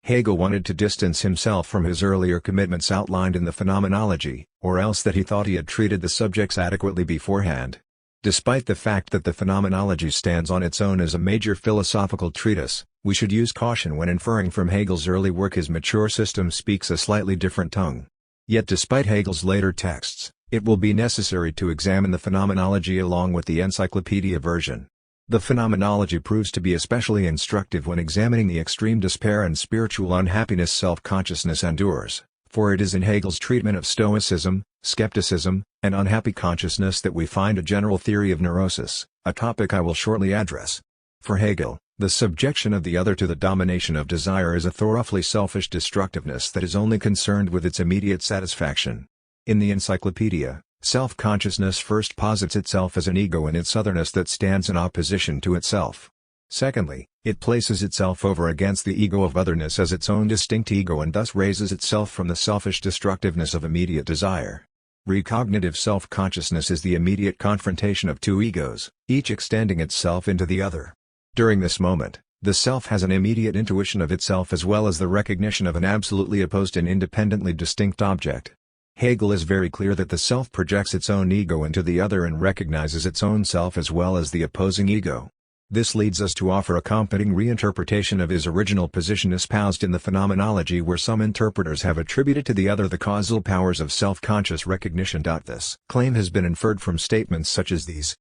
Hegel wanted to distance himself from his earlier commitments outlined in the Phenomenology, or else that he thought he had treated the subjects adequately beforehand. Despite the fact that the Phenomenology stands on its own as a major philosophical treatise, we should use caution when inferring from Hegel's early work his mature system speaks a slightly different tongue. Yet despite Hegel's later texts, it will be necessary to examine the Phenomenology along with the Encyclopedia version. The Phenomenology proves to be especially instructive when examining the extreme despair and spiritual unhappiness self-consciousness endures, for it is in Hegel's treatment of Stoicism, skepticism, and unhappy consciousness that we find a general theory of neurosis, a topic I will shortly address. For Hegel, the subjection of the other to the domination of desire is a thoroughly selfish destructiveness that is only concerned with its immediate satisfaction. In the Encyclopedia, self-consciousness first posits itself as an ego in its otherness that stands in opposition to itself. Secondly, it places itself over against the ego of otherness as its own distinct ego and thus raises itself from the selfish destructiveness of immediate desire. Recognitive self-consciousness is the immediate confrontation of two egos, each extending itself into the other. During this moment, the self has an immediate intuition of itself as well as the recognition of an absolutely opposed and independently distinct object. Hegel is very clear that the self projects its own ego into the other and recognizes its own self as well as the opposing ego. This leads us to offer a comforting reinterpretation of his original position espoused in the Phenomenology, where some interpreters have attributed to the other the causal powers of self-conscious recognition. This claim has been inferred from statements such as these.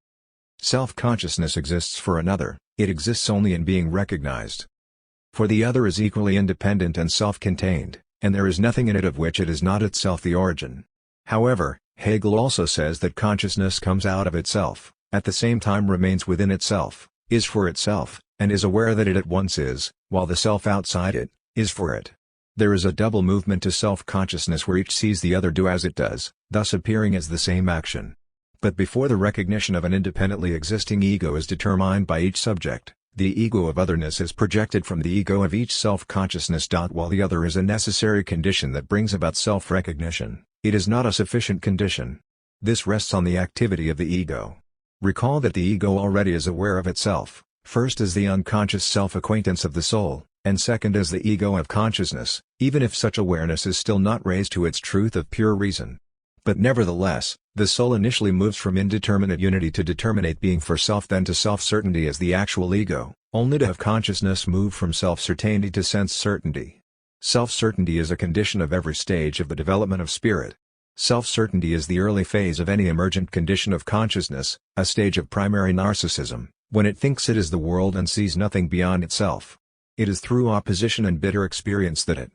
Self-consciousness exists for another, it exists only in being recognized. For the other is equally independent and self-contained, and there is nothing in it of which it is not itself the origin. However, Hegel also says that consciousness comes out of itself, at the same time remains within itself, is for itself, and is aware that it at once is, while the self outside it, is for it. There is a double movement to self-consciousness where each sees the other do as it does, thus appearing as the same action. But before the recognition of an independently existing ego is determined by each subject, the ego of otherness is projected from the ego of each self-consciousness. While the other is a necessary condition that brings about self-recognition, it is not a sufficient condition. This rests on the activity of the ego. Recall that the ego already is aware of itself, first as the unconscious self-acquaintance of the soul, and second as the ego of consciousness, even if such awareness is still not raised to its truth of pure reason. But nevertheless, the soul initially moves from indeterminate unity to determinate being for self, then to self-certainty as the actual ego, only to have consciousness move from self-certainty to sense-certainty. Self-certainty is a condition of every stage of the development of spirit. Self-certainty is the early phase of any emergent condition of consciousness, a stage of primary narcissism, when it thinks it is the world and sees nothing beyond itself. It is through opposition and bitter experience that it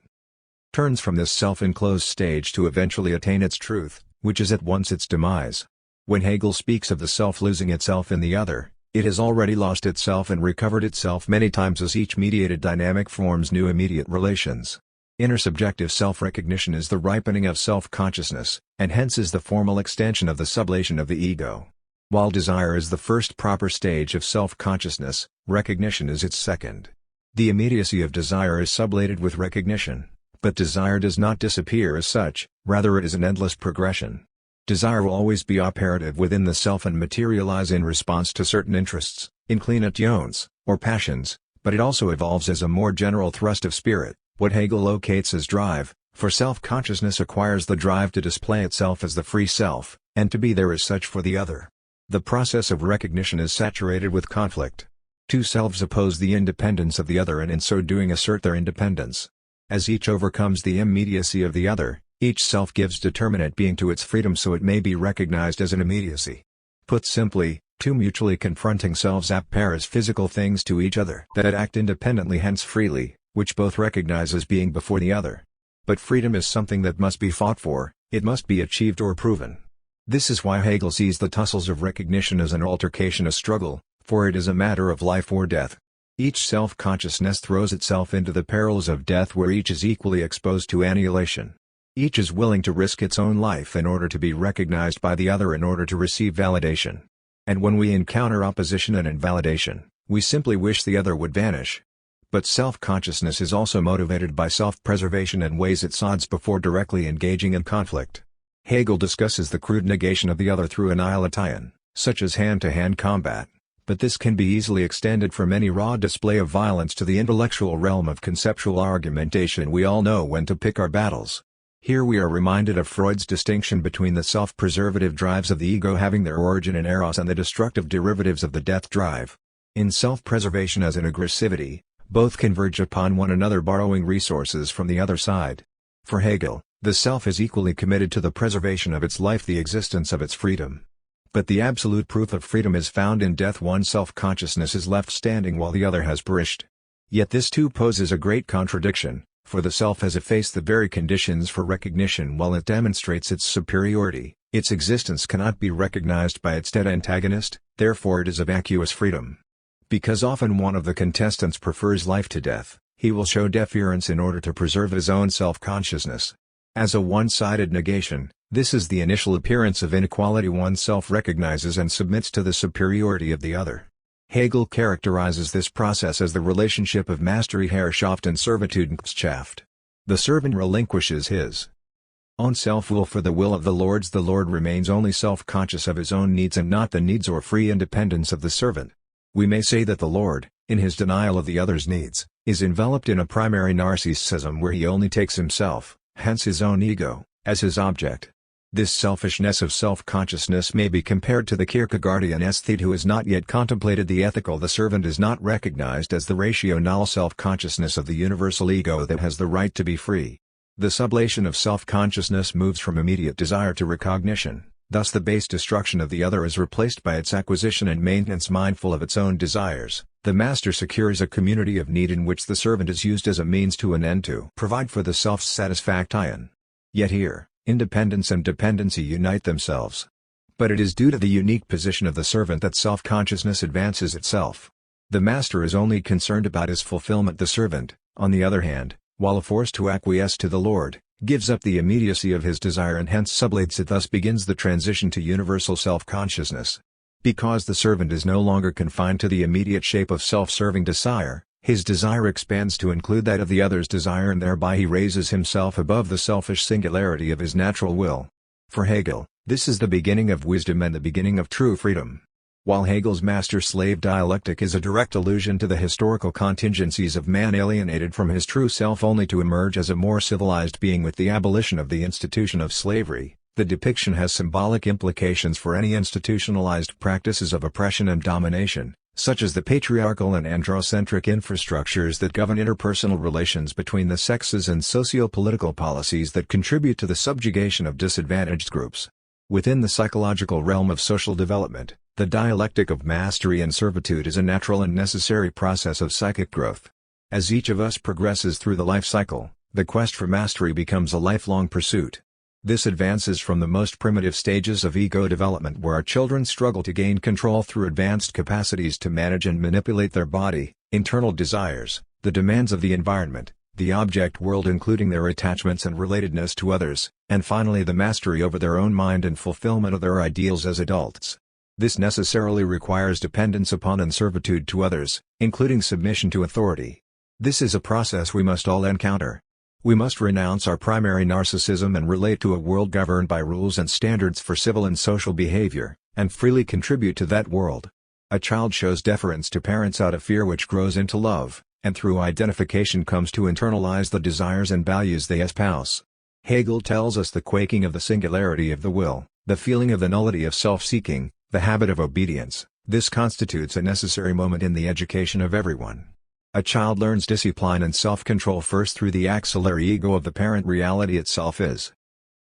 turns from this self-enclosed stage to eventually attain its truth, which is at once its demise. When Hegel speaks of the self losing itself in the other, it has already lost itself and recovered itself many times as each mediated dynamic forms new immediate relations. Intersubjective self-recognition is the ripening of self-consciousness, and hence is the formal extension of the sublation of the ego. While desire is the first proper stage of self-consciousness, recognition is its second. The immediacy of desire is sublated with recognition, but desire does not disappear as such, rather it is an endless progression. Desire will always be operative within the self and materialize in response to certain interests, inclinations, or passions, but it also evolves as a more general thrust of spirit, what Hegel locates as drive, for self-consciousness acquires the drive to display itself as the free self, and to be there as such for the other. The process of recognition is saturated with conflict. Two selves oppose the independence of the other and in so doing assert their independence. As each overcomes the immediacy of the other, each self gives determinate being to its freedom so it may be recognized as an immediacy. Put simply, two mutually confronting selves appear as physical things to each other that act independently hence freely, which both recognize as being before the other. But freedom is something that must be fought for, it must be achieved or proven. This is why Hegel sees the tussles of recognition as an altercation, a struggle, for it is a matter of life or death. Each self-consciousness throws itself into the perils of death where each is equally exposed to annihilation. Each is willing to risk its own life in order to be recognized by the other in order to receive validation. And when we encounter opposition and invalidation, we simply wish the other would vanish. But self-consciousness is also motivated by self-preservation and weighs its odds before directly engaging in conflict. Hegel discusses the crude negation of the other through annihilation, such as hand-to-hand combat, but this can be easily extended from any raw display of violence to the intellectual realm of conceptual argumentation. We all know when to pick our battles. Here we are reminded of Freud's distinction between the self-preservative drives of the ego having their origin in eros and the destructive derivatives of the death drive. In self-preservation as in aggressivity, both converge upon one another borrowing resources from the other side. For Hegel, the self is equally committed to the preservation of its life, the existence of its freedom. But the absolute proof of freedom is found in death. One self-consciousness is left standing while the other has perished. Yet this too poses a great contradiction, for the self has effaced the very conditions for recognition while it demonstrates its superiority. Its existence cannot be recognized by its dead antagonist, therefore it is a vacuous freedom. Because often one of the contestants prefers life to death, he will show deference in order to preserve his own self-consciousness. As a one-sided negation, this is the initial appearance of inequality. One self recognizes and submits to the superiority of the other. Hegel characterizes this process as the relationship of mastery Herrschaft and servitude Knechtschaft. The servant relinquishes his own self-will for the will of the lords. The lord remains only self-conscious of his own needs and not the needs or free independence of the servant. We may say that the lord, in his denial of the other's needs, is enveloped in a primary narcissism where he only takes himself, hence his own ego, as his object. This selfishness of self-consciousness may be compared to the Kierkegaardian aesthete who has not yet contemplated the ethical. The servant is not recognized as the ratio null self-consciousness of the universal ego that has the right to be free. The sublation of self-consciousness moves from immediate desire to recognition, thus the base destruction of the other is replaced by its acquisition and maintenance. Mindful of its own desires, the master secures a community of need in which the servant is used as a means to an end to provide for the self's satisfaction. Yet here, independence and dependency unite themselves. But it is due to the unique position of the servant that self-consciousness advances itself. The master is only concerned about his fulfillment. The servant, on the other hand, while forced to acquiesce to the lord, gives up the immediacy of his desire and hence sublates it. Thus begins the transition to universal self-consciousness. Because the servant is no longer confined to the immediate shape of self-serving desire, his desire expands to include that of the other's desire and thereby he raises himself above the selfish singularity of his natural will. For Hegel, this is the beginning of wisdom and the beginning of true freedom. While Hegel's master-slave dialectic is a direct allusion to the historical contingencies of man alienated from his true self only to emerge as a more civilized being with the abolition of the institution of slavery, the depiction has symbolic implications for any institutionalized practices of oppression and domination, such as the patriarchal and androcentric infrastructures that govern interpersonal relations between the sexes and socio-political policies that contribute to the subjugation of disadvantaged groups. Within the psychological realm of social development, the dialectic of mastery and servitude is a natural and necessary process of psychic growth. As each of us progresses through the life cycle, the quest for mastery becomes a lifelong pursuit. This advances from the most primitive stages of ego development where our children struggle to gain control through advanced capacities to manage and manipulate their body, internal desires, the demands of the environment, the object world including their attachments and relatedness to others, and finally the mastery over their own mind and fulfillment of their ideals as adults. This necessarily requires dependence upon and servitude to others, including submission to authority. This is a process we must all encounter. We must renounce our primary narcissism and relate to a world governed by rules and standards for civil and social behavior, and freely contribute to that world. A child shows deference to parents out of fear which grows into love, and through identification comes to internalize the desires and values they espouse. Hegel tells us the quaking of the singularity of the will, the feeling of the nullity of self-seeking, The habit of obedience. This constitutes a necessary moment in the education of everyone. A child learns discipline and self-control first through the axillary ego of the parent. Reality itself is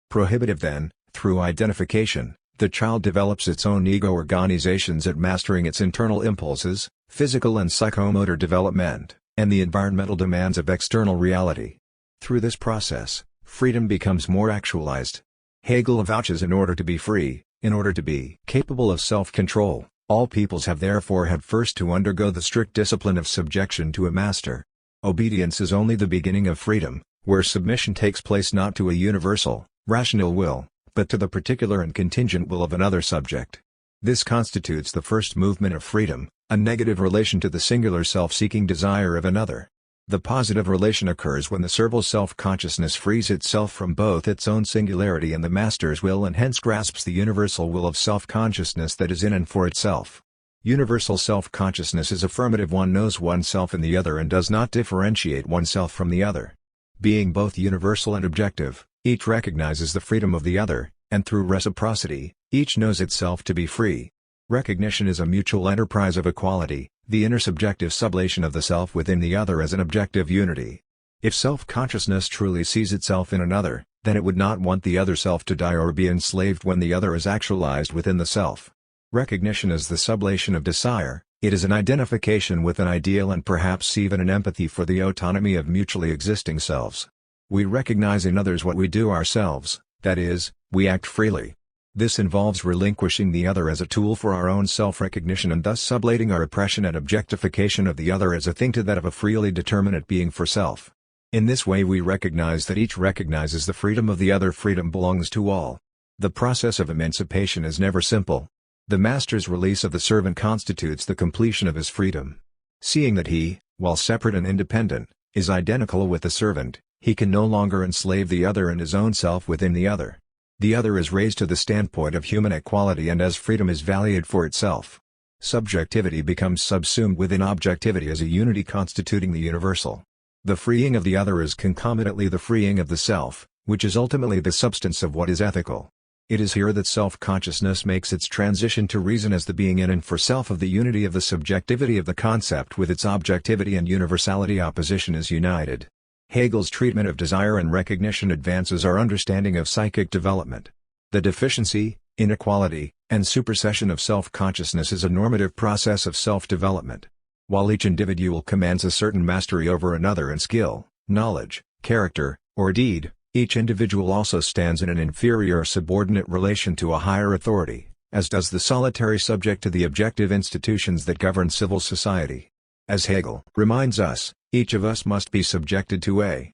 prohibitive. Then, through identification, the child develops its own ego organizations at mastering its internal impulses, physical and psychomotor development, and the environmental demands of external reality. Through this process, freedom becomes more actualized. Hegel vouches in order to be free, in order to be capable of self-control, all peoples have therefore had first to undergo the strict discipline of subjection to a master. Obedience is only the beginning of freedom, where submission takes place not to a universal, rational will, but to the particular and contingent will of another subject. This constitutes the first movement of freedom, a negative relation to the singular self-seeking desire of another. The positive relation occurs when the servile self-consciousness frees itself from both its own singularity and the master's will and hence grasps the universal will of self-consciousness that is in and for itself. Universal self-consciousness is affirmative. One knows oneself in the other and does not differentiate oneself from the other. Being both universal and objective, each recognizes the freedom of the other, and through reciprocity, each knows itself to be free. Recognition is a mutual enterprise of equality, the intersubjective sublation of the self within the other as an objective unity. If self-consciousness truly sees itself in another, then it would not want the other self to die or be enslaved when the other is actualized within the self. Recognition is the sublation of desire, it is an identification with an ideal and perhaps even an empathy for the autonomy of mutually existing selves. We recognize in others what we do ourselves, that is, we act freely. This involves relinquishing the other as a tool for our own self-recognition and thus sublating our oppression and objectification of the other as a thing to that of a freely determinate being for self. In this way we recognize that each recognizes the freedom of the other. Freedom belongs to all. The process of emancipation is never simple. The master's release of the servant constitutes the completion of his freedom. Seeing that he, while separate and independent, is identical with the servant, he can no longer enslave the other and his own self within the other. The other is raised to the standpoint of human equality and as freedom is valued for itself. Subjectivity becomes subsumed within objectivity as a unity constituting the universal. The freeing of the other is concomitantly the freeing of the self, which is ultimately the substance of what is ethical. It is here that self-consciousness makes its transition to reason as the being in and for self of the unity of the subjectivity of the concept with its objectivity and universality. Opposition is united. Hegel's treatment of desire and recognition advances our understanding of psychic development. The deficiency, inequality, and supersession of self-consciousness is a normative process of self-development. While each individual commands a certain mastery over another in skill, knowledge, character, or deed, each individual also stands in an inferior or subordinate relation to a higher authority, as does the solitary subject to the objective institutions that govern civil society. As Hegel reminds us, each of us must be subjected to a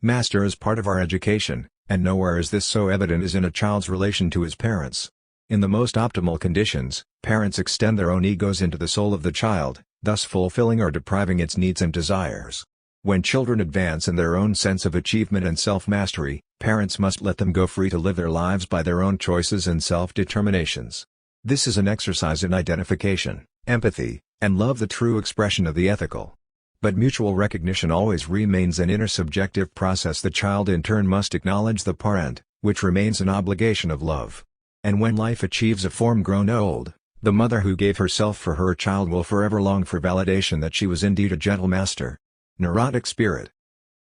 master as part of our education, and nowhere is this so evident as in a child's relation to his parents. In the most optimal conditions, parents extend their own egos into the soul of the child, thus fulfilling or depriving its needs and desires. When children advance in their own sense of achievement and self-mastery, parents must let them go free to live their lives by their own choices and self-determinations. This is an exercise in identification, empathy, and love, the true expression of the ethical. But mutual recognition always remains an intersubjective process. The child in turn must acknowledge the parent, which remains an obligation of love. And when life achieves a form grown old, the mother who gave herself for her child will forever long for validation that she was indeed a gentle master. Neurotic spirit.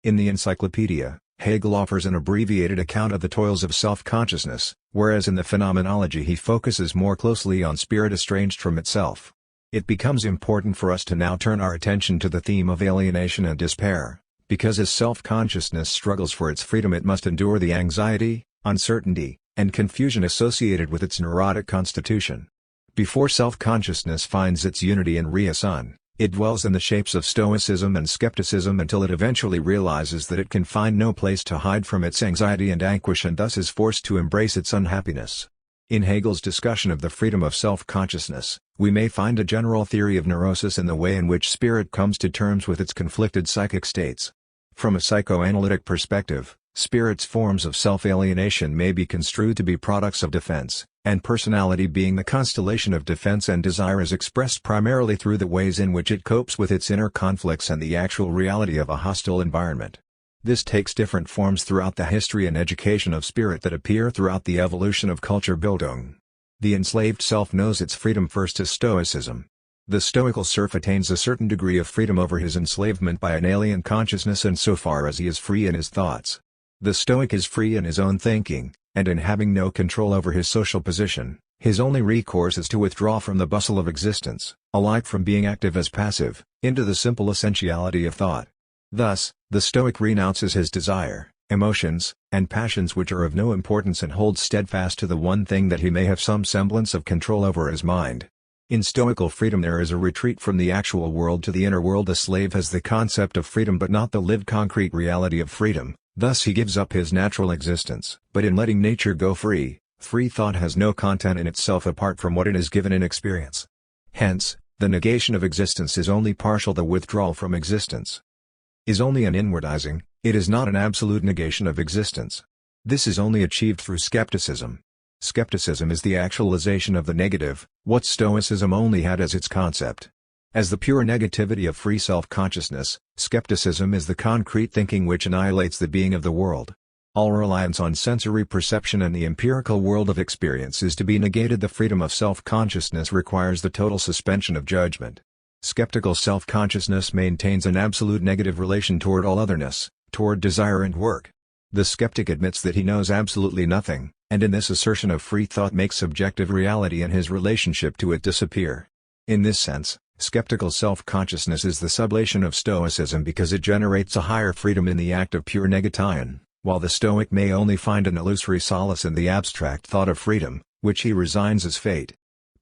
In the Encyclopedia, Hegel offers an abbreviated account of the toils of self-consciousness, whereas in the Phenomenology he focuses more closely on spirit estranged from itself. It becomes important for us to now turn our attention to the theme of alienation and despair, because as self-consciousness struggles for its freedom it must endure the anxiety, uncertainty, and confusion associated with its neurotic constitution. Before self-consciousness finds its unity in reason, it dwells in the shapes of stoicism and skepticism until it eventually realizes that it can find no place to hide from its anxiety and anguish and thus is forced to embrace its unhappiness. In Hegel's discussion of the freedom of self-consciousness, we may find a general theory of neurosis in the way in which spirit comes to terms with its conflicted psychic states. From a psychoanalytic perspective, spirit's forms of self-alienation may be construed to be products of defense, and personality being the constellation of defense and desire is expressed primarily through the ways in which it copes with its inner conflicts and the actual reality of a hostile environment. This takes different forms throughout the history and education of spirit that appear throughout the evolution of Kulturbildung. The enslaved self knows its freedom first as Stoicism. The stoical serf attains a certain degree of freedom over his enslavement by an alien consciousness insofar as he is free in his thoughts. The Stoic is free in his own thinking, and in having no control over his social position, his only recourse is to withdraw from the bustle of existence, alike from being active as passive, into the simple essentiality of thought. Thus, the Stoic renounces his desire, emotions, and passions which are of no importance and holds steadfast to the one thing that he may have some semblance of control over, his mind. In Stoical freedom there is a retreat from the actual world to the inner world. The slave has the concept of freedom but not the lived concrete reality of freedom, thus he gives up his natural existence. But in letting nature go free, free thought has no content in itself apart from what it is given in experience. Hence, the negation of existence is only partial. The withdrawal from existence is only an inwardizing, it is not an absolute negation of existence. This is only achieved through skepticism. Skepticism is the actualization of the negative, what Stoicism only had as its concept. As the pure negativity of free self-consciousness, skepticism is the concrete thinking which annihilates the being of the world. All reliance on sensory perception and the empirical world of experience is to be negated. The freedom of self-consciousness requires the total suspension of judgment. Skeptical self-consciousness maintains an absolute negative relation toward all otherness, toward desire and work. The skeptic admits that he knows absolutely nothing, and in this assertion of free thought makes subjective reality and his relationship to it disappear. In this sense, skeptical self-consciousness is the sublation of Stoicism because it generates a higher freedom in the act of pure negation, while the Stoic may only find an illusory solace in the abstract thought of freedom, which he resigns as fate.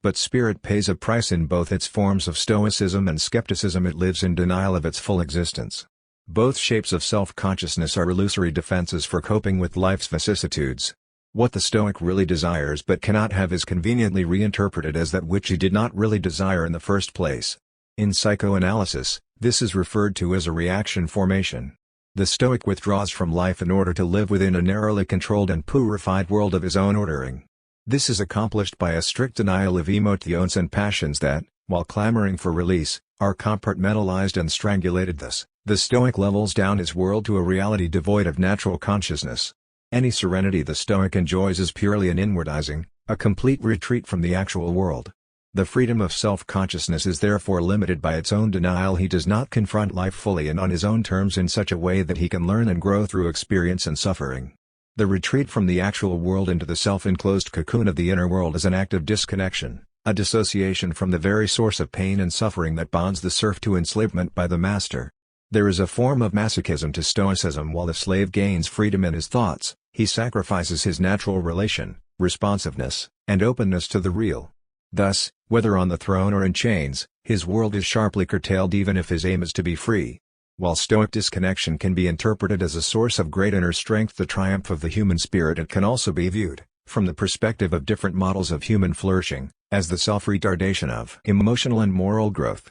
But spirit pays a price in both its forms of Stoicism and skepticism. It lives in denial of its full existence. Both shapes of self-consciousness are illusory defenses for coping with life's vicissitudes. What the Stoic really desires but cannot have is conveniently reinterpreted as that which he did not really desire in the first place. In psychoanalysis, this is referred to as a reaction formation. The Stoic withdraws from life in order to live within a narrowly controlled and purified world of his own ordering. This is accomplished by a strict denial of emotions and passions that, while clamoring for release, are compartmentalized and strangulated. Thus, the Stoic levels down his world to a reality devoid of natural consciousness. Any serenity the Stoic enjoys is purely an inwardizing, a complete retreat from the actual world. The freedom of self-consciousness is therefore limited by its own denial. He does not confront life fully and on his own terms in such a way that he can learn and grow through experience and suffering. The retreat from the actual world into the self-enclosed cocoon of the inner world is an act of disconnection, a dissociation from the very source of pain and suffering that bonds the serf to enslavement by the master. There is a form of masochism to Stoicism. While the slave gains freedom in his thoughts, he sacrifices his natural relation, responsiveness, and openness to the real. Thus, whether on the throne or in chains, his world is sharply curtailed even if his aim is to be free. While Stoic disconnection can be interpreted as a source of great inner strength, the triumph of the human spirit, it can also be viewed, from the perspective of different models of human flourishing, as the self-retardation of emotional and moral growth.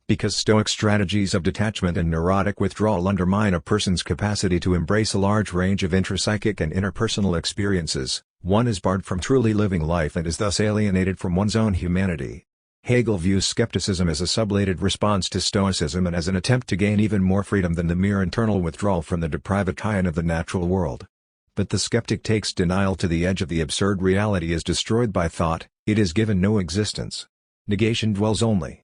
Because Stoic strategies of detachment and neurotic withdrawal undermine a person's capacity to embrace a large range of intrapsychic and interpersonal experiences, one is barred from truly living life and is thus alienated from one's own humanity. Hegel views skepticism as a sublated response to Stoicism and as an attempt to gain even more freedom than the mere internal withdrawal from the deprivation of the natural world. But the skeptic takes denial to the edge of the absurd. Reality is destroyed by thought, it is given no existence. Negation dwells only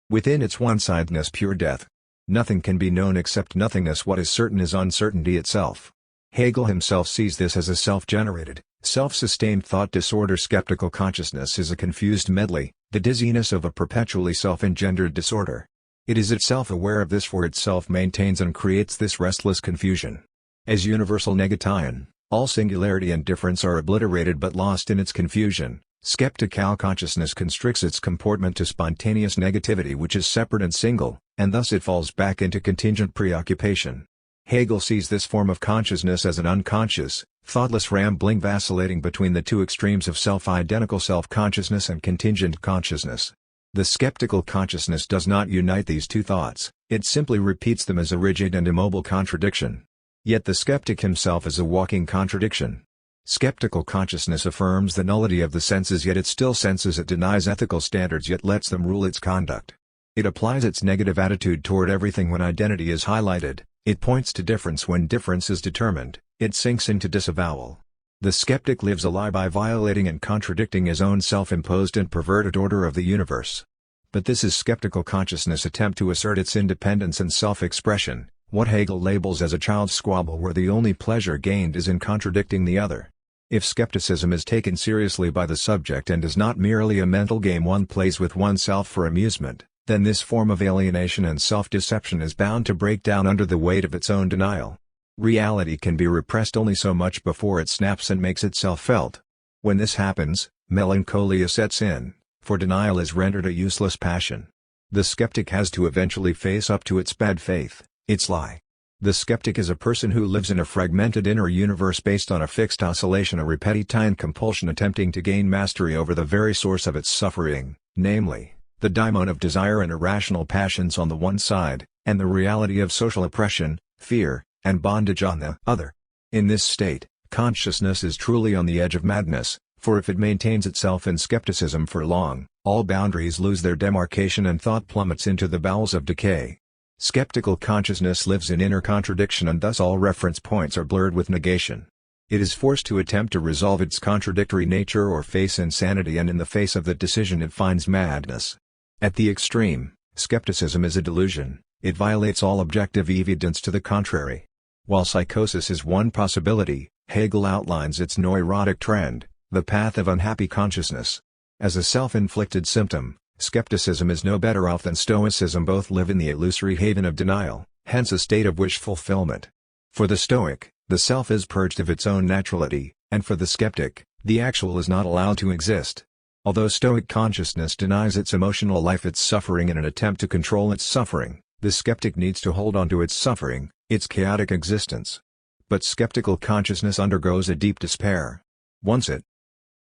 within its one-sidedness, pure death. Nothing can be known except nothingness. What is certain is uncertainty itself. Hegel himself sees this as a self-generated, self-sustained thought disorder. Skeptical consciousness is a confused medley, the dizziness of a perpetually self-engendered disorder. It is itself aware of this, for itself maintains and creates this restless confusion. As universal negation, all singularity and difference are obliterated but lost in its confusion. Skeptical consciousness constricts its comportment to spontaneous negativity, which is separate and single, and thus it falls back into contingent preoccupation. Hegel sees this form of consciousness as an unconscious, thoughtless rambling vacillating between the two extremes of self-identical self-consciousness and contingent consciousness. The skeptical consciousness does not unite these two thoughts, it simply repeats them as a rigid and immobile contradiction. Yet the skeptic himself is a walking contradiction. Skeptical consciousness affirms the nullity of the senses, yet it still senses. It denies ethical standards, yet lets them rule its conduct. It applies its negative attitude toward everything when identity is highlighted, it points to difference when difference is determined, it sinks into disavowal. The skeptic lives a lie by violating and contradicting his own self-imposed and perverted order of the universe. But this is skeptical consciousness' attempt to assert its independence and self-expression, what Hegel labels as a child's squabble where the only pleasure gained is in contradicting the other. If skepticism is taken seriously by the subject and is not merely a mental game one plays with oneself for amusement, then this form of alienation and self-deception is bound to break down under the weight of its own denial. Reality can be repressed only so much before it snaps and makes itself felt. When this happens, melancholia sets in, for denial is rendered a useless passion. The skeptic has to eventually face up to its bad faith, its lie. The skeptic is a person who lives in a fragmented inner universe based on a fixed oscillation, a repetitine compulsion attempting to gain mastery over the very source of its suffering, namely, the daimon of desire and irrational passions on the one side, and the reality of social oppression, fear, and bondage on the other. In this state, consciousness is truly on the edge of madness, for if it maintains itself in skepticism for long, all boundaries lose their demarcation and thought plummets into the bowels of decay. Skeptical consciousness lives in inner contradiction and thus all reference points are blurred with negation. It is forced to attempt to resolve its contradictory nature or face insanity, and in the face of that decision it finds madness. At the extreme, skepticism is a delusion, it violates all objective evidence to the contrary. While psychosis is one possibility, Hegel outlines its neurotic trend, the path of unhappy consciousness. As a self-inflicted symptom, skepticism is no better off than stoicism. Both live in the illusory haven of denial, hence a state of wish fulfillment. For the Stoic, the self is purged of its own naturality, and for the skeptic, the actual is not allowed to exist. Although Stoic consciousness denies its emotional life its suffering in an attempt to control its suffering, the skeptic needs to hold on to its suffering, its chaotic existence. But skeptical consciousness undergoes a deep despair. Once it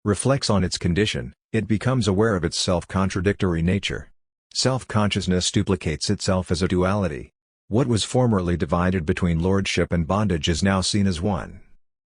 reflects on its condition, it becomes aware of its self-contradictory nature. Self-consciousness duplicates itself as a duality. What was formerly divided between lordship and bondage is now seen as one.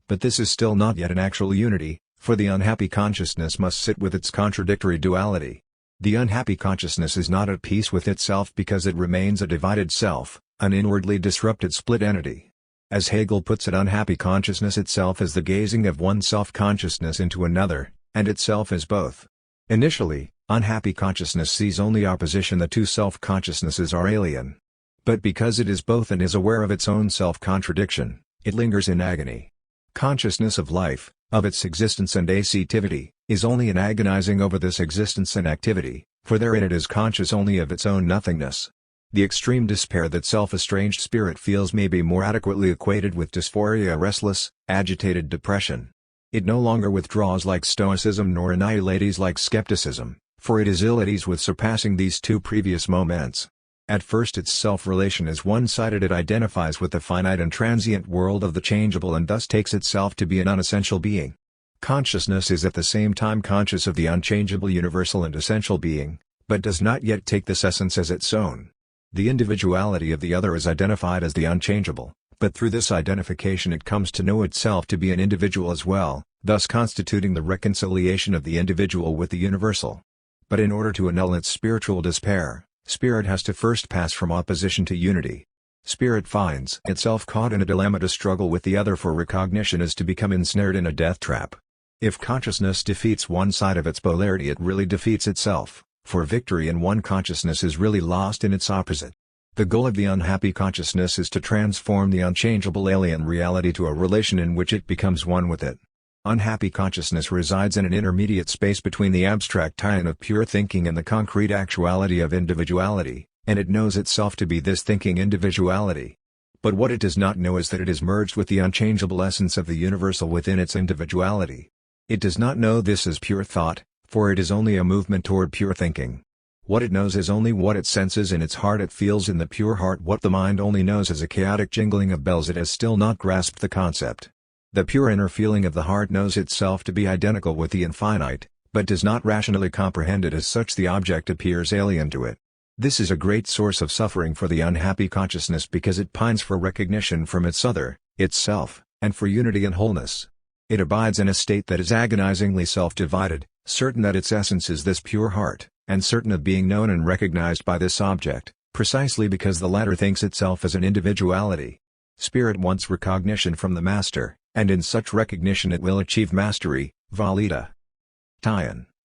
But this is still not yet an actual unity, for the unhappy consciousness must sit with its contradictory duality. The unhappy consciousness is not at peace with itself because it remains a divided self, an inwardly disrupted split entity. As Hegel puts it, unhappy consciousness itself is the gazing of one self-consciousness into another, and itself is both. Initially, unhappy consciousness sees only opposition, the two self-consciousnesses are alien. But because it is both and is aware of its own self-contradiction, it lingers in agony. Consciousness of life, of its existence and activity, is only in agonizing over this existence and activity, for therein it is conscious only of its own nothingness. The extreme despair that self-estranged spirit feels may be more adequately equated with dysphoria, restless, agitated depression. It no longer withdraws like stoicism nor annihilates like skepticism, for it is ill at ease with surpassing these two previous moments. At first its self-relation is one-sided, it identifies with the finite and transient world of the changeable and thus takes itself to be an unessential being. Consciousness is at the same time conscious of the unchangeable universal and essential being, but does not yet take this essence as its own. The individuality of the other is identified as the unchangeable, but through this identification it comes to know itself to be an individual as well, thus constituting the reconciliation of the individual with the universal. But in order to annul its spiritual despair, spirit has to first pass from opposition to unity. Spirit finds itself caught in a dilemma. To struggle with the other for recognition is to become ensnared in a death trap. If consciousness defeats one side of its polarity, it really defeats itself, for victory in one consciousness is really lost in its opposite. The goal of the unhappy consciousness is to transform the unchangeable alien reality to a relation in which it becomes one with it. Unhappy consciousness resides in an intermediate space between the abstract ion of pure thinking and the concrete actuality of individuality, and it knows itself to be this thinking individuality. But what it does not know is that it is merged with the unchangeable essence of the universal within its individuality. It does not know this as pure thought, for it is only a movement toward pure thinking. What it knows is only what it senses in its heart. It feels in the pure heart what the mind only knows as a chaotic jingling of bells. It has still not grasped the concept. The pure inner feeling of the heart knows itself to be identical with the infinite, but does not rationally comprehend it as such. The object appears alien to it. This is a great source of suffering for the unhappy consciousness because it pines for recognition from its other, itself, and for unity and wholeness. It abides in a state that is agonizingly self-divided, certain that its essence is this pure heart, and certain of being known and recognized by this object, precisely because the latter thinks itself as an individuality. Spirit wants recognition from the master, and in such recognition it will achieve mastery, valida,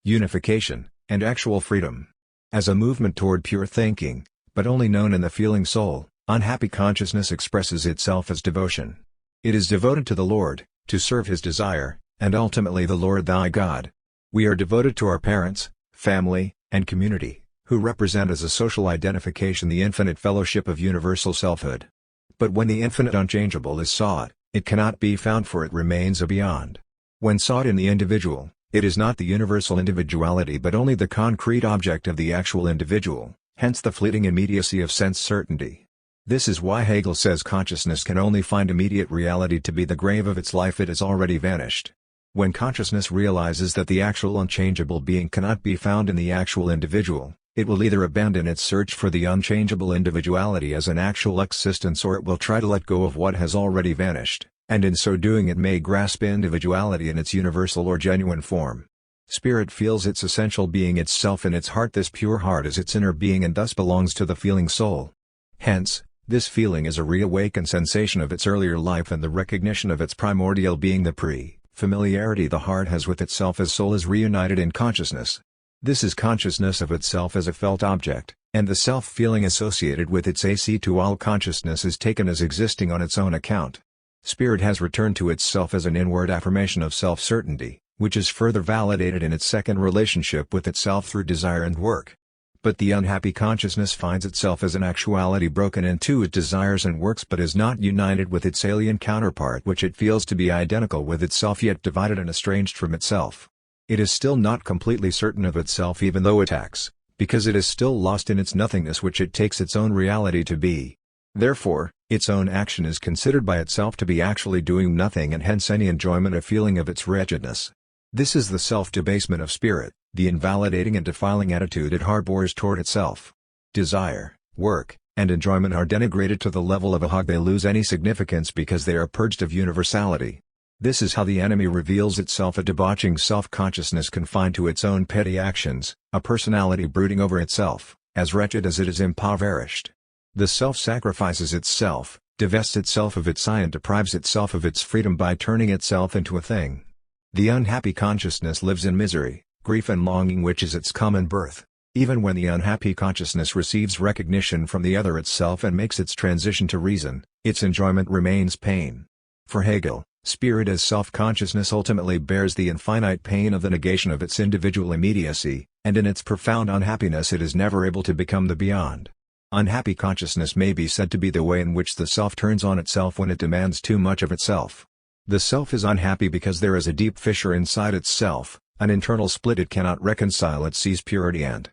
unification, and actual freedom. As a movement toward pure thinking, but only known in the feeling soul, unhappy consciousness expresses itself as devotion. It is devoted to the Lord, to serve His desire, and ultimately the Lord thy God. We are devoted to our parents, family, and community, who represent as a social identification the infinite fellowship of universal selfhood. But when the infinite unchangeable is sought, it cannot be found, for it remains a beyond. When sought in the individual, it is not the universal individuality but only the concrete object of the actual individual, hence the fleeting immediacy of sense certainty. This is why Hegel says consciousness can only find immediate reality to be the grave of its life it has already vanished. When consciousness realizes that the actual unchangeable being cannot be found in the actual individual, it will either abandon its search for the unchangeable individuality as an actual existence, or it will try to let go of what has already vanished, and in so doing it may grasp individuality in its universal or genuine form. Spirit feels its essential being itself in its heart. This pure heart is its inner being and thus belongs to the feeling soul. Hence, this feeling is a reawakened sensation of its earlier life and the recognition of its primordial being. The familiarity the heart has with itself as soul is reunited in consciousness. This is consciousness of itself as a felt object, and the self-feeling associated with its AC to all consciousness is taken as existing on its own account. Spirit has returned to itself as an inward affirmation of self-certainty, which is further validated in its second relationship with itself through desire and work. But the unhappy consciousness finds itself as an actuality broken into its desires and works, but is not united with its alien counterpart which it feels to be identical with itself yet divided and estranged from itself. It is still not completely certain of itself even though it acts, because it is still lost in its nothingness which it takes its own reality to be. Therefore, its own action is considered by itself to be actually doing nothing, and hence any enjoyment a feeling of its wretchedness. This is the self-debasement of spirit, the invalidating and defiling attitude it harbors toward itself. Desire, work, and enjoyment are denigrated to the level of a hog. They lose any significance because they are purged of universality. This is how the enemy reveals itself: a debauching self-consciousness confined to its own petty actions, a personality brooding over itself, as wretched as it is impoverished. The self sacrifices itself, divests itself of its I, and deprives itself of its freedom by turning itself into a thing. The unhappy consciousness lives in misery, grief and longing, which is its common birth. Even when the unhappy consciousness receives recognition from the other itself and makes its transition to reason, its enjoyment remains pain. For Hegel, spirit as self-consciousness ultimately bears the infinite pain of the negation of its individual immediacy, and in its profound unhappiness it is never able to become the beyond. Unhappy consciousness may be said to be the way in which the self turns on itself when it demands too much of itself. The self is unhappy because there is a deep fissure inside itself, an internal split it cannot reconcile. It sees purity and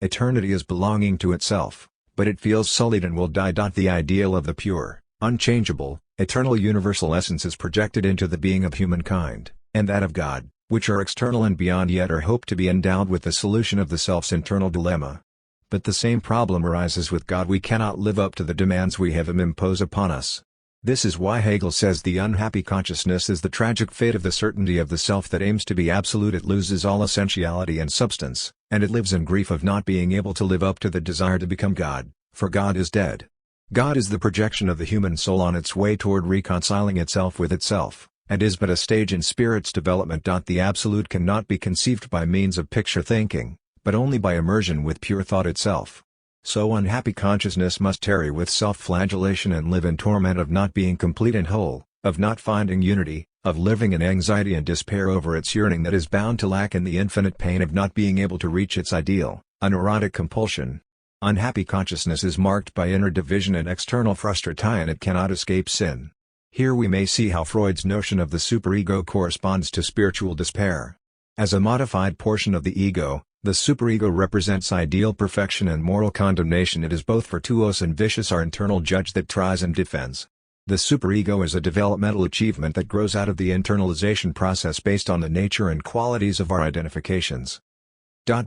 eternity as belonging to itself, but it feels sullied and will die. The ideal of the pure, unchangeable, eternal universal essence is projected into the being of humankind, and that of God, which are external and beyond, yet are hoped to be endowed with the solution of the self's internal dilemma. But the same problem arises with God: we cannot live up to the demands we have Him impose upon us. This is why Hegel says the unhappy consciousness is the tragic fate of the certainty of the self that aims to be absolute. It loses all essentiality and substance, and it lives in grief of not being able to live up to the desire to become God, for God is dead. God is the projection of the human soul on its way toward reconciling itself with itself, and is but a stage in spirit's development. The absolute cannot be conceived by means of picture thinking, but only by immersion with pure thought itself. So unhappy consciousness must tarry with self-flagellation and live in torment of not being complete and whole, of not finding unity, of living in anxiety and despair over its yearning that is bound to lack, in the infinite pain of not being able to reach its ideal, a neurotic compulsion. Unhappy consciousness is marked by inner division and external frustration, and it cannot escape sin. Here we may see how Freud's notion of the superego corresponds to spiritual despair. As a modified portion of the ego, the superego represents ideal perfection and moral condemnation. It is both virtuous and vicious, our internal judge that tries and defends. The superego is a developmental achievement that grows out of the internalization process based on the nature and qualities of our identifications.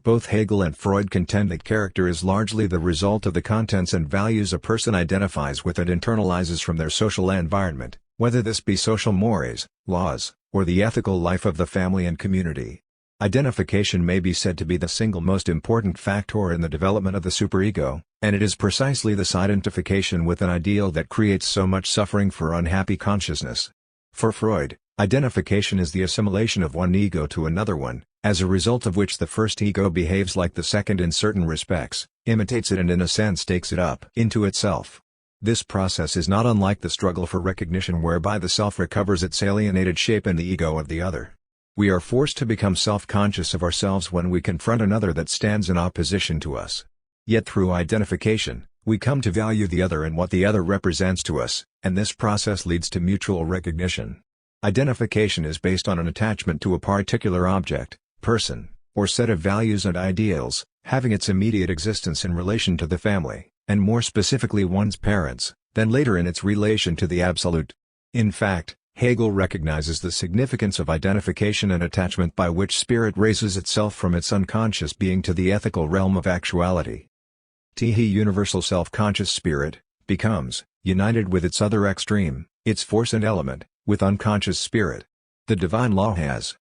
Both Hegel and Freud contend that character is largely the result of the contents and values a person identifies with and internalizes from their social environment, whether this be social mores, laws, or the ethical life of the family and community. Identification may be said to be the single most important factor in the development of the superego, and it is precisely this identification with an ideal that creates so much suffering for unhappy consciousness. For Freud, identification is the assimilation of one ego to another one, as a result of which the first ego behaves like the second in certain respects, imitates it and in a sense takes it up into itself. This process is not unlike the struggle for recognition whereby the self recovers its alienated shape in the ego of the other. We are forced to become self-conscious of ourselves when we confront another that stands in opposition to us. Yet through identification, we come to value the other and what the other represents to us, and this process leads to mutual recognition. Identification is based on an attachment to a particular object, person, or set of values and ideals, having its immediate existence in relation to the family, and more specifically one's parents, then later in its relation to the absolute. In fact, Hegel recognizes the significance of identification and attachment by which spirit raises itself from its unconscious being to the ethical realm of actuality. The universal self-conscious spirit becomes united with its other extreme, its force and element, with unconscious spirit. The divine law has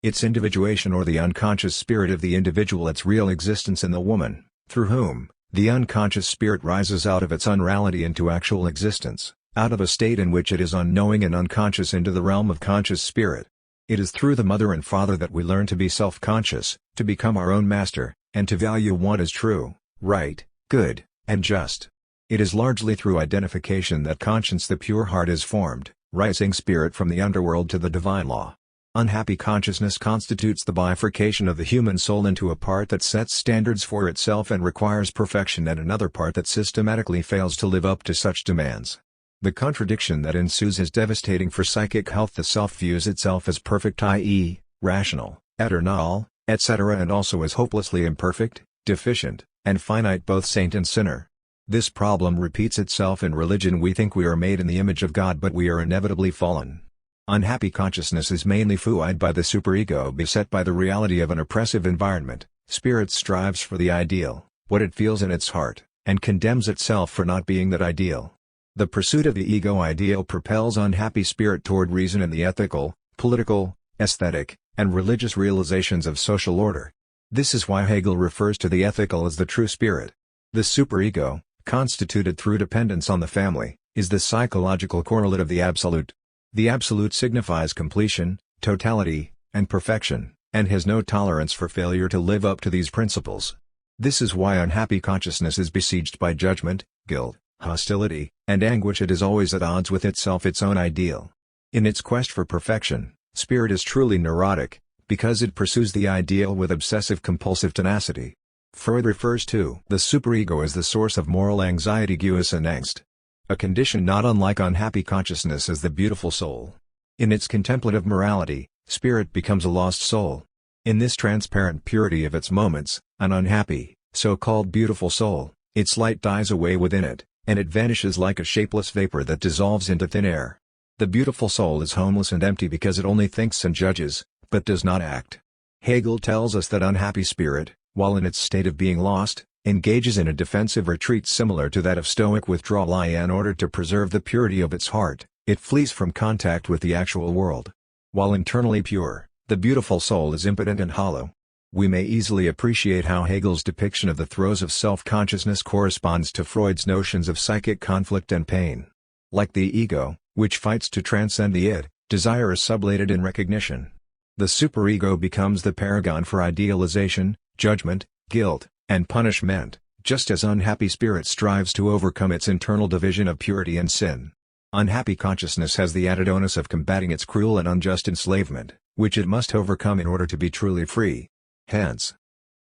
its individuation or the unconscious spirit of the individual its real existence in the woman, through whom the unconscious spirit rises out of its unreality into actual existence, out of a state in which it is unknowing and unconscious into the realm of conscious spirit. It is through the mother and father that we learn to be self-conscious, to become our own master, and to value what is true, right, good, and just. It is largely through identification that conscience the pure heart is formed, rising spirit from the underworld to the divine law. Unhappy consciousness constitutes the bifurcation of the human soul into a part that sets standards for itself and requires perfection and another part that systematically fails to live up to such demands. The contradiction that ensues is devastating for psychic health. The self views itself as perfect, i.e., rational, eternal, etc., and also as hopelessly imperfect, deficient, and finite, both saint and sinner. This problem repeats itself in religion. We think we are made in the image of God, but we are inevitably fallen. Unhappy consciousness is mainly fueled by the superego beset by the reality of an oppressive environment. Spirit strives for the ideal, what it feels in its heart, and condemns itself for not being that ideal. The pursuit of the ego ideal propels unhappy spirit toward reason and the ethical, political, aesthetic, and religious realizations of social order. This is why Hegel refers to the ethical as the true spirit. The superego, constituted through dependence on the family, is the psychological correlate of the absolute. The absolute signifies completion, totality, and perfection, and has no tolerance for failure to live up to these principles. This is why unhappy consciousness is besieged by judgment, guilt, hostility, and anguish. It is always at odds with itself, its own ideal. In its quest for perfection, spirit is truly neurotic, because it pursues the ideal with obsessive-compulsive tenacity. Freud refers to the superego as the source of moral anxiety, guilt and angst. A condition not unlike unhappy consciousness is the beautiful soul. In its contemplative morality, spirit becomes a lost soul. In this transparent purity of its moments, an unhappy, so-called beautiful soul, its light dies away within it, and it vanishes like a shapeless vapor that dissolves into thin air. The beautiful soul is homeless and empty because it only thinks and judges, but does not act. Hegel tells us that unhappy spirit, while in its state of being lost, engages in a defensive retreat similar to that of stoic withdrawal. In order to preserve the purity of its heart, it flees from contact with the actual world. While internally pure, the beautiful soul is impotent and hollow. We may easily appreciate how Hegel's depiction of the throes of self-consciousness corresponds to Freud's notions of psychic conflict and pain. Like the ego, which fights to transcend the id, desire is sublated in recognition. The superego becomes the paragon for idealization, judgment, guilt, and punishment, just as unhappy spirit strives to overcome its internal division of purity and sin. Unhappy consciousness has the added onus of combating its cruel and unjust enslavement, which it must overcome in order to be truly free. Hence,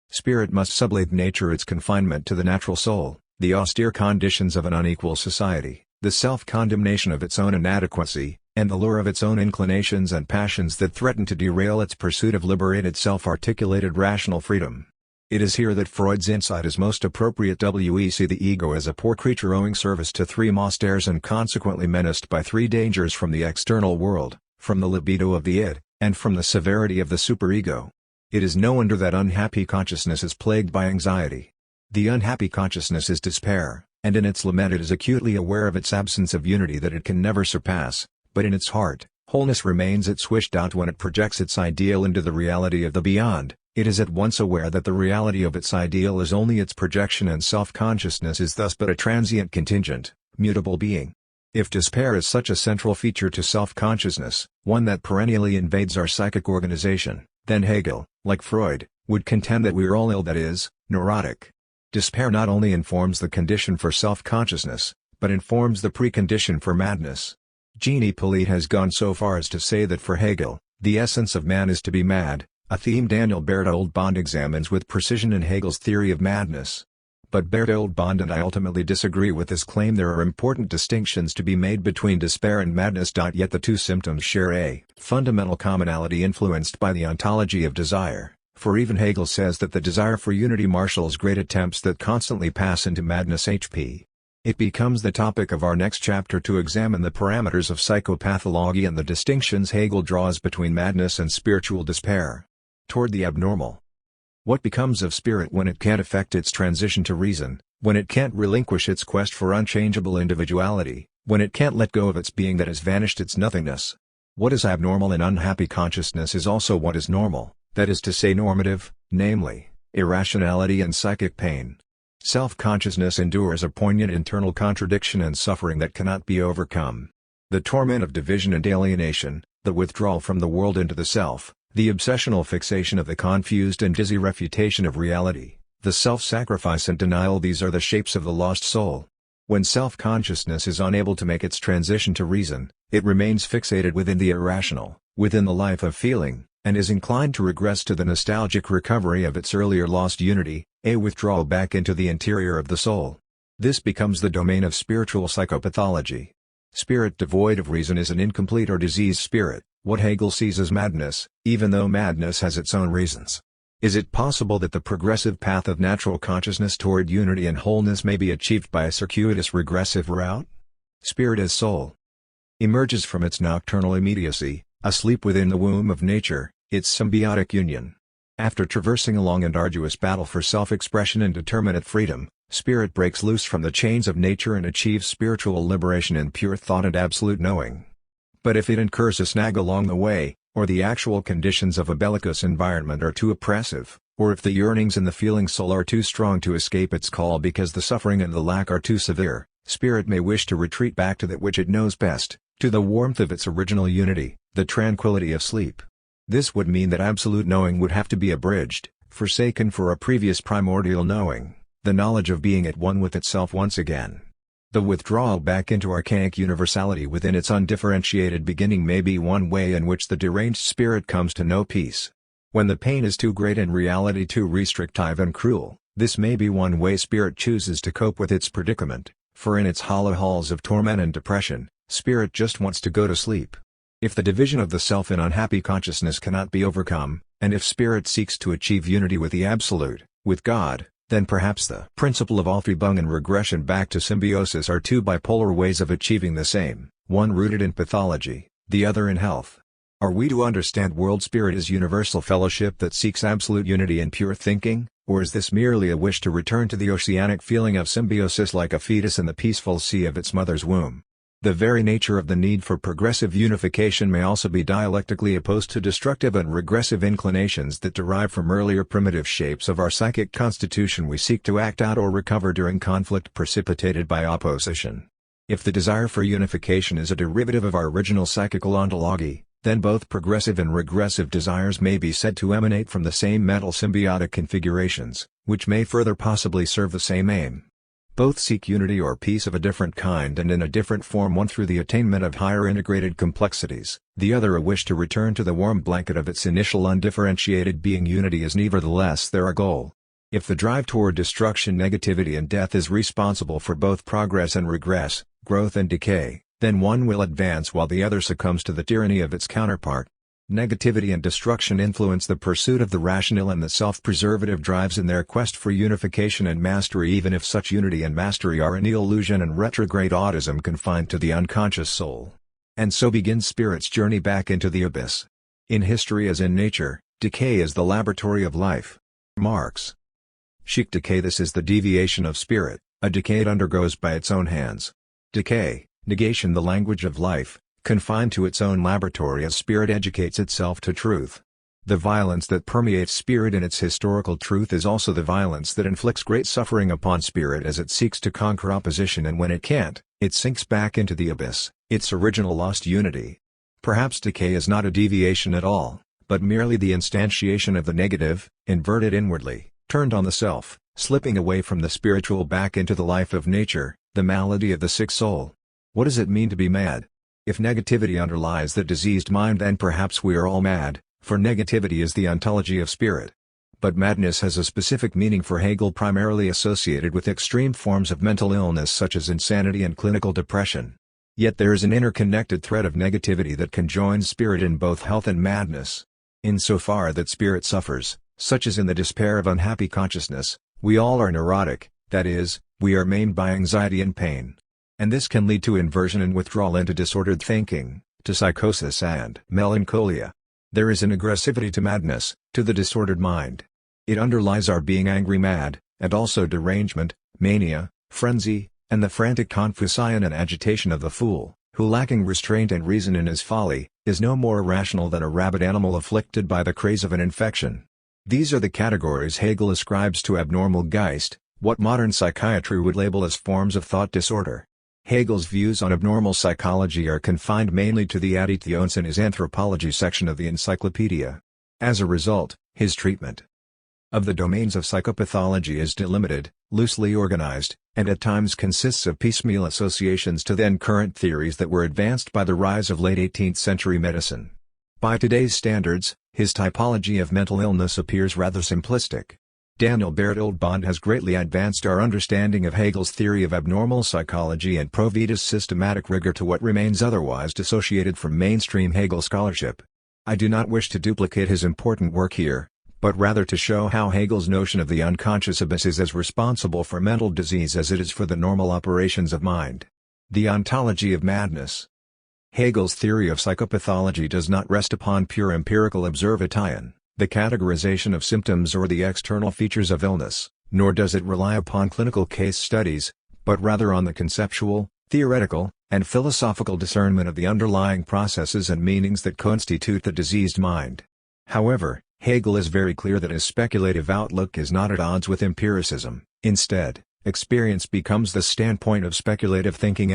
spirit must sublate nature, its confinement to the natural soul, the austere conditions of an unequal society, the self-condemnation of its own inadequacy, and the lure of its own inclinations and passions that threaten to derail its pursuit of liberated self-articulated rational freedom. It is here that Freud's insight is most appropriate. We see the ego as a poor creature owing service to three masters and consequently menaced by three dangers from the external world, from the libido of the id, and from the severity of the superego. It is no wonder that unhappy consciousness is plagued by anxiety. The unhappy consciousness is despair, and in its lament it is acutely aware of its absence of unity that it can never surpass, but in its heart, wholeness remains its wished out. When it projects its ideal into the reality of the beyond, it is at once aware that the reality of its ideal is only its projection, and self-consciousness is thus but a transient, contingent, mutable being. If despair is such a central feature to self-consciousness, one that perennially invades our psychic organization, then Hegel, like Freud, would contend that we are all ill, that is, neurotic. Despair not only informs the condition for self-consciousness, but informs the precondition for madness. Jean Paulite has gone so far as to say that for Hegel, the essence of man is to be mad, a theme Daniel Berthold Bond examines with precision in Hegel's theory of madness. But Berthold Bond and I ultimately disagree with this claim. There are important distinctions to be made between despair and madness. Yet the two symptoms share a fundamental commonality influenced by the ontology of desire, for even Hegel says that the desire for unity marshals great attempts that constantly pass into madness. HP. It becomes the topic of our next chapter to examine the parameters of psychopathology and the distinctions Hegel draws between madness and spiritual despair. Toward the abnormal. What becomes of spirit when it can't effect its transition to reason, when it can't relinquish its quest for unchangeable individuality, when it can't let go of its being that has vanished, its nothingness? What is abnormal in unhappy consciousness is also what is normal, that is to say normative, namely, irrationality and psychic pain. Self-consciousness endures a poignant internal contradiction and suffering that cannot be overcome. The torment of division and alienation, the withdrawal from the world into the self, the obsessional fixation of the confused and dizzy refutation of reality, the self-sacrifice and denial, these are the shapes of the lost soul. When self-consciousness is unable to make its transition to reason, it remains fixated within the irrational, within the life of feeling, and is inclined to regress to the nostalgic recovery of its earlier lost unity, a withdrawal back into the interior of the soul. This becomes the domain of spiritual psychopathology. Spirit devoid of reason is an incomplete or diseased spirit, what Hegel sees as madness, even though madness has its own reasons. Is it possible that the progressive path of natural consciousness toward unity and wholeness may be achieved by a circuitous regressive route? Spirit as soul emerges from its nocturnal immediacy, asleep within the womb of nature, its symbiotic union. After traversing a long and arduous battle for self-expression and determinate freedom, spirit breaks loose from the chains of nature and achieves spiritual liberation in pure thought and absolute knowing. But if it incurs a snag along the way, or the actual conditions of a bellicose environment are too oppressive, or if the yearnings in the feeling soul are too strong to escape its call because the suffering and the lack are too severe, spirit may wish to retreat back to that which it knows best, to the warmth of its original unity, the tranquility of sleep. This would mean that absolute knowing would have to be abridged, forsaken for a previous primordial knowing, the knowledge of being at one with itself once again. The withdrawal back into archaic universality within its undifferentiated beginning may be one way in which the deranged spirit comes to know peace. When the pain is too great and reality too restrictive and cruel, this may be one way spirit chooses to cope with its predicament, for in its hollow halls of torment and depression, spirit just wants to go to sleep. If the division of the self in unhappy consciousness cannot be overcome, and if spirit seeks to achieve unity with the Absolute, with God, then perhaps the principle of Aufhebung and regression back to symbiosis are two bipolar ways of achieving the same, one rooted in pathology, the other in health. Are we to understand world spirit as universal fellowship that seeks absolute unity and pure thinking, or is this merely a wish to return to the oceanic feeling of symbiosis like a fetus in the peaceful sea of its mother's womb? The very nature of the need for progressive unification may also be dialectically opposed to destructive and regressive inclinations that derive from earlier primitive shapes of our psychic constitution we seek to act out or recover during conflict precipitated by opposition. If the desire for unification is a derivative of our original psychical ontology, then both progressive and regressive desires may be said to emanate from the same mental symbiotic configurations, which may further possibly serve the same aim. Both seek unity or peace of a different kind and in a different form, one through the attainment of higher integrated complexities, the other a wish to return to the warm blanket of its initial undifferentiated being. Unity is nevertheless their goal. If the drive toward destruction, negativity and death is responsible for both progress and regress, growth and decay, then one will advance while the other succumbs to the tyranny of its counterpart. Negativity and destruction influence the pursuit of the rational and the self-preservative drives in their quest for unification and mastery, even if such unity and mastery are an illusion and retrograde autism confined to the unconscious soul. And so begins spirit's journey back into the abyss. In history as in nature, decay is the laboratory of life. Marx. Chic decay. This is the deviation of spirit, a decay it undergoes by its own hands. Decay, negation, the language of life, confined to its own laboratory as spirit educates itself to truth. The violence that permeates spirit in its historical truth is also the violence that inflicts great suffering upon spirit as it seeks to conquer opposition, and when it can't, it sinks back into the abyss, its original lost unity. Perhaps decay is not a deviation at all, but merely the instantiation of the negative, inverted inwardly, turned on the self, slipping away from the spiritual back into the life of nature, the malady of the sick soul. What does it mean to be mad? If negativity underlies the diseased mind, then perhaps we are all mad, for negativity is the ontology of spirit. But madness has a specific meaning for Hegel, primarily associated with extreme forms of mental illness such as insanity and clinical depression. Yet there is an interconnected thread of negativity that conjoins spirit in both health and madness. Insofar that spirit suffers, such as in the despair of unhappy consciousness, we all are neurotic, that is, we are maimed by anxiety and pain. And this can lead to inversion and withdrawal into disordered thinking, to psychosis and melancholia. There is an aggressivity to madness, to the disordered mind. It underlies our being angry mad, and also derangement, mania, frenzy, and the frantic confusion and agitation of the fool, who, lacking restraint and reason in his folly, is no more irrational than a rabid animal afflicted by the craze of an infection. These are the categories Hegel ascribes to abnormal Geist, what modern psychiatry would label as forms of thought disorder. Hegel's views on abnormal psychology are confined mainly to the additions in his anthropology section of the encyclopedia. As a result, his treatment of the domains of psychopathology is delimited, loosely organized, and at times consists of piecemeal associations to then-current theories that were advanced by the rise of late 18th-century medicine. By today's standards, his typology of mental illness appears rather simplistic. Daniel Berthold Bond has greatly advanced our understanding of Hegel's theory of abnormal psychology and Provita's systematic rigor to what remains otherwise dissociated from mainstream Hegel scholarship. I do not wish to duplicate his important work here, but rather to show how Hegel's notion of the unconscious abyss is as responsible for mental disease as it is for the normal operations of mind. The ontology of madness. Hegel's theory of psychopathology does not rest upon pure empirical observation, the categorization of symptoms or the external features of illness, nor does it rely upon clinical case studies, but rather on the conceptual, theoretical, and philosophical discernment of the underlying processes and meanings that constitute the diseased mind. However, Hegel is very clear that his speculative outlook is not at odds with empiricism. Instead, experience becomes the standpoint of speculative thinking.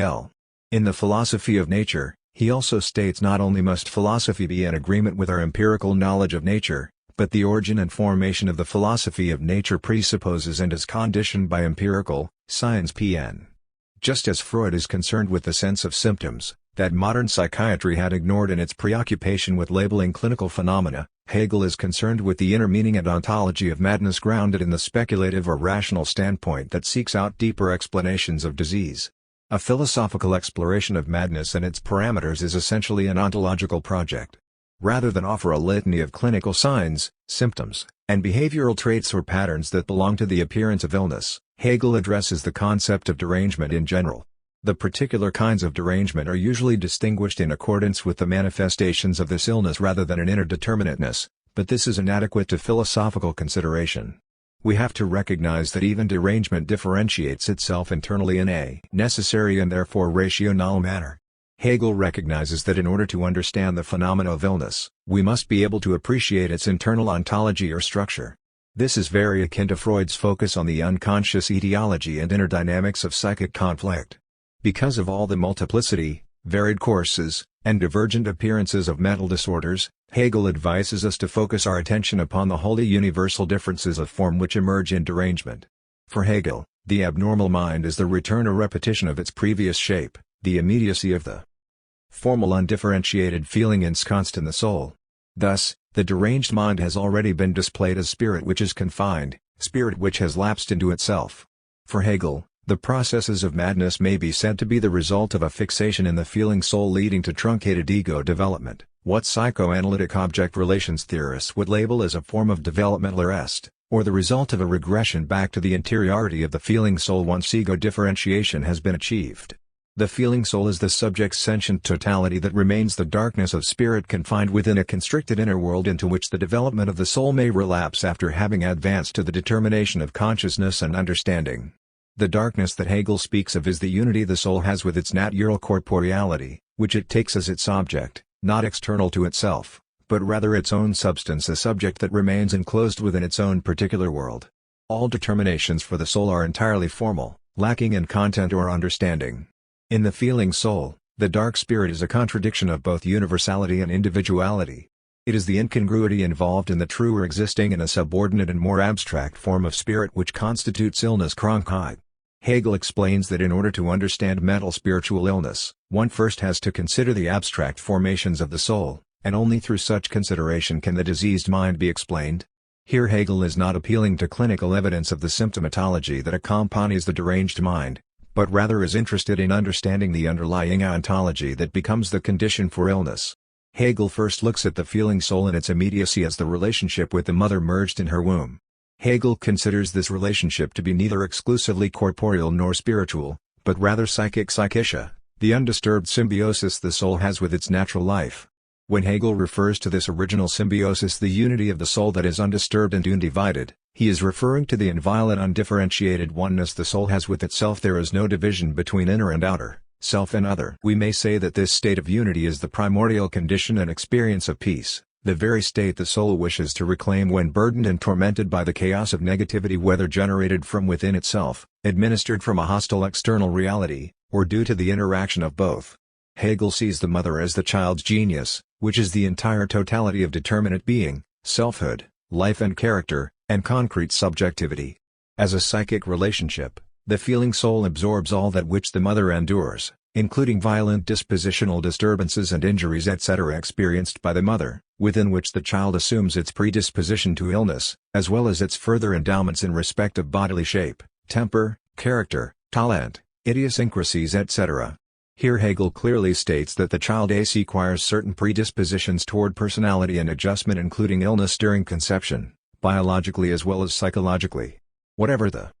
In the philosophy of nature, he also states not only must philosophy be in agreement with our empirical knowledge of nature, but the origin and formation of the philosophy of nature presupposes and is conditioned by empirical science. Just as Freud is concerned with the sense of symptoms, that modern psychiatry had ignored in its preoccupation with labeling clinical phenomena, Hegel is concerned with the inner meaning and ontology of madness grounded in the speculative or rational standpoint that seeks out deeper explanations of disease. A philosophical exploration of madness and its parameters is essentially an ontological project. Rather than offer a litany of clinical signs, symptoms, and behavioral traits or patterns that belong to the appearance of illness, Hegel addresses the concept of derangement in general. The particular kinds of derangement are usually distinguished in accordance with the manifestations of this illness rather than an inner determinateness, but this is inadequate to philosophical consideration. We have to recognize that even derangement differentiates itself internally in a necessary and therefore rational manner. Hegel recognizes that in order to understand the phenomena of illness, we must be able to appreciate its internal ontology or structure. This is very akin to Freud's focus on the unconscious etiology and inner dynamics of psychic conflict. Because of all the multiplicity, varied courses, and divergent appearances of mental disorders, Hegel advises us to focus our attention upon the wholly universal differences of form which emerge in derangement. For Hegel, the abnormal mind is the return or repetition of its previous shape, the immediacy of the formal undifferentiated feeling ensconced in the soul. Thus, the deranged mind has already been displayed as spirit which is confined, spirit which has lapsed into itself. For Hegel, the processes of madness may be said to be the result of a fixation in the feeling soul leading to truncated ego development, what psychoanalytic object relations theorists would label as a form of developmental arrest, or the result of a regression back to the interiority of the feeling soul once ego differentiation has been achieved. The feeling soul is the subject's sentient totality that remains the darkness of spirit confined within a constricted inner world into which the development of the soul may relapse after having advanced to the determination of consciousness and understanding. The darkness that Hegel speaks of is the unity the soul has with its natural corporeality, which it takes as its object, not external to itself, but rather its own substance, a subject that remains enclosed within its own particular world. All determinations for the soul are entirely formal, lacking in content or understanding. In the feeling soul, the dark spirit is a contradiction of both universality and individuality. It is the incongruity involved in the truer existing in a subordinate and more abstract form of spirit which constitutes illness, Krankheit. Hegel explains that in order to understand mental spiritual illness, one first has to consider the abstract formations of the soul, and only through such consideration can the diseased mind be explained. Here Hegel is not appealing to clinical evidence of the symptomatology that accompanies the deranged mind, but rather is interested in understanding the underlying ontology that becomes the condition for illness. Hegel first looks at the feeling soul in its immediacy as the relationship with the mother merged in her womb. Hegel considers this relationship to be neither exclusively corporeal nor spiritual, but rather psychic-psychicia, the undisturbed symbiosis the soul has with its natural life. When Hegel refers to this original symbiosis, the unity of the soul that is undisturbed and undivided, he is referring to the inviolate undifferentiated oneness the soul has with itself. There is no division between inner and outer, self and other. We may say that this state of unity is the primordial condition and experience of peace, the very state the soul wishes to reclaim when burdened and tormented by the chaos of negativity, whether generated from within itself, administered from a hostile external reality, or due to the interaction of both. Hegel sees the mother as the child's genius, which is the entire totality of determinate being, selfhood, life and character, and concrete subjectivity. As a psychic relationship, the feeling soul absorbs all that which the mother endures, including violent dispositional disturbances and injuries etc. experienced by the mother, within which the child assumes its predisposition to illness, as well as its further endowments in respect of bodily shape, temper, character, talent, idiosyncrasies etc. Here Hegel clearly states that the child acquires certain predispositions toward personality and adjustment, including illness during conception, biologically as well as psychologically. Whatever the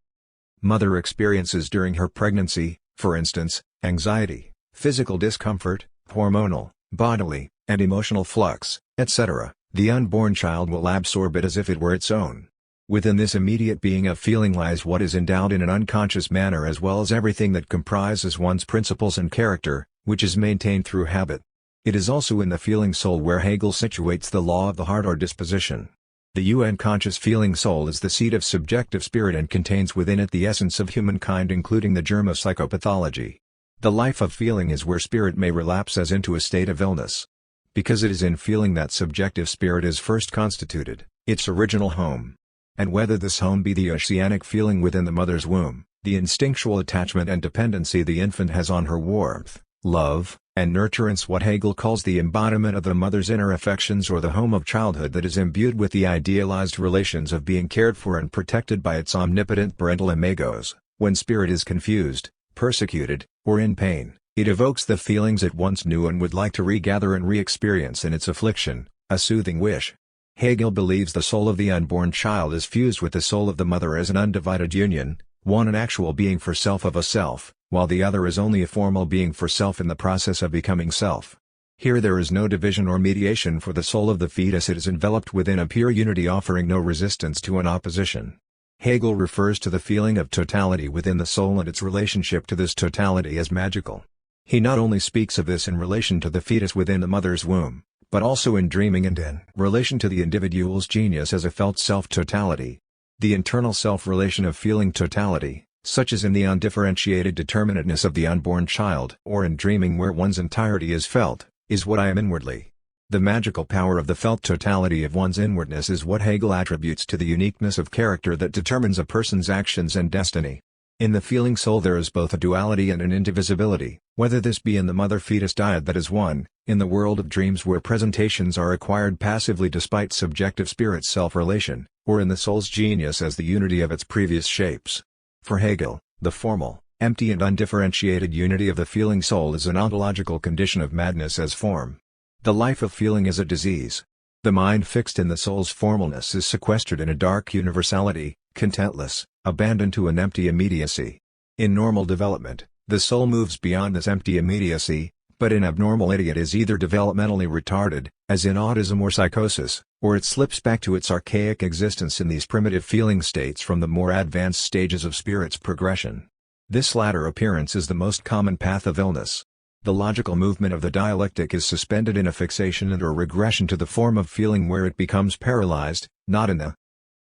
mother experiences during her pregnancy, for instance, anxiety, physical discomfort, hormonal, bodily, and emotional flux, etc., the unborn child will absorb it as if it were its own. Within this immediate being of feeling lies what is endowed in an unconscious manner, as well as everything that comprises one's principles and character, which is maintained through habit. It is also in the feeling soul where Hegel situates the law of the heart or disposition. The unconscious feeling soul is the seat of subjective spirit and contains within it the essence of humankind, including the germ of psychopathology. The life of feeling is where spirit may relapse as into a state of illness. Because it is in feeling that subjective spirit is first constituted, its original home. And whether this home be the oceanic feeling within the mother's womb, the instinctual attachment and dependency the infant has on her warmth, love, and nurturance, what Hegel calls the embodiment of the mother's inner affections, or the home of childhood that is imbued with the idealized relations of being cared for and protected by its omnipotent parental imagos, when spirit is confused, persecuted, or in pain, it evokes the feelings it once knew and would like to regather and re-experience in its affliction, a soothing wish. Hegel believes the soul of the unborn child is fused with the soul of the mother as an undivided union, one an actual being for self of a self, while the other is only a formal being for self in the process of becoming self. Here there is no division or mediation for the soul of the fetus, it is enveloped within a pure unity, offering no resistance to an opposition. Hegel refers to the feeling of totality within the soul and its relationship to this totality as magical. He not only speaks of this in relation to the fetus within the mother's womb, but also in dreaming and in relation to the individual's genius as a felt self-totality. The internal self-relation of feeling totality, such as in the undifferentiated determinateness of the unborn child, or in dreaming where one's entirety is felt, is what I am inwardly. The magical power of the felt totality of one's inwardness is what Hegel attributes to the uniqueness of character that determines a person's actions and destiny. In the feeling soul there is both a duality and an indivisibility, whether this be in the mother-fetus dyad that is one, in the world of dreams where presentations are acquired passively despite subjective spirit's self-relation, or in the soul's genius as the unity of its previous shapes. For Hegel, the formal, empty and undifferentiated unity of the feeling soul is an ontological condition of madness as form. The life of feeling is a disease. The mind fixed in the soul's formalness is sequestered in a dark universality, contentless, abandoned to an empty immediacy. In normal development, the soul moves beyond this empty immediacy, but in abnormality it is either developmentally retarded, as in autism or psychosis, or it slips back to its archaic existence in these primitive feeling states from the more advanced stages of spirit's progression. This latter appearance is the most common path of illness. The logical movement of the dialectic is suspended in a fixation and/or regression to the form of feeling where it becomes paralyzed, not in the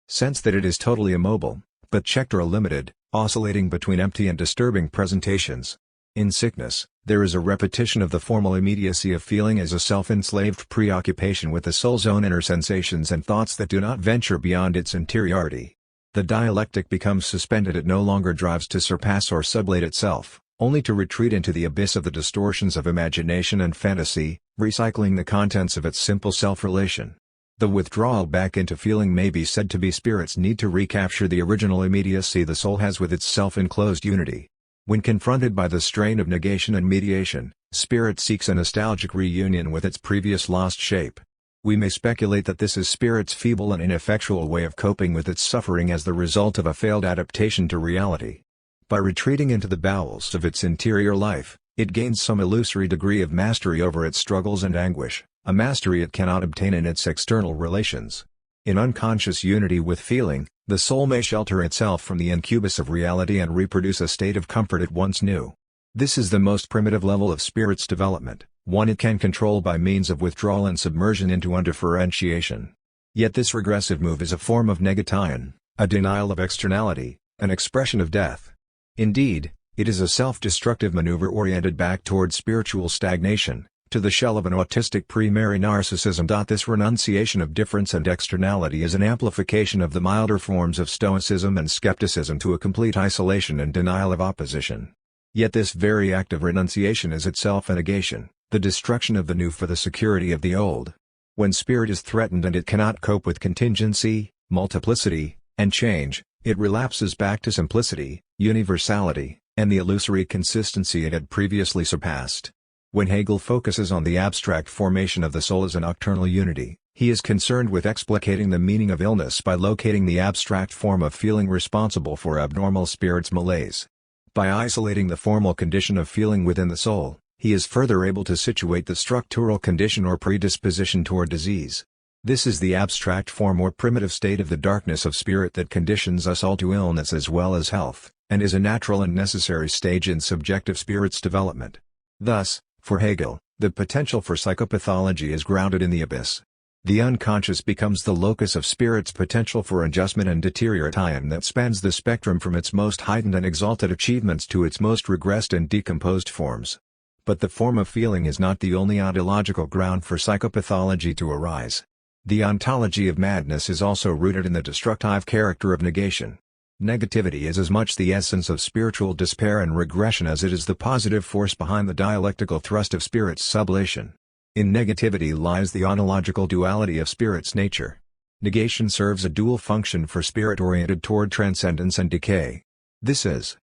sense that it is totally immobile, but checked or limited, oscillating between empty and disturbing presentations. In sickness, there is a repetition of the formal immediacy of feeling as a self-enslaved preoccupation with the soul's own inner sensations and thoughts that do not venture beyond its interiority. The dialectic becomes suspended. It no longer drives to surpass or sublate itself, only to retreat into the abyss of the distortions of imagination and fantasy, recycling the contents of its simple self-relation. The withdrawal back into feeling may be said to be spirit's need to recapture the original immediacy the soul has with its self-enclosed unity. When confronted by the strain of negation and mediation, spirit seeks a nostalgic reunion with its previous lost shape. We may speculate that this is spirit's feeble and ineffectual way of coping with its suffering as the result of a failed adaptation to reality. By retreating into the bowels of its interior life, it gains some illusory degree of mastery over its struggles and anguish, a mastery it cannot obtain in its external relations. In unconscious unity with feeling, the soul may shelter itself from the incubus of reality and reproduce a state of comfort it once knew. This is the most primitive level of spirit's development, one it can control by means of withdrawal and submersion into undifferentiation. Yet this regressive move is a form of negation, a denial of externality, an expression of death. Indeed, it is a self-destructive maneuver oriented back toward spiritual stagnation, to the shell of an autistic primary narcissism. This renunciation of difference and externality is an amplification of the milder forms of stoicism and skepticism to a complete isolation and denial of opposition. Yet this very act of renunciation is itself a negation, the destruction of the new for the security of the old. When spirit is threatened and it cannot cope with contingency, multiplicity, and change, it relapses back to simplicity, universality, and the illusory consistency it had previously surpassed. When Hegel focuses on the abstract formation of the soul as a nocturnal unity, he is concerned with explicating the meaning of illness by locating the abstract form of feeling responsible for abnormal spirit's malaise. By isolating the formal condition of feeling within the soul, he is further able to situate the structural condition or predisposition toward disease. This is the abstract form or primitive state of the darkness of spirit that conditions us all to illness as well as health, and is a natural and necessary stage in subjective spirit's development. Thus, for Hegel, the potential for psychopathology is grounded in the abyss. The unconscious becomes the locus of spirit's potential for adjustment and deterioration that spans the spectrum from its most heightened and exalted achievements to its most regressed and decomposed forms. But the form of feeling is not the only ontological ground for psychopathology to arise. The ontology of madness is also rooted in the destructive character of negation. Negativity is as much the essence of spiritual despair and regression as it is the positive force behind the dialectical thrust of spirit's sublation. In negativity lies the ontological duality of spirit's nature. Negation serves a dual function for spirit oriented toward transcendence and decay. This is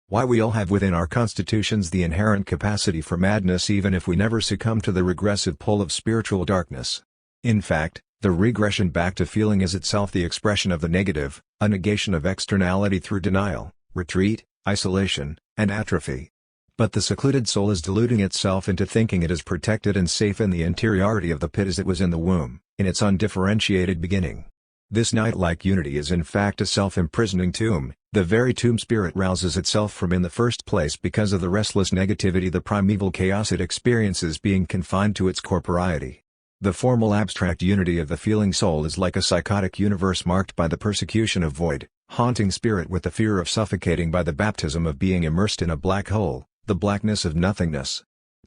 why we all have within our constitutions the inherent capacity for madness even if we never succumb to the regressive pull of spiritual darkness. In fact, the regression back to feeling is itself the expression of the negative, a negation of externality through denial, retreat, isolation, and atrophy. But the secluded soul is deluding itself into thinking it is protected and safe in the interiority of the pit as it was in the womb, in its undifferentiated beginning. This night-like unity is in fact a self-imprisoning tomb, the very tomb spirit rouses itself from in the first place because of the restless negativity the primeval chaos it experiences being confined to its corporeity. The formal abstract unity of the feeling soul is like a psychotic universe marked by the persecution of void, haunting spirit with the fear of suffocating by the baptism of being immersed in a black hole, the blackness of nothingness.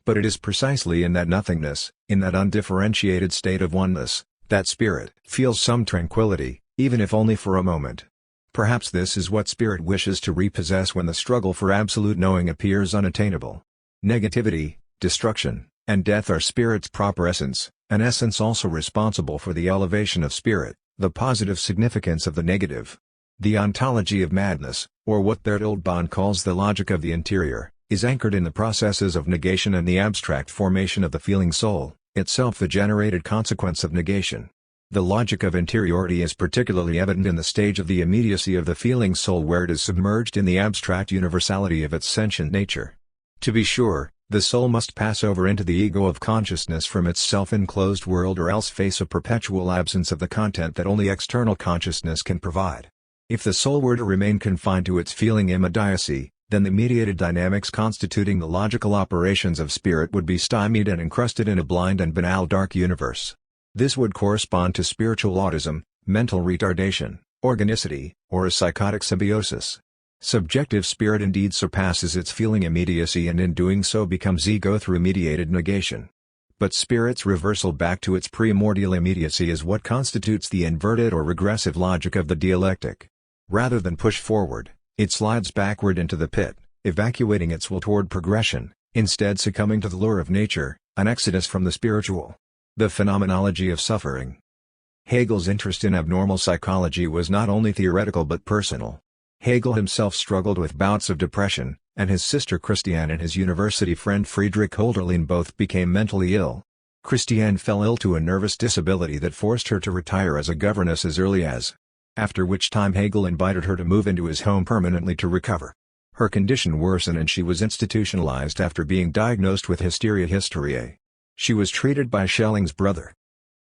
But it is precisely in that nothingness, in that undifferentiated state of oneness, that spirit feels some tranquility, even if only for a moment. Perhaps this is what spirit wishes to repossess when the struggle for absolute knowing appears unattainable. Negativity, destruction, and death are spirit's proper essence, an essence also responsible for the elevation of spirit, the positive significance of the negative. The ontology of madness, or what THIRD-WORLDISM calls the logic of the interior, is anchored in the processes of negation and the abstract formation of the feeling soul, itself the generated consequence of negation. The logic of interiority is particularly evident in the stage of the immediacy of the feeling soul where it is submerged in the abstract universality of its sentient nature. To be sure, the soul must pass over into the ego of consciousness from its self-enclosed world or else face a perpetual absence of the content that only external consciousness can provide. If the soul were to remain confined to its feeling immediacy, then the mediated dynamics constituting the logical operations of spirit would be stymied and encrusted in a blind and banal dark universe. This would correspond to spiritual autism, mental retardation, organicity, or a psychotic symbiosis. Subjective spirit indeed surpasses its feeling immediacy and in doing so becomes ego through mediated negation. But spirit's reversal back to its primordial immediacy is what constitutes the inverted or regressive logic of the dialectic. Rather than push forward, it slides backward into the pit, evacuating its will toward progression, instead succumbing to the lure of nature, an exodus from the spiritual. The phenomenology of suffering. Hegel's interest in abnormal psychology was not only theoretical but personal. Hegel himself struggled with bouts of depression, and his sister Christiane and his university friend Friedrich Hölderlin both became mentally ill. Christiane fell ill to a nervous disability that forced her to retire as a governess as early as, after which time Hegel invited her to move into his home permanently to recover. Her condition worsened and she was institutionalized after being diagnosed with hysteria hysteriae. She was treated by Schelling's brother,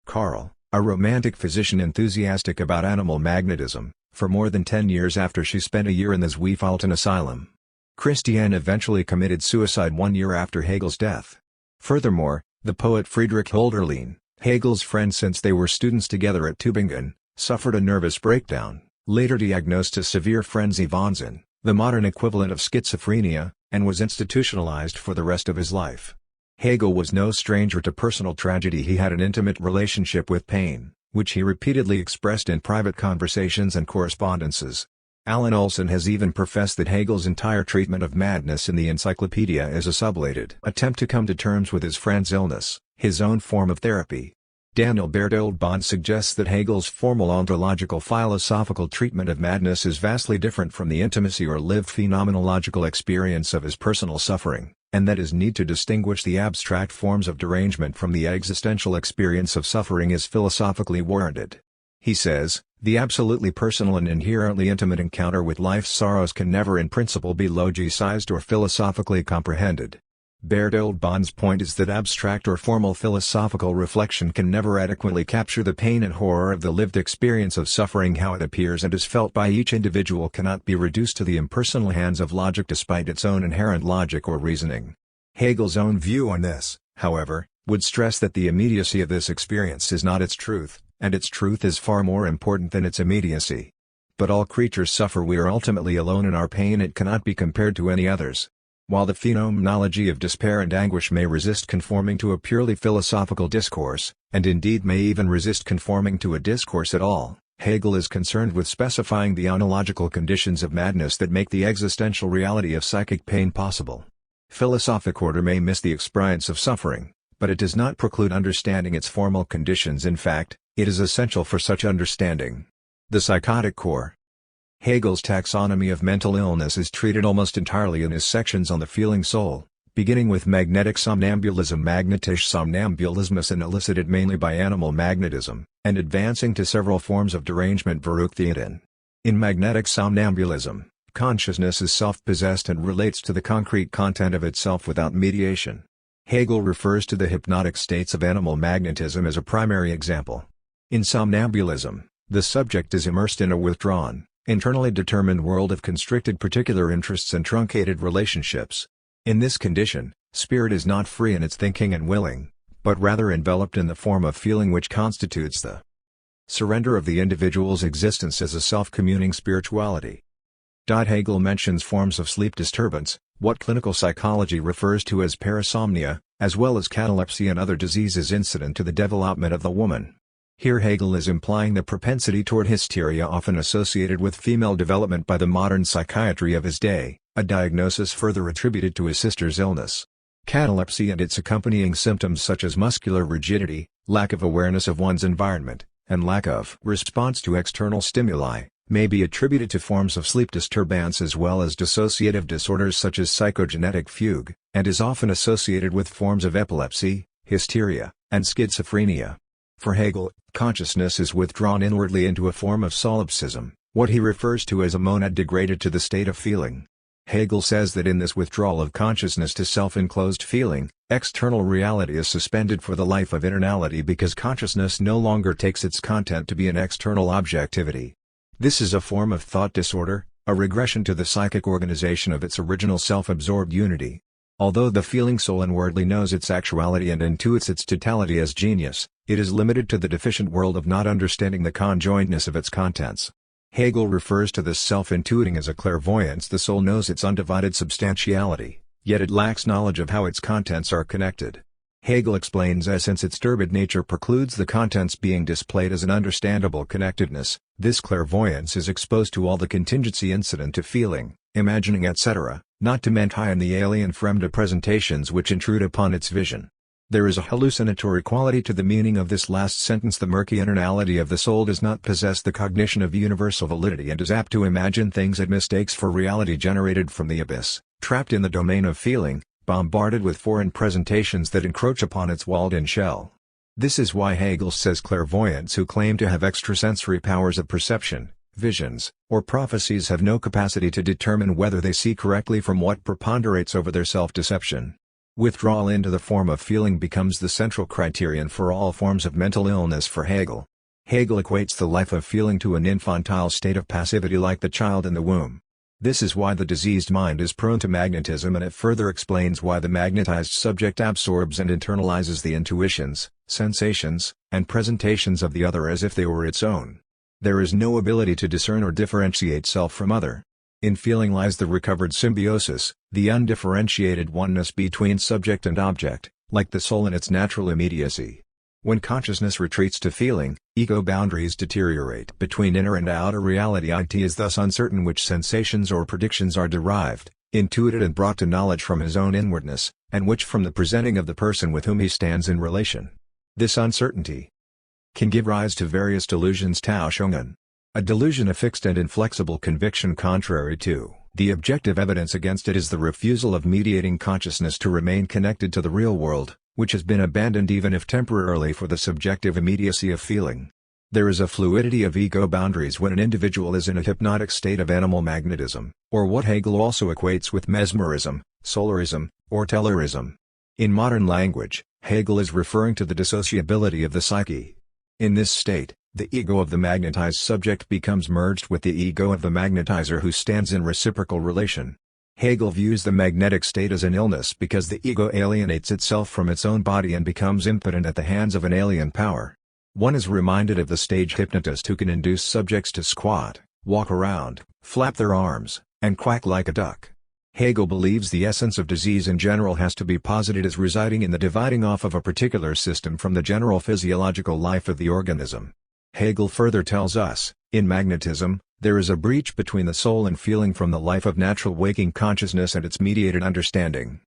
Karl, a romantic physician enthusiastic about animal magnetism, for more than 10 years after she spent a year in the Zweifalten asylum. Christiane eventually committed suicide 1 year after Hegel's death. Furthermore, the poet Friedrich Hölderlin, Hegel's friend since they were students together at Tübingen, suffered a nervous breakdown, later diagnosed as severe frenzy Wahnsinn, the modern equivalent of schizophrenia, and was institutionalized for the rest of his life. Hegel was no stranger to personal tragedy. He had an intimate relationship with pain, which he repeatedly expressed in private conversations and correspondences. Alan Olson has even professed that Hegel's entire treatment of madness in the Encyclopedia is a sublated attempt to come to terms with his friend's illness, his own form of therapy. Daniel Berthold Bond suggests that Hegel's formal ontological philosophical treatment of madness is vastly different from the intimacy or lived phenomenological experience of his personal suffering, and that his need to distinguish the abstract forms of derangement from the existential experience of suffering is philosophically warranted. He says, "The absolutely personal and inherently intimate encounter with life's sorrows can never in principle be logicized or philosophically comprehended." Berthold Bond's point is that abstract or formal philosophical reflection can never adequately capture the pain and horror of the lived experience of suffering. How it appears and is felt by each individual cannot be reduced to the impersonal hands of logic despite its own inherent logic or reasoning. Hegel's own view on this, however, would stress that the immediacy of this experience is not its truth, and its truth is far more important than its immediacy. But all creatures suffer. We are ultimately alone in our pain. It cannot be compared to any others. While the phenomenology of despair and anguish may resist conforming to a purely philosophical discourse, and indeed may even resist conforming to a discourse at all, Hegel is concerned with specifying the ontological conditions of madness that make the existential reality of psychic pain possible. Philosophic order may miss the experience of suffering, but it does not preclude understanding its formal conditions. In fact, it is essential for such understanding. The psychotic core. Hegel's taxonomy of mental illness is treated almost entirely in his sections on the feeling soul, beginning with magnetic somnambulism, magnetische Somnambulismus, and elicited mainly by animal magnetism, and advancing to several forms of derangement Verrücktheiten. In magnetic somnambulism, consciousness is self-possessed and relates to the concrete content of itself without mediation. Hegel refers to the hypnotic states of animal magnetism as a primary example. In somnambulism, the subject is immersed in a withdrawn, internally determined world of constricted particular interests and truncated relationships. In this condition, spirit is not free in its thinking and willing, but rather enveloped in the form of feeling which constitutes the surrender of the individual's existence as a self-communing spirituality. Hegel mentions forms of sleep disturbance, what clinical psychology refers to as parasomnia, as well as catalepsy and other diseases incident to the development of the woman. Here Hegel is implying the propensity toward hysteria often associated with female development by the modern psychiatry of his day, a diagnosis further attributed to his sister's illness. Catalepsy and its accompanying symptoms such as muscular rigidity, lack of awareness of one's environment, and lack of response to external stimuli, may be attributed to forms of sleep disturbance as well as dissociative disorders such as psychogenetic fugue, and is often associated with forms of epilepsy, hysteria, and schizophrenia. For Hegel, consciousness is withdrawn inwardly into a form of solipsism, what he refers to as a monad degraded to the state of feeling. Hegel says that in this withdrawal of consciousness to self-enclosed feeling, external reality is suspended for the life of internality because consciousness no longer takes its content to be an external objectivity. This is a form of thought disorder, a regression to the psychic organization of its original self-absorbed unity. Although the feeling soul inwardly knows its actuality and intuits its totality as genius, it is limited to the deficient world of not understanding the conjointness of its contents. Hegel refers to this self-intuiting as a clairvoyance. The soul knows its undivided substantiality, yet it lacks knowledge of how its contents are connected. Hegel explains as since its turbid nature precludes the contents being displayed as an understandable connectedness, this clairvoyance is exposed to all the contingency incident to feeling, imagining etc., not to mention in the alien fremde presentations which intrude upon its vision. There is a hallucinatory quality to the meaning of this last sentence. The murky internality of the soul does not possess the cognition of universal validity and is apt to imagine things it mistakes for reality generated from the abyss, trapped in the domain of feeling, bombarded with foreign presentations that encroach upon its walled-in shell. This is why Hegel says clairvoyants who claim to have extrasensory powers of perception, visions, or prophecies have no capacity to determine whether they see correctly from what preponderates over their self-deception. Withdrawal into the form of feeling becomes the central criterion for all forms of mental illness for Hegel. Hegel equates the life of feeling to an infantile state of passivity like the child in the womb. This is why the diseased mind is prone to magnetism, and it further explains why the magnetized subject absorbs and internalizes the intuitions, sensations, and presentations of the other as if they were its own. There is no ability to discern or differentiate self from other. In feeling lies the recovered symbiosis, the undifferentiated oneness between subject and object, like the soul in its natural immediacy. When consciousness retreats to feeling, ego boundaries deteriorate between inner and outer reality. It is thus uncertain which sensations or predictions are derived, intuited and brought to knowledge from his own inwardness, and which from the presenting of the person with whom he stands in relation. This uncertainty can give rise to various delusions. Täuschungen. A delusion, a fixed and inflexible conviction contrary to the objective evidence against it, is the refusal of mediating consciousness to remain connected to the real world, which has been abandoned even if temporarily for the subjective immediacy of feeling. There is a fluidity of ego boundaries when an individual is in a hypnotic state of animal magnetism, or what Hegel also equates with mesmerism, solarism, or tellurism. In modern language, Hegel is referring to the dissociability of the psyche. In this state, the ego of the magnetized subject becomes merged with the ego of the magnetizer who stands in reciprocal relation. Hegel views the magnetic state as an illness because the ego alienates itself from its own body and becomes impotent at the hands of an alien power. One is reminded of the stage hypnotist who can induce subjects to squat, walk around, flap their arms, and quack like a duck. Hegel believes the essence of disease in general has to be posited as residing in the dividing off of a particular system from the general physiological life of the organism. Hegel further tells us, in magnetism, there is a breach between the soul and feeling from the life of natural waking consciousness and its mediated understanding.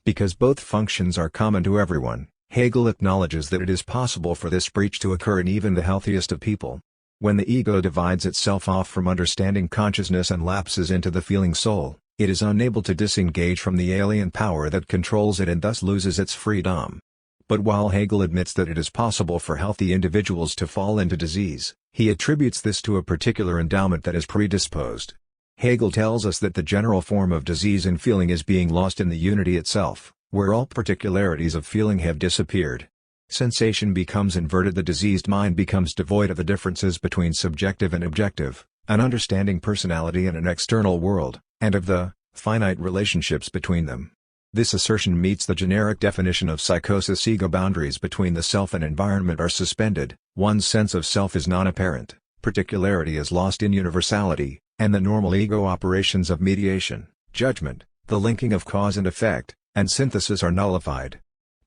Because both functions are common to everyone, Hegel acknowledges that it is possible for this breach to occur in even the healthiest of people. When the ego divides itself off from understanding consciousness and lapses into the feeling soul, it is unable to disengage from the alien power that controls it and thus loses its freedom. But while Hegel admits that it is possible for healthy individuals to fall into disease, he attributes this to a particular endowment that is predisposed. Hegel tells us that the general form of disease in feeling is being lost in the unity itself, where all particularities of feeling have disappeared. Sensation becomes inverted. The diseased mind becomes devoid of the differences between subjective and objective, an understanding personality and an external world, and of the finite relationships between them. This assertion meets the generic definition of psychosis. Ego boundaries between the self and environment are suspended, one's sense of self is non-apparent, particularity is lost in universality, and the normal ego operations of mediation, judgment, the linking of cause and effect, and synthesis are nullified.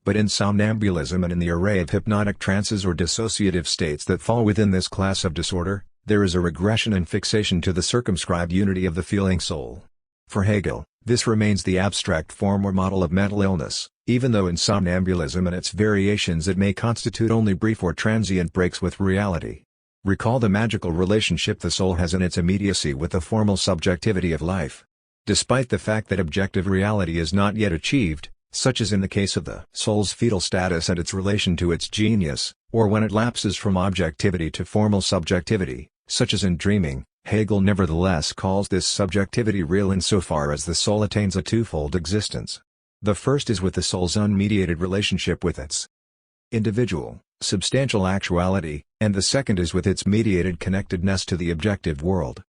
But in somnambulism and in the array of hypnotic trances or dissociative states that fall within this class of disorder, there is a regression and fixation to the circumscribed unity of the feeling soul. For Hegel, this remains the abstract form or model of mental illness, even though in somnambulism and its variations it may constitute only brief or transient breaks with reality. Recall the magical relationship the soul has in its immediacy with the formal subjectivity of life. Despite the fact that objective reality is not yet achieved, such as in the case of the soul's fetal status and its relation to its genius, or when it lapses from objectivity to formal subjectivity, such as in dreaming, Hegel nevertheless calls this subjectivity real insofar as the soul attains a twofold existence. The first is with the soul's unmediated relationship with its individual, substantial actuality, and the second is with its mediated connectedness to the objective world.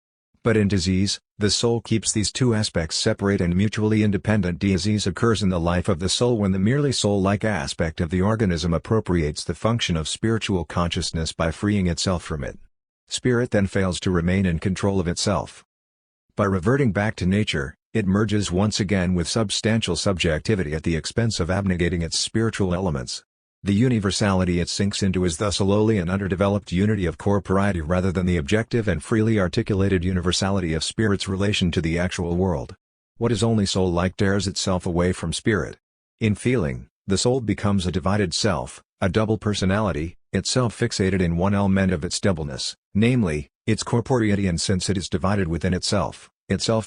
But in disease, the soul keeps these two aspects separate and mutually independent. Disease occurs in the life of the soul when the merely soul-like aspect of the organism appropriates the function of spiritual consciousness by freeing itself from it. Spirit then fails to remain in control of itself. By reverting back to nature, it merges once again with substantial subjectivity at the expense of abnegating its spiritual elements. The universality it sinks into is thus a lowly and underdeveloped unity of corporeity rather than the objective and freely articulated universality of spirit's relation to the actual world. What is only soul-like tears itself away from spirit. In feeling, the soul becomes a divided self, a double personality, itself fixated in one element of its doubleness, namely, its corporeity, and since it is divided within itself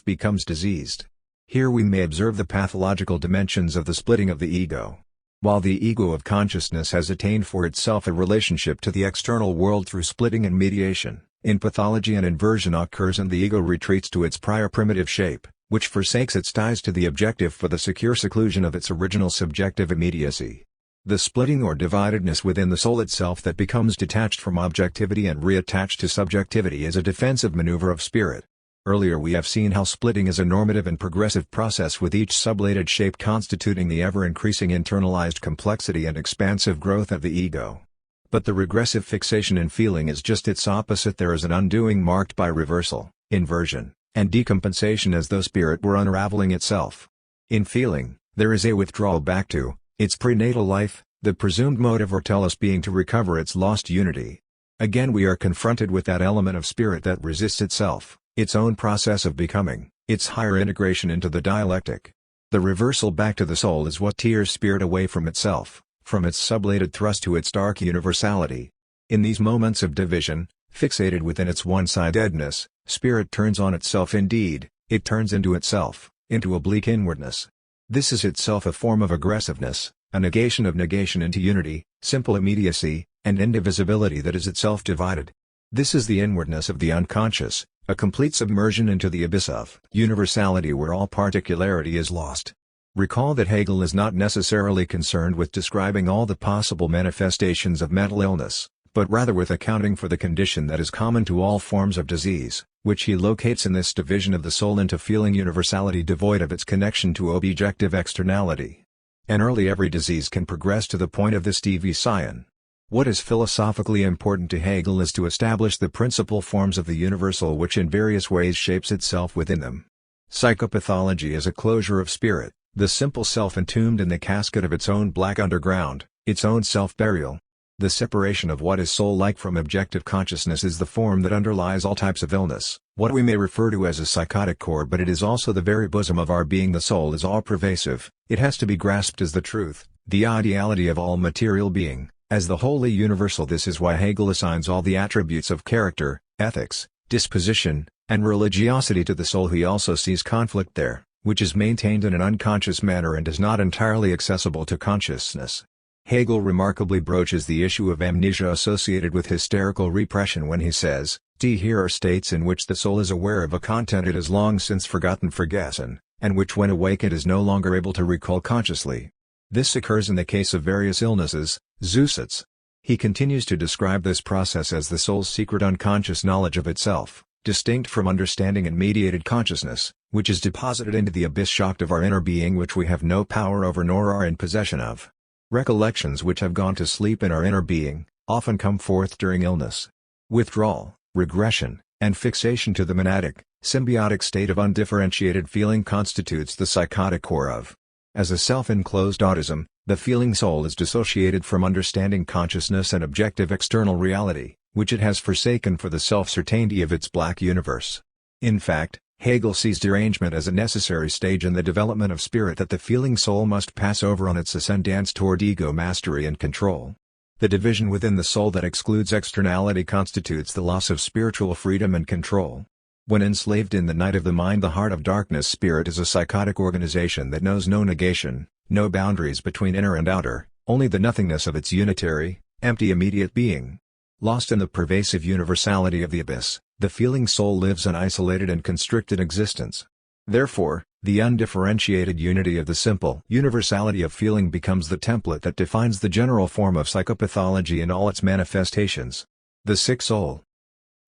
becomes diseased. Here we may observe the pathological dimensions of the splitting of the ego. While the ego of consciousness has attained for itself a relationship to the external world through splitting and mediation, in pathology an inversion occurs and the ego retreats to its prior primitive shape, which forsakes its ties to the objective for the secure seclusion of its original subjective immediacy. The splitting or dividedness within the soul itself that becomes detached from objectivity and reattached to subjectivity is a defensive maneuver of spirit. Earlier we have seen how splitting is a normative and progressive process with each sublated shape constituting the ever-increasing internalized complexity and expansive growth of the ego. But the regressive fixation in feeling is just its opposite. There is an undoing marked by reversal, inversion, and decompensation as though spirit were unraveling itself. In feeling, there is a withdrawal back to its prenatal life, the presumed motive or telos being to recover its lost unity. Again we are confronted with that element of spirit that resists itself, its own process of becoming, its higher integration into the dialectic. The reversal back to the soul is what tears spirit away from itself, from its sublated thrust to its dark universality. In these moments of division, fixated within its one-sidedness, spirit turns on itself. Indeed, it turns into itself, into oblique inwardness. This is itself a form of aggressiveness, a negation of negation into unity, simple immediacy, and indivisibility that is itself divided. This is the inwardness of the unconscious, a complete submersion into the abyss of universality where all particularity is lost. Recall that Hegel is not necessarily concerned with describing all the possible manifestations of mental illness, but rather with accounting for the condition that is common to all forms of disease, which he locates in this division of the soul into feeling universality devoid of its connection to objective externality. And early every disease can progress to the point of this division. What is philosophically important to Hegel is to establish the principal forms of the universal which in various ways shapes itself within them. Psychopathology is a closure of spirit, the simple self entombed in the casket of its own black underground, its own self-burial. The separation of what is soul-like from objective consciousness is the form that underlies all types of illness, what we may refer to as a psychotic core, but it is also the very bosom of our being. The soul is all-pervasive, it has to be grasped as the truth, the ideality of all material being, as the wholly universal. This is why Hegel assigns all the attributes of character, ethics, disposition, and religiosity to the soul. He also sees conflict there, which is maintained in an unconscious manner and is not entirely accessible to consciousness. Hegel remarkably broaches the issue of amnesia associated with hysterical repression when he says, here are states in which the soul is aware of a content it has long since forgotten, and which when awake it is no longer able to recall consciously. This occurs in the case of various illnesses, Zusatz. He continues to describe this process as the soul's secret unconscious knowledge of itself, distinct from understanding and mediated consciousness, which is deposited into the abyss shocked of our inner being which we have no power over nor are in possession of. Recollections which have gone to sleep in our inner being, often come forth during illness. Withdrawal, regression, and fixation to the monadic, symbiotic state of undifferentiated feeling constitutes the psychotic core of. As a self-enclosed autism, the feeling soul is dissociated from understanding consciousness and objective external reality, which it has forsaken for the self-certainty of its black universe. In fact, Hegel sees derangement as a necessary stage in the development of spirit that the feeling soul must pass over on its ascendance toward ego mastery and control. The division within the soul that excludes externality constitutes the loss of spiritual freedom and control. When enslaved in the night of the mind, the heart of darkness, spirit is a psychotic organization that knows no negation, no boundaries between inner and outer, only the nothingness of its unitary, empty immediate being. Lost in the pervasive universality of the abyss, the feeling soul lives an isolated and constricted existence. Therefore, the undifferentiated unity of the simple universality of feeling becomes the template that defines the general form of psychopathology in all its manifestations. The sick soul.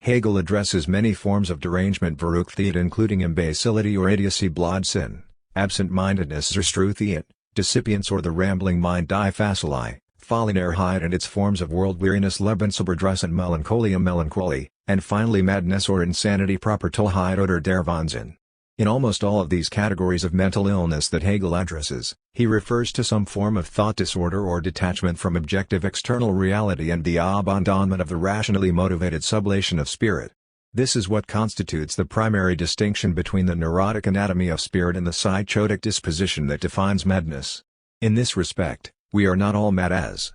Hegel addresses many forms of derangement Verrücktheit, including imbecility or idiocy, Blödsinn, absent-mindedness, Zerstrutheit, dissipience or the rambling mind, Die Facilei, Vollinarheit and its forms of world-weariness, Lebensüberdruss and Melancholia, melancholy, and finally madness or insanity, proper Tollheit oder der Wahnsinn. In almost all of these categories of mental illness that Hegel addresses, he refers to some form of thought disorder or detachment from objective external reality and the abandonment of the rationally motivated sublation of spirit. This is what constitutes the primary distinction between the neurotic anatomy of spirit and the psychotic disposition that defines madness. In this respect, we are not all mad, as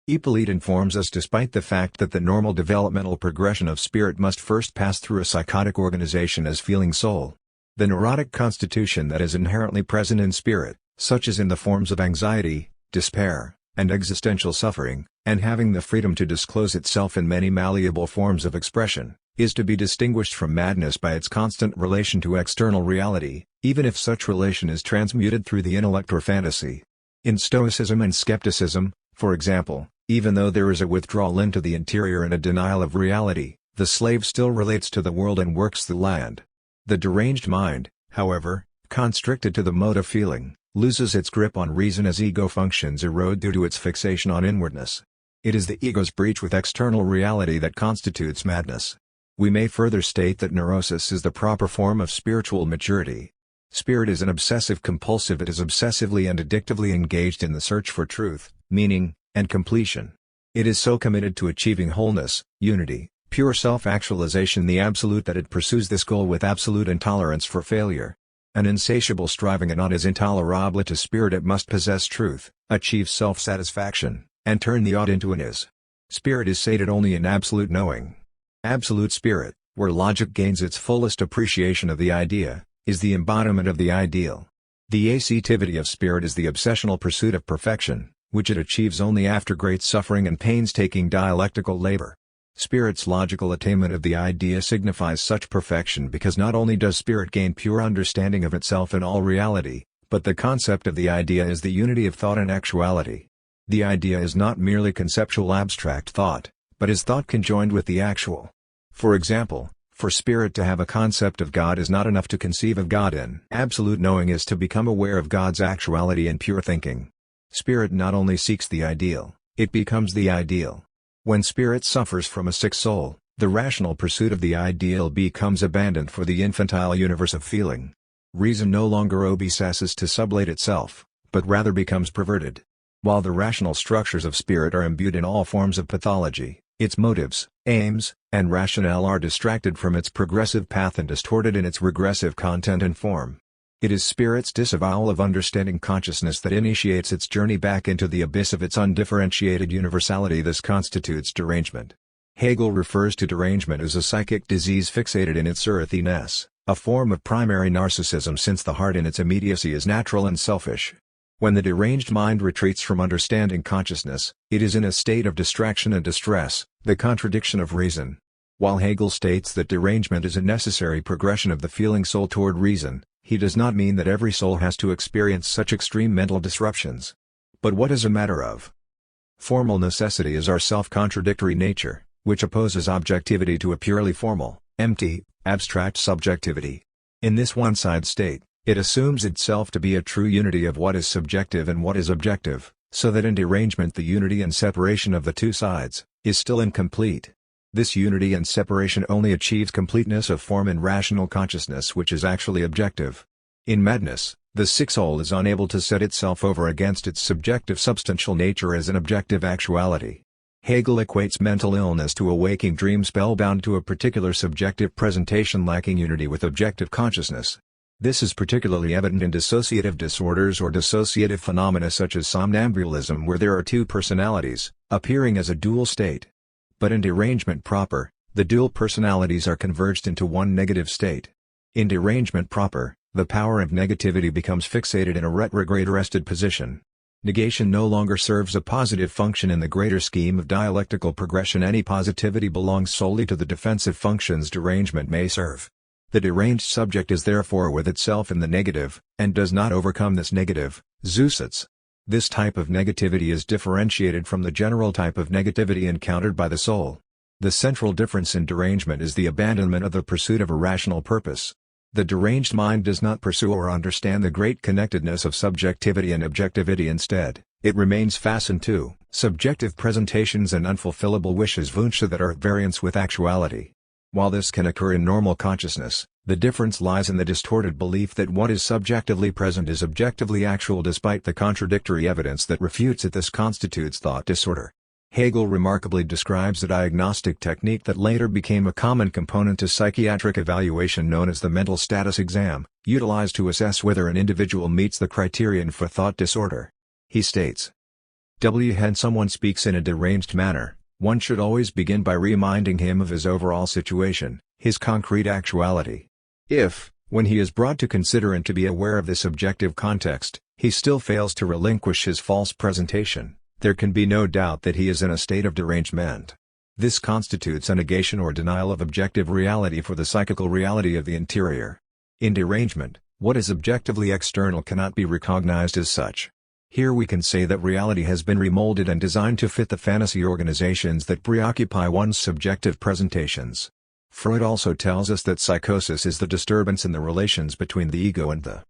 Hippolyte informs us, despite the fact that the normal developmental progression of spirit must first pass through a psychotic organization as feeling soul. The neurotic constitution that is inherently present in spirit, such as in the forms of anxiety, despair, and existential suffering, and having the freedom to disclose itself in many malleable forms of expression, is to be distinguished from madness by its constant relation to external reality, even if such relation is transmuted through the intellect or fantasy. In Stoicism and skepticism, for example, even though there is a withdrawal into the interior and a denial of reality, the slave still relates to the world and works the land. The deranged mind, however, constricted to the mode of feeling, loses its grip on reason as ego functions erode due to its fixation on inwardness. It is the ego's breach with external reality that constitutes madness. We may further state that neurosis is the proper form of spiritual maturity. Spirit is an obsessive-compulsive. It is obsessively and addictively engaged in the search for truth, meaning, and completion. It is so committed to achieving wholeness, unity, pure self-actualization, the absolute, that it pursues this goal with absolute intolerance for failure. An insatiable striving and not is intolerable to spirit. It must possess truth, achieve self-satisfaction, and turn the ought into an is. Spirit is sated only in absolute knowing. Absolute spirit, where logic gains its fullest appreciation of the idea, is the embodiment of the ideal. The ascetivity of spirit is the obsessional pursuit of perfection, which it achieves only after great suffering and painstaking dialectical labor. Spirit's logical attainment of the idea signifies such perfection because not only does spirit gain pure understanding of itself in all reality, but the concept of the idea is the unity of thought and actuality. The idea is not merely conceptual abstract thought, but is thought conjoined with the actual. For example, for spirit to have a concept of God is not enough to conceive of God in absolute knowing is to become aware of God's actuality in pure thinking. Spirit not only seeks the ideal, it becomes the ideal. When spirit suffers from a sick soul, the rational pursuit of the ideal becomes abandoned for the infantile universe of feeling. Reason no longer obsesses to sublate itself, but rather becomes perverted. While the rational structures of spirit are imbued in all forms of pathology, its motives, aims, and rationale are distracted from its progressive path and distorted in its regressive content and form. It is spirit's disavowal of understanding consciousness that initiates its journey back into the abyss of its undifferentiated universality. This constitutes derangement. Hegel refers to derangement as a psychic disease fixated in its earthiness, a form of primary narcissism, since the heart in its immediacy is natural and selfish. When the deranged mind retreats from understanding consciousness, it is in a state of distraction and distress, the contradiction of reason. While Hegel states that derangement is a necessary progression of the feeling soul toward reason, he does not mean that every soul has to experience such extreme mental disruptions. But what is a matter of formal necessity is our self-contradictory nature, which opposes objectivity to a purely formal, empty, abstract subjectivity. In this one-side state, it assumes itself to be a true unity of what is subjective and what is objective, so that in derangement the unity and separation of the two sides is still incomplete. This unity and separation only achieves completeness of form in rational consciousness, which is actually objective. In madness, the sick soul is unable to set itself over against its subjective substantial nature as an objective actuality. Hegel equates mental illness to a waking dream spellbound to a particular subjective presentation lacking unity with objective consciousness. This is particularly evident in dissociative disorders or dissociative phenomena such as somnambulism, where there are two personalities, appearing as a dual state. But in derangement proper, the dual personalities are converged into one negative state. In derangement proper, the power of negativity becomes fixated in a retrograde arrested position. Negation no longer serves a positive function in the greater scheme of dialectical progression. Any positivity belongs solely to the defensive functions derangement may serve. The deranged subject is therefore with itself in the negative, and does not overcome this negative, Zusatz. This type of negativity is differentiated from the general type of negativity encountered by the soul. The central difference in derangement is the abandonment of the pursuit of a rational purpose. The deranged mind does not pursue or understand the great connectedness of subjectivity and objectivity. Instead, it remains fastened to subjective presentations and unfulfillable wishes (wünsche) that are at variance with actuality. While this can occur in normal consciousness, the difference lies in the distorted belief that what is subjectively present is objectively actual despite the contradictory evidence that refutes it. This constitutes thought disorder. Hegel remarkably describes a diagnostic technique that later became a common component to psychiatric evaluation known as the mental status exam, utilized to assess whether an individual meets the criterion for thought disorder. He states, when someone speaks in a deranged manner, one should always begin by reminding him of his overall situation, his concrete actuality. If, when he is brought to consider and to be aware of this objective context, he still fails to relinquish his false presentation, there can be no doubt that he is in a state of derangement. This constitutes a negation or denial of objective reality for the psychical reality of the interior. In derangement, what is objectively external cannot be recognized as such. Here we can say that reality has been remolded and designed to fit the fantasy organizations that preoccupy one's subjective presentations. Freud also tells us that psychosis is the disturbance in the relations between the ego and the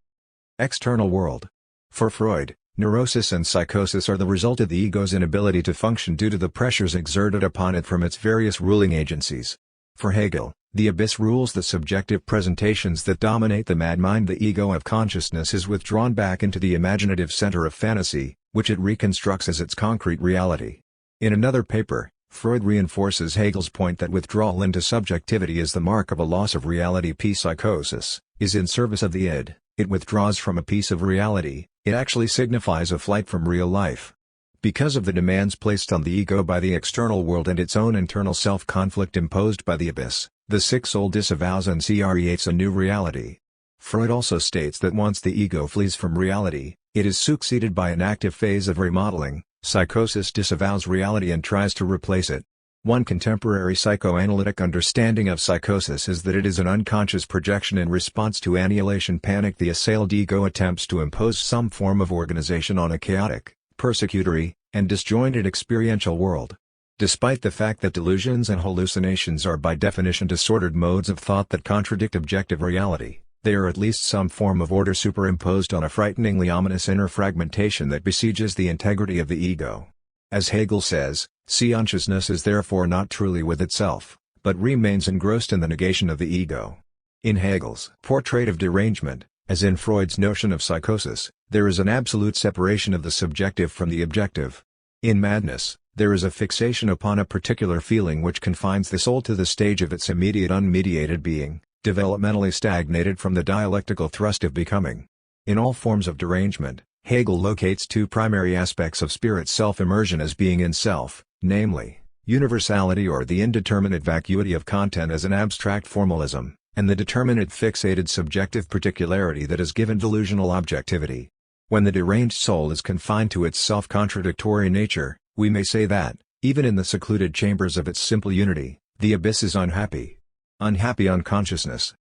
external world. For Freud, neurosis and psychosis are the result of the ego's inability to function due to the pressures exerted upon it from its various ruling agencies. For Hegel, the abyss rules the subjective presentations that dominate the mad mind. The ego of consciousness is withdrawn back into the imaginative center of fantasy, which it reconstructs as its concrete reality. In another paper, Freud reinforces Hegel's point that withdrawal into subjectivity is the mark of a loss of reality. Psychosis is in service of the id. It withdraws from a piece of reality. It actually signifies a flight from real life. Because of the demands placed on the ego by the external world and its own internal self-conflict imposed by the abyss, the sick soul disavows and creates a new reality. Freud also states that once the ego flees from reality, it is succeeded by an active phase of remodeling. Psychosis disavows reality and tries to replace it. One contemporary psychoanalytic understanding of psychosis is that it is an unconscious projection in response to annihilation panic. The assailed ego attempts to impose some form of organization on a chaotic, persecutory, and disjointed experiential world. Despite the fact that delusions and hallucinations are by definition disordered modes of thought that contradict objective reality, they are at least some form of order superimposed on a frighteningly ominous inner fragmentation that besieges the integrity of the ego. As Hegel says, consciousness is therefore not truly with itself, but remains engrossed in the negation of the ego. In Hegel's portrait of derangement, as in Freud's notion of psychosis, there is an absolute separation of the subjective from the objective. In madness, there is a fixation upon a particular feeling which confines the soul to the stage of its immediate unmediated being, developmentally stagnated from the dialectical thrust of becoming. In all forms of derangement, Hegel locates two primary aspects of spirit self-immersion as being in self, namely, universality or the indeterminate vacuity of content as an abstract formalism, and the determinate fixated subjective particularity that is given delusional objectivity. When the deranged soul is confined to its self-contradictory nature, we may say that, even in the secluded chambers of its simple unity, the abyss is unhappy. Unhappy unconsciousness.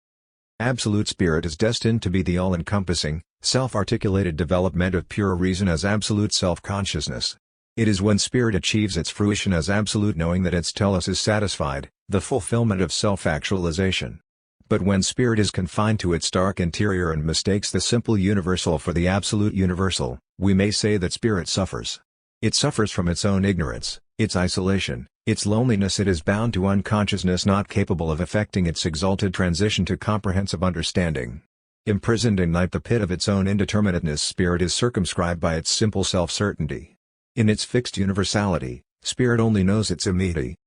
Absolute spirit is destined to be the all-encompassing, self-articulated development of pure reason as absolute self-consciousness. It is when spirit achieves its fruition as absolute knowing that its telos is satisfied, the fulfillment of self-actualization. But when spirit is confined to its dark interior and mistakes the simple universal for the absolute universal, we may say that spirit suffers. It suffers from its own ignorance, its isolation, its loneliness. It is bound to unconsciousness not capable of effecting its exalted transition to comprehensive understanding. Imprisoned in the pit of its own indeterminateness, spirit is circumscribed by its simple self-certainty. In its fixed universality, spirit only knows its immediacy,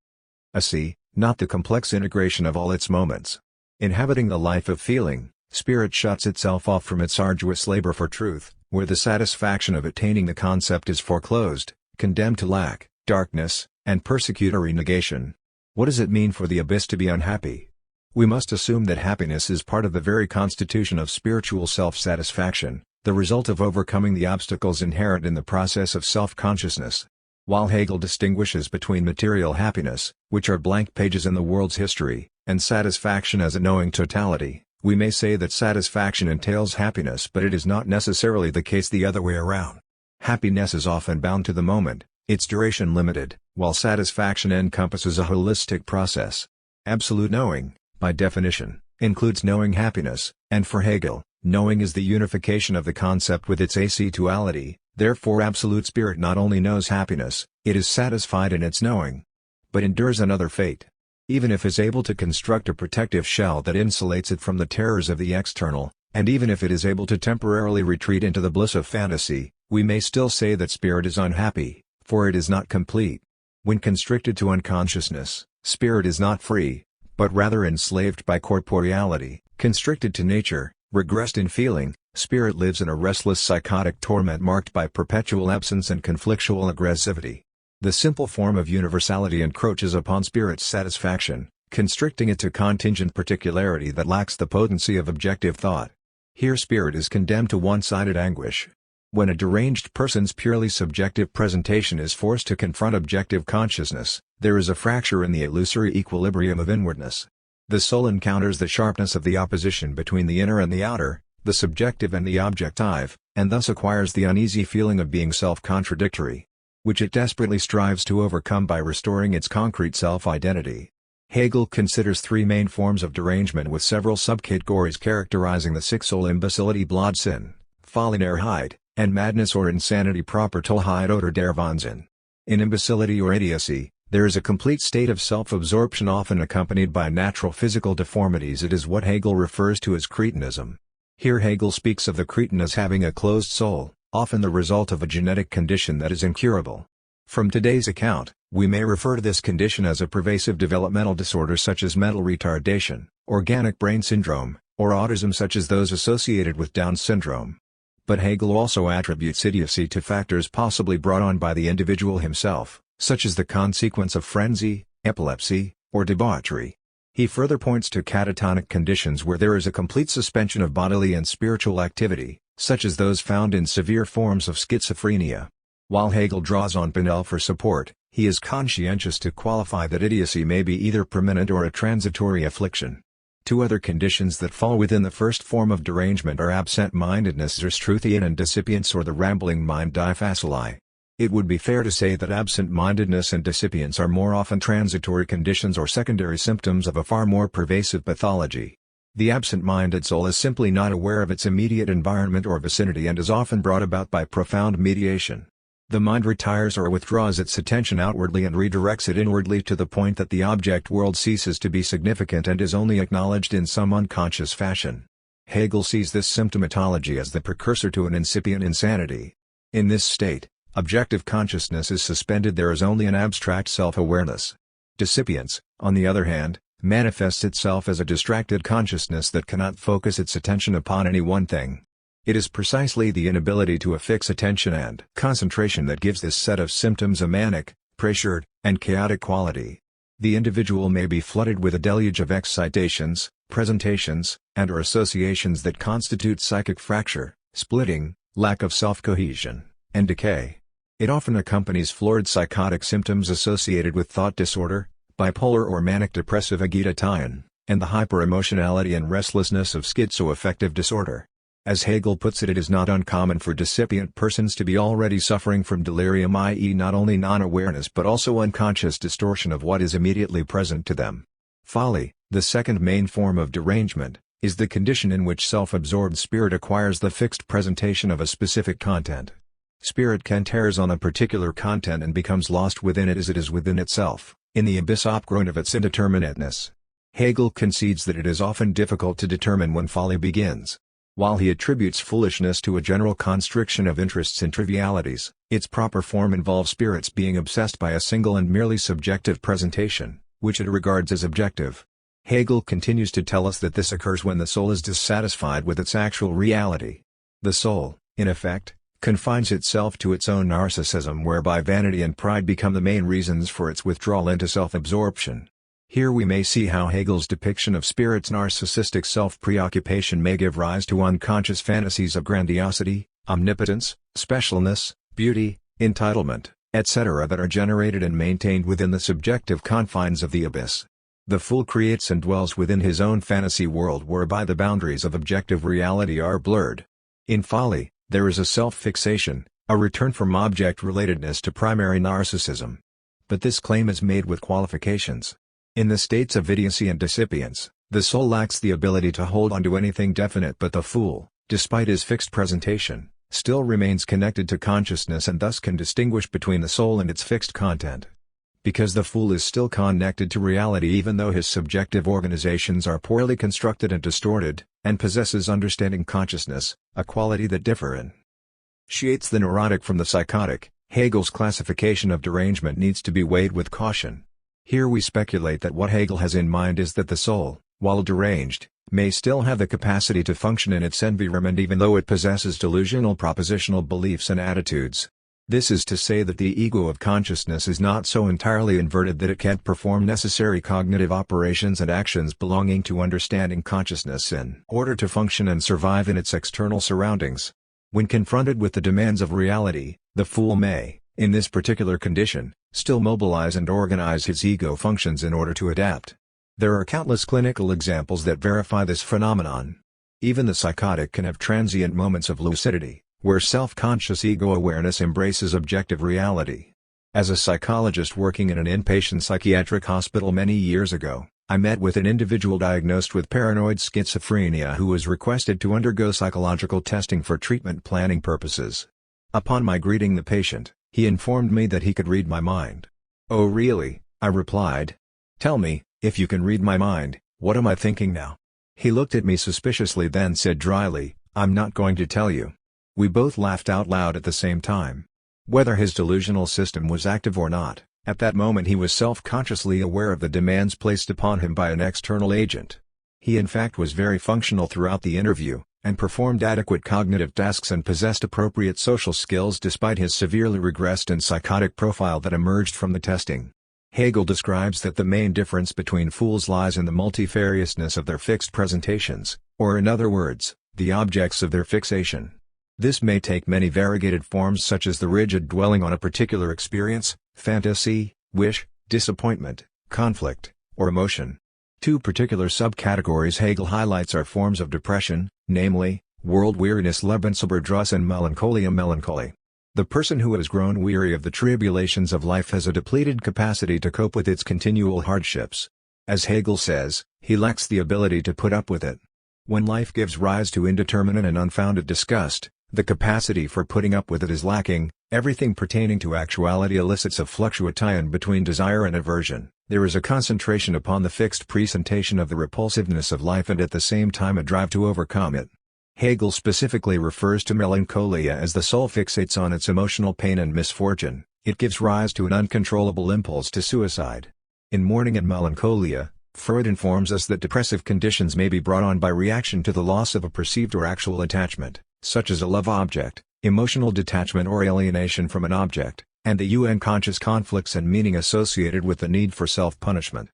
not the complex integration of all its moments. Inhabiting the life of feeling, spirit shuts itself off from its arduous labor for truth, where the satisfaction of attaining the concept is foreclosed, condemned to lack, darkness, and persecutory negation. What does it mean for the abyss to be unhappy? We must assume that happiness is part of the very constitution of spiritual self-satisfaction, the result of overcoming the obstacles inherent in the process of self-consciousness. While Hegel distinguishes between material happiness, which are blank pages in the world's history, and satisfaction as a knowing totality, we may say that satisfaction entails happiness, but it is not necessarily the case the other way around. Happiness is often bound to the moment, its duration limited, while satisfaction encompasses a holistic process. Absolute knowing, by definition, includes knowing happiness, and for Hegel, knowing is the unification of the concept with its actuality. Therefore absolute spirit not only knows happiness, it is satisfied in its knowing, but endures another fate. Even if it is able to construct a protective shell that insulates it from the terrors of the external, and even if it is able to temporarily retreat into the bliss of fantasy, we may still say that spirit is unhappy, for it is not complete. When constricted to unconsciousness, spirit is not free, but rather enslaved by corporeality. Constricted to nature, regressed in feeling, spirit lives in a restless psychotic torment marked by perpetual absence and conflictual aggressivity. The simple form of universality encroaches upon spirit's satisfaction, constricting it to contingent particularity that lacks the potency of objective thought. Here spirit is condemned to one-sided anguish. When a deranged person's purely subjective presentation is forced to confront objective consciousness, there is a fracture in the illusory equilibrium of inwardness. The soul encounters the sharpness of the opposition between the inner and the outer, the subjective and the objective, and thus acquires the uneasy feeling of being self-contradictory, which it desperately strives to overcome by restoring its concrete self-identity. Hegel considers three main forms of derangement with several subcategories characterizing the sick soul: imbecility, Blödsinn, Fahrenheit, and madness or insanity proper, Tollheit oder der Wahnsinn. In imbecility or idiocy, there is a complete state of self-absorption often accompanied by natural physical deformities. It is what Hegel refers to as cretinism. Here Hegel speaks of the cretin as having a closed soul, often the result of a genetic condition that is incurable. From today's account, we may refer to this condition as a pervasive developmental disorder such as mental retardation, organic brain syndrome, or autism such as those associated with Down syndrome. But Hegel also attributes idiocy to factors possibly brought on by the individual himself, such as the consequence of frenzy, epilepsy, or debauchery. He further points to catatonic conditions where there is a complete suspension of bodily and spiritual activity, such as those found in severe forms of schizophrenia. While Hegel draws on Pinel for support, he is conscientious to qualify that idiocy may be either permanent or a transitory affliction. Two other conditions that fall within the first form of derangement are absent-mindedness, Zerstruthian, and dissipience or the rambling mind, Die Facili. It would be fair to say that absent-mindedness and dissipience are more often transitory conditions or secondary symptoms of a far more pervasive pathology. The absent-minded soul is simply not aware of its immediate environment or vicinity and is often brought about by profound mediation. The mind retires or withdraws its attention outwardly and redirects it inwardly to the point that the object world ceases to be significant and is only acknowledged in some unconscious fashion. Hegel sees this symptomatology as the precursor to an incipient insanity. In this state, objective consciousness is suspended. There is only an abstract self-awareness. Dissipience, on the other hand, manifests itself as a distracted consciousness that cannot focus its attention upon any one thing. It is precisely the inability to affix attention and concentration that gives this set of symptoms a manic, pressured, and chaotic quality. The individual may be flooded with a deluge of excitations, presentations, and/or associations that constitute psychic fracture, splitting, lack of self-cohesion, and decay. It often accompanies florid psychotic symptoms associated with thought disorder, bipolar or manic depressive agitation, and the hyperemotionality and restlessness of schizoaffective disorder. As Hegel puts it, it is not uncommon for dissipient persons to be already suffering from delirium, i.e. not only non-awareness but also unconscious distortion of what is immediately present to them. Folly, the second main form of derangement, is the condition in which self-absorbed spirit acquires the fixed presentation of a specific content. Spirit tears on a particular content and becomes lost within it as it is within itself, in the abyss obscurant of its indeterminateness. Hegel concedes that it is often difficult to determine when folly begins. While he attributes foolishness to a general constriction of interests in trivialities, its proper form involves spirits being obsessed by a single and merely subjective presentation, which it regards as objective. Hegel continues to tell us that this occurs when the soul is dissatisfied with its actual reality. The soul, in effect, confines itself to its own narcissism, whereby vanity and pride become the main reasons for its withdrawal into self-absorption. Here we may see how Hegel's depiction of spirit's narcissistic self-preoccupation may give rise to unconscious fantasies of grandiosity, omnipotence, specialness, beauty, entitlement, etc. that are generated and maintained within the subjective confines of the abyss. The fool creates and dwells within his own fantasy world whereby the boundaries of objective reality are blurred. In folly, there is a self-fixation, a return from object-relatedness to primary narcissism. But this claim is made with qualifications. In the states of idiocy and dissipience, the soul lacks the ability to hold on to anything definite, but the fool, despite his fixed presentation, still remains connected to consciousness and thus can distinguish between the soul and its fixed content. Because the fool is still connected to reality even though his subjective organizations are poorly constructed and distorted, and possesses understanding consciousness, a quality that differentiates the neurotic from the psychotic, Hegel's classification of derangement needs to be weighed with caution. Here we speculate that what Hegel has in mind is that the soul, while deranged, may still have the capacity to function in its environment even though it possesses delusional propositional beliefs and attitudes. This is to say that the ego of consciousness is not so entirely inverted that it can't perform necessary cognitive operations and actions belonging to understanding consciousness in order to function and survive in its external surroundings. When confronted with the demands of reality, the fool may, in this particular condition, still mobilize and organize his ego functions in order to adapt. There are countless clinical examples that verify this phenomenon. Even the psychotic can have transient moments of lucidity, where self-conscious ego awareness embraces objective reality. As a psychologist working in an inpatient psychiatric hospital many years ago, I met with an individual diagnosed with paranoid schizophrenia who was requested to undergo psychological testing for treatment planning purposes. Upon my greeting the patient, he informed me that he could read my mind. "Oh really?" I replied. "Tell me, if you can read my mind, what am I thinking now?" He looked at me suspiciously then said dryly, "I'm not going to tell you." We both laughed out loud at the same time. Whether his delusional system was active or not, at that moment he was self-consciously aware of the demands placed upon him by an external agent. He in fact was very functional throughout the interview, and performed adequate cognitive tasks and possessed appropriate social skills despite his severely regressed and psychotic profile that emerged from the testing. Hegel describes that the main difference between fools lies in the multifariousness of their fixed presentations, or in other words, the objects of their fixation. This may take many variegated forms such as the rigid dwelling on a particular experience, fantasy, wish, disappointment, conflict, or emotion. Two particular subcategories Hegel highlights are forms of depression, namely, world weariness Lebensüberdruss and melancholia melancholy. The person who has grown weary of the tribulations of life has a depleted capacity to cope with its continual hardships. As Hegel says, he lacks the ability to put up with it. When life gives rise to indeterminate and unfounded disgust, the capacity for putting up with it is lacking. Everything pertaining to actuality elicits a fluctuation between desire and aversion. There is a concentration upon the fixed presentation of the repulsiveness of life and at the same time a drive to overcome it. Hegel specifically refers to melancholia as the soul fixates on its emotional pain and misfortune. It gives rise to an uncontrollable impulse to suicide. In Mourning and Melancholia, Freud informs us that depressive conditions may be brought on by reaction to the loss of a perceived or actual attachment, such as a love object, emotional detachment or alienation from an object, and the unconscious conflicts and meaning associated with the need for self-punishment,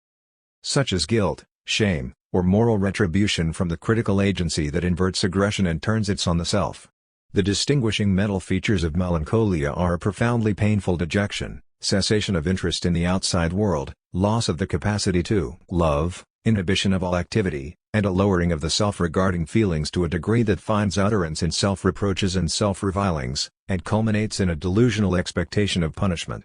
such as guilt, shame, or moral retribution from the critical agency that inverts aggression and turns it on the self. The distinguishing mental features of melancholia are a profoundly painful dejection, cessation of interest in the outside world, loss of the capacity to love, inhibition of all activity, and a lowering of the self-regarding feelings to a degree that finds utterance in self-reproaches and self-revilings, and culminates in a delusional expectation of punishment.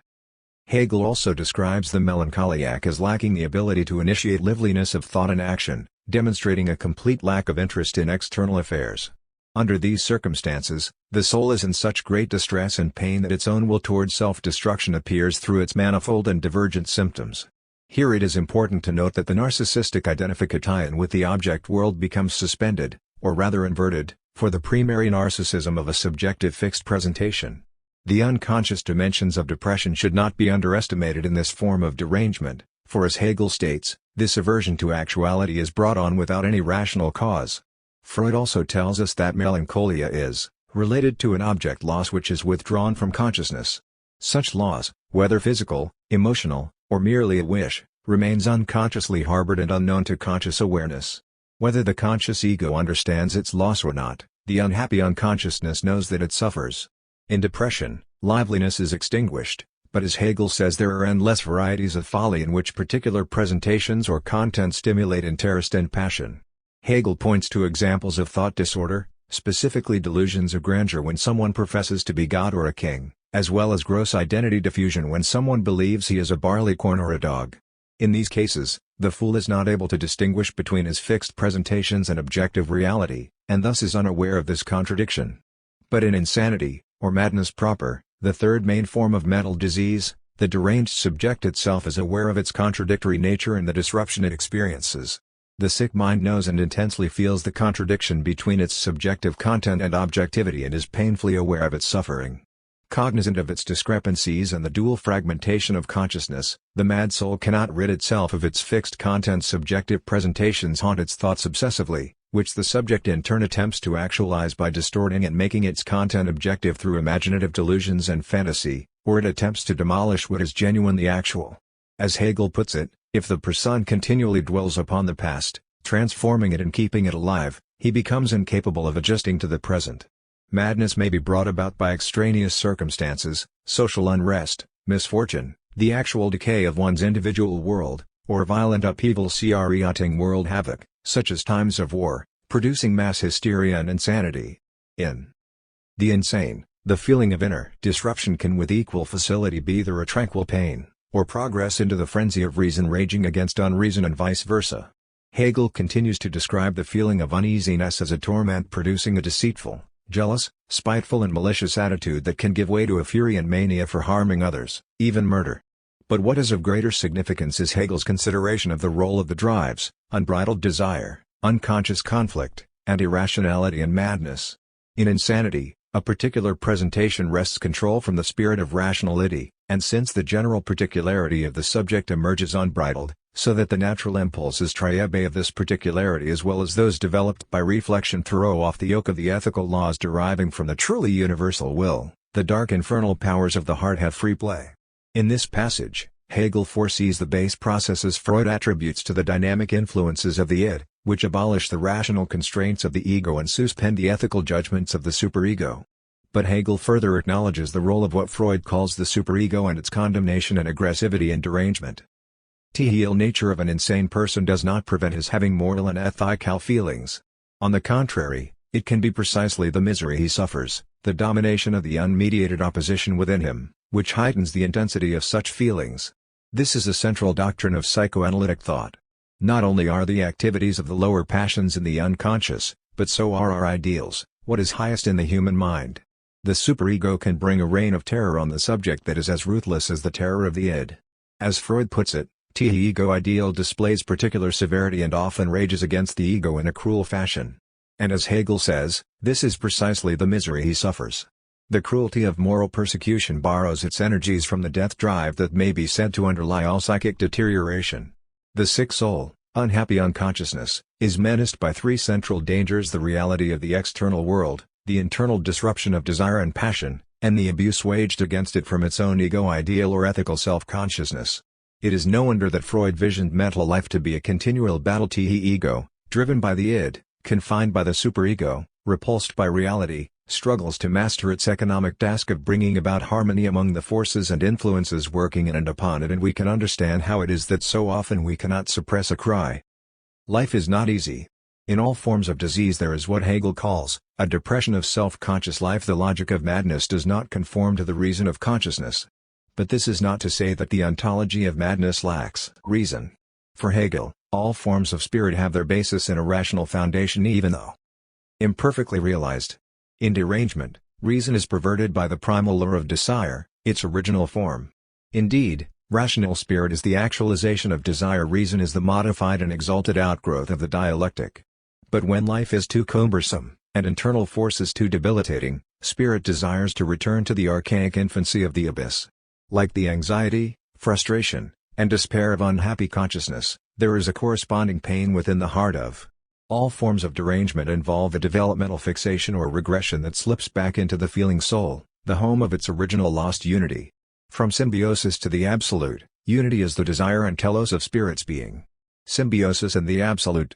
Hegel also describes the melancholiac as lacking the ability to initiate liveliness of thought and action, demonstrating a complete lack of interest in external affairs. Under these circumstances, the soul is in such great distress and pain that its own will towards self-destruction appears through its manifold and divergent symptoms. Here it is important to note that the narcissistic identification with the object world becomes suspended, or rather inverted, for the primary narcissism of a subjective fixed presentation. The unconscious dimensions of depression should not be underestimated in this form of derangement, for as Hegel states, this aversion to actuality is brought on without any rational cause. Freud also tells us that melancholia is related to an object loss which is withdrawn from consciousness. Such loss, whether physical, emotional, or merely a wish, remains unconsciously harbored and unknown to conscious awareness. Whether the conscious ego understands its loss or not, the unhappy unconsciousness knows that it suffers. In depression, liveliness is extinguished, but as Hegel says there are endless varieties of folly in which particular presentations or content stimulate interest and passion. Hegel points to examples of thought disorder, specifically delusions of grandeur when someone professes to be God or a king, as well as gross identity diffusion when someone believes he is a barleycorn or a dog. In these cases, the fool is not able to distinguish between his fixed presentations and objective reality, and thus is unaware of this contradiction. But in insanity, or madness proper, the third main form of mental disease, the deranged subject itself is aware of its contradictory nature and the disruption it experiences. The sick mind knows and intensely feels the contradiction between its subjective content and objectivity and is painfully aware of its suffering. Cognizant of its discrepancies and the dual fragmentation of consciousness, the mad soul cannot rid itself of its fixed content. Subjective presentations haunt its thoughts obsessively, which the subject in turn attempts to actualize by distorting and making its content objective through imaginative delusions and fantasy, or it attempts to demolish what is genuinely actual. As Hegel puts it, if the person continually dwells upon the past, transforming it and keeping it alive, he becomes incapable of adjusting to the present. Madness may be brought about by extraneous circumstances, social unrest, misfortune, the actual decay of one's individual world, or violent upheaval creating world havoc, such as times of war, producing mass hysteria and insanity. In the insane, the feeling of inner disruption can with equal facility be either a tranquil pain, or progress into the frenzy of reason raging against unreason and vice versa. Hegel continues to describe the feeling of uneasiness as a torment producing a deceitful, jealous, spiteful and malicious attitude that can give way to a fury and mania for harming others, even murder. But what is of greater significance is Hegel's consideration of the role of the drives, unbridled desire, unconscious conflict, and irrationality and madness. In insanity, a particular presentation wrests control from the spirit of rationality, and since the general particularity of the subject emerges unbridled, so that the natural impulses triebe of this particularity as well as those developed by reflection throw off the yoke of the ethical laws deriving from the truly universal will, the dark infernal powers of the heart have free play. In this passage, Hegel foresees the base processes Freud attributes to the dynamic influences of the id, which abolish the rational constraints of the ego and suspend the ethical judgments of the superego. But Hegel further acknowledges the role of what Freud calls the superego and its condemnation and aggressivity and derangement. The ill nature of an insane person does not prevent his having moral and ethical feelings. On the contrary, it can be precisely the misery he suffers, the domination of the unmediated opposition within him, which heightens the intensity of such feelings. This is a central doctrine of psychoanalytic thought. Not only are the activities of the lower passions in the unconscious, but so are our ideals, what is highest in the human mind. The superego can bring a reign of terror on the subject that is as ruthless as the terror of the id. As Freud puts it, the ego ideal displays particular severity and often rages against the ego in a cruel fashion. And as Hegel says, this is precisely the misery he suffers. The cruelty of moral persecution borrows its energies from the death drive that may be said to underlie all psychic deterioration. The sick soul, unhappy unconsciousness, is menaced by three central dangers: the reality of the external world, the internal disruption of desire and passion, and the abuse waged against it from its own ego ideal or ethical self-consciousness. It is no wonder that Freud visioned mental life to be a continual battle to the ego, driven by the id, confined by the superego, repulsed by reality, struggles to master its economic task of bringing about harmony among the forces and influences working in and upon it, and we can understand how it is that so often we cannot suppress a cry. Life is not easy. In all forms of disease there is what Hegel calls a depression of self-conscious life. The logic of madness does not conform to the reason of consciousness. But this is not to say that the ontology of madness lacks reason. For Hegel, all forms of spirit have their basis in a rational foundation even though imperfectly realized. In derangement, reason is perverted by the primal lure of desire, its original form. Indeed, rational spirit is the actualization of desire. Reason is the modified and exalted outgrowth of the dialectic. But when life is too cumbersome, and internal forces too debilitating, spirit desires to return to the archaic infancy of the abyss. Like the anxiety, frustration, and despair of unhappy consciousness, there is a corresponding pain within the heart of. All forms of derangement involve a developmental fixation or regression that slips back into the feeling soul, the home of its original lost unity. From symbiosis to the absolute, unity is the desire and telos of spirit's being. Symbiosis and the absolute.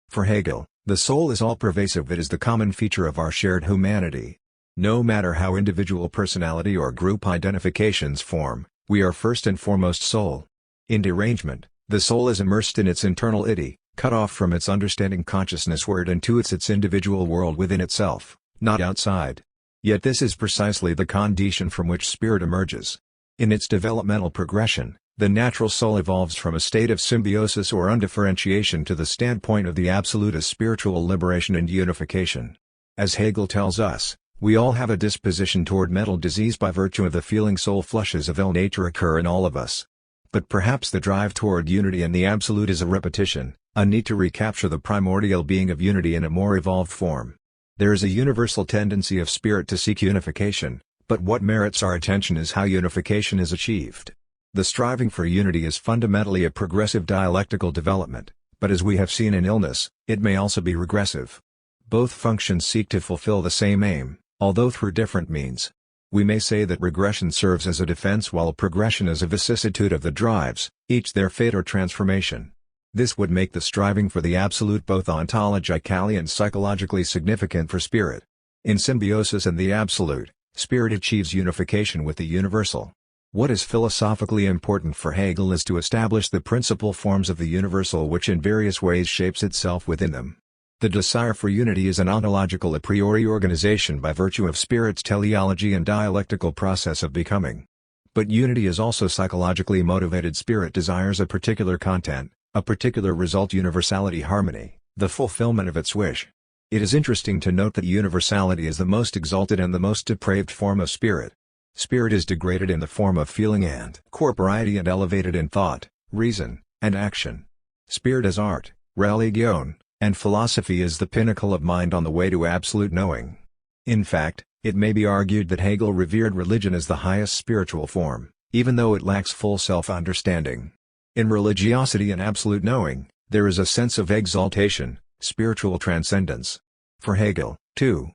For Hegel, the soul is all-pervasive. It is the common feature of our shared humanity. No matter how individual personality or group identifications form, we are first and foremost soul. In derangement, the soul is immersed in its internal id, cut off from its understanding consciousness where it intuits its individual world within itself, not outside. Yet this is precisely the condition from which spirit emerges. In its developmental progression, the natural soul evolves from a state of symbiosis or undifferentiation to the standpoint of the absolute as spiritual liberation and unification. As Hegel tells us, we all have a disposition toward mental disease by virtue of the feeling soul flushes of ill nature occur in all of us. But perhaps the drive toward unity and the absolute is a repetition, a need to recapture the primordial being of unity in a more evolved form. There is a universal tendency of spirit to seek unification, but what merits our attention is how unification is achieved. The striving for unity is fundamentally a progressive dialectical development, but as we have seen in illness, it may also be regressive. Both functions seek to fulfill the same aim, although through different means. We may say that regression serves as a defense while progression is a vicissitude of the drives, each their fate or transformation. This would make the striving for the absolute both ontologically and psychologically significant for spirit. In symbiosis and the absolute, spirit achieves unification with the universal. What is philosophically important for Hegel is to establish the principal forms of the universal which in various ways shapes itself within them. The desire for unity is an ontological a priori organization by virtue of spirit's teleology and dialectical process of becoming. But unity is also psychologically motivated. Spirit desires a particular content, a particular result, universality, harmony, the fulfillment of its wish. It is interesting to note that universality is the most exalted and the most depraved form of spirit. Spirit is degraded in the form of feeling and corporeity and elevated in thought, reason, and action. Spirit as art, religion, and philosophy is the pinnacle of mind on the way to absolute knowing. In fact, it may be argued that Hegel revered religion as the highest spiritual form, even though it lacks full self-understanding. In religiosity and absolute knowing, there is a sense of exaltation, spiritual transcendence. For Hegel, to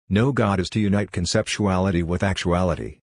know God is to unite conceptuality with actuality.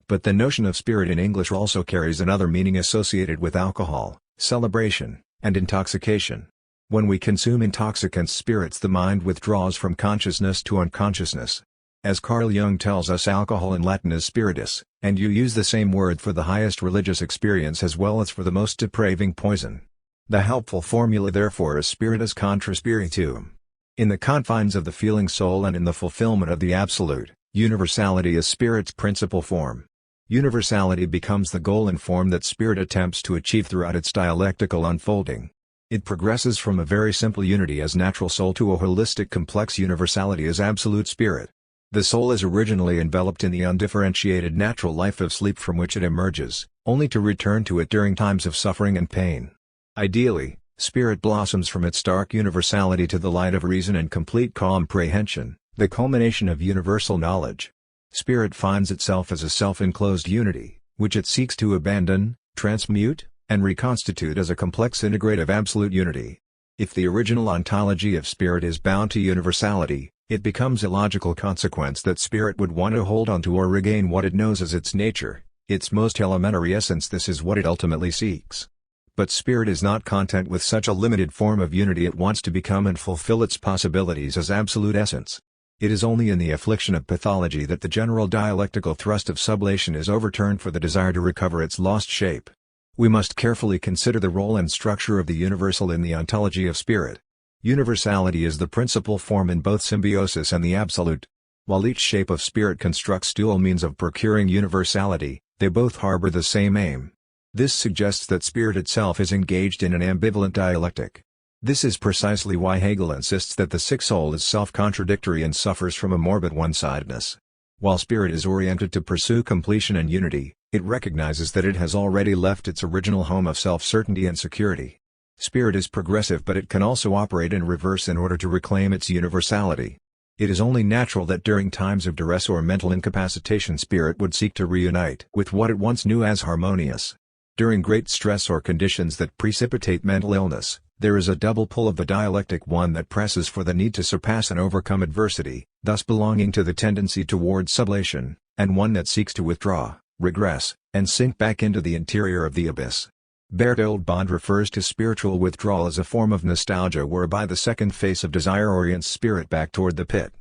But the notion of spirit in English also carries another meaning associated with alcohol, celebration, and intoxication. When we consume intoxicants spirits, the mind withdraws from consciousness to unconsciousness. As Carl Jung tells us, alcohol in Latin is spiritus, and you use the same word for the highest religious experience as well as for the most depraving poison. The helpful formula therefore is spiritus contra spirituum. In the confines of the feeling soul and in the fulfillment of the absolute, universality is spirit's principal form. Universality becomes the goal and form that spirit attempts to achieve throughout its dialectical unfolding. It progresses from a very simple unity as natural soul to a holistic complex universality as absolute spirit. The soul is originally enveloped in the undifferentiated natural life of sleep from which it emerges, only to return to it during times of suffering and pain. Ideally, spirit blossoms from its dark universality to the light of reason and complete comprehension, the culmination of universal knowledge. Spirit finds itself as a self-enclosed unity, which it seeks to abandon, transmute, and reconstitute as a complex integrative absolute unity. If the original ontology of spirit is bound to universality, it becomes a logical consequence that spirit would want to hold on to or regain what it knows as its nature, its most elementary essence. This is what it ultimately seeks. But spirit is not content with such a limited form of unity. It wants to become and fulfill its possibilities as absolute essence. It is only in the affliction of pathology that the general dialectical thrust of sublation is overturned for the desire to recover its lost shape. We must carefully consider the role and structure of the universal in the ontology of spirit. Universality is the principal form in both symbiosis and the absolute. While each shape of spirit constructs dual means of procuring universality, they both harbor the same aim. This suggests that spirit itself is engaged in an ambivalent dialectic. This is precisely why Hegel insists that the sick soul is self-contradictory and suffers from a morbid one-sidedness. While spirit is oriented to pursue completion and unity, it recognizes that it has already left its original home of self-certainty and security. Spirit is progressive, but it can also operate in reverse in order to reclaim its universality. It is only natural that during times of duress or mental incapacitation spirit would seek to reunite with what it once knew as harmonious. During great stress or conditions that precipitate mental illness, there is a double pull of the dialectic, one that presses for the need to surpass and overcome adversity, thus belonging to the tendency toward sublation, and one that seeks to withdraw, regress, and sink back into the interior of the abyss. Bertolt Bond refers to spiritual withdrawal as a form of nostalgia whereby the second face of desire orients spirit back toward the pit.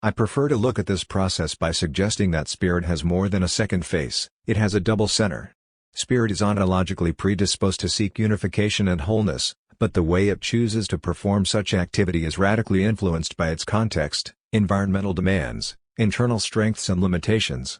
I prefer to look at this process by suggesting that spirit has more than a second face, it has a double center. Spirit is ontologically predisposed to seek unification and wholeness, but the way it chooses to perform such activity is radically influenced by its context, environmental demands, Internal strengths and limitations.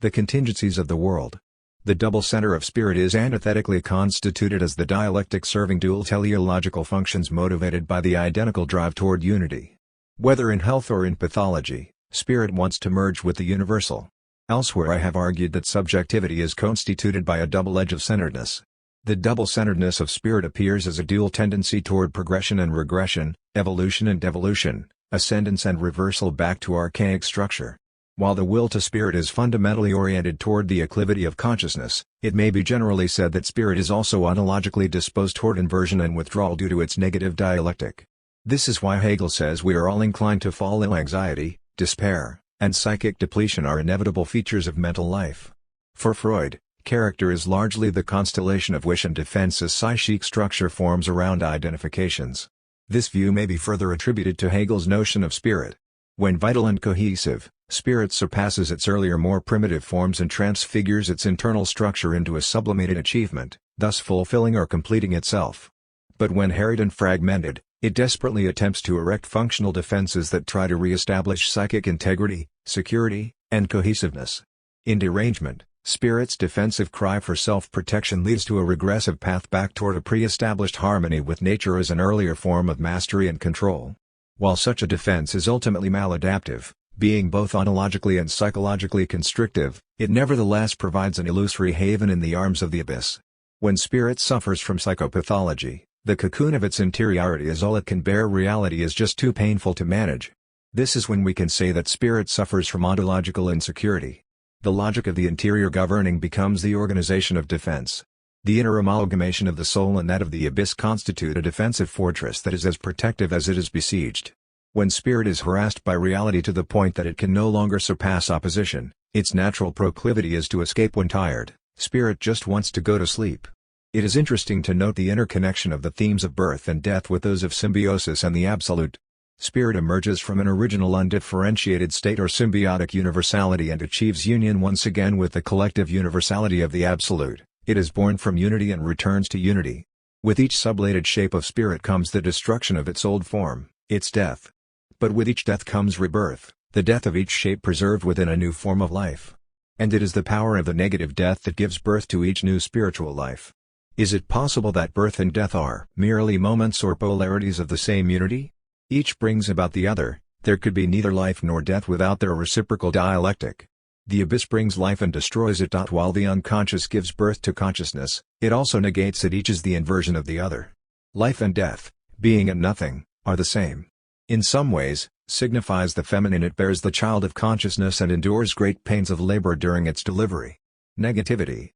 The contingencies of the world. The double center of spirit is antithetically constituted as the dialectic serving dual teleological functions motivated by the identical drive toward unity. Whether in health or in pathology, spirit wants to merge with the universal. Elsewhere I have argued that subjectivity is constituted by a double edge of centeredness. The double-centeredness of spirit appears as a dual tendency toward progression and regression, evolution and devolution, ascendance and reversal back to archaic structure. While the will to spirit is fundamentally oriented toward the acclivity of consciousness, it may be generally said that spirit is also ontologically disposed toward inversion and withdrawal due to its negative dialectic. This is why Hegel says we are all inclined to fall ill. Anxiety, despair, and psychic depletion are inevitable features of mental life. For Freud, character is largely the constellation of wish and defense as psychic structure forms around identifications. This view may be further attributed to Hegel's notion of spirit. When vital and cohesive, spirit surpasses its earlier more primitive forms and transfigures its internal structure into a sublimated achievement, thus fulfilling or completing itself. But when harried and fragmented, it desperately attempts to erect functional defenses that try to re-establish psychic integrity, security, and cohesiveness. In derangement, spirit's defensive cry for self-protection leads to a regressive path back toward a pre-established harmony with nature as an earlier form of mastery and control. While such a defense is ultimately maladaptive, being both ontologically and psychologically constrictive, it nevertheless provides an illusory haven in the arms of the abyss. When spirit suffers from psychopathology, the cocoon of its interiority is all it can bear. Reality is just too painful to manage. This is when we can say that spirit suffers from ontological insecurity. The logic of the interior governing becomes the organization of defense. The inner amalgamation of the soul and that of the abyss constitute a defensive fortress that is as protective as it is besieged. When spirit is harassed by reality to the point that it can no longer surpass opposition, its natural proclivity is to escape. When tired, spirit just wants to go to sleep. It is interesting to note the interconnection of the themes of birth and death with those of symbiosis and the absolute. Spirit emerges from an original undifferentiated state or symbiotic universality and achieves union once again with the collective universality of the absolute. It is born from unity and returns to unity. With each sublated shape of spirit comes the destruction of its old form, its death. But with each death comes rebirth, the death of each shape preserved within a new form of life. And it is the power of the negative death that gives birth to each new spiritual life. Is it possible that birth and death are merely moments or polarities of the same unity? Each brings about the other. There could be neither life nor death without their reciprocal dialectic. The abyss brings life and destroys it. While the unconscious gives birth to consciousness, it also negates it. Each is the inversion of the other. Life and death, being and nothing, are the same. In some ways, signifies the feminine. It bears the child of consciousness and endures great pains of labor during its delivery. Negativity.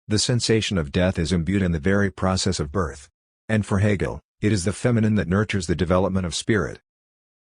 The sensation of death is imbued in the very process of birth. And for Hegel, it is the feminine that nurtures the development of spirit.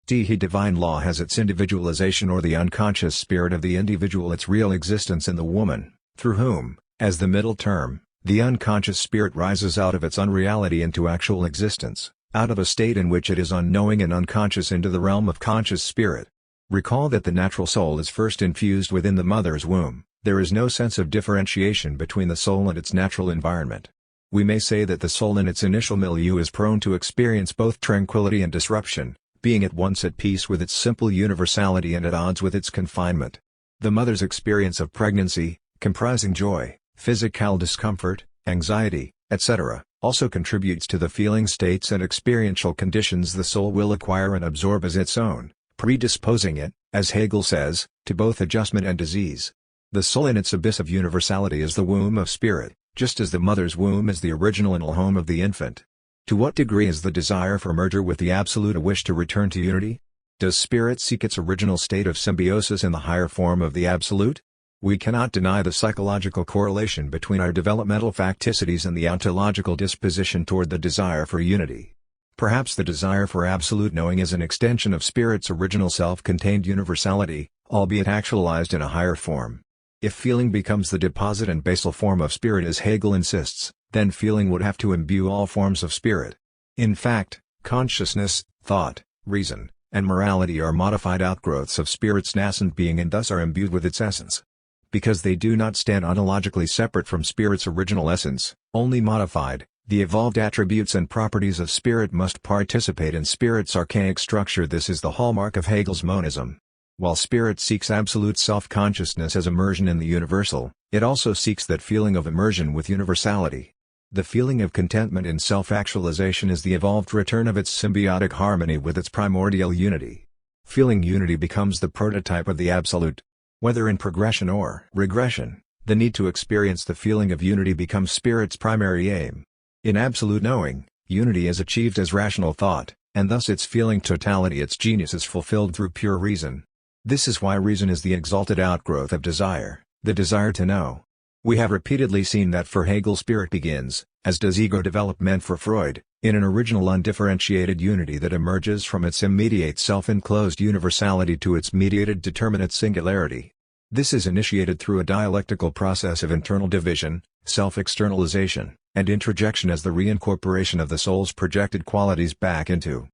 The divine law has its individualization or the unconscious spirit of the individual its real existence in the woman, through whom, as the middle term, the unconscious spirit rises out of its unreality into actual existence, out of a state in which it is unknowing and unconscious into the realm of conscious spirit. Recall that the natural soul is first infused within the mother's womb. There is no sense of differentiation between the soul and its natural environment. We may say that the soul in its initial milieu is prone to experience both tranquility and disruption, being at once at peace with its simple universality and at odds with its confinement. The mother's experience of pregnancy, comprising joy, physical discomfort, anxiety, etc., also contributes to the feeling states and experiential conditions the soul will acquire and absorb as its own, predisposing it, as Hegel says, to both adjustment and disease. The soul in its abyss of universality is the womb of spirit, just as the mother's womb is the original home of the infant. To what degree is the desire for merger with the absolute a wish to return to unity? Does spirit seek its original state of symbiosis in the higher form of the absolute? We cannot deny the psychological correlation between our developmental facticities and the ontological disposition toward the desire for unity. Perhaps the desire for absolute knowing is an extension of spirit's original self-contained universality, albeit actualized in a higher form. If feeling becomes the deposit and basal form of spirit as Hegel insists, then feeling would have to imbue all forms of spirit. In fact, consciousness, thought, reason, and morality are modified outgrowths of spirit's nascent being and thus are imbued with its essence. Because they do not stand ontologically separate from spirit's original essence, only modified, the evolved attributes and properties of spirit must participate in spirit's archaic structure. This is the hallmark of Hegel's monism. While spirit seeks absolute self-consciousness as immersion in the universal, it also seeks that feeling of immersion with universality. The feeling of contentment in self-actualization is the evolved return of its symbiotic harmony with its primordial unity. Feeling unity becomes the prototype of the absolute. Whether in progression or regression, the need to experience the feeling of unity becomes spirit's primary aim. In absolute knowing, unity is achieved as rational thought, and thus its feeling totality, its genius, is fulfilled through pure reason. This is why reason is the exalted outgrowth of desire, the desire to know. We have repeatedly seen that for Hegel spirit begins, as does ego development for Freud, in an original undifferentiated unity that emerges from its immediate self-enclosed universality to its mediated determinate singularity. This is initiated through a dialectical process of internal division, self-externalization, and introjection as the reincorporation of the soul's projected qualities back into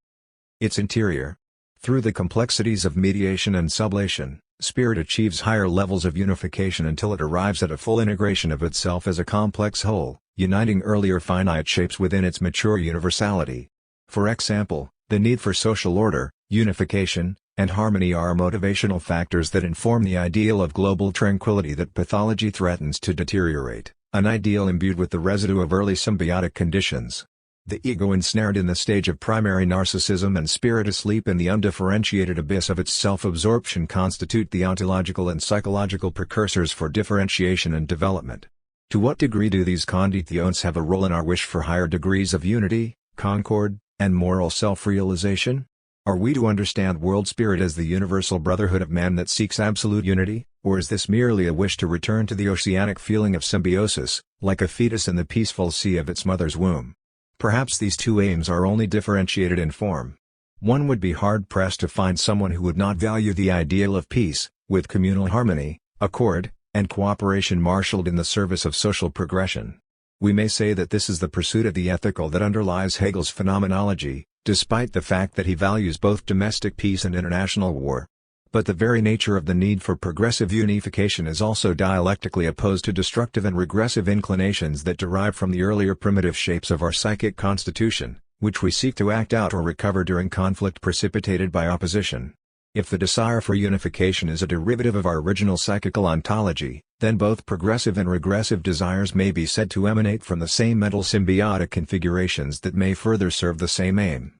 its interior. Through the complexities of mediation and sublation, spirit achieves higher levels of unification until it arrives at a full integration of itself as a complex whole, uniting earlier finite shapes within its mature universality. For example, the need for social order, unification, and harmony are motivational factors that inform the ideal of global tranquility that pathology threatens to deteriorate, an ideal imbued with the residue of early symbiotic conditions. The ego ensnared in the stage of primary narcissism and spirit asleep in the undifferentiated abyss of its self-absorption constitute the ontological and psychological precursors for differentiation and development. To what degree do these conditions have a role in our wish for higher degrees of unity, concord, and moral self-realization? Are we to understand world spirit as the universal brotherhood of man that seeks absolute unity, or is this merely a wish to return to the oceanic feeling of symbiosis, like a fetus in the peaceful sea of its mother's womb? Perhaps these two aims are only differentiated in form. One would be hard-pressed to find someone who would not value the ideal of peace, with communal harmony, accord, and cooperation marshaled in the service of social progression. We may say that this is the pursuit of the ethical that underlies Hegel's phenomenology, despite the fact that he values both domestic peace and international war. But the very nature of the need for progressive unification is also dialectically opposed to destructive and regressive inclinations that derive from the earlier primitive shapes of our psychic constitution, which we seek to act out or recover during conflict precipitated by opposition. If the desire for unification is a derivative of our original psychical ontology, then both progressive and regressive desires may be said to emanate from the same mental symbiotic configurations that may further serve the same aim.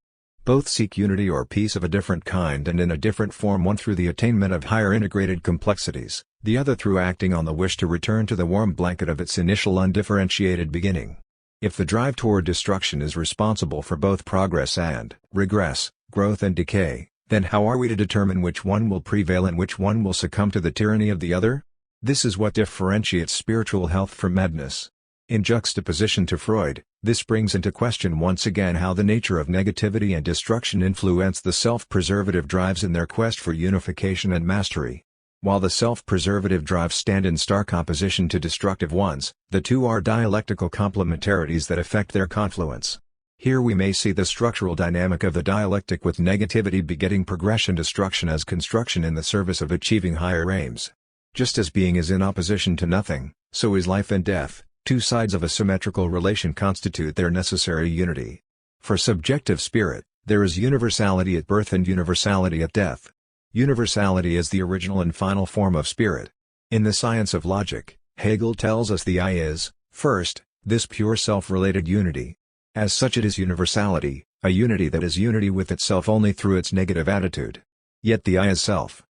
Both seek unity or peace of a different kind and in a different form, one through the attainment of higher integrated complexities, the other through acting on the wish to return to the warm blanket of its initial undifferentiated beginning. If the drive toward destruction is responsible for both progress and regress, growth and decay, then how are we to determine which one will prevail and which one will succumb to the tyranny of the other? This is what differentiates spiritual health from madness. In juxtaposition to Freud, this brings into question once again how the nature of negativity and destruction influence the self-preservative drives in their quest for unification and mastery. While the self-preservative drives stand in stark opposition to destructive ones, the two are dialectical complementarities that affect their confluence. Here we may see the structural dynamic of the dialectic, with negativity begetting progression-destruction as construction in the service of achieving higher aims. Just as being is in opposition to nothing, so is life and death. Two sides of a symmetrical relation constitute their necessary unity. For subjective spirit, there is universality at birth and universality at death. Universality is the original and final form of spirit. In the science of logic, Hegel tells us the I is, first, this pure self-related unity. As such it is universality, a unity that is unity with itself only through its negative attitude. Yet the I is self.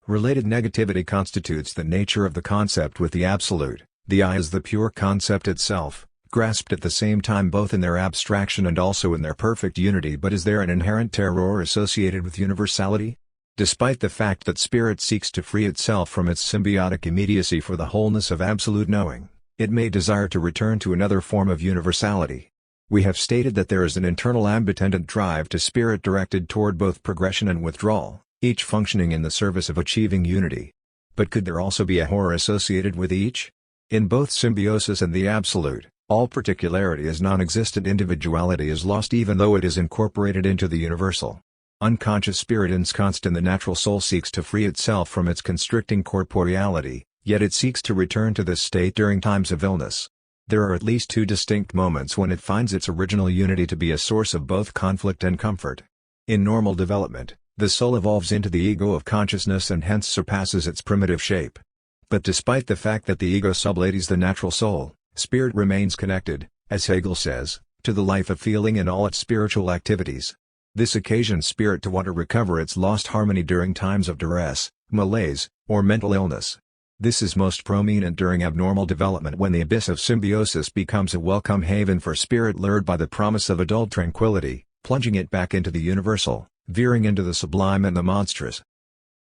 Related negativity constitutes the nature of the concept with the absolute. The I is the pure concept itself, grasped at the same time both in their abstraction and also in their perfect unity. But is there an inherent terror associated with universality? Despite the fact that spirit seeks to free itself from its symbiotic immediacy for the wholeness of absolute knowing, it may desire to return to another form of universality. We have stated that there is an internal ambitendant drive to spirit directed toward both progression and withdrawal, each functioning in the service of achieving unity. But could there also be a horror associated with each? In both symbiosis and the absolute, all particularity as non-existent individuality is lost even though it is incorporated into the universal. Unconscious spirit ensconced in the natural soul seeks to free itself from its constricting corporeality, yet it seeks to return to this state during times of illness. There are at least two distinct moments when it finds its original unity to be a source of both conflict and comfort. In normal development, The soul evolves into the ego of consciousness and hence surpasses its primitive shape. But despite the fact that the ego subladies the natural soul, spirit remains connected, as Hegel says, to the life of feeling in all its spiritual activities. This occasions spirit to want to recover its lost harmony during times of duress, malaise, or mental illness. This is most prominent during abnormal development when the abyss of symbiosis becomes a welcome haven for spirit lured by the promise of adult tranquility, plunging it back into the universal, veering into the sublime and the monstrous.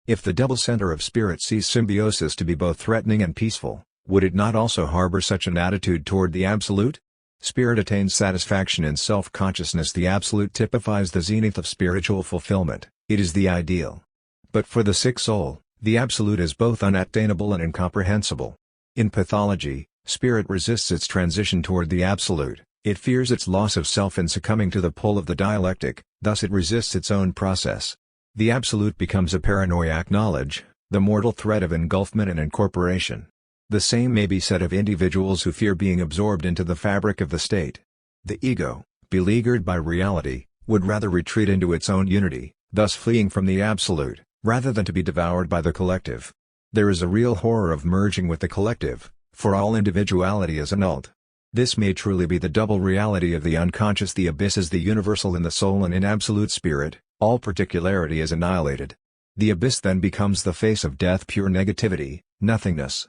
If the double center of spirit sees symbiosis to be both threatening and peaceful, would it not also harbor such an attitude toward the absolute? Spirit attains satisfaction in self-consciousness. The absolute typifies the zenith of spiritual fulfillment, it is the ideal. But for the sick soul, the absolute is both unattainable and incomprehensible. In pathology, spirit resists its transition toward the absolute, it fears its loss of self in succumbing to the pull of the dialectic, thus it resists its own process. The absolute becomes a paranoiac knowledge, the mortal threat of engulfment and incorporation. The same may be said of individuals who fear being absorbed into the fabric of the state. The ego, beleaguered by reality, would rather retreat into its own unity, thus fleeing from the absolute, rather than to be devoured by the collective. There is a real horror of merging with the collective, for all individuality is annulled. This may truly be the double reality of the unconscious. The abyss is the universal in the soul, and in absolute spirit, all particularity is annihilated. The abyss then becomes the face of death, pure negativity, nothingness.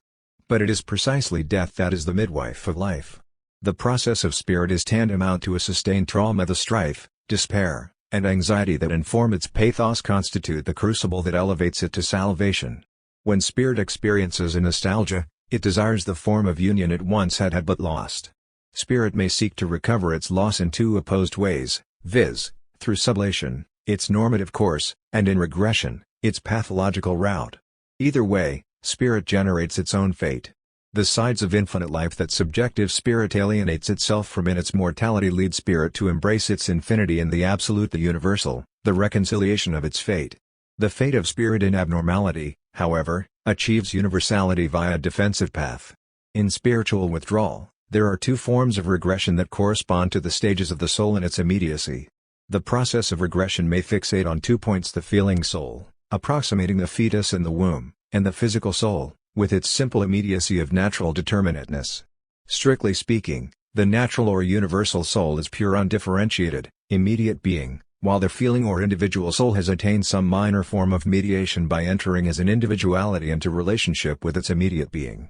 But it is precisely death that is the midwife of life. The process of spirit is tantamount to a sustained trauma. The strife, despair, and anxiety that inform its pathos constitute the crucible that elevates it to salvation. When spirit experiences a nostalgia, it desires the form of union it once had but lost. Spirit may seek to recover its loss in two opposed ways, viz., through sublation, its normative course, and in regression, its pathological route. Either way, spirit generates its own fate. The sides of infinite life that subjective spirit alienates itself from in its mortality lead spirit to embrace its infinity in the absolute, the universal, the reconciliation of its fate. The fate of spirit in abnormality, however, achieves universality via a defensive path. In spiritual withdrawal, there are two forms of regression that correspond to the stages of the soul in its immediacy. The process of regression may fixate on 2 points: the feeling soul, approximating the fetus in the womb, and the physical soul, with its simple immediacy of natural determinateness. Strictly speaking, the natural or universal soul is pure undifferentiated, immediate being, while the feeling or individual soul has attained some minor form of mediation by entering as an individuality into relationship with its immediate being.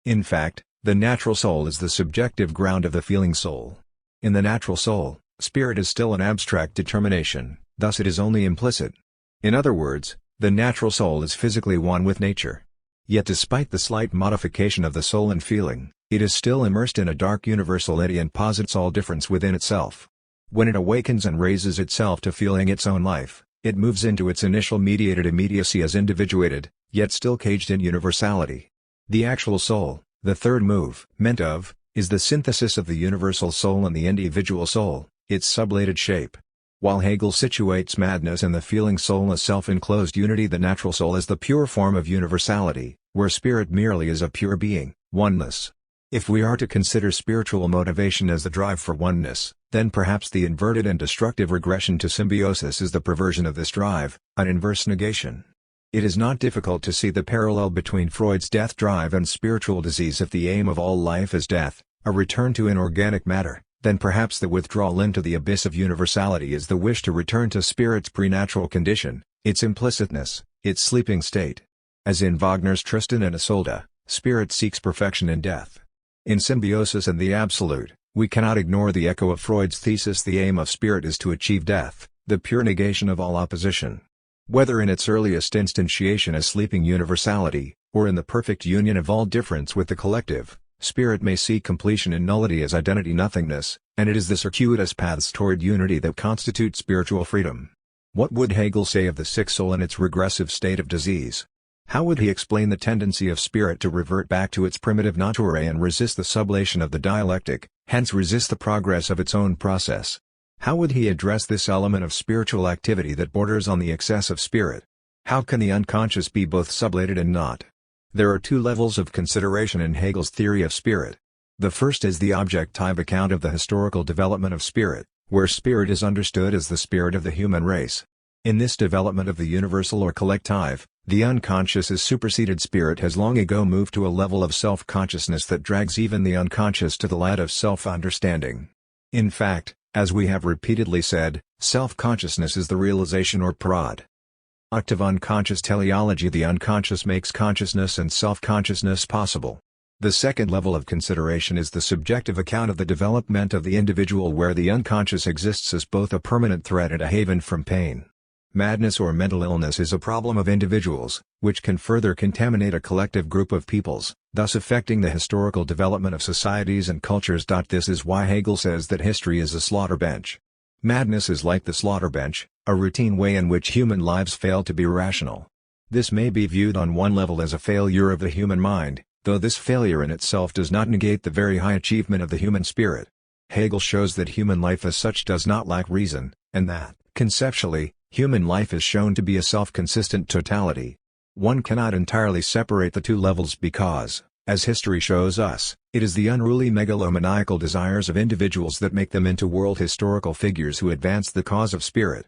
In fact, the natural soul is the subjective ground of the feeling soul. In the natural soul, spirit is still an abstract determination, thus it is only implicit. In other words, the natural soul is physically one with nature. Yet despite the slight modification of the soul and feeling, it is still immersed in a dark universality and posits all difference within itself. When it awakens and raises itself to feeling its own life, it moves into its initial mediated immediacy as individuated, yet still caged in universality. The actual soul, the third movement of, is the synthesis of the universal soul and the individual soul, its sublated shape. While Hegel situates madness and the feeling soul as self-enclosed unity, the natural soul is the pure form of universality, where spirit merely is a pure being, oneness. If we are to consider spiritual motivation as the drive for oneness, then perhaps the inverted and destructive regression to symbiosis is the perversion of this drive, an inverse negation. It is not difficult to see the parallel between Freud's death drive and spiritual disease. If the aim of all life is death, a return to inorganic matter, then perhaps the withdrawal into the abyss of universality is the wish to return to spirit's pre-natural condition, its implicitness, its sleeping state. As in Wagner's Tristan and Isolde, spirit seeks perfection in death. In Symbiosis and the Absolute, we cannot ignore the echo of Freud's thesis: the aim of spirit is to achieve death, the pure negation of all opposition. Whether in its earliest instantiation as sleeping universality, or in the perfect union of all difference with the collective, spirit may seek completion in nullity as identity nothingness, and it is the circuitous paths toward unity that constitute spiritual freedom. What would Hegel say of the sick soul in its regressive state of disease? How would he explain the tendency of spirit to revert back to its primitive nature and resist the sublation of the dialectic, hence resist the progress of its own process? How would he address this element of spiritual activity that borders on the excess of spirit? How can the unconscious be both sublated and not? There are two levels of consideration in Hegel's theory of spirit. The first is the objective account of the historical development of spirit, where spirit is understood as the spirit of the human race. In this development of the universal or collective, the unconscious as superseded spirit has long ago moved to a level of self-consciousness that drags even the unconscious to the ladder of self-understanding. In fact, as we have repeatedly said, self-consciousness is the realization or prod act of unconscious teleology. The unconscious makes consciousness and self-consciousness possible. The second level of consideration is the subjective account of the development of the individual, where the unconscious exists as both a permanent threat and a haven from pain. Madness or mental illness is a problem of individuals, which can further contaminate a collective group of peoples, thus affecting the historical development of societies and cultures. This is why Hegel says that history is a slaughter bench. Madness is like the slaughter bench, a routine way in which human lives fail to be rational. This may be viewed on one level as a failure of the human mind, though this failure in itself does not negate the very high achievement of the human spirit. Hegel shows that human life as such does not lack reason, and that, conceptually, human life is shown to be a self-consistent totality. One cannot entirely separate the two levels because, as history shows us, it is the unruly megalomaniacal desires of individuals that make them into world historical figures who advance the cause of spirit.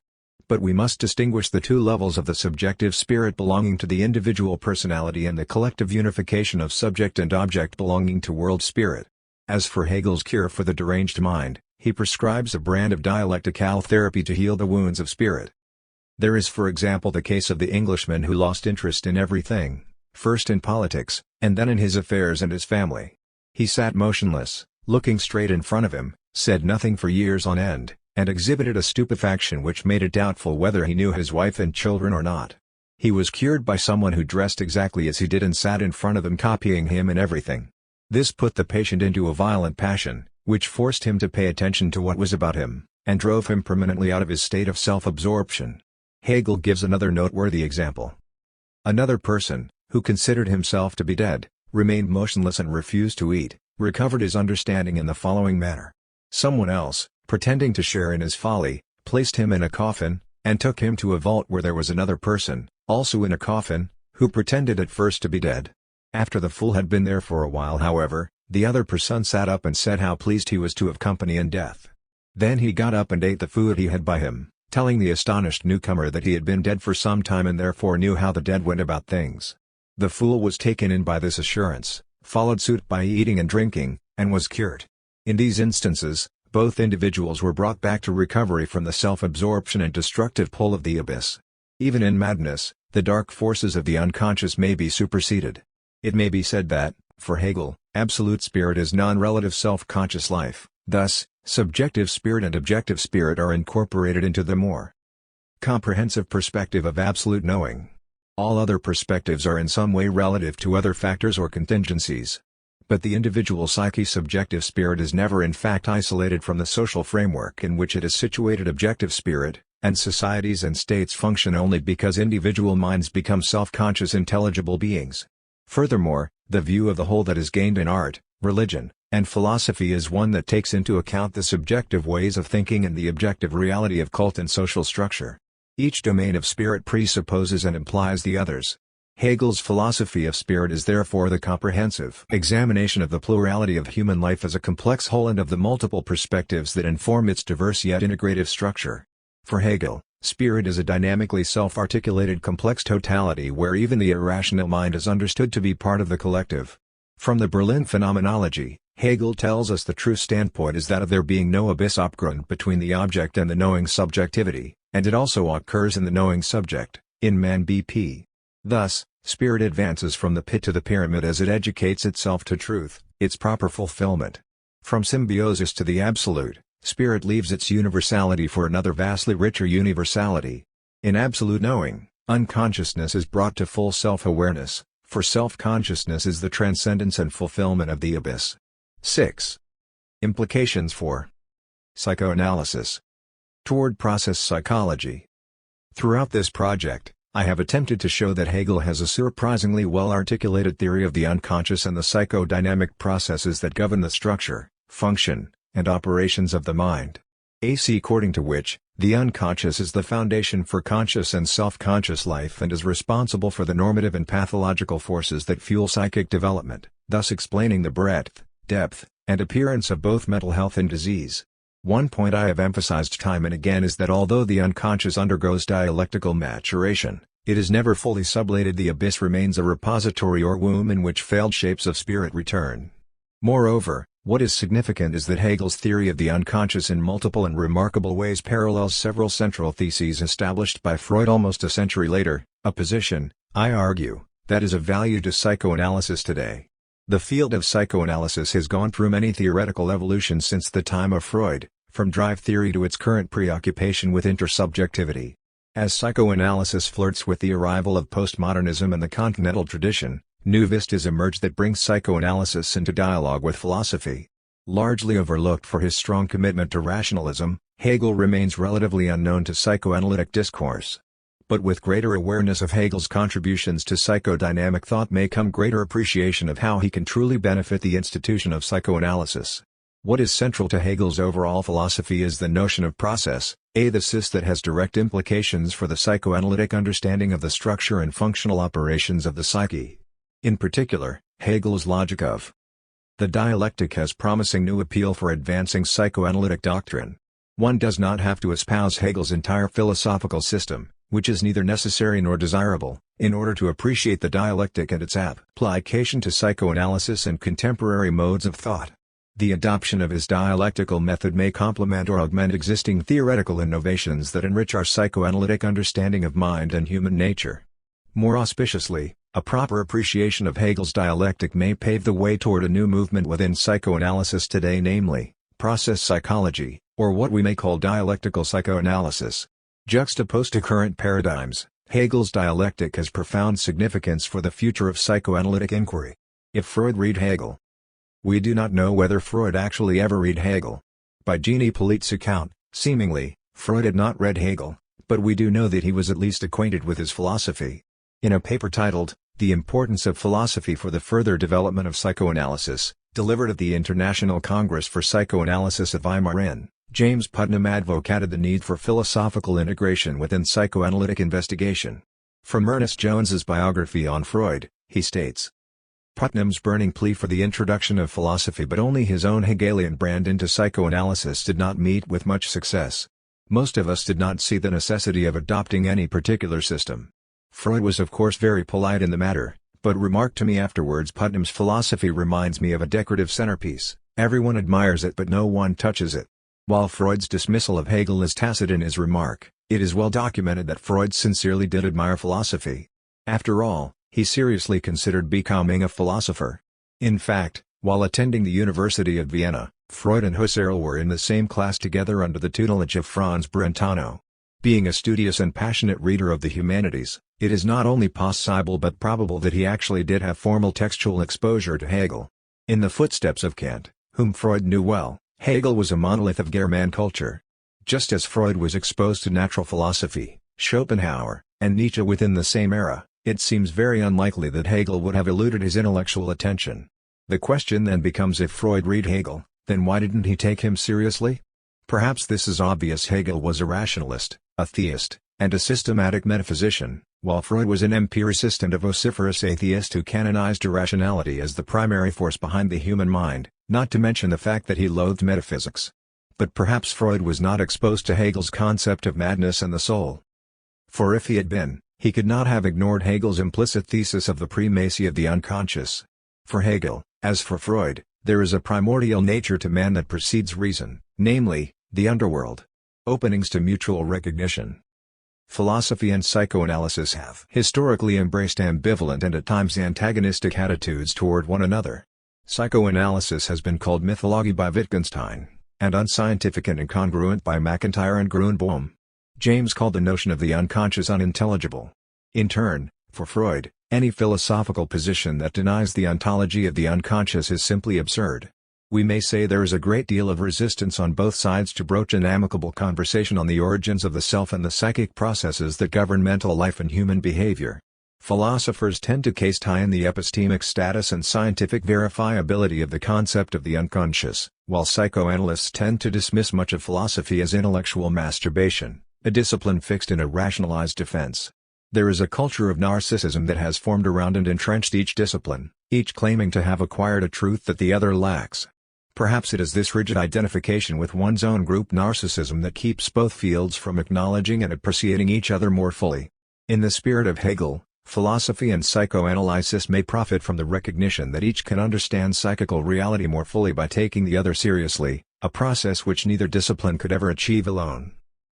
But we must distinguish the two levels of the subjective spirit belonging to the individual personality and the collective unification of subject and object belonging to world spirit. As for Hegel's cure for the deranged mind, he prescribes a brand of dialectical therapy to heal the wounds of spirit. There is, for example, the case of the Englishman who lost interest in everything, first in politics, and then in his affairs and his family. He sat motionless, looking straight in front of him, said nothing for years on end, and exhibited a stupefaction which made it doubtful whether he knew his wife and children or not. He was cured by someone who dressed exactly as he did and sat in front of him copying him in everything. This put the patient into a violent passion, which forced him to pay attention to what was about him, and drove him permanently out of his state of self-absorption. Hegel gives another noteworthy example. Another person, who considered himself to be dead, remained motionless and refused to eat, recovered his understanding in the following manner. Someone else, pretending to share in his folly, placed him in a coffin, and took him to a vault where there was another person, also in a coffin, who pretended at first to be dead. After the fool had been there for a while, however, the other person sat up and said how pleased he was to have company in death. Then he got up and ate the food he had by him, telling the astonished newcomer that he had been dead for some time and therefore knew how the dead went about things. The fool was taken in by this assurance, followed suit by eating and drinking, and was cured. In these instances, both individuals were brought back to recovery from the self-absorption and destructive pull of the abyss. Even in madness, the dark forces of the unconscious may be superseded. It may be said that, for Hegel, absolute spirit is non-relative self-conscious life, thus, subjective spirit and objective spirit are incorporated into the more comprehensive perspective of absolute knowing. All other perspectives are in some way relative to other factors or contingencies. But the individual psyche's subjective spirit is never in fact isolated from the social framework in which it is situated. Objective spirit, and societies and states function only because individual minds become self-conscious intelligible beings. Furthermore, the view of the whole that is gained in art, religion, and philosophy is one that takes into account the subjective ways of thinking and the objective reality of cult and social structure. Each domain of spirit presupposes and implies the others. Hegel's philosophy of spirit is therefore the comprehensive examination of the plurality of human life as a complex whole and of the multiple perspectives that inform its diverse yet integrative structure. For Hegel, spirit is a dynamically self-articulated complex totality where even the irrational mind is understood to be part of the collective. From the Berlin Phenomenology, Hegel tells us the true standpoint is that of there being no abyss abgrund between the object and the knowing subjectivity, and it also occurs in the knowing subject, in man BP. Thus, spirit advances from the pit to the pyramid as it educates itself to truth, its proper fulfillment. From symbiosis to the absolute, spirit leaves its universality for another vastly richer universality. In absolute knowing, unconsciousness is brought to full self-awareness, for self-consciousness is the transcendence and fulfillment of the abyss. 6. Implications for psychoanalysis. Toward process psychology. Throughout this project, I have attempted to show that Hegel has a surprisingly well-articulated theory of the unconscious and the psychodynamic processes that govern the structure, function, and operations of the mind. According to which, the unconscious is the foundation for conscious and self-conscious life and is responsible for the normative and pathological forces that fuel psychic development, thus explaining the breadth, depth, and appearance of both mental health and disease. One point I have emphasized time and again is that although the unconscious undergoes dialectical maturation, it is never fully sublated. The abyss remains a repository or womb in which failed shapes of spirit return. Moreover, what is significant is that Hegel's theory of the unconscious in multiple and remarkable ways parallels several central theses established by Freud almost a century later, a position, I argue, that is of value to psychoanalysis today. The field of psychoanalysis has gone through many theoretical evolutions since the time of Freud, from drive theory to its current preoccupation with intersubjectivity. As psychoanalysis flirts with the arrival of postmodernism and the continental tradition, new vistas emerge that bring psychoanalysis into dialogue with philosophy. Largely overlooked for his strong commitment to rationalism, Hegel remains relatively unknown to psychoanalytic discourse. But with greater awareness of Hegel's contributions to psychodynamic thought may come greater appreciation of how he can truly benefit the institution of psychoanalysis. What is central to Hegel's overall philosophy is the notion of process, a thesis that has direct implications for the psychoanalytic understanding of the structure and functional operations of the psyche. In particular, Hegel's logic of the dialectic has promising new appeal for advancing psychoanalytic doctrine. One does not have to espouse Hegel's entire philosophical system, which is neither necessary nor desirable, in order to appreciate the dialectic and its application to psychoanalysis and contemporary modes of thought. The adoption of his dialectical method may complement or augment existing theoretical innovations that enrich our psychoanalytic understanding of mind and human nature. More auspiciously, a proper appreciation of Hegel's dialectic may pave the way toward a new movement within psychoanalysis today, namely, process psychology, or what we may call dialectical psychoanalysis. Juxtaposed to current paradigms, Hegel's dialectic has profound significance for the future of psychoanalytic inquiry. If Freud read Hegel. We do not know whether Freud actually ever read Hegel. By Jean Hippolyte's account, seemingly, Freud had not read Hegel, but we do know that he was at least acquainted with his philosophy. In a paper titled, The Importance of Philosophy for the Further Development of Psychoanalysis, delivered at the International Congress for Psychoanalysis at Weimar in, James Putnam advocated the need for philosophical integration within psychoanalytic investigation. From Ernest Jones's biography on Freud, he states, Putnam's burning plea for the introduction of philosophy but only his own Hegelian brand into psychoanalysis did not meet with much success. Most of us did not see the necessity of adopting any particular system. Freud was of course very polite in the matter, but remarked to me afterwards, Putnam's philosophy reminds me of a decorative centerpiece, everyone admires it but no one touches it. While Freud's dismissal of Hegel is tacit in his remark, it is well documented that Freud sincerely did admire philosophy. After all, he seriously considered becoming a philosopher. In fact, while attending the University of Vienna, Freud and Husserl were in the same class together under the tutelage of Franz Brentano. Being a studious and passionate reader of the humanities, it is not only possible but probable that he actually did have formal textual exposure to Hegel. In the footsteps of Kant, whom Freud knew well, Hegel was a monolith of German culture. Just as Freud was exposed to natural philosophy, Schopenhauer, and Nietzsche within the same era, it seems very unlikely that Hegel would have eluded his intellectual attention. The question then becomes, if Freud read Hegel, then why didn't he take him seriously? Perhaps this is obvious. Hegel was a rationalist, a theist, and a systematic metaphysician, while Freud was an empiricist and a vociferous atheist who canonized irrationality as the primary force behind the human mind, not to mention the fact that he loathed metaphysics. But perhaps Freud was not exposed to Hegel's concept of madness and the soul. For if he had been, he could not have ignored Hegel's implicit thesis of the primacy of the unconscious. For Hegel, as for Freud, there is a primordial nature to man that precedes reason, namely, the underworld. Openings to mutual recognition. Philosophy and psychoanalysis have historically embraced ambivalent and at times antagonistic attitudes toward one another. Psychoanalysis has been called mythology by Wittgenstein, and unscientific and incongruent by McIntyre and Grunbaum. James called the notion of the unconscious unintelligible. In turn, for Freud, any philosophical position that denies the ontology of the unconscious is simply absurd. We may say there is a great deal of resistance on both sides to broach an amicable conversation on the origins of the self and the psychic processes that govern mental life and human behavior. Philosophers tend to case tie in the epistemic status and scientific verifiability of the concept of the unconscious, while psychoanalysts tend to dismiss much of philosophy as intellectual masturbation, a discipline fixed in a rationalized defense. There is a culture of narcissism that has formed around and entrenched each discipline, each claiming to have acquired a truth that the other lacks. Perhaps it is this rigid identification with one's own group narcissism that keeps both fields from acknowledging and appreciating each other more fully. In the spirit of Hegel, philosophy and psychoanalysis may profit from the recognition that each can understand psychical reality more fully by taking the other seriously, a process which neither discipline could ever achieve alone.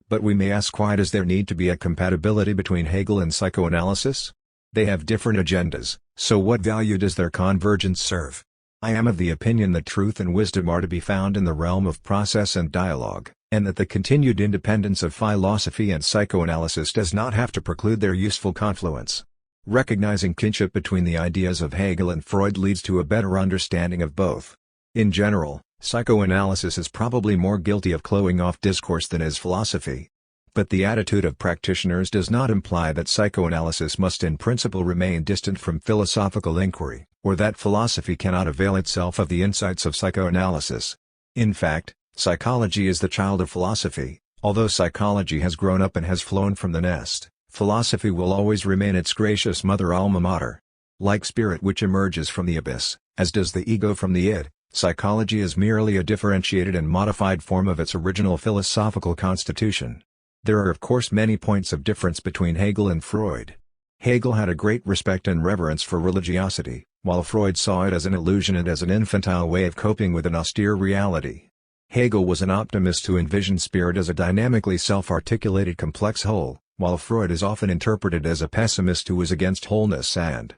But we may ask, why does there need to be a compatibility between Hegel and psychoanalysis? They have different agendas, so what value does their convergence serve? I am of the opinion that truth and wisdom are to be found in the realm of process and dialogue, and that the continued independence of philosophy and psychoanalysis does not have to preclude their useful confluence. Recognizing kinship between the ideas of Hegel and Freud leads to a better understanding of both. In general, psychoanalysis is probably more guilty of closing off discourse than is philosophy. But the attitude of practitioners does not imply that psychoanalysis must in principle remain distant from philosophical inquiry, or that philosophy cannot avail itself of the insights of psychoanalysis. In fact, psychology is the child of philosophy. Although psychology has grown up and has flown from the nest, philosophy will always remain its gracious mother alma mater. Like spirit which emerges from the abyss, as does the ego from the id, psychology is merely a differentiated and modified form of its original philosophical constitution. There are of course many points of difference between Hegel and Freud. Hegel had a great respect and reverence for religiosity, while Freud saw it as an illusion and as an infantile way of coping with an austere reality. Hegel was an optimist who envisioned spirit as a dynamically self-articulated complex whole, while Freud is often interpreted as a pessimist who was against wholeness and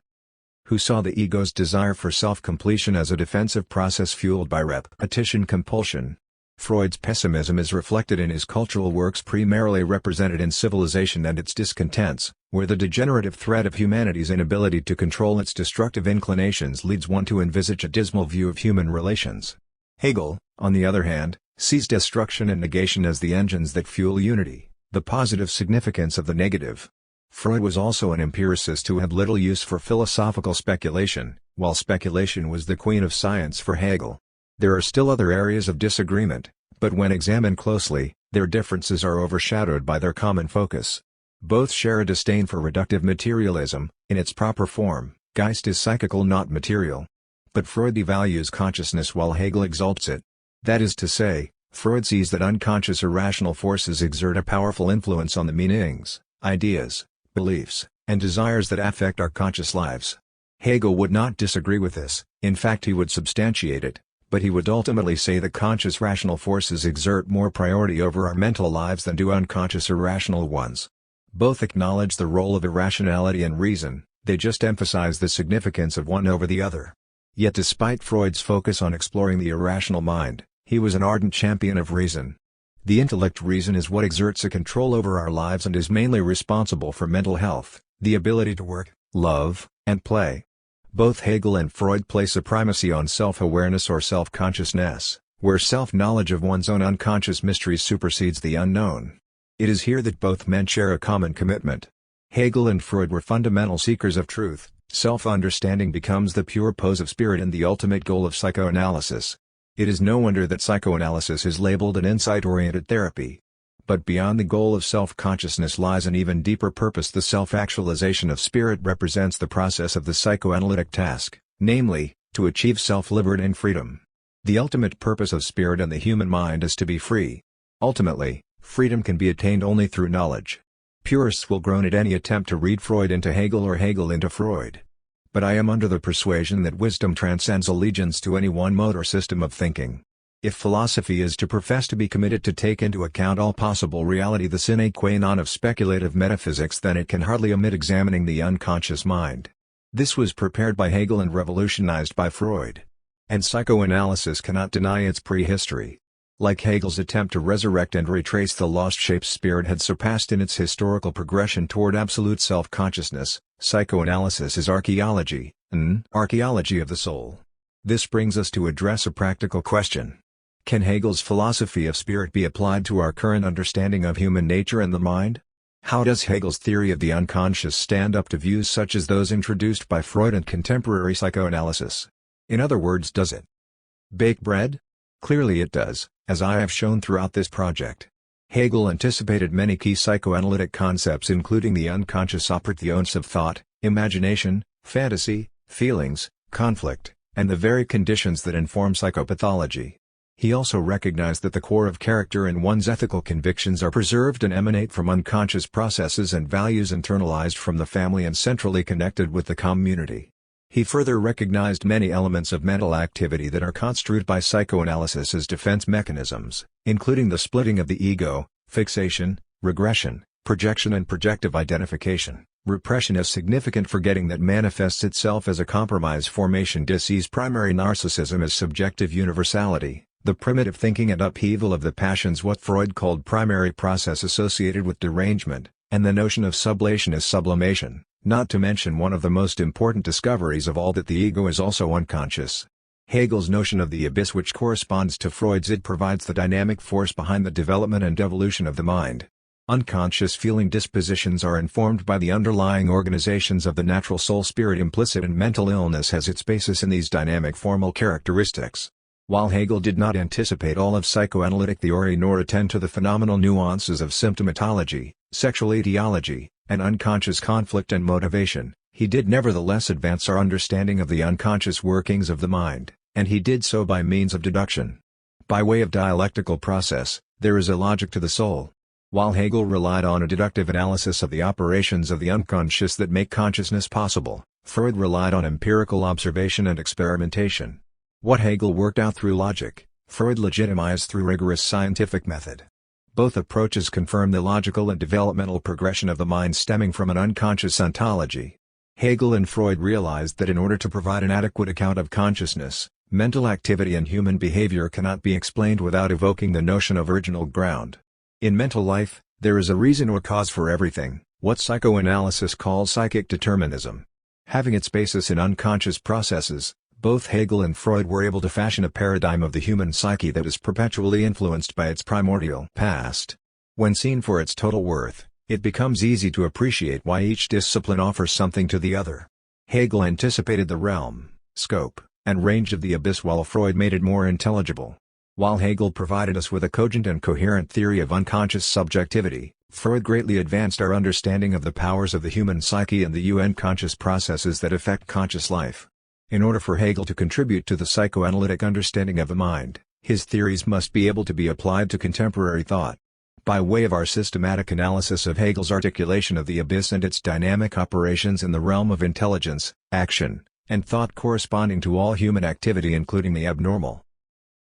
who saw the ego's desire for self-completion as a defensive process fueled by repetition compulsion. Freud's pessimism is reflected in his cultural works primarily represented in Civilization and its Discontents, where the degenerative threat of humanity's inability to control its destructive inclinations leads one to envisage a dismal view of human relations. Hegel, on the other hand, sees destruction and negation as the engines that fuel unity, the positive significance of the negative. Freud was also an empiricist who had little use for philosophical speculation, while speculation was the queen of science for Hegel. There are still other areas of disagreement, but when examined closely, their differences are overshadowed by their common focus. Both share a disdain for reductive materialism. In its proper form, Geist is psychical, not material. But Freud devalues consciousness while Hegel exalts it. That is to say, Freud sees that unconscious irrational forces exert a powerful influence on the meanings, ideas, beliefs, and desires that affect our conscious lives. Hegel would not disagree with this, in fact he would substantiate it, but he would ultimately say that conscious rational forces exert more priority over our mental lives than do unconscious irrational ones. Both acknowledge the role of irrationality and reason, they just emphasize the significance of one over the other. Yet despite Freud's focus on exploring the irrational mind, he was an ardent champion of reason. The intellect reason is what exerts a control over our lives and is mainly responsible for mental health, the ability to work, love, and play. Both Hegel and Freud place a primacy on self-awareness or self-consciousness, where self-knowledge of one's own unconscious mysteries supersedes the unknown. It is here that both men share a common commitment. Hegel and Freud were fundamental seekers of truth. Self-understanding becomes the pure pose of spirit and the ultimate goal of psychoanalysis. It is no wonder that psychoanalysis is labeled an insight-oriented therapy. But beyond the goal of self-consciousness lies an even deeper purpose. The self-actualization of spirit represents the process of the psychoanalytic task, namely, to achieve self-liberating freedom. The ultimate purpose of spirit and the human mind is to be free. Ultimately, freedom can be attained only through knowledge. Purists will groan at any attempt to read Freud into Hegel or Hegel into Freud. But I am under the persuasion that wisdom transcends allegiance to any one mode or system of thinking. If philosophy is to profess to be committed to take into account all possible reality, the sine qua non of speculative metaphysics, then it can hardly omit examining the unconscious mind. This was prepared by Hegel and revolutionized by Freud. And psychoanalysis cannot deny its prehistory. Like Hegel's attempt to resurrect and retrace the lost shapes spirit had surpassed in its historical progression toward absolute self-consciousness, psychoanalysis is archaeology, an archaeology of the soul. This brings us to address a practical question. Can Hegel's philosophy of spirit be applied to our current understanding of human nature and the mind? How does Hegel's theory of the unconscious stand up to views such as those introduced by Freud and contemporary psychoanalysis? In other words, does it bake bread? Clearly it does, as I have shown throughout this project. Hegel anticipated many key psychoanalytic concepts including the unconscious operations of thought, imagination, fantasy, feelings, conflict, and the very conditions that inform psychopathology. He also recognized that the core of character and one's ethical convictions are preserved and emanate from unconscious processes and values internalized from the family and centrally connected with the community. He further recognized many elements of mental activity that are construed by psychoanalysis as defense mechanisms, including the splitting of the ego, fixation, regression, projection and projective identification, repression as significant forgetting that manifests itself as a compromise formation disease, primary narcissism as subjective universality, the primitive thinking and upheaval of the passions, what Freud called primary process associated with derangement, and the notion of sublation as sublimation, not to mention one of the most important discoveries of all, that the ego is also unconscious. Hegel's notion of the abyss, which corresponds to Freud's id, provides the dynamic force behind the development and evolution of the mind. Unconscious feeling dispositions are informed by the underlying organizations of the natural soul spirit implicit, and mental illness has its basis in these dynamic formal characteristics. While Hegel did not anticipate all of psychoanalytic theory nor attend to the phenomenal nuances of symptomatology, sexual etiology, and unconscious conflict and motivation, he did nevertheless advance our understanding of the unconscious workings of the mind, and he did so by means of deduction. By way of dialectical process, there is a logic to the soul. While Hegel relied on a deductive analysis of the operations of the unconscious that make consciousness possible, Freud relied on empirical observation and experimentation. What Hegel worked out through logic, Freud legitimized through rigorous scientific method. Both approaches confirm the logical and developmental progression of the mind stemming from an unconscious ontology. Hegel and Freud realized that in order to provide an adequate account of consciousness, mental activity and human behavior cannot be explained without evoking the notion of original ground. In mental life, there is a reason or cause for everything, what psychoanalysis calls psychic determinism. Having its basis in unconscious processes, both Hegel and Freud were able to fashion a paradigm of the human psyche that is perpetually influenced by its primordial past. When seen for its total worth, it becomes easy to appreciate why each discipline offers something to the other. Hegel anticipated the realm, scope, and range of the abyss, while Freud made it more intelligible. While Hegel provided us with a cogent and coherent theory of unconscious subjectivity, Freud greatly advanced our understanding of the powers of the human psyche and the unconscious processes that affect conscious life. In order for Hegel to contribute to the psychoanalytic understanding of the mind, his theories must be able to be applied to contemporary thought. By way of our systematic analysis of Hegel's articulation of the abyss and its dynamic operations in the realm of intelligence, action, and thought corresponding to all human activity including the abnormal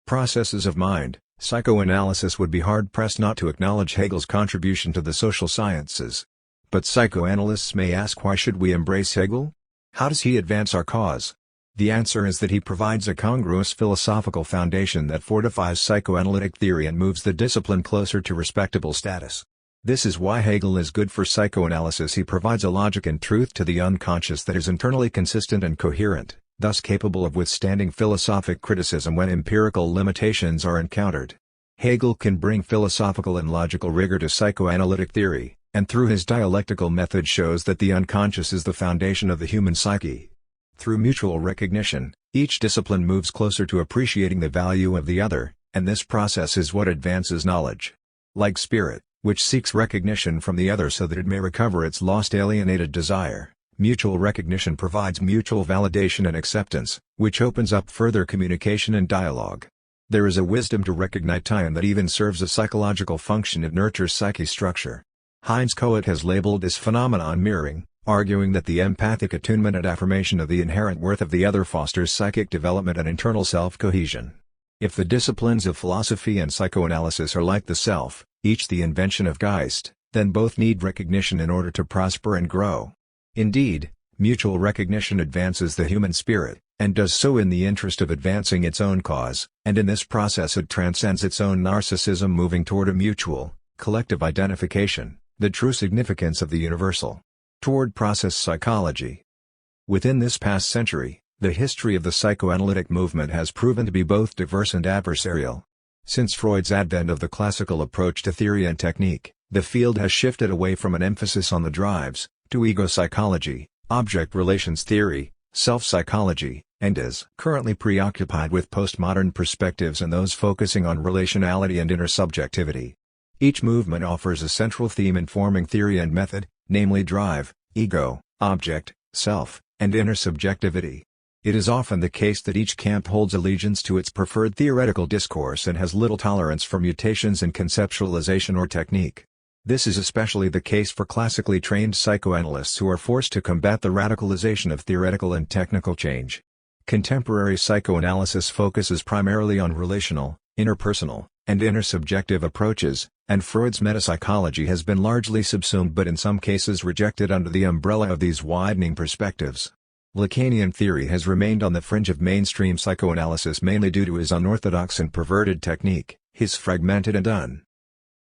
processes of mind, psychoanalysis would be hard-pressed not to acknowledge Hegel's contribution to the social sciences. But psychoanalysts may ask, why should we embrace Hegel? How does he advance our cause? The answer is that he provides a congruous philosophical foundation that fortifies psychoanalytic theory and moves the discipline closer to respectable status. This is why Hegel is good for psychoanalysis. He provides a logic and truth to the unconscious that is internally consistent and coherent, thus capable of withstanding philosophic criticism when empirical limitations are encountered. Hegel can bring philosophical and logical rigor to psychoanalytic theory, and through his dialectical method shows that the unconscious is the foundation of the human psyche. Through mutual recognition, each discipline moves closer to appreciating the value of the other, and this process is what advances knowledge. Like spirit, which seeks recognition from the other so that it may recover its lost alienated desire, mutual recognition provides mutual validation and acceptance, which opens up further communication and dialogue. There is a wisdom to recognition that even serves a psychological function. It nurtures psyche structure. Heinz Kohut has labeled this phenomenon mirroring, arguing that the empathic attunement and affirmation of the inherent worth of the other fosters psychic development and internal self-cohesion. If the disciplines of philosophy and psychoanalysis are like the self, each the invention of Geist, then both need recognition in order to prosper and grow. Indeed, mutual recognition advances the human spirit, and does so in the interest of advancing its own cause, and in this process it transcends its own narcissism, moving toward a mutual, collective identification, the true significance of the universal. Toward process psychology. Within this past century, the history of the psychoanalytic movement has proven to be both diverse and adversarial. Since Freud's advent of the classical approach to theory and technique, the field has shifted away from an emphasis on the drives, to ego psychology, object relations theory, self-psychology, and is currently preoccupied with postmodern perspectives and those focusing on relationality and intersubjectivity. Each movement offers a central theme informing theory and method, namely drive, ego, object, self, and intersubjectivity. It is often the case that each camp holds allegiance to its preferred theoretical discourse and has little tolerance for mutations in conceptualization or technique. This is especially the case for classically trained psychoanalysts who are forced to combat the radicalization of theoretical and technical change. Contemporary psychoanalysis focuses primarily on relational, interpersonal, and intersubjective approaches, and Freud's metapsychology has been largely subsumed but in some cases rejected under the umbrella of these widening perspectives. Lacanian theory has remained on the fringe of mainstream psychoanalysis mainly due to his unorthodox and perverted technique, his fragmented and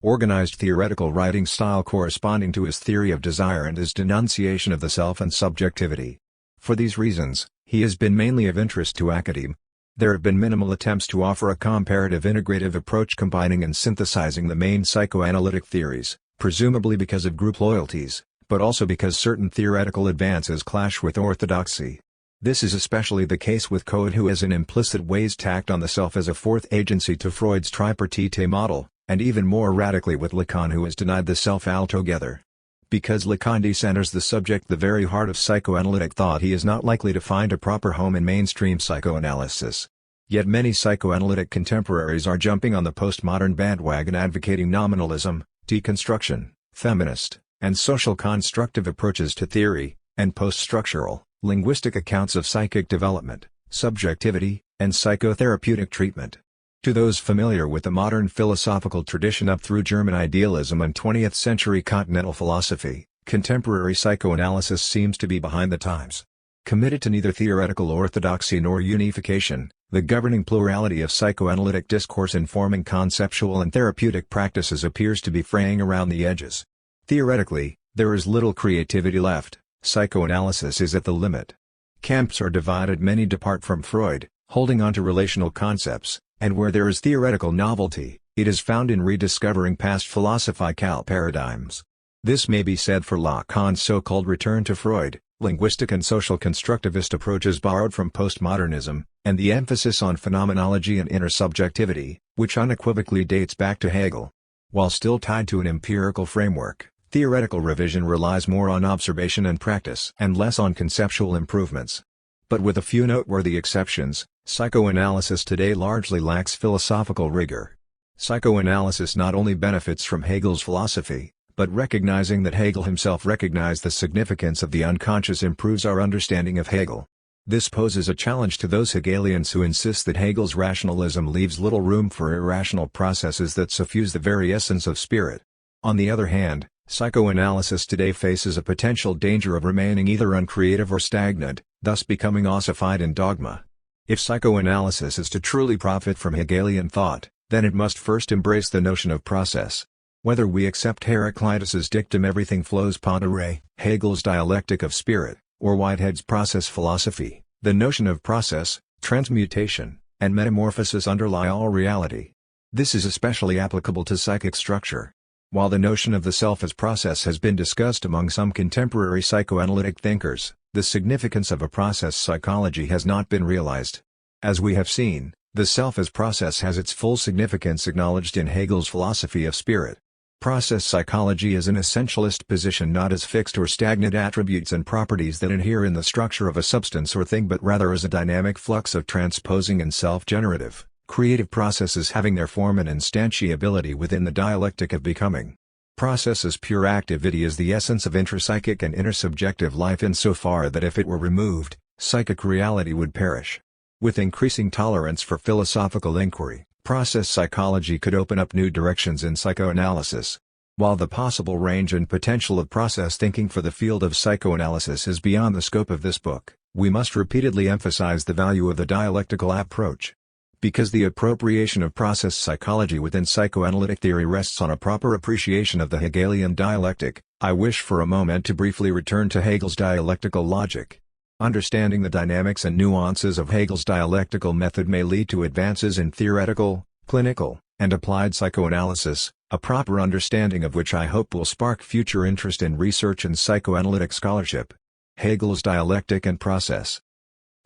unorganized theoretical writing style corresponding to his theory of desire and his denunciation of the self and subjectivity. For these reasons, he has been mainly of interest to academe. There have been minimal attempts to offer a comparative integrative approach combining and synthesizing the main psychoanalytic theories, presumably because of group loyalties, but also because certain theoretical advances clash with orthodoxy. This is especially the case with Cohen, who has in implicit ways tacked on the self as a fourth agency to Freud's tripartite model, and even more radically with Lacan, who has denied the self altogether. Because Lacan decenters the subject, the very heart of psychoanalytic thought, he is not likely to find a proper home in mainstream psychoanalysis. Yet many psychoanalytic contemporaries are jumping on the postmodern bandwagon, advocating nominalism, deconstruction, feminist, and social constructive approaches to theory, and post-structural, linguistic accounts of psychic development, subjectivity, and psychotherapeutic treatment. To those familiar with the modern philosophical tradition up through German idealism and 20th-century continental philosophy, contemporary psychoanalysis seems to be behind the times. Committed to neither theoretical orthodoxy nor unification, the governing plurality of psychoanalytic discourse informing conceptual and therapeutic practices appears to be fraying around the edges. Theoretically, there is little creativity left. Psychoanalysis is at the limit. Camps are divided, many depart from Freud, holding on to relational concepts, and where there is theoretical novelty, it is found in rediscovering past philosophical paradigms. This may be said for Lacan's so-called return to Freud, linguistic and social constructivist approaches borrowed from postmodernism, and the emphasis on phenomenology and intersubjectivity, which unequivocally dates back to Hegel. While still tied to an empirical framework, theoretical revision relies more on observation and practice and less on conceptual improvements. But with a few noteworthy exceptions, psychoanalysis today largely lacks philosophical rigor. Psychoanalysis not only benefits from Hegel's philosophy, but recognizing that Hegel himself recognized the significance of the unconscious improves our understanding of Hegel. This poses a challenge to those Hegelians who insist that Hegel's rationalism leaves little room for irrational processes that suffuse the very essence of spirit. On the other hand, psychoanalysis today faces a potential danger of remaining either uncreative or stagnant, thus becoming ossified in dogma. If psychoanalysis is to truly profit from Hegelian thought, then it must first embrace the notion of process. Whether we accept Heraclitus's dictum "everything flows panta re," Hegel's dialectic of spirit, or Whitehead's process philosophy, the notion of process, transmutation, and metamorphosis underlie all reality. This is especially applicable to psychic structure. While the notion of the self as process has been discussed among some contemporary psychoanalytic thinkers, the significance of a process psychology has not been realized. As we have seen, the self as process has its full significance acknowledged in Hegel's philosophy of spirit. Process psychology is an essentialist position, not as fixed or stagnant attributes and properties that inhere in the structure of a substance or thing, but rather as a dynamic flux of transposing and self-generative, creative processes having their form and instantiability within the dialectic of becoming. Process as pure activity is the essence of intrapsychic and intersubjective life insofar that if it were removed, psychic reality would perish. With increasing tolerance for philosophical inquiry, process psychology could open up new directions in psychoanalysis. While the possible range and potential of process thinking for the field of psychoanalysis is beyond the scope of this book, we must repeatedly emphasize the value of the dialectical approach. Because the appropriation of process psychology within psychoanalytic theory rests on a proper appreciation of the Hegelian dialectic, I wish for a moment to briefly return to Hegel's dialectical logic. Understanding the dynamics and nuances of Hegel's dialectical method may lead to advances in theoretical, clinical, and applied psychoanalysis, a proper understanding of which I hope will spark future interest in research and psychoanalytic scholarship. Hegel's dialectic and process.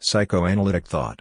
Psychoanalytic thought.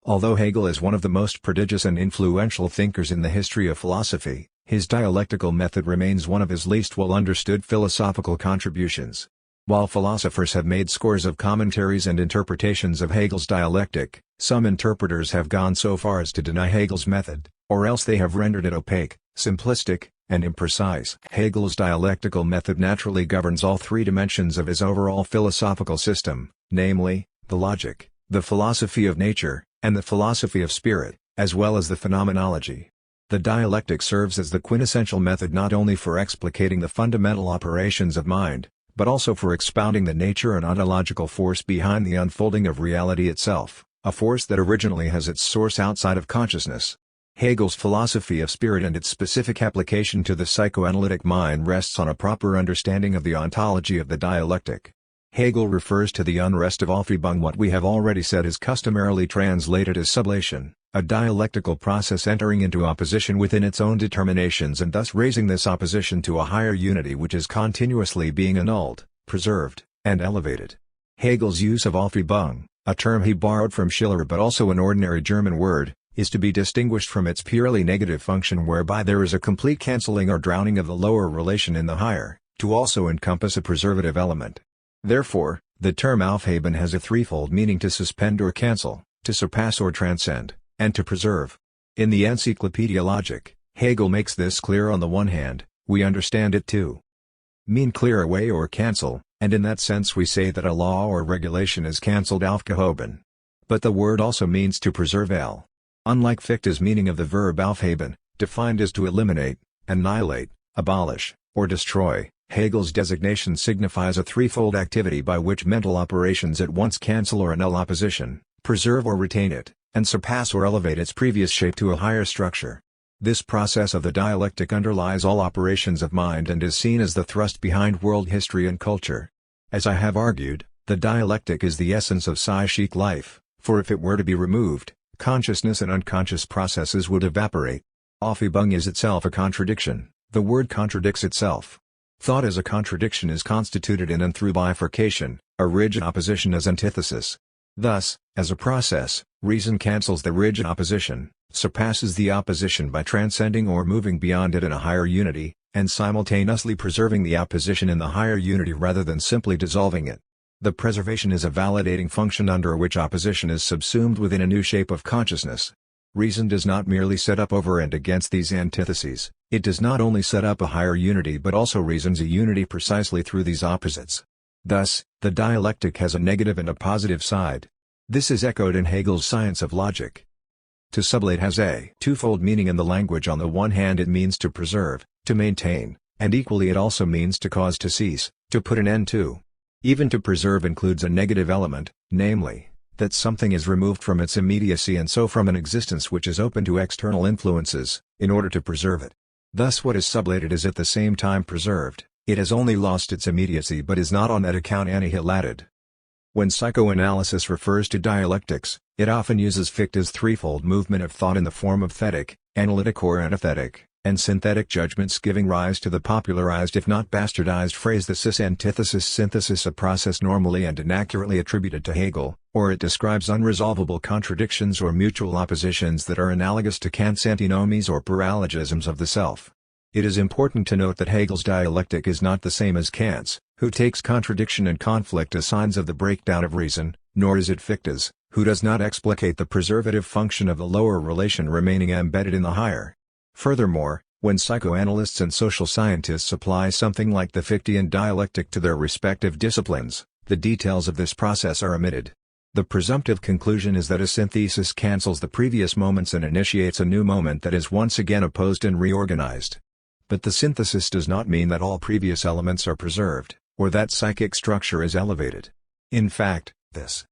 Although Hegel is one of the most prodigious and influential thinkers in the history of philosophy, his dialectical method remains one of his least well understood philosophical contributions. While philosophers have made scores of commentaries and interpretations of Hegel's dialectic, some interpreters have gone so far as to deny Hegel's method, or else they have rendered it opaque, simplistic, and imprecise. Hegel's dialectical method naturally governs all three dimensions of his overall philosophical system, namely, the logic, the philosophy of nature, and the philosophy of spirit, as well as the phenomenology. The dialectic serves as the quintessential method not only for explicating the fundamental operations of mind, but also for expounding the nature and ontological force behind the unfolding of reality itself, a force that originally has its source outside of consciousness. Hegel's philosophy of spirit and its specific application to the psychoanalytic mind rests on a proper understanding of the ontology of the dialectic. Hegel refers to the unrest of Aufhebung, what we have already said is customarily translated as sublation, a dialectical process entering into opposition within its own determinations and thus raising this opposition to a higher unity which is continuously being annulled, preserved, and elevated. Hegel's use of Aufhebung, a term he borrowed from Schiller but also an ordinary German word, is to be distinguished from its purely negative function whereby there is a complete cancelling or drowning of the lower relation in the higher, to also encompass a preservative element. Therefore, the term Aufheben has a threefold meaning: to suspend or cancel, to surpass or transcend, and to preserve. In the Encyclopedia Logic, Hegel makes this clear. On the one hand, we understand it to mean clear away or cancel, and in that sense we say that a law or regulation is cancelled aufgehoben. But the word also means to preserve Unlike Fichte's meaning of the verb aufheben, defined as to eliminate, annihilate, abolish, or destroy, Hegel's designation signifies a threefold activity by which mental operations at once cancel or annul opposition, preserve or retain it, and surpass or elevate its previous shape to a higher structure. This process of the dialectic underlies all operations of mind and is seen as the thrust behind world history and culture. As I have argued, the dialectic is the essence of psychic life, for if it were to be removed, consciousness and unconscious processes would evaporate. Aufhebung is itself a contradiction, the word contradicts itself. Thought as a contradiction is constituted in and through bifurcation, a rigid opposition as antithesis. Thus, as a process, reason cancels the rigid opposition, surpasses the opposition by transcending or moving beyond it in a higher unity, and simultaneously preserving the opposition in the higher unity rather than simply dissolving it. The preservation is a validating function under which opposition is subsumed within a new shape of consciousness. Reason does not merely set up over and against these antitheses, it does not only set up a higher unity but also reasons a unity precisely through these opposites. Thus, the dialectic has a negative and a positive side. This is echoed in Hegel's Science of Logic. To sublate has a twofold meaning in the language. On the one hand it means to preserve, to maintain, and equally it also means to cause to cease, to put an end to. Even to preserve includes a negative element, namely, that something is removed from its immediacy and so from an existence which is open to external influences, in order to preserve it. Thus what is sublated is at the same time preserved, it has only lost its immediacy but is not on that account annihilated. When psychoanalysis refers to dialectics, it often uses Fichte's threefold movement of thought in the form of thetic, analytic or antithetic, and synthetic judgments, giving rise to the popularized if not bastardized phrase the cis-antithesis synthesis, a process normally and inaccurately attributed to Hegel, or it describes unresolvable contradictions or mutual oppositions that are analogous to Kant's antinomies or paralogisms of the self. It is important to note that Hegel's dialectic is not the same as Kant's, who takes contradiction and conflict as signs of the breakdown of reason, nor is it Fichte's, who does not explicate the preservative function of the lower relation remaining embedded in the higher. Furthermore, when psychoanalysts and social scientists apply something like the Fichtean dialectic to their respective disciplines, the details of this process are omitted. The presumptive conclusion is that a synthesis cancels the previous moments and initiates a new moment that is once again opposed and reorganized. But the synthesis does not mean that all previous elements are preserved, or that psychic structure is elevated. In fact, this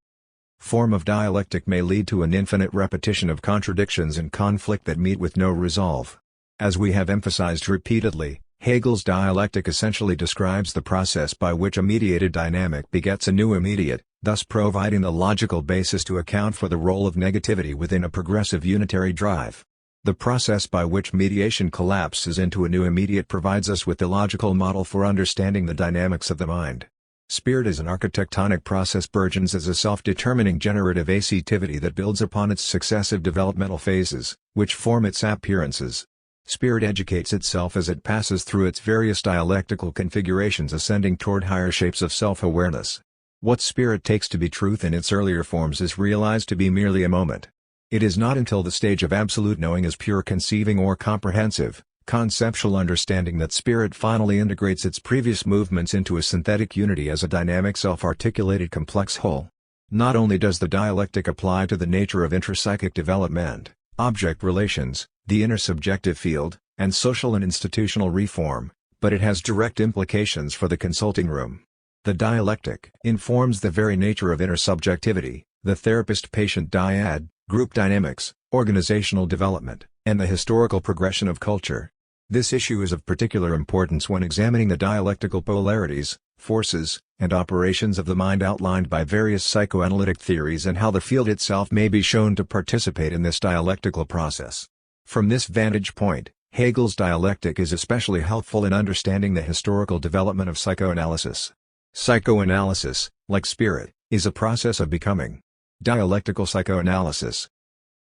form of dialectic may lead to an infinite repetition of contradictions and conflict that meet with no resolve. As we have emphasized repeatedly, Hegel's dialectic essentially describes the process by which a mediated dynamic begets a new immediate, thus providing the logical basis to account for the role of negativity within a progressive unitary drive. The process by which mediation collapses into a new immediate provides us with the logical model for understanding the dynamics of the mind. Spirit as an architectonic process burgeons as a self-determining generative activity that builds upon its successive developmental phases, which form its appearances. Spirit educates itself as it passes through its various dialectical configurations, ascending toward higher shapes of self-awareness. What spirit takes to be truth in its earlier forms is realized to be merely a moment. It is not until the stage of absolute knowing as pure conceiving or comprehensive, conceptual understanding that spirit finally integrates its previous movements into a synthetic unity as a dynamic self-articulated complex whole. Not only does the dialectic apply to the nature of intrapsychic development, object relations, the inner subjective field, and social and institutional reform, but it has direct implications for the consulting room. The dialectic informs the very nature of intersubjectivity, the therapist-patient dyad, group dynamics, organizational development, and the historical progression of culture. This issue is of particular importance when examining the dialectical polarities, forces, and operations of the mind outlined by various psychoanalytic theories and how the field itself may be shown to participate in this dialectical process. From this vantage point, Hegel's dialectic is especially helpful in understanding the historical development of psychoanalysis. Psychoanalysis, like spirit, is a process of becoming. Dialectical psychoanalysis.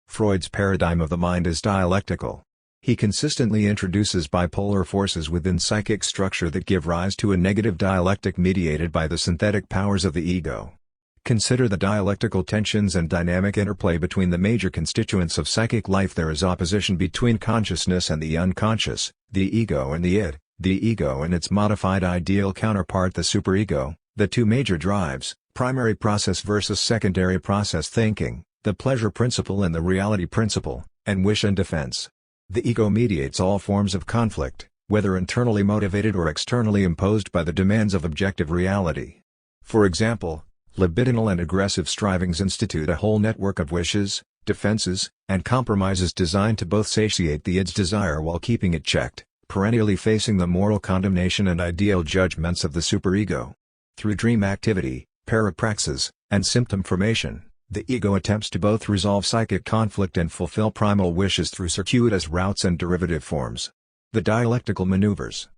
Freud's paradigm of the mind is dialectical. He consistently introduces bipolar forces within psychic structure that give rise to a negative dialectic mediated by the synthetic powers of the ego. Consider the dialectical tensions and dynamic interplay between the major constituents of psychic life. There is opposition between consciousness and the unconscious, the ego and the id, the ego and its modified ideal counterpart the superego, the two major drives, primary process versus secondary process thinking, the pleasure principle and the reality principle, and wish and defense. The ego mediates all forms of conflict, whether internally motivated or externally imposed by the demands of objective reality. For example, libidinal and aggressive strivings institute a whole network of wishes, defenses, and compromises designed to both satiate the id's desire while keeping it checked, perennially facing the moral condemnation and ideal judgments of the superego. Through dream activity, parapraxis, and symptom formation, the ego attempts to both resolve psychic conflict and fulfill primal wishes through circuitous routes and derivative forms. The dialectical maneuvers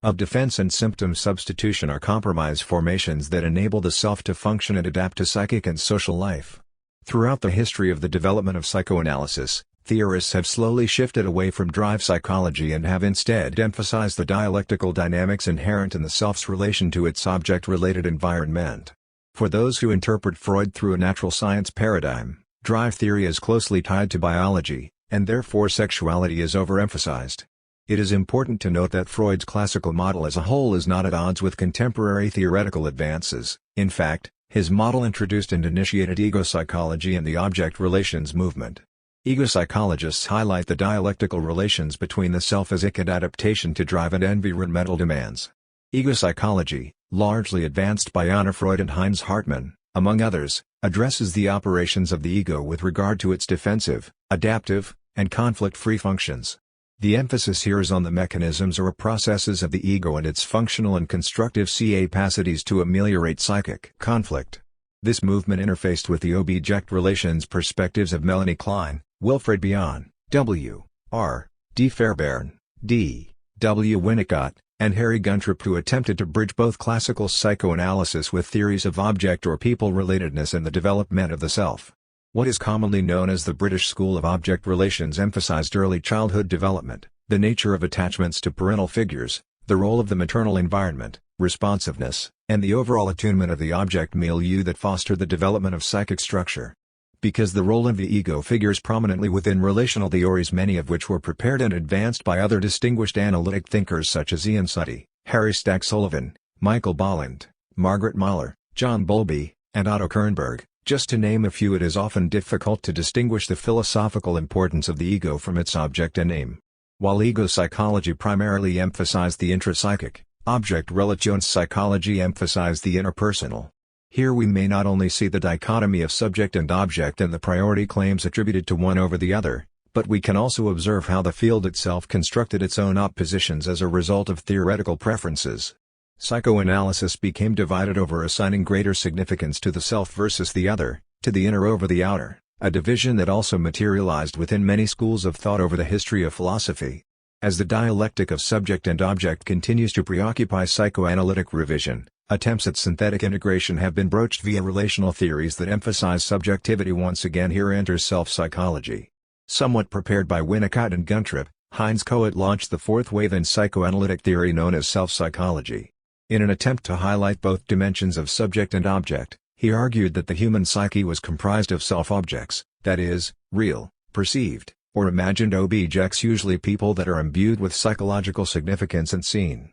of defense and symptom substitution are compromise formations that enable the self to function and adapt to psychic and social life. Throughout the history of the development of psychoanalysis, theorists have slowly shifted away from drive psychology and have instead emphasized the dialectical dynamics inherent in the self's relation to its object-related environment. For those who interpret Freud through a natural science paradigm, drive theory is closely tied to biology, and therefore sexuality is overemphasized. It is important to note that Freud's classical model as a whole is not at odds with contemporary theoretical advances. In fact, his model introduced and initiated ego psychology and the object relations movement. Ego psychologists highlight the dialectical relations between the self as ic and adaptation to drive and environmental demands. Ego psychology, largely advanced by Anna Freud and Heinz Hartmann, among others, addresses the operations of the ego with regard to its defensive, adaptive, and conflict-free functions. The emphasis here is on the mechanisms or processes of the ego and its functional and constructive capacities to ameliorate psychic conflict. This movement interfaced with the object relations perspectives of Melanie Klein, Wilfred Bion, W. R. D. Fairbairn, D. W. Winnicott, and Harry Guntrip, who attempted to bridge both classical psychoanalysis with theories of object or people relatedness and the development of the self. What is commonly known as the British School of Object Relations emphasized early childhood development, the nature of attachments to parental figures, the role of the maternal environment, responsiveness, and the overall attunement of the object milieu that foster the development of psychic structure. Because the role of the ego figures prominently within relational theories, many of which were prepared and advanced by other distinguished analytic thinkers such as Ian Suttie, Harry Stack Sullivan, Michael Bolland, Margaret Mahler, John Bowlby, and Otto Kernberg, just to name a few, it is often difficult to distinguish the philosophical importance of the ego from its object and aim. While ego psychology primarily emphasized the intrapsychic, object relations psychology emphasized the interpersonal. Here we may not only see the dichotomy of subject and object and the priority claims attributed to one over the other, but we can also observe how the field itself constructed its own oppositions as a result of theoretical preferences. Psychoanalysis became divided over assigning greater significance to the self versus the other, to the inner over the outer, a division that also materialized within many schools of thought over the history of philosophy. As the dialectic of subject and object continues to preoccupy psychoanalytic revision, attempts at synthetic integration have been broached via relational theories that emphasize subjectivity. Once again here enters self-psychology. Somewhat prepared by Winnicott and Guntrip, Heinz Kohut launched the fourth wave in psychoanalytic theory known as self-psychology. In an attempt to highlight both dimensions of subject and object, he argued that the human psyche was comprised of self-objects, that is, real, perceived, or imagined objects, usually people that are imbued with psychological significance and seen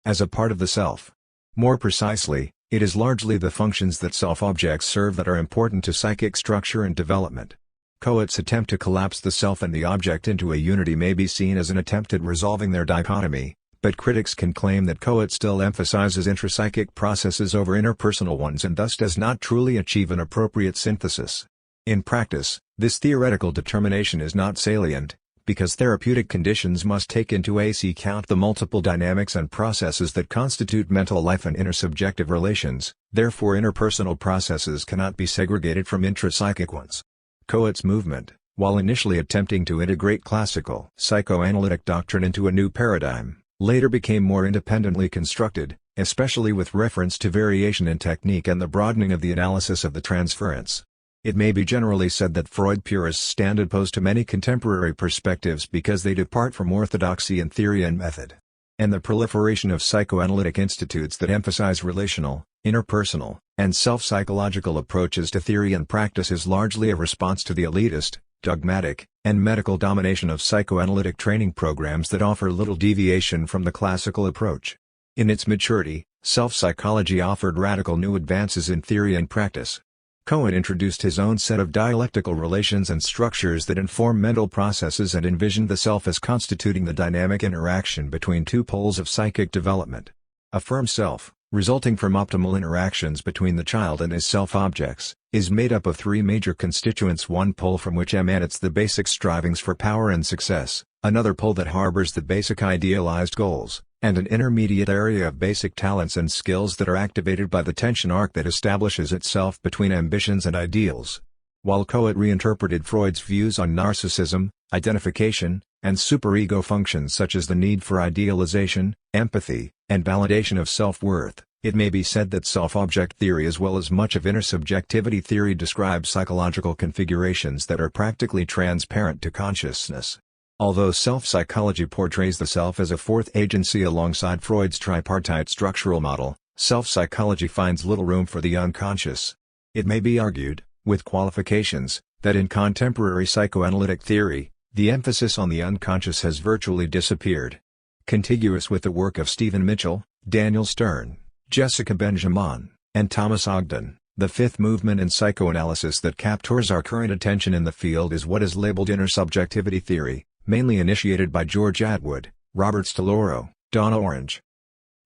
as a part of the self. More precisely, it is largely the functions that self-objects serve that are important to psychic structure and development. Kohut's attempt to collapse the self and the object into a unity may be seen as an attempt at resolving their dichotomy, but critics can claim that Kohut still emphasizes intrapsychic processes over interpersonal ones and thus does not truly achieve an appropriate synthesis. In practice, this theoretical determination is not salient, because therapeutic conditions must take into account the multiple dynamics and processes that constitute mental life and intersubjective relations, therefore interpersonal processes cannot be segregated from intrapsychic ones. Kohut's movement, while initially attempting to integrate classical psychoanalytic doctrine into a new paradigm, later became more independently constructed, especially with reference to variation in technique and the broadening of the analysis of the transference. It may be generally said that Freud purists stand opposed to many contemporary perspectives because they depart from orthodoxy in theory and method. And the proliferation of psychoanalytic institutes that emphasize relational, interpersonal, and self-psychological approaches to theory and practice is largely a response to the elitist, dogmatic, and medical domination of psychoanalytic training programs that offer little deviation from the classical approach. In its maturity, self-psychology offered radical new advances in theory and practice. Kohut introduced his own set of dialectical relations and structures that inform mental processes and envisioned the self as constituting the dynamic interaction between two poles of psychic development. A firm self, resulting from optimal interactions between the child and his self-objects, is made up of three major constituents: one pole from which emanates the basic strivings for power and success, another pole that harbors the basic idealized goals, and an intermediate area of basic talents and skills that are activated by the tension arc that establishes itself between ambitions and ideals. While Kohut reinterpreted Freud's views on narcissism, identification, and superego functions such as the need for idealization, empathy, and validation of self-worth, it may be said that self-object theory as well as much of intersubjectivity theory describes psychological configurations that are practically transparent to consciousness. Although self-psychology portrays the self as a fourth agency alongside Freud's tripartite structural model, self-psychology finds little room for the unconscious. It may be argued, with qualifications, that in contemporary psychoanalytic theory, the emphasis on the unconscious has virtually disappeared. Contiguous with the work of Stephen Mitchell, Daniel Stern, Jessica Benjamin, and Thomas Ogden, the fifth movement in psychoanalysis that captures our current attention in the field is what is labeled intersubjectivity theory, mainly initiated by George Atwood, Robert Stoloro, Donna Orange,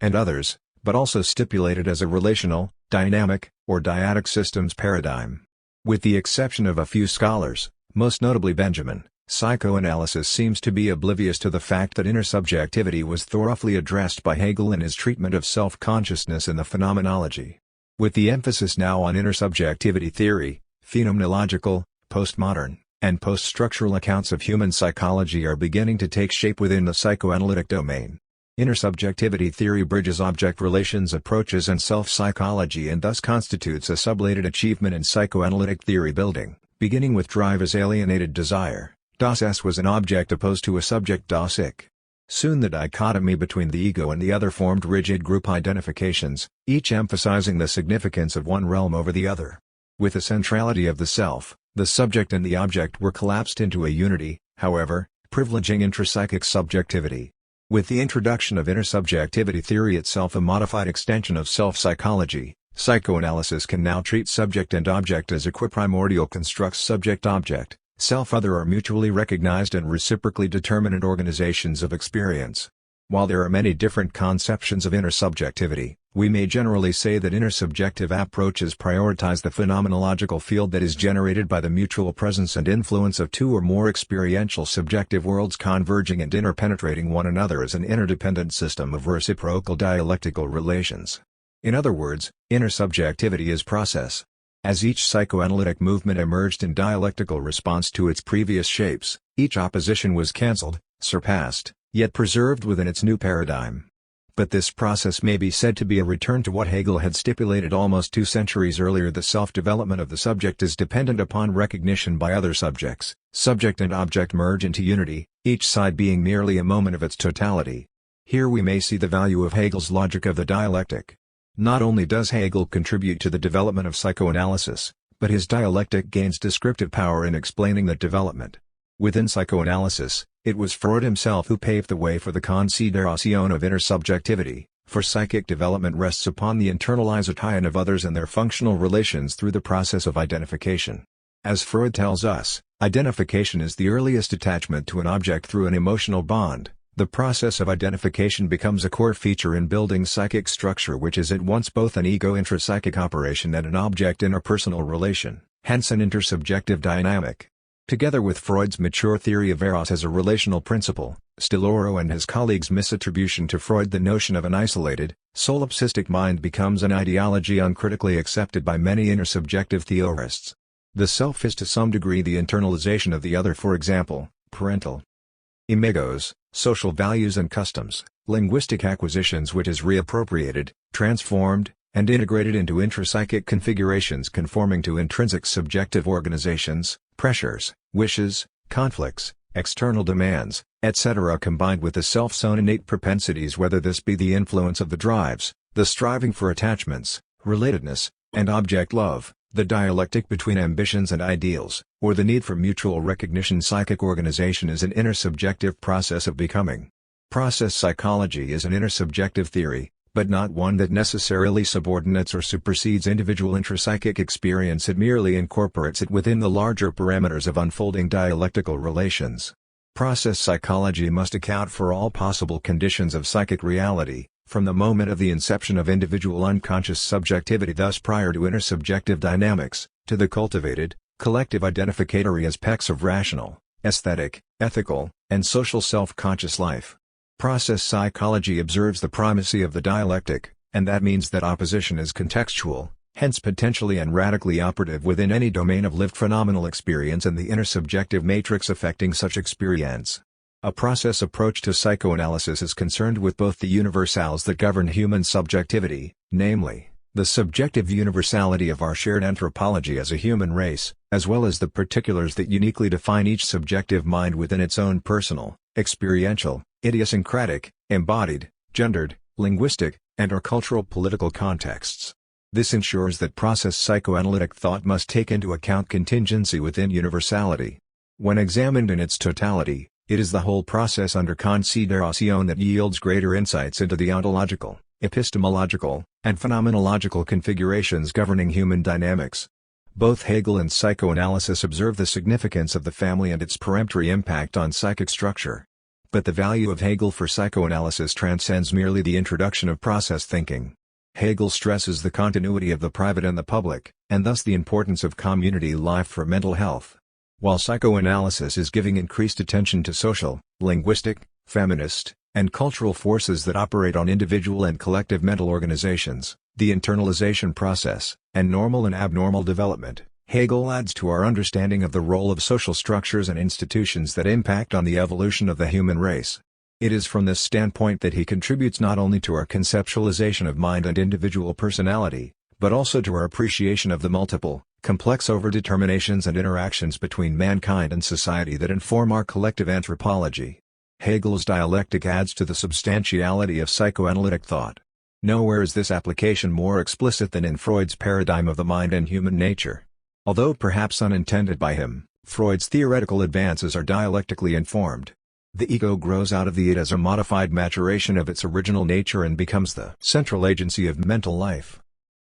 and others, but also stipulated as a relational, dynamic, or dyadic systems paradigm. With the exception of a few scholars, most notably Benjamin, psychoanalysis seems to be oblivious to the fact that intersubjectivity was thoroughly addressed by Hegel in his treatment of self-consciousness in the Phenomenology. With the emphasis now on intersubjectivity theory, phenomenological, postmodern, and post-structural accounts of human psychology are beginning to take shape within the psychoanalytic domain. Intersubjectivity theory bridges object relations approaches and self-psychology and thus constitutes a sublated achievement in psychoanalytic theory building, beginning with drive as alienated desire. Das Es was an object opposed to a subject das Ich. Soon the dichotomy between the ego and the other formed rigid group identifications, each emphasizing the significance of one realm over the other. With the centrality of the self, the subject and the object were collapsed into a unity, however, privileging intrapsychic subjectivity. With the introduction of intersubjectivity theory itself, a modified extension of self-psychology, psychoanalysis can now treat subject and object as equiprimordial constructs. Subject-object, self-other are mutually recognized and reciprocally determinate organizations of experience. While there are many different conceptions of intersubjectivity, we may generally say that intersubjective approaches prioritize the phenomenological field that is generated by the mutual presence and influence of two or more experiential subjective worlds converging and interpenetrating one another as an interdependent system of reciprocal dialectical relations. In other words, intersubjectivity is process. As each psychoanalytic movement emerged in dialectical response to its previous shapes, each opposition was cancelled, surpassed, yet preserved within its new paradigm. But this process may be said to be a return to what Hegel had stipulated almost 2 centuries earlier: the self-development of the subject is dependent upon recognition by other subjects. Subject and object merge into unity, each side being merely a moment of its totality. Here we may see the value of Hegel's logic of the dialectic. Not only does Hegel contribute to the development of psychoanalysis, but his dialectic gains descriptive power in explaining that development. Within psychoanalysis, it was Freud himself who paved the way for the consideration of intersubjectivity, for psychic development rests upon the internalization of others and their functional relations through the process of identification. As Freud tells us, identification is the earliest attachment to an object through an emotional bond. The process of identification becomes a core feature in building psychic structure, which is at once both an ego intrapsychic operation and an object interpersonal relation, hence an intersubjective dynamic. Together with Freud's mature theory of eros as a relational principle, Stilloro and his colleagues' misattribution to Freud the notion of an isolated, solipsistic mind becomes an ideology uncritically accepted by many intersubjective theorists. The self is to some degree the internalization of the other, for example, parental imagos, social values and customs, linguistic acquisitions, which is reappropriated, transformed, and integrated into intrapsychic configurations conforming to intrinsic subjective organizations, pressures, wishes, conflicts, external demands, etc., combined with the self's own innate propensities, whether this be the influence of the drives, the striving for attachments, relatedness, and object love, the dialectic between ambitions and ideals, or the need for mutual recognition. Psychic organization is an intersubjective process of becoming. Process psychology is an intersubjective theory, but not one that necessarily subordinates or supersedes individual intrapsychic experience. It merely incorporates it within the larger parameters of unfolding dialectical relations. Process psychology must account for all possible conditions of psychic reality, from the moment of the inception of individual unconscious subjectivity, thus prior to intersubjective dynamics, to the cultivated, collective identificatory aspects of rational, aesthetic, ethical, and social self-conscious life. Process psychology observes the primacy of the dialectic, and that means that opposition is contextual, hence potentially and radically operative within any domain of lived phenomenal experience and the intersubjective matrix affecting such experience. A process approach to psychoanalysis is concerned with both the universals that govern human subjectivity, namely, the subjective universality of our shared anthropology as a human race, as well as the particulars that uniquely define each subjective mind within its own personal, experiential, idiosyncratic, embodied, gendered, linguistic, and/or cultural political contexts. This ensures that process psychoanalytic thought must take into account contingency within universality. When examined in its totality, it is the whole process under consideration that yields greater insights into the ontological, epistemological, and phenomenological configurations governing human dynamics. Both Hegel and psychoanalysis observe the significance of the family and its peremptory impact on psychic structure. But the value of Hegel for psychoanalysis transcends merely the introduction of process thinking. Hegel stresses the continuity of the private and the public, and thus the importance of community life for mental health. While psychoanalysis is giving increased attention to social, linguistic, feminist, and cultural forces that operate on individual and collective mental organizations, the internalization process, and normal and abnormal development, Hegel adds to our understanding of the role of social structures and institutions that impact on the evolution of the human race. It is from this standpoint that he contributes not only to our conceptualization of mind and individual personality, but also to our appreciation of the multiple, complex overdeterminations and interactions between mankind and society that inform our collective anthropology. Hegel's dialectic adds to the substantiality of psychoanalytic thought. Nowhere is this application more explicit than in Freud's paradigm of the mind and human nature. Although perhaps unintended by him, Freud's theoretical advances are dialectically informed. The ego grows out of the id as a modified maturation of its original nature and becomes the central agency of mental life.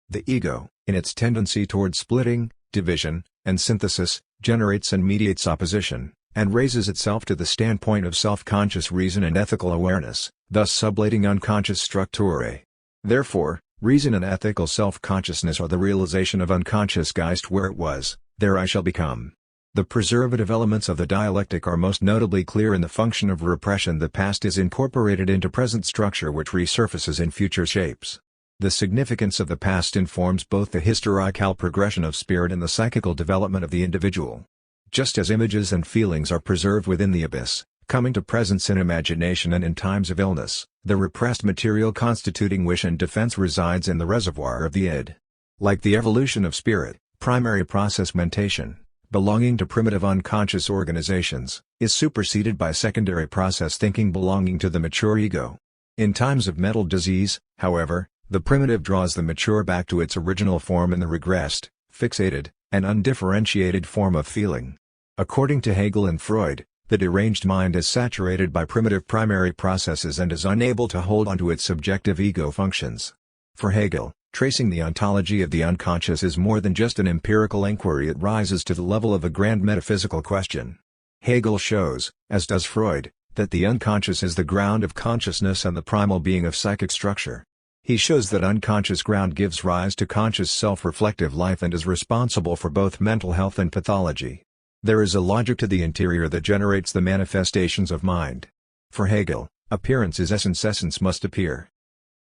The ego, in its tendency toward splitting, division, and synthesis, generates and mediates opposition, and raises itself to the standpoint of self-conscious reason and ethical awareness, thus sublating unconscious structure. Therefore, reason and ethical self-consciousness are the realization of unconscious Geist. Where it was, there I shall become. The preservative elements of the dialectic are most notably clear in the function of repression. The past is incorporated into present structure which resurfaces in future shapes. The significance of the past informs both the historical progression of spirit and the psychical development of the individual. Just as images and feelings are preserved within the abyss, coming to presence in imagination and in times of illness, The repressed material constituting wish and defense resides in the reservoir of the id. Like the evolution of spirit, primary process mentation, belonging to primitive unconscious organizations, is superseded by secondary process thinking belonging to the mature ego. In times of mental disease, however, the primitive draws the mature back to its original form in the regressed, fixated, and undifferentiated form of feeling. According to Hegel and Freud, the deranged mind is saturated by primitive primary processes and is unable to hold onto its subjective ego functions. For Hegel, tracing the ontology of the unconscious is more than just an empirical inquiry, it rises to the level of a grand metaphysical question. Hegel shows, as does Freud, that the unconscious is the ground of consciousness and the primal being of psychic structure. He shows that unconscious ground gives rise to conscious self-reflective life and is responsible for both mental health and pathology. There is a logic to the interior that generates the manifestations of mind. For Hegel, appearance is essence, essence must appear.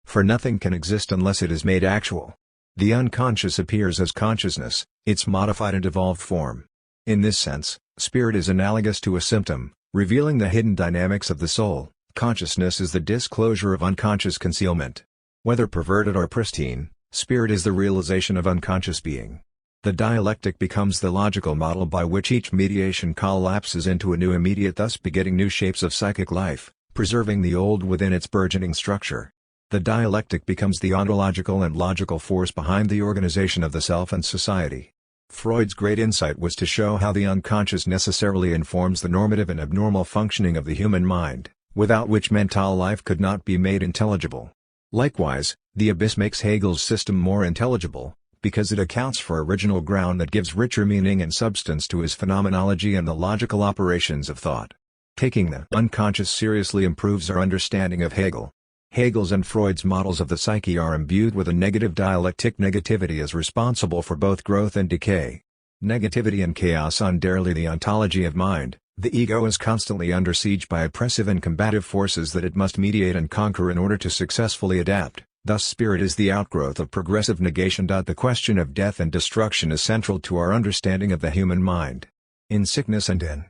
For nothing can exist unless it is made actual. The unconscious appears as consciousness, its modified and evolved form. In this sense, spirit is analogous to a symptom, revealing the hidden dynamics of the soul. Consciousness is the disclosure of unconscious concealment. Whether perverted or pristine, spirit is the realization of unconscious being. The dialectic becomes the logical model by which each mediation collapses into a new immediate, thus begetting new shapes of psychic life, preserving the old within its burgeoning structure. The dialectic becomes the ontological and logical force behind the organization of the self and society. Freud's great insight was to show how the unconscious necessarily informs the normative and abnormal functioning of the human mind, without which mental life could not be made intelligible. Likewise, the abyss makes Hegel's system more intelligible, because it accounts for original ground that gives richer meaning and substance to his phenomenology and the logical operations of thought. Taking the unconscious seriously improves our understanding of Hegel. Hegel's and Freud's models of the psyche are imbued with a negative dialectic. Negativity is responsible for both growth and decay. Negativity and chaos undarely the ontology of mind. The ego is constantly under siege by oppressive and combative forces that it must mediate and conquer in order to successfully adapt. Thus spirit is the outgrowth of progressive negation. The question of death and destruction is central to our understanding of the human mind. In sickness and in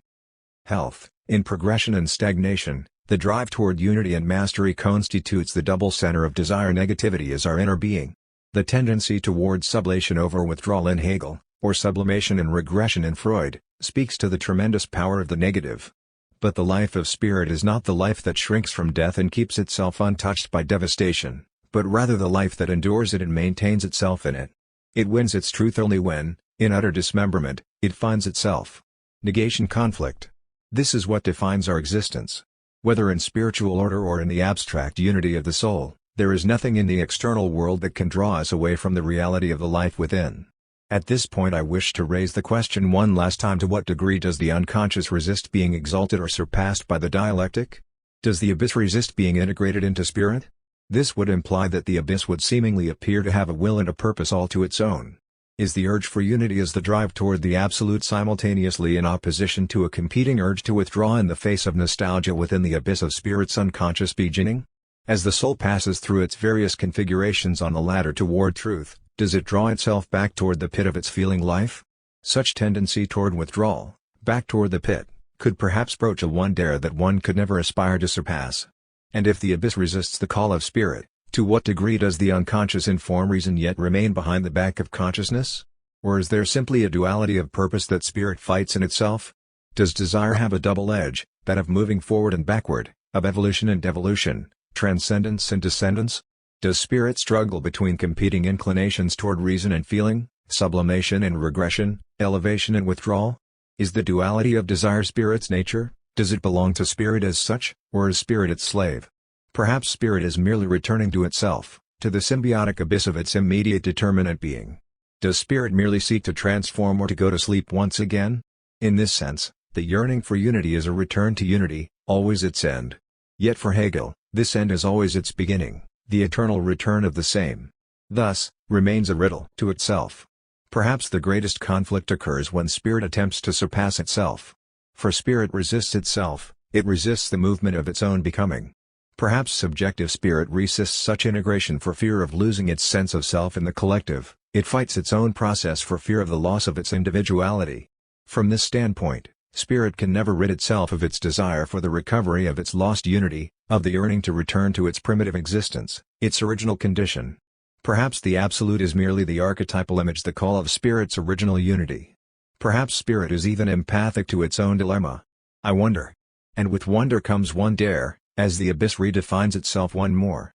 health, in progression and stagnation, the drive toward unity and mastery constitutes the double center of desire. Negativity is our inner being. The tendency toward sublation over withdrawal in Hegel, or sublimation and regression in Freud, speaks to the tremendous power of the negative. But the life of spirit is not the life that shrinks from death and keeps itself untouched by devastation, but rather the life that endures it and maintains itself in it. It wins its truth only when, in utter dismemberment, it finds itself. Negation, conflict. This is what defines our existence. Whether in spiritual order or in the abstract unity of the soul, there is nothing in the external world that can draw us away from the reality of the life within. At this point I wish to raise the question one last time: to what degree does the unconscious resist being exalted or surpassed by the dialectic? Does the abyss resist being integrated into spirit? This would imply that the abyss would seemingly appear to have a will and a purpose all to its own. Is the urge for unity as the drive toward the absolute simultaneously in opposition to a competing urge to withdraw in the face of nostalgia within the abyss of spirit's unconscious beginning? As the soul passes through its various configurations on the ladder toward truth, does it draw itself back toward the pit of its feeling life? Such tendency toward withdrawal, back toward the pit, could perhaps broach a wonder that one could never aspire to surpass. And if the abyss resists the call of spirit, to what degree does the unconscious inform reason yet remain behind the back of consciousness? Or is there simply a duality of purpose that spirit fights in itself? Does desire have a double edge, that of moving forward and backward, of evolution and devolution, transcendence and descendance? Does spirit struggle between competing inclinations toward reason and feeling, sublimation and regression, elevation and withdrawal? Is the duality of desire spirit's nature? Does it belong to spirit as such, or is spirit its slave? Perhaps spirit is merely returning to itself, to the symbiotic abyss of its immediate determinate being. Does spirit merely seek to transform or to go to sleep once again? In this sense, the yearning for unity is a return to unity, always its end. Yet for Hegel, this end is always its beginning, the eternal return of the same. Thus, remains a riddle to itself. Perhaps the greatest conflict occurs when spirit attempts to surpass itself. For spirit resists itself, it resists the movement of its own becoming. Perhaps subjective spirit resists such integration for fear of losing its sense of self in the collective, it fights its own process for fear of the loss of its individuality. From this standpoint, Spirit can never rid itself of its desire for the recovery of its lost unity, of the yearning to return to its primitive existence, its original condition. Perhaps the Absolute is merely the archetypal image, the call of Spirit's original unity. Perhaps Spirit is even empathic to its own dilemma. I wonder. And with wonder comes one dare, as the abyss redefines itself one more.